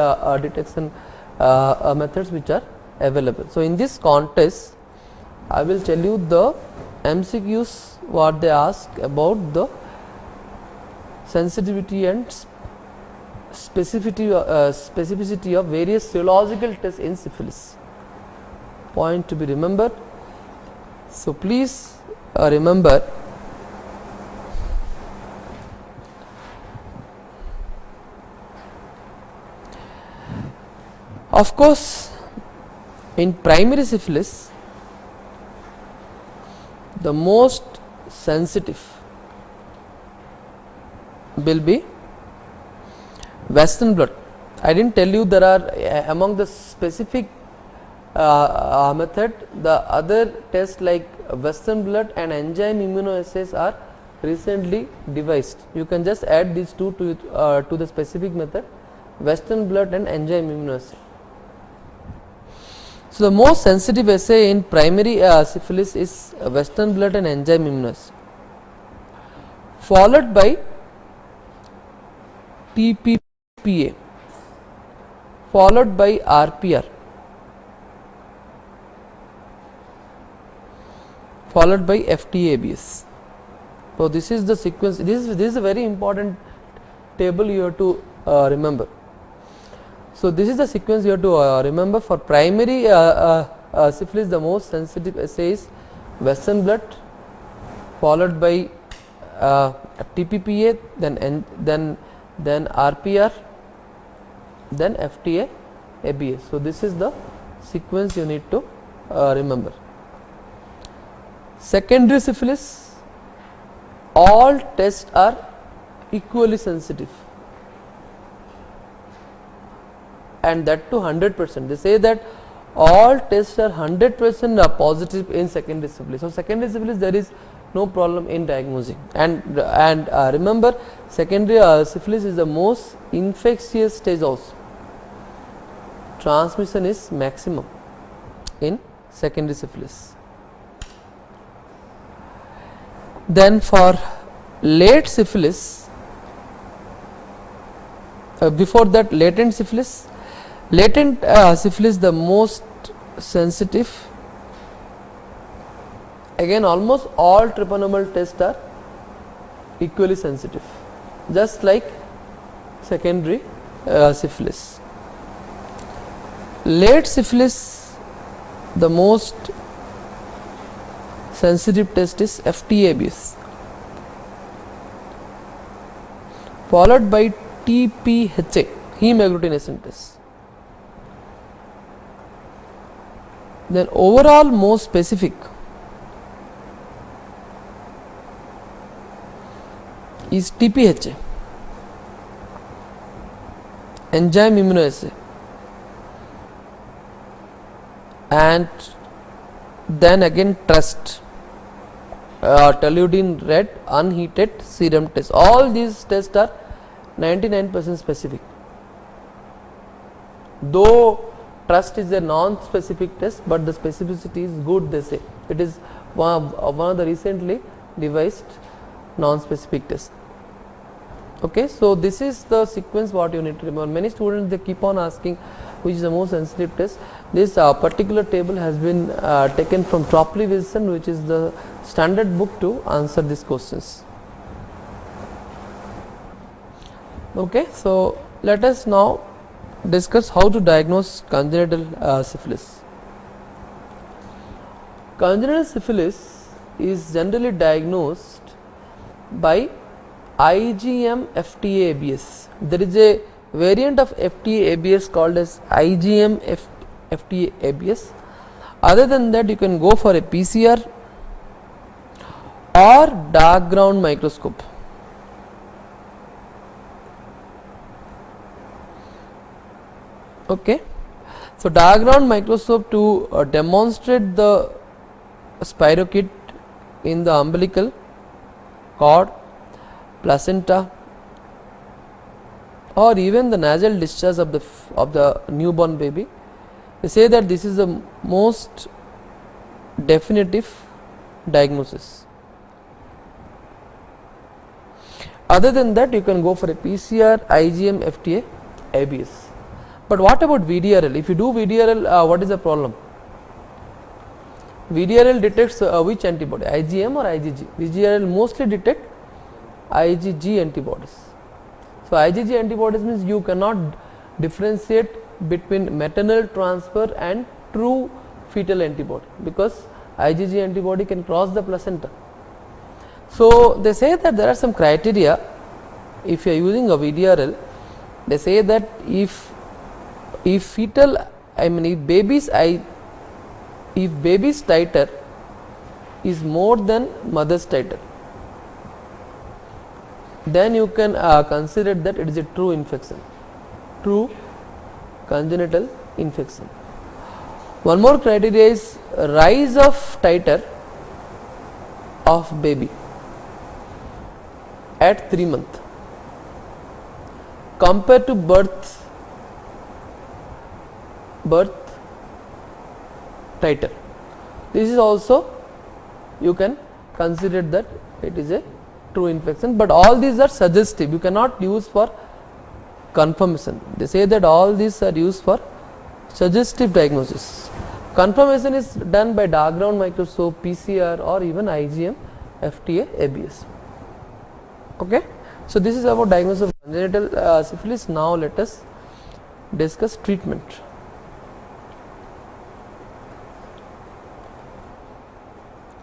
detection methods which are available. So in this context, I will tell you the MCQs what they ask about the sensitivity and specificity of various serological tests in syphilis. Point to be remembered. So please remember, of course, in primary syphilis, the most sensitive will be Western blot. I did not tell you there are among the specific method, the other tests like Western blot and enzyme immunoassays are recently devised. You can just add these two to the specific method, Western blot and enzyme immunoassay. So the most sensitive assay in primary syphilis is Western blot and enzyme immunoassay, followed by TPPA, followed by RPR, followed by FTA-ABS. So this is the sequence. This is a very important table you have to remember. So this is the sequence you have to remember. For primary syphilis, the most sensitive assay is Western blot, followed by TPPA, then RPR, then FTA-ABS. So this is the sequence you need to remember. Secondary syphilis, all tests are equally sensitive, and that to 100%. They say that all tests are 100% positive in secondary syphilis. So secondary syphilis, there is no problem in diagnosing, and remember, secondary syphilis is the most infectious stage also. Transmission is maximum in secondary syphilis. Then for late syphilis, before that latent syphilis, the most sensitive. Again, almost all trypanosome tests are equally sensitive, just like secondary syphilis. Late syphilis, the most sensitive test is FTA-ABS, followed by TPHA, heme agglutination test. Then overall most specific is TPHA, enzyme immunoassay, and then again TRUST, toluidine red unheated serum test. All these tests are 99% specific, though TRUST is a non-specific test, but the specificity is good, they say. It is one of the recently devised non-specific tests. Okay, so this is the sequence what you need to remember. Many students they keep on asking which is the most sensitive test. This particular table has been taken from Tropley Wilson, which is the standard book to answer these questions. Okay, so let us now discuss how to diagnose congenital syphilis. Congenital syphilis is generally diagnosed by IgM FTA ABS. There is a variant of FTA ABS called as IgM FTA ABS. Other than that, you can go for a PCR or dark ground microscope. Okay, so dark ground microscope to demonstrate the spirochete in the umbilical cord, placenta, or even the nasal discharge of the newborn baby. They say that this is the most definitive diagnosis. Other than that, you can go for a PCR, IgM, FTA, ABS. But what about VDRL? If you do VDRL, what is the problem? VDRL detects which antibody, IgM or IgG? VDRL mostly detect IgG antibodies. So IgG antibodies means you cannot differentiate between maternal transfer and true fetal antibody, because IgG antibody can cross the placenta. So they say that there are some criteria. If you are using a VDRL, they say that if fetal, if baby's titer is more than mother's titer, then you can consider that it is a true infection, true congenital infection. One more criteria is rise of titer of baby at 3 months compared to birth titer. This is also you can consider that it is a true infection, but all these are suggestive, you cannot use for confirmation. They say that all these are used for suggestive diagnosis. Confirmation is done by dark ground microscope, PCR, or even IgM, FTA, ABS. Okay, so this is about diagnosis of congenital syphilis. Now let us discuss treatment.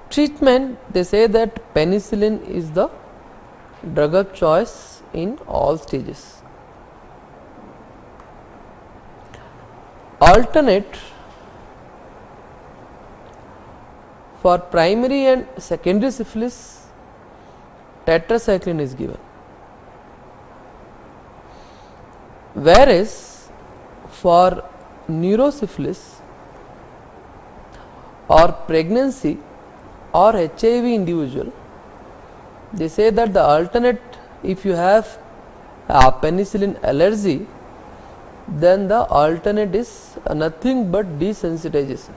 Treatment, they say that penicillin is the drug of choice in all stages. Alternate for primary and secondary syphilis, tetracycline is given, whereas for neurosyphilis or pregnancy or HIV individual, they say that the alternate, if you have penicillin allergy, then the alternate is nothing but desensitization,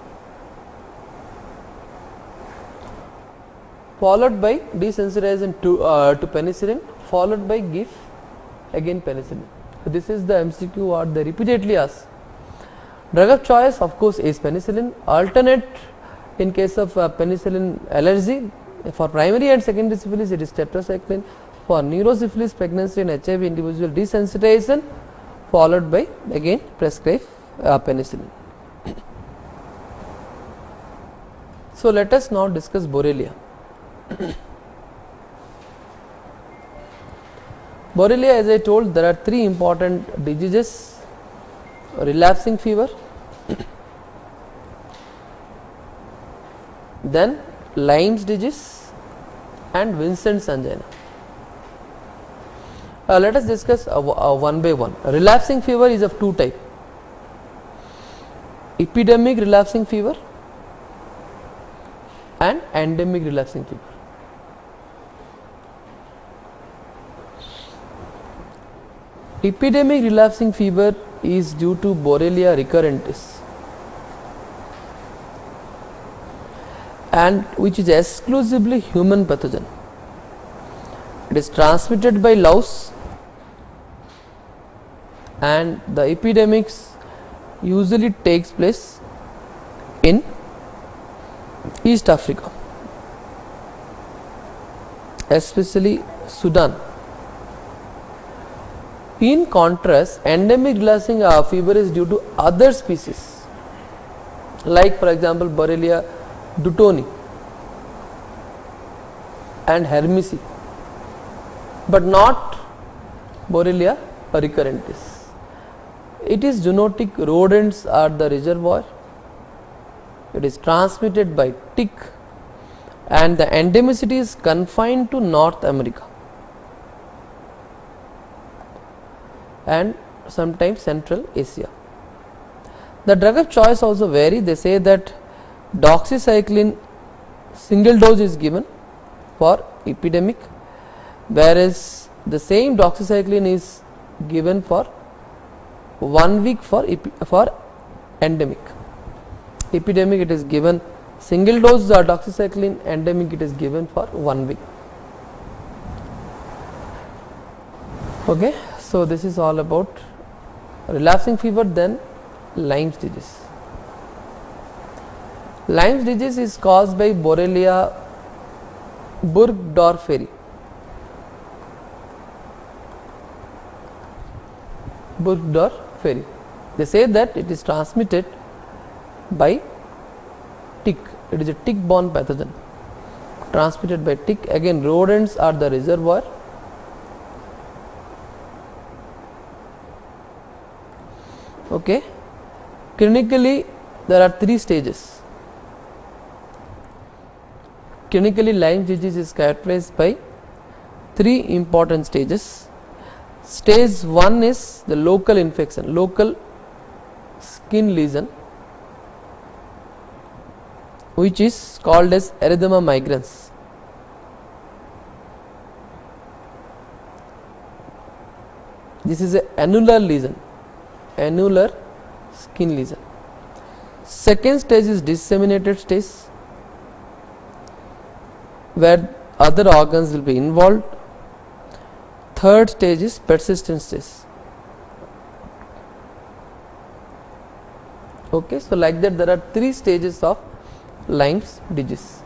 followed by desensitization to penicillin, followed by give again penicillin. So this is the MCQ what they repeatedly ask. Drug of choice of course is penicillin. Alternate in case of penicillin allergy, for primary and secondary syphilis it is tetracycline. For neurosyphilis, pregnancy and HIV individual, desensitization followed by again prescribe penicillin. So let us now discuss Borrelia. Borrelia, as I told, there are 3 important diseases: relapsing fever, then Lyme's disease and Vincent's angina. Let us discuss one by one. Relapsing fever is of 2 types: epidemic relapsing fever and endemic relapsing fever. Epidemic relapsing fever is due to Borrelia recurrentis, and which is exclusively human pathogen. It is transmitted by louse and the epidemics usually takes place in East Africa, especially Sudan. In contrast, endemic delousing fever is due to other species, like for example Borrelia dutoni and Hermisi, but not Borrelia recurrentis. It is zoonotic. Rodents are the reservoir. It is transmitted by tick, and the endemicity is confined to North America and sometimes Central Asia. The drug of choice also vary. They say that doxycycline single dose is given for epidemic, whereas the same doxycycline is given for 1 week for endemic. Epidemic it is given single dose doxycycline, endemic it is given for 1 week. Okay, so this is all about relapsing fever. Then Lyme's disease. Lyme's disease is caused by Borrelia burgdorferi. Burgdorferi. They say that it is transmitted by tick. It is a tick-borne pathogen transmitted by tick. Again, rodents are the reservoir. Okay. Clinically, there are 3 stages. Clinically, Lyme disease is characterized by 3 important stages. Stage 1 is the local infection, local skin lesion, which is called as erythema migrans. This is an annular lesion, annular skin lesion. Second stage is disseminated stage, where other organs will be involved. Third stage is persistent stage. Okay, so like that there are 3 stages of Lyme's disease.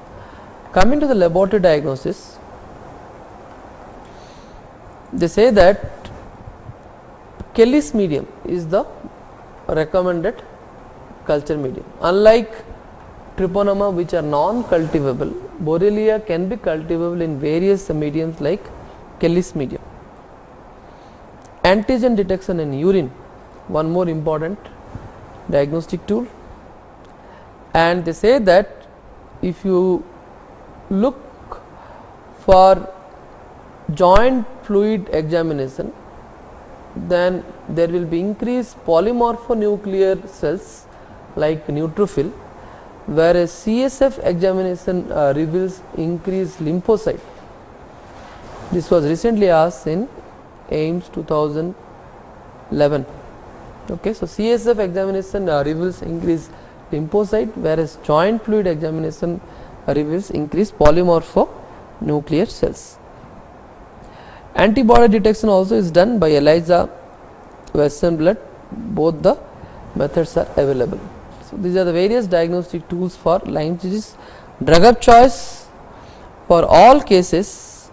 Coming to the laboratory diagnosis, they say that Kelly's medium is the recommended culture medium. Unlike Treponema, which are non-cultivable, Borrelia can be cultivable in various mediums like Kelly's medium. Antigen detection in urine, one more important diagnostic tool, and they say that if you look for joint fluid examination, then there will be increased polymorphonuclear cells like neutrophil, whereas CSF examination reveals increased lymphocyte. This was recently asked in AIMS 2011. Okay, so CSF examination reveals increased lymphocyte, whereas joint fluid examination reveals increased polymorphonuclear cells. Antibody detection also is done by ELISA, Western blot. Both the methods are available. So these are the various diagnostic tools for Lyme disease. Drug of choice for all cases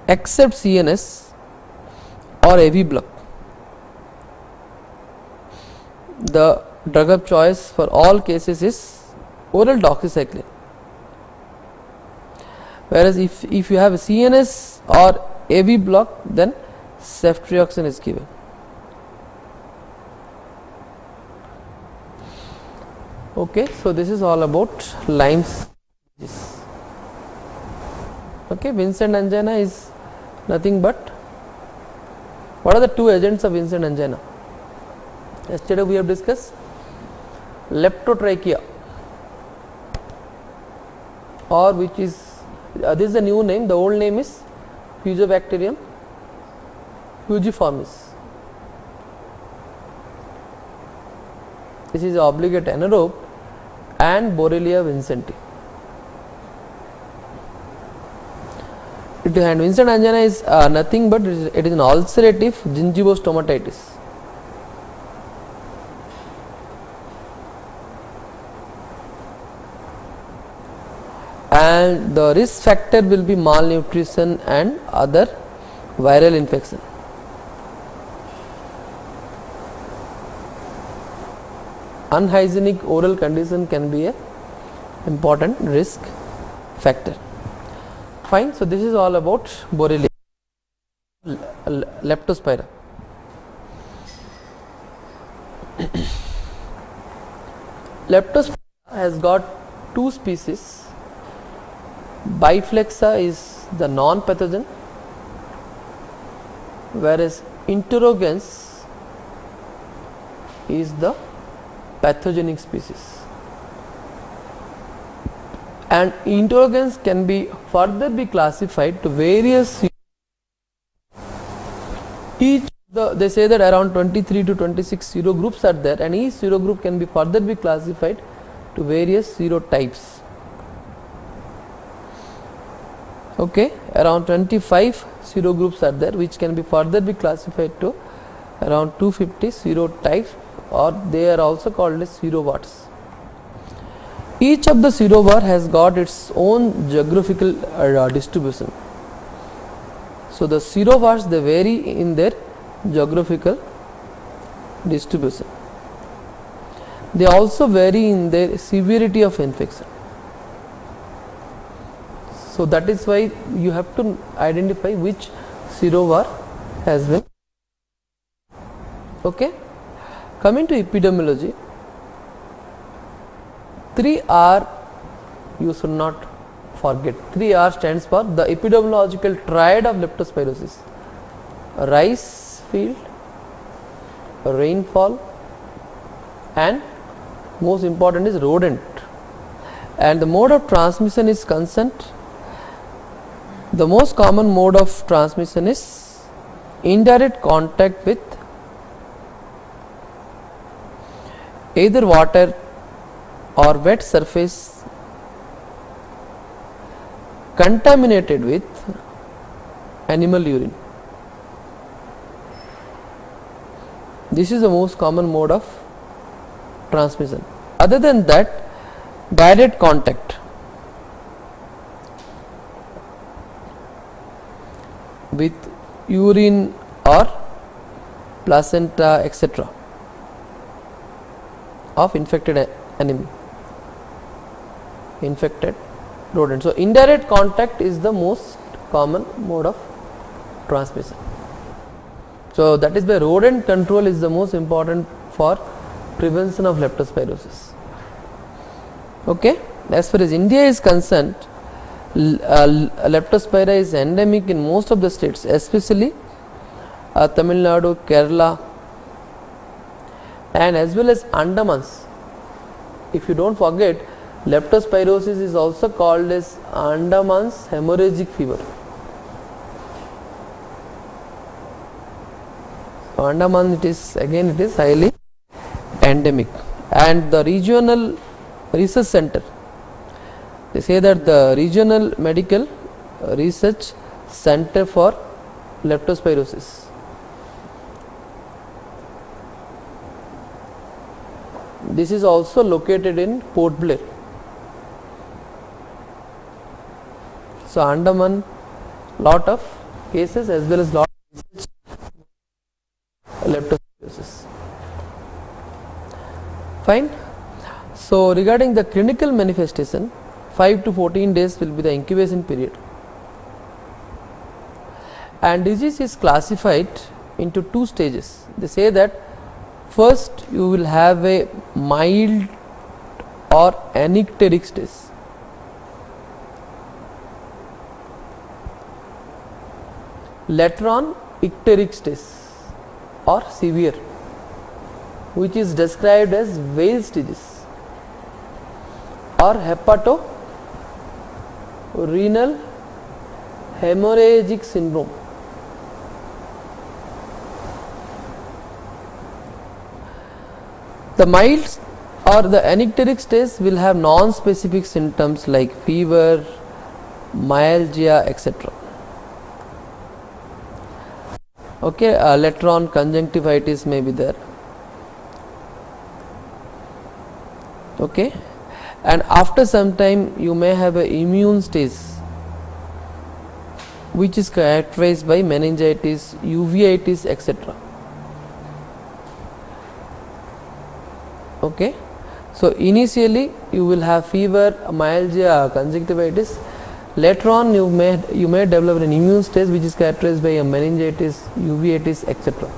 except CNS or AV block. The drug of choice for all cases is oral doxycycline, whereas if you have a CNS or AV block, then ceftriaxone is given. Okay, so this is all about Lyme's disease. Okay, Vincent angina is nothing but, what are the 2 agents of Vincent angina? Yesterday we have discussed leptotrachea, or which is this is the new name, the old name is Fusobacterium fujiformis. This is obligate anaerobe, and Borrelia vincenti. and Vincent angina is nothing but it is an ulcerative gingivostomatitis. And the risk factor will be malnutrition and other viral infection. Unhygienic oral condition can be a important risk factor. Fine. So this is all about Borrelia, Leptospira. Leptospira has got two species. Biflexa is the non-pathogen, whereas enterococcus is the pathogenic species. And enterococcus can be further be classified to various. They say that around 23 to 26 serogroups are there, and each serogroup can be further be classified to various serotypes. Okay, around 25 serogroups are there, which can be further be classified to around 250 serotypes, or they are also called as serowarts. Each of the serowar has got its own geographical distribution. So the serowars, they vary in their geographical distribution. They also vary in their severity of infection. So that is why you have to identify which serovar has been. Okay. Coming to epidemiology, 3R you should not forget. 3R stands for the epidemiological triad of leptospirosis: rice field, rainfall, and most important is rodent. And the mode of transmission is concerned. The most common mode of transmission is indirect contact with either water or wet surface contaminated with animal urine. This is the most common mode of transmission. Other than that, direct contact with urine or placenta, etc. of infected animal, infected rodent. So indirect contact is the most common mode of transmission. So that is why rodent control is the most important for prevention of leptospirosis. Okay. As far as India is concerned, Leptospira is endemic in most of the states, especially Tamil Nadu, Kerala, and as well as Andamans. If you don't forget, leptospirosis is also called as Andaman's hemorrhagic fever. So Andaman, it is highly endemic. And the regional research center, they say that the regional medical research center for leptospirosis, this is also located in Port Blair. So Andaman, lot of cases as well as lot of research leptospirosis. Fine. So regarding the clinical manifestation, 5 to 14 days will be the incubation period, and disease is classified into two stages. They say that first you will have a mild or anicteric stage, later on icteric stage or severe, which is described as Weil's disease or hepatorenal hemorrhagic syndrome. The mild or the anicteric stage will have non-specific symptoms like fever, myalgia, etc. Okay, later on conjunctivitis may be there. Okay, and after some time you may have an immune stage which is characterized by meningitis, uveitis, etc. Okay, so initially you will have fever, myalgia, conjunctivitis. Later on you may develop an immune stage which is characterized by a meningitis, uveitis, etc.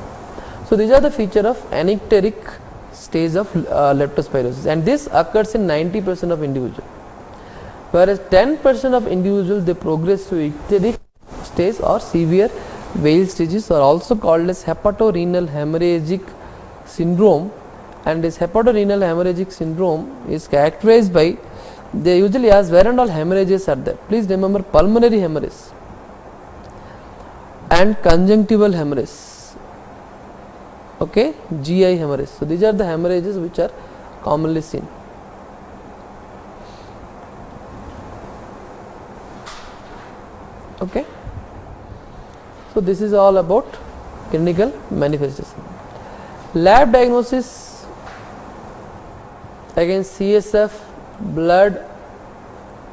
So these are the feature of anicteric stage of leptospirosis, and this occurs in 90% of individuals, whereas 10% of individuals they progress to icteric stage or severe veil stages, are also called as hepatorenal hemorrhagic syndrome. And this hepatorenal hemorrhagic syndrome is characterized by, they usually ask where and all hemorrhages are there. Please remember pulmonary hemorrhage and conjunctival hemorrhage, okay, GI hemorrhage. So these are the hemorrhages which are commonly seen. Okay, so this is all about clinical manifestation. Lab diagnosis, again CSF, blood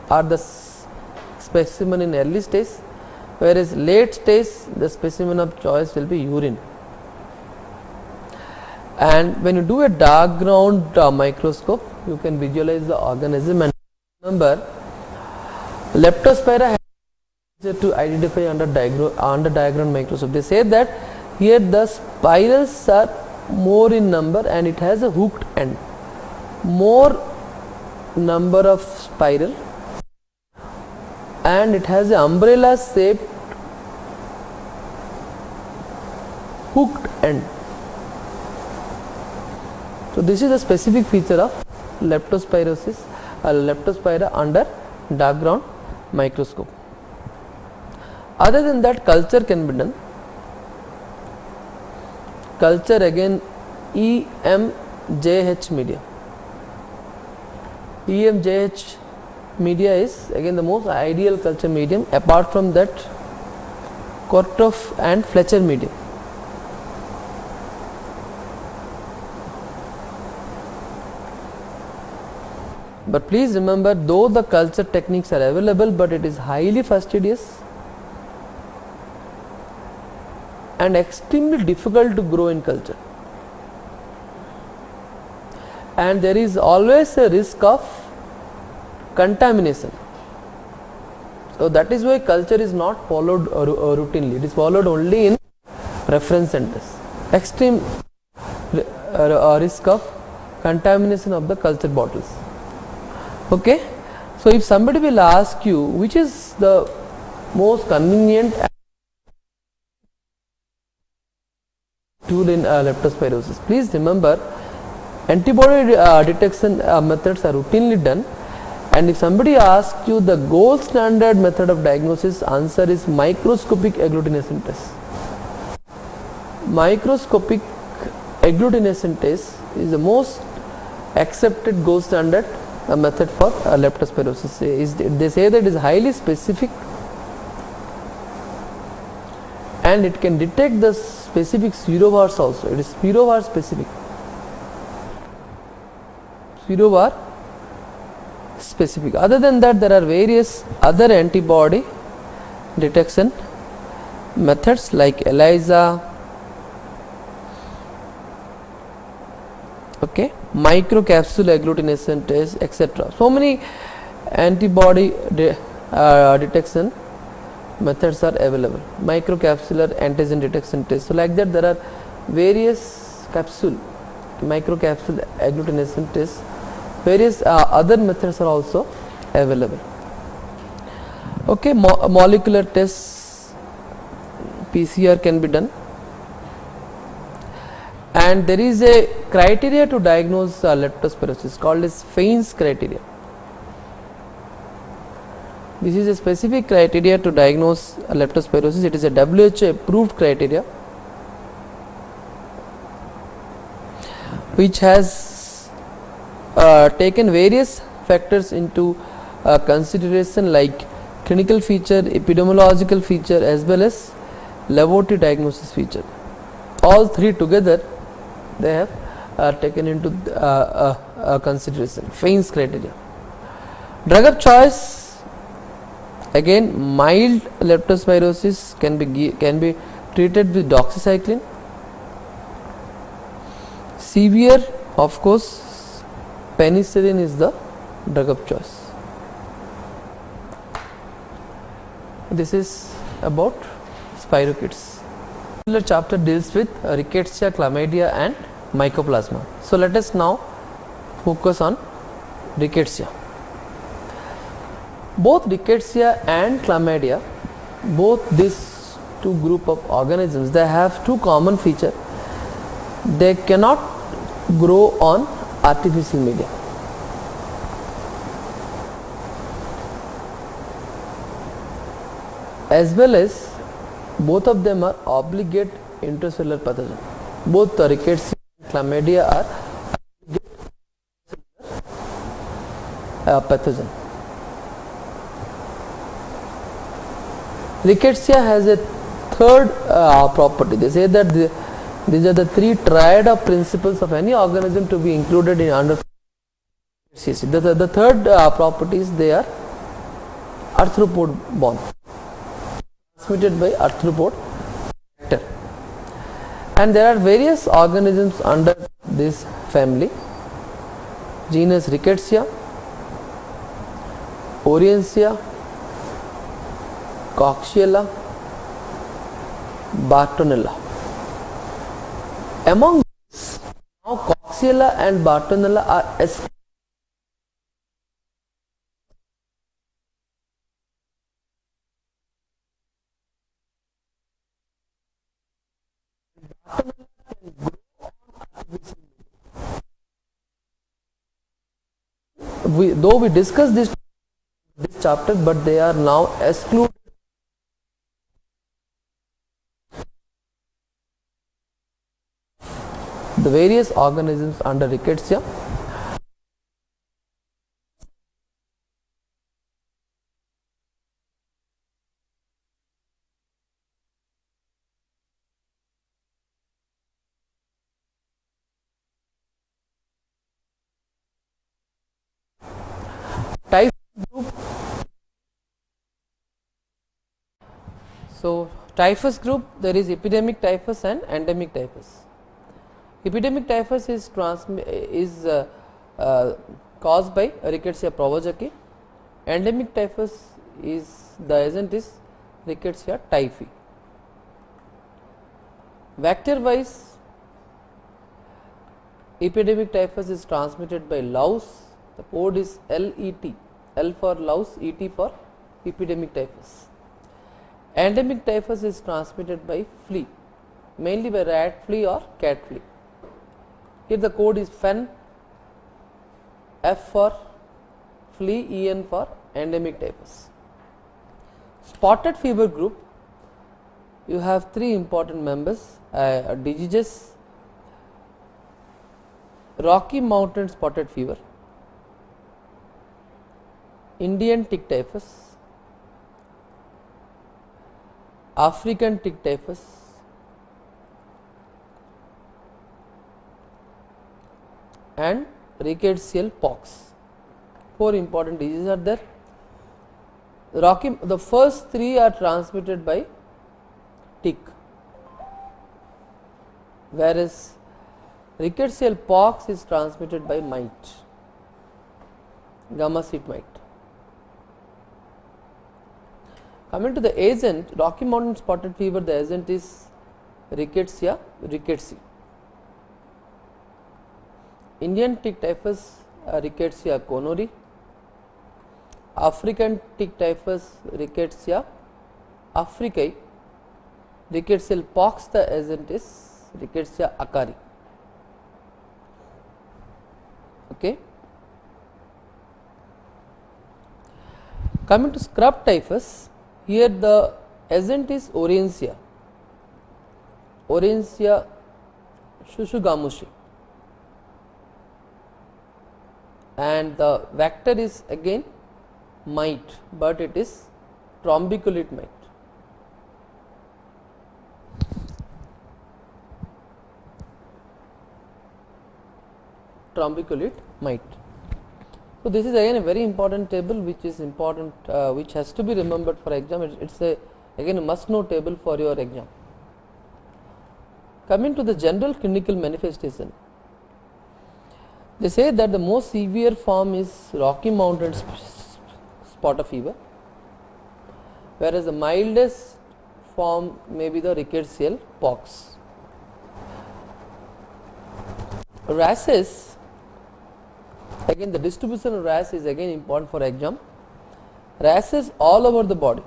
are the specimen in early stage, whereas late stage the specimen of choice will be urine. And when you do a dark ground microscope, you can visualize the organism. And remember, Leptospira has to identify under diagram microscope. They say that here the spirals are more in number and it has a hooked end. More number of spiral and it has an umbrella shaped hooked end. So this is a specific feature of leptospirosis, leptospira under dark ground microscope. Other than that, culture can be done. Culture again EMJH media. EMJH media is again the most ideal culture medium. Apart from that, Korthoff and Fletcher medium. But please remember, though the culture techniques are available, but it is highly fastidious and extremely difficult to grow in culture, and there is always a risk of contamination. So that is why culture is not followed routinely. It is followed only in reference centers. Extreme risk of contamination of the culture bottles. Okay, so if somebody will ask you which is the most convenient tool in leptospirosis, please remember antibody detection methods are routinely done, and if somebody asks you the gold standard method of diagnosis, answer is microscopic agglutination test. Microscopic agglutination test is the most accepted gold standard method for leptospirosis. They say that it is highly specific and it can detect the specific serovars also. It is serovar specific. Serovar specific. Other than that, there are various other antibody detection methods like ELISA, okay, microcapsule agglutination test, etc. So many antibody detection methods are available. Microcapsular antigen detection test. So like that, there are various capsule, microcapsule agglutination tests. Various other methods are also available. Okay, molecular tests, PCR can be done. And there is a criteria to diagnose leptospirosis called as Fain's criteria. This is a specific criteria to diagnose leptospirosis. It is a WHO approved criteria which has taken various factors into consideration like clinical feature, epidemiological feature as well as laboratory diagnosis feature. All three together they have taken into consideration. Fain's criteria. Drug of choice, again mild leptospirosis can be treated with doxycycline. Severe, of course, penicillin is the drug of choice. This is about spirochetes. The chapter deals with rickettsia, chlamydia and mycoplasma. So let us now focus on rickettsia. Both rickettsia and chlamydia, both these two group of organisms, they have two common features. They cannot grow on artificial media. As well as both of them are obligate intracellular pathogen. Both the rickettsia and chlamydia are pathogen. Rickettsia has a third property. They say that these are the three triad of principles of any organism to be included in under CC. The third properties, they are arthropod borne, transmitted by arthropod vector. And there are various organisms under this family: genus Rickettsia, Oriensia, Coxiella, Bartonella. Among these, now Coxiella and Bartonella are though we discussed this chapter, but they are now excluded. The various organisms under rickettsia. Typhus group. So typhus group, there is epidemic typhus and endemic typhus. Epidemic typhus is caused by Rickettsia provozaki. Endemic typhus is, the agent is Rickettsia typhi. Vector wise, epidemic typhus is transmitted by louse. The code is LET, L for louse, ET for epidemic typhus. Endemic typhus is transmitted by flea, mainly by rat flea or cat flea. Here the code is FEN, F for flea, EN for endemic typhus. Spotted fever group, you have three important members: diseases, Rocky Mountain spotted fever, Indian tick typhus, African tick typhus, and rickettsial pox. Four important diseases are there. The first three are transmitted by tick, whereas rickettsial pox is transmitted by mite, gamma seed mite. Coming to the agent, Rocky Mountain spotted fever, the agent is Rickettsia rickettsii. Indian tick typhus, Rickettsia gonorrhoeae. African tick typhus, Rickettsia africae. Rickettsial pox, the agent is Rickettsia acari. Okay. Coming to scrub typhus, here the agent is Oriensia, Oriensia shushugamushi, and the vector is again mite, but it is trombiculate mite. trombiculate mite. So, this is again a very important table which is important, which has to be remembered for exam. It's a again a must know table for your exam. Coming to the general clinical manifestation, they say that the most severe form is Rocky Mountain spotted fever, whereas the mildest form may be the rickettsial pox. Rashes, again the distribution of rash is again important for exam. Rashes all over the body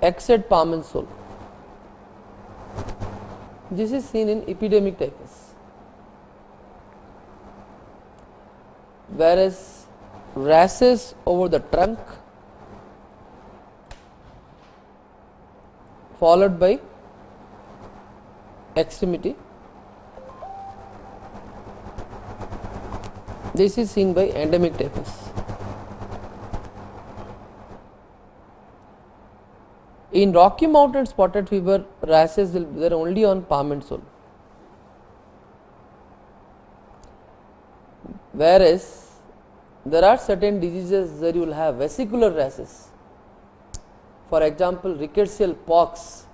except palm and sole. This is seen in epidemic typhus, whereas rashes over the trunk followed by extremity, this is seen by endemic typhus. In Rocky Mountain spotted fever, rashes will be there only on palm and sole, whereas there are certain diseases where you will have vesicular rashes. For example, rickettsial pox,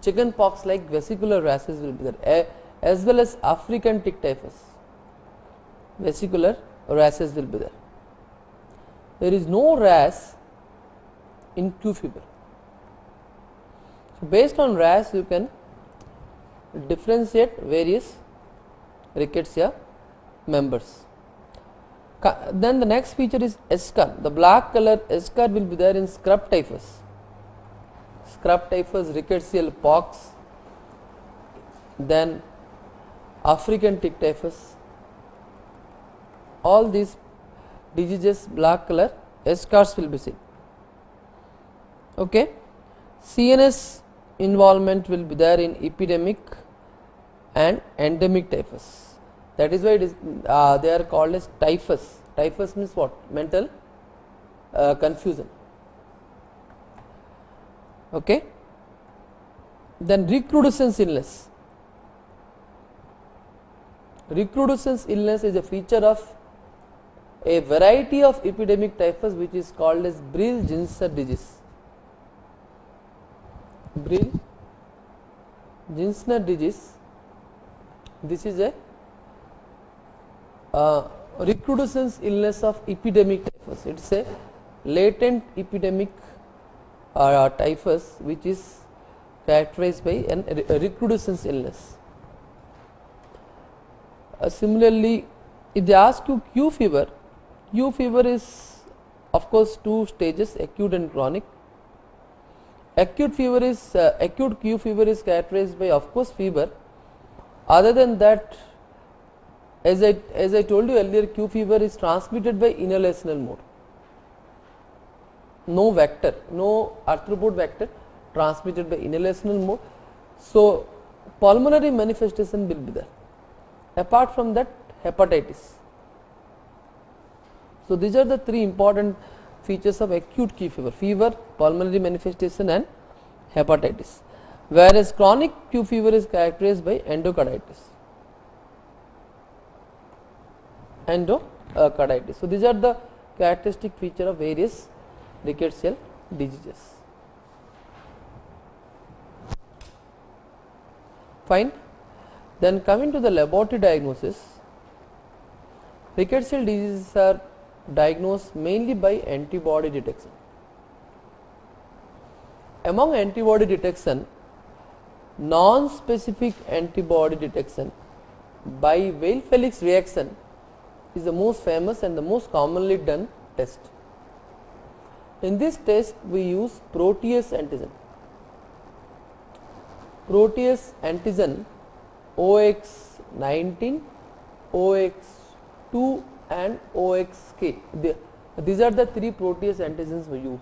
chicken pox like vesicular rashes will be there, as well as African tick typhus, vesicular rashes will be there. There is no rash in Q fever. So, based on rash you can differentiate various rickettsia members. Then the next feature is eschar. The black color eschar will be there in scrub typhus, rickettsial pox, then African tick typhus. All these diseases black color eschars will be seen. Okay. CNS involvement will be there in epidemic and endemic typhus. That is why it is they are called as typhus. Typhus means what? Mental confusion. Okay. Then recrudescence illness. Recrudescence illness is a feature of a variety of epidemic typhus which is called as Brill-Zinsser disease. Brill-Zinsser disease, this is a recrudescence illness of epidemic typhus. It is a latent epidemic typhus which is characterized by a recrudescence illness. Similarly, if they ask you Q fever is of course two stages, acute and chronic. Acute fever is acute Q fever is characterized by of course fever. Other than that, as I told you earlier, Q fever is transmitted by inhalational mode. No vector, no arthropod vector, transmitted by inhalational mode. So, pulmonary manifestation will be there. Apart from that, hepatitis. So, these are the three important features of acute Q fever: fever, pulmonary manifestation and hepatitis. Whereas chronic Q fever is characterized by endocarditis. So, these are the characteristic feature of various rickettsial diseases. Fine. Then coming to the laboratory diagnosis, rickettsial diseases are diagnosed mainly by antibody detection. Among antibody detection, non-specific antibody detection by Weil-Felix reaction is the most famous and the most commonly done test. In this test, we use protease antigen. Protease antigen OX19, OX2 and OXK. These are the three protease antigens we use.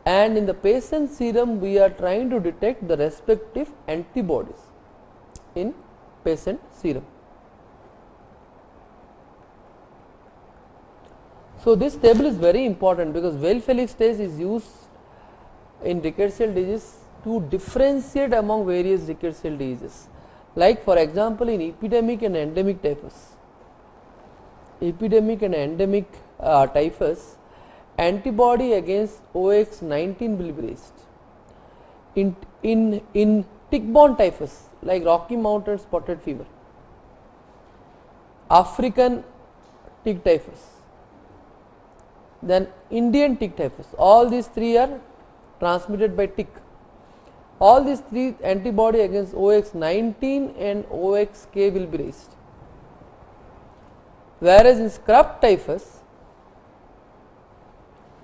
And in the patient serum, we are trying to detect the respective antibodies in patient serum. So, this table is very important because Weil-Felix test is used in rickettsial disease to differentiate among various rickettsial diseases. Like for example, in epidemic and endemic typhus, typhus, antibody against OX19 will be raised. In tick-borne typhus like Rocky Mountain spotted fever, African tick typhus, then Indian tick typhus, all these three are transmitted by tick. All these three antibody against OX19 and OXK will be raised. Whereas in scrub typhus,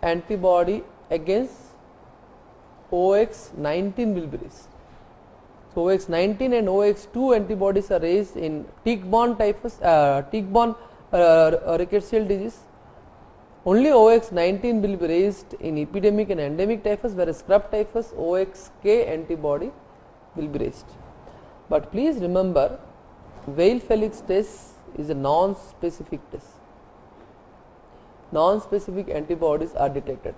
antibody against OX19 will be raised. So OX19 and OX2 antibodies are raised in tick-borne typhus, tick-borne rickettsial disease. Only OX19 will be raised in epidemic and endemic typhus, whereas scrub typhus OXK antibody will be raised. But please remember, Weil Felix test is a non-specific test. Non-specific antibodies are detected.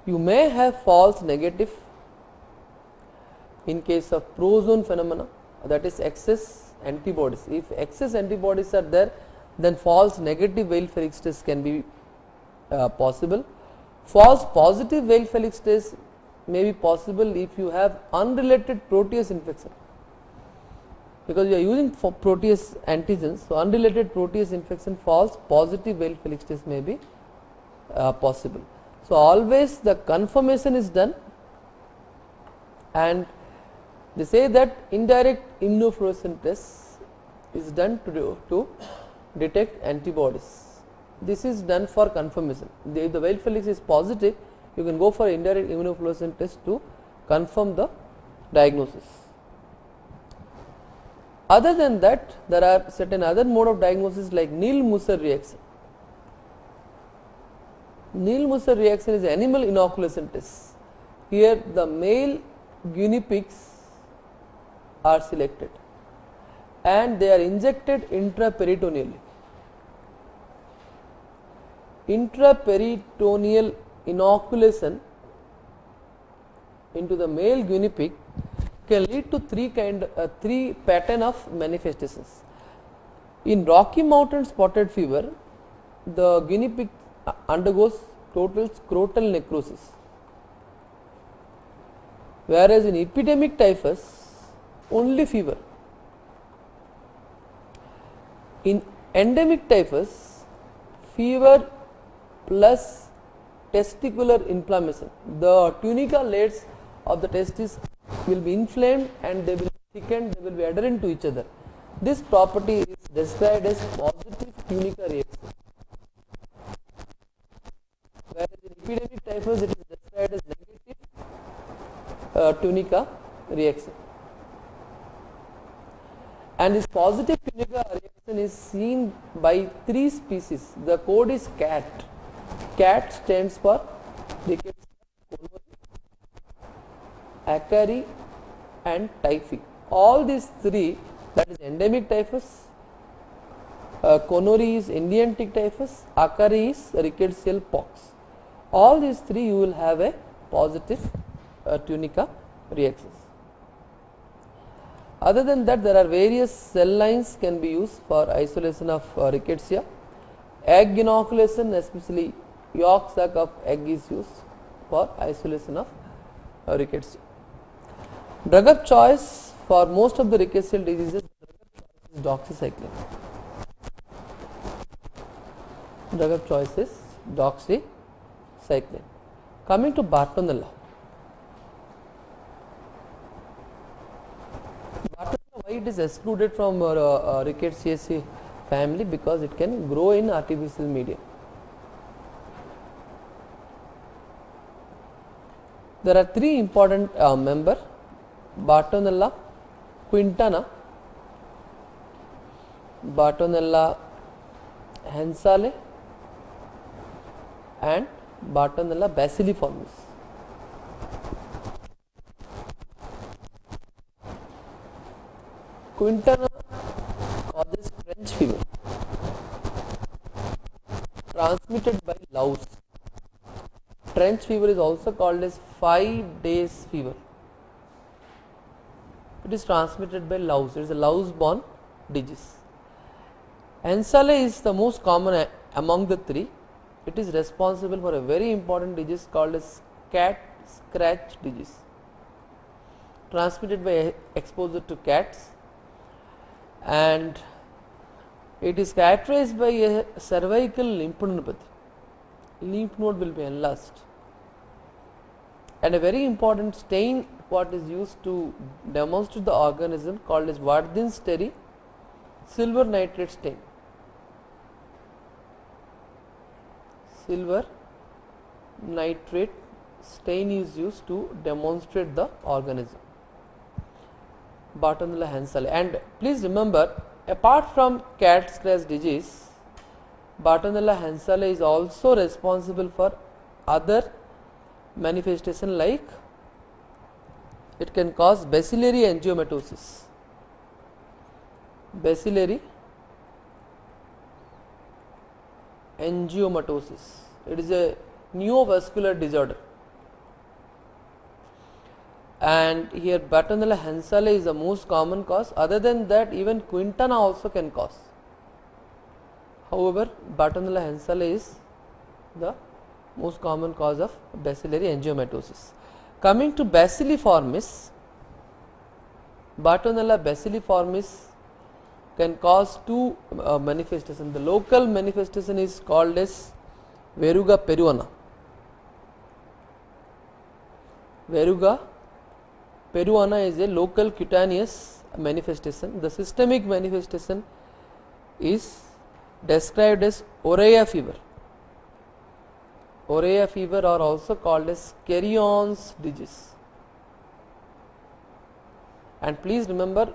You may have false negative in case of prozone phenomena, that is excess antibodies. If excess antibodies are there, then false negative Weil Felix test can be possible. False positive Weil Felix test may be possible if you have unrelated protease infection, because you are using for protease antigens. So unrelated protease infection, false positive Weil Felix test may be possible. So always the confirmation is done, and they say that indirect immunofluorescence test is done to detect antibodies. This is done for confirmation. If the Weil Felix is positive, you can go for indirect immunofluorescence test to confirm the diagnosis. Other than that, there are certain other mode of diagnosis like Neal-Musser reaction. Neal-Musser reaction is animal inoculation test. Here the male guinea pigs are selected and they are injected intraperitoneally. Intraperitoneal inoculation into the male guinea pig can lead to three pattern of manifestations. In Rocky Mountain spotted fever, the guinea pig undergoes total scrotal necrosis, whereas in epidemic typhus only fever. In endemic typhus, fever plus testicular inflammation. The tunica layers of the testis will be inflamed and they will be thickened, they will be adherent to each other. This property is described as positive tunica reaction, whereas in epidemic typhus it is described as negative tunica reaction. And this positive tunica reaction is seen by three species. The code is CAT. CAT stands for Rickettsial, Acari and typhi. All these three, that is endemic typhus, Gonorrhoeae is Indian tick typhus, Acari is rickettsial pox. All these three you will have a positive tunica reactions. Other than that, there are various cell lines can be used for isolation of rickettsia. Egg inoculation, especially yolk sac of egg, is used for isolation of rickettsia. Drug of choice for most of the rickettsial diseases, drug of choice is doxycycline. Drug of choice is doxycycline. Coming to Bartonella. Why it is excluded from Rickettsiaceae family? Because it can grow in artificial medium. There are three important members: Bartonella quintana, Bartonella hensale and Bartonella bacilliformis. Quintana causes trench fever transmitted by louse. Trench fever is also called as 5 days fever. It is transmitted by louse. It is a louse borne disease. Ensale is the most common among the three. It is responsible for a very important disease called as cat scratch disease, transmitted by exposure to cats, and it is characterized by a cervical lymphadenopathy. Lymph node will be enlarged, and a very important stain what is used to demonstrate the organism called as Wardin-Sterry silver nitrate stain. Silver nitrate stain is used to demonstrate the organism. Bartonella henselae. And please remember, apart from cat scratch disease, Bartonella henselae is also responsible for other manifestation, like it can cause bacillary angiomatosis. Bacillary angiomatosis. It is a neovascular disorder, and here Bartonella henselae is the most common cause. Other than that, even Quintana also can cause. However, Bartonella henselae is the most common cause of bacillary angiomatosis. Coming to bacilliformis, Bartonella bacilliformis can cause two manifestations. The local manifestation is called as verruga peruana. Verruga peruana is a local cutaneous manifestation. The systemic manifestation is described as Orea fever. Orea fever are also called as Carrion's disease. And please remember,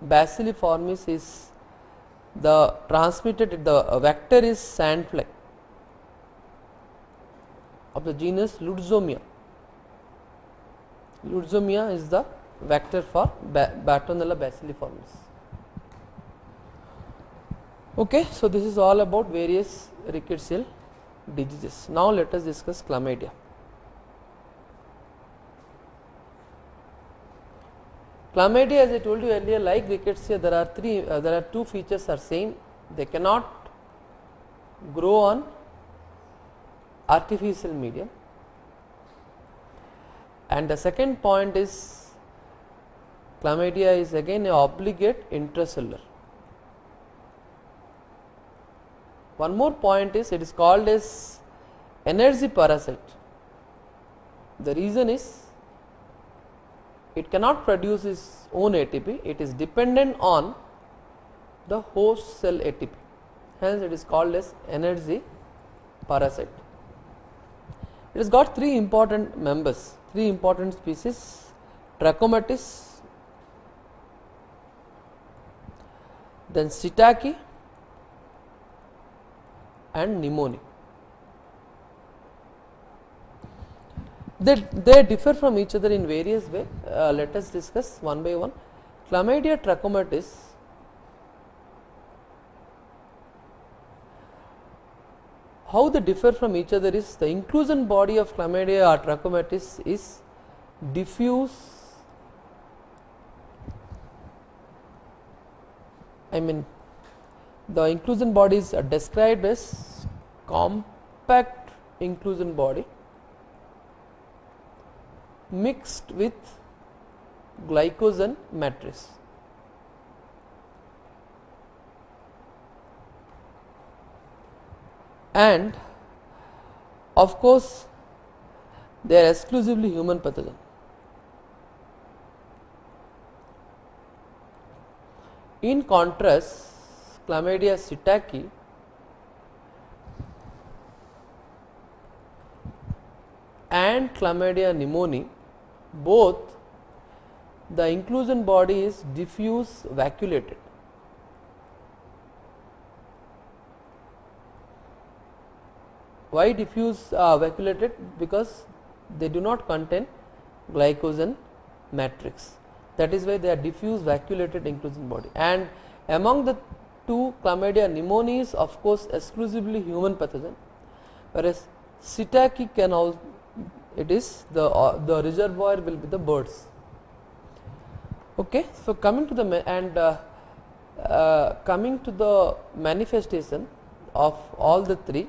bacilliformis is the transmitted, the vector is sandfly of the genus Lutzomia. Lutzomia is the vector for Bartonella bacilliformis. Okay, so this is all about various rickettsial diseases. Now let us discuss chlamydia. Chlamydia, as I told you earlier, like rickettsia, there are two features are same. They cannot grow on artificial medium, and the second point is chlamydia is again a obligate intracellular. One more point is it is called as energy parasite. The reason is it cannot produce its own ATP, it is dependent on the host cell ATP, hence it is called as energy parasite. It has got three important members, three important species: Trachomatis, then Shiitake and Pneumoniae. They differ from each other in various ways. Let us discuss one by one. Chlamydia trachomatis, how they differ from each other is the inclusion body of chlamydia or trachomatis is diffuse, the inclusion bodies are described as compact inclusion body mixed with glycogen matrix. And of course, they are exclusively human pathogen. In contrast, Chlamydia shiitake and Chlamydia pneumoniae, both the inclusion body is diffuse vacuolated. Why diffuse vacuolated? Because they do not contain glycogen matrix. That is why they are diffuse vacuolated inclusion body. And among the two, Chlamydia pneumoniae is of course exclusively human pathogen, whereas shiitake can also, it is the reservoir will be the birds. Okay, so coming to the coming to the manifestation of all the three.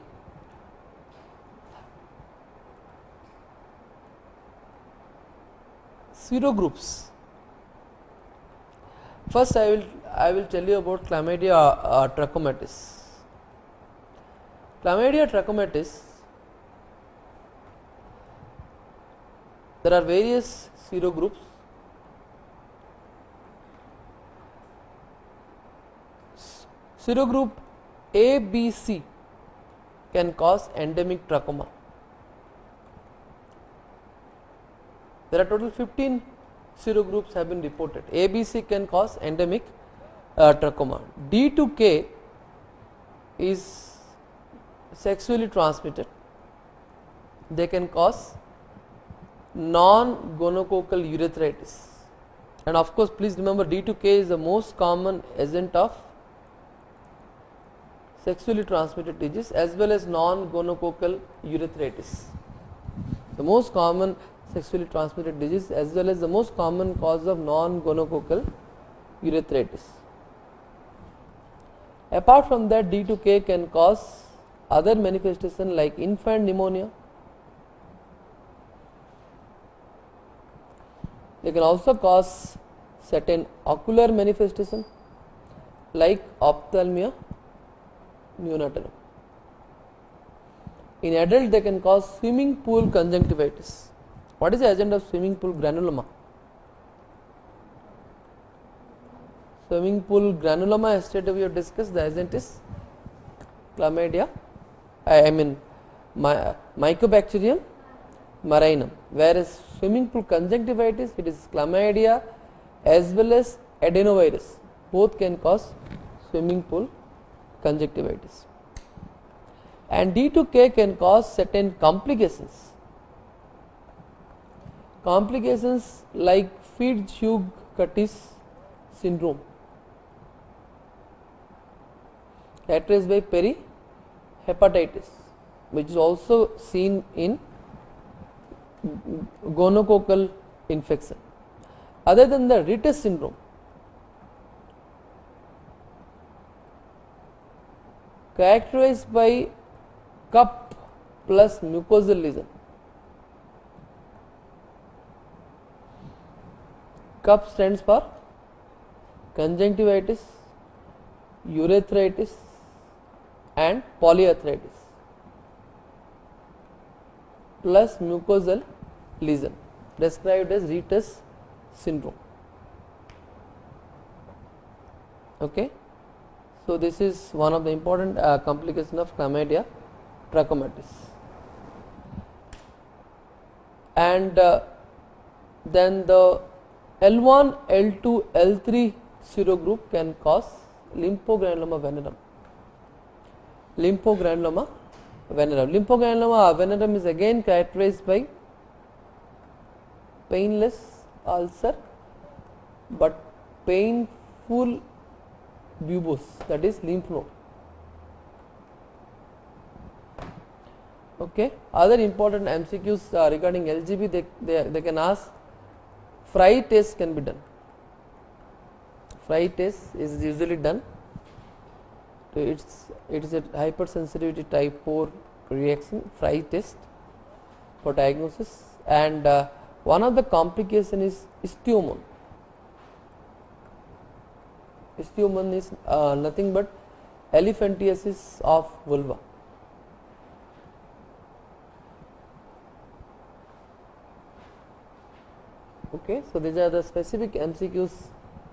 Serogroups. First, I will tell you about Chlamydia trachomatis. Chlamydia trachomatis. There are various serogroups. Serogroup A, B, C can cause endemic trachoma. There are total 15 serogroups have been reported. A, B, C can cause endemic trachoma. D to K is sexually transmitted. They can cause non-gonococcal urethritis. And of course, please remember D to K is the most common agent of sexually transmitted disease as well as non-gonococcal urethritis. The most common sexually transmitted disease as well as the most common cause of non-gonococcal urethritis. Apart from that, D to K can cause other manifestation like infant pneumonia. They can also cause certain ocular manifestation like ophthalmia neonatalum. In adult, they can cause swimming pool conjunctivitis. What is the agent of swimming pool granuloma? Swimming pool granuloma, yesterday we have discussed, the agent is Chlamydia, Mycobacterium marinum, whereas swimming pool conjunctivitis, it is Chlamydia as well as adenovirus, both can cause swimming pool conjunctivitis. And D to K can cause certain complications. Complications like Fitz-Hugh-Curtis syndrome, characterized by perihepatitis, which is also seen in gonococcal infection. Other than the Ritter syndrome, characterized by cup plus mucosal lesion. Cup stands for conjunctivitis, urethritis and polyarthritis plus mucosal lesion, described as Retter's syndrome. Okay. So, this is one of the important complications of Chlamydia trachomatis. And then the L1, L2, L3 serogroup can cause lymphogranuloma venerum. Lymphogranuloma venerum. Lymphogranuloma venerum is again characterized by painless ulcer but painful buboes, that is lymph node. Okay. Other important MCQs regarding LGB, they can ask. Fry test can be done. Fry test is usually done. So it is a hypersensitivity type 4 reaction, Fry test for diagnosis, and one of the complication is ichthyomon. Ichthyomon is nothing but elephantiasis of vulva. Okay, so these are the specific MCQs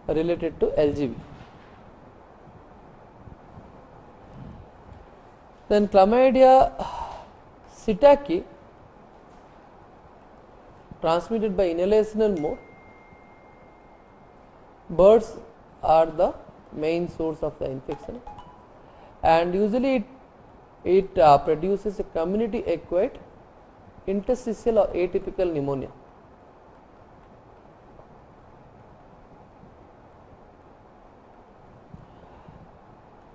related to LGB. Then Chlamydia psittaci, transmitted by inhalational mode. Birds are the main source of the infection, and usually it produces a community acquired interstitial or atypical pneumonia.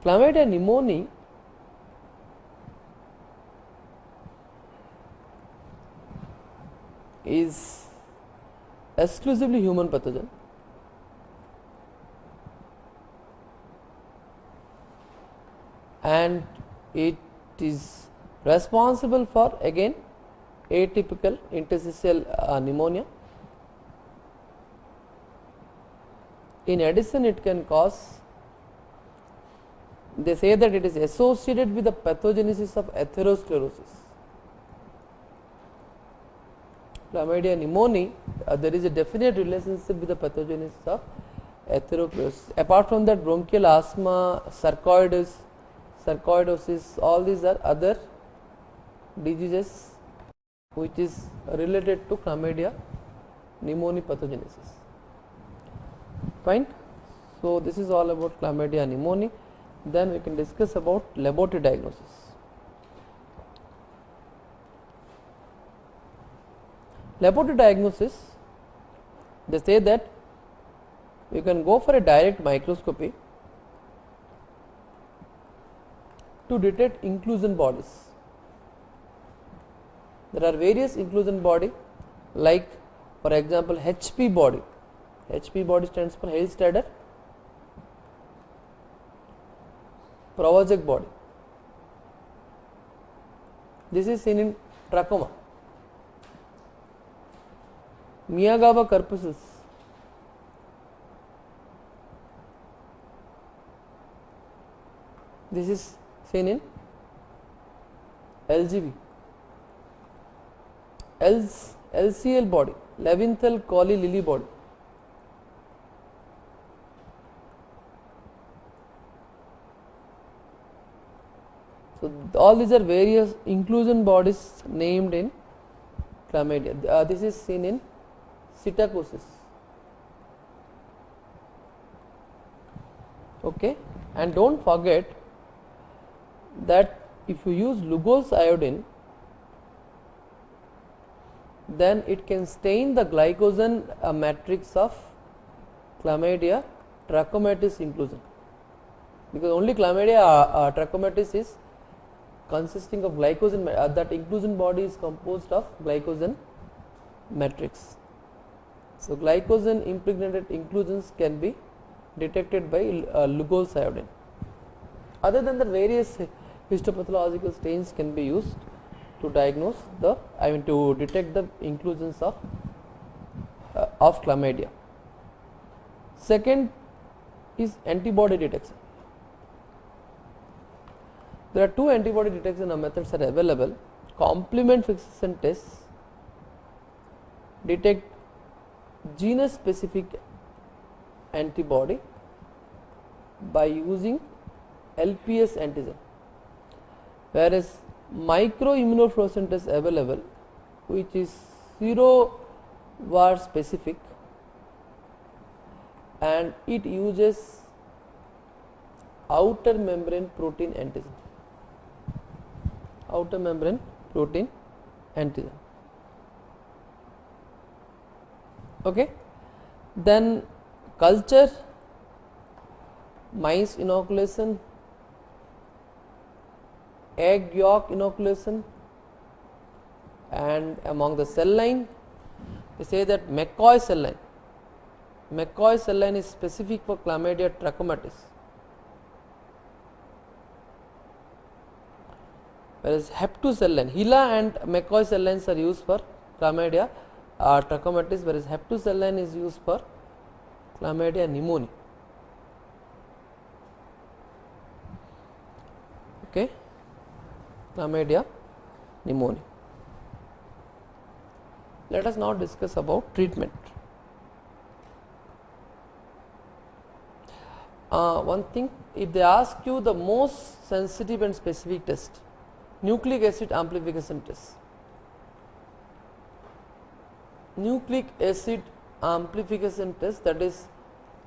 Chlamydia pneumoniae is exclusively human pathogen, it is responsible for again atypical interstitial pneumonia. In addition, it can cause, they say that it is associated with the pathogenesis of atherosclerosis. Chlamydia pneumoniae, there is a definite relationship with the pathogenesis of atherosclerosis. Apart from that, bronchial asthma, sarcoidosis, all these are other diseases which is related to chlamydia pneumoniae pathogenesis. Fine. So, this is all about chlamydia pneumoniae. Then we can discuss about laboratory diagnosis. Laboratory diagnosis, they say that we can go for a direct microscopy to detect inclusion bodies. There are various inclusion body, like for example HP body. HP body stands for Heilstadter Provozek body. This is seen in trachoma. Miyagawa corpuscles, this is seen in LGB. LCL body, Levinthal Coli Lilly body. So, all these are various inclusion bodies named in chlamydia. This is seen in psittacosis. Okay, and don't forget that if you use Lugol's iodine, then it can stain the glycogen matrix of chlamydia trachomatis inclusion, because only chlamydia trachomatis is consisting of glycogen, that inclusion body is composed of glycogen matrix. So, glycogen impregnated inclusions can be detected by Lugol's iodine. Other than that, various histopathological stains can be used to diagnose the, to detect the inclusions of chlamydia. Second is antibody detection. There are two antibody detection methods are available. Complement fixation tests detect genus specific antibody by using LPS antigen, whereas microimmunofluorescence test available which is serovar specific, and it uses outer membrane protein antigen. Outer membrane protein antigen. Okay. Then culture, mice inoculation, egg yolk inoculation, and among the cell line, we say that McCoy cell line. McCoy cell line is specific for chlamydia trachomatis, whereas Hep2 cell line, HeLa and McCoy cell lines are used for chlamydia trachomatis, whereas Hep2 cell line is used for chlamydia pneumoniae. Okay, chlamydia pneumoniae. Let us now discuss about treatment. One thing, if they ask you the most sensitive and specific test, nucleic acid amplification test. Nucleic acid amplification test, that is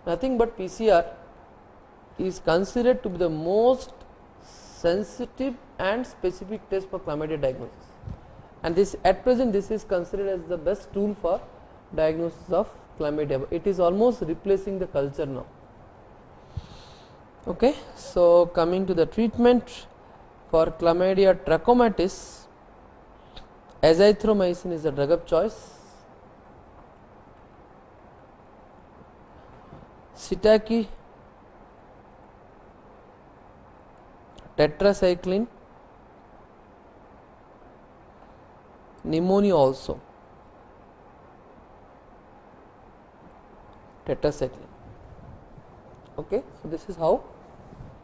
nothing but PCR, is considered to be the most sensitive and specific test for chlamydia diagnosis, and this at present this is considered as the best tool for diagnosis of chlamydia. It is almost replacing the culture now. Okay, so coming to the treatment for chlamydia trachomatis, azithromycin is the drug of choice. Sitaki tetracycline, pneumonia also, tetracycline. Okay, so this is how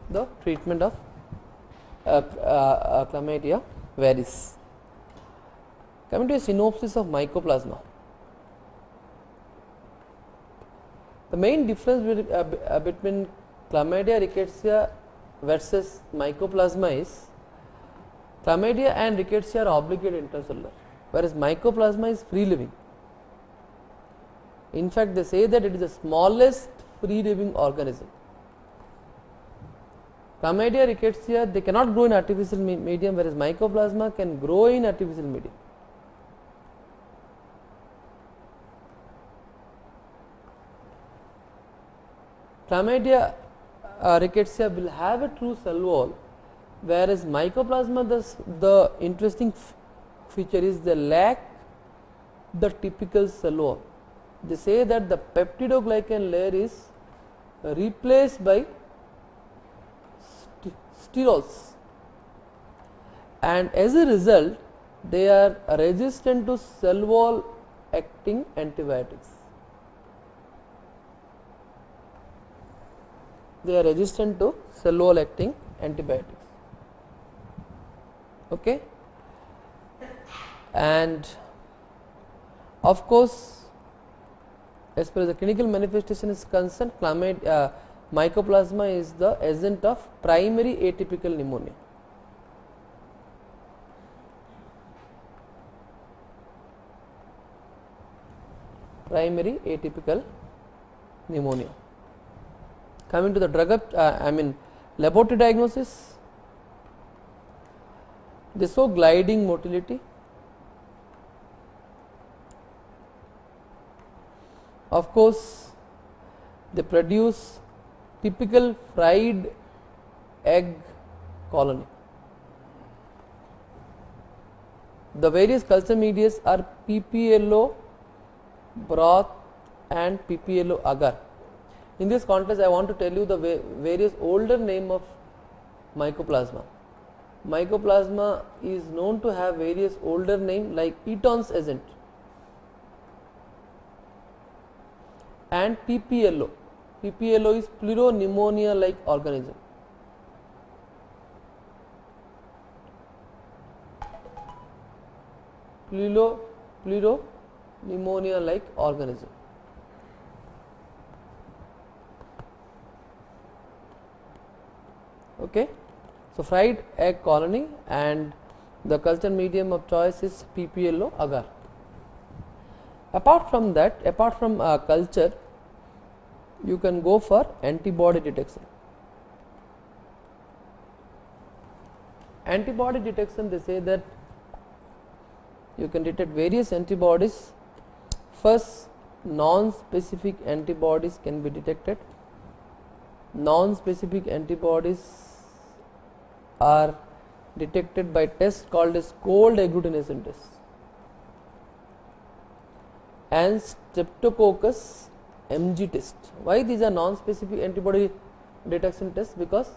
the treatment of chlamydia varies. Coming to a synopsis of mycoplasma. The main difference between chlamydia rickettsia versus mycoplasma is chlamydia and rickettsia are obligate intracellular, whereas mycoplasma is free living. In fact, they say that it is the smallest free living organism. Chlamydia rickettsia, they cannot grow in artificial medium, whereas mycoplasma can grow in artificial medium. Chlamydia rickettsia will have a true cell wall, whereas mycoplasma, the interesting feature is they lack the typical cell wall. They say that the peptidoglycan layer is replaced by sterols, and as a result they are resistant to cell wall acting antibiotics. They are resistant to cell wall acting antibiotics. Okay, and of course, as far as the clinical manifestation is concerned, mycoplasma is the agent of primary atypical pneumonia. Primary atypical pneumonia. Coming to the laboratory diagnosis, they show gliding motility. Of course, they produce typical fried egg colony. The various culture media are PPLO broth and PPLO agar. In this context, I want to tell you the various older name of mycoplasma. Mycoplasma is known to have various older name like Eaton's agent and PPLO. PPLO is pleuropneumonia like organism. Pleuropneumonia like organism. Okay, so fried egg colony, and the culture medium of choice is PPLO agar. Apart from that, apart from culture, you can go for antibody detection. Antibody detection, they say that you can detect various antibodies. First, non-specific antibodies can be detected. Non-specific antibodies are detected by test called as cold agglutination test and streptococcus Mg test. Why these are non-specific antibody detection tests? Because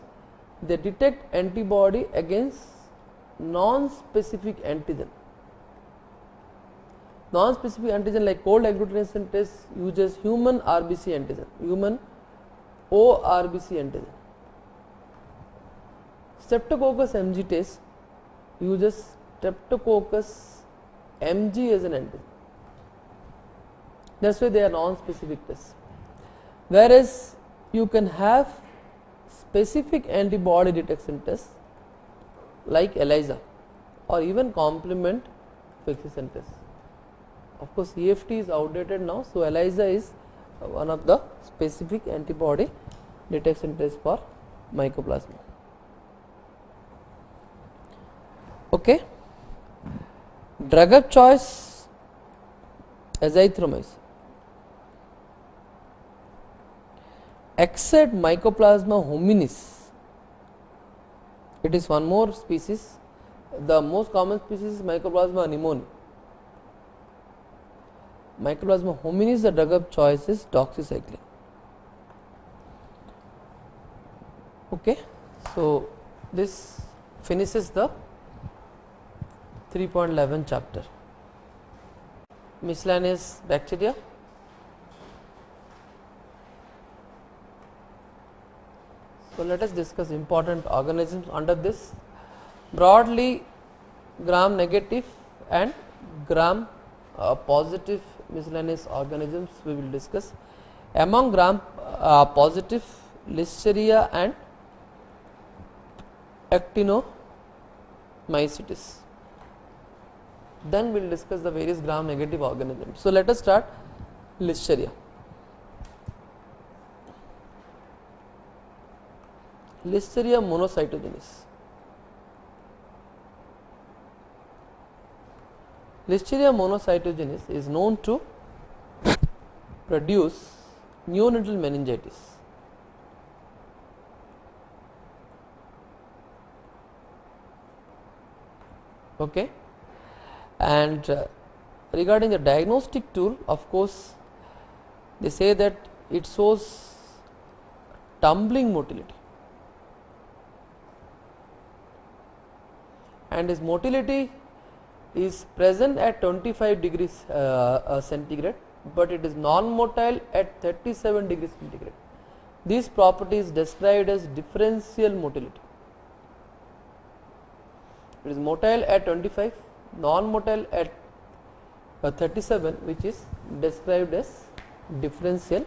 they detect antibody against non-specific antigen. Non-specific antigen like cold agglutination test uses human RBC antigen, human ORBC antigen. Streptococcus Mg test uses streptococcus Mg as an antigen. That's why they are non-specific tests. Whereas you can have specific antibody detection tests like ELISA or even complement fixation tests. Of course, EFT is outdated now, so ELISA is one of the specific antibody detection tests for mycoplasma. Okay. Drug of choice, azithromycin. Except Mycoplasma hominis, it is one more species. The most common species is Mycoplasma pneumoniae. Mycoplasma hominis, the drug of choice is doxycycline. Okay, so this finishes the 3.11 chapter. Miscellaneous bacteria. So, let us discuss important organisms under this. Broadly, gram negative and gram positive miscellaneous organisms we will discuss. Among gram positive, listeria and actinomycetes. Then we will discuss the various gram negative organisms. So, let us start listeria. Listeria monocytogenes. Listeria monocytogenes is known to produce neonatal meningitis. Okay. And regarding the diagnostic tool, of course, they say that it shows tumbling motility, and its motility is present at 25 degrees centigrade, but it is non-motile at 37 degrees centigrade. This property is described as differential motility. It is motile at 25, non-motile at 37, which is described as differential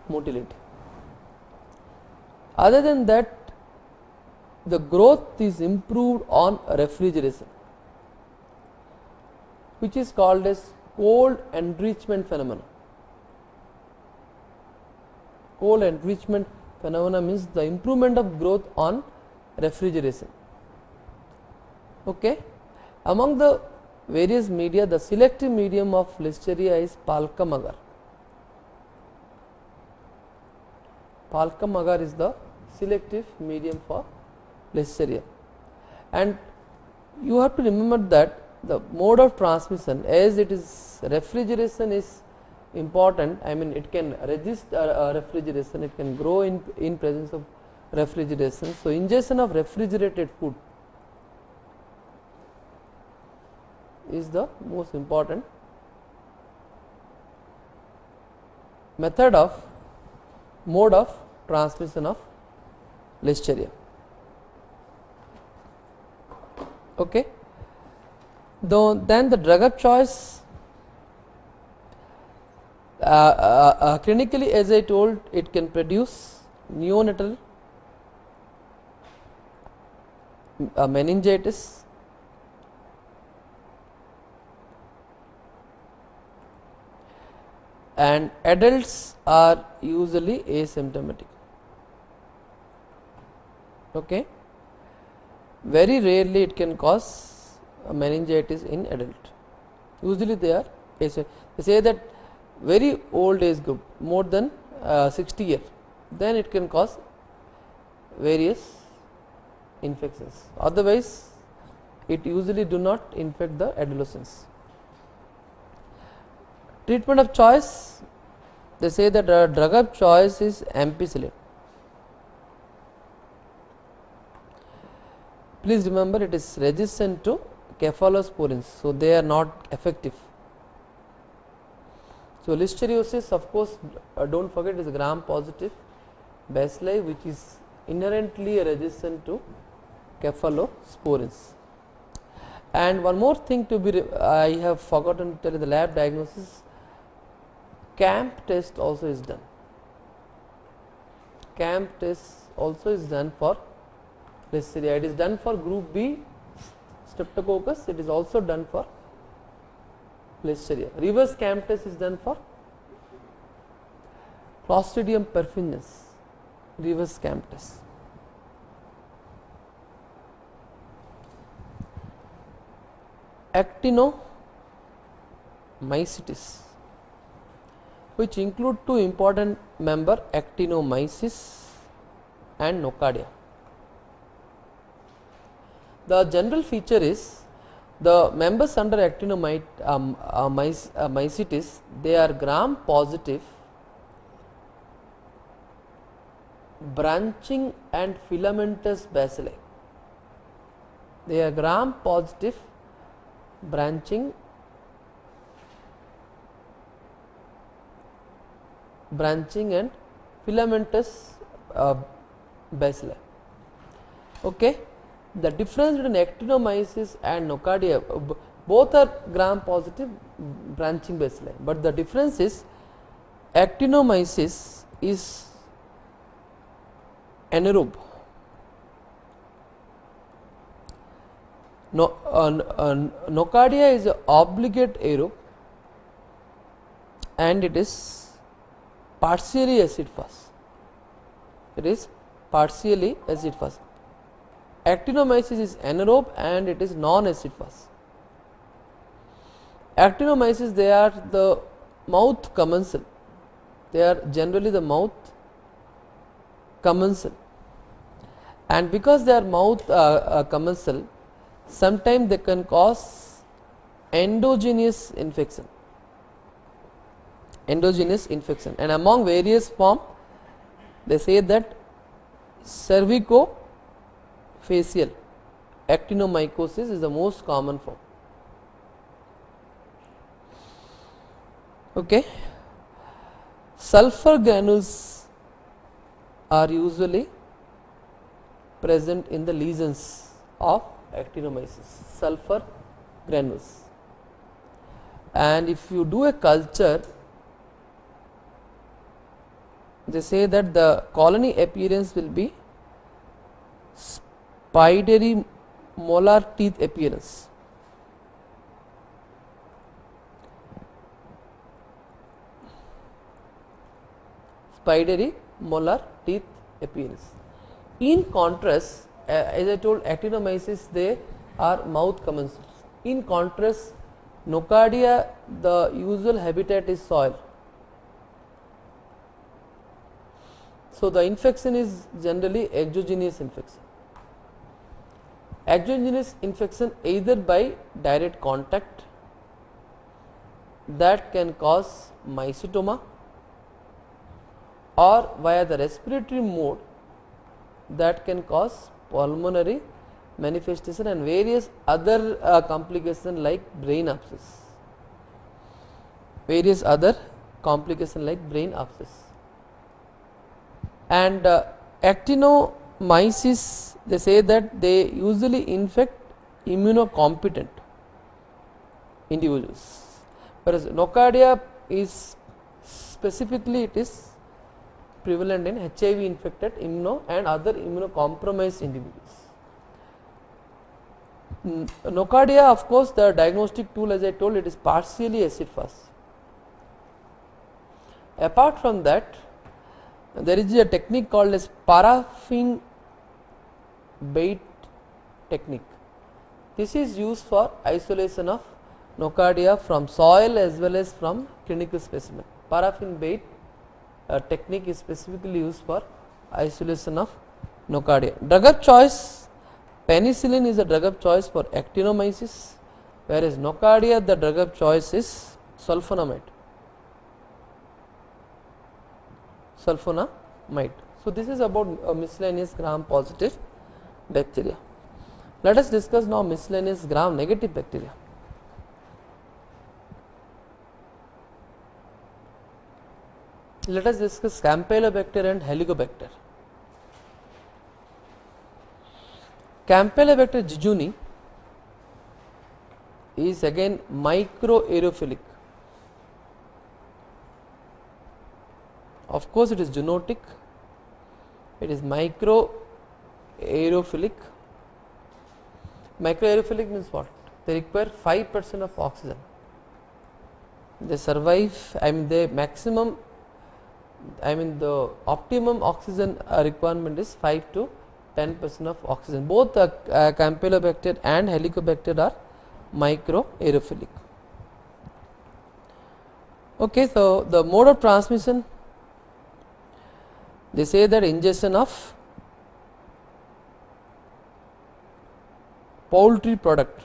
motility. Other than that, the growth is improved on refrigeration, which is called as cold enrichment phenomena. Cold enrichment phenomena means the improvement of growth on refrigeration. Okay. Among the various media, the selective medium of listeria is Palcum agar. Palcum agar is the selective medium for listeria, and you have to remember that the mode of transmission, as it is refrigeration is important. I mean, it can resist refrigeration, it can grow in presence of refrigeration. So, ingestion of refrigerated food is the most important mode of transmission of listeria. Okay. Then the drug of choice, clinically, as I told, it can produce neonatal meningitis, and adults are usually asymptomatic. Okay. Very rarely it can cause meningitis in adult. Usually they are asymptomatic. They say that very old age group, more than 60 years, then it can cause various infections. Otherwise, it usually do not infect the adolescents. Treatment of choice, they say that drug of choice is ampicillin. Please remember, it is resistant to cephalosporins, so they are not effective. So, listeriosis, of course, do not forget, is gram positive bacilli, which is inherently resistant to cephalosporins. And one more thing to be, I have forgotten to tell you, the lab diagnosis, CAMP test also is done. CAMP test also is done for listeria. It is done for group B streptococcus, it is also done for listeria. Reverse CAMP test is done for clostridium perfringens, reverse CAMP test. Actinomycetes, which include two important member, actinomyces and nocardia. The general feature is the members under actinomycetes, they are gram positive, branching and filamentous bacilli. they are gram positive branching and filamentous bacilli. Okay. The difference between actinomyces and nocardia, both are gram positive branching bacilli, but the difference is actinomyces is anaerobe. Nocardia is a obligate aerobe and it is partially acid fast. It is partially acid fast. Actinomyces is anaerobe and it is non-acid fast. Actinomyces, they are the mouth commensal. They are generally the mouth commensal, and because they are mouth commensal, sometimes they can cause endogenous infection. And among various form, they say that cervicofacial actinomycosis is the most common form. Okay. Sulfur granules are usually present in the lesions of actinomyces, sulfur granules, and if you do a culture, they say that the colony appearance will be spidery molar teeth appearance. Spidery molar teeth appearance. In contrast, as I told, actinomyces, they are mouth commensals. In contrast, nocardia, the usual habitat is soil. So the infection is generally exogenous infection. Exogenous infection either by direct contact, that can cause mycetoma, or via the respiratory mode, that can cause pulmonary manifestation and various other complications like brain abscess. And actinomyces, they say that they usually infect immunocompetent individuals, whereas nocardia is specifically, it is prevalent in HIV infected and other immunocompromised individuals. Nocardia, of course, the diagnostic tool, as I told, it is partially acid fast. Apart from that, there is a technique called as paraffin bait technique. This is used for isolation of nocardia from soil as well as from clinical specimen. Paraffin bait technique is specifically used for isolation of nocardia. Drug of choice, penicillin is a drug of choice for actinomyces, whereas nocardia, the drug of choice is sulfonamide. So this is about miscellaneous gram positive bacteria. Let us discuss now miscellaneous gram negative bacteria. Let us discuss Campylobacter and Helicobacter. Campylobacter jejuni is again microaerophilic. Of course, it is zoonotic, it is microaerophilic. Microaerophilic means what? They require 5% of oxygen. They survive, the optimum oxygen requirement is 5 to 10% of oxygen. Both the Campylobacter and Helicobacter are microaerophilic. Okay, so the mode of transmission, they say that ingestion of poultry product,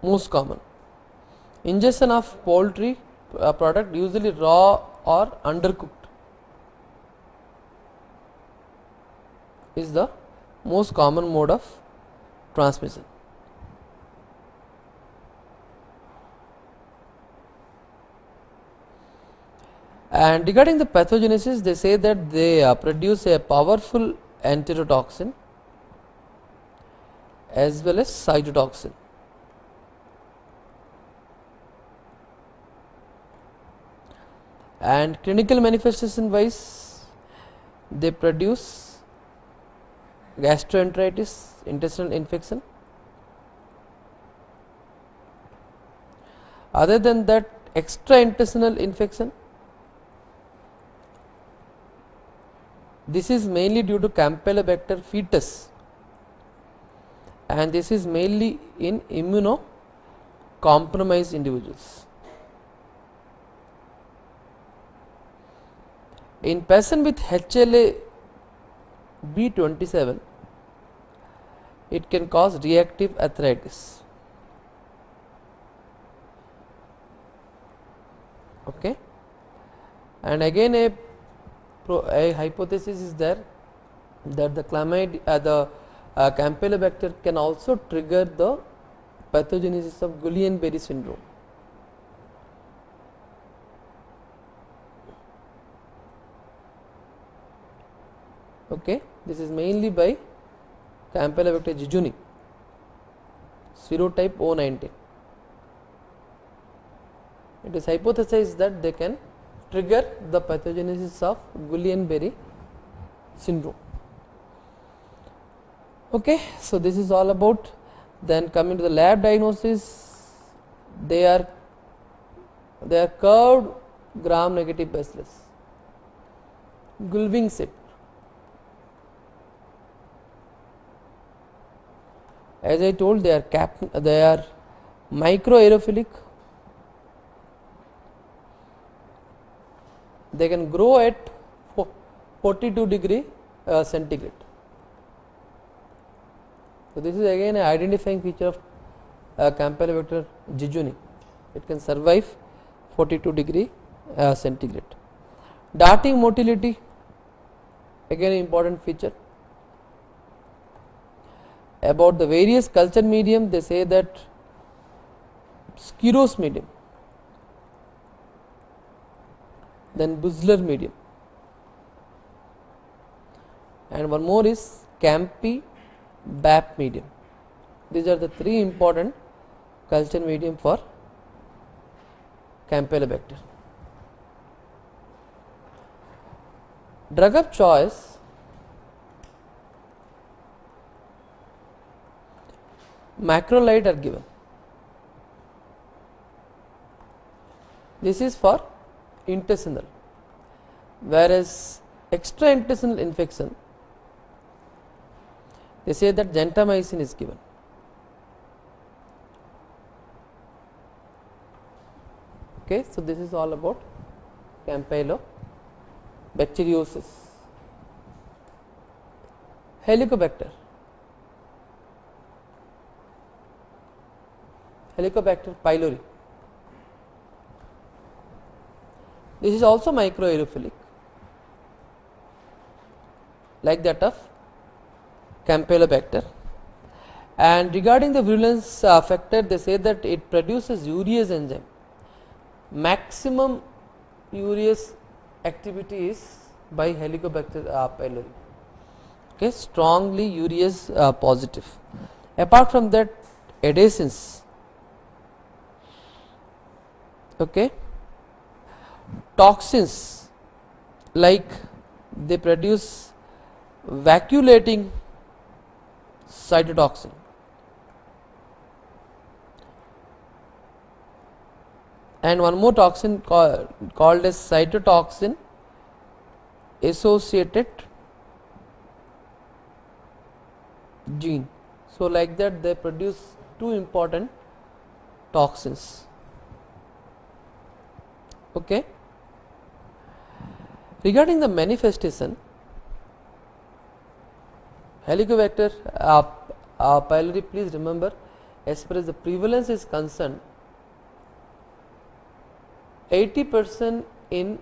most common. Ingestion of poultry product, usually raw or undercooked. is the most common mode of transmission. And regarding the pathogenesis, they say that they produce a powerful enterotoxin as well as cytotoxin. And clinical manifestation wise, they produce gastroenteritis, intestinal infection. Other than that, extraintestinal infection, this is mainly due to Campylobacter fetus, and this is mainly in immunocompromised individuals. In person with HLA-B27, it can cause reactive arthritis. Okay, and again a hypothesis is there that the Campylobacter can also trigger the pathogenesis of Guillain-Barré syndrome. Okay, this is mainly by Campylobacter jejuni, serotype O19. It is hypothesized that they can trigger the pathogenesis of Guillain-Barré syndrome. Okay, so this is all about. Then coming to the lab diagnosis, they are curved gram negative Bacillus, Gulving set. As I told, they are microaerophilic. They can grow at 42 degree centigrade. So this is again an identifying feature of Campylobacter jejuni. It can survive 42 degree centigrade. Darting motility, again an important feature. About the various culture medium, they say that Scereus medium, then Buzzler medium, and one more is Campi BAP medium. These are the three important culture medium for Campylobacter. Drug of choice, macrolide are given. This is for intestinal, whereas extraintestinal infection, they say that gentamicin is given. Okay, so this is all about Campylobacteriosis. Helicobacter. Helicobacter pylori. This is also microaerophilic, like that of Campylobacter. And regarding the virulence factor, they say that it produces urease enzyme. Maximum urease activity is by Helicobacter pylori. Okay, strongly urease positive. Apart from that, adhesins. Okay, toxins, like they produce vacuolating cytotoxin, and one more toxin called as cytotoxin associated gene. So like that, they produce two important toxins. Okay. Regarding the manifestation, Helicobacter pylori, please remember, as far as the prevalence is concerned, 80% in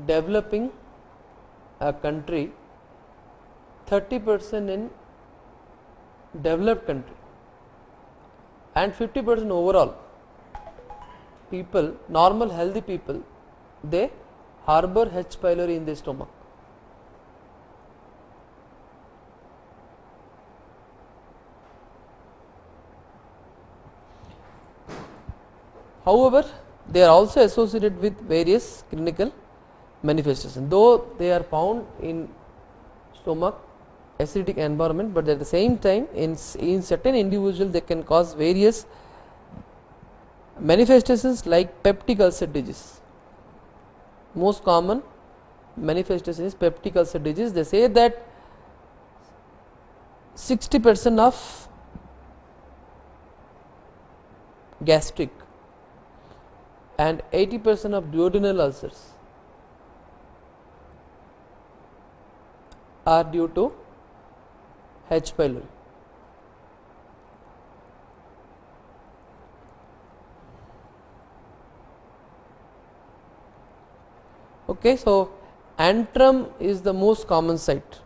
developing country, 30% in developed country and 50% overall people, normal healthy people, they harbor H. pylori in their stomach. However, they are also associated with various clinical manifestations, though they are found in stomach acidic environment, but at the same time in certain individuals they can cause various manifestations like peptic ulcer disease. Most common manifestation is peptic ulcer disease. They say that 60% of gastric and 80% of duodenal ulcers are due to H. pylori. Okay, so antrum is the most common site.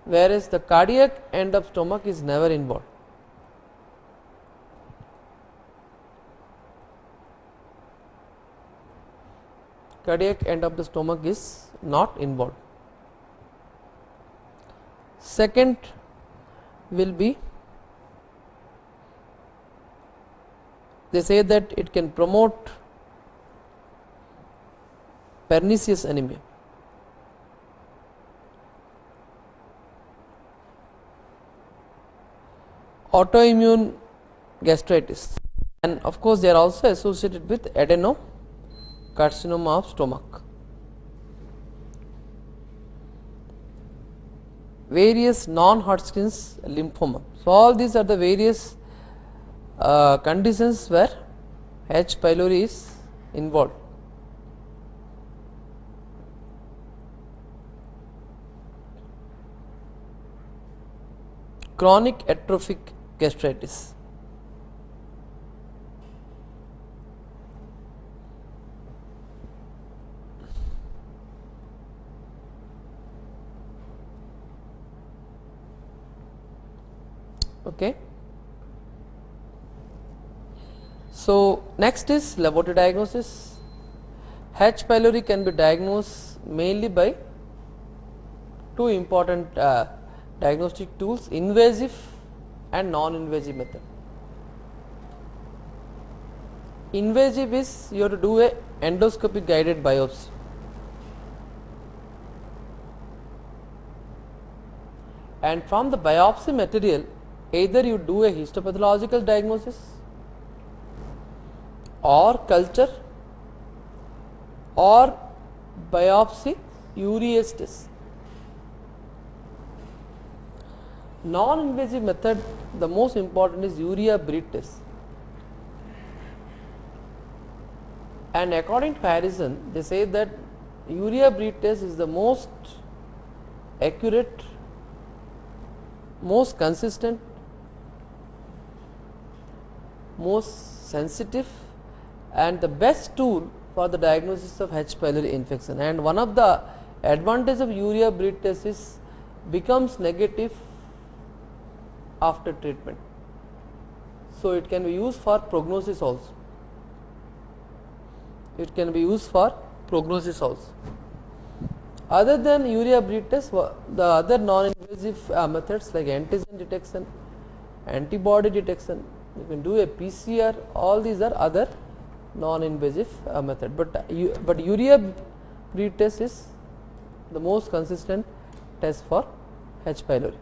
Whereas the cardiac end of stomach is never involved. Cardiac end of the stomach is not involved. Second will be, they say that it can promote pernicious anemia. Autoimmune gastritis, and of course they are also associated with adenocarcinoma of stomach. Various non-Hodgkin's lymphoma. So all these are the various conditions where H. pylori is involved. Chronic atrophic gastritis. Okay. So next is laboratory diagnosis. H. pylori can be diagnosed mainly by two important diagnostic tools, invasive and non-invasive method. Invasive is you have to do a endoscopic guided biopsy. And from the biopsy material, either you do a histopathological diagnosis or culture or biopsy urease test. Non-invasive method, the most important is urea breath test. And according to Harrison, they say that urea breath test is the most accurate, most consistent, most sensitive and the best tool for the diagnosis of H. pylori infection. And one of the advantages of urea breath test is becomes negative after treatment. So it can be used for prognosis also. It can be used for prognosis also. Other than urea breath test, the other non-invasive methods like antigen detection, antibody detection, you can do a PCR, all these are other non-invasive method. But urea breath test is the most consistent test for H. pylori.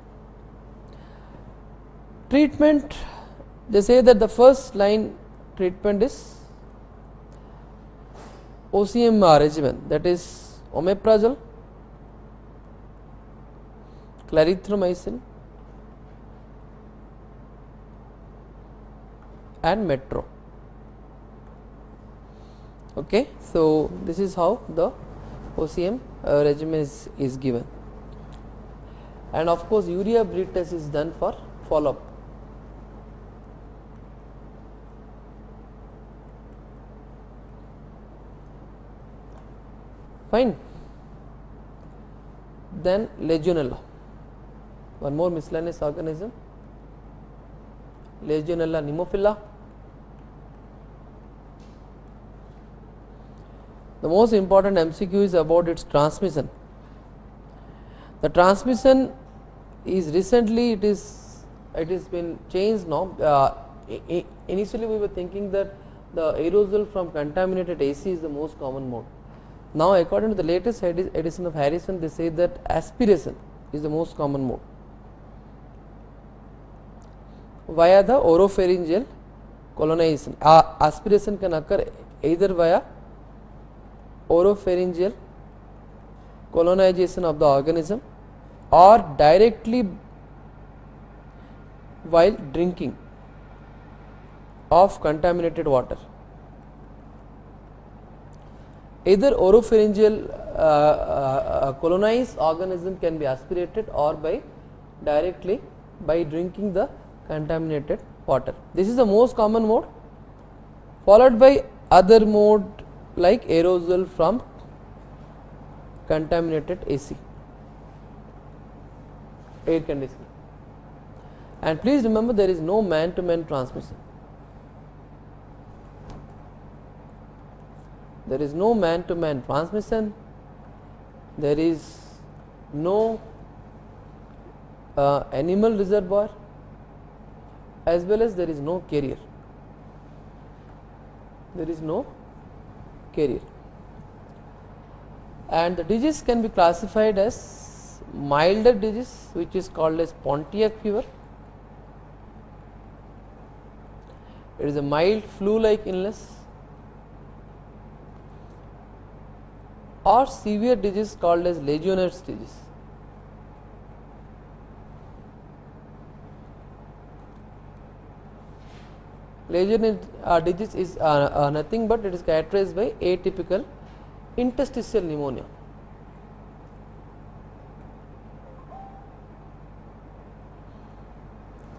Treatment, they say that the first line treatment is OCM regimen, that is omeprazole, clarithromycin and metro. Okay, so this is how the OCM regimen is given, and of course urea breath test is done for follow-up. Fine. Then Legionella, one more miscellaneous organism, Legionella pneumophila. The most important MCQ is about its transmission. The transmission is recently it is been changed now. Initially we were thinking that the aerosol from contaminated AC is the most common mode. Now according to the latest edition of Harrison, they say that aspiration is the most common mode via the oropharyngeal colonization. Aspiration can occur either via oropharyngeal colonization of the organism or directly while drinking of contaminated water. Either oropharyngeal colonized organism can be aspirated or by directly by drinking the contaminated water. This is the most common mode, followed by other mode like aerosol from contaminated AC, air conditioner. And please remember, there is no man-to-man transmission. There is no man-to-man transmission. There is no animal reservoir, as well as there is no carrier. There is no carrier. And the disease can be classified as milder disease, which is called as Pontiac fever. It is a mild flu-like illness, or severe disease called as Legionnaire's disease. Legionnaire disease is nothing but it is characterized by atypical interstitial pneumonia.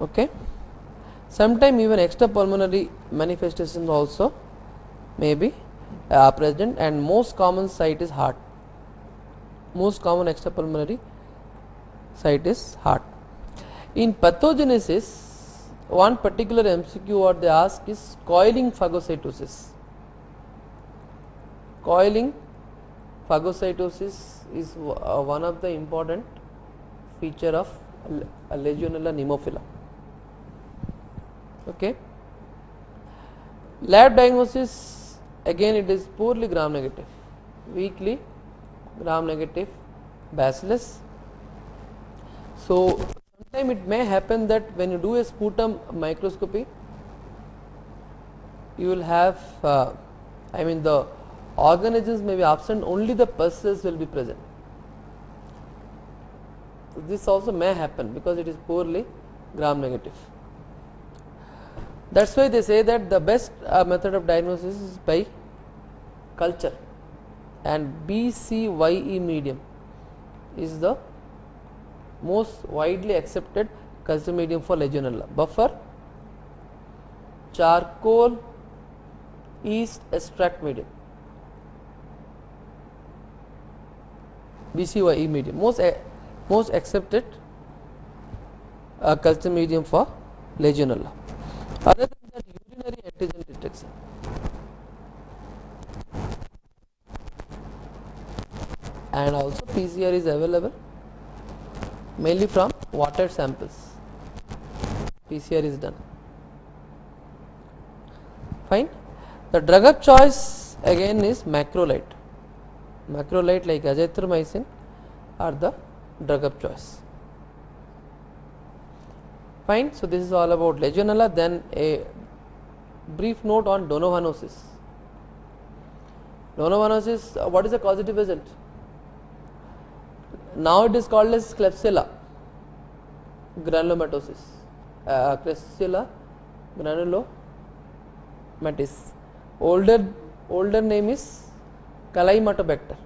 Okay. Sometime even extrapulmonary manifestations also may be present, and most common site is heart. Most common extrapulmonary site is heart. In pathogenesis, one particular MCQ what they ask is coiling phagocytosis. Coiling phagocytosis is one of the important feature of Legionella pneumophila. Okay. Lab diagnosis, again it is poorly gram negative, weakly gram negative Bacillus. So sometime it may happen that when you do a sputum microscopy, you will have the organisms may be absent, only the pus cells will be present. So this also may happen because it is poorly gram negative. That is why they say that the best method of diagnosis is by culture, and BCYE medium is the most widely accepted culture medium for Legionella. Buffer, charcoal, yeast extract medium, BCYE medium, most accepted culture medium for Legionella. Other than that, urinary antigen detection. And also PCR is available mainly from water samples. PCR is done. Fine. The drug of choice again is macrolide. Macrolide like azithromycin are the drug of choice. Fine. So this is all about Legionella. Then a brief note on donovanosis. Donovanosis, what is the causative agent? Now it is called as Klebsiella granulomatosis. Klebsiella granulomatis. Older name is Calaimotobacter.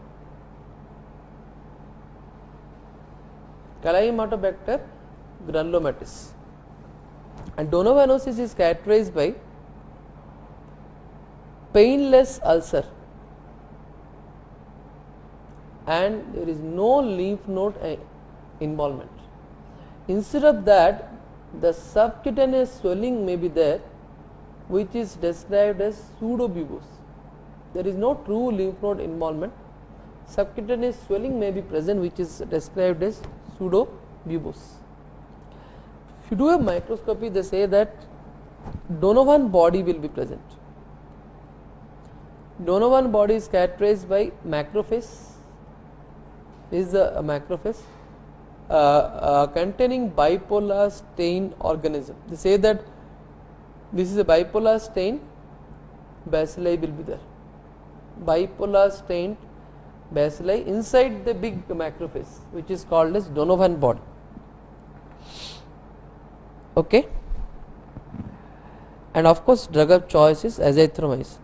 Calaimotobacter granulomatis. And donovanosis is characterized by painless ulcer and there is no lymph node involvement. Instead of that, the subcutaneous swelling may be there, which is described as pseudobubose. There is no true lymph node involvement. Subcutaneous swelling may be present, which is described as pseudobubose. If you do a microscopy, they say that Donovan body will be present. Donovan body is characterized by macrophage. This is a macrophage containing bipolar stain organism. They say that this is a bipolar stain, bacilli will be there. Bipolar stained bacilli inside the big macrophage, which is called as Donovan body. Okay. And of course, drug of choice is azithromycin.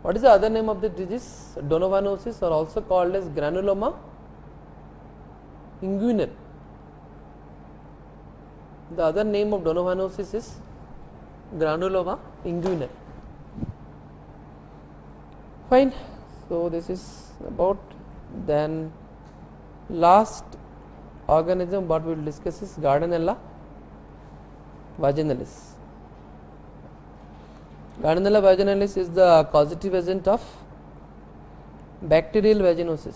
What is the other name of the disease? Donovanosis, or also called as granuloma inguinal. The other name of Donovanosis is granuloma inguinal. Fine. So this is about. Then last organism what we will discuss is Gardnerella vaginalis. Gardnerella vaginalis is the causative agent of bacterial vaginosis.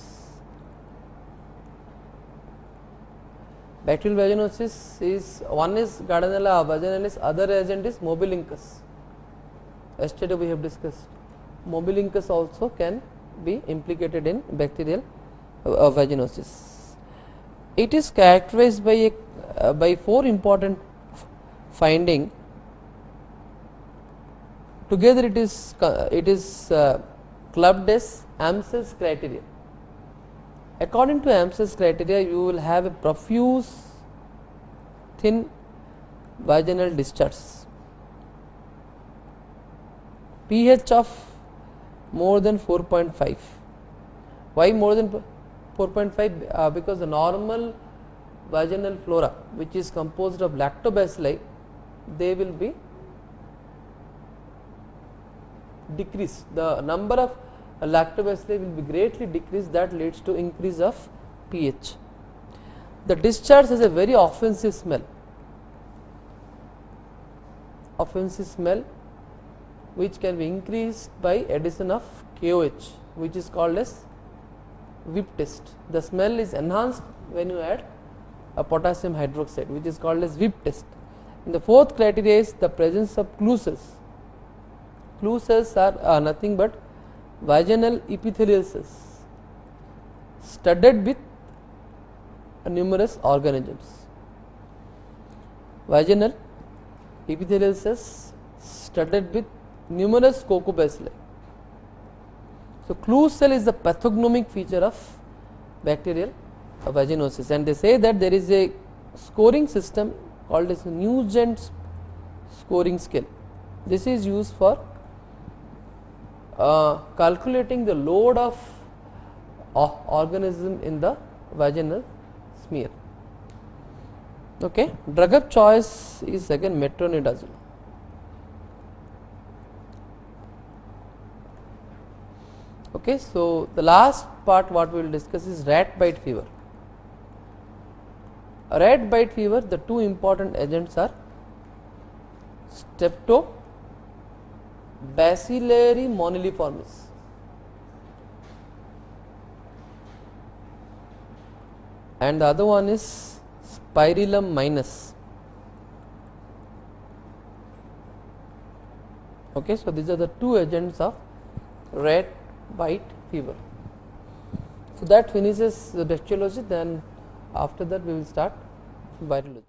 Bacterial vaginosis is, one is Gardnerella vaginalis, other agent is Mobilincus. Yesterday we have discussed. Mobilincus also can be implicated in bacterial vaginosis. It is characterized by four important findings. Together it is clubbed as Amsell's criteria. According to Amsell's criteria, you will have a profuse thin vaginal discharge, pH of more than 4.5. Why more than 4.5? Because the normal vaginal flora, which is composed of lactobacilli, they will be decreased. The number of lactobacilli will be greatly decreased. That leads to increase of pH. The discharge has a very offensive smell. Offensive smell, which can be increased by addition of KOH, which is called as whip test. The smell is enhanced when you add a potassium hydroxide, which is called as whip test. And the fourth criteria is the presence of clue cells. Clue cells are nothing but vaginal epithelial cells studded with numerous organisms. Vaginal epithelial cells studded with numerous cocobacilli. So, clue cell is the pathognomic feature of bacterial vaginosis, and they say that there is a scoring system called as Nugent scoring scale. This is used for calculating the load of organism in the vaginal smear. Okay. Drug of choice is again metronidazole. Okay, so the last part what we will discuss is rat bite fever. Rat bite fever, the two important agents are Streptobacillary moniliformis and the other one is Spirillum minus. Okay, so these are the two agents of rat bite fever. So that finishes the bacteriology. Then after that we will start virology.